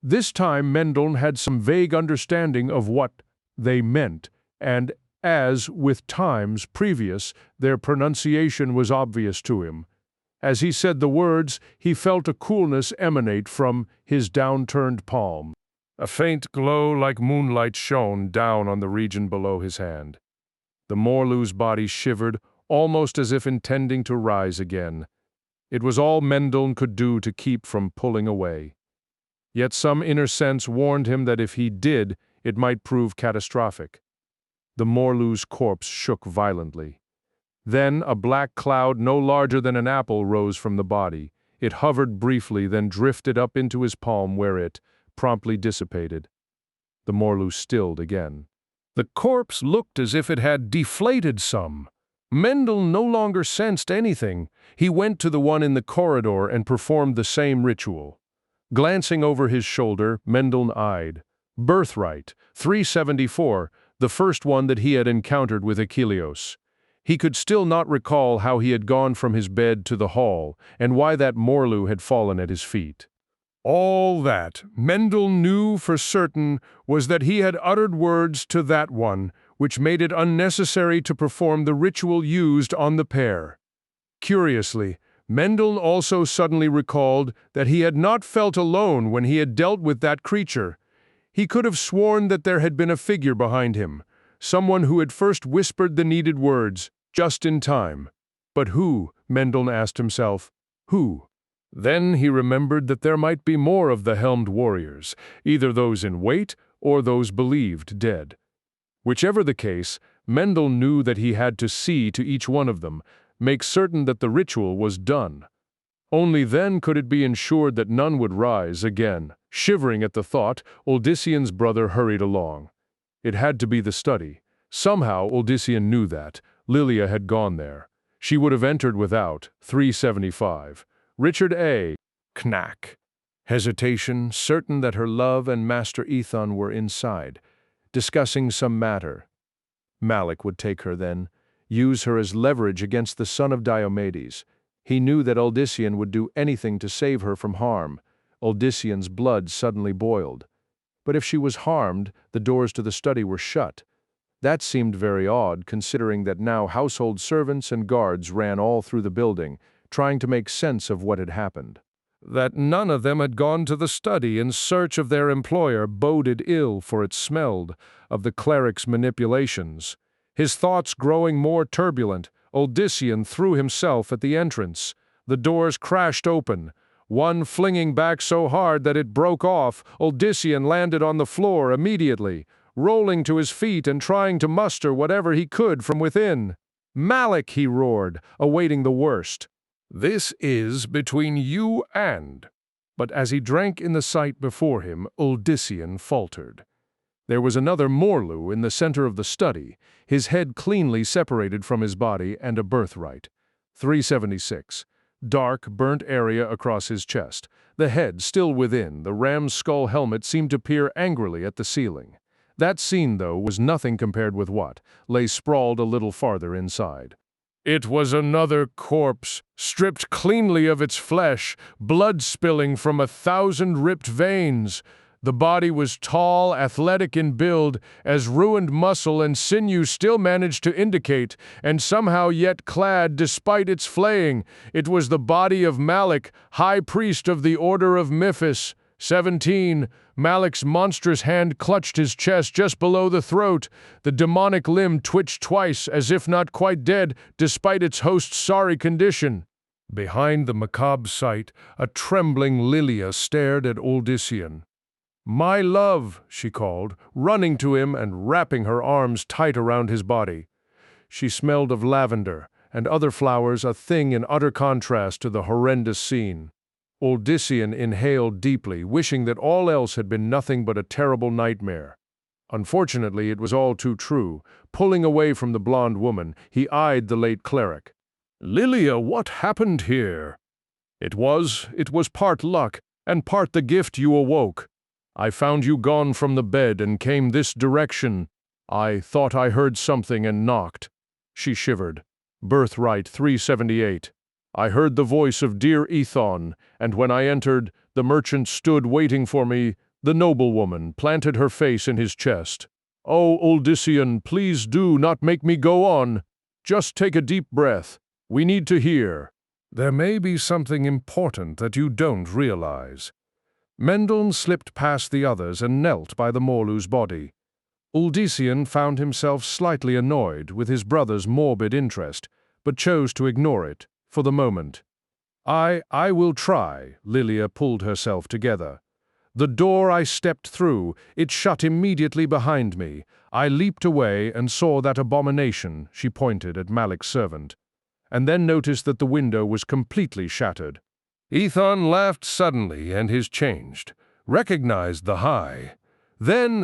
This time Mendel had some vague understanding of what they meant, and as with times previous, their pronunciation was obvious to him. As he said the words, he felt a coolness emanate from his downturned palm. A faint glow like moonlight shone down on the region below his hand. The Morlu's body shivered, almost as if intending to rise again. It was all Mendel could do to keep from pulling away. Yet some inner sense warned him that if he did, it might prove catastrophic. The Morlu's corpse shook violently. Then a black cloud no larger than an apple rose from the body. It hovered briefly, then drifted up into his palm where it promptly dissipated. The Morlu stilled again. The corpse looked as if it had deflated some. Mendel no longer sensed anything. He went to the one in the corridor and performed the same ritual. Glancing over his shoulder, Mendel eyed. Birthright, 374, the first one that he had encountered with Achilleos. He could still not recall how he had gone from his bed to the hall, and why that Morlu had fallen at his feet. All that Mendel knew for certain was that he had uttered words to that one, which made it unnecessary to perform the ritual used on the pair. Curiously, Mendel also suddenly recalled that he had not felt alone when he had dealt with that creature. He could have sworn that there had been a figure behind him, someone who had first whispered the needed words, just in time. But who? Mendel asked himself. Who? Then he remembered that there might be more of the helmed warriors, either those in wait or those believed dead. Whichever the case, Mendel knew that he had to see to each one of them, make certain that the ritual was done. Only then could it be ensured that none would rise again. Shivering at the thought, Uldysian's brother hurried along. It had to be the study. Somehow Uldysian knew that. Lilia had gone there. She would have entered without. 375. Richard A. Knack. Hesitation, certain that her love and Master Ethon were inside, discussing some matter. Malik would take her then, use her as leverage against the son of Diomedes. He knew that Uldysian would do anything to save her from harm. Uldysian's blood suddenly boiled. But if she was harmed, the doors to the study were shut. That seemed very odd, considering that now household servants and guards ran all through the building, trying to make sense of what had happened. That none of them had gone to the study in search of their employer boded ill, for it smelled of the cleric's manipulations. His thoughts growing more turbulent, Uldysian threw himself at the entrance. The doors crashed open, one flinging back so hard that it broke off. Uldysian landed on the floor immediately, rolling to his feet and trying to muster whatever he could from within. "Malik!" he roared, awaiting the worst. "This is between you and—" But as he drank in the sight before him, Uldysian faltered. There was another Morlu in the center of the study, his head cleanly separated from his body, and a birthright. 376. Dark, burnt area across his chest. The head still within, the ram's skull helmet seemed to peer angrily at the ceiling. That scene, though, was nothing compared with what lay sprawled a little farther inside. It was another corpse, stripped cleanly of its flesh, blood spilling from 1,000 ripped veins. The body was tall, athletic in build, as ruined muscle and sinew still managed to indicate, and somehow yet clad despite its flaying. It was the body of Malik, high priest of the Order of Memphis. 17. Malik's monstrous hand clutched his chest just below the throat. The demonic limb twitched twice, as if not quite dead, despite its host's sorry condition. Behind the macabre sight, a trembling Lilia stared at Uldysian. "My love," she called, running to him and wrapping her arms tight around his body. She smelled of lavender and other flowers, a thing in utter contrast to the horrendous scene. Uldysian inhaled deeply, wishing that all else had been nothing but a terrible nightmare. Unfortunately, it was all too true. Pulling away from the blonde woman, he eyed the late cleric. "Lilia, what happened here?" It was part luck, and part the gift you awoke. I found you gone from the bed and came this direction. I thought I heard something and knocked." She shivered. Birthright 378. "I heard the voice of dear Ethon, and when I entered, the merchant stood waiting for me. The noblewoman planted her face in his chest. Oh, Uldysian, please do not make me go on. Just take a deep breath. We need to hear. There may be something important that you don't realize." Mendel slipped past the others and knelt by the Morlu's body. Uldysian found himself slightly annoyed with his brother's morbid interest, but chose to ignore it, for the moment. I will try," Lilia pulled herself together. "The door I stepped through, it shut immediately behind me. I leaped away and saw that abomination," she pointed at Malik's servant, and then noticed that the window was completely shattered. Ethon laughed suddenly, and his changed, recognized the high. Then,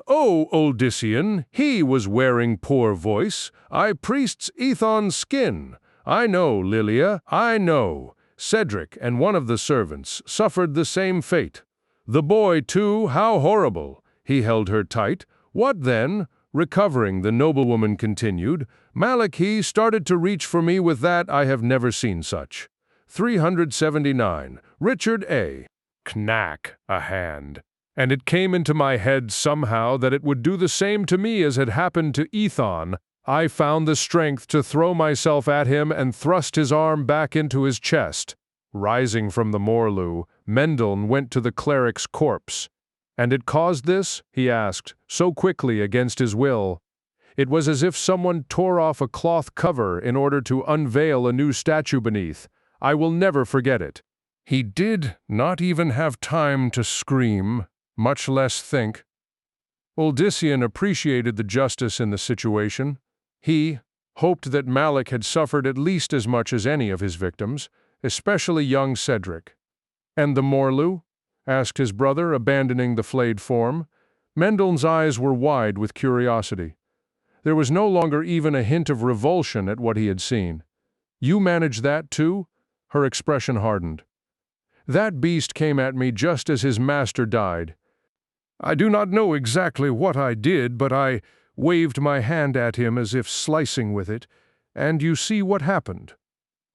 oh, Uldysian, he was wearing poor voice. I priest's Ethon's skin. I know, Lilia, I know. Cedric and one of the servants suffered the same fate. The boy, too, how horrible. He held her tight. What then? Recovering, the noblewoman continued. Malik, he started to reach for me with that. I have never seen such. 379. Richard A. Knack, a hand. And it came into my head somehow that it would do the same to me as had happened to Ethon. I found the strength to throw myself at him and thrust his arm back into his chest. Rising from the Morlu, Mendel went to the cleric's corpse. "And it caused this?" he asked, so quickly against his will. It was as if someone tore off a cloth cover in order to unveil a new statue beneath. I will never forget it. He did not even have time to scream, much less think. Uldyssian appreciated the justice in the situation. He hoped that Malik had suffered at least as much as any of his victims, especially young Cedric. "And the Morlu?" asked his brother, abandoning the flayed form. Mendel's eyes were wide with curiosity. There was no longer even a hint of revulsion at what he had seen. "You managed that too?" Her expression hardened. "That beast came at me just as his master died. I do not know exactly what I did, but I waved my hand at him as if slicing with it, and you see what happened."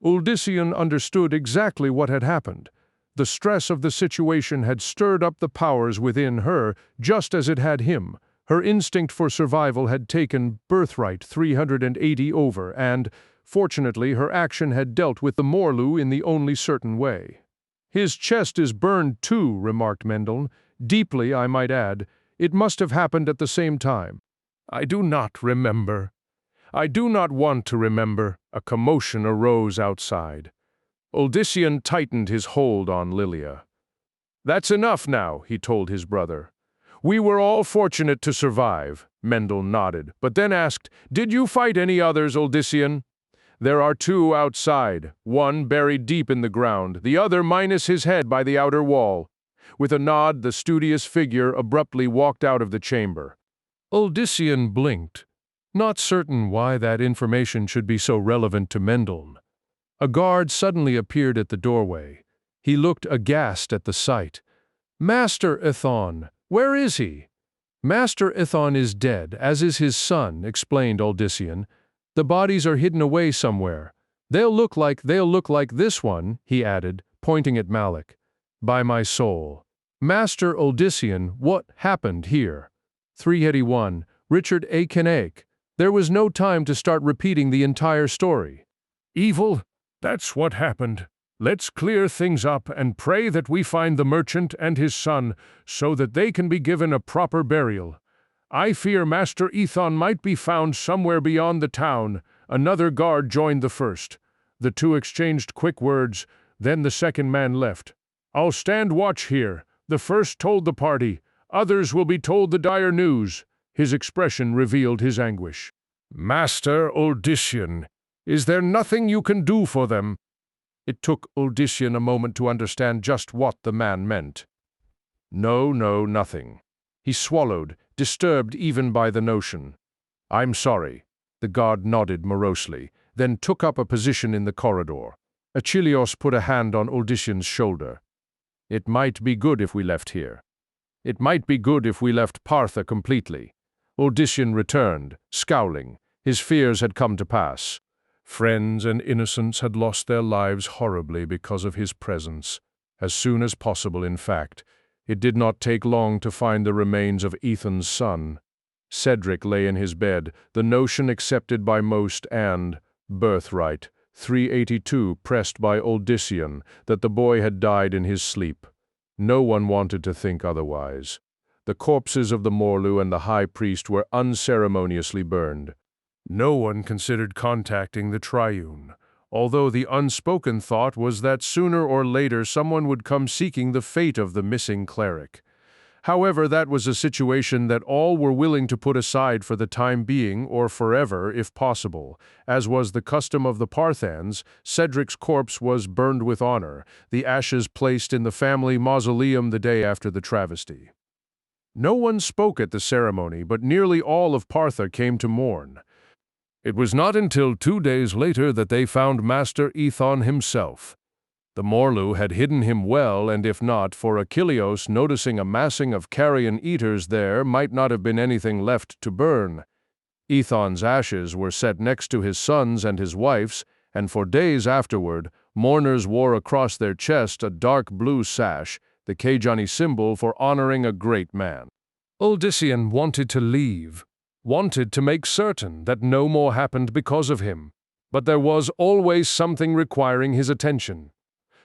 Uldyssian understood exactly what had happened. The stress of the situation had stirred up the powers within her, just as it had him. Her instinct for survival had taken Birthright 380 over, and, fortunately, her action had dealt with the Morlu in the only certain way. "His chest is burned too," remarked Mendel. "Deeply, I might add. It must have happened at the same time." "I do not remember. I do not want to remember." A commotion arose outside. Uldyssian tightened his hold on Lilia. "That's enough now," he told his brother. "We were all fortunate to survive." Mendel nodded, but then asked, "Did you fight any others, Uldyssian?" "There are two outside, one buried deep in the ground, the other minus his head by the outer wall." With a nod, the studious figure abruptly walked out of the chamber. Uldyssian blinked, not certain why that information should be so relevant to Mendel. A guard suddenly appeared at the doorway. He looked aghast at the sight. "Master Ithon, where is he?" "Master Ithon is dead, as is his son," explained Uldyssian. "The bodies are hidden away somewhere. They'll look like this one," he added, pointing at Malik. "By my soul. Master Uldyssian, what happened here?" 381. Richard A. Cain. There was no time to start repeating the entire story. "Evil? That's what happened. Let's clear things up and pray that we find the merchant and his son so that they can be given a proper burial. I fear Master Ithon might be found somewhere beyond the town." Another guard joined the first. The two exchanged quick words, then the second man left. "I'll stand watch here," the first told the party. "Others will be told the dire news." His expression revealed his anguish. "Master Uldyssian, is there nothing you can do for them?" It took Uldyssian a moment to understand just what the man meant. No, nothing." He swallowed, disturbed even by the notion. "I'm sorry." The guard nodded morosely, then took up a position in the corridor. Achilleos put a hand on Uldyssian's shoulder. "It might be good if we left here. It might be good if we left Partha completely." Uldyssian returned, scowling. His fears had come to pass. Friends and innocents had lost their lives horribly because of his presence. As soon as possible, in fact. It did not take long to find the remains of Ethan's son. Cedric lay in his bed, the notion accepted by most and, Birthright, 382 pressed by Uldyssian, that the boy had died in his sleep. No one wanted to think otherwise. The corpses of the Morlu and the high priest were unceremoniously burned. No one considered contacting the Triune, although the unspoken thought was that sooner or later someone would come seeking the fate of the missing cleric. However, that was a situation that all were willing to put aside for the time being or forever, if possible. As was the custom of the Parthans, Cedric's corpse was burned with honor, the ashes placed in the family mausoleum the day after the travesty. No one spoke at the ceremony, but nearly all of Partha came to mourn. It was not until 2 days later that they found Master Ithon himself. The Morlu had hidden him well, and if not, for Achilleos noticing a massing of carrion eaters there might not have been anything left to burn. Ithon's ashes were set next to his son's and his wife's, and for days afterward, mourners wore across their chest a dark blue sash, the Kejani symbol for honoring a great man. Uldyssian wanted to leave, wanted to make certain that no more happened because of him, but there was always something requiring his attention.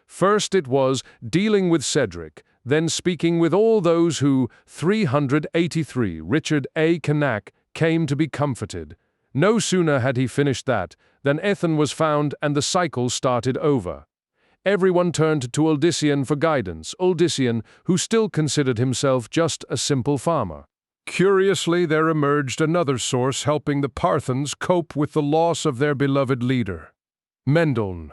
First it was dealing with Cedric, then speaking with all those who, 383, Richard A. Cain, came to be comforted. No sooner had he finished that than Ethan was found and the cycle started over. Everyone turned to Uldyssian for guidance, Uldyssian, who still considered himself just a simple farmer. Curiously, there emerged another source helping the Parthons cope with the loss of their beloved leader, Mendeln.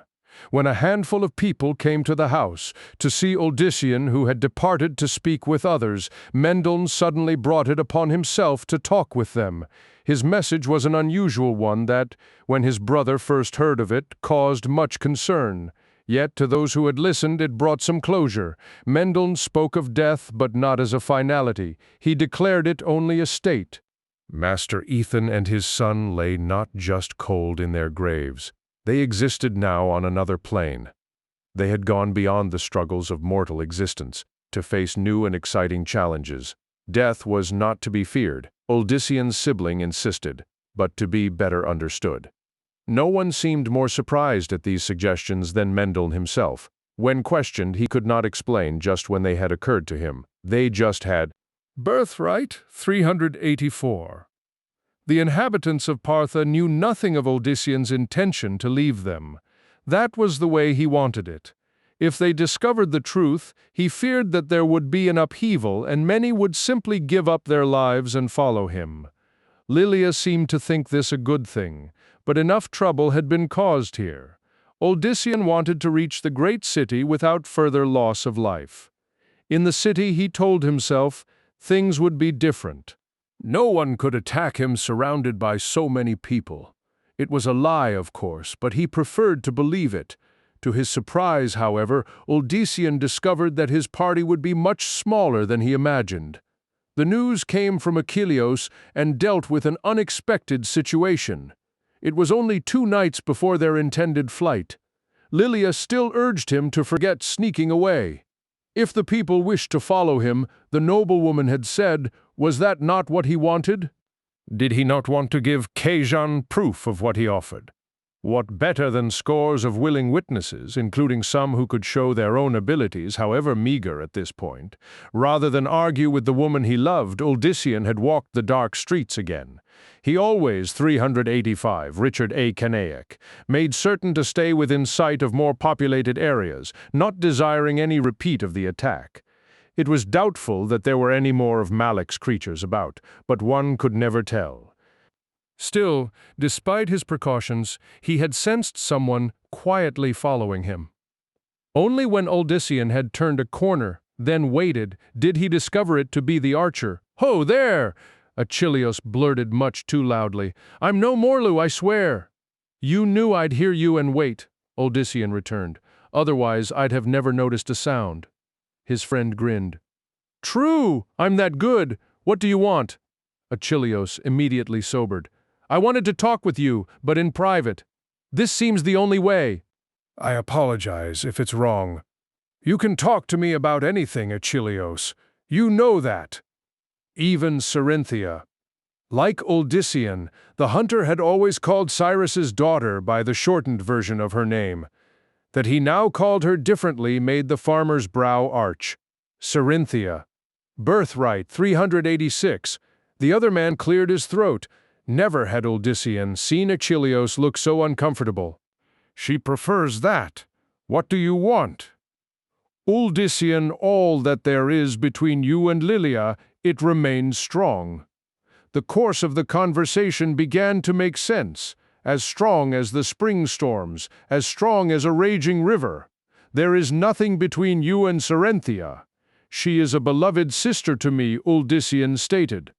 When a handful of people came to the house to see Odyssean, who had departed to speak with others, Mendeln suddenly brought it upon himself to talk with them. His message was an unusual one that, when his brother first heard of it, caused much concern. Yet to those who had listened it brought some closure. Mendeln spoke of death, but not as a finality. He declared it only a state. Master Ethan and his son lay not just cold in their graves. They existed now on another plane. They had gone beyond the struggles of mortal existence, to face new and exciting challenges. Death was not to be feared, Odyssean's sibling insisted, but to be better understood. No one seemed more surprised at these suggestions than Mendel himself. When questioned, he could not explain just when they had occurred to him. They just had. Birthright 384. The inhabitants of Partha knew nothing of Odyssean's intention to leave them. That was the way he wanted it. If they discovered the truth, he feared that there would be an upheaval and many would simply give up their lives and follow him. Lilia seemed to think this a good thing, but enough trouble had been caused here. Odyssean wanted to reach the great city without further loss of life. In the city, he told himself, things would be different. No one could attack him surrounded by so many people. It was a lie, of course, but he preferred to believe it. To his surprise, however, Odyssean discovered that his party would be much smaller than he imagined. The news came from Achilleos and dealt with an unexpected situation. It was only 2 nights before their intended flight. Lilia still urged him to forget sneaking away. If the people wished to follow him, the noblewoman had said, was that not what he wanted? Did he not want to give Cain proof of what he offered? What better than scores of willing witnesses, including some who could show their own abilities, however meager at this point? Rather than argue with the woman he loved, Odyssean had walked the dark streets again. He always, 385, Richard A. Canaic, made certain to stay within sight of more populated areas, not desiring any repeat of the attack. It was doubtful that there were any more of Malek's creatures about, but one could never tell. Still, despite his precautions, he had sensed someone quietly following him. Only when Odyssean had turned a corner, then waited, did he discover it to be the archer. "Ho, there!" Achilleos blurted much too loudly. "I'm no Morlu, I swear." "You knew I'd hear you and wait," Odyssean returned. "Otherwise, I'd have never noticed a sound." His friend grinned. "True, I'm that good. What do you want?" Achilleos immediately sobered. "I wanted to talk with you, but in private. This seems the only way." "I apologize if it's wrong. You can talk to me about anything, Achilleos. You know that." Even Cerinthia. Like Odyssean, the hunter had always called Cyrus's daughter by the shortened version of her name. That he now called her differently made the farmer's brow arch. Cerinthia. Birthright 386. The other man cleared his throat. Never had Odyssean seen Achilleos look so uncomfortable. "She prefers that. What do you want?" "Odyssean, all that there is between you and Lilia, it remains strong." The course of the conversation began to make sense. As strong as the spring storms, as strong as a raging river. There is nothing between you and Cerinthia. She is a beloved sister to me, Odyssean stated.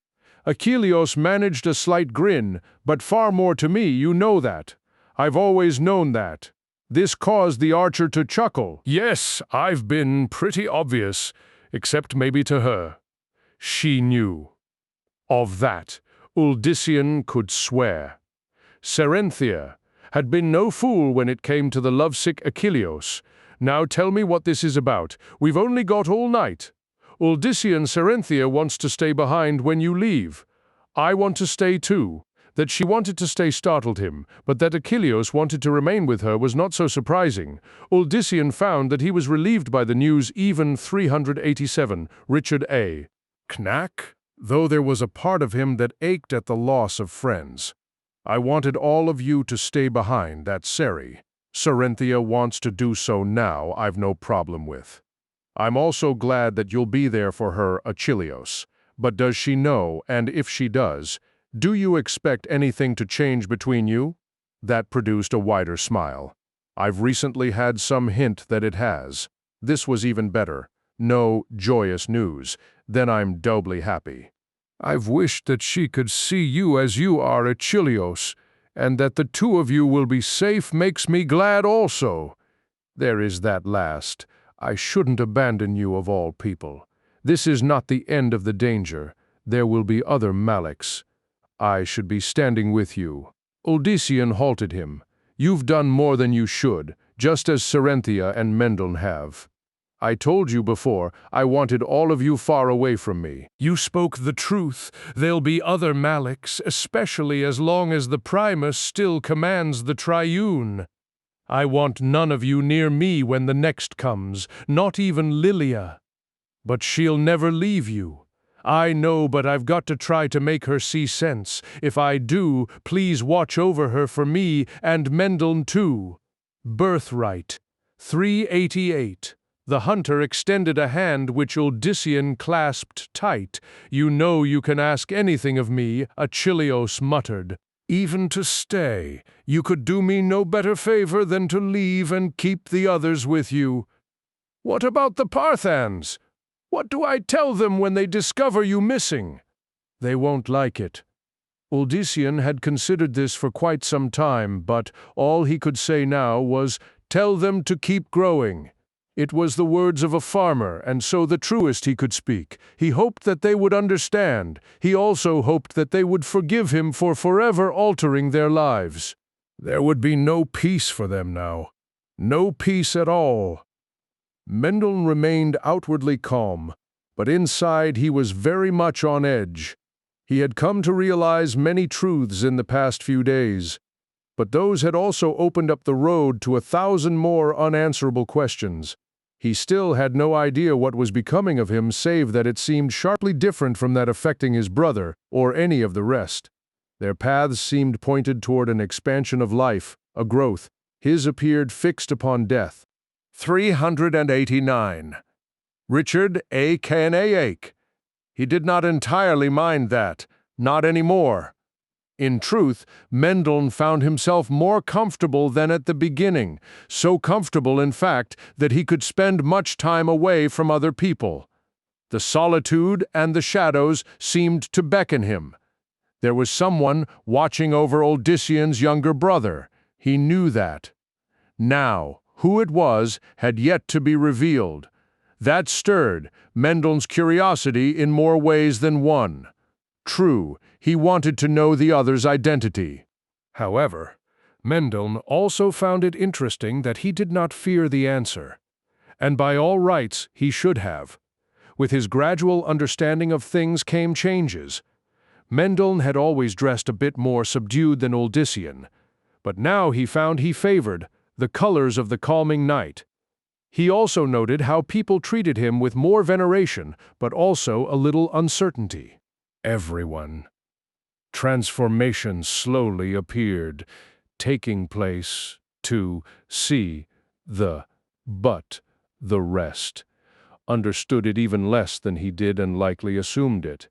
Achilleos managed a slight grin, but far more to me, you know that. I've always known that. This caused the archer to chuckle. "Yes, I've been pretty obvious, except maybe to her. She knew." Of that, Odyssean could swear. Cerinthia had been no fool when it came to the lovesick Achilleos. "Now tell me what this is about. We've only got all night." "Odyssean, Cerinthia wants to stay behind when you leave. I want to stay too." That she wanted to stay startled him, but that Achilleos wanted to remain with her was not so surprising. Odyssean found that he was relieved by the news. Even 387, Richard A. Knack, though there was a part of him that ached at the loss of friends. "I wanted all of you to stay behind, that's Ceri. Cerinthia wants to do so now, I've no problem with. I'm also glad that you'll be there for her, Achilleos. But does she know, and if she does, do you expect anything to change between you? That produced a wider smile. I've recently had some hint that it has. This was even better. No joyous news. Then I'm doubly happy. I've wished that she could see you as you are at Chilios, and that the two of you will be safe makes me glad also. There is that last. I shouldn't abandon you of all people. This is not the end of the danger. There will be other Maleks. I should be standing with you. Uldysian halted him. You've done more than you should, just as Serenthia and Mendon have. I told you before, I wanted all of you far away from me. You spoke the truth. There'll be other Maleks, especially as long as the Primus still commands the Triune. I want none of you near me when the next comes, not even Lilia. But she'll never leave you. I know, but I've got to try to make her see sense. If I do, please watch over her for me and Mendon too. Birthright, 388. The hunter extended a hand which Uldysian clasped tight. You know you can ask anything of me, Achilleos muttered. Even to stay. You could do me no better favor than to leave and keep the others with you. What about the Parthans? What do I tell them when they discover you missing? They won't like it. Uldysian had considered this for quite some time, but all he could say now was, tell them to keep growing. It was the words of a farmer, and so the truest he could speak. He hoped that they would understand. He also hoped that they would forgive him for forever altering their lives. There would be no peace for them now. No peace at all. Mendon remained outwardly calm, but inside he was very much on edge. He had come to realize many truths in the past few days, but those had also opened up the road to 1,000 more unanswerable questions. He still had no idea what was becoming of him, save that it seemed sharply different from that affecting his brother, or any of the rest. Their paths seemed pointed toward an expansion of life, a growth. His appeared fixed upon death. 389. Richard A. Cain. He did not entirely mind that, not anymore. In truth, Mendon found himself more comfortable than at the beginning, so comfortable, in fact, that he could spend much time away from other people. The solitude and the shadows seemed to beckon him. There was someone watching over Uldysian's younger brother. He knew that. Now, who it was had yet to be revealed. That stirred Mendon's curiosity in more ways than one. True, he wanted to know the other's identity. However, Mendon also found it interesting that he did not fear the answer. And by all rights, he should have. With his gradual understanding of things came changes. Mendon had always dressed a bit more subdued than Uldysian, but now he found he favored the colors of the calming night. He also noted how people treated him with more veneration, but also a little uncertainty. Everyone. Transformation slowly appeared, taking place to see the rest. Understood it even less than he did and likely assumed it.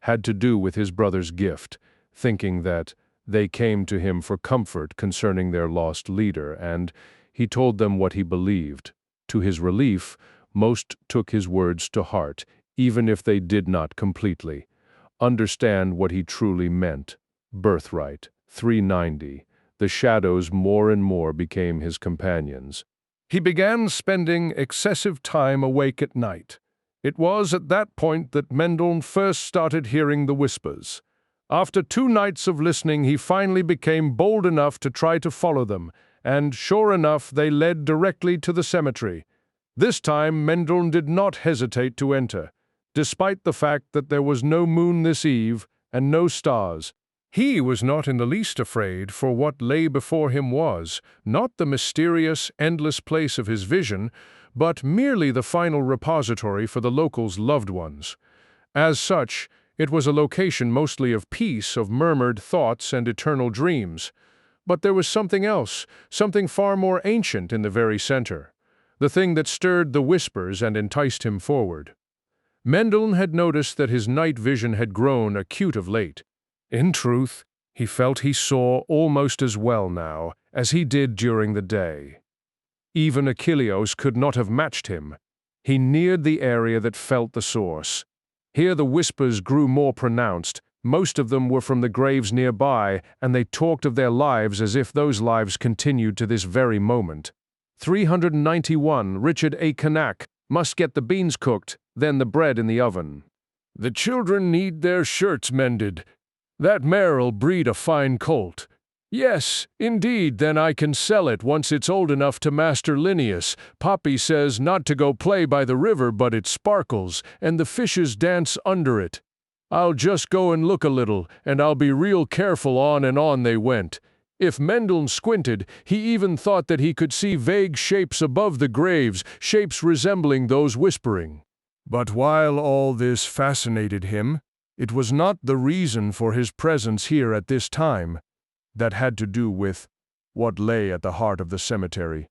Had to do with his brother's gift, thinking that they came to him for comfort concerning their lost leader, and he told them what he believed. To his relief, most took his words to heart, even if they did not completely understand what he truly meant. Birthright, 390. The shadows more and more became his companions. He began spending excessive time awake at night. It was at that point that Mendon first started hearing the whispers. After 2 nights of listening, he finally became bold enough to try to follow them, and sure enough, they led directly to the cemetery. This time, Mendon did not hesitate to enter, despite the fact that there was no moon this eve and no stars. He was not in the least afraid, for what lay before him was not the mysterious, endless place of his vision, but merely the final repository for the locals' loved ones. As such, it was a location mostly of peace, of murmured thoughts and eternal dreams. But there was something else, something far more ancient in the very center, the thing that stirred the whispers and enticed him forward. Mendel had noticed that his night vision had grown acute of late. In truth, he felt he saw almost as well now as he did during the day. Even Achilleos could not have matched him. He neared the area that felt the source. Here the whispers grew more pronounced. Most of them were from the graves nearby, and they talked of their lives as if those lives continued to this very moment. 391, Richard A. Canak, must get the beans cooked, then the bread in the oven. The children need their shirts mended. That mare'll breed a fine colt. Yes, indeed, then I can sell it once it's old enough to master Linnaeus. Poppy says not to go play by the river, but it sparkles, and the fishes dance under it. I'll just go and look a little, and I'll be real careful. On and on they went. If Mendel squinted, he even thought that he could see vague shapes above the graves, shapes resembling those whispering. But while all this fascinated him, it was not the reason for his presence here at this time. That had to do with what lay at the heart of the cemetery.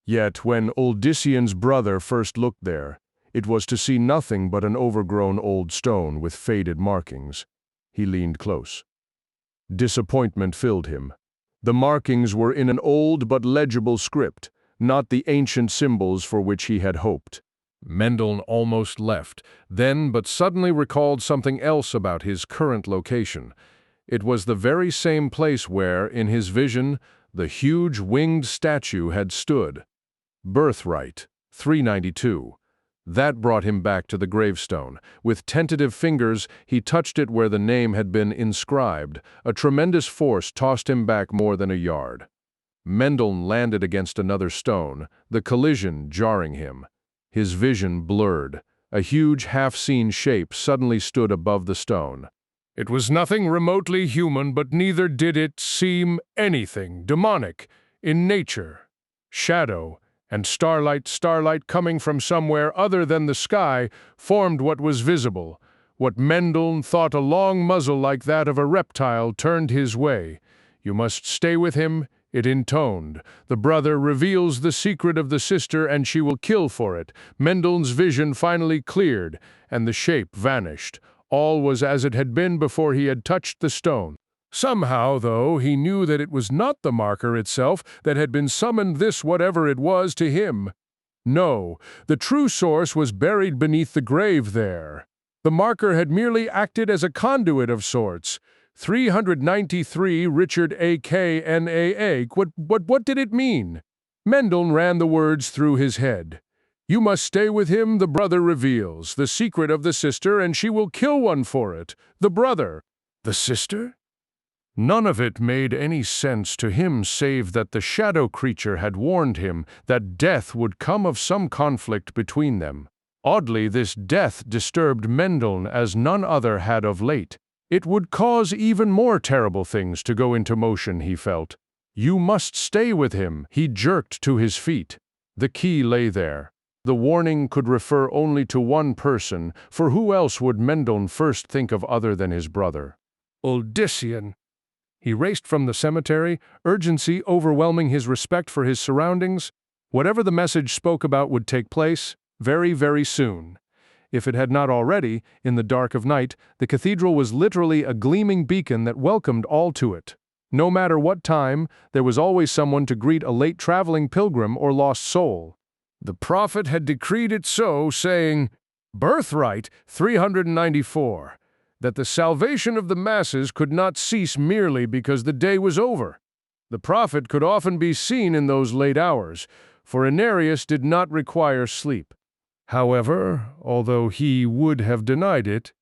Yet when Odyssean's brother first looked there, it was to see nothing but an overgrown old stone with faded markings. He leaned close. Disappointment filled him. The markings were in an old but legible script, not the ancient symbols for which he had hoped. Mendel almost left, then but suddenly recalled something else about his current location. It was the very same place where, in his vision, the huge winged statue had stood. Birthright, 392. That brought him back to the gravestone. With tentative fingers, he touched it where the name had been inscribed. A tremendous force tossed him back more than a yard. Mendel landed against another stone, the collision jarring him. His vision blurred. A huge half-seen shape suddenly stood above the stone. It was nothing remotely human, but neither did it seem anything demonic in nature. Shadow and starlight coming from somewhere other than the sky, formed what was visible. What Mendel thought a long muzzle like that of a reptile turned his way. You must stay with him, it intoned. The brother reveals the secret of the sister, and she will kill for it. Mendel's vision finally cleared, and the shape vanished. All was as it had been before he had touched the stone. Somehow, though, he knew that it was not the marker itself that had been summoned, this whatever it was to him. No, the true source was buried beneath the grave there. The marker had merely acted as a conduit of sorts. 393 Richard A. K.N.A.A. What did it mean? Mendel ran the words through his head. You must stay with him, the brother reveals. The secret of the sister, and she will kill one for it. The brother. The sister? None of it made any sense to him save that the shadow creature had warned him that death would come of some conflict between them. Oddly, this death disturbed Mendel as none other had of late. It would cause even more terrible things to go into motion, he felt. You must stay with him. He jerked to his feet. The key lay there. The warning could refer only to one person, for who else would Mendel first think of other than his brother? Odyssean. He raced from the cemetery, urgency overwhelming his respect for his surroundings. Whatever the message spoke about would take place, very, very soon. If it had not already, in the dark of night, the cathedral was literally a gleaming beacon that welcomed all to it. No matter what time, there was always someone to greet a late traveling pilgrim or lost soul. The prophet had decreed it so, saying, Birthright 394. That the salvation of the masses could not cease merely because the day was over. The prophet could often be seen in those late hours, for Ananias did not require sleep. However, although he would have denied it,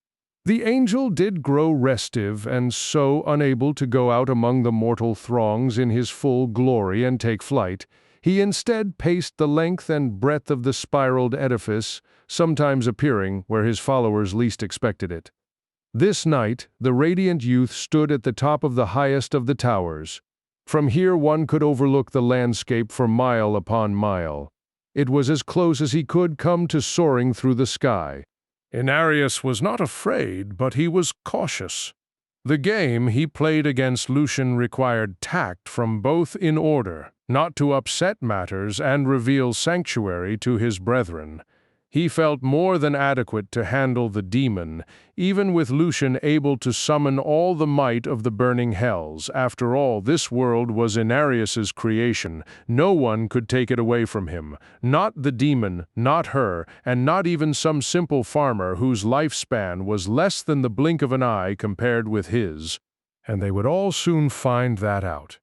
the angel did grow restive and so unable to go out among the mortal throngs in his full glory and take flight. He instead paced the length and breadth of the spiraled edifice, sometimes appearing where his followers least expected it. This night, the radiant youth stood at the top of the highest of the towers. From here one could overlook the landscape for mile upon mile. It was as close as he could come to soaring through the sky. Ananias was not afraid, but he was cautious. The game he played against Lucian required tact from both in order, not to upset matters and reveal sanctuary to his brethren. He felt more than adequate to handle the demon, even with Lucian able to summon all the might of the burning hells. After all, this world was Inarius's creation. No one could take it away from him. Not the demon, not her, and not even some simple farmer whose lifespan was less than the blink of an eye compared with his. And they would all soon find that out.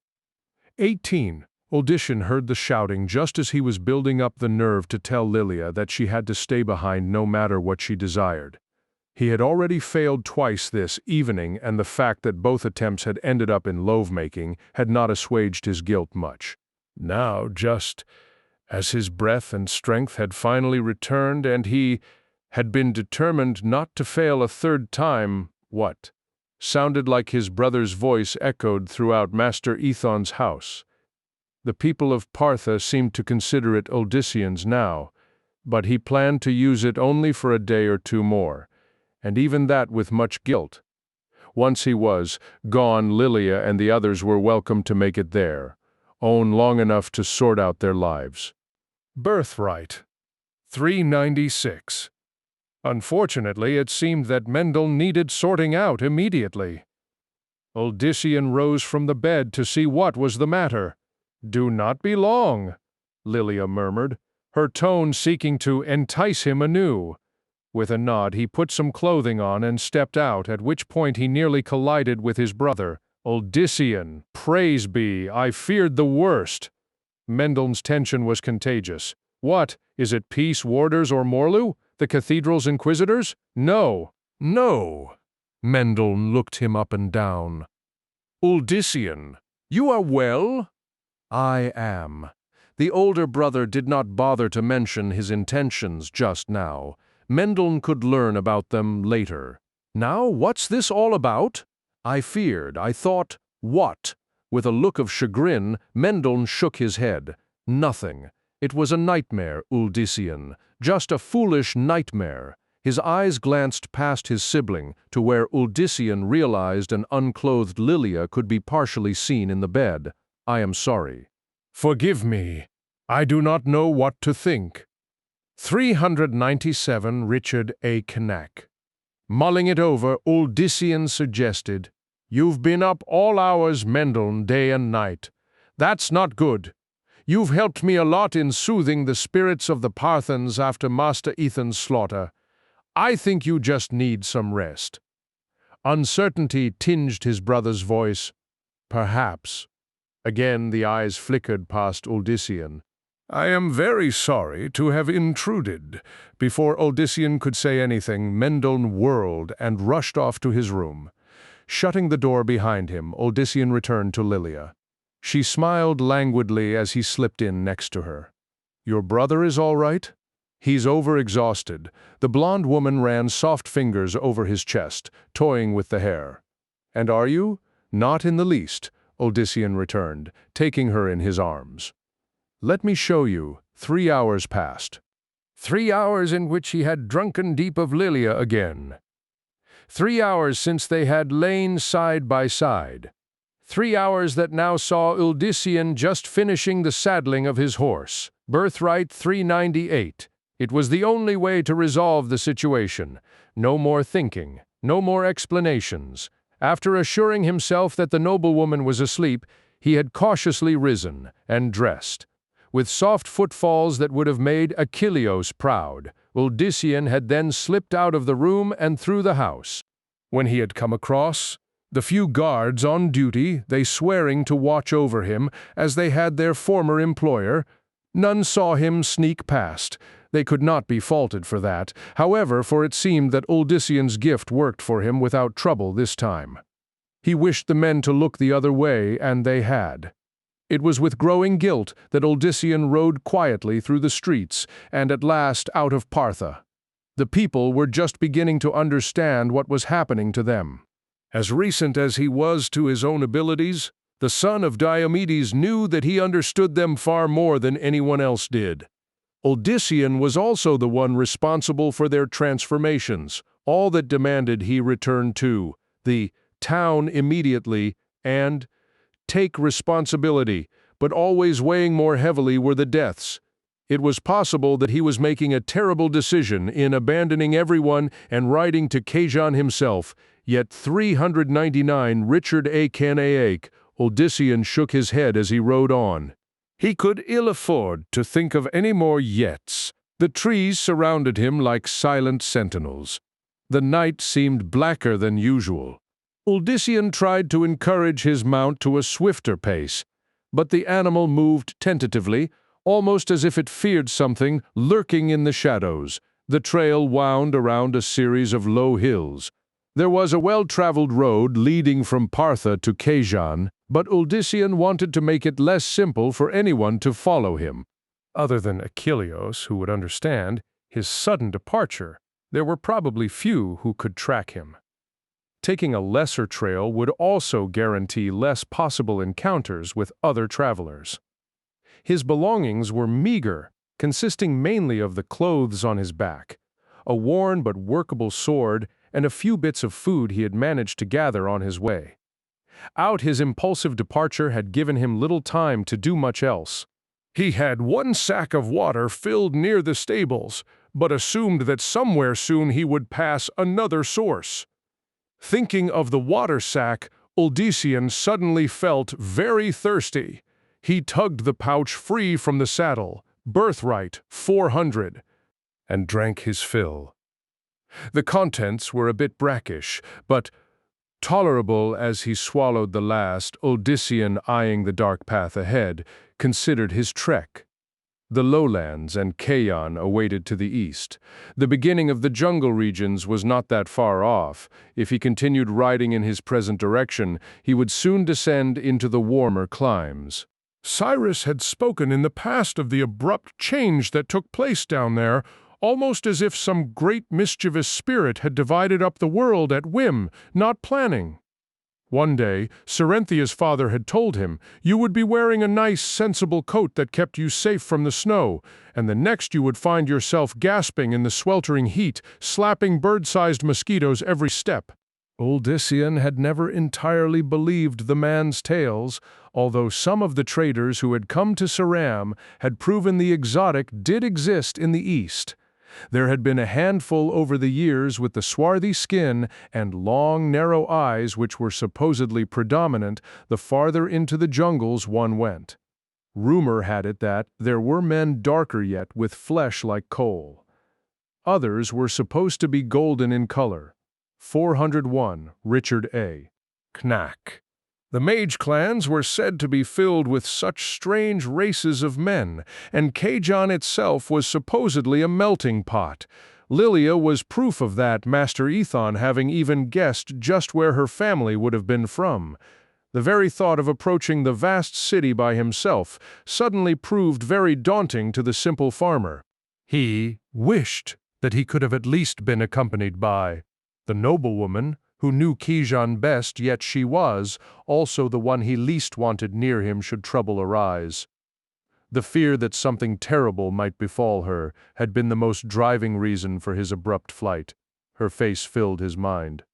18. Uldissian heard the shouting just as he was building up the nerve to tell Lilia that she had to stay behind no matter what she desired. He had already failed twice this evening, and the fact that both attempts had ended up in love-making had not assuaged his guilt much. Now, just as his breath and strength had finally returned and he had been determined not to fail a third time, what sounded like his brother's voice echoed throughout Master Ethon's house. The people of Partha seemed to consider it Uldissian's now, but he planned to use it only for a day or two more, and even that with much guilt. Once he was gone, Lilia and the others were welcome to make it their own long enough to sort out their lives. Birthright. 396. Unfortunately, it seemed that Mendel needed sorting out immediately. Uldissian rose from the bed to see what was the matter. "Do not be long," Lilia murmured, her tone seeking to entice him anew. With a nod, he put some clothing on and stepped out, at which point he nearly collided with his brother. "Uldissian, praise be, I feared the worst." Mendel's tension was contagious. "What, is it Peace Warders or Morlu? The cathedral's inquisitors? No, no." Mendel looked him up and down. "Uldissian, you are well?" "I am." The older brother did not bother to mention his intentions just now. Mendel could learn about them later. "Now, what's this all about?" I thought, what? With a look of chagrin, Mendel shook his head. "Nothing. It was a nightmare, Uldissian. Just a foolish nightmare." His eyes glanced past his sibling to where Uldissian realized an unclothed Lilia could be partially seen in the bed. "I am sorry." "Forgive me. I do not know what to think." 397 Richard A. Knack. Mulling it over, Uldissian suggested, "You've been up all hours, Mendel, day and night. That's not good. You've helped me a lot in soothing the spirits of the Parthans after Master Ethan's slaughter. I think you just need some rest." Uncertainty tinged his brother's voice. "Perhaps." Again the eyes flickered past Uldissian. "I am very sorry to have intruded." Before Uldissian could say anything, Mendel whirled and rushed off to his room. Shutting the door behind him, Uldissian returned to Lilia. She smiled languidly as he slipped in next to her. "Your brother is all right?" "He's overexhausted." The blonde woman ran soft fingers over his chest, toying with the hair. "And are you?" "Not in the least," Uldissian returned, taking her in his arms. "Let me show you." 3 hours passed. 3 hours in which he had drunken deep of Lilia again. 3 hours since they had lain side by side. 3 hours that now saw Uldissian just finishing the saddling of his horse. Birthright 398. It was the only way to resolve the situation. No more thinking, no more explanations. After assuring himself that the noblewoman was asleep, he had cautiously risen and dressed. With soft footfalls that would have made Achilleus proud, Uldissian had then slipped out of the room and through the house. When he had come across the few guards on duty, they swearing to watch over him as they had their former employer, none saw him sneak past. They could not be faulted for that, however, for it seemed that Uldissian's gift worked for him without trouble this time. He wished the men to look the other way, and they had. It was with growing guilt that Uldissian rode quietly through the streets, and at last out of Partha. The people were just beginning to understand what was happening to them. As recent as he was to his own abilities, the son of Diomedes knew that he understood them far more than anyone else did. Uldissian was also the one responsible for their transformations. All that demanded he return to the town immediately and take responsibility, but always weighing more heavily were the deaths. It was possible that he was making a terrible decision in abandoning everyone and riding to Cain himself, yet 399 Richard A. Canaaic, Odyssean shook his head as he rode on. He could ill afford to think of any more yets. The trees surrounded him like silent sentinels. The night seemed blacker than usual. Odyssean tried to encourage his mount to a swifter pace, but the animal moved tentatively, almost as if it feared something lurking in the shadows. The trail wound around a series of low hills. There was a well-traveled road leading from Partha to Cain, but Odyssean wanted to make it less simple for anyone to follow him. Other than Achilleos, who would understand his sudden departure, there were probably few who could track him. Taking a lesser trail would also guarantee less possible encounters with other travelers. His belongings were meager, consisting mainly of the clothes on his back, a worn but workable sword, and a few bits of food he had managed to gather on his way. His impulsive departure had given him little time to do much else. He had one sack of water filled near the stables, but assumed that somewhere soon he would pass another source. Thinking of the water sack, Odyssean suddenly felt very thirsty. He tugged the pouch free from the saddle, Birthright 400, and drank his fill. The contents were a bit brackish, but tolerable. As he swallowed the last, Odyssean, eyeing the dark path ahead, considered his trek. The lowlands and Cain awaited to the east. The beginning of the jungle regions was not that far off. If he continued riding in his present direction, he would soon descend into the warmer climes. Cyrus had spoken in the past of the abrupt change that took place down there, almost as if some great mischievous spirit had divided up the world at whim, not planning. One day, Cerinthia's father had told him, "You would be wearing a nice, sensible coat that kept you safe from the snow," and the next you would find yourself gasping in the sweltering heat, slapping bird-sized mosquitoes every step. Odyssean had never entirely believed the man's tales, although some of the traders who had come to Ceram had proven the exotic did exist in the east. There had been a handful over the years with the swarthy skin and long, narrow eyes which were supposedly predominant the farther into the jungles one went. Rumor had it that there were men darker yet with flesh like coal. Others were supposed to be golden in color. 401, Richard A. Knack. The mage clans were said to be filled with such strange races of men, and Cain itself was supposedly a melting pot. Lilia was proof of that, Master Ethon having even guessed just where her family would have been from. The very thought of approaching the vast city by himself suddenly proved very daunting to the simple farmer. He wished that he could have at least been accompanied by the noblewoman, who knew Cain best, yet she was also the one he least wanted near him should trouble arise. The fear that something terrible might befall her had been the most driving reason for his abrupt flight. Her face filled his mind.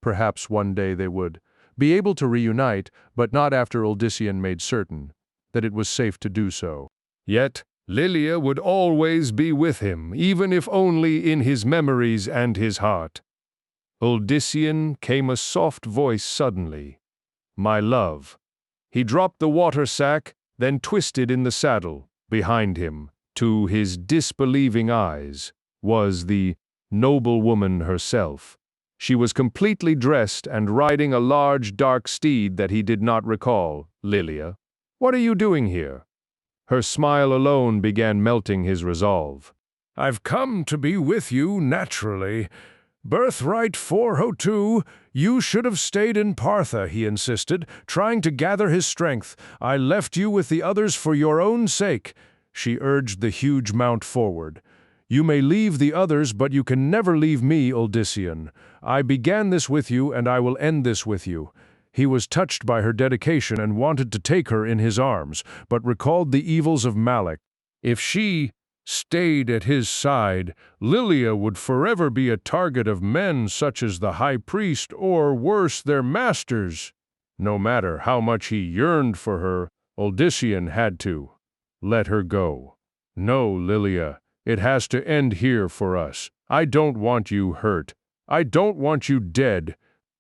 Perhaps one day they would be able to reunite, but not after Odyssean made certain that it was safe to do so. Yet Lilia would always be with him, even if only in his memories and his heart. Odyssean came a soft voice suddenly. "My love." He dropped the water sack, then twisted in the saddle. Behind him, to his disbelieving eyes, was the noblewoman herself. She was completely dressed and riding a large dark steed that he did not recall. "Lilia, what are you doing here?" Her smile alone began melting his resolve. "I've come to be with you, naturally. Birthright 402, you should have stayed in Partha," he insisted, trying to gather his strength. "I left you with the others for your own sake." She urged the huge mount forward. "You may leave the others, but you can never leave me, Odyssean. I began this with you, and I will end this with you." He was touched by her dedication and wanted to take her in his arms, but recalled the evils of Malak. If she stayed at his side, Lilia would forever be a target of men such as the high priest or, worse, their masters. No matter how much he yearned for her, Odyssean had to let her go. No, Lilia, it has to end here for us. I don't want you hurt. I don't want you dead.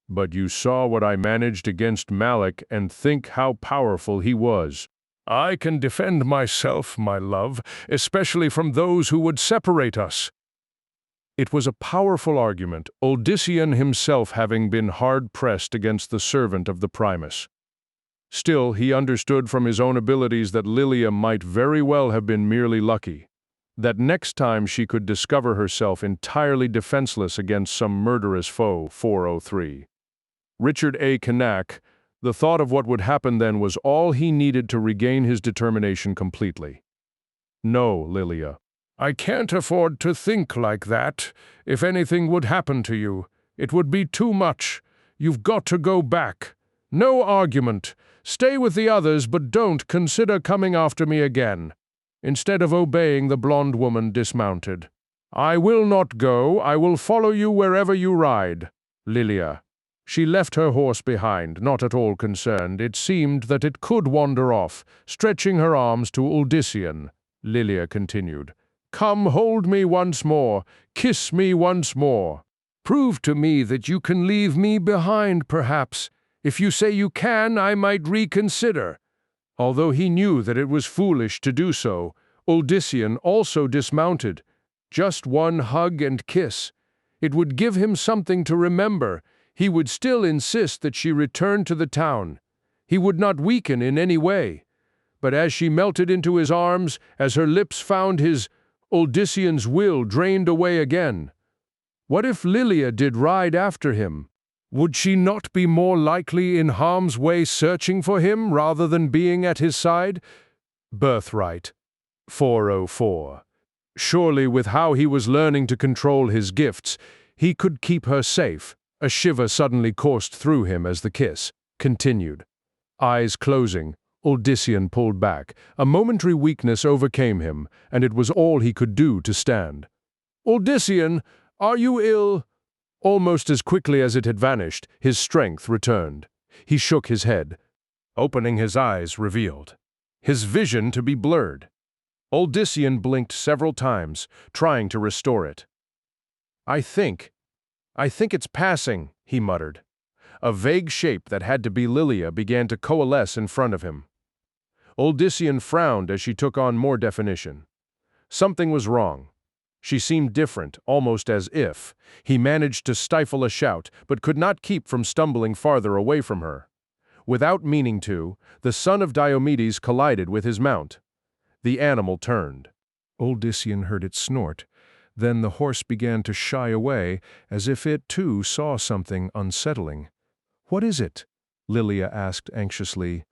But you saw what I managed against Malik and think how powerful he was. I can defend myself, my love, especially from those who would separate us. It was a powerful argument, Odyssean himself having been hard-pressed against the servant of the Primus. Still, he understood from his own abilities that Lilia might very well have been merely lucky, that next time she could discover herself entirely defenseless against some murderous foe. 403. Richard A. Cain, the thought of what would happen then was all he needed to regain his determination completely. No, Lilia. I can't afford to think like that. If anything would happen to you, it would be too much. You've got to go back. No argument. Stay with the others, but don't consider coming after me again. Instead of obeying, the blonde woman dismounted. I will not go. I will follow you wherever you ride. Lilia. She left her horse behind, not at all concerned. It seemed that it could wander off, stretching her arms to Odyssean. Lilia continued. Come, hold me once more. Kiss me once more. Prove to me that you can leave me behind, perhaps. If you say you can, I might reconsider. Although he knew that it was foolish to do so, Odyssean also dismounted. Just one hug and kiss. It would give him something to remember. He would still insist that she return to the town. He would not weaken in any way. But as she melted into his arms, as her lips found his, Odyssean's will drained away again. What if Lilia did ride after him? Would she not be more likely in harm's way searching for him rather than being at his side? Birthright. 404. Surely with how he was learning to control his gifts, he could keep her safe. A shiver suddenly coursed through him as the kiss continued. Eyes closing, Odyssean pulled back. A momentary weakness overcame him, and it was all he could do to stand. Odyssean, are you ill? Almost as quickly as it had vanished, his strength returned. He shook his head. Opening his eyes revealed his vision to be blurred. Odyssean blinked several times, trying to restore it. I think it's passing, he muttered. A vague shape that had to be Lilia began to coalesce in front of him. Odyssean frowned as she took on more definition. Something was wrong. She seemed different, almost as if. He managed to stifle a shout, but could not keep from stumbling farther away from her. Without meaning to, the son of Diomedes collided with his mount. The animal turned. Odyssean heard it snort. Then the horse began to shy away, as if it too saw something unsettling. What is it? Lilia asked anxiously.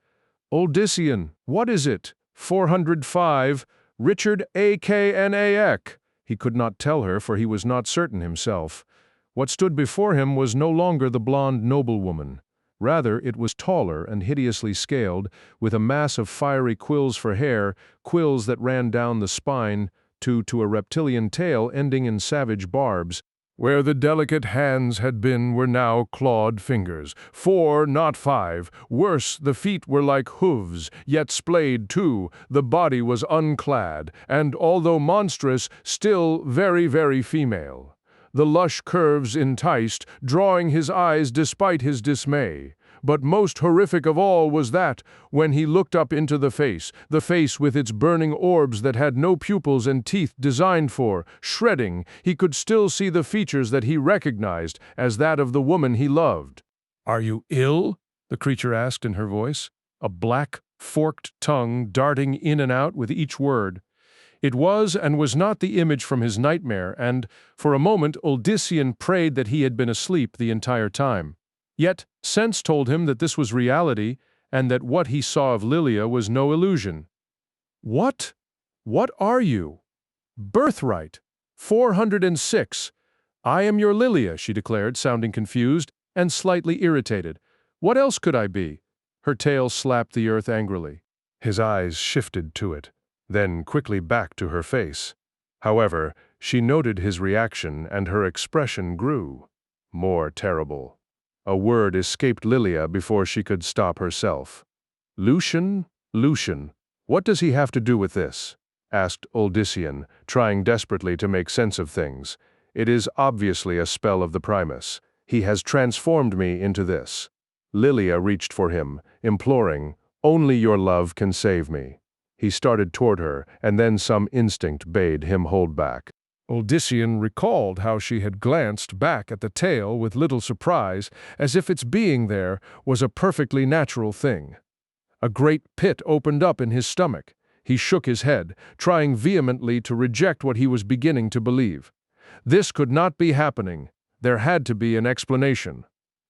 Odyssean, what is it? 405, Richard A. Cain. He could not tell her, for he was not certain himself. What stood before him was no longer the blonde noblewoman. Rather, it was taller and hideously scaled, with a mass of fiery quills for hair, quills that ran down the spine, to a reptilian tail ending in savage barbs. Where the delicate hands had been were now clawed fingers. 4, not 5. Worse, the feet were like hooves, yet splayed too. The body was unclad, and although monstrous, still very, very female. The lush curves enticed, drawing his eyes despite his dismay. But most horrific of all was that, when he looked up into the face with its burning orbs that had no pupils and teeth designed for shredding, he could still see the features that he recognized as that of the woman he loved. Are you ill? The creature asked in her voice, a black, forked tongue darting in and out with each word. It was and was not the image from his nightmare, and, for a moment, Odyssean prayed that he had been asleep the entire time. Yet, sense told him that this was reality, and that what he saw of Lilia was no illusion. What? What are you? Birthright. 406. I am your Lilia, she declared, sounding confused and slightly irritated. What else could I be? Her tail slapped the earth angrily. His eyes shifted to it, then quickly back to her face. However, she noted his reaction, and her expression grew more terrible. A word escaped Lilia before she could stop herself. Lucian? Lucian. What does he have to do with this? asked Odyssean, trying desperately to make sense of things. "It is obviously a spell of the Primus. He has transformed me into this." Lilia reached for him, imploring, "Only your love can save me." He started toward her, and then some instinct bade him hold back. Odyssean recalled how she had glanced back at the tail with little surprise, as if its being there was a perfectly natural thing. A great pit opened up in his stomach. He shook his head, trying vehemently to reject what he was beginning to believe. This could not be happening. There had to be an explanation.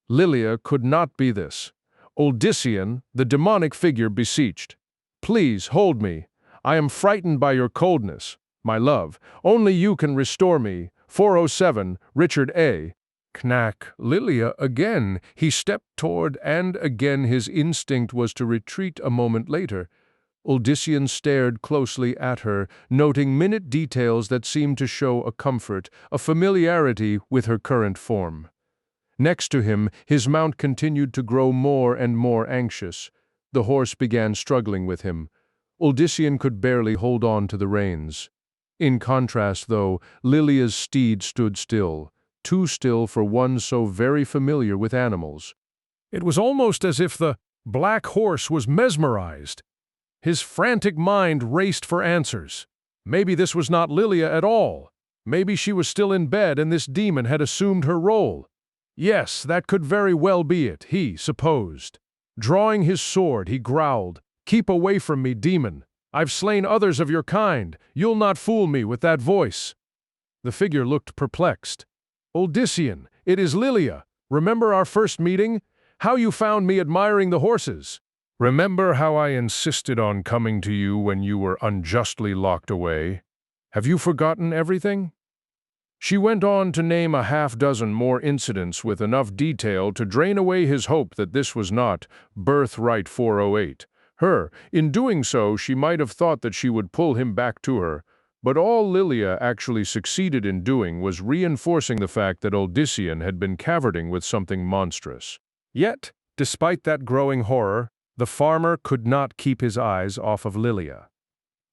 Lilia could not be this. Odyssean, the demonic figure, beseeched. "Please, hold me. I am frightened by your coldness. My love, only you can restore me. 407, Richard A." Knack, Lilia again. He stepped toward, and again his instinct was to retreat a moment later. Odyssean stared closely at her, noting minute details that seemed to show a comfort, a familiarity with her current form. Next to him, his mount continued to grow more and more anxious. The horse began struggling with him. Odyssean could barely hold on to the reins. In contrast, though, Lilia's steed stood still, too still for one so very familiar with animals. It was almost as if the black horse was mesmerized. His frantic mind raced for answers. Maybe this was not Lilia at all. Maybe she was still in bed and this demon had assumed her role. Yes, that could very well be it, he supposed. Drawing his sword, he growled, "Keep away from me, demon. I've slain others of your kind. You'll not fool me with that voice." The figure looked perplexed. "Odyssean, it is Lilia. Remember our first meeting? How you found me admiring the horses? Remember how I insisted on coming to you when you were unjustly locked away? Have you forgotten everything?" She went on to name a half-dozen more incidents with enough detail to drain away his hope that this was not Birthright 408. In doing so, she might have thought that she would pull him back to her, but all Lilia actually succeeded in doing was reinforcing the fact that Odyssean had been cavorting with something monstrous. Yet, despite that growing horror, the farmer could not keep his eyes off of Lilia.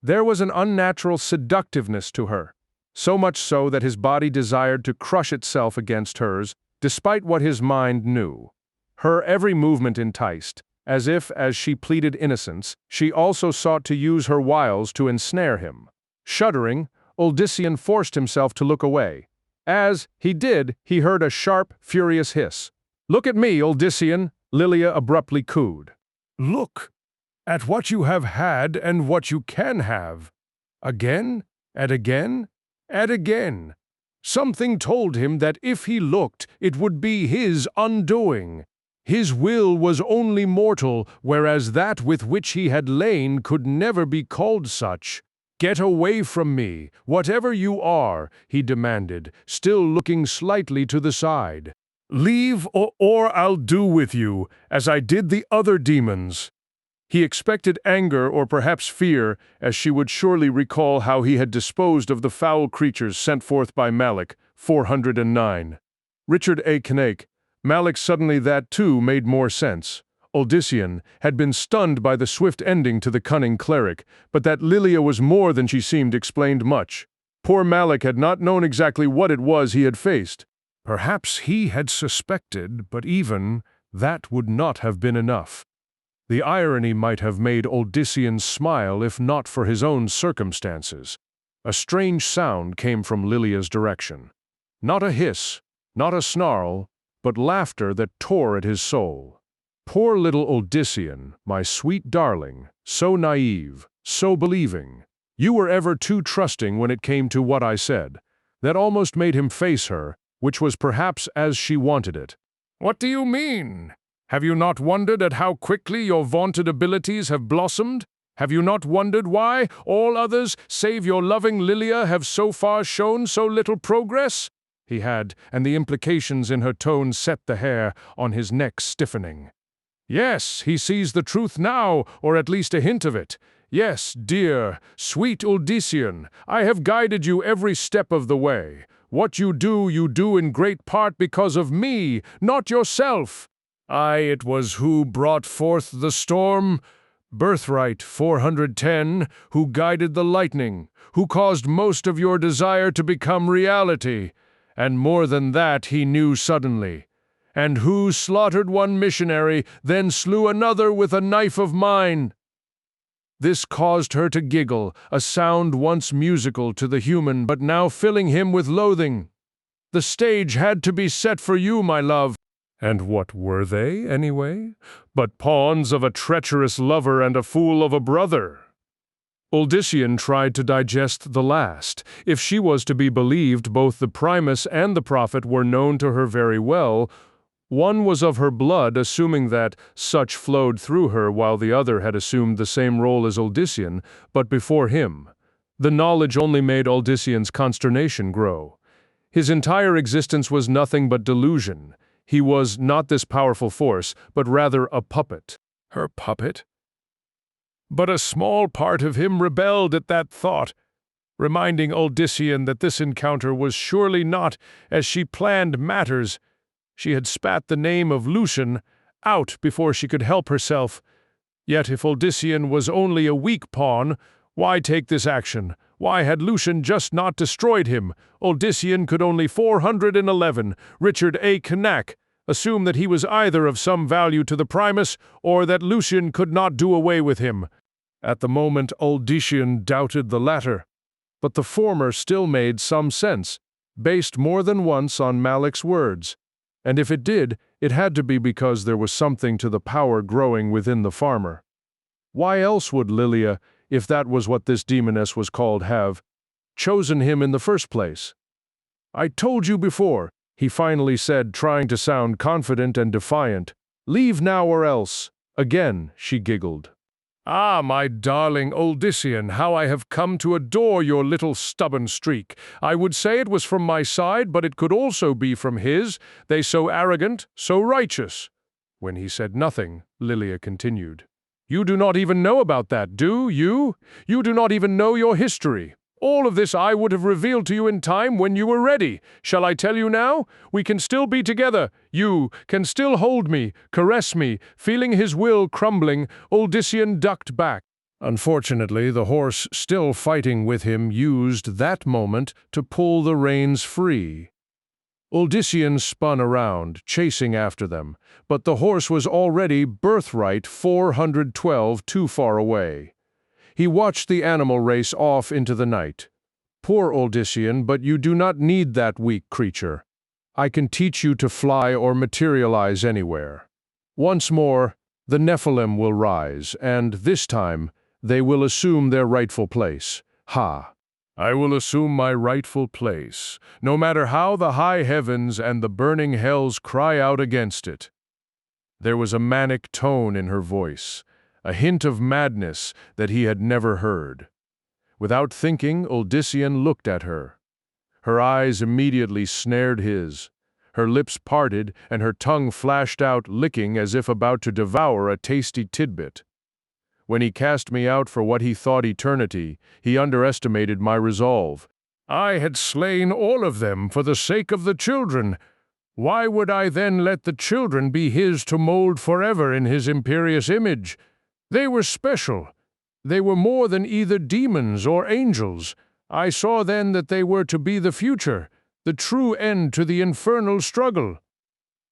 There was an unnatural seductiveness to her, so much so that his body desired to crush itself against hers, despite what his mind knew. Her every movement enticed, as if, as she pleaded innocence, she also sought to use her wiles to ensnare him. Shuddering, Odyssean forced himself to look away. As he did, he heard a sharp, furious hiss. "Look at me, Odyssean," Lilia abruptly cooed. "Look at what you have had and what you can have. Again, and again, and again." Something told him that if he looked, it would be his undoing. His will was only mortal, whereas that with which he had lain could never be called such. "Get away from me, whatever you are," he demanded, still looking slightly to the side. "Leave, or I'll do with you, as I did the other demons." He expected anger or perhaps fear, as she would surely recall how he had disposed of the foul creatures sent forth by Malik, 409. Richard A. Cain. Malik suddenly that too made more sense. Odyssean had been stunned by the swift ending to the cunning cleric, but that Lilia was more than she seemed explained much. Poor Malik had not known exactly what it was he had faced. Perhaps he had suspected, but even that would not have been enough. The irony might have made Odyssean smile if not for his own circumstances. A strange sound came from Lilia's direction. Not a hiss, not a snarl, but laughter that tore at his soul. Poor little Odyssean, my sweet darling, so naive, so believing. You were ever too trusting when it came to what I said. That almost made him face her, which was perhaps as she wanted it. "What do you mean? Have you not wondered at how quickly your vaunted abilities have blossomed? Have you not wondered why all others, save your loving Lilia, have so far shown so little progress?" He had, and the implications in her tone set the hair on his neck stiffening. "Yes, he sees the truth now, or at least a hint of it. Yes, dear, sweet Odyssean, I have guided you every step of the way. What you do in great part because of me, not yourself. It was who brought forth the storm, Birthright 410, who guided the lightning, who caused most of your desire to become reality, and more than that he knew suddenly, and who slaughtered one missionary, then slew another with a knife of mine. This caused her to giggle, a sound once musical to the human, but now filling him with loathing. The stage had to be set for you, my love. And what were they, anyway? But pawns of a treacherous lover and a fool of a brother. Uldyssian tried to digest the last. If she was to be believed, both the Primus and the Prophet were known to her very well. One was of her blood, assuming that such flowed through her, while the other had assumed the same role as Uldyssian, but before him. The knowledge only made Uldyssian's consternation grow. His entire existence was nothing but delusion. He was not this powerful force, but rather a puppet. Her puppet? But a small part of him rebelled at that thought, reminding Uldyssian that this encounter was surely not as she planned matters. She had spat the name of Lucian out before she could help herself. Yet if Uldyssian was only a weak pawn, why take this action? Why had Lucian just not destroyed him? Uldyssian could only 411, Richard A. Knack, assume that he was either of some value to the Primus, or that Lucian could not do away with him. At the moment, Uldyssian doubted the latter, but the former still made some sense, based more than once on Malik's words. And if it did, it had to be because there was something to the power growing within the farmer. Why else would Lilia, if that was what this demoness was called, have chosen him in the first place? "I told you before," he finally said, trying to sound confident and defiant. "Leave now or else." Again, she giggled. "Ah, my darling Uldyssian, how I have come to adore your little stubborn streak. I would say it was from my side, but it could also be from his. They so arrogant, so righteous." When he said nothing, Lilia continued. "You do not even know about that, do you? You do not even know your history. All of this I would have revealed to you in time when you were ready. Shall I tell you now? We can still be together. You can still hold me, caress me." Feeling his will crumbling, Uldyssian ducked back. Unfortunately, the horse, still fighting with him, used that moment to pull the reins free. Uldyssian spun around, chasing after them, but the horse was already Birthright 412 too far away. He watched the animal race off into the night. "Poor Uldyssian, but you do not need that weak creature. I can teach you to fly or materialize anywhere. Once more, the Nephilim will rise, and this time, they will assume their rightful place. Ha! I will assume my rightful place, no matter how the high heavens and the burning hells cry out against it." There was a manic tone in her voice, a hint of madness that he had never heard. Without thinking, Uldyssian looked at her. Her eyes immediately snared his. Her lips parted, and her tongue flashed out, licking as if about to devour a tasty tidbit. When he cast me out for what he thought eternity, he underestimated my resolve. I had slain all of them for the sake of the children. Why would I then let the children be his to mold forever in his imperious image? They were special. They were more than either demons or angels. I saw then that they were to be the future, the true end to the infernal struggle.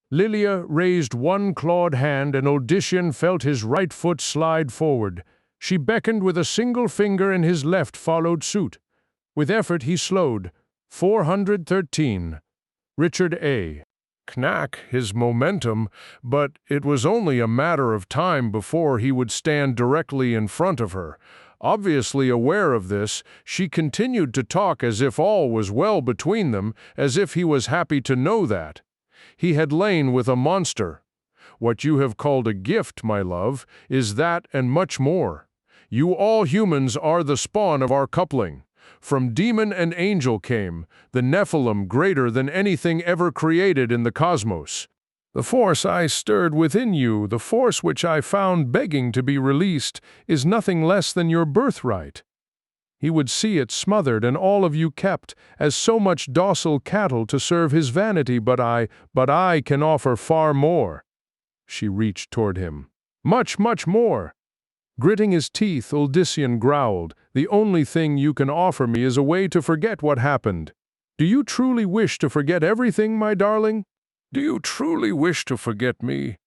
Lilia raised one clawed hand, and Uldyssian felt his right foot slide forward. She beckoned with a single finger, and his left followed suit. With effort he slowed. 413. Richard A. Knack his momentum, but it was only a matter of time before he would stand directly in front of her. Obviously aware of this, she continued to talk as if all was well between them, as if he was happy to know that. He had lain with a monster. What you have called a gift, my love, is that and much more. You all humans are the spawn of our coupling. From demon and angel came, the Nephilim greater than anything ever created in the cosmos. The force I stirred within you, the force which I found begging to be released, is nothing less than your birthright. He would see it smothered and all of you kept, as so much docile cattle to serve his vanity, but I can offer far more. She reached toward him. Much, much more. Gritting his teeth, Uldyssian growled, "The only thing you can offer me is a way to forget what happened. Do you truly wish to forget everything, my darling? Do you truly wish to forget me?"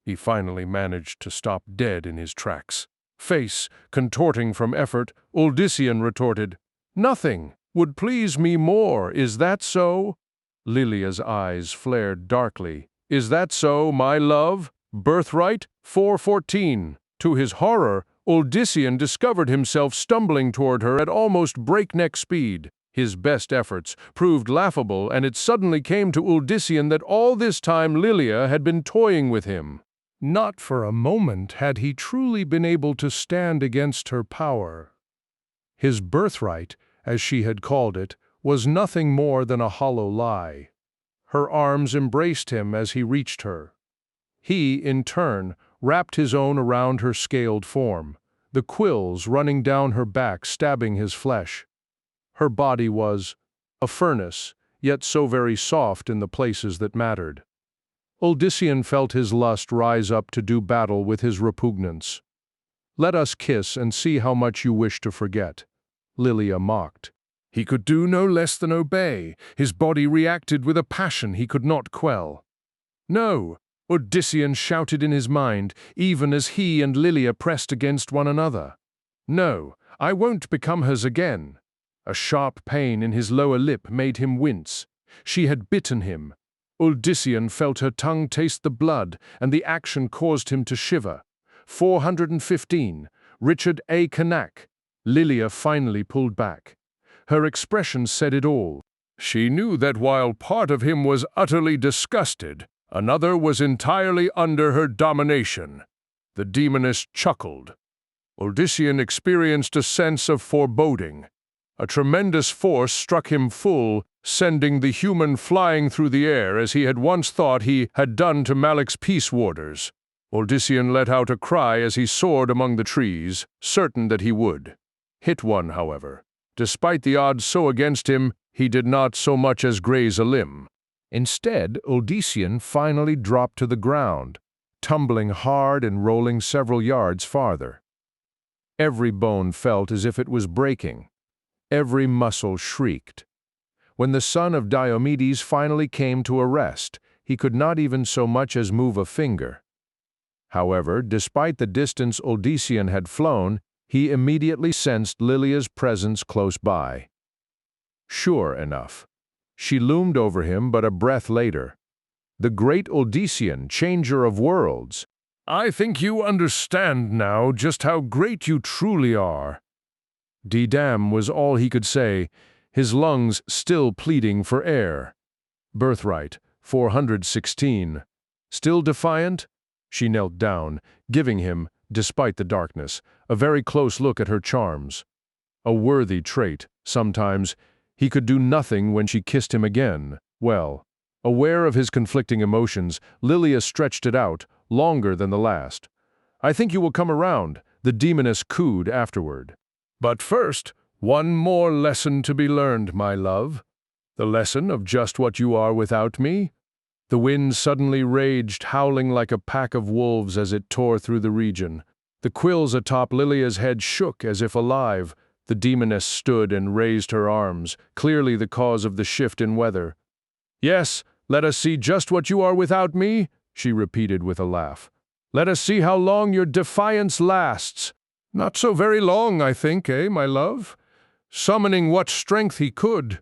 He finally managed to stop dead in his tracks. Face contorting from effort, Uldyssian retorted, "Nothing would please me more, is that so?" Lilia's eyes flared darkly. "Is that so, my love? Birthright 414. To his horror, Uldyssian discovered himself stumbling toward her at almost breakneck speed. His best efforts proved laughable, and it suddenly came to Uldyssian that all this time Lilia had been toying with him. Not for a moment had he truly been able to stand against her power. His birthright, as she had called it, was nothing more than a hollow lie. Her arms embraced him as he reached her. He, in turn, wrapped his own around her scaled form, the quills running down her back stabbing his flesh. Her body was a furnace, yet so very soft in the places that mattered. Uldyssian felt his lust rise up to do battle with his repugnance. "Let us kiss and see how much you wish to forget," Lilia mocked. He could do no less than obey. His body reacted with a passion he could not quell. "No!" Uldyssian shouted in his mind, even as he and Lilia pressed against one another. "No, I won't become hers again." A sharp pain in his lower lip made him wince. She had bitten him. Uldyssian felt her tongue taste the blood, and the action caused him to shiver. 415. Richard A. Canak. Lilia finally pulled back. Her expression said it all. She knew that while part of him was utterly disgusted, another was entirely under her domination. The demoness chuckled. Uldyssian experienced a sense of foreboding. A tremendous force struck him full, sending the human flying through the air as he had once thought he had done to Malik's peace warders. Uldyssian let out a cry as he soared among the trees, certain that he would hit one, however. Despite the odds so against him, he did not so much as graze a limb. Instead, Uldyssian finally dropped to the ground, tumbling hard and rolling several yards farther. Every bone felt as if it was breaking. Every muscle shrieked. When the son of Diomedes finally came to a rest, he could not even so much as move a finger. However, despite the distance Uldyssian had flown, he immediately sensed Lilia's presence close by. Sure enough, she loomed over him but a breath later. The great Uldyssian, changer of worlds. "I think you understand now just how great you truly are." "D-damn" was all he could say, his lungs still pleading for air. Birthright 416. Still defiant? She knelt down, giving him, despite the darkness, a very close look at her charms. A worthy trait, sometimes. He could do nothing when she kissed him again. Well, aware of his conflicting emotions, Lilia stretched it out, longer than the last. "I think you will come around," the demoness cooed afterward. "But first, one more lesson to be learned, my love. The lesson of just what you are without me." The wind suddenly raged, howling like a pack of wolves as it tore through the region. The quills atop Lilia's head shook as if alive. The demoness stood and raised her arms, clearly the cause of the shift in weather. "Yes, let us see just what you are without me," she repeated with a laugh. "Let us see how long your defiance lasts." "Not so very long, I think, my love?" Summoning what strength he could,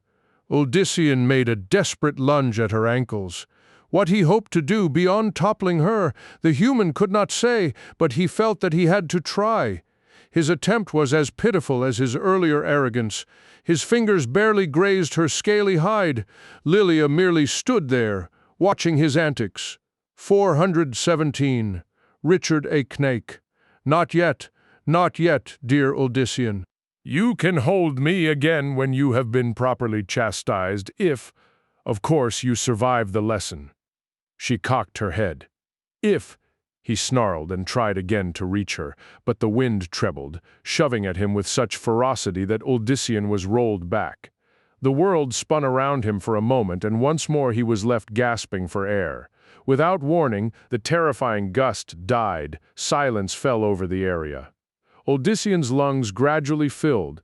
Uldyssian made a desperate lunge at her ankles. What he hoped to do beyond toppling her, the human could not say, but he felt that he had to try. His attempt was as pitiful as his earlier arrogance. His fingers barely grazed her scaly hide. Lilia merely stood there, watching his antics. 417. Richard A. Knake. "Not yet, not yet, dear Uldyssian. You can hold me again when you have been properly chastised, if, of course, you survive the lesson." She cocked her head. "If," he snarled and tried again to reach her, but the wind trebled, shoving at him with such ferocity that Uldyssian was rolled back. The world spun around him for a moment, and once more he was left gasping for air. Without warning, the terrifying gust died. Silence fell over the area. Odyssean's lungs gradually filled.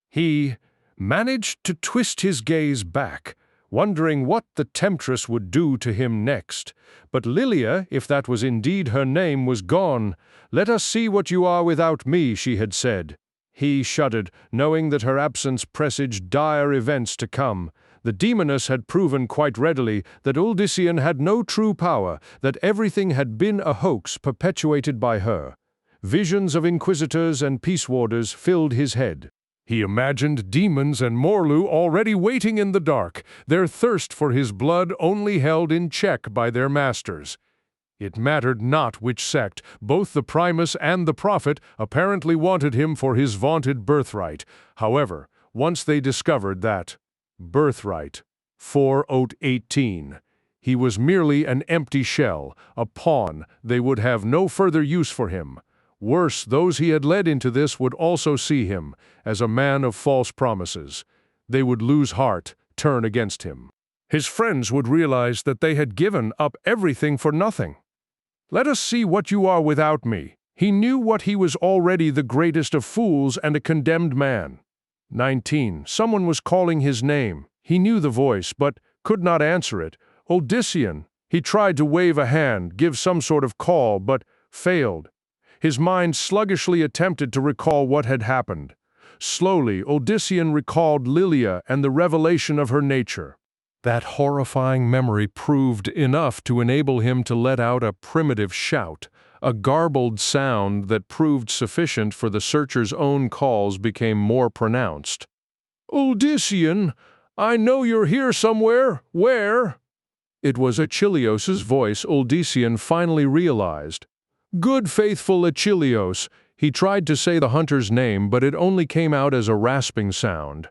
He managed to twist his gaze back, wondering what the temptress would do to him next. But Lilia, if that was indeed her name, was gone. "Let us see what you are without me," she had said. He shuddered, knowing that her absence presaged dire events to come. The demoness had proven quite readily that Odyssean had no true power, that everything had been a hoax perpetuated by her. Visions of inquisitors and peace warders filled his head. He imagined demons and Morlu already waiting in the dark, their thirst for his blood only held in check by their masters. It mattered not which sect, both the Primus and the Prophet apparently wanted him for his vaunted birthright. However, once they discovered that Birthright 4/18. He was merely an empty shell, a pawn. They would have no further use for him. Worse, those he had led into this would also see him as a man of false promises. They would lose heart, turn against him. His friends would realize that they had given up everything for nothing. "Let us see what you are without me." He knew what he was already the greatest of fools and a condemned man. 19. Someone was calling his name. He knew the voice, but could not answer it. Odyssean. He tried to wave a hand, give some sort of call, but failed. His mind sluggishly attempted to recall what had happened. Slowly, Odyssean recalled Lilia and the revelation of her nature. That horrifying memory proved enough to enable him to let out a primitive shout. A garbled sound that proved sufficient for the searcher's own calls became more pronounced. "Odyssean, I know you're here somewhere. Where?" It was Achilleos' voice. Odyssean finally realized. "Good faithful Achilleos." He tried to say the hunter's name, but it only came out as a rasping sound.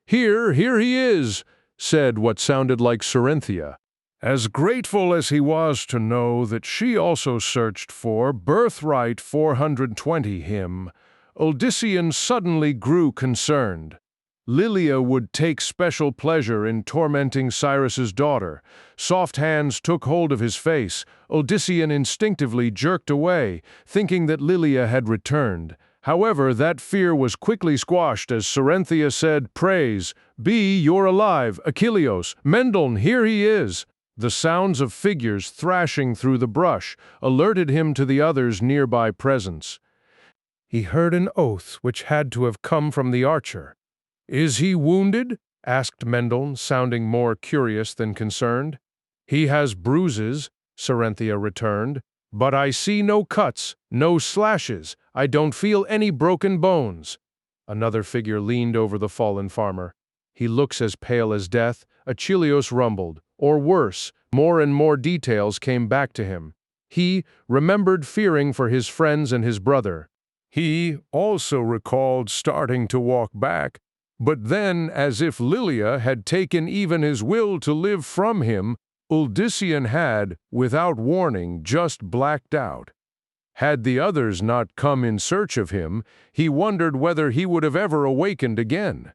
Here he is," said what sounded like Cerinthia. As grateful as he was to know that she also searched for Birthright 420 him, Odyssean suddenly grew concerned. Lilia would take special pleasure in tormenting Cyrus's daughter. Soft hands took hold of his face. Odyssean instinctively jerked away, thinking that Lilia had returned. However, that fear was quickly squashed as Cerinthia said, "Praise be, you're alive, Achilleos. Mendon, here he is." The sounds of figures thrashing through the brush alerted him to the others' nearby presence. He heard an oath which had to have come from the archer. "Is he wounded?" asked Mendon, sounding more curious than concerned. "He has bruises," Cerinthia returned, "but I see no cuts, no slashes. I don't feel any broken bones." Another figure leaned over the fallen farmer. "He looks as pale as death," Achilleos rumbled. Or worse, more and more details came back to him. He remembered fearing for his friends and his brother. He also recalled starting to walk back, but then, as if Lilia had taken even his will to live from him, Odyssean had, without warning, just blacked out. Had the others not come in search of him, he wondered whether he would have ever awakened again.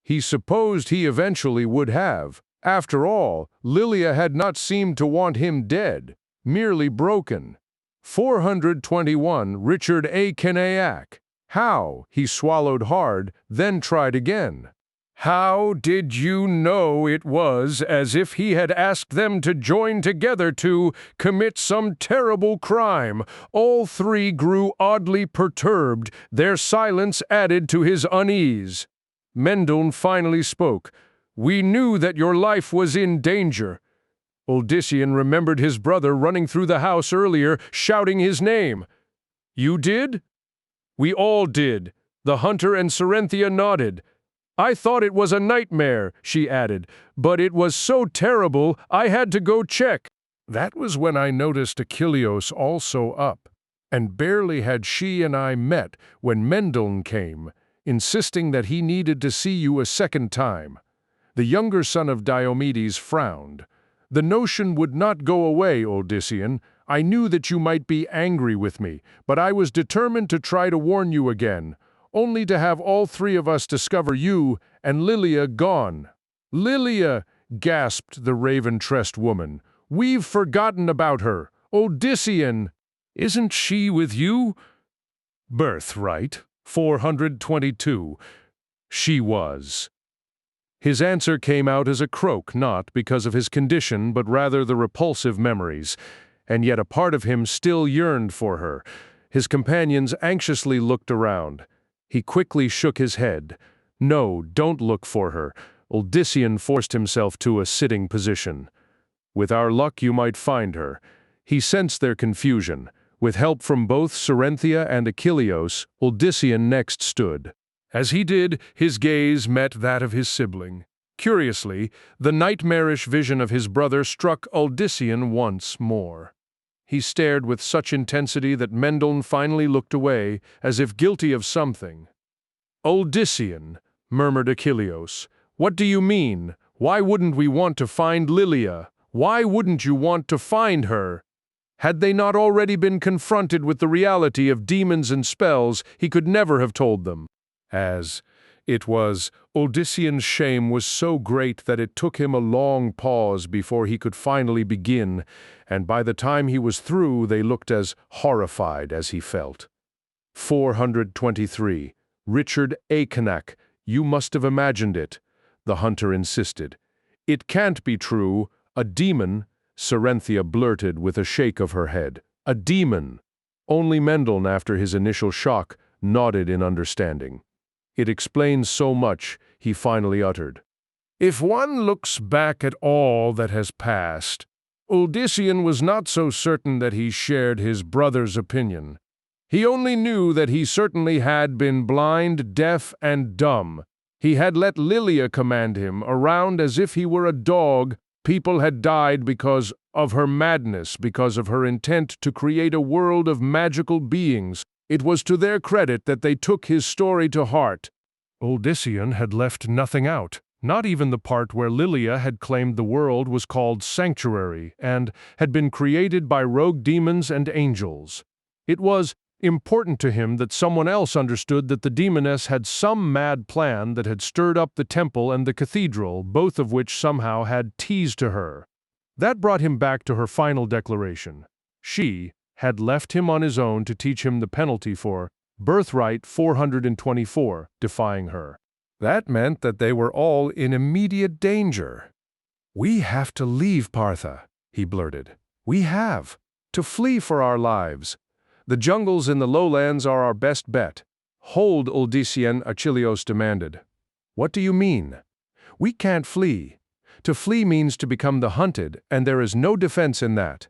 He supposed he eventually would have. After all, Lilia had not seemed to want him dead, merely broken. 421 Richard A. Kenayak. How? He swallowed hard, then tried again. How did you know? It was as if he had asked them to join together to commit some terrible crime. All three grew oddly perturbed, their silence added to his unease. Mendon finally spoke. "We knew that your life was in danger." Odyssean remembered his brother running through the house earlier, shouting his name. "You did?" "We all did." The hunter and Cerinthia nodded. "I thought it was a nightmare," she added, "but it was so terrible I had to go check." That was when I noticed Achilleos also up, and barely had she and I met when Mendon came, insisting that he needed to see you a second time. The younger son of Diomedes frowned. "The notion would not go away, Odyssean. I knew that you might be angry with me, but I was determined to try to warn you again, only to have all three of us discover you and Lilia gone." "Lilia!" gasped the raven-tressed woman. "We've forgotten about her. Odyssean! Isn't she with you?" "Birthright," 422. She was. His answer came out as a croak, not because of his condition, but rather the repulsive memories. And yet a part of him still yearned for her. His companions anxiously looked around. He quickly shook his head. No, don't look for her. Odyssean forced himself to a sitting position. With our luck you might find her. He sensed their confusion. With help from both Cerynthia and Achilleos, Odyssean next stood. As he did, his gaze met that of his sibling. Curiously, the nightmarish vision of his brother struck Odyssean once more. He stared with such intensity that Mendon finally looked away, as if guilty of something. "Odyssean," murmured Achilleos, "what do you mean? Why wouldn't we want to find Lilia? Why wouldn't you want to find her?" Had they not already been confronted with the reality of demons and spells, he could never have told them. As it was, Odyssean's shame was so great that it took him a long pause before he could finally begin, and by the time he was through they looked as horrified as he felt. 423. Richard Cain, you must have imagined it, the hunter insisted. It can't be true. A demon, Cerynthia blurted with a shake of her head. A demon. Only Mendon, after his initial shock, nodded in understanding. It explains so much, he finally uttered. If one looks back at all that has passed, Odyssean was not so certain that he shared his brother's opinion. He only knew that he certainly had been blind, deaf, and dumb. He had let Lilia command him around as if he were a dog. People had died because of her madness, because of her intent to create a world of magical beings. It was to their credit that they took his story to heart. Odyssean had left nothing out, not even the part where Lilia had claimed the world was called Sanctuary and had been created by rogue demons and angels. It was important to him that someone else understood that the demoness had some mad plan that had stirred up the temple and the cathedral, both of which somehow had teased to her. That brought him back to her final declaration. She had left him on his own to teach him the penalty for Birthright 424, defying her. That meant that they were all in immediate danger. "We have to leave Partha," he blurted. "We have. To flee for our lives. The jungles in the lowlands are our best bet." "Hold, Odyssean," Achilleos demanded. "What do you mean? We can't flee. To flee means to become the hunted, and there is no defense in that."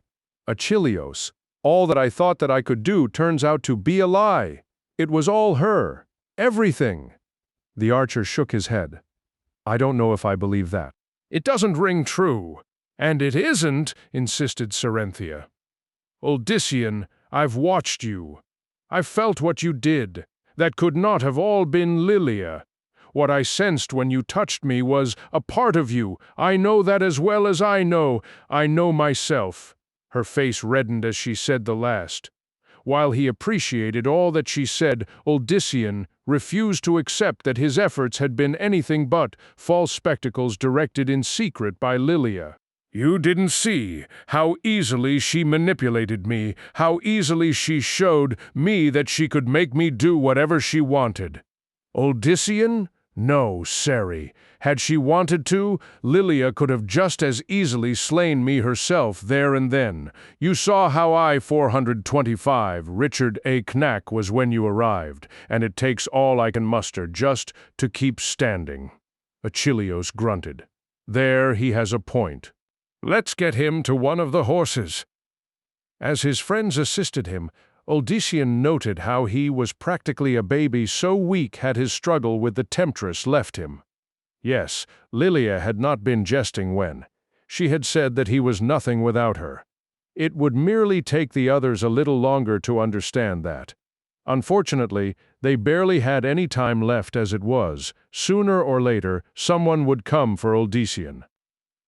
"Achilleos, all that I thought that I could do turns out to be a lie. It was all her. Everything." The archer shook his head. "I don't know if I believe that." "It doesn't ring true." "And it isn't," insisted Cerynthia. "Odyssean, I've watched you. I've felt what you did. That could not have all been Lilia. What I sensed when you touched me was a part of you. I know that as well as I know myself." Her face reddened as she said the last. While he appreciated all that she said, Odyssean refused to accept that his efforts had been anything but false spectacles directed in secret by Lilia. "You didn't see how easily she manipulated me, how easily she showed me that she could make me do whatever she wanted." "Odyssean? No, Ceri. Had she wanted to, Lilia could have just as easily slain me herself there and then. You saw how I 425 Richard Cain was when you arrived, and it takes all I can muster just to keep standing." Achilleos grunted. "There he has a point. Let's get him to one of the horses." As his friends assisted him, Odyssean noted how he was practically a baby, so weak had his struggle with the temptress left him. Yes, Lilia had not been jesting when she had said that he was nothing without her. It would merely take the others a little longer to understand that. Unfortunately, they barely had any time left as it was. Sooner or later, someone would come for Odyssean.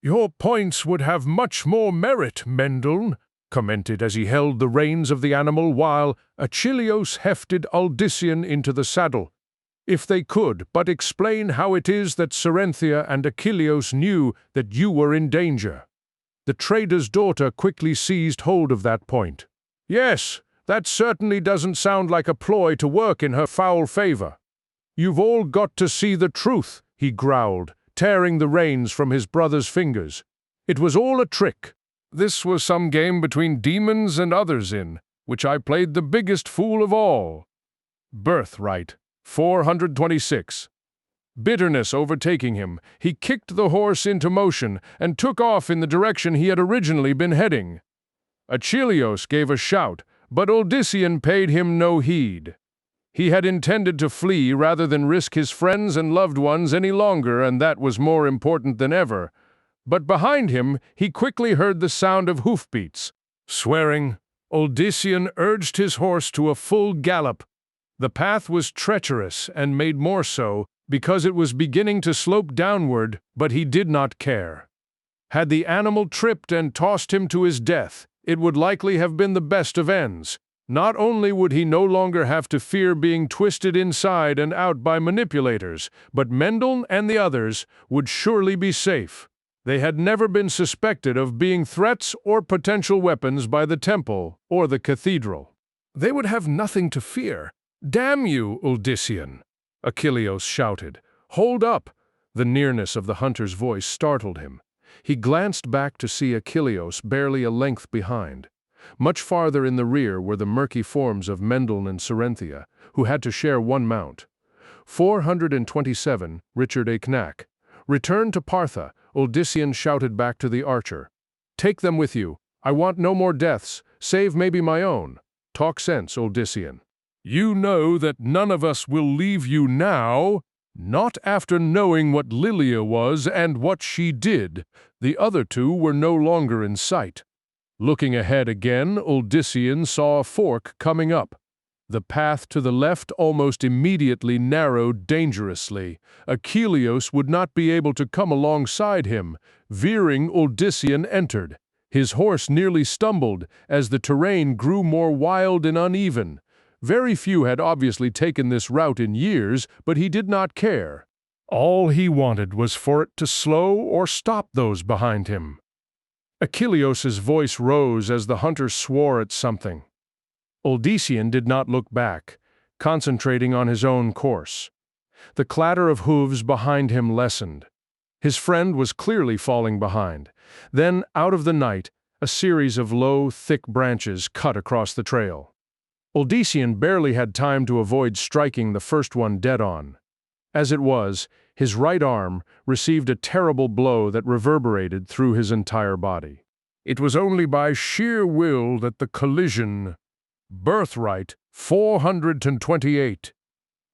"Your points would have much more merit, Mendon," commented as he held the reins of the animal while Achilleos hefted Odyssean into the saddle. "If they could but explain how it is that Cerynthia and Achilleos knew that you were in danger." The trader's daughter quickly seized hold of that point. "Yes, That certainly doesn't sound like a ploy to work in her foul favor. You've all got to see the truth, he growled, tearing the reins from his brother's fingers. It was all a trick. This was some game between demons and others in which I played the biggest fool of all. Birthright, 426. Bitterness overtaking him, he kicked the horse into motion and took off in the direction he had originally been heading. Achilleos gave a shout, but Odysseus paid him no heed. He had intended to flee rather than risk his friends and loved ones any longer, and that was more important than ever. But behind him, he quickly heard the sound of hoofbeats. Swearing, Odysseus urged his horse to a full gallop. The path was treacherous and made more so because it was beginning to slope downward, but he did not care. Had the animal tripped and tossed him to his death, it would likely have been the best of ends. Not only would he no longer have to fear being twisted inside and out by manipulators, but Mendel and the others would surely be safe. They had never been suspected of being threats or potential weapons by the temple or the cathedral. They would have nothing to fear. "Damn you, Odysseus!" Achilleos shouted. "Hold up!" The nearness of the hunter's voice startled him. He glanced back to see Achilleos barely a length behind. Much farther in the rear were the murky forms of Mendel and Cerynthia, who had to share one mount. 427, Richard A. Knack. "Return to Partha," Odysseus shouted back to the archer. "Take them with you. I want no more deaths, save maybe my own. Talk sense, Odysseus. You know that none of us will leave you now, not after knowing what Lilia was and what she did." The other two were no longer in sight. Looking ahead again, Odysseus saw a fork coming up. The path to the left almost immediately narrowed dangerously. Achilleos would not be able to come alongside him. Veering, Odysseus entered. His horse nearly stumbled as the terrain grew more wild and uneven. Very few had obviously taken this route in years, but he did not care. All he wanted was for it to slow or stop those behind him. Achilleos' voice rose as the hunter swore at something. Odysseus did not look back, concentrating on his own course. The clatter of hooves behind him lessened. His friend was clearly falling behind. Then, out of the night, a series of low, thick branches cut across the trail. Odysseus barely had time to avoid striking the first one dead on. As it was, his right arm received a terrible blow that reverberated through his entire body. It was only by sheer will that the collision, Birthright, 428,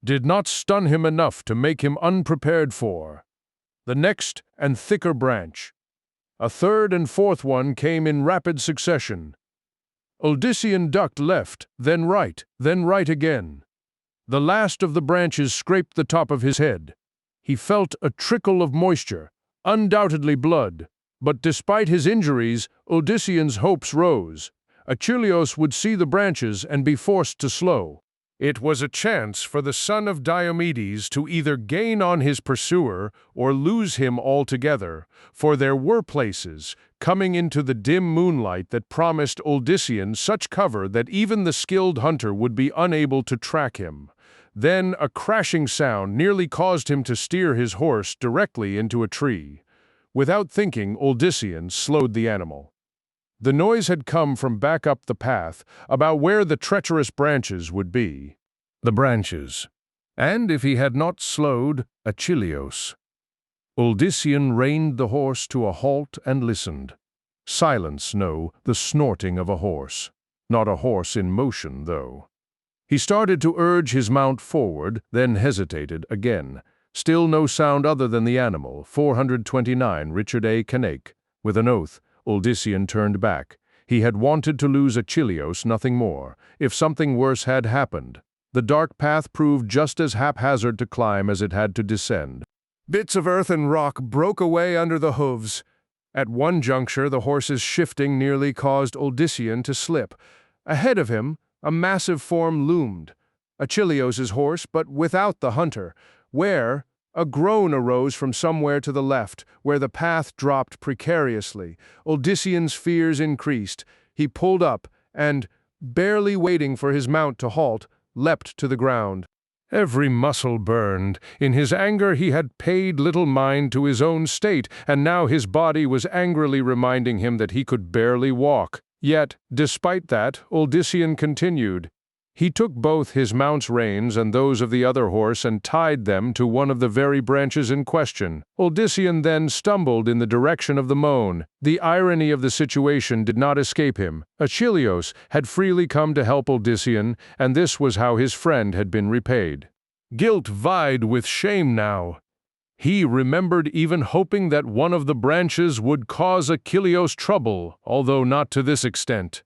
did not stun him enough to make him unprepared for the next and thicker branch. A third and fourth one came in rapid succession. Odysseus ducked left, then right again. The last of the branches scraped the top of his head. He felt a trickle of moisture, undoubtedly blood, but despite his injuries, Odysseus' hopes rose. Achilleos would see the branches and be forced to slow. It was a chance for the son of Diomedes to either gain on his pursuer or lose him altogether, for there were places, coming into the dim moonlight, that promised Odysseus such cover that even the skilled hunter would be unable to track him. Then a crashing sound nearly caused him to steer his horse directly into a tree. Without thinking, Odysseus slowed the animal. The noise had come from back up the path, about where the treacherous branches would be. The branches. And if he had not slowed, Achilleos. Odysseus reined the horse to a halt and listened. Silence, no, the snorting of a horse. Not a horse in motion, though. He started to urge his mount forward, then hesitated again. Still no sound other than the animal. 429, Richard A. Cain. With an oath, Odysseus turned back. He had wanted to lose Achilleos, nothing more. If something worse had happened. The dark path proved just as haphazard to climb as it had to descend. Bits of earth and rock broke away under the hooves. At one juncture, the horse's shifting nearly caused Odysseus to slip. Ahead of him, a massive form loomed. Achilleos' horse, but without the hunter, where a groan arose from somewhere to the left, where the path dropped precariously. Odysseus' fears increased. He pulled up, and, barely waiting for his mount to halt, leapt to the ground. Every muscle burned. In his anger he had paid little mind to his own state, and now his body was angrily reminding him that he could barely walk. Yet, despite that, Uldyssian continued. He took both his mount's reins and those of the other horse and tied them to one of the very branches in question. Uldyssian then stumbled in the direction of the moan. The irony of the situation did not escape him. Achilleos had freely come to help Uldyssian, and this was how his friend had been repaid. Guilt vied with shame now. He remembered even hoping that one of the branches would cause Achilleos trouble, although not to this extent.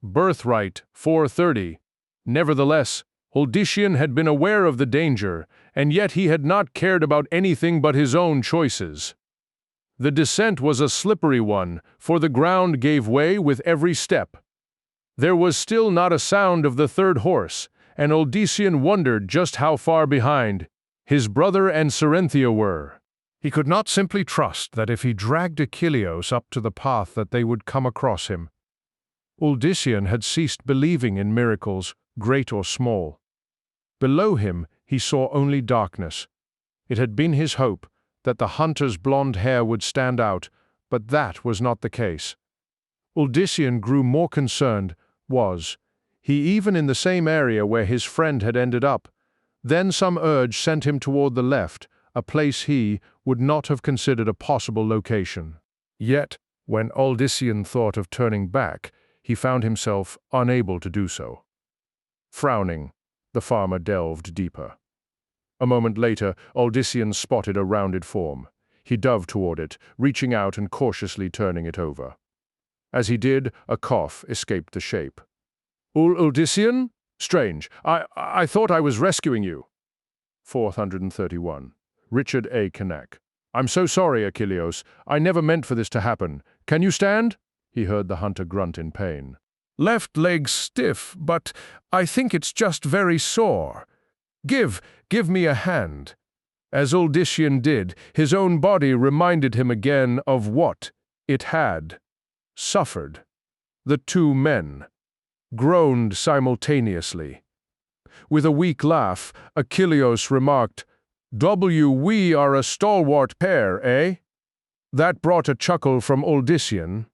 Birthright, 430. Nevertheless, Uldyssian had been aware of the danger, and yet he had not cared about anything but his own choices. The descent was a slippery one, for the ground gave way with every step. There was still not a sound of the third horse, and Uldyssian wondered just how far behind his brother and Cerynthia were. He could not simply trust that if he dragged Achilleos up to the path that they would come across him. Uldyssian had ceased believing in miracles, great or small. Below him he saw only darkness. It had been his hope that the hunter's blonde hair would stand out, but that was not the case. Uldyssian grew more concerned, was he even in the same area where his friend had ended up? Then some urge sent him toward the left, a place he would not have considered a possible location. Yet, when Uldyssian thought of turning back, he found himself unable to do so. Frowning, the farmer delved deeper. A moment later, Uldyssian spotted a rounded form. He dove toward it, reaching out and cautiously turning it over. As he did, a cough escaped the shape. Uldyssian? Strange. I thought I was rescuing you. 431. Richard A. Cain. I'm so sorry, Achilleos. I never meant for this to happen. Can you stand? He heard the hunter grunt in pain. Left leg stiff, but I think it's just very sore. Give me a hand. As Uldyssian did, his own body reminded him again of what it had suffered. The two men groaned simultaneously. With a weak laugh, Achilleos remarked, We are a stalwart pair, eh? That brought a chuckle from Uldyssian.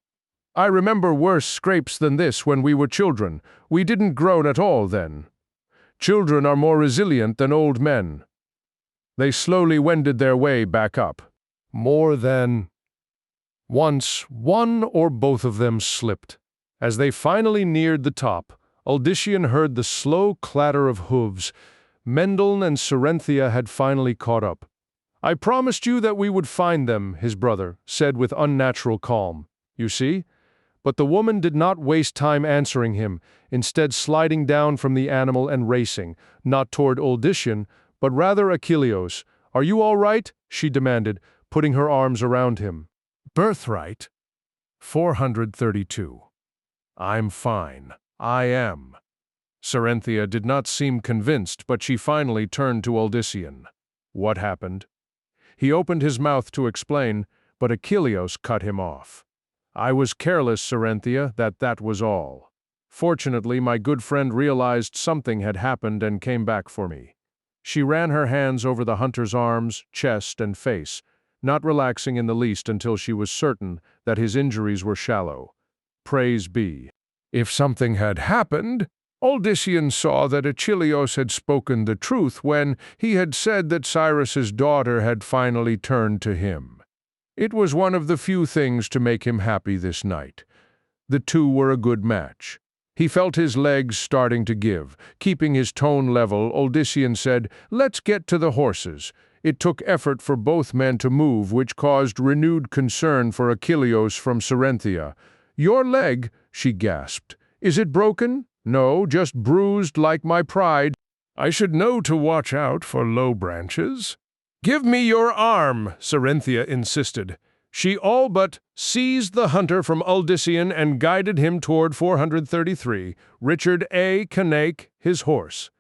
I remember worse scrapes than this when we were children. We didn't groan at all then. Children are more resilient than old men. They slowly wended their way back up. More than once, one or both of them slipped. As they finally neared the top, Uldyssian heard the slow clatter of hooves. Mendel and Cerynthia had finally caught up. I promised you that we would find them, his brother said with unnatural calm. You see? But the woman did not waste time answering him, instead sliding down from the animal and racing, not toward Uldyssian, but rather Achilleos. Are you all right? She demanded, putting her arms around him. Birthright, 432. I'm fine. I am. Cerynthia did not seem convinced, but she finally turned to Uldyssian. What happened? He opened his mouth to explain, but Achilleos cut him off. I was careless, Cerynthia, that was all. Fortunately, my good friend realized something had happened and came back for me. She ran her hands over the hunter's arms, chest, and face, not relaxing in the least until she was certain that his injuries were shallow. Praise be. If something had happened, Uldyssian saw that Achilleos had spoken the truth when he had said that Cyrus's daughter had finally turned to him. It was one of the few things to make him happy this night. The two were a good match. He felt his legs starting to give. Keeping his tone level, Uldyssian said, Let's get to the horses. It took effort for both men to move, which caused renewed concern for Achilleos from Cerynthia. Your leg, she gasped. Is it broken? No, just bruised like my pride. I should know to watch out for low branches. Give me your arm, Cerynthia insisted. She all but seized the hunter from Uldyssian and guided him toward 433, Richard A. Cain, his horse.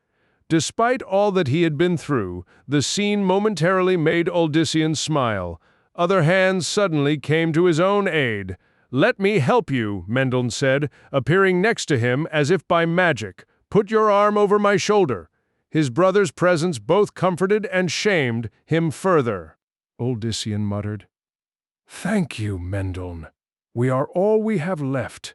Despite all that he had been through, the scene momentarily made Uldyssian smile. Other hands suddenly came to his own aid. "Let me help you," Mendel said, appearing next to him as if by magic. "Put your arm over my shoulder." His brother's presence both comforted and shamed him further. Odysseus muttered, "Thank you, Mendel. We are all we have left."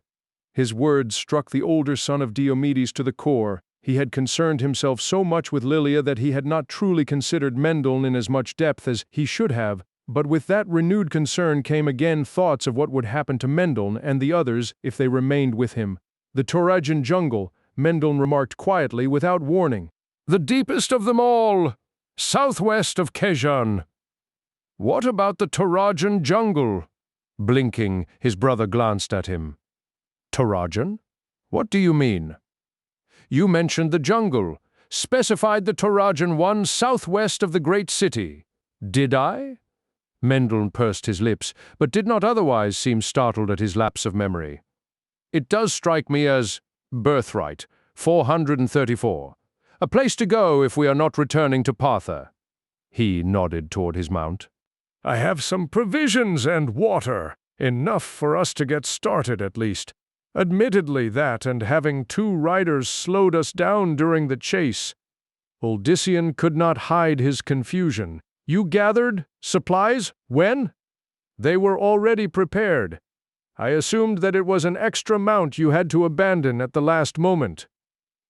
His words struck the older son of Diomedes to the core. He had concerned himself so much with Lilia that he had not truly considered Mendel in as much depth as he should have, but with that renewed concern came again thoughts of what would happen to Mendel and the others if they remained with him. "The Torajan jungle," Mendel remarked quietly without warning. "The deepest of them all, southwest of Kejan." "What about the Torajan jungle?" Blinking, his brother glanced at him. "Torajan? What do you mean?" "You mentioned the jungle, specified the Torajan one southwest of the great city. Did I?" Mendel pursed his lips, but did not otherwise seem startled at his lapse of memory. "It does strike me as Birthright, 434. A place to go if we are not returning to Partha." He nodded toward his mount. "I have some provisions and water, enough for us to get started at least. Admittedly that and having 2 riders slowed us down during the chase." Odysseus could not hide his confusion. "You gathered supplies? When?" "They were already prepared. I assumed that it was an extra mount you had to abandon at the last moment."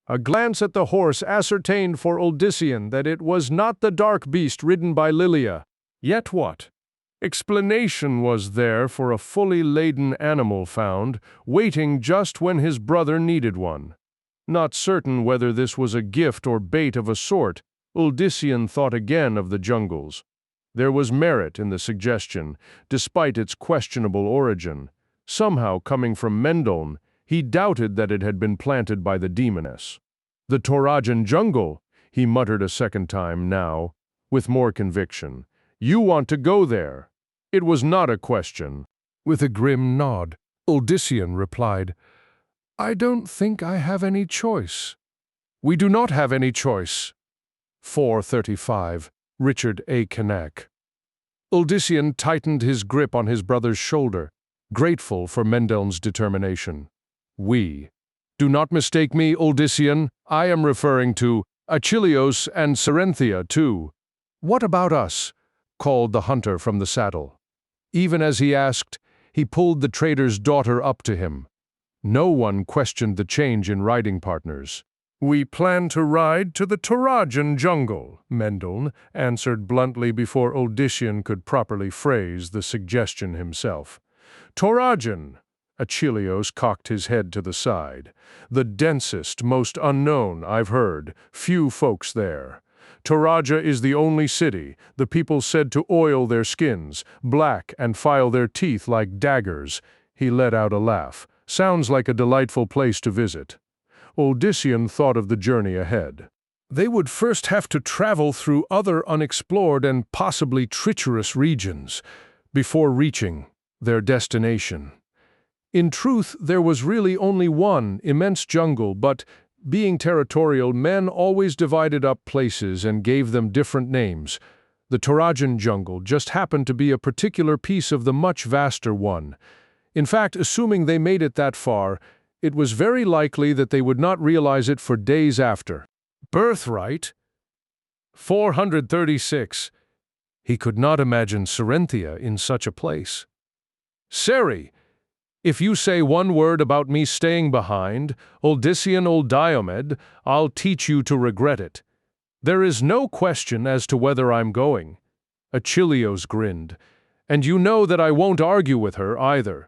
A glance at the horse ascertained for Odysseus that it was not the dark beast ridden by Lilia. Yet what? Explanation was there for a fully laden animal found, waiting just when his brother needed one. Not certain whether this was a gift or bait of a sort, Odysseus thought again of the jungles. There was merit in the suggestion, despite its questionable origin. Somehow coming from Mendel, he doubted that it had been planted by the demoness. "The Torajan jungle," he muttered a second time now, with more conviction. "You want to go there." It was not a question. With a grim nod, Odysseus replied, "I don't think I have any choice." "We do not have any choice." 435, Richard A. Kanak. Odysseus tightened his grip on his brother's shoulder, grateful for Mendel's determination. "We. Do not mistake me, Odysseus. I am referring to Achilleos and Cerynthia, too." "What about us?" called the hunter from the saddle. Even as he asked, he pulled the trader's daughter up to him. No one questioned the change in riding partners. "We plan to ride to the Torajan jungle," Mendel answered bluntly before Odysseus could properly phrase the suggestion himself. "Torajan," Achilleos cocked his head to the side. "The densest, most unknown, I've heard. Few folks there. Toraja is the only city, the people said to oil their skins, black, and file their teeth like daggers." He let out a laugh. "Sounds like a delightful place to visit." Odysseus thought of the journey ahead. They would first have to travel through other unexplored and possibly treacherous regions before reaching their destination. In truth, there was really only one immense jungle, but being territorial, men always divided up places and gave them different names. The Torajan jungle just happened to be a particular piece of the much vaster one. In fact, assuming they made it that far, it was very likely that they would not realize it for days after. Birthright? 436. He could not imagine Cerynthia in such a place. "Seri, if you say one word about me staying behind, Odysseus old Diomed, I'll teach you to regret it. There is no question as to whether I'm going." Achilleos grinned. "And you know that I won't argue with her either."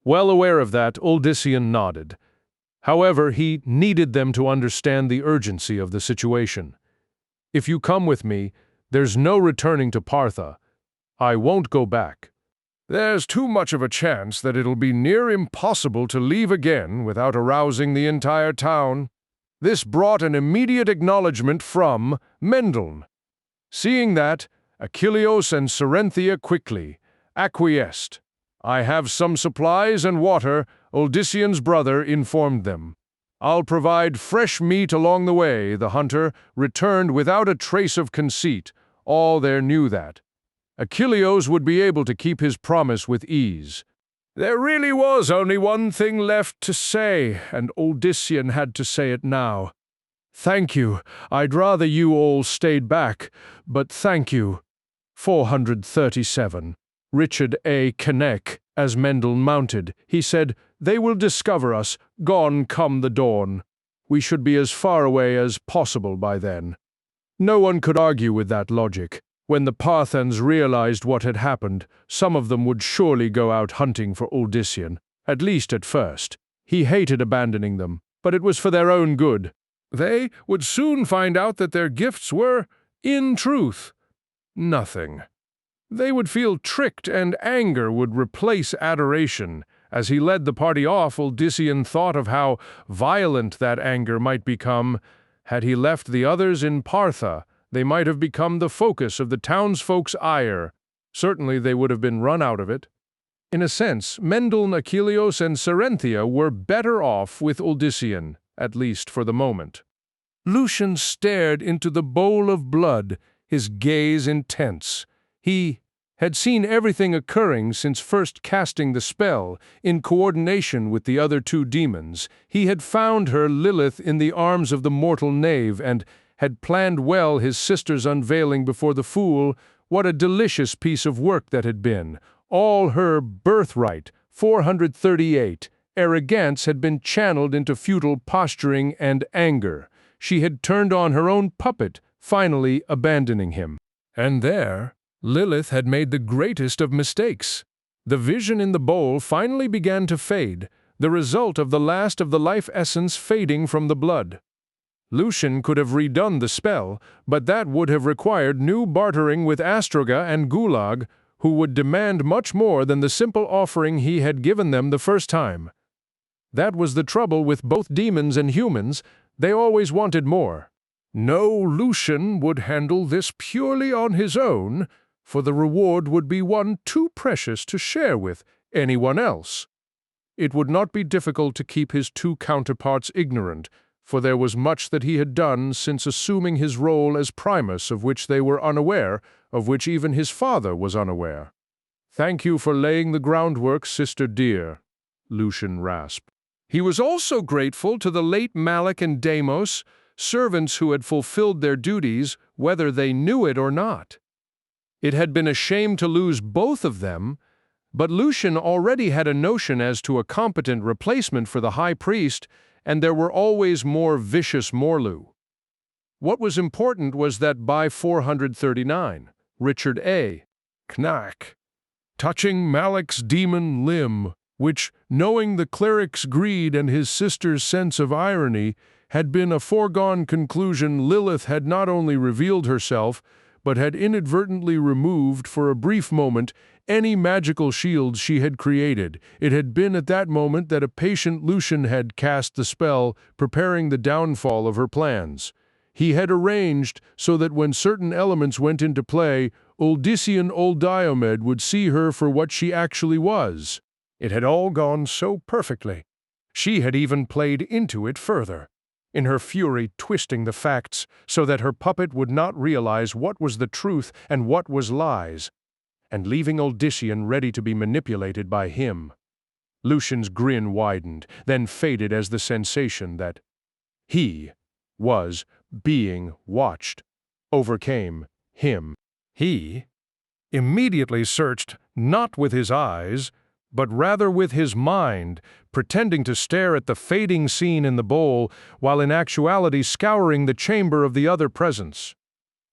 Well aware of that, Odysseus nodded. However, he needed them to understand the urgency of the situation. "If you come with me, there's no returning to Partha. I won't go back." "There's too much of a chance that it'll be near impossible to leave again without arousing the entire town." This brought an immediate acknowledgement from Mendel. Seeing that, Achilleos and Cerynthia quickly acquiesced. "I have some supplies and water," Odysseus' brother informed them. "I'll provide fresh meat along the way," the hunter returned without a trace of conceit. All there knew that. Achilleos would be able to keep his promise with ease. There really was only one thing left to say, and Odyssean had to say it now. Thank you. I'd rather you all stayed back, but thank you. 437. Richard A. Canek, as Mendel mounted. He said, "They will discover us, gone come the dawn. We should be as far away as possible by then." No one could argue with that logic. When the Parthans realized what had happened, some of them would surely go out hunting for Odyssean, at least at first. He hated abandoning them, but it was for their own good. They would soon find out that their gifts were, in truth, nothing. They would feel tricked, and anger would replace adoration. As he led the party off, Odyssean thought of how violent that anger might become. Had he left the others in Partha, they might have become the focus of the townsfolk's ire. Certainly they would have been run out of it. In a sense, Mendel, Achilleus, and Cerenthia were better off with Odyssean, at least for the moment. Lucian stared into the bowl of blood, his gaze intense. He had seen everything occurring since first casting the spell, in coordination with the other two demons. He had found her, Lilith, in the arms of the mortal knave, and had planned well his sister's unveiling before the fool. What a delicious piece of work that had been! All her birthright, 438, arrogance had been channeled into futile posturing and anger. She had turned on her own puppet, finally abandoning him. And there, Lilith had made the greatest of mistakes. The vision in the bowl finally began to fade, the result of the last of the life essence fading from the blood. Lucian could have redone the spell, but that would have required new bartering with Astroga and Gulag, who would demand much more than the simple offering he had given them the first time. That was the trouble with both demons and humans. They always wanted more. No, Lucian would handle this purely on his own, for the reward would be one too precious to share with anyone else. It would not be difficult to keep his two counterparts ignorant, for there was much that he had done since assuming his role as Primus of which they were unaware, of which even his father was unaware. "Thank you for laying the groundwork, sister dear," Lucian rasped. He was also grateful to the late Malik and Deimos, servants who had fulfilled their duties, whether they knew it or not. It had been a shame to lose both of them, but Lucian already had a notion as to a competent replacement for the high priest, and there were always more vicious Morlu. What was important was that by 439, Richard A. Knack, touching Malik's demon limb, which, knowing the cleric's greed and his sister's sense of irony, had been a foregone conclusion. Lilith had not only revealed herself, but had inadvertently removed for a brief moment any magical shields she had created. It had been at that moment that a patient Lucian had cast the spell, preparing the downfall of her plans. He had arranged so that when certain elements went into play, Odyssean Old Diomed would see her for what she actually was. It had all gone so perfectly. She had even played into it further, in her fury twisting the facts so that her puppet would not realize what was the truth and what was lies, and leaving Odyssean ready to be manipulated by him. Lucian's grin widened, then faded as the sensation that he was being watched overcame him. He immediately searched, not with his eyes, but rather with his mind, pretending to stare at the fading scene in the bowl, while in actuality scouring the chamber of the other presence.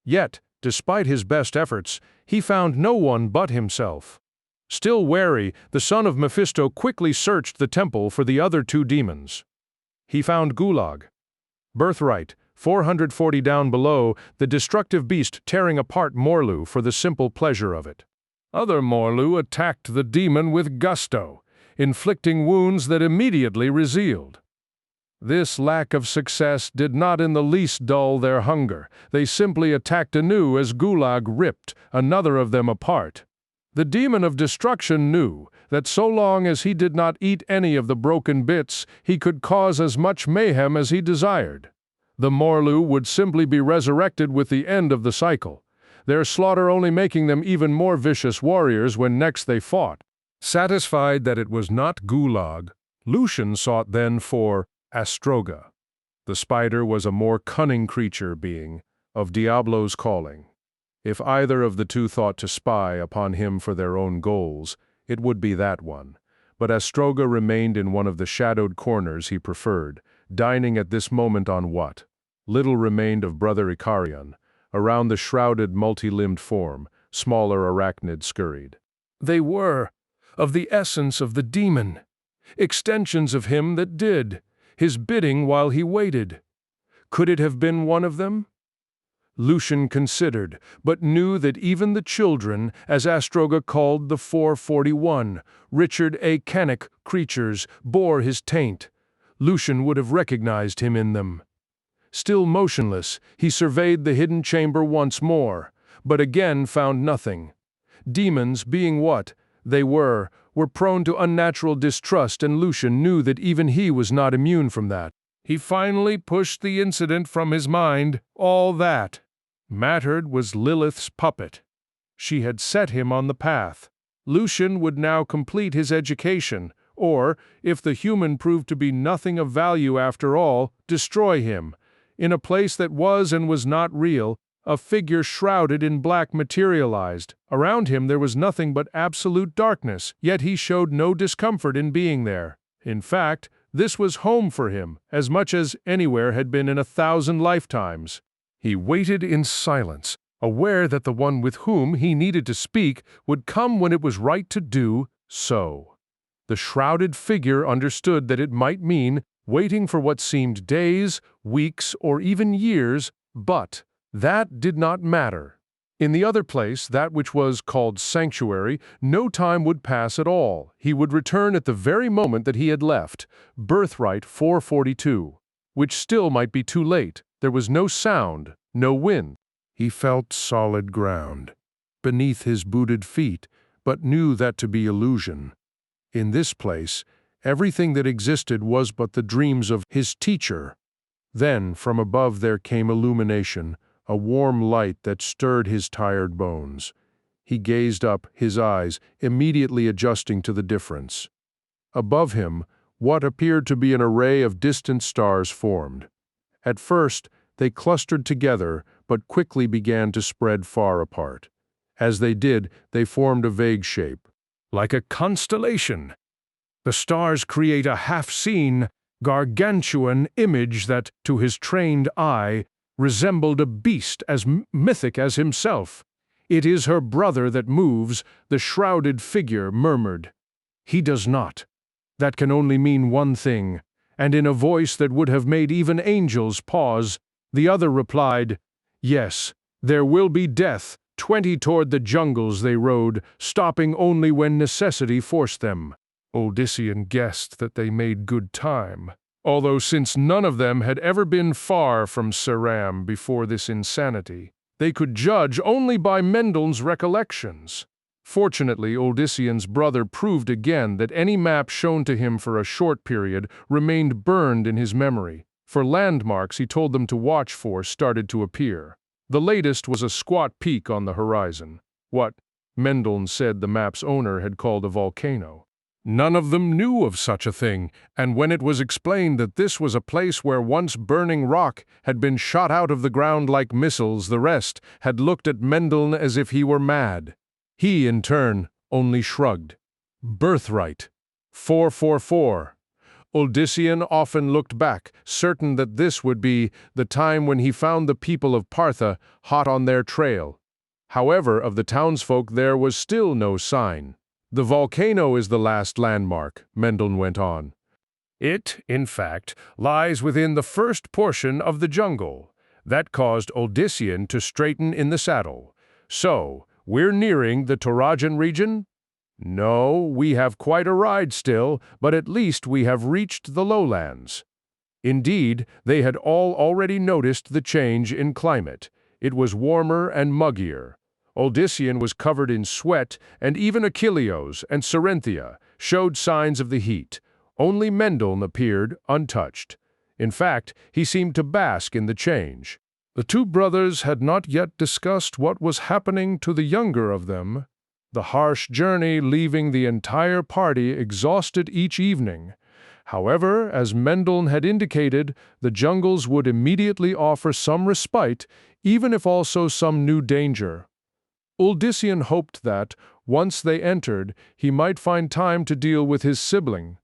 Yet, despite his best efforts, he found no one but himself. Still wary, the son of Mephisto quickly searched the temple for the other two demons. He found Gulag. Birthright, 440 down below, the destructive beast tearing apart Morlu for the simple pleasure of it. Other Morlu attacked the demon with gusto, inflicting wounds that immediately resealed. This lack of success did not in the least dull their hunger. They simply attacked anew as Gulag ripped another of them apart. The demon of destruction knew that so long as he did not eat any of the broken bits, he could cause as much mayhem as he desired. The Morlu would simply be resurrected with the end of the cycle, their slaughter only making them even more vicious warriors when next they fought. Satisfied that it was not Gulag, Lucian sought then for Astroga. The spider was a more cunning creature being, of Diablo's calling. If either of the two thought to spy upon him for their own goals, it would be that one. But Astroga remained in one of the shadowed corners he preferred, dining at this moment on what little remained of Brother Icarion. Around the shrouded, multi-limbed form, smaller arachnids scurried. They were of the essence of the demon, extensions of him that did his bidding while he waited. Could it have been one of them? Lucian considered, but knew that even the children, as Astroga called the 441, Richard A. Canic creatures, bore his taint. Lucian would have recognized him in them. Still motionless, he surveyed the hidden chamber once more, but again found nothing. Demons, being what they were prone to unnatural distrust, and Lucian knew that even he was not immune from that. He finally pushed the incident from his mind. All that mattered was Lilith's puppet. She had set him on the path. Lucian would now complete his education, or, if the human proved to be nothing of value after all, destroy him. In a place that was and was not real, a figure shrouded in black materialized. Around him there was nothing but absolute darkness, yet he showed no discomfort in being there. In fact, this was home for him, as much as anywhere had been in 1,000 lifetimes. He waited in silence, aware that the one with whom he needed to speak would come when it was right to do so. The shrouded figure understood that it might mean waiting for what seemed days, weeks, or even years, but that did not matter. In the other place, that which was called Sanctuary, no time would pass at all. He would return at the very moment that he had left, Birthright 442, which still might be too late. There was no sound, no wind. He felt solid ground beneath his booted feet, but knew that to be illusion. In this place, everything that existed was but the dreams of his teacher. Then, from above there came illumination, a warm light that stirred his tired bones. He gazed up, his eyes immediately adjusting to the difference. Above him, what appeared to be an array of distant stars formed. At first, they clustered together, but quickly began to spread far apart. As they did, they formed a vague shape, like a constellation. The stars create a half-seen, gargantuan image that, to his trained eye, resembled a beast as mythic as himself. "It is her brother that moves," the shrouded figure murmured. "He does not. That can only mean one thing," and in a voice that would have made even angels pause, the other replied, "Yes, there will be death." 20 toward the jungles they rode, stopping only when necessity forced them. Odyssean guessed that they made good time, although since none of them had ever been far from Ceram before this insanity, they could judge only by Mendel's recollections. Fortunately, Odyssean's brother proved again that any map shown to him for a short period remained burned in his memory, for landmarks he told them to watch for started to appear. The latest was a squat peak on the horizon, what Mendel said the map's owner had called a volcano. None of them knew of such a thing, and when it was explained that this was a place where once burning rock had been shot out of the ground like missiles, the rest had looked at Mendel as if he were mad. He, in turn, only shrugged. Birthright 444. Odyssean often looked back, certain that this would be the time when he found the people of Partha hot on their trail. However, of the townsfolk there was still no sign. "The volcano is the last landmark," Mendel went on. "It, in fact, lies within the first portion of the jungle. That caused Odyssean to straighten in the saddle. So, we're nearing the Torojan region? No, we have quite a ride still, but at least we have reached the lowlands." Indeed, they had all already noticed the change in climate. It was warmer and muggier. Odyssean was covered in sweat, and even Achilleos and Cerynthia showed signs of the heat. Only Mendel appeared untouched. In fact, he seemed to bask in the change. The two brothers had not yet discussed what was happening to the younger of them. the harsh journey leaving the entire party exhausted each evening. However, as Mendelssohn had indicated, the jungles would immediately offer some respite, even if also some new danger. Uldissian hoped that, once they entered, he might find time to deal with his sibling.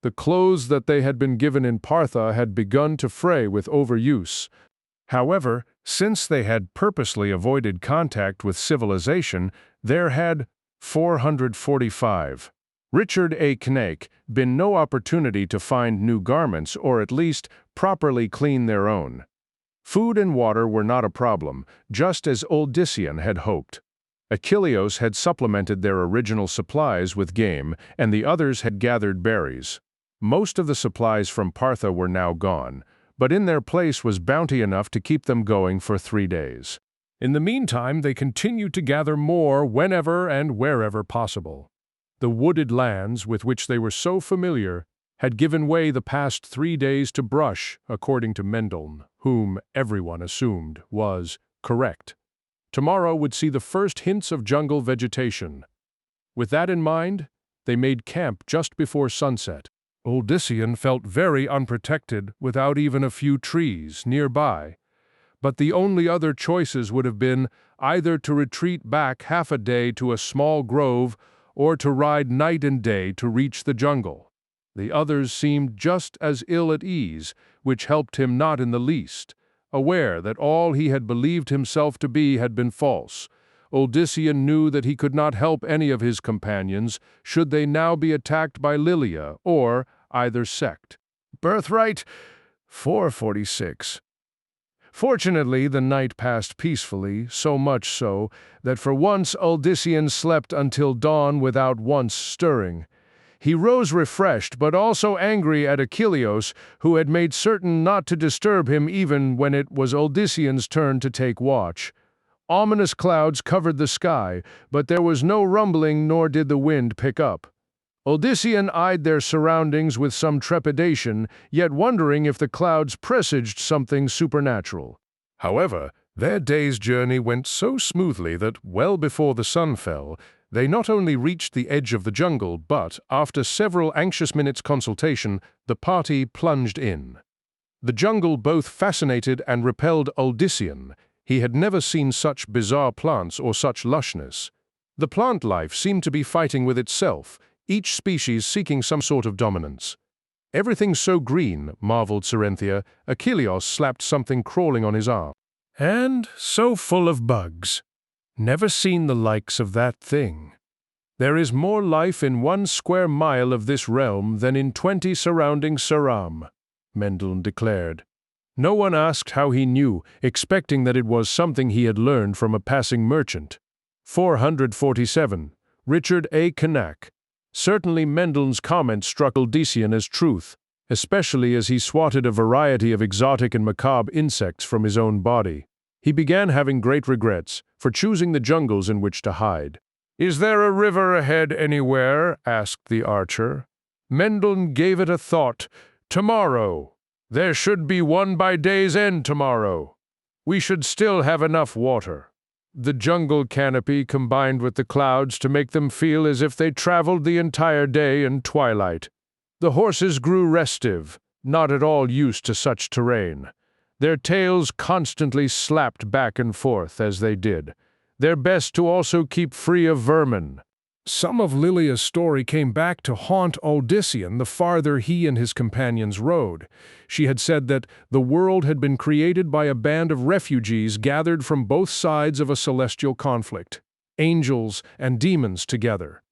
The clothes that they had been given in Partha had begun to fray with overuse. However, since they had purposely avoided contact with civilization, there had, 445, Richard A. Knake, been no opportunity to find new garments or at least properly clean their own. Food and water were not a problem, just as Uldissian had hoped. Achilleos had supplemented their original supplies with game, and the others had gathered berries. Most of the supplies from Partha were now gone, but in their place was bounty enough to keep them going for 3 days. In the meantime, they continued to gather more whenever and wherever possible. The wooded lands with which they were so familiar had given way the past 3 days to brush, according to Mendelssohn, whom everyone assumed was correct. Tomorrow would see the first hints of jungle vegetation. With that in mind, they made camp just before sunset. Uldissian felt very unprotected without even a few trees nearby, but the only other choices would have been either to retreat back half a day to a small grove or to ride night and day to reach the jungle. The others seemed just as ill at ease, which helped him not in the least. Aware that all he had believed himself to be had been false, Uldissian knew that he could not help any of his companions should they now be attacked by Lilia or either sect. Birthright 446. Fortunately, the night passed peacefully, so much so that for once Uldissian slept until dawn without once stirring. He rose refreshed but also angry at Achilleos, who had made certain not to disturb him even when it was Uldissian's turn to take watch. Ominous clouds covered the sky, but there was no rumbling nor did the wind pick up. Uldissian eyed their surroundings with some trepidation, yet wondering if the clouds presaged something supernatural. However, their day's journey went so smoothly that, well before the sun fell, they not only reached the edge of the jungle, but, after several anxious minutes' consultation, the party plunged in. The jungle both fascinated and repelled Uldissian. He had never seen such bizarre plants or such lushness. The plant life seemed to be fighting with itself, each species seeking some sort of dominance. Everything so green, marveled Cerenthia. Achilleos slapped something crawling on his arm. And so full of bugs. Never seen the likes of that thing. There is more life in 1 square mile of this realm than in 20 surrounding Saram, Mendelssohn declared. No one asked how he knew, expecting that it was something he had learned from a passing merchant. 447. Richard A. Kanak. Certainly Mendelssohn's comment struck Uldissian as truth, especially as he swatted a variety of exotic and macabre insects from his own body. He began having great regrets for choosing the jungles in which to hide. "Is there a river ahead anywhere?" asked the archer. Mendelssohn gave it a thought. "Tomorrow. There should be one by day's end tomorrow. We should still have enough water." The jungle canopy combined with the clouds to make them feel as if they traveled the entire day in twilight. The horses grew restive, not at all used to such terrain. Their tails constantly slapped back and forth as they did, their best to also keep free of vermin. Some of Lilia's story came back to haunt Uldissian the farther he and his companions rode. She had said that the world had been created by a band of refugees gathered from both sides of a celestial conflict, angels and demons together.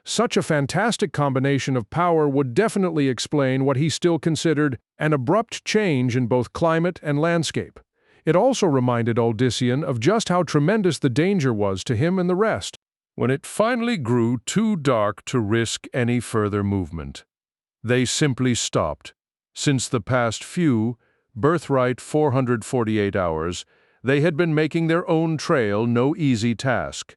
Such a fantastic combination of power would definitely explain what he still considered an abrupt change in both climate and landscape. It also reminded Uldissian of just how tremendous the danger was to him and the rest, when it finally grew too dark to risk any further movement. They simply stopped. Since the past few, Birthright 448 hours, they had been making their own trail no easy task.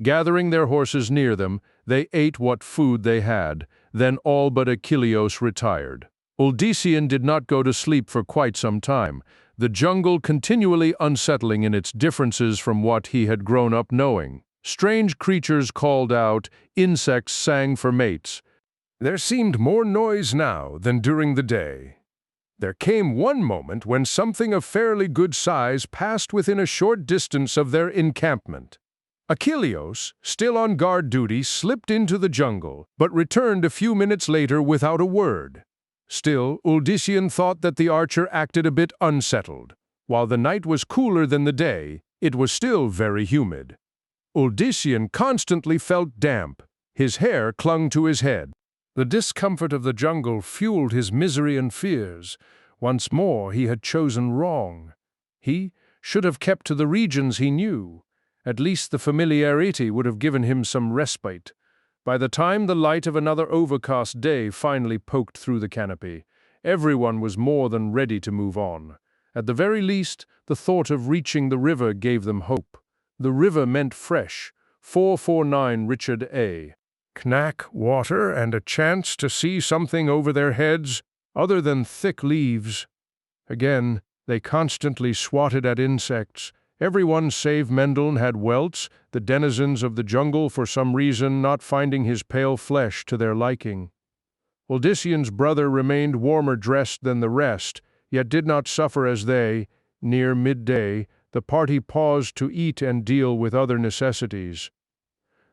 Gathering their horses near them, they ate what food they had, then all but Achilleos retired. Uldissian did not go to sleep for quite some time, the jungle continually unsettling in its differences from what he had grown up knowing. Strange creatures called out, insects sang for mates. There seemed more noise now than during the day. There came one moment when something of fairly good size passed within a short distance of their encampment. Achilleos, still on guard duty, slipped into the jungle, but returned a few minutes later without a word. Still, Uldyssian thought that the archer acted a bit unsettled. While the night was cooler than the day, it was still very humid. Uldyssian constantly felt damp. His hair clung to his head. The discomfort of the jungle fueled his misery and fears. Once more he had chosen wrong. He should have kept to the regions he knew. At least the familiarity would have given him some respite. By the time the light of another overcast day finally poked through the canopy, everyone was more than ready to move on. At the very least, the thought of reaching the river gave them hope. The river meant fresh. 449 Richard A. Knack, water, and a chance to see something over their heads other than thick leaves. Again, they constantly swatted at insects. Everyone save Mendeln had welts, the denizens of the jungle for some reason not finding his pale flesh to their liking. Uldyssian's brother remained warmer dressed than the rest, yet did not suffer as they. Near midday, the party paused to eat and deal with other necessities.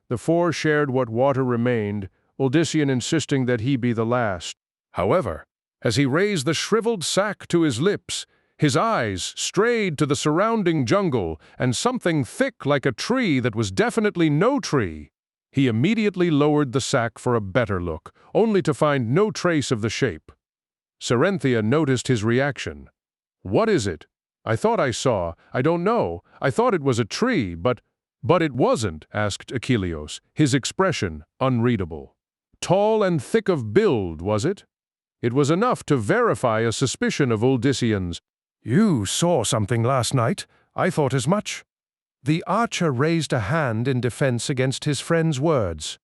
The four shared what water remained, Uldyssian insisting that he be the last. However, as he raised the shriveled sack to his lips, his eyes strayed to the surrounding jungle and something thick like a tree that was definitely no tree. He immediately lowered the sack for a better look, only to find no trace of the shape. Serenthia noticed his reaction. "What is it? I thought I saw. I don't know. I thought it was a tree, but it wasn't," asked Achilleos, his expression unreadable. "Tall and thick of build, was it?" It was enough to verify a suspicion of Uldyssian's. "You saw something last night. I thought as much." The archer raised a hand in defense against his friend's words.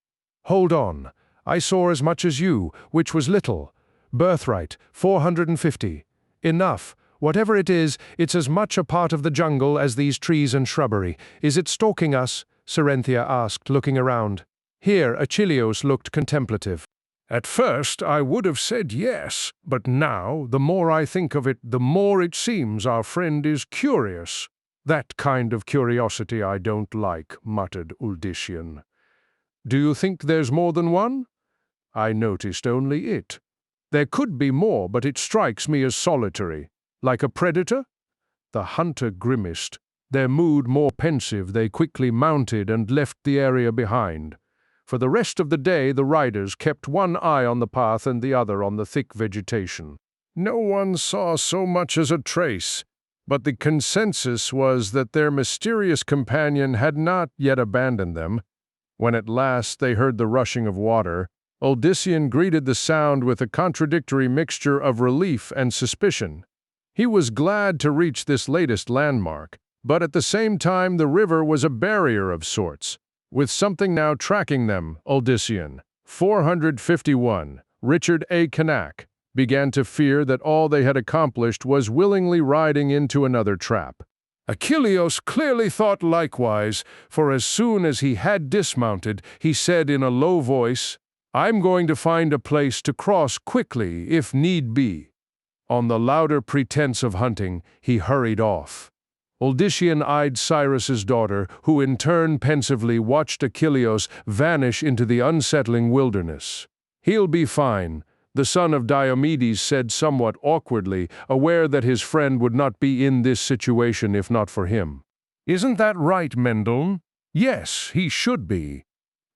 "Hold on. I saw as much as you, which was little. Birthright, 450. Enough. Whatever it is, it's as much a part of the jungle as these trees and shrubbery. Is it stalking us?" Serenthia asked, looking around. Here Achilleos looked contemplative. "At first I would have said yes, but now, the more I think of it, the more it seems our friend is curious." "That kind of curiosity I don't like," muttered Uldyssian. "Do you think there's more than one?" "I noticed only it. There could be more, but it strikes me as solitary. Like a predator?" The hunter grimaced. Their mood more pensive, they quickly mounted and left the area behind. For the rest of the day, the riders kept one eye on the path and the other on the thick vegetation. No one saw so much as a trace, but the consensus was that their mysterious companion had not yet abandoned them. When at last they heard the rushing of water, Uldyssian greeted the sound with a contradictory mixture of relief and suspicion. He was glad to reach this latest landmark, but at the same time the river was a barrier of sorts. With something now tracking them, Uldyssian, 451, Richard A. Knack, began to fear that all they had accomplished was willingly riding into another trap. Achilleos clearly thought likewise, for as soon as he had dismounted, he said in a low voice, "I'm going to find a place to cross quickly, if need be." On the louder pretense of hunting, he hurried off. Uldyssian eyed Cyrus's daughter, who in turn pensively watched Achilleos vanish into the unsettling wilderness. "He'll be fine," the son of Diomedes said somewhat awkwardly, aware that his friend would not be in this situation if not for him. "Isn't that right, Mendeln?" "Yes, he should be."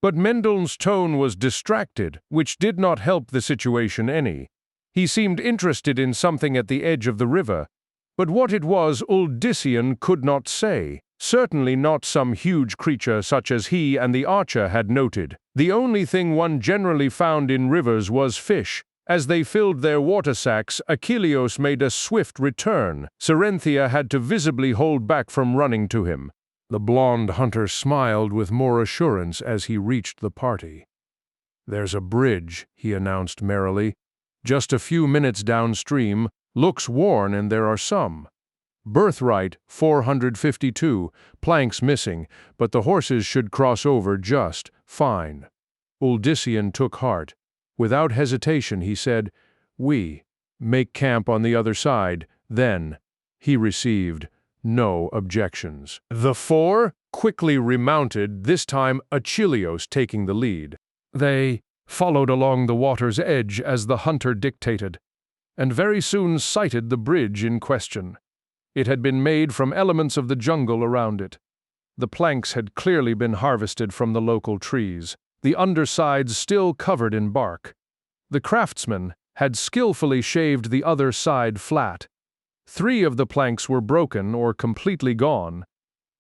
But Mendeln's tone was distracted, which did not help the situation any. He seemed interested in something at the edge of the river, but what it was Uldyssian could not say. Certainly not some huge creature such as he and the archer had noted. The only thing one generally found in rivers was fish. As they filled their water sacks, Achilleos made a swift return. Serenthia had to visibly hold back from running to him. The blonde hunter smiled with more assurance as he reached the party. "There's a bridge," he announced merrily. "Just a few minutes downstream. Looks worn and there are some." Birthright 452, planks missing, but the horses should cross over just fine. Uldyssian took heart. Without hesitation he said, "We make camp on the other side, then." He received no objections. The four quickly remounted, this time Achilleos taking the lead. They followed along the water's edge as the hunter dictated, and very soon sighted the bridge in question. It had been made from elements of the jungle around it. The planks had clearly been harvested from the local trees, the undersides still covered in bark. The craftsman had skillfully shaved the other side flat. 3 of the planks were broken or completely gone,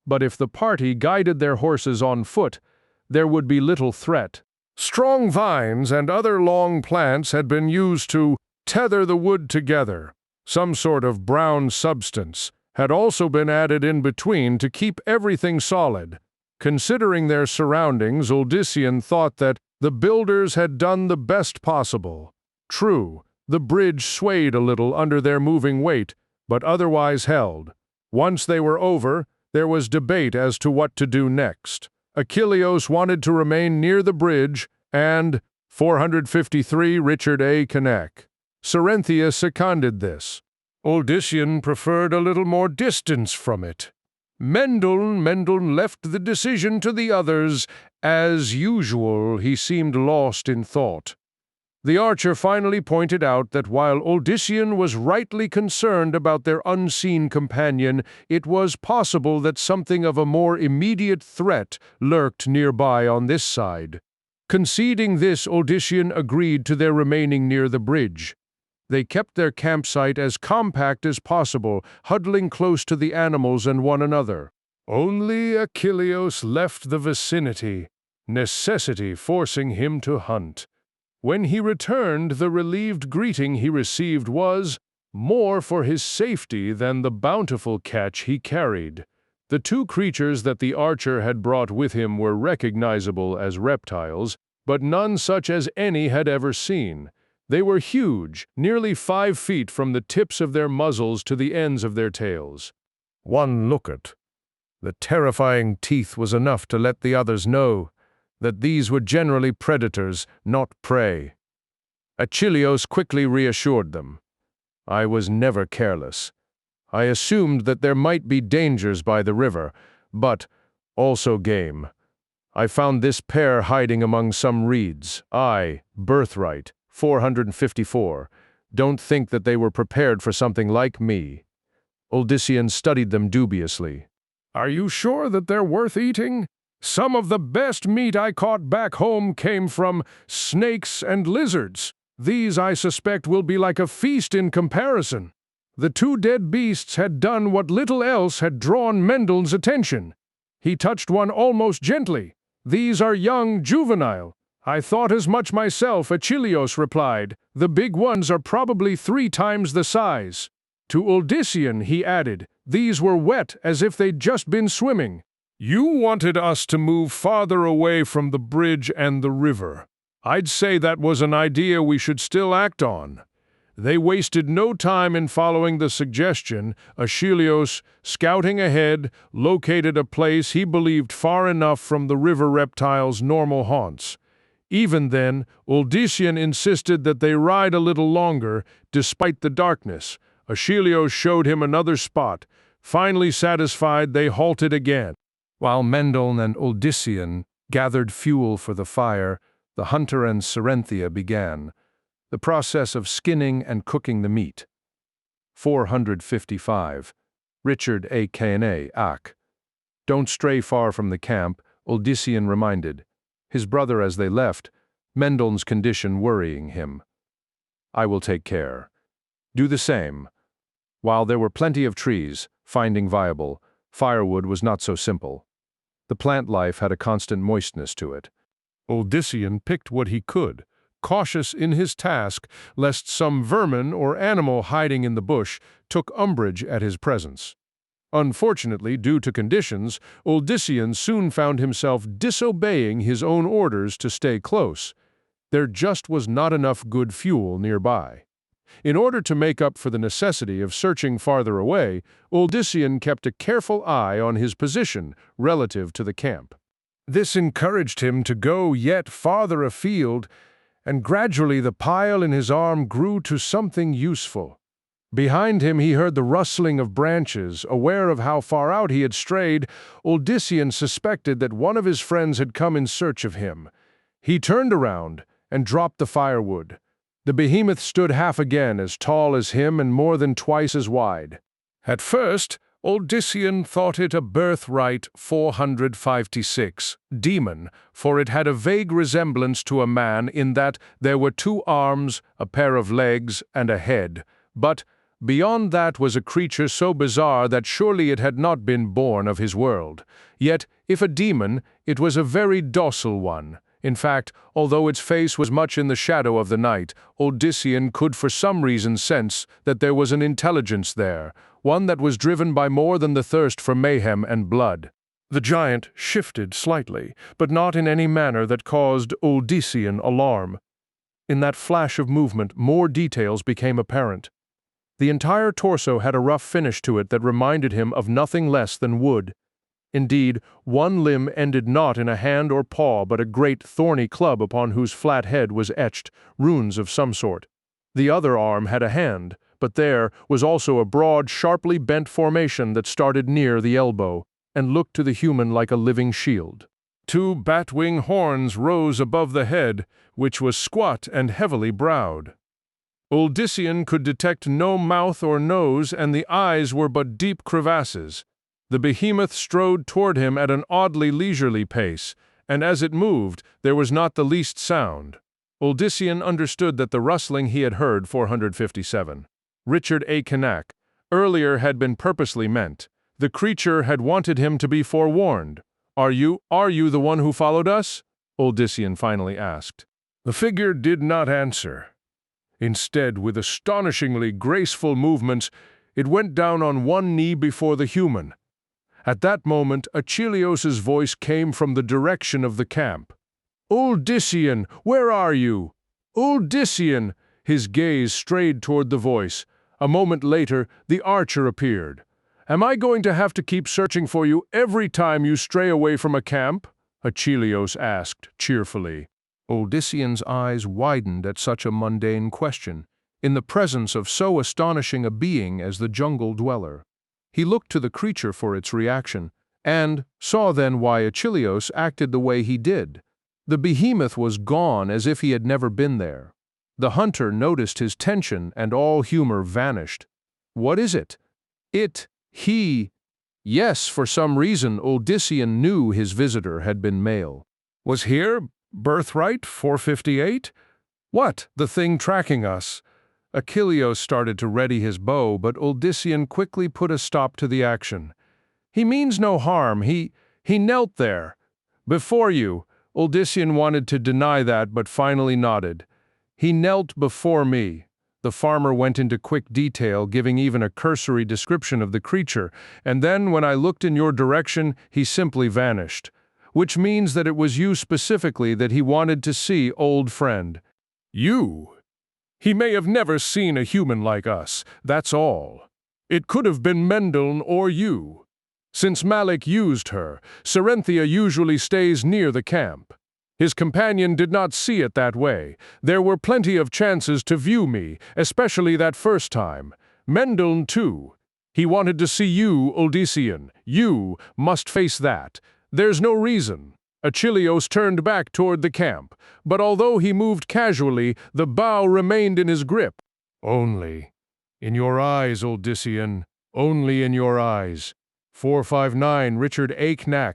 but if the party guided their horses on foot, there would be little threat. Strong vines and other long plants had been used to tether the wood together. Some sort of brown substance had also been added in between to keep everything solid. Considering their surroundings, Uldyssian thought that the builders had done the best possible. True, the bridge swayed a little under their moving weight, but otherwise held. Once they were over, there was debate as to what to do next. Achilleos wanted to remain near the bridge, and 453 Richard A. Cain. Cerynthia seconded this. Uldyssian preferred a little more distance from it. Mendel left the decision to the others. As usual, he seemed lost in thought. The archer finally pointed out that while Uldyssian was rightly concerned about their unseen companion, it was possible that something of a more immediate threat lurked nearby on this side. Conceding this, Uldyssian agreed to their remaining near the bridge. They kept their campsite as compact as possible, huddling close to the animals and one another. Only Achilleos left the vicinity, necessity forcing him to hunt. When he returned, the relieved greeting he received was more for his safety than the bountiful catch he carried. The 2 creatures that the archer had brought with him were recognizable as reptiles, but none such as any had ever seen. They were huge, nearly 5 feet from the tips of their muzzles to the ends of their tails. One look at the terrifying teeth was enough to let the others know that these were generally predators, not prey. Achilleos quickly reassured them. I was never careless. I assumed that there might be dangers by the river, but also game. I found this pair hiding among some reeds. Birthright 454. Don't think that they were prepared for something like me. Uldyssian studied them dubiously. Are you sure that they're worth eating? Some of the best meat I caught back home came from snakes and lizards. These, I suspect, will be like a feast in comparison. The 2 dead beasts had done what little else had drawn Mendel's attention. He touched one almost gently. These are young, juvenile. I thought as much myself, Achilleos replied. The big ones are probably 3 times the size. To Uldyssian, he added, these were wet as if they'd just been swimming. You wanted us to move farther away from the bridge and the river. I'd say that was an idea we should still act on. They wasted no time in following the suggestion. Achilleos, scouting ahead, located a place he believed far enough from the river reptiles' normal haunts. Even then, Uldyssian insisted that they ride a little longer, despite the darkness. Achilleos showed him another spot. Finally satisfied, they halted again. While Mendel and Uldyssian gathered fuel for the fire, the hunter and Cerynthia began the process of skinning and cooking the meat. 455. Richard A. Cain. Don't stray far from the camp, Uldyssian reminded. His brother as they left, Mendel's condition worrying him. I will take care. Do the same. While there were plenty of trees, finding viable, firewood was not so simple. The plant life had a constant moistness to it. Uldyssian picked what he could, cautious in his task lest some vermin or animal hiding in the bush took umbrage at his presence. Unfortunately, due to conditions, Uldyssian soon found himself disobeying his own orders to stay close. There just was not enough good fuel nearby. In order to make up for the necessity of searching farther away, Odysseus kept a careful eye on his position relative to the camp. This encouraged him to go yet farther afield, and gradually the pile in his arm grew to something useful. Behind him he heard the rustling of branches. Aware of how far out he had strayed, Odysseus suspected that one of his friends had come in search of him. He turned around and dropped the firewood. The behemoth stood half again as tall as him and more than twice as wide. At first, Odysseus thought it a Birthright 456 demon, for it had a vague resemblance to a man in that there were 2 arms, a pair of legs, and a head. But beyond that was a creature so bizarre that surely it had not been born of his world. Yet, if a demon, it was a very docile one. In fact, although its face was much in the shadow of the night, Odysseus could for some reason sense that there was an intelligence there, one that was driven by more than the thirst for mayhem and blood. The giant shifted slightly, but not in any manner that caused Odysseus alarm. In that flash of movement, more details became apparent. The entire torso had a rough finish to it that reminded him of nothing less than wood. Indeed, one limb ended not in a hand or paw, but a great thorny club upon whose flat head was etched runes of some sort. The other arm had a hand, but there was also a broad, sharply bent formation that started near the elbow, and looked to the human like a living shield. 2 bat-wing horns rose above the head, which was squat and heavily browed. Odysseus could detect no mouth or nose, and the eyes were but deep crevasses. The behemoth strode toward him at an oddly leisurely pace, and as it moved, there was not the least sound. Odysseus understood that the rustling he had heard 457. Richard A. Cain, earlier had been purposely meant. The creature had wanted him to be forewarned. Are you the one who followed us?" Odysseus finally asked. The figure did not answer. Instead, with astonishingly graceful movements, it went down on one knee before the human. At that moment, Achilleus's voice came from the direction of the camp. "Odysseus, where are you? Odysseus!" His gaze strayed toward the voice. A moment later, the archer appeared. "Am I going to have to keep searching for you every time you stray away from a camp?" Achilleus asked cheerfully. Odysseus' eyes widened at such a mundane question, in the presence of so astonishing a being as the jungle dweller. He looked to the creature for its reaction, and saw then why Achilleus acted the way he did. The behemoth was gone as if he had never been there. The hunter noticed his tension, and all humor vanished. "What is it?" He. Yes, for some reason Odysseus knew his visitor had been male. "Was here Birthright 458? What, the thing tracking us?" Achilleus started to ready his bow, but Odysseus quickly put a stop to the action. "He means no harm. He knelt there. Before you." Odysseus wanted to deny that, but finally nodded. "He knelt before me." The farmer went into quick detail, giving even a cursory description of the creature, and then, when I looked in your direction, he simply vanished. Which means that it was you specifically that he wanted to see, old friend. You? He may have never seen a human like us, that's all. It could have been Mendeln or you. Since Malik used her, Serenthia usually stays near the camp. His companion did not see it that way. There were plenty of chances to view me, especially that first time. Mendeln, too. He wanted to see you, Odysseus. You must face that. There's no reason. Achilleus turned back toward the camp, but although he moved casually, the bow remained in his grip. Only. In your eyes, Odysseus. Only in your eyes. 459 Richard A. Cain.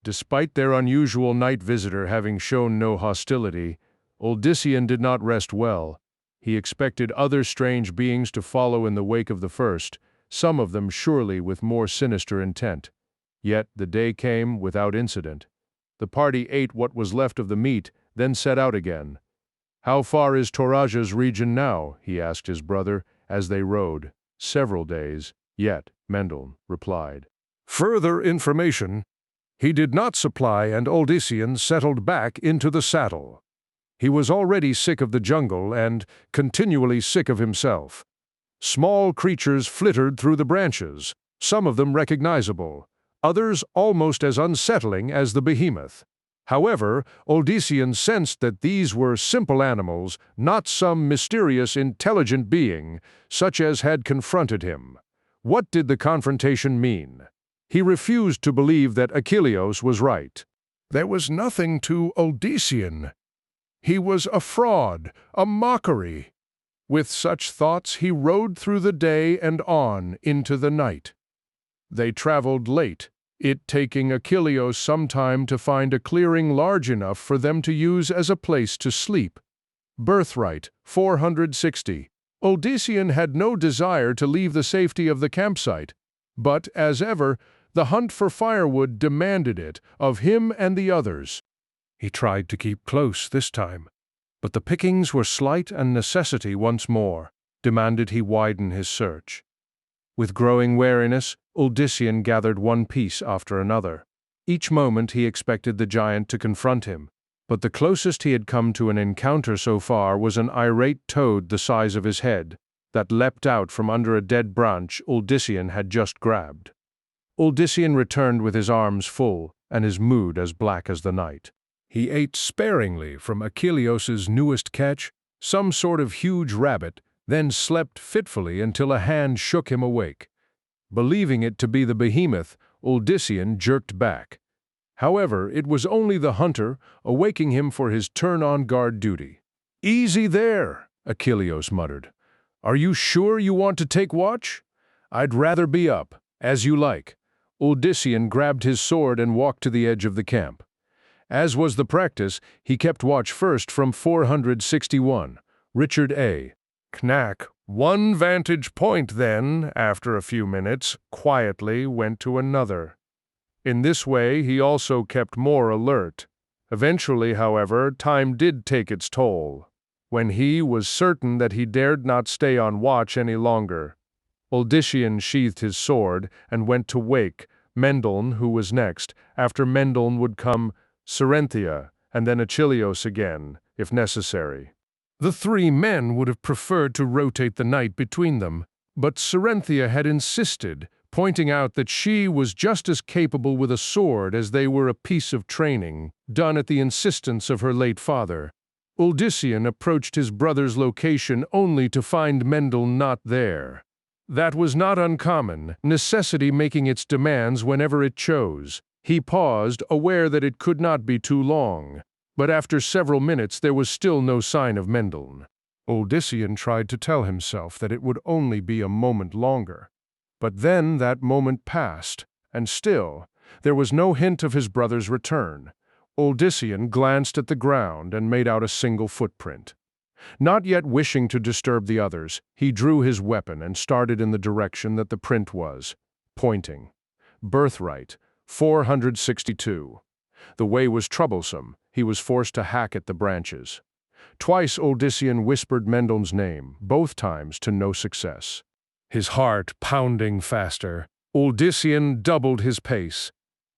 Despite their unusual night visitor having shown no hostility, Odysseus did not rest well. He expected other strange beings to follow in the wake of the first, some of them surely with more sinister intent. Yet the day came without incident. The party ate what was left of the meat, then set out again. "How far is Toraja's region now?" he asked his brother as they rode. "Several days, yet," Mendeln replied. Further information he did not supply, and Odysseus settled back into the saddle. He was already sick of the jungle and continually sick of himself. Small creatures flittered through the branches, some of them recognizable, others almost as unsettling as the behemoth. However, Odysseus sensed that these were simple animals, not some mysterious, intelligent being, such as had confronted him. What did the confrontation mean? He refused to believe that Achilleus was right. There was nothing to Odysseus. He was a fraud, a mockery. With such thoughts he rode through the day and on into the night. They traveled late, it taking Achilleus some time to find a clearing large enough for them to use as a place to sleep. Birthright, 460. Odysseus had no desire to leave the safety of the campsite, but, as ever, the hunt for firewood demanded it of him and the others. He tried to keep close this time, but the pickings were slight and necessity once more demanded he widen his search. With growing wariness, Odysseus gathered one piece after another. Each moment he expected the giant to confront him, but the closest he had come to an encounter so far was an irate toad the size of his head that leapt out from under a dead branch Odysseus had just grabbed. Odysseus returned with his arms full and his mood as black as the night. He ate sparingly from Achilleus's newest catch, some sort of huge rabbit, then slept fitfully until a hand shook him awake. Believing it to be the behemoth, Odysseus jerked back. However, it was only the hunter, awaking him for his turn-on-guard duty. "Easy there," Achilleus muttered. "Are you sure you want to take watch?" "I'd rather be up, as you like." Odysseus grabbed his sword and walked to the edge of the camp. As was the practice, he kept watch first from 461, Richard A. Knack, one vantage point then, after a few minutes, quietly went to another. In this way he also kept more alert. Eventually, however, time did take its toll. When he was certain that he dared not stay on watch any longer, Odysseus sheathed his sword and went to wake Mendon, who was next. After Mendon would come Cerynthia, and then Achilleus again, if necessary. The three men would have preferred to rotate the night between them, but Cerynthia had insisted, pointing out that she was just as capable with a sword as they were a piece of training, done at the insistence of her late father. Odysseus approached his brother's location only to find Mendon not there. That was not uncommon, necessity making its demands whenever it chose. He paused, aware that it could not be too long. But after several minutes there was still no sign of Mendon. Odysseus tried to tell himself that it would only be a moment longer. But then that moment passed, and still, there was no hint of his brother's return. Odysseus glanced at the ground and made out a single footprint. Not yet wishing to disturb the others, he drew his weapon and started in the direction that the print was, pointing. Birthright, 462. The way was troublesome. He was forced to hack at the branches. Twice Odysseus whispered Mendon's name, both times to no success. His heart pounding faster, Odysseus doubled his pace.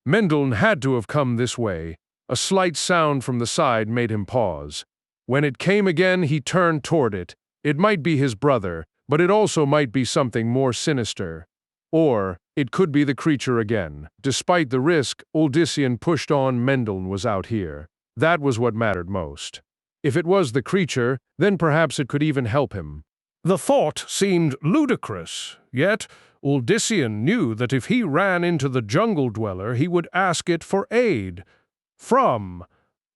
Mendon had to have come this way. A slight sound from the side made him pause. When it came again, he turned toward it. It might be his brother, but it also might be something more sinister. Or it could be the creature again. Despite the risk, Odysseus pushed on. Mendon was out here. That was what mattered most. If it was the creature, then perhaps it could even help him. The thought seemed ludicrous, yet Odysseus knew that if he ran into the jungle dweller, he would ask it for aid. From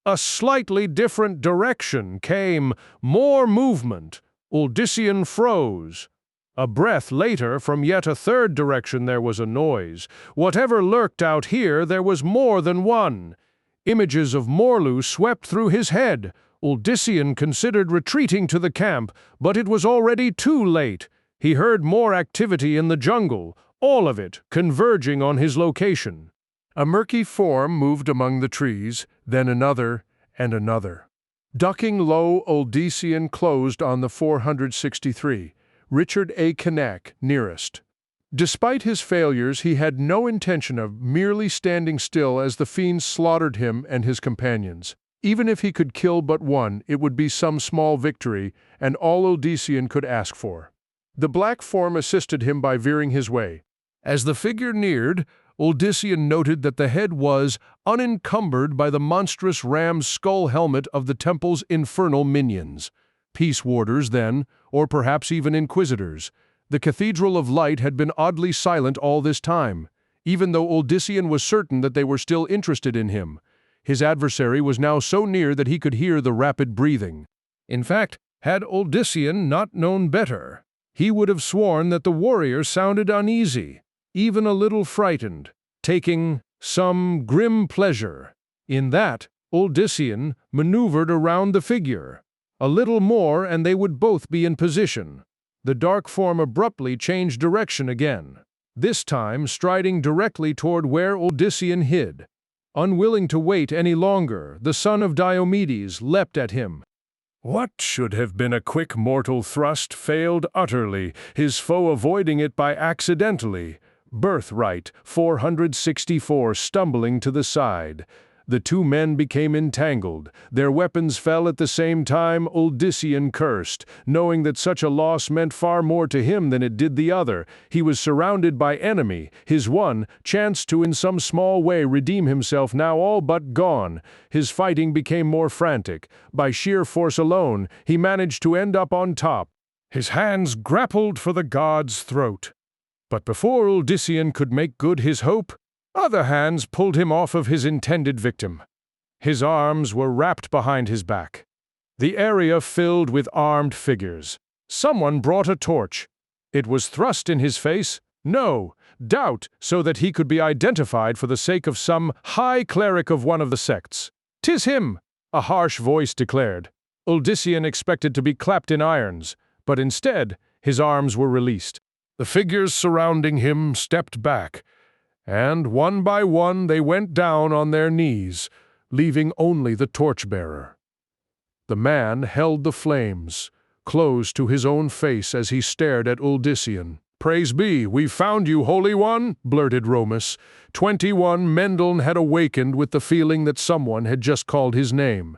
a slightly different direction came more movement. Odysseus froze. A breath later, from yet a third direction there was a noise. Whatever lurked out here, there was more than one. Images of Morlu swept through his head. Odysseus considered retreating to the camp, but it was already too late. He heard more activity in the jungle, all of it converging on his location. A murky form moved among the trees, then another and another. Ducking low, Odysseus closed on the 463, Richard A. Knack nearest. Despite his failures, he had no intention of merely standing still as the fiends slaughtered him and his companions. Even if he could kill but one, it would be some small victory, and all Odyssean could ask for. The black form assisted him by veering his way. As the figure neared, Odyssean noted that the head was unencumbered by the monstrous ram's skull helmet of the temple's infernal minions. Peace warders, then, or perhaps even inquisitors. The Cathedral of Light had been oddly silent all this time, even though Odyssean was certain that they were still interested in him. His adversary was now so near that he could hear the rapid breathing. In fact, had Odyssean not known better, he would have sworn that the warrior sounded uneasy, even a little frightened, taking some grim pleasure. In that, Odyssean maneuvered around the figure. A little more and they would both be in position. The dark form abruptly changed direction again, this time striding directly toward where Odyssean hid. Unwilling to wait any longer, the son of Diomedes leapt at him. What should have been a quick mortal thrust failed utterly, his foe avoiding it by accidentally. Birthright, 464, stumbling to the side. The two men became entangled. Their weapons fell at the same time. Odyssean cursed, knowing that such a loss meant far more to him than it did the other. He was surrounded by enemy. His one chance to in some small way redeem himself now all but gone. His fighting became more frantic. By sheer force alone, he managed to end up on top. His hands grappled for the god's throat. But before Odyssean could make good his hope, other hands pulled him off of his intended victim. His arms were wrapped behind his back. The area filled with armed figures. Someone brought a torch. It was thrust in his face. No, doubt, so that he could be identified for the sake of some high cleric of one of the sects. "'Tis him," a harsh voice declared. Odyssean expected to be clapped in irons, but instead, his arms were released. The figures surrounding him stepped back, and one by one they went down on their knees, leaving only the torchbearer. The man held the flames, close to his own face as he stared at Odyssean. "Praise be, we've found you, Holy One," blurted Romus. 21 Mendel had awakened with the feeling that someone had just called his name.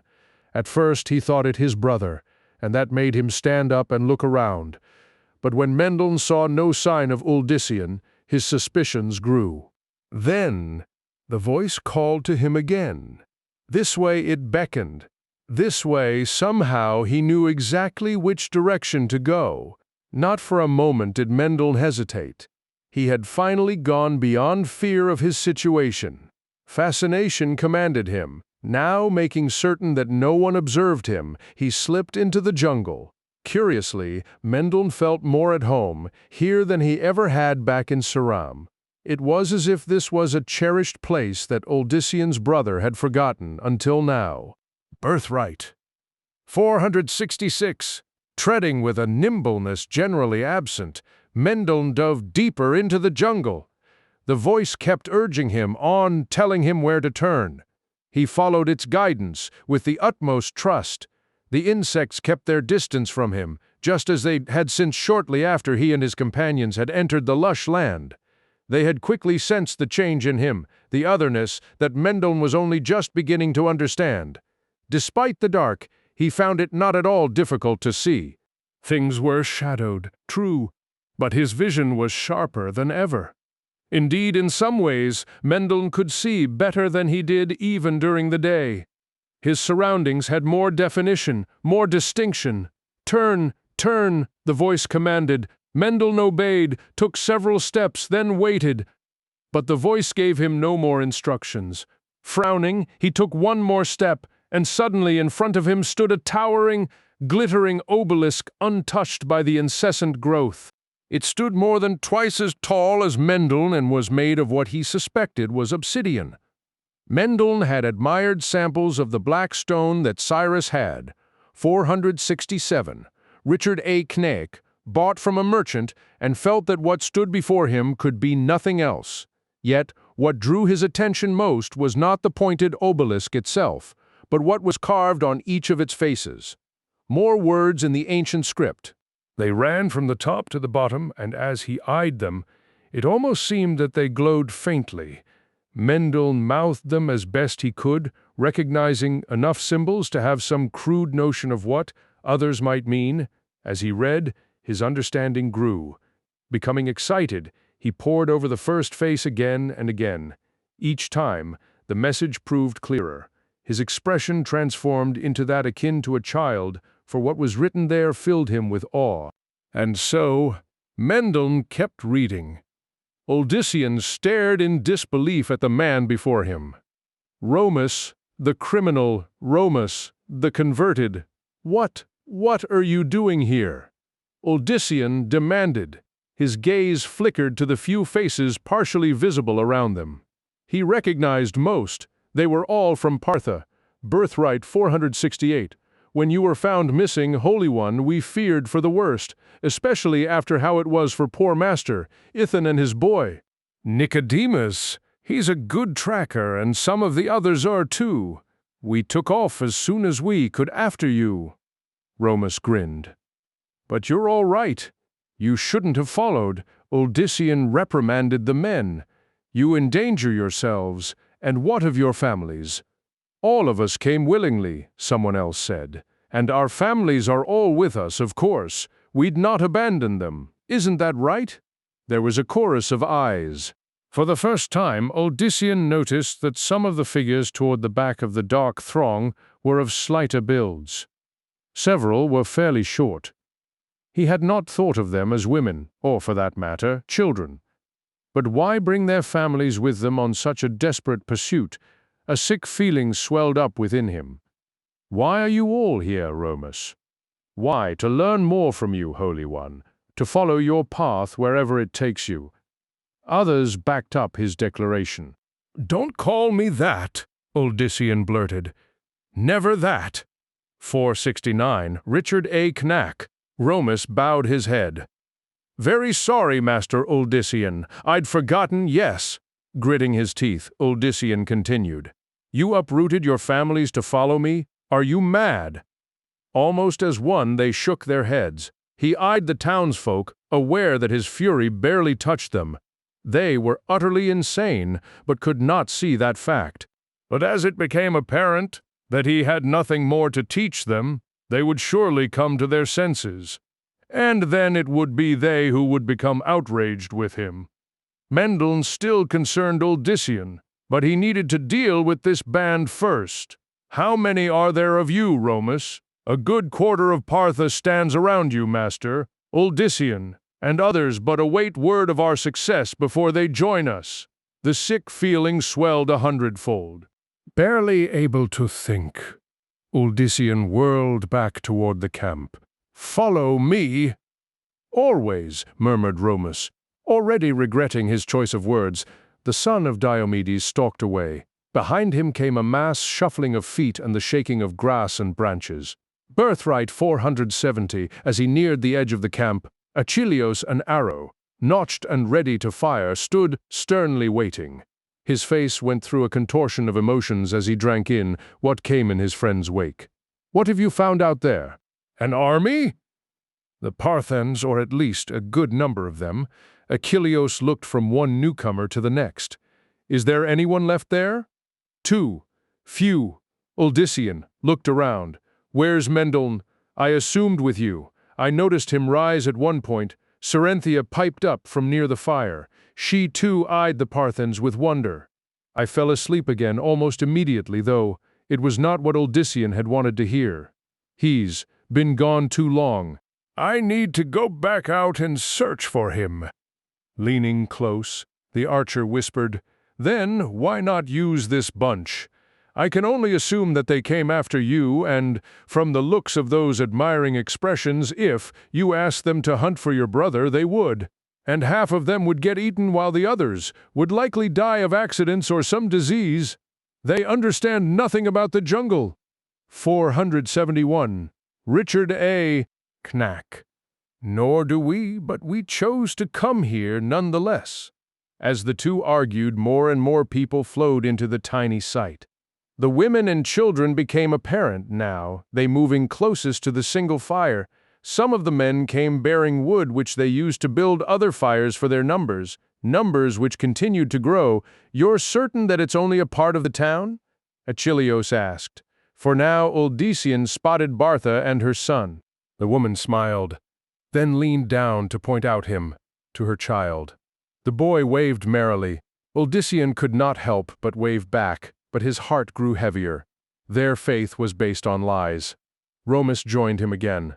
At first he thought it his brother, and that made him stand up and look around. But when Mendel saw no sign of Odyssean, his suspicions grew. Then the voice called to him again. This way it beckoned. This way somehow he knew exactly which direction to go. Not for a moment did Mendel hesitate. He had finally gone beyond fear of his situation. Fascination commanded him. Now, making certain that no one observed him, he slipped into the jungle. Curiously, Mendel felt more at home here than he ever had back in Saram. It was as if this was a cherished place that Odyssean's brother had forgotten until now. Birthright. 466. Treading with a nimbleness generally absent, Mendel dove deeper into the jungle. The voice kept urging him on, telling him where to turn. He followed its guidance with the utmost trust. The insects kept their distance from him, just as they had since shortly after he and his companions had entered the lush land. They had quickly sensed the change in him, the otherness that Mendel was only just beginning to understand. Despite the dark, he found it not at all difficult to see. Things were shadowed, true, but his vision was sharper than ever. Indeed, in some ways, Mendel could see better than he did even during the day. His surroundings had more definition, more distinction. "Turn, turn," the voice commanded. Mendel obeyed, took several steps, then waited. But the voice gave him no more instructions. Frowning, he took one more step, and suddenly in front of him stood a towering, glittering obelisk untouched by the incessant growth. It stood more than twice as tall as Mendel and was made of what he suspected was obsidian. Mendel had admired samples of the black stone that Cyrus had, 467, Richard A. Knaek, bought from a merchant, and felt that what stood before him could be nothing else. Yet, what drew his attention most was not the pointed obelisk itself, but what was carved on each of its faces. More words in the ancient script. They ran from the top to the bottom, and as he eyed them, it almost seemed that they glowed faintly. Mendel mouthed them as best he could, recognizing enough symbols to have some crude notion of what others might mean. As he read, his understanding grew. Becoming excited, he pored over the first face again and again. Each time, the message proved clearer. His expression transformed into that akin to a child, for what was written there filled him with awe. And so, Mendel kept reading. Odysseus stared in disbelief at the man before him. Romus, the criminal, Romus, the converted. What are you doing here? Odysseus demanded. His gaze flickered to the few faces partially visible around them. He recognized most. They were all from Partha. Birthright 468. When you were found missing, Holy One, we feared for the worst, especially after how it was for poor Master, Ithan and his boy. Nicodemus, he's a good tracker, and some of the others are too. We took off as soon as we could after you. Romus grinned. But you're all right. You shouldn't have followed. Odysseus reprimanded the men. You endanger yourselves, and what of your families? All of us came willingly, someone else said. And our families are all with us, of course. We'd not abandon them. Isn't that right? There was a chorus of ayes. For the first time, Odysseus noticed that some of the figures toward the back of the dark throng were of slighter builds. Several were fairly short. He had not thought of them as women, or for that matter, children. But why bring their families with them on such a desperate pursuit? A sick feeling swelled up within him. Why are you all here, Romus? Why? To learn more from you, Holy One, to follow your path wherever it takes you. Others backed up his declaration. Don't call me that, Odysseus blurted. Never that. 469, Richard A. Knack. Romus bowed his head. Very sorry, Master Odysseus. I'd forgotten, yes. Gritting his teeth, Odysseus continued. You uprooted your families to follow me? Are you mad? Almost as one, they shook their heads. He eyed the townsfolk, aware that his fury barely touched them. They were utterly insane, but could not see that fact. But as it became apparent that he had nothing more to teach them, they would surely come to their senses. And then it would be they who would become outraged with him. Mendel still concerned Odysseus, but he needed to deal with this band first. How many are there of you, Romus? A good quarter of Partha stands around you, Master, Odysseus, and others but await word of our success before they join us. The sick feeling swelled 100-fold. Barely able to think, Odysseus whirled back toward the camp. Follow me. Always, murmured Romus. Already regretting his choice of words, the son of Diomedes stalked away. Behind him came a mass shuffling of feet and the shaking of grass and branches. Birthright 470, as he neared the edge of the camp, Achilleus, an arrow, notched and ready to fire, stood sternly waiting. His face went through a contortion of emotions as he drank in what came in his friend's wake. What have you found out there? An army? The Parthans, or at least a good number of them. Achilleus looked from one newcomer to the next. Is there anyone left there? Two. Few. Odysseus looked around. Where's Mendel? I assumed with you. I noticed him rise at one point. Cerenthia piped up from near the fire. She too eyed the Parthans with wonder. I fell asleep again almost immediately, though it was not what Odysseus had wanted to hear. He's been gone too long. I need to go back out and search for him. Leaning close, the archer whispered, Then why not use this bunch? I can only assume that they came after you, and, from the looks of those admiring expressions, if you asked them to hunt for your brother, they would. And half of them would get eaten while the others would likely die of accidents or some disease. They understand nothing about the jungle. 471. Richard A. Knack. Nor do we, but we chose to come here nonetheless. As the two argued, more and more people flowed into the tiny site. The women and children became apparent now, they moving closest to the single fire. Some of the men came bearing wood which they used to build other fires for their numbers. numbers which continued to grow. "You're certain that it's only a part of the town?" Achilleos asked. For now Uldysian spotted Bartha and her son. The woman smiled, then leaned down to point out him to her child. The boy waved merrily. Uldysian could not help but wave back, but his heart grew heavier. Their faith was based on lies. Romus joined him again.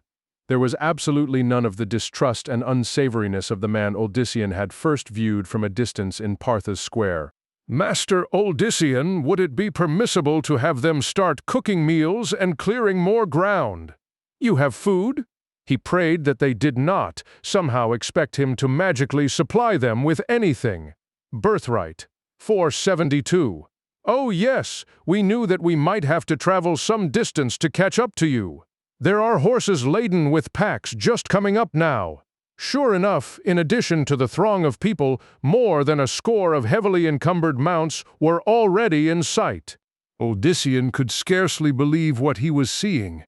There was absolutely none of the distrust and unsavoriness of the man Uldysian had first viewed from a distance in Partha's square. "Master Uldysian, would it be permissible to have them start cooking meals and clearing more ground? You have food?" He prayed that they did not somehow expect him to magically supply them with anything. Birthright, 472. "Oh yes, we knew that we might have to travel some distance to catch up to you. There are horses laden with packs just coming up now." Sure enough, in addition to the throng of people, more than a score of heavily encumbered mounts were already in sight. Uldysian could scarcely believe what he was seeing.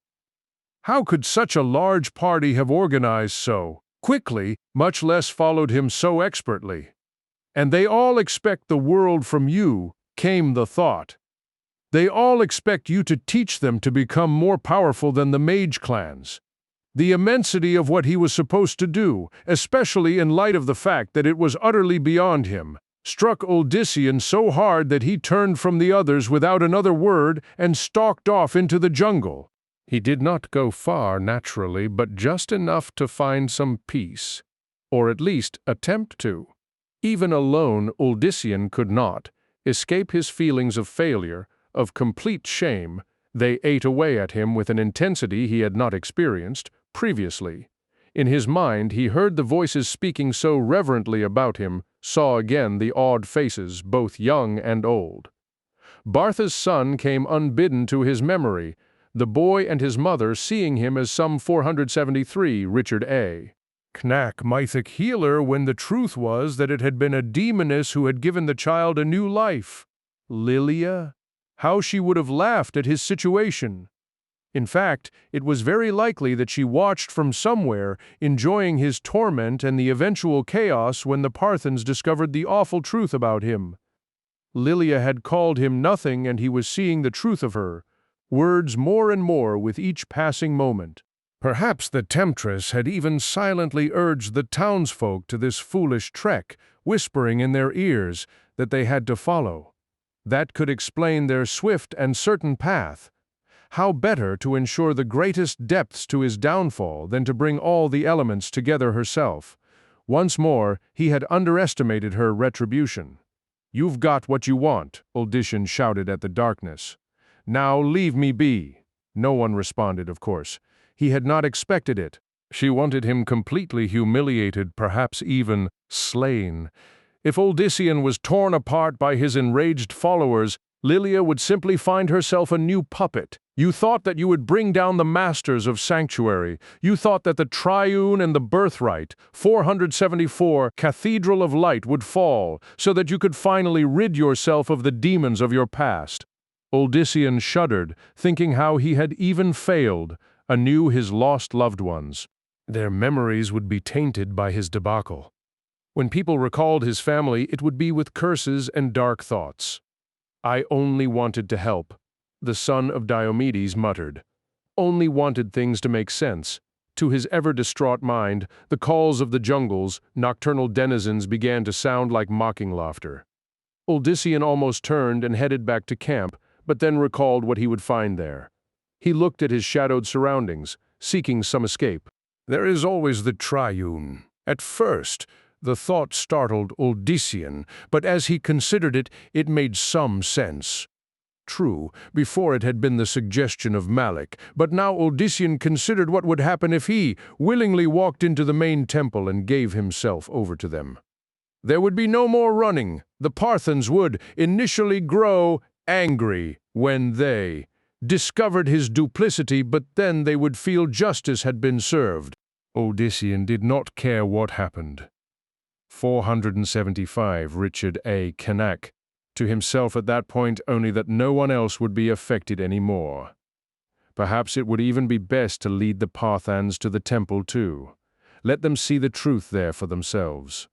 How could such a large party have organized so quickly, much less followed him so expertly? "And they all expect the world from you," came the thought. "They all expect you to teach them to become more powerful than the mage clans." The immensity of what he was supposed to do, especially in light of the fact that it was utterly beyond him, struck Uldysian so hard that he turned from the others without another word and stalked off into the jungle. He did not go far, naturally, but just enough to find some peace, or at least attempt to. Even alone, Uldysian could not escape his feelings of failure, of complete shame. They ate away at him with an intensity he had not experienced previously. In his mind, he heard the voices speaking so reverently about him, saw again the awed faces, both young and old. Bartha's son came unbidden to his memory, the boy and his mother seeing him as some 473 Richard A. Knack mythic healer, when the truth was that it had been a demoness who had given the child a new life. Lilia? How she would have laughed at his situation! In fact, it was very likely that she watched from somewhere, enjoying his torment and the eventual chaos when the Parthans discovered the awful truth about him. Lilia had called him nothing, and he was seeing the truth of her, words more and more with each passing moment. Perhaps the temptress had even silently urged the townsfolk to this foolish trek, whispering in their ears that they had to follow. That could explain their swift and certain path. How better to ensure the greatest depths to his downfall than to bring all the elements together herself? Once more, he had underestimated her retribution. "You've got what you want," Uldysian shouted at the darkness. "Now leave me be." No one responded, of course. He had not expected it. She wanted him completely humiliated, perhaps even slain. If Uldysian was torn apart by his enraged followers, Lilia would simply find herself a new puppet. "You thought that you would bring down the masters of sanctuary. You thought that the triune and the birthright, 474, cathedral of light would fall, so that you could finally rid yourself of the demons of your past." Uldysian shuddered, thinking how he had even failed, anew his lost loved ones. Their memories would be tainted by his debacle. When people recalled his family, it would be with curses and dark thoughts. "I only wanted to help," the son of Diomedes muttered. Only wanted things to make sense. To his ever-distraught mind, the calls of the jungle's nocturnal denizens began to sound like mocking laughter. Uldysian almost turned and headed back to camp, but then recalled what he would find there. He looked at his shadowed surroundings, seeking some escape. There is always the triune. At first, the thought startled Uldysian, but as he considered it, it made some sense. True, before it had been the suggestion of Malik, but now Uldysian considered what would happen if he willingly walked into the main temple and gave himself over to them. There would be no more running. The Parthans would initially grow angry when they discovered his duplicity, but then they would feel justice had been served. Uldysian did not care what happened. 475 Richard A. Cain. To himself at that point only that no one else would be affected anymore. Perhaps it would even be best to lead the Parthans to the temple too. Let them see the truth there for themselves.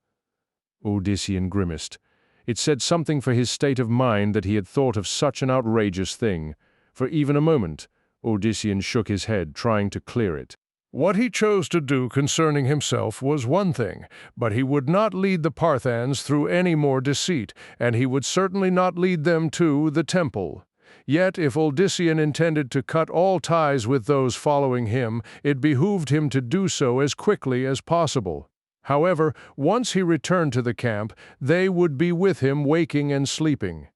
Odyssean grimaced. It said something for his state of mind that he had thought of such an outrageous thing. For even a moment, Odyssean shook his head, trying to clear it. What he chose to do concerning himself was one thing, but he would not lead the Parthans through any more deceit, and he would certainly not lead them to the temple. Yet, if Odyssean intended to cut all ties with those following him, it behooved him to do so as quickly as possible. However, once he returned to the camp, they would be with him waking and sleeping.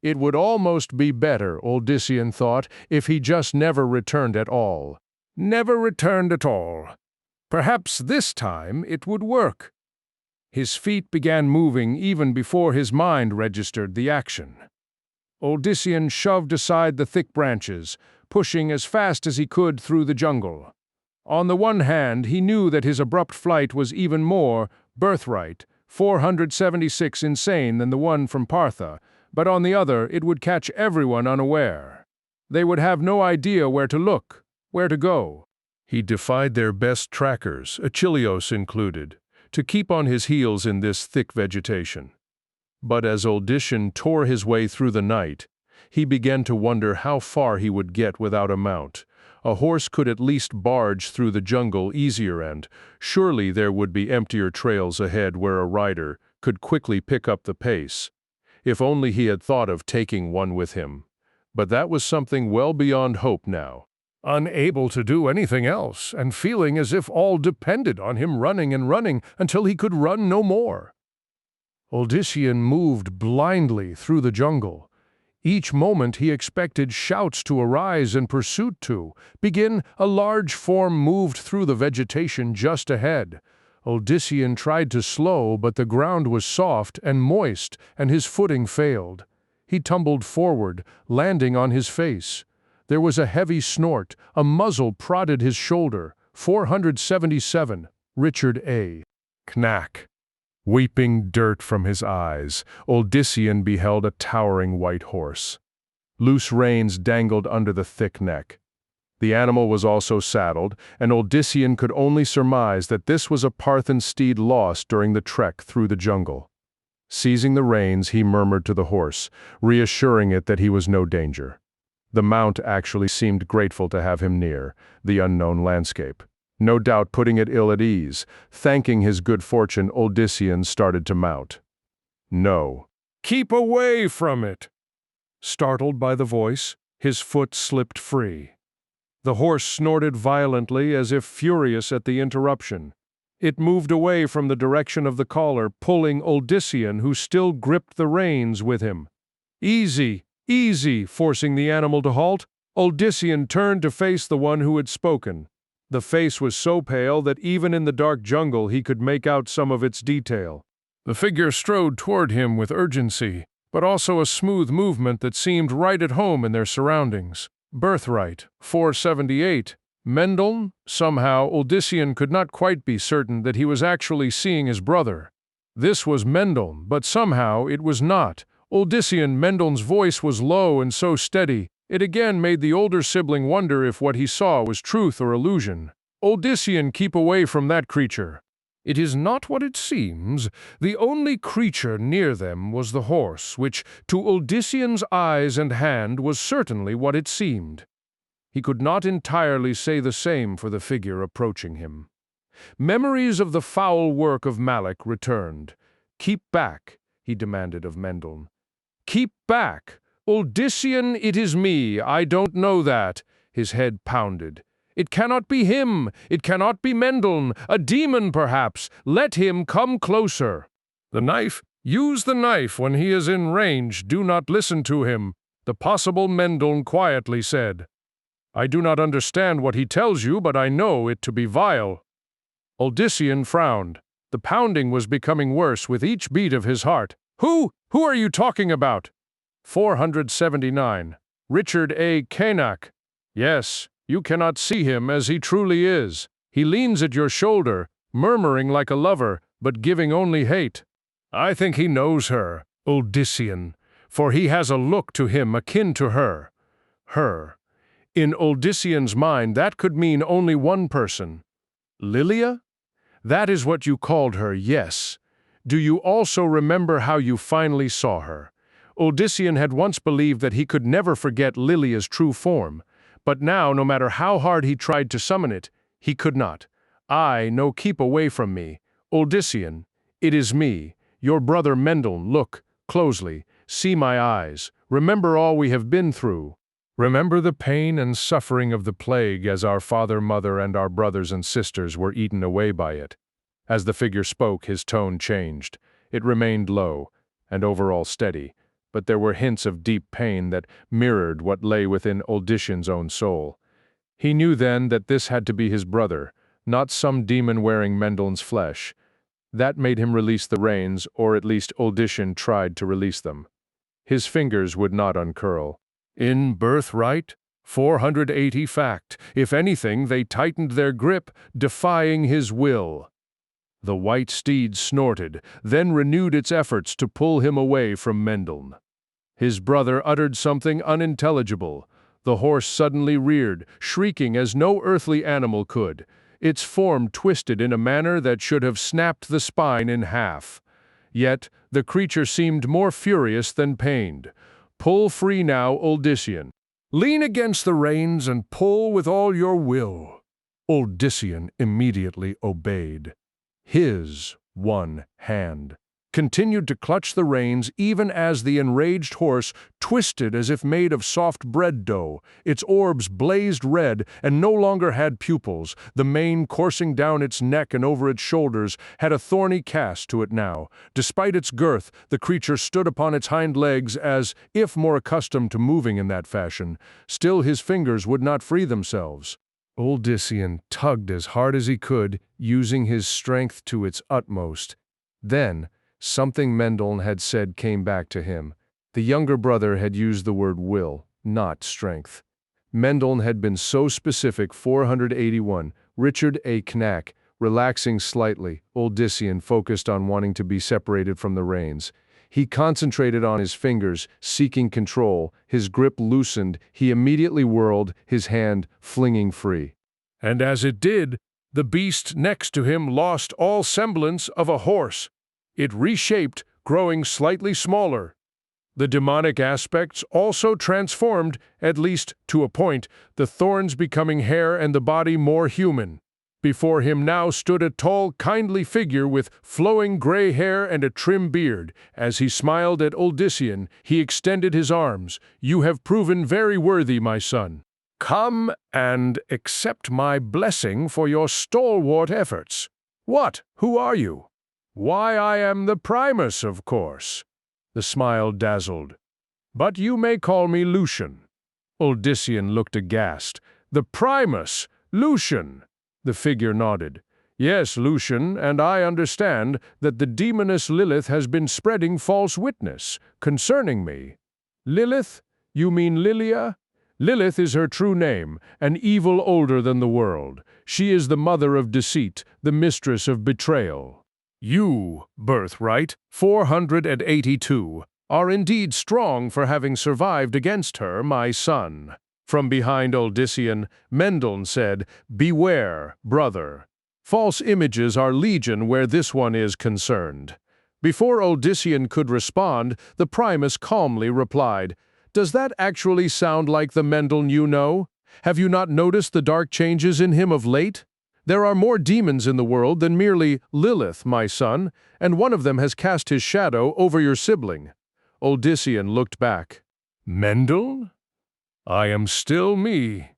It would almost be better, Odyssean thought, if he just never returned at all. Never returned at all. Perhaps this time it would work. His feet began moving even before his mind registered the action. Odyssean shoved aside the thick branches, pushing as fast as he could through the jungle. On the one hand, he knew that his abrupt flight was even more Birthright, 476 insane than the one from Partha, but on the other, it would catch everyone unaware. They would have no idea where to look, where to go. He defied their best trackers, Achilleos included, to keep on his heels in this thick vegetation. But as Odyssean tore his way through the night, he began to wonder how far he would get without a mount. A horse could at least barge through the jungle easier, and surely there would be emptier trails ahead where a rider could quickly pick up the pace. If only he had thought of taking one with him. But that was something well beyond hope now. Unable to do anything else, and feeling as if all depended on him running and running until he could run no more. Odyssean moved blindly through the jungle. Each moment he expected shouts to arise in pursuit to begin. A large form moved through the vegetation just ahead. Odyssean tried to slow, but the ground was soft and moist, and his footing failed. He tumbled forward, landing on his face. There was a heavy snort. A muzzle prodded his shoulder. 477, Richard A. Knack. Weeping dirt from his eyes, Odyssean beheld a towering white horse. Loose reins dangled under the thick neck. The animal was also saddled, and Odyssean could only surmise that this was a Parthian steed lost during the trek through the jungle. Seizing the reins, he murmured to the horse, reassuring it that he was no danger. The mount actually seemed grateful to have him near, the unknown landscape. No doubt putting it ill at ease. Thanking his good fortune, Odyssean started to mount. No. Keep away from it! Startled by the voice, his foot slipped free. The horse snorted violently as if furious at the interruption. It moved away from the direction of the caller, pulling Odyssean, who still gripped the reins with him. Easy, easy, forcing the animal to halt. Odyssean turned to face the one who had spoken. The face was so pale that even in the dark jungle he could make out some of its detail. The figure strode toward him with urgency, but also a smooth movement that seemed right at home in their surroundings. Birthright, 478. Mendel? Somehow, Odyssean could not quite be certain that he was actually seeing his brother. This was Mendel, but somehow it was not. Odyssean Mendel's voice was low and so steady. It again made the older sibling wonder if what he saw was truth or illusion. Odyssean, keep away from that creature. It is not what it seems. The only creature near them was the horse, which, to Odyssean's eyes and hand, was certainly what it seemed. He could not entirely say the same for the figure approaching him. Memories of the foul work of Malak returned. Keep back, he demanded of Mendel. Keep back! Odyssean, it is me, I don't know that. His head pounded. It cannot be him, it cannot be Mendel, a demon perhaps. Let him come closer. The knife? Use the knife when he is in range, do not listen to him, the possible Mendel quietly said. I do not understand what he tells you, but I know it to be vile. Odyssean frowned. The pounding was becoming worse with each beat of his heart. Who are you talking about? 479. Richard A. Cain. Yes, you cannot see him as he truly is. He leans at your shoulder, murmuring like a lover, but giving only hate. I think he knows her, Odyssean, for he has a look to him akin to her. Her. In Odyssean's mind, that could mean only one person. Lilia? That is what you called her, yes. Do you also remember how you finally saw her? Odyssean had once believed that he could never forget Lilia's true form, but now, no matter how hard he tried to summon it, he could not. No, keep away from me. Odyssean, it is me, your brother Mendel. Look closely, see my eyes, remember all we have been through. Remember the pain and suffering of the plague as our father, mother, and our brothers and sisters were eaten away by it. As the figure spoke, his tone changed. It remained low and overall steady, but there were hints of deep pain that mirrored what lay within Odyssean's own soul. He knew then that this had to be his brother, not some demon wearing Mendel's flesh. That made him release the reins, or at least Odyssean tried to release them. His fingers would not uncurl. In Birthright, 480 fact, if anything, they tightened their grip, defying his will. The white steed snorted, then renewed its efforts to pull him away from Mendel. His brother uttered something unintelligible. The horse suddenly reared, shrieking as no earthly animal could. Its form twisted in a manner that should have snapped the spine in half. Yet the creature seemed more furious than pained. Pull free now, Odyssean. Lean against the reins and pull with all your will. Odyssean immediately obeyed. His one hand continued to clutch the reins even as the enraged horse twisted as if made of soft bread dough. Its orbs blazed red and no longer had pupils. The mane coursing down its neck and over its shoulders had a thorny cast to it now. Despite its girth, the creature stood upon its hind legs as if more accustomed to moving in that fashion. Still his fingers would not free themselves. Odyssean tugged as hard as he could, using his strength to its utmost. Then, something Mendel had said came back to him. The younger brother had used the word will, not strength. Mendel had been so specific. 481. Richard A. Knack, relaxing slightly, Odyssean focused on wanting to be separated from the reins. He concentrated on his fingers, seeking control. His grip loosened. He immediately whirled, his hand flinging free. And as it did, the beast next to him lost all semblance of a horse. It reshaped, growing slightly smaller. The demonic aspects also transformed, at least to a point, the thorns becoming hair and the body more human. Before him now stood a tall, kindly figure with flowing gray hair and a trim beard. As he smiled at Odyssean, he extended his arms. You have proven very worthy, my son. Come and accept my blessing for your stalwart efforts. What? Who are you? Why, I am the Primus, of course. The smile dazzled. But you may call me Lucian. Odyssean looked aghast. The Primus, Lucian. The figure nodded. Yes, Lucian, and I understand that the demoness Lilith has been spreading false witness concerning me. Lilith? You mean Lilia? Lilith is her true name, an evil older than the world. She is the mother of deceit, the mistress of betrayal. You, Birthright, 482, are indeed strong for having survived against her, my son. From behind Odyssean, Mendel said, Beware, brother. False images are legion where this one is concerned. Before Odyssean could respond, the Primus calmly replied, Does that actually sound like the Mendel you know? Have you not noticed the dark changes in him of late? There are more demons in the world than merely Lilith, my son, and one of them has cast his shadow over your sibling. Odyssean looked back. Mendel? I am still me.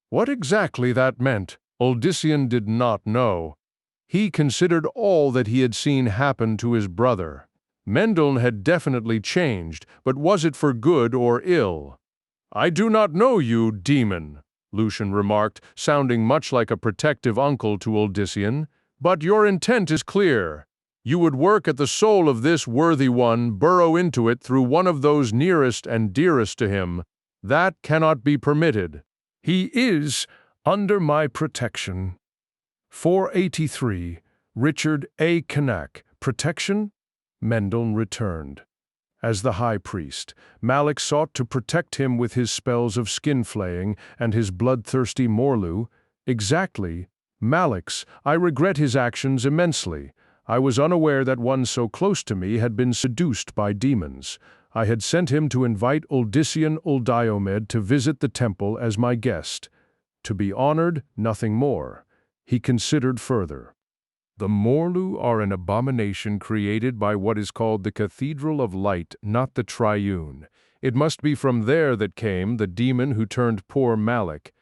What exactly that meant, Odyssean did not know. He considered all that he had seen happen to his brother. Mendel had definitely changed, but was it for good or ill? I do not know you, demon, Lucian remarked, sounding much like a protective uncle to Odyssean. But your intent is clear. You would work at the soul of this worthy one, burrow into it through one of those nearest and dearest to him. That cannot be permitted. He is under my protection. 483. Richard A. Knack. Protection? Mendel returned. As the high priest, Malik sought to protect him with his spells of skin-flaying and his bloodthirsty Morlu. Exactly. Malik's. I regret his actions immensely. I was unaware that one so close to me had been seduced by demons. I had sent him to invite Odyssean Diomed to visit the temple as my guest. To be honored, nothing more. He considered further. The Morlu are an abomination created by what is called the Cathedral of Light, not the Triune. It must be from there that came the demon who turned poor Malik.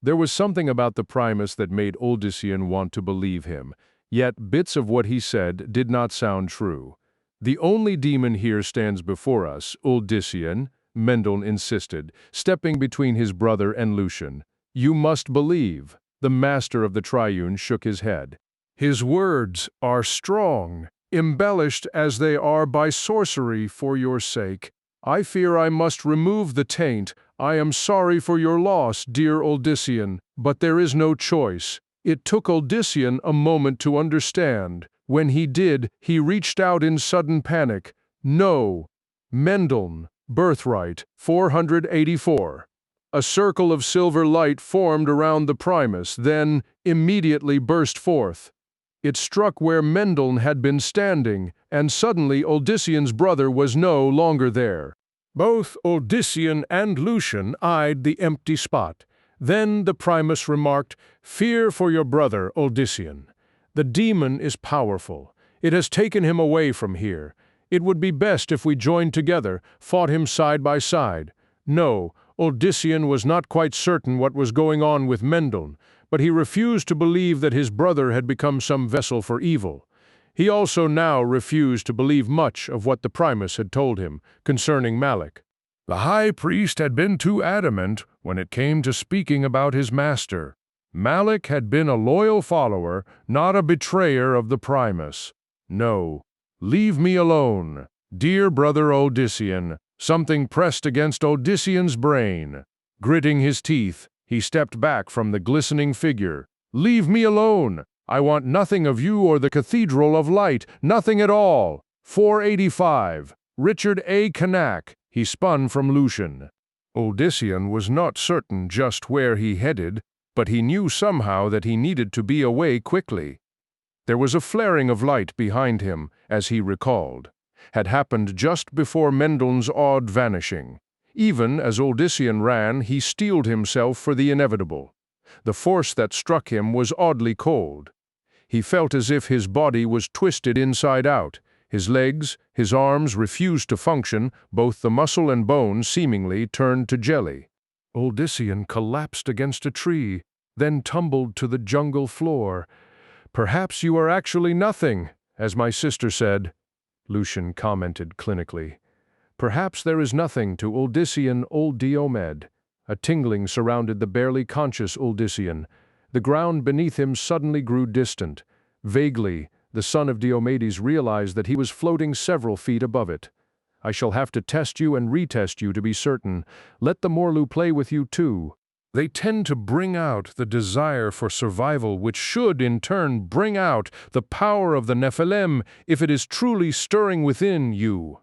There was something about the Primus that made Odyssean want to believe him, yet bits of what he said did not sound true. The only demon here stands before us, Odyssean, Mendel insisted, stepping between his brother and Lucian. You must believe. The master of the Triune shook his head. His words are strong, embellished as they are by sorcery for your sake. I fear I must remove the taint. I am sorry for your loss, dear Odyssean, but there is no choice. It took Odyssean a moment to understand. When he did, he reached out in sudden panic. No. Mendel, Birthright, 484. A circle of silver light formed around the Primus, then immediately burst forth. It struck where Mendel had been standing, and suddenly Odyssean's brother was no longer there. Both Odyssean and Lucian eyed the empty spot. Then the Primus remarked, "Fear for your brother, Odyssean. The demon is powerful. It has taken him away from here. It would be best if we joined together, fought him side by side." No, Odyssean was not quite certain what was going on with Mendel, but he refused to believe that his brother had become some vessel for evil. He also now refused to believe much of what the Primus had told him concerning Malik. The high priest had been too adamant when it came to speaking about his master. Malik had been a loyal follower, not a betrayer of the Primus. No, leave me alone, dear brother Odyssean. Something pressed against Odyssean's brain. Gritting his teeth, he stepped back from the glistening figure. Leave me alone. I want nothing of you or the Cathedral of Light, nothing at all. 485. Richard A. Canak. He spun from Lucian. Odyssean was not certain just where he headed, but he knew somehow that he needed to be away quickly. There was a flaring of light behind him, as he recalled. Had happened just before Mendel's odd vanishing. Even as Odyssean ran, he steeled himself for the inevitable. The force that struck him was oddly cold. He felt as if his body was twisted inside out. His legs, his arms refused to function, both the muscle and bone seemingly turned to jelly. Odyssean collapsed against a tree, then tumbled to the jungle floor. "Perhaps you are actually nothing, as my sister said," Lucian commented clinically. "Perhaps there is nothing to Odyssean Diomed." A tingling surrounded the barely conscious Odyssean. The ground beneath him suddenly grew distant. Vaguely, the son of Diomedes realized that he was floating several feet above it. "I shall have to test you and retest you to be certain. Let the Morlu play with you too. They tend to bring out the desire for survival, which should, in turn, bring out the power of the Nephilim if it is truly stirring within you."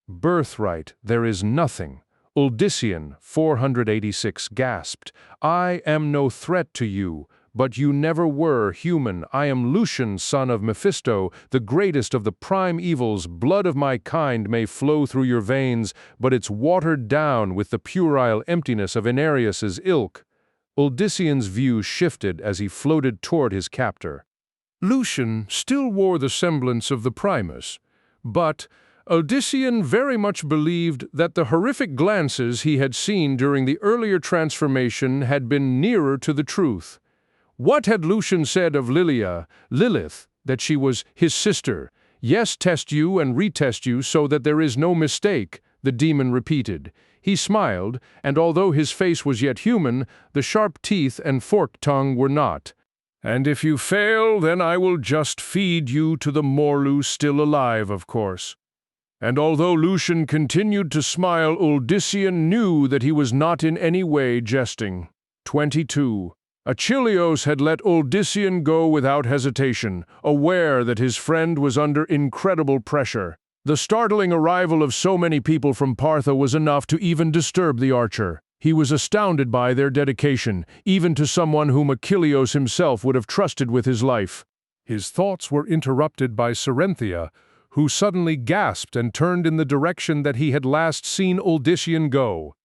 Birthright, there is nothing. Odyssean, 486, gasped. "I am no threat to you, but you never were human. I am Lucian, son of Mephisto, the greatest of the prime evils. Blood of my kind may flow through your veins, but it's watered down with the puerile emptiness of Aeneas's ilk." Odyssean's view shifted as he floated toward his captor. Lucian still wore the semblance of the Primus, but Odyssean very much believed that the horrific glances he had seen during the earlier transformation had been nearer to the truth. What had Lucian said of Lilith, that she was his sister? "Yes, test you and retest you so that there is no mistake," the demon repeated. He smiled, and although his face was yet human, the sharp teeth and forked tongue were not. "And if you fail, then I will just feed you to the Morlu still alive, of course." And although Lucian continued to smile, Odyssean knew that he was not in any way jesting. 22. Achilleus had let Odyssean go without hesitation, aware that his friend was under incredible pressure. The startling arrival of so many people from Partha was enough to even disturb the archer. He was astounded by their dedication, even to someone whom Achilleus himself would have trusted with his life. His thoughts were interrupted by Serenthia, who suddenly gasped and turned in the direction that he had last seen Uldyssian go.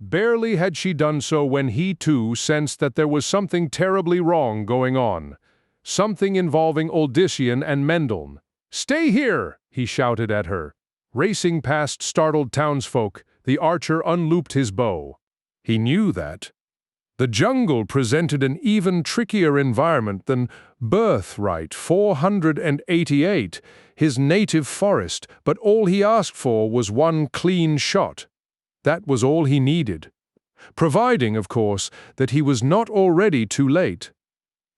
Barely had she done so when he, too, sensed that there was something terribly wrong going on. Something involving Uldyssian and Mendeln. "Stay here!" he shouted at her. Racing past startled townsfolk, the archer unlooped his bow. He knew that the jungle presented an even trickier environment than Birthright 488, his native forest, but all he asked for was one clean shot. That was all he needed. Providing, of course, that he was not already too late.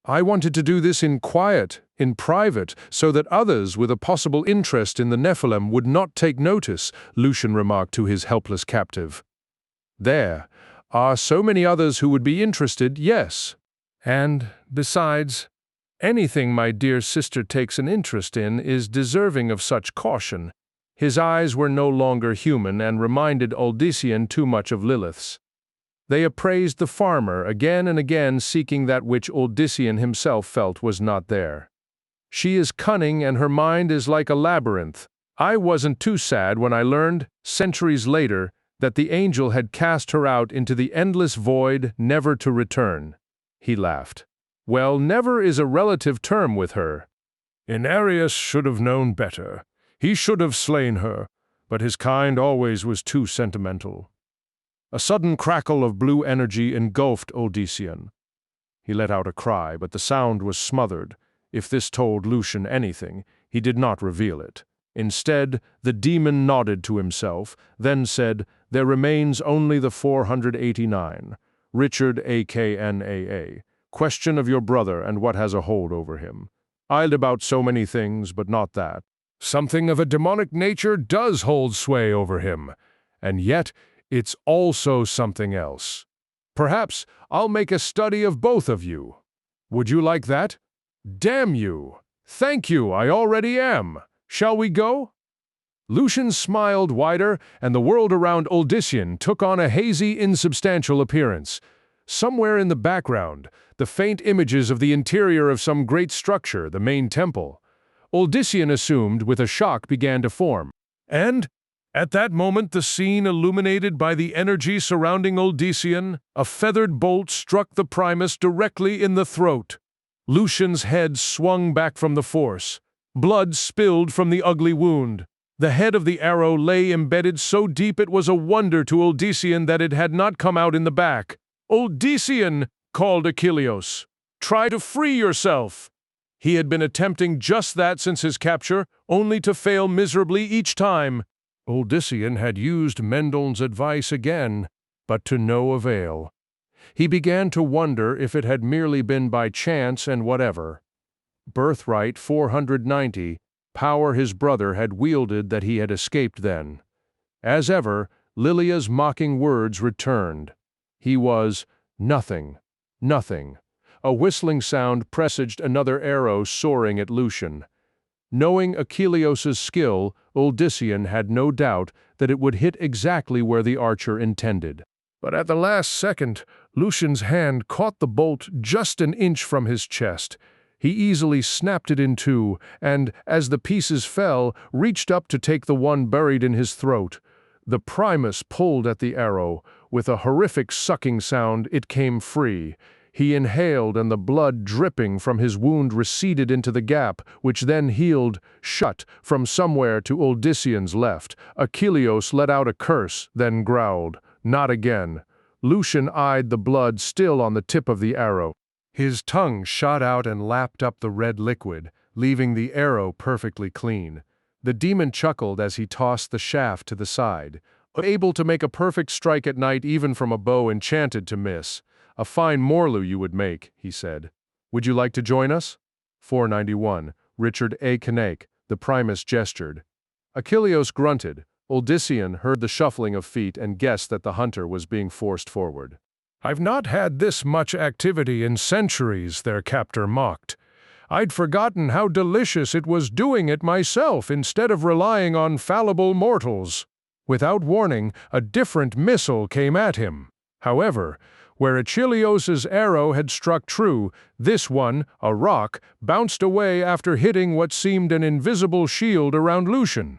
"I wanted to do this in quiet, in private, so that others with a possible interest in the Nephilim would not take notice," Lucian remarked to his helpless captive. "There are so many others who would be interested, yes. And, besides, anything my dear sister takes an interest in is deserving of such caution." His eyes were no longer human and reminded Uldyssian too much of Lilith's. They appraised the farmer again and again, seeking that which Uldyssian himself felt was not there. "She is cunning and her mind is like a labyrinth. I wasn't too sad when I learned, centuries later, that the angel had cast her out into the endless void, never to return." He laughed. "Well, never is a relative term with her. Inarius should have known better. He should have slain her, but his kind always was too sentimental." A sudden crackle of blue energy engulfed Uldyssian. He let out a cry, but the sound was smothered. If this told Lucian anything, he did not reveal it. Instead, the demon nodded to himself, then said, "There remains only the 489. Richard AKNAA. Question of your brother and what has a hold over him. I'd about so many things, but not that. Something of a demonic nature does hold sway over him, and yet it's also something else. Perhaps I'll make a study of both of you. Would you like that? Damn you! Thank you, I already am. Shall we go?" Lucian smiled wider, and the world around Uldyssian took on a hazy, insubstantial appearance. Somewhere in the background, the faint images of the interior of some great structure, the main temple. Uldyssian assumed, with a shock, began to form. And, at that moment, the scene illuminated by the energy surrounding Uldyssian, a feathered bolt struck the Primus directly in the throat. Lucian's head swung back from the force. Blood spilled from the ugly wound. The head of the arrow lay embedded so deep it was a wonder to Uldyssian that it had not come out in the back. "Uldyssian!" called Achilleos. "Try to free yourself!" He had been attempting just that since his capture, only to fail miserably each time. Uldyssian had used Mendeln's advice again, but to no avail. He began to wonder if it had merely been by chance and whatever. Birthright 490, power his brother had wielded that he had escaped then. As ever, Lilia's mocking words returned. He was nothing, nothing. A whistling sound presaged another arrow soaring at Lucian. Knowing Achilleos' skill, Uldyssian had no doubt that it would hit exactly where the archer intended. But at the last second, Lucian's hand caught the bolt just an inch from his chest. He easily snapped it in two, and, as the pieces fell, reached up to take the one buried in his throat. The Primus pulled at the arrow. With a horrific sucking sound, it came free. He inhaled, and the blood dripping from his wound receded into the gap, which then healed shut from somewhere to Uldyssian's left. Achilleos let out a curse, then growled, "Not again." Lucian eyed the blood still on the tip of the arrow. His tongue shot out and lapped up the red liquid, leaving the arrow perfectly clean. The demon chuckled as he tossed the shaft to the side. "Able to make a perfect strike at night even from a bow enchanted to miss. A fine Morlu you would make," he said. "Would you like to join us?" 491. Richard A. Cain, the Primus gestured. Achilleos grunted. Uldyssian heard the shuffling of feet and guessed that the hunter was being forced forward. "I've not had this much activity in centuries," their captor mocked. "I'd forgotten how delicious it was doing it myself instead of relying on fallible mortals." Without warning, a different missile came at him. However, Where Achilleos's arrow had struck true, this one, a rock, bounced away after hitting what seemed an invisible shield around Lucian.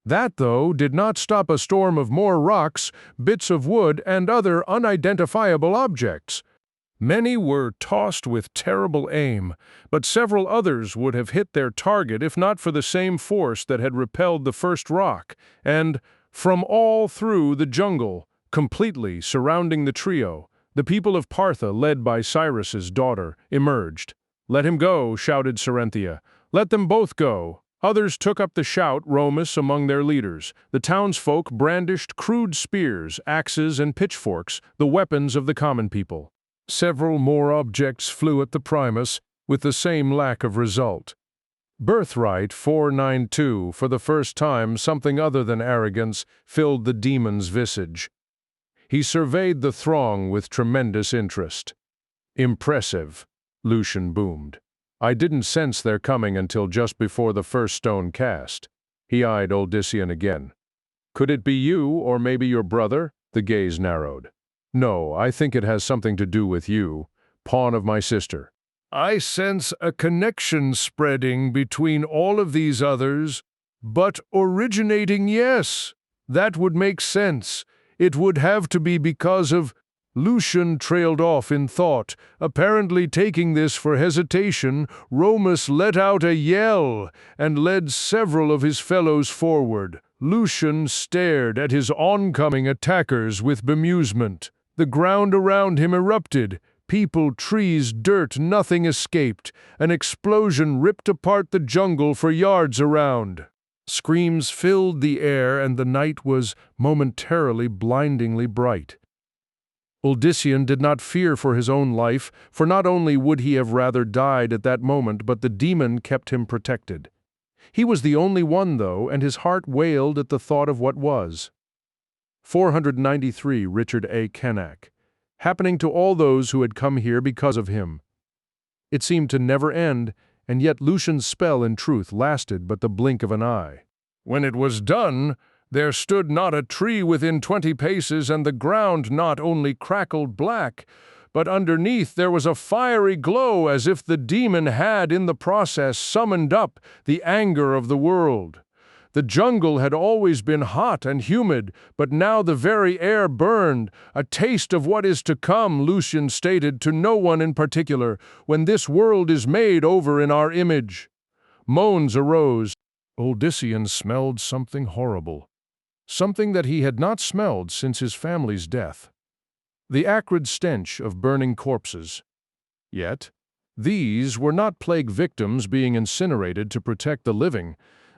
That, though, did not stop a storm of more rocks, bits of wood, and other unidentifiable objects. Many were tossed with terrible aim, but several others would have hit their target if not for the same force that had repelled the first rock, and, from all through the jungle, completely surrounding the trio, the people of Partha, led by Cyrus's daughter, emerged. "Let him go," shouted Cerinthia. "Let them both go." Others took up the shout, Romus among their leaders. The townsfolk brandished crude spears, axes, and pitchforks, the weapons of the common people. Several more objects flew at the Primus, with the same lack of result. Birthright 492, for the first time something other than arrogance, filled the demon's visage. He surveyed the throng with tremendous interest. "Impressive," Lucian boomed. "I didn't sense their coming until just before the first stone cast." He eyed Odyssean again. "Could it be you, or maybe your brother?" The gaze narrowed. "No, I think it has something to do with you, pawn of my sister." "I sense a connection spreading between all of these others, but originating, yes. That would make sense. It would have to be because of—" Lucian trailed off in thought. Apparently taking this for hesitation, Romus let out a yell and led several of his fellows forward. Lucian stared at his oncoming attackers with bemusement. The ground around him erupted. People, trees, dirt, nothing escaped. An explosion ripped apart the jungle for yards around. Screams filled the air, and the night was momentarily blindingly bright. Odyssean did not fear for his own life, for not only would he have rather died at that moment, but the demon kept him protected. He was the only one, though, and his heart wailed at the thought of what was. 493 Richard A. Kennack. Happening to all those who had come here because of him. It seemed to never end, and yet Lucian's spell in truth lasted but the blink of an eye. When it was done, there stood not a tree within 20 paces, and the ground not only crackled black, but underneath there was a fiery glow, as if the demon had in the process summoned up the anger of the world. The jungle had always been hot and humid, but now the very air burned, a taste of what is to come, Lucian stated to no one in particular, when this world is made over in our image. Moans arose. Odyssean smelled something horrible, something that he had not smelled since his family's death. The acrid stench of burning corpses. Yet, these were not plague victims being incinerated to protect the living.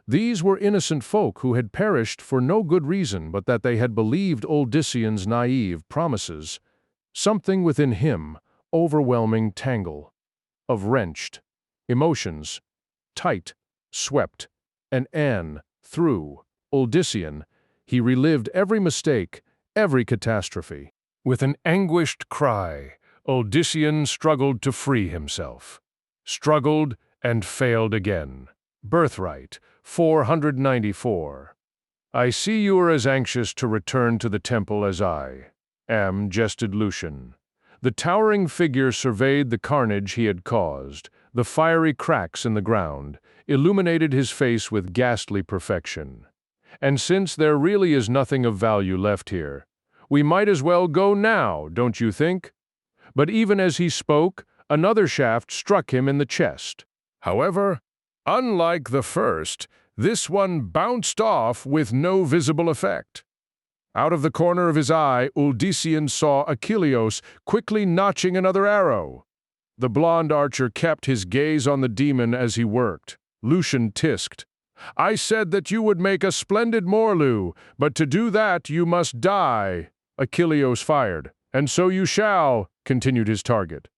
These were innocent folk who had perished for no good reason but that they had believed Odyssean's naive promises. Something within him, overwhelming tangle, of wrenched emotions, tight, swept, and through Odyssean, he relived every mistake, every catastrophe. With an anguished cry, Odyssean struggled to free himself. Struggled and failed again. Birthright 494. I see you are as anxious to return to the temple as I am, jested Lucian. The towering figure surveyed the carnage he had caused. The fiery cracks in the ground illuminated his face with ghastly perfection. And since there really is nothing of value left here, we might as well go now, don't you think? But even as he spoke, another shaft struck him in the chest. However, unlike the first, this one bounced off with no visible effect. Out of the corner of his eye, Odyssean saw Achilleos quickly notching another arrow. The blond archer kept his gaze on the demon as he worked. Lucian tisked. I said that you would make a splendid Morlu, but to do that you must die. Achilleos fired. And so you shall, continued his target.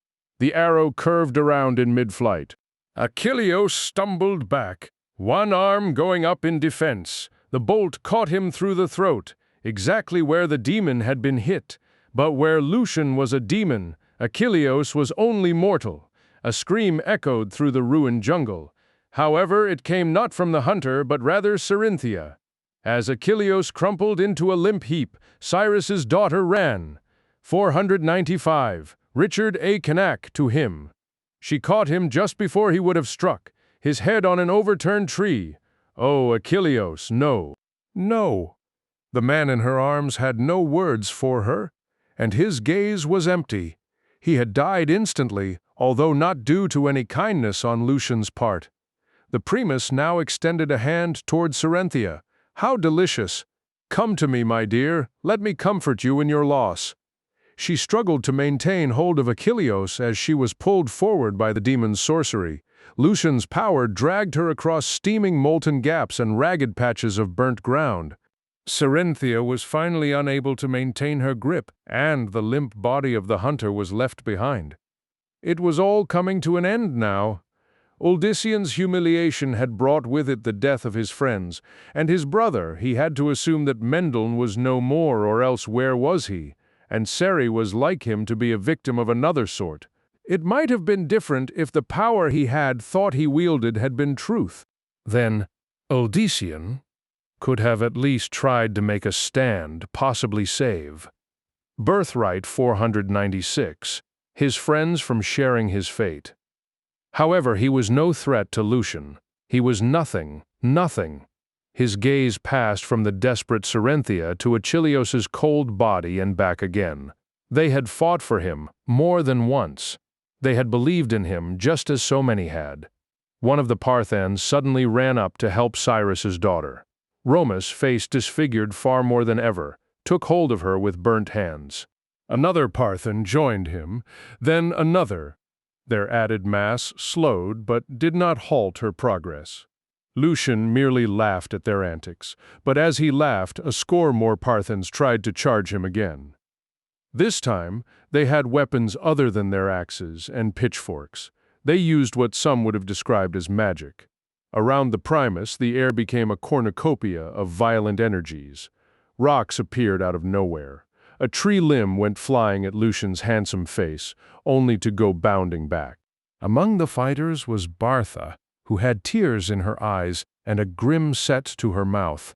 The arrow curved around in mid-flight. Achilleos stumbled back, one arm going up in defense. The bolt caught him through the throat, exactly where the demon had been hit. But where Lucian was a demon, Achilleos was only mortal. A scream echoed through the ruined jungle. However, it came not from the hunter, but rather Cerinthia. As Achilleos crumpled into a limp heap, Cyrus's daughter ran. 495. Richard A. Cain to him. She caught him just before he would have struck, his head on an overturned tree. Oh, Achilleos, no. No. The man in her arms had no words for her, and his gaze was empty. He had died instantly, although not due to any kindness on Lucian's part. The primus now extended a hand toward Cerynthia. How delicious! Come to me, my dear, let me comfort you in your loss. She struggled to maintain hold of Achilleos as she was pulled forward by the demon's sorcery. Lucian's power dragged her across steaming molten gaps and ragged patches of burnt ground. Cerynthia was finally unable to maintain her grip, and the limp body of the hunter was left behind. It was all coming to an end now. Uldysian's humiliation had brought with it the death of his friends, and his brother. He had to assume that Mendelssohn was no more, or else where was he? And Ceri was like him to be a victim of another sort. It might have been different if the power he had thought he wielded had been truth. Then Uldysian could have at least tried to make a stand, possibly save. Birthright 496, his friends from sharing his fate. However, he was no threat to Lucian. He was nothing, nothing. His gaze passed from the desperate Cerynthia to Achilleos's cold body and back again. They had fought for him, more than once. They had believed in him just as so many had. One of the Parthens suddenly ran up to help Cyrus's daughter. Romus, face disfigured far more than ever, took hold of her with burnt hands. Another Parthen joined him, then another. Their added mass slowed but did not halt her progress. Lucian merely laughed at their antics, but as he laughed, a score more Parthens tried to charge him again. This time, they had weapons other than their axes and pitchforks. They used what some would have described as magic. Around the primus, the air became a cornucopia of violent energies. Rocks appeared out of nowhere. A tree limb went flying at Lucian's handsome face, only to go bounding back. Among the fighters was Bartha, who had tears in her eyes and a grim set to her mouth.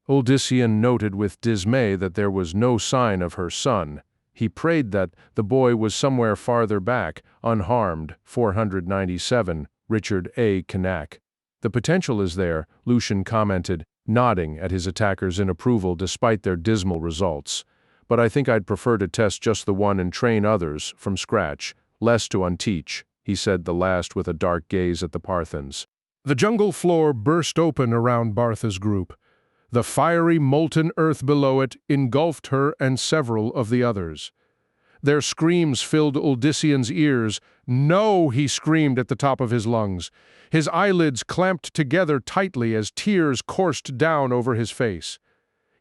Uldysian noted with dismay that there was no sign of her son. He prayed that the boy was somewhere farther back, unharmed. 497, Richard A. Cain. The potential is there, Lucian commented, nodding at his attackers in approval despite their dismal results. But I think I'd prefer to test just the one and train others from scratch, less to unteach, he said, the last with a dark gaze at the Parthens. The jungle floor burst open around Bartha's group. The fiery, molten earth below it engulfed her and several of the others. Their screams filled Uldysian's ears. "No!" he screamed at the top of his lungs. His eyelids clamped together tightly as tears coursed down over his face.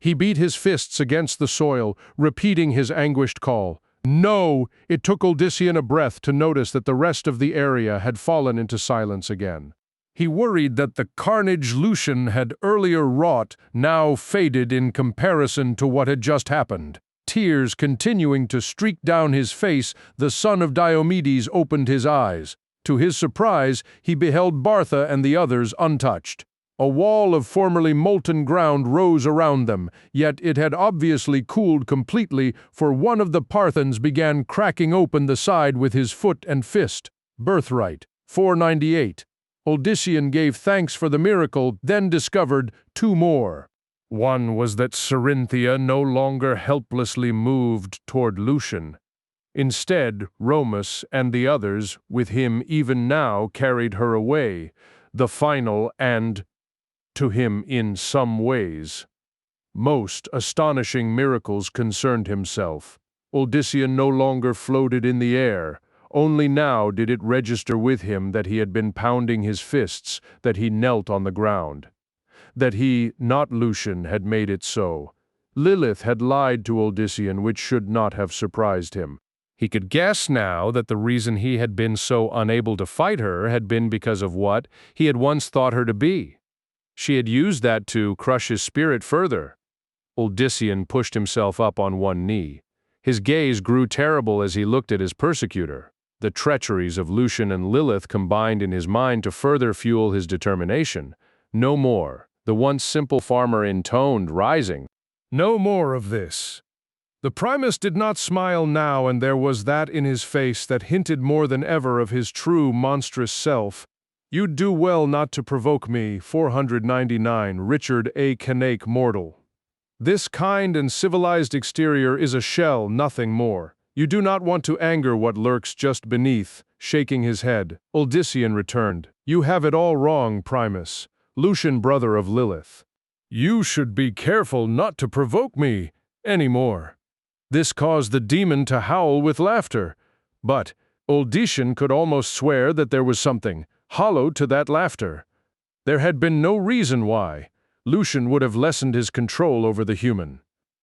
He beat his fists against the soil, repeating his anguished call. "No!" It took Uldysian a breath to notice that the rest of the area had fallen into silence again. He worried that the carnage Lucian had earlier wrought now faded in comparison to what had just happened. Tears continuing to streak down his face, the son of Diomedes opened his eyes. To his surprise, he beheld Bartha and the others untouched. A wall of formerly molten ground rose around them, yet it had obviously cooled completely, for one of the Parthens began cracking open the side with his foot and fist. Birthright 498. Uldysian gave thanks for the miracle, then discovered two more. One was that Cerynthia no longer helplessly moved toward Lucian. Instead, Romus and the others, with him even now, carried her away, the final and, to him in some ways, most astonishing miracles concerned himself. Uldysian no longer floated in the air. Only now did it register with him that he had been pounding his fists, that he knelt on the ground. That he, not Lucian, had made it so. Lilith had lied to Uldysian, which should not have surprised him. He could guess now that the reason he had been so unable to fight her had been because of what he had once thought her to be. She had used that to crush his spirit further. Uldysian pushed himself up on one knee. His gaze grew terrible as he looked at his persecutor. The treacheries of Lucian and Lilith combined in his mind to further fuel his determination. No more. The once simple farmer intoned, rising. No more of this. The Primus did not smile now, and there was that in his face that hinted more than ever of his true monstrous self. "You'd do well not to provoke me, 499, Richard A. Cain, mortal. This kind and civilized exterior is a shell, nothing more. You do not want to anger what lurks just beneath." Shaking his head, Uldyssian returned. "You have it all wrong, Primus. Lucian, brother of Lilith. You should be careful not to provoke me any more." This caused the demon to howl with laughter. But Uldyssian could almost swear that there was something hollow to that laughter. There had been no reason why. Lucian would have lessened his control over the human.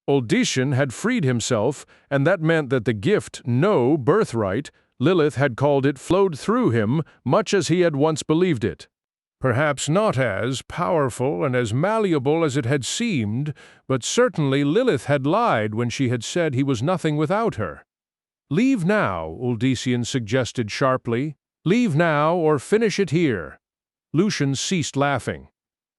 Uldyssian had freed himself, and that meant that the gift, no birthright, Lilith had called it, flowed through him, much as he had once believed it. Perhaps not as powerful and as malleable as it had seemed, but certainly Lilith had lied when she had said he was nothing without her. "Leave now," Uldyssian suggested sharply. "Leave now or finish it here." Lucian ceased laughing.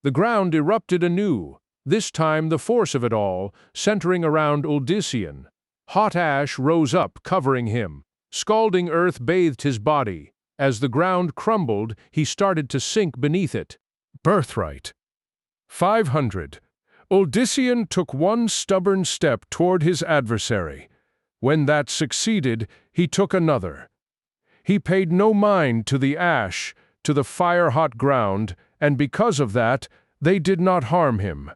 The ground erupted anew, this time the force of it all, centering around Uldyssian. Hot ash rose up, covering him. Scalding earth bathed his body. As the ground crumbled, he started to sink beneath it. Birthright. 500. Uldyssian took one stubborn step toward his adversary. When that succeeded, he took another. He paid no mind to the ash, to the fire-hot ground, and because of that, they did not harm him.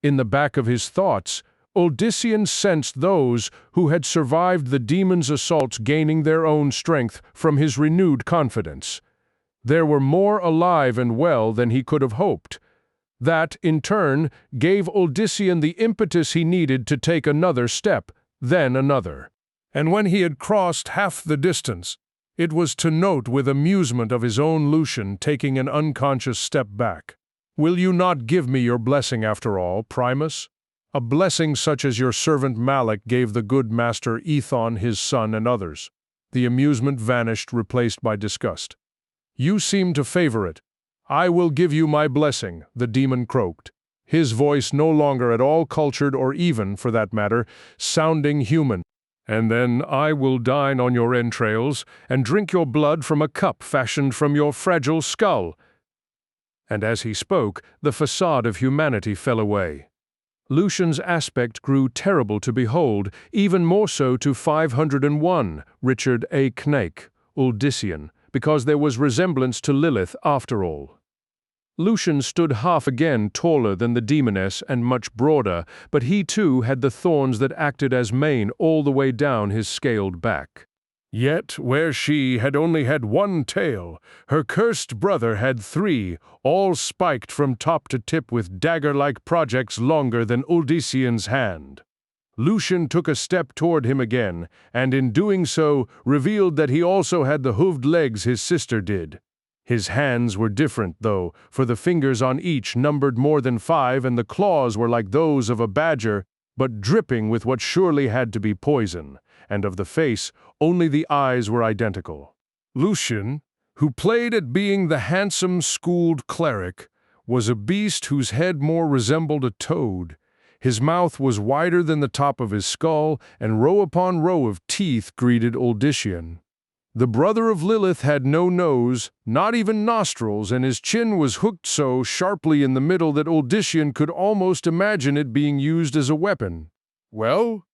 In the back of his thoughts, Uldyssian sensed those who had survived the demon's assaults gaining their own strength from his renewed confidence. There were more alive and well than he could have hoped. That, in turn, gave Uldyssian the impetus he needed to take another step, then another. And when he had crossed half the distance, it was to note with amusement of his own Lucian taking an unconscious step back. "Will you not give me your blessing after all, Primus? A blessing such as your servant Malak gave the good master Ethon, his son, and others." The amusement vanished, replaced by disgust. "You seem to favor it. I will give you my blessing," the demon croaked, his voice no longer at all cultured or even, for that matter, sounding human. "And then I will dine on your entrails and drink your blood from a cup fashioned from your fragile skull." And as he spoke, the facade of humanity fell away. Lucian's aspect grew terrible to behold, even more so to 501, Richard A. Cain, Uldyssian, because there was resemblance to Lilith after all. Lucian stood half again taller than the demoness and much broader, but he too had the thorns that acted as mane all the way down his scaled back. Yet, where she had only had one tail, her cursed brother had three, all spiked from top to tip with dagger-like projects longer than Uldyssian's hand. Lucian took a step toward him again, and in doing so, revealed that he also had the hooved legs his sister did. His hands were different, though, for the fingers on each numbered more than 5, and the claws were like those of a badger, but dripping with what surely had to be poison, and of the face, only the eyes were identical. Lucian, who played at being the handsome, schooled cleric, was a beast whose head more resembled a toad. His mouth was wider than the top of his skull, and row upon row of teeth greeted Uldyssian. The brother of Lilith had no nose, not even nostrils, and his chin was hooked so sharply in the middle that Uldyssian could almost imagine it being used as a weapon. "Well?"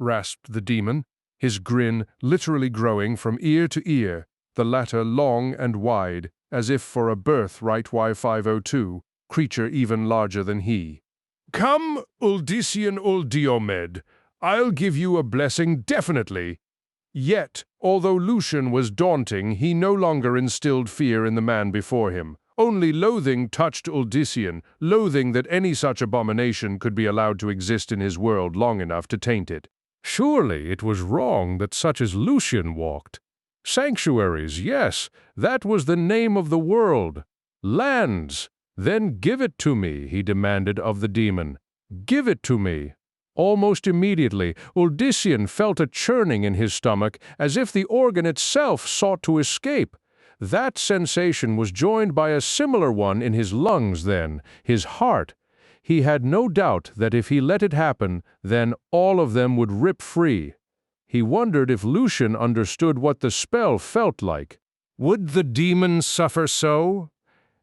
rasped the demon, his grin literally growing from ear to ear, the latter long and wide, as if for a Birthright Y502, creature even larger than he. "Come, Uldyssian Uldiomed, I'll give you a blessing definitely." Yet, although Lucian was daunting, he no longer instilled fear in the man before him. Only loathing touched Uldyssian, loathing that any such abomination could be allowed to exist in his world long enough to taint it. Surely it was wrong that such as Lucian walked. Sanctuaries, yes, that was the name of the world. Lands, then give it to me, he demanded of the demon. Give it to me. Almost immediately, Uldyssian felt a churning in his stomach, as if the organ itself sought to escape. That sensation was joined by a similar one in his lungs then, his heart. he had no doubt that if he let it happen, then all of them would rip free. He wondered if Lucian understood what the spell felt like. Would the demon suffer so?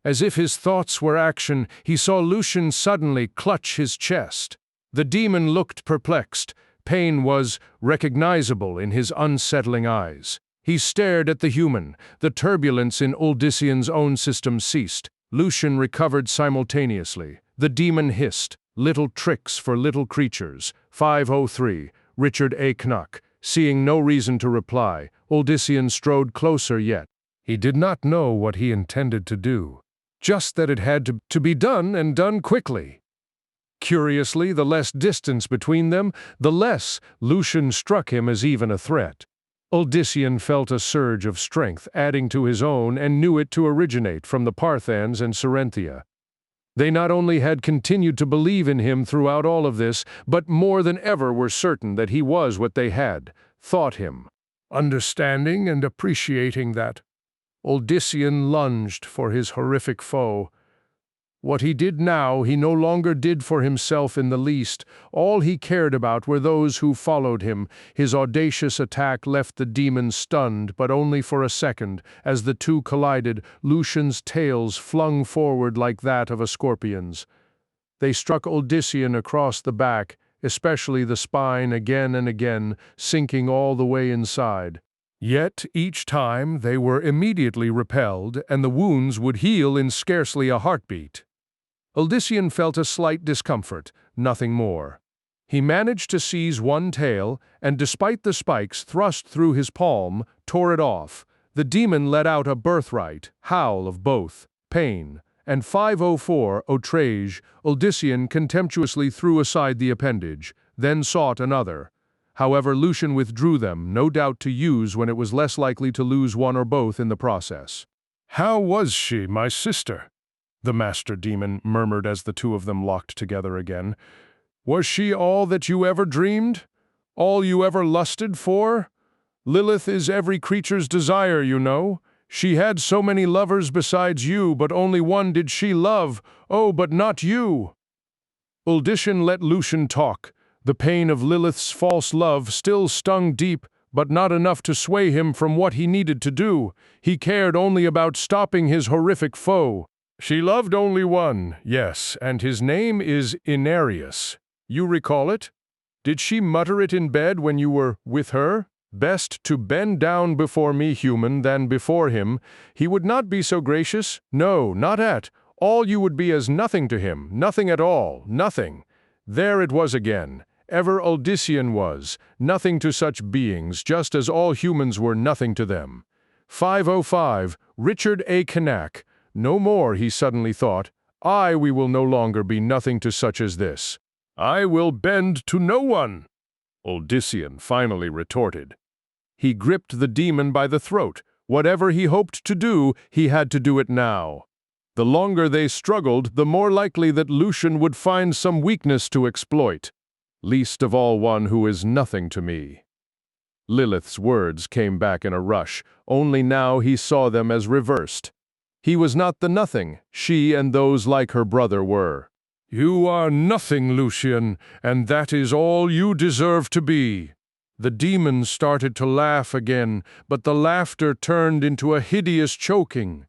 As if his thoughts were action, he saw Lucian suddenly clutch his chest. The demon looked perplexed. Pain was recognizable in his unsettling eyes. He stared at the human. The turbulence in Uldyssian's own system ceased. Lucian recovered simultaneously. The demon hissed. Little tricks for little creatures. 503. Richard A. Knack. Seeing no reason to reply, Uldyssian strode closer yet. He did not know what he intended to do. Just that it had to be done, and done quickly. Curiously, the less distance between them, the less Lucian struck him as even a threat. Uldyssian felt a surge of strength adding to his own and knew it to originate from the Parthans and Serenthia. They not only had continued to believe in him throughout all of this, but more than ever were certain that he was what they had thought him. Understanding and appreciating that, Uldyssian lunged for his horrific foe. What he did now he no longer did for himself in the least. All he cared about were those who followed him. His audacious attack left the demon stunned, but only for a second. As the two collided, Lucian's tails flung forward like that of a scorpion's. They struck Uldyssian across the back, especially the spine again and again, sinking all the way inside. Yet, each time, they were immediately repelled, and the wounds would heal in scarcely a heartbeat. Uldyssian felt a slight discomfort, nothing more. He managed to seize one tail, and despite the spikes thrust through his palm, tore it off. The demon let out a birthright howl of both pain and 504 outrage. Uldyssian contemptuously threw aside the appendage, then sought another. However, Lucian withdrew them, no doubt to use when it was less likely to lose one or both in the process. "How was she, my sister?" the master demon murmured as the two of them locked together again. "Was she all that you ever dreamed? All you ever lusted for? Lilith is every creature's desire, you know. She had so many lovers besides you, but only one did she love. Oh, but not you." Uldyssian let Lucian talk. The pain of Lilith's false love still stung deep, but not enough to sway him from what he needed to do. He cared only about stopping his horrific foe. "She loved only one, yes, and his name is Inarius. You recall it? Did she mutter it in bed when you were with her? Best to bend down before me, human, than before him. He would not be so gracious. No, not at all. You would be as nothing to him, nothing at all, nothing." There it was again. Ever Uldyssian was, nothing to such beings, just as all humans were nothing to them. 505, Richard A. Knack. No more, he suddenly thought. We will no longer be nothing to such as this. I will bend to no one, Uldyssian finally retorted. He gripped the demon by the throat. Whatever he hoped to do, he had to do it now. The longer they struggled, the more likely that Lucian would find some weakness to exploit. Least of all one who is nothing to me. Lilith's words came back in a rush, only now he saw them as reversed. He was not the nothing, she and those like her brother were. You are nothing, Lucian, and that is all you deserve to be. The demon started to laugh again, but the laughter turned into a hideous choking.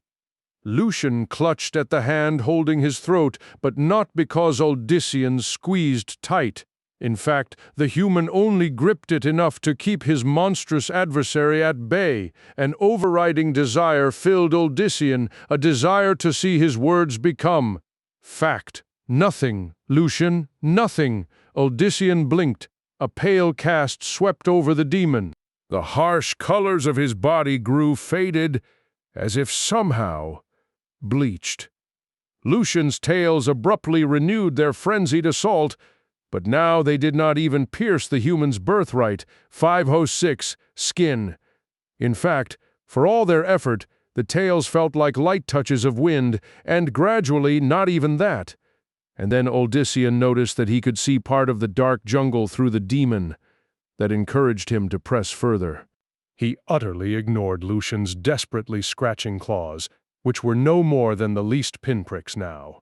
Lucian clutched at the hand holding his throat, but not because Uldyssian squeezed tight. In fact, the human only gripped it enough to keep his monstrous adversary at bay. An overriding desire filled Uldyssian, a desire to see his words become fact. Nothing, Lucian, nothing. Uldyssian blinked. A pale cast swept over the demon. The harsh colors of his body grew faded, as if somehow bleached. Lucian's tails abruptly renewed their frenzied assault, but now they did not even pierce the human's birthright, 506, skin. In fact, for all their effort, the tails felt like light touches of wind, and gradually not even that. And then Uldyssian noticed that he could see part of the dark jungle through the demon. That encouraged him to press further. He utterly ignored Lucian's desperately scratching claws, which were no more than the least pinpricks now.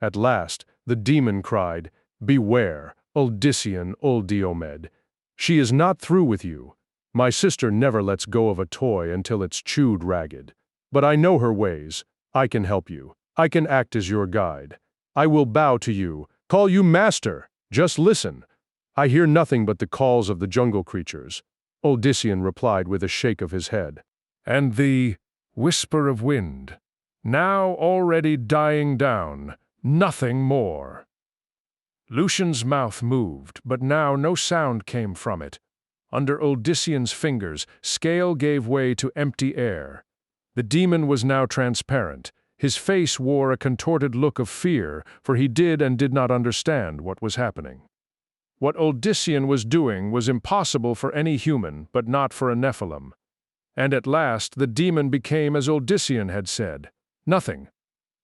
At last, The demon cried, "Beware, Uldyssian Diomed. She is not through with you. My sister never lets go of a toy until it's chewed ragged. But I know her ways. I can help you. I can act as your guide. I will bow to you, call you master. Just listen. I hear nothing but the calls of the jungle creatures." Uldyssian replied with a shake of his head. And the whisper of wind, now already dying down, nothing more. Lucian's mouth moved, but now no sound came from it. Under Uldyssian's fingers, scale gave way to empty air. The demon was now transparent. His face wore a contorted look of fear, for he did and did not understand what was happening. What Uldyssian was doing was impossible for any human, but not for a Nephilim. And at last the demon became as Uldyssian had said. Nothing.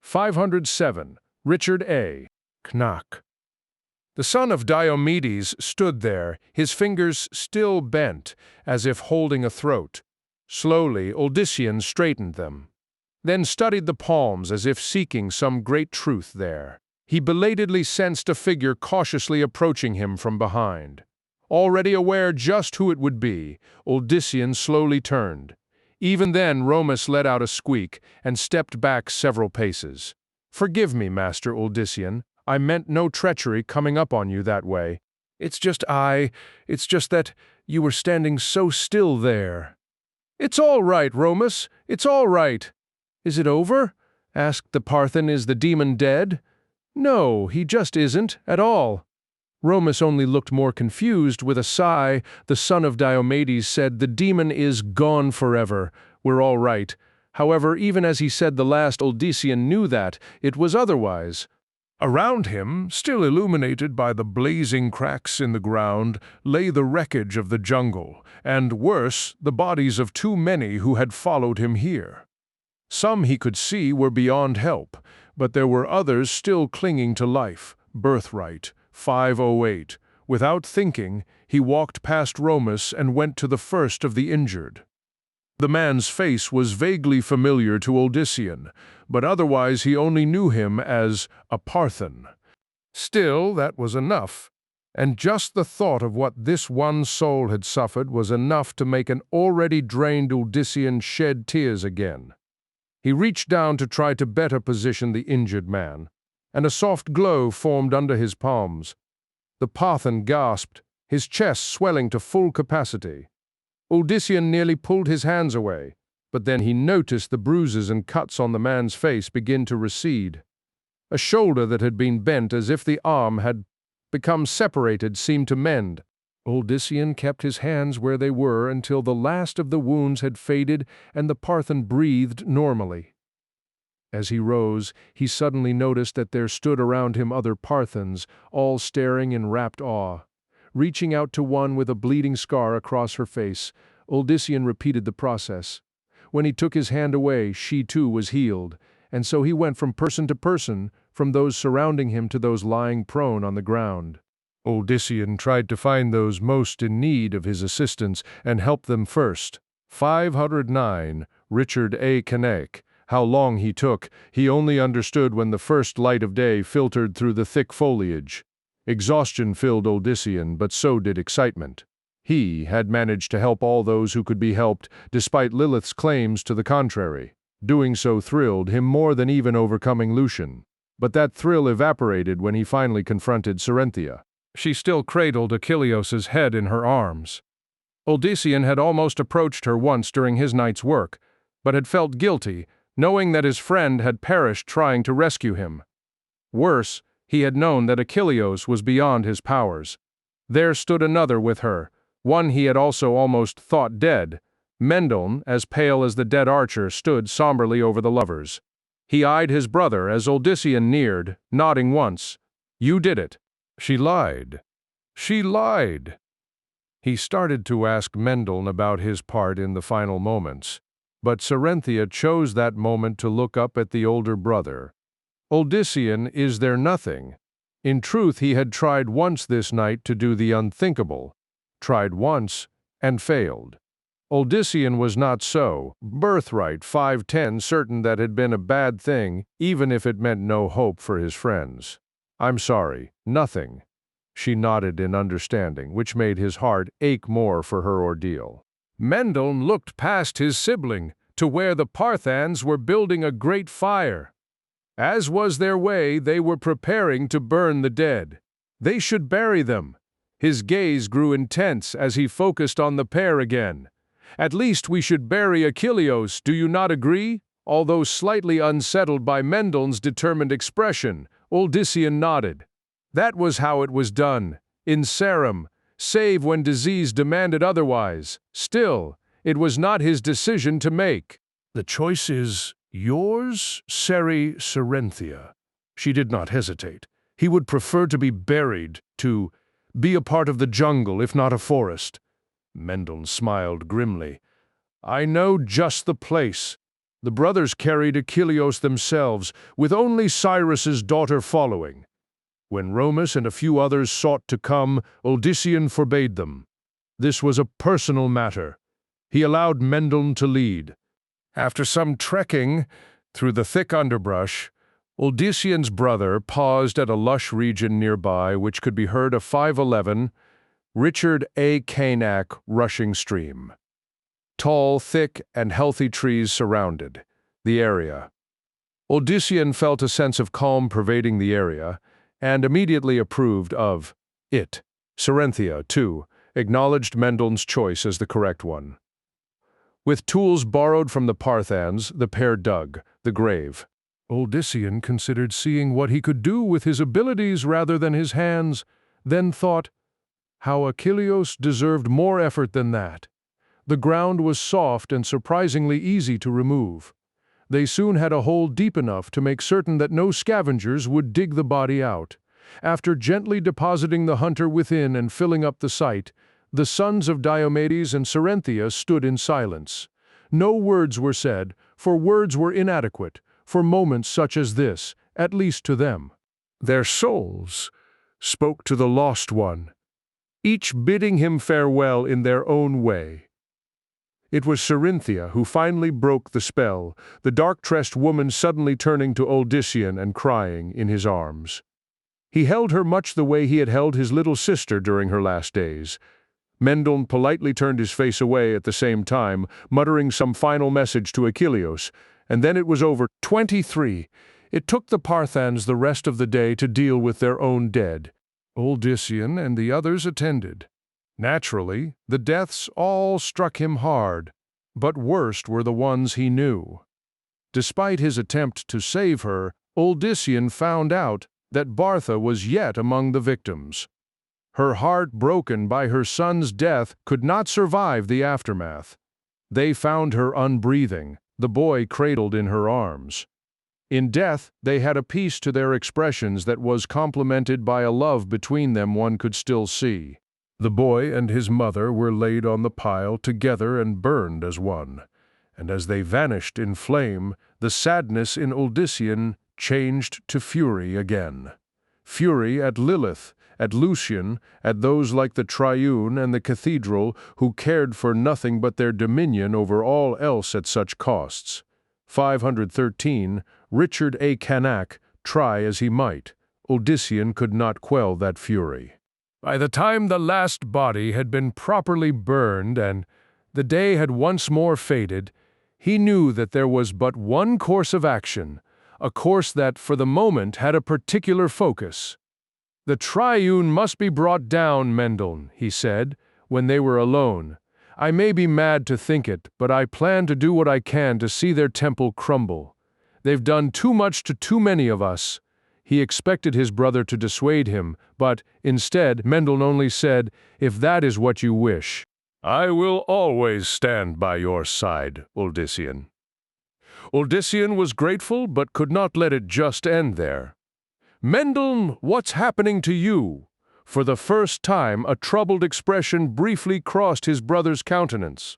507. Richard A. Knock. The son of Diomedes stood there, his fingers still bent, as if holding a throat. Slowly, Uldyssian straightened them, then studied the palms as if seeking some great truth there. He belatedly sensed a figure cautiously approaching him from behind. Already aware just who it would be, Uldyssian slowly turned. Even then Romus let out a squeak and stepped back several paces. "Forgive me, Master Uldyssian. I meant no treachery coming up on you that way. It's just that you were standing so still there." "It's all right, Romus. It's all right." "Is it over?" asked the Parthen. "Is the demon dead?" "No, he just isn't, at all." Romus only looked more confused. With a sigh, the son of Diomedes said, "The demon is gone forever. We're all right." However, even as he said the last, Uldyssian knew that it was otherwise. Around him, still illuminated by the blazing cracks in the ground, lay the wreckage of the jungle, and worse, the bodies of too many who had followed him here. Some he could see were beyond help, but there were others still clinging to life. Birthright, 508. Without thinking, he walked past Romus and went to the first of the injured. The man's face was vaguely familiar to Uldyssian, but otherwise he only knew him as a Parthen. Still, that was enough, and just the thought of what this one soul had suffered was enough to make an already drained Uldyssian shed tears again. He reached down to try to better position the injured man, and a soft glow formed under his palms. The Parthen gasped, his chest swelling to full capacity. Uldyssian nearly pulled his hands away, but then he noticed the bruises and cuts on the man's face begin to recede. A shoulder that had been bent as if the arm had become separated seemed to mend. Uldyssian kept his hands where they were until the last of the wounds had faded and the Parthen breathed normally. As he rose, he suddenly noticed that there stood around him other Parthens, all staring in rapt awe. Reaching out to one with a bleeding scar across her face, Uldyssian repeated the process. When he took his hand away, she too was healed, and so he went from person to person, from those surrounding him to those lying prone on the ground. Uldyssian tried to find those most in need of his assistance and help them first. 509. Richard A. Cain. How long he took, he only understood when the first light of day filtered through the thick foliage. Exhaustion filled Uldyssian, but so did excitement. He had managed to help all those who could be helped, despite Lilith's claims to the contrary. Doing so thrilled him more than even overcoming Lucian. But that thrill evaporated when he finally confronted Serenthia. She still cradled Achilleos' head in her arms. Uldyssian had almost approached her once during his night's work, but had felt guilty, knowing that his friend had perished trying to rescue him. Worse, he had known that Achilleos was beyond his powers. There stood another with her, one he had also almost thought dead. Mendon, as pale as the dead archer, stood somberly over the lovers. He eyed his brother as Uldyssian neared, nodding once. "You did it." "She lied. She lied." He started to ask Mendon about his part in the final moments, but Serenthia chose that moment to look up at the older brother. "Uldyssian, is there nothing?" In truth, he had tried once this night to do the unthinkable. Tried once, and failed. Uldyssian was not so. Birthright 510 certain that had been a bad thing, even if it meant no hope for his friends. I'm sorry, nothing. She nodded in understanding, which made his heart ache more for her ordeal. Mendel looked past his sibling to where the Parthans were building a great fire. As was their way, they were preparing to burn the dead. They should bury them. His gaze grew intense as he focused on the pair again. At least we should bury Achilleos, do you not agree? Although slightly unsettled by Mendel's determined expression, Odysseus nodded. That was how it was done, in Sarum, save when disease demanded otherwise. Still, it was not his decision to make. The choice is yours, Seri Serenthia. She did not hesitate. He would prefer to be buried, to be a part of the jungle, if not a forest. Mendel smiled grimly. I know just the place. The brothers carried Achilleos themselves, with only Cyrus's daughter following. When Romus and a few others sought to come, Odysseus forbade them. This was a personal matter. He allowed Mendel to lead. After some trekking through the thick underbrush, Odysseus' brother paused at a lush region nearby which could be heard a 511 Richard A. Cain rushing stream. Tall, thick, and healthy trees surrounded the area. Odysseus felt a sense of calm pervading the area, and immediately approved of it. Serenthia, too, acknowledged Mendel's choice as the correct one. With tools borrowed from the Parthans, the pair dug the grave. Odysseus considered seeing what he could do with his abilities rather than his hands, then thought how Achilleos deserved more effort than that. The ground was soft and surprisingly easy to remove. They soon had a hole deep enough to make certain that no scavengers would dig the body out. After gently depositing the hunter within and filling up the site, the sons of Diomedes and Serenthia stood in silence. No words were said, for words were inadequate, for moments such as this, at least to them. Their souls spoke to the lost one, each bidding him farewell in their own way. It was Serenthia who finally broke the spell, the dark-tressed woman suddenly turning to Odysseus and crying in his arms. He held her much the way he had held his little sister during her last days. Mendel politely turned his face away at the same time, muttering some final message to Achilleos, and then it was over. 23. It took the Parthans the rest of the day to deal with their own dead. Odysseus and the others attended. Naturally, the deaths all struck him hard, but worst were the ones he knew. Despite his attempt to save her, Odysseus found out that Bartha was yet among the victims. Her heart broken by her son's death could not survive the aftermath. They found her unbreathing, the boy cradled in her arms. In death, they had a peace to their expressions that was complemented by a love between them one could still see. The boy and his mother were laid on the pile together and burned as one, and as they vanished in flame, the sadness in Odysseus changed to fury again. Fury at Lilith, at Lucian, at those like the Triune and the Cathedral who cared for nothing but their dominion over all else at such costs. 513, Richard A. Cain, try as he might, Odysseus could not quell that fury. By the time the last body had been properly burned and the day had once more faded, he knew that there was but one course of action, a course that, for the moment, had a particular focus. The Triune must be brought down, Mendel, he said, when they were alone. I may be mad to think it, but I plan to do what I can to see their temple crumble. They've done too much to too many of us. He expected his brother to dissuade him, but, instead, Mendel only said, if that is what you wish. I will always stand by your side, Odysseus. Odysseus was grateful, but could not let it just end there. Mendel, what's happening to you? For the first time, a troubled expression briefly crossed his brother's countenance.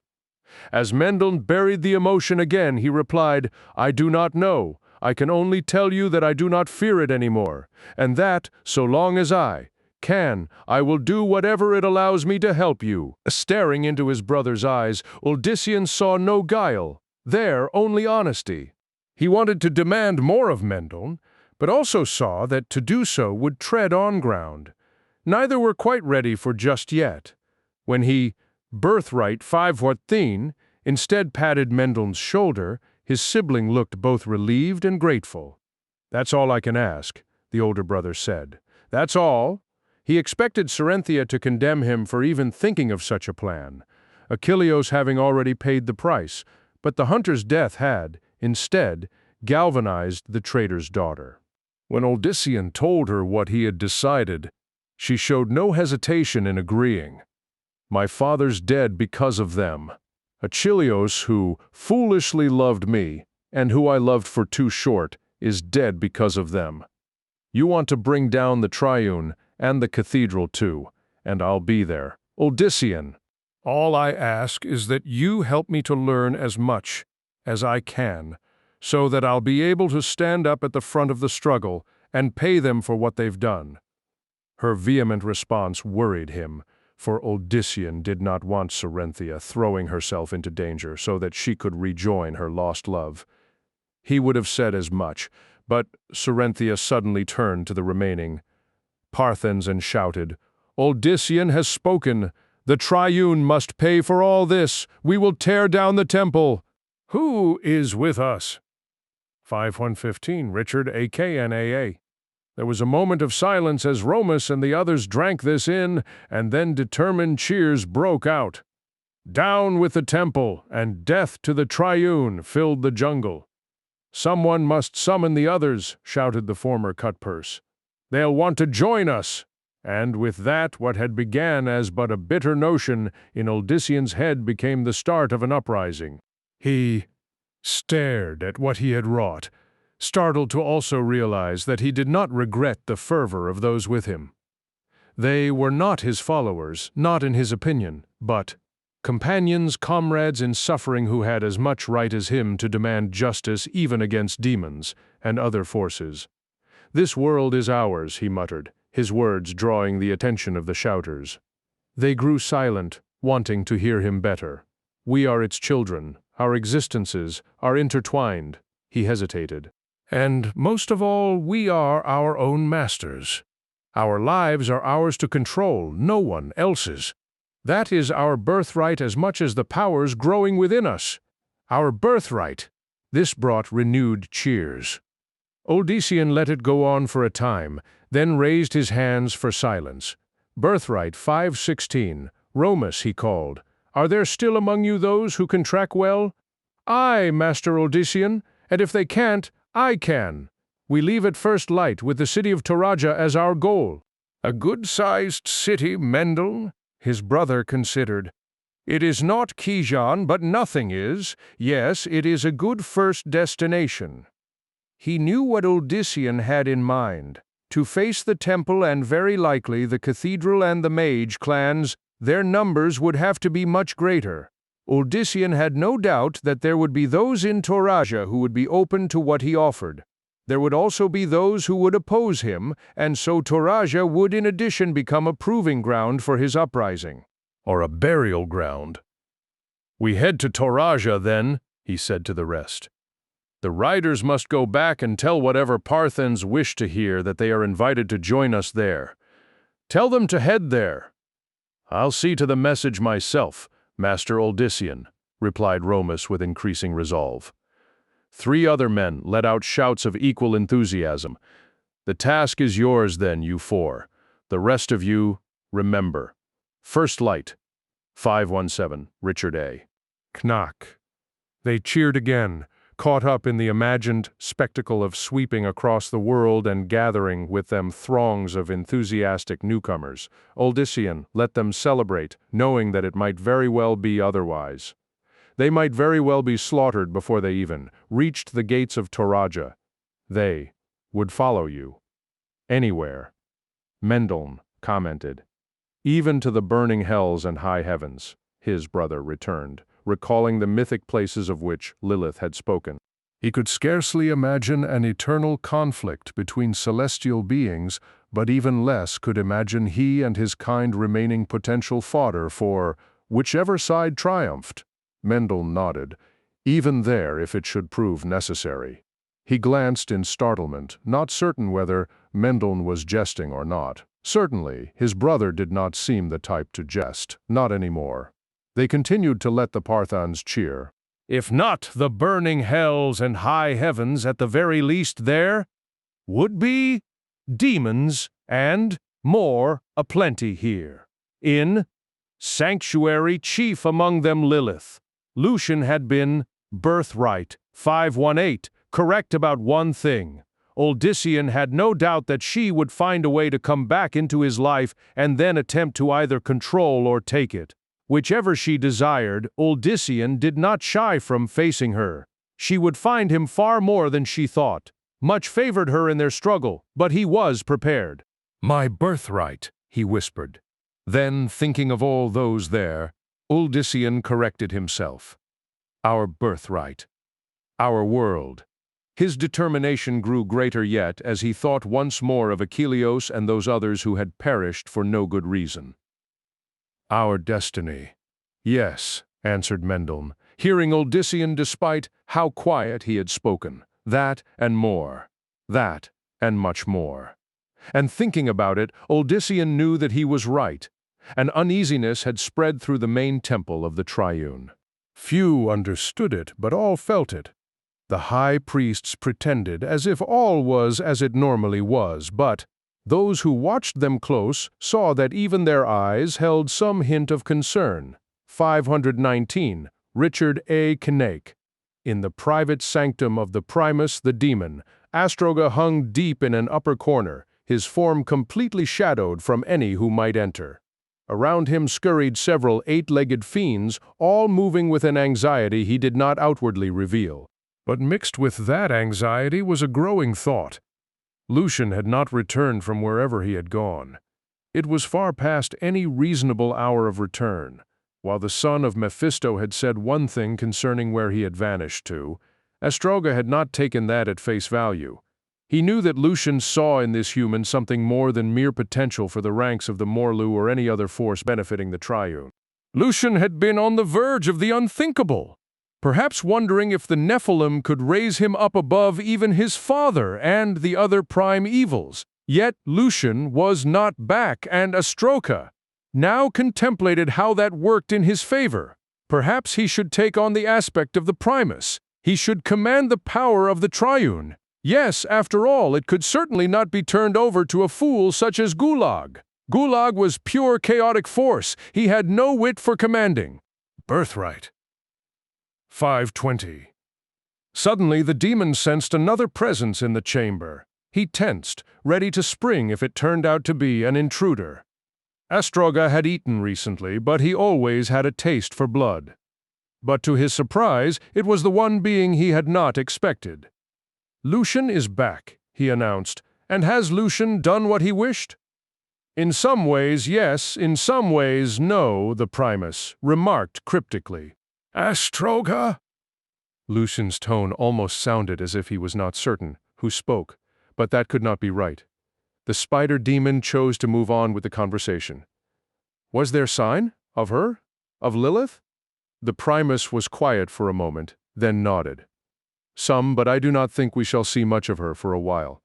As Mendel buried the emotion again, he replied, I do not know. I can only tell you that I do not fear it anymore, and that, so long as I can, I will do whatever it allows me to help you. Staring into his brother's eyes, Odysseus saw no guile, there only honesty. He wanted to demand more of Mendel, but also saw that to do so would tread on ground. Neither were quite ready for just yet. When he, Birthright 514, instead patted Mendeln's shoulder, his sibling looked both relieved and grateful. "That's all I can ask," the older brother said. "That's all." He expected Sarenthia to condemn him for even thinking of such a plan, Achilleos having already paid the price, but the hunter's death had, instead, galvanized the trader's daughter. When Odyssean told her what he had decided, she showed no hesitation in agreeing. "My father's dead because of them. Achilleos, who foolishly loved me, and who I loved for too short, is dead because of them. You want to bring down the Triune, and the cathedral too, and I'll be there. Odyssean, all I ask is that you help me to learn as much as I can, so that I'll be able to stand up at the front of the struggle and pay them for what they've done." Her vehement response worried him, for Odyssean did not want Sarenthia throwing herself into danger so that she could rejoin her lost love. He would have said as much, but Sarenthia suddenly turned to the remaining Parthens and shouted, "Odyssean has spoken. The Triune must pay for all this. We will tear down the temple." "Who is with us?" 5115, Richard, AKNAA. There was a moment of silence as Romus and the others drank this in, and then determined cheers broke out. "Down with the temple, and death to the Triune," filled the jungle. "Someone must summon the others," shouted the former cutpurse. "They'll want to join us." And with that, what had began as but a bitter notion in Odyssean's head became the start of an uprising. He stared at what he had wrought, startled to also realize that he did not regret the fervor of those with him. They were not his followers, not in his opinion, but companions, comrades in suffering who had as much right as him to demand justice even against demons and other forces. "This world is ours," he muttered, his words drawing the attention of the shouters. They grew silent, wanting to hear him better. "We are its children. Our existences are intertwined." He hesitated. "And most of all, we are our own masters. Our lives are ours to control, no one else's. That is our birthright as much as the powers growing within us. Our birthright." This brought renewed cheers. Odyssean let it go on for a time, then raised his hands for silence. "Birthright 516, Romus," he called. "Are there still among you those who can track well?" "Aye, Master Odyssean, and if they can't, I can. We leave at first light with the city of Toraja as our goal." "A good-sized city, Mendel?" His brother considered. "It is not Kijan, but nothing is. Yes, it is a good first destination." He knew what Odyssean had in mind. To face the temple and very likely the cathedral and the mage clans, their numbers would have to be much greater. Odyssean had no doubt that there would be those in Toraja who would be open to what he offered. There would also be those who would oppose him, and so Toraja would in addition become a proving ground for his uprising. Or a burial ground. "We head to Toraja then," he said to the rest. "The riders must go back and tell whatever Parthens wish to hear that they are invited to join us there. Tell them to head there." "I'll see to the message myself, Master Odyssean," replied Romus with increasing resolve. 3 other men let out shouts of equal enthusiasm. "The task is yours then, you 4. The rest of you, remember. First light. 517, Richard A. Knack. They cheered again, caught up in the imagined spectacle of sweeping across the world and gathering with them throngs of enthusiastic newcomers. Odyssean let them celebrate, knowing that it might very well be otherwise. They might very well be slaughtered before they even reached the gates of Toraja. They would follow you. Anywhere. Mendeln commented. "Even to the burning hells and high heavens," his brother returned, recalling the mythic places of which Lilith had spoken. He could scarcely imagine an eternal conflict between celestial beings, but even less could imagine he and his kind remaining potential fodder for whichever side triumphed. Mendel nodded. Even there if it should prove necessary. He glanced in startlement, not certain whether Mendelssohn was jesting or not. Certainly, his brother did not seem the type to jest, not anymore. They continued to let the Parthans cheer. If not the burning hells and high heavens, at the very least there would be demons and more aplenty here. In sanctuary, chief among them Lilith. Lucian had been Birthright, 518, correct about one thing. Odyssean had no doubt that she would find a way to come back into his life and then attempt to either control or take it. Whichever she desired, Odyssean did not shy from facing her. She would find him far more than she thought. Much favored her in their struggle, but he was prepared. "My birthright," he whispered. Then, thinking of all those there, Odyssean corrected himself. "Our birthright. Our world." His determination grew greater yet as he thought once more of Achilleos and those others who had perished for no good reason. "Our destiny." "Yes," answered Mendelssohn, hearing Odyssean despite how quiet he had spoken. "That and more. That and much more." And thinking about it, Odyssean knew that he was right. An uneasiness had spread through the main temple of the Triune. Few understood it, but all felt it. The high priests pretended as if all was as it normally was, but those who watched them close saw that even their eyes held some hint of concern. 519, Richard A. Cain. In the private sanctum of the Primus the demon, Astroga hung deep in an upper corner, his form completely shadowed from any who might enter. Around him scurried several eight-legged fiends, all moving with an anxiety he did not outwardly reveal. But mixed with that anxiety was a growing thought. Lucian had not returned from wherever he had gone. It was far past any reasonable hour of return. While the son of Mephisto had said one thing concerning where he had vanished to, Astroga had not taken that at face value. He knew that Lucian saw in this human something more than mere potential for the ranks of the Morlu or any other force benefiting the Triune. Lucian had been on the verge of the unthinkable, perhaps wondering if the Nephilim could raise him up above even his father and the other prime evils. Yet Lucian was not back, and Astroga now contemplated how that worked in his favor. Perhaps he should take on the aspect of the Primus. He should command the power of the Triune. Yes, after all, it could certainly not be turned over to a fool such as Gulag. Gulag was pure chaotic force. He had no wit for commanding. Birthright. 520. Suddenly the demon sensed another presence in the chamber. He tensed, ready to spring if it turned out to be an intruder. Astroga had eaten recently, but he always had a taste for blood. But to his surprise, it was the one being he had not expected. "Lucian is back," he announced. "And has Lucian done what he wished?" "In some ways, yes. In some ways, no," the Primus remarked cryptically. "Astroga?" Lucian's tone almost sounded as if he was not certain who spoke, but that could not be right. The spider demon chose to move on with the conversation. "Was there sign? Of her? Of Lilith?" The Primus was quiet for a moment, then nodded. "Some, but I do not think we shall see much of her for a while."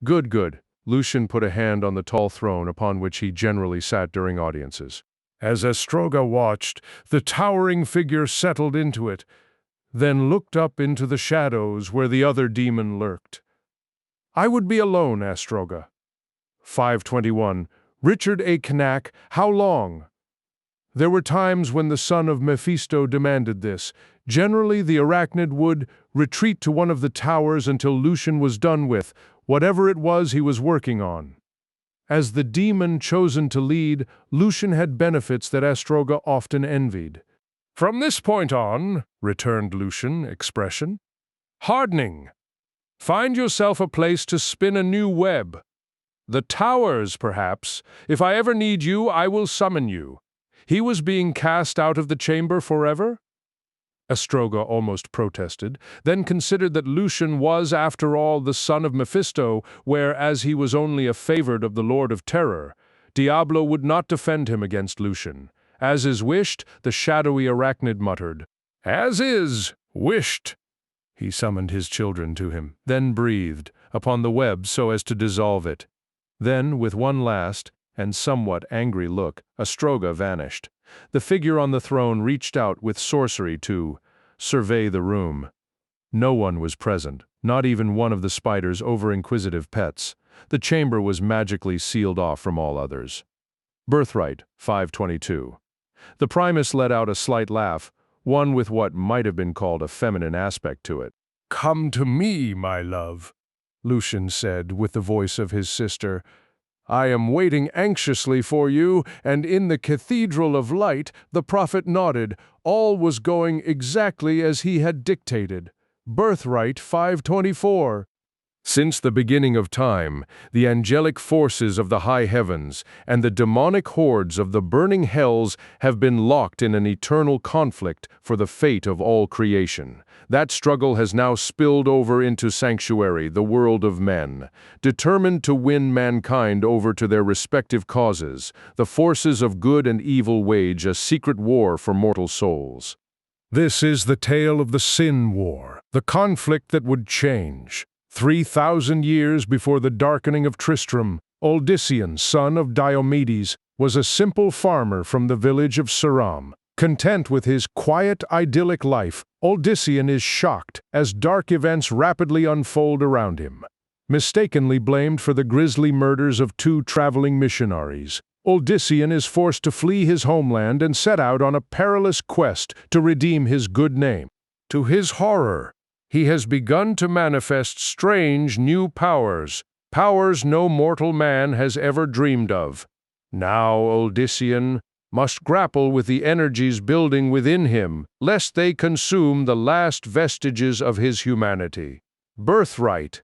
"Good, good." Lucian put a hand on the tall throne upon which he generally sat during audiences. As Astroga watched, the towering figure settled into it, then looked up into the shadows where the other demon lurked. "I would be alone, Astroga." 521. Richard A. Cain. How long? There were times when the son of Mephisto demanded this. Generally, the arachnid would retreat to one of the towers until Lucian was done with whatever it was he was working on. As the demon chosen to lead, Lucian had benefits that Astroga often envied. "From this point on," returned Lucian, expression, "hardening. Find yourself a place to spin a new web. The towers, perhaps. If I ever need you, I will summon you." He was being cast out of the chamber forever? Astroga almost protested, then considered that Lucian was, after all, the son of Mephisto, whereas he was only a favored of the Lord of Terror. Diablo would not defend him against Lucian. "As is wished," the shadowy arachnid muttered. "As is wished." He summoned his children to him, then breathed upon the web so as to dissolve it. Then, with one last and somewhat angry look, Astroga vanished. The figure on the throne reached out with sorcery to survey the room. No one was present, not even one of the spider's over-inquisitive pets. The chamber was magically sealed off from all others. Birthright, 522. The Primus let out a slight laugh, one with what might have been called a feminine aspect to it. "Come to me, my love," Lucian said with the voice of his sister. "I am waiting anxiously for you," and in the Cathedral of Light, the prophet nodded. All was going exactly as he had dictated. Birthright 524. Since the beginning of time, the angelic forces of the high heavens and the demonic hordes of the burning hells have been locked in an eternal conflict for the fate of all creation. That struggle has now spilled over into Sanctuary, the world of men. Determined to win mankind over to their respective causes, the forces of good and evil wage a secret war for mortal souls. This is the tale of the Sin War, the conflict that would change. 3,000 years before the darkening of Tristram, Uldyssian, son of Diomedes, was a simple farmer from the village of Saram. Content with his quiet, idyllic life, Uldyssian is shocked as dark events rapidly unfold around him. Mistakenly blamed for the grisly murders of 2 traveling missionaries, Uldyssian is forced to flee his homeland and set out on a perilous quest to redeem his good name. To his horror, he has begun to manifest strange new powers, powers no mortal man has ever dreamed of. Now Uldyssian must grapple with the energies building within him, lest they consume the last vestiges of his humanity. Birthright,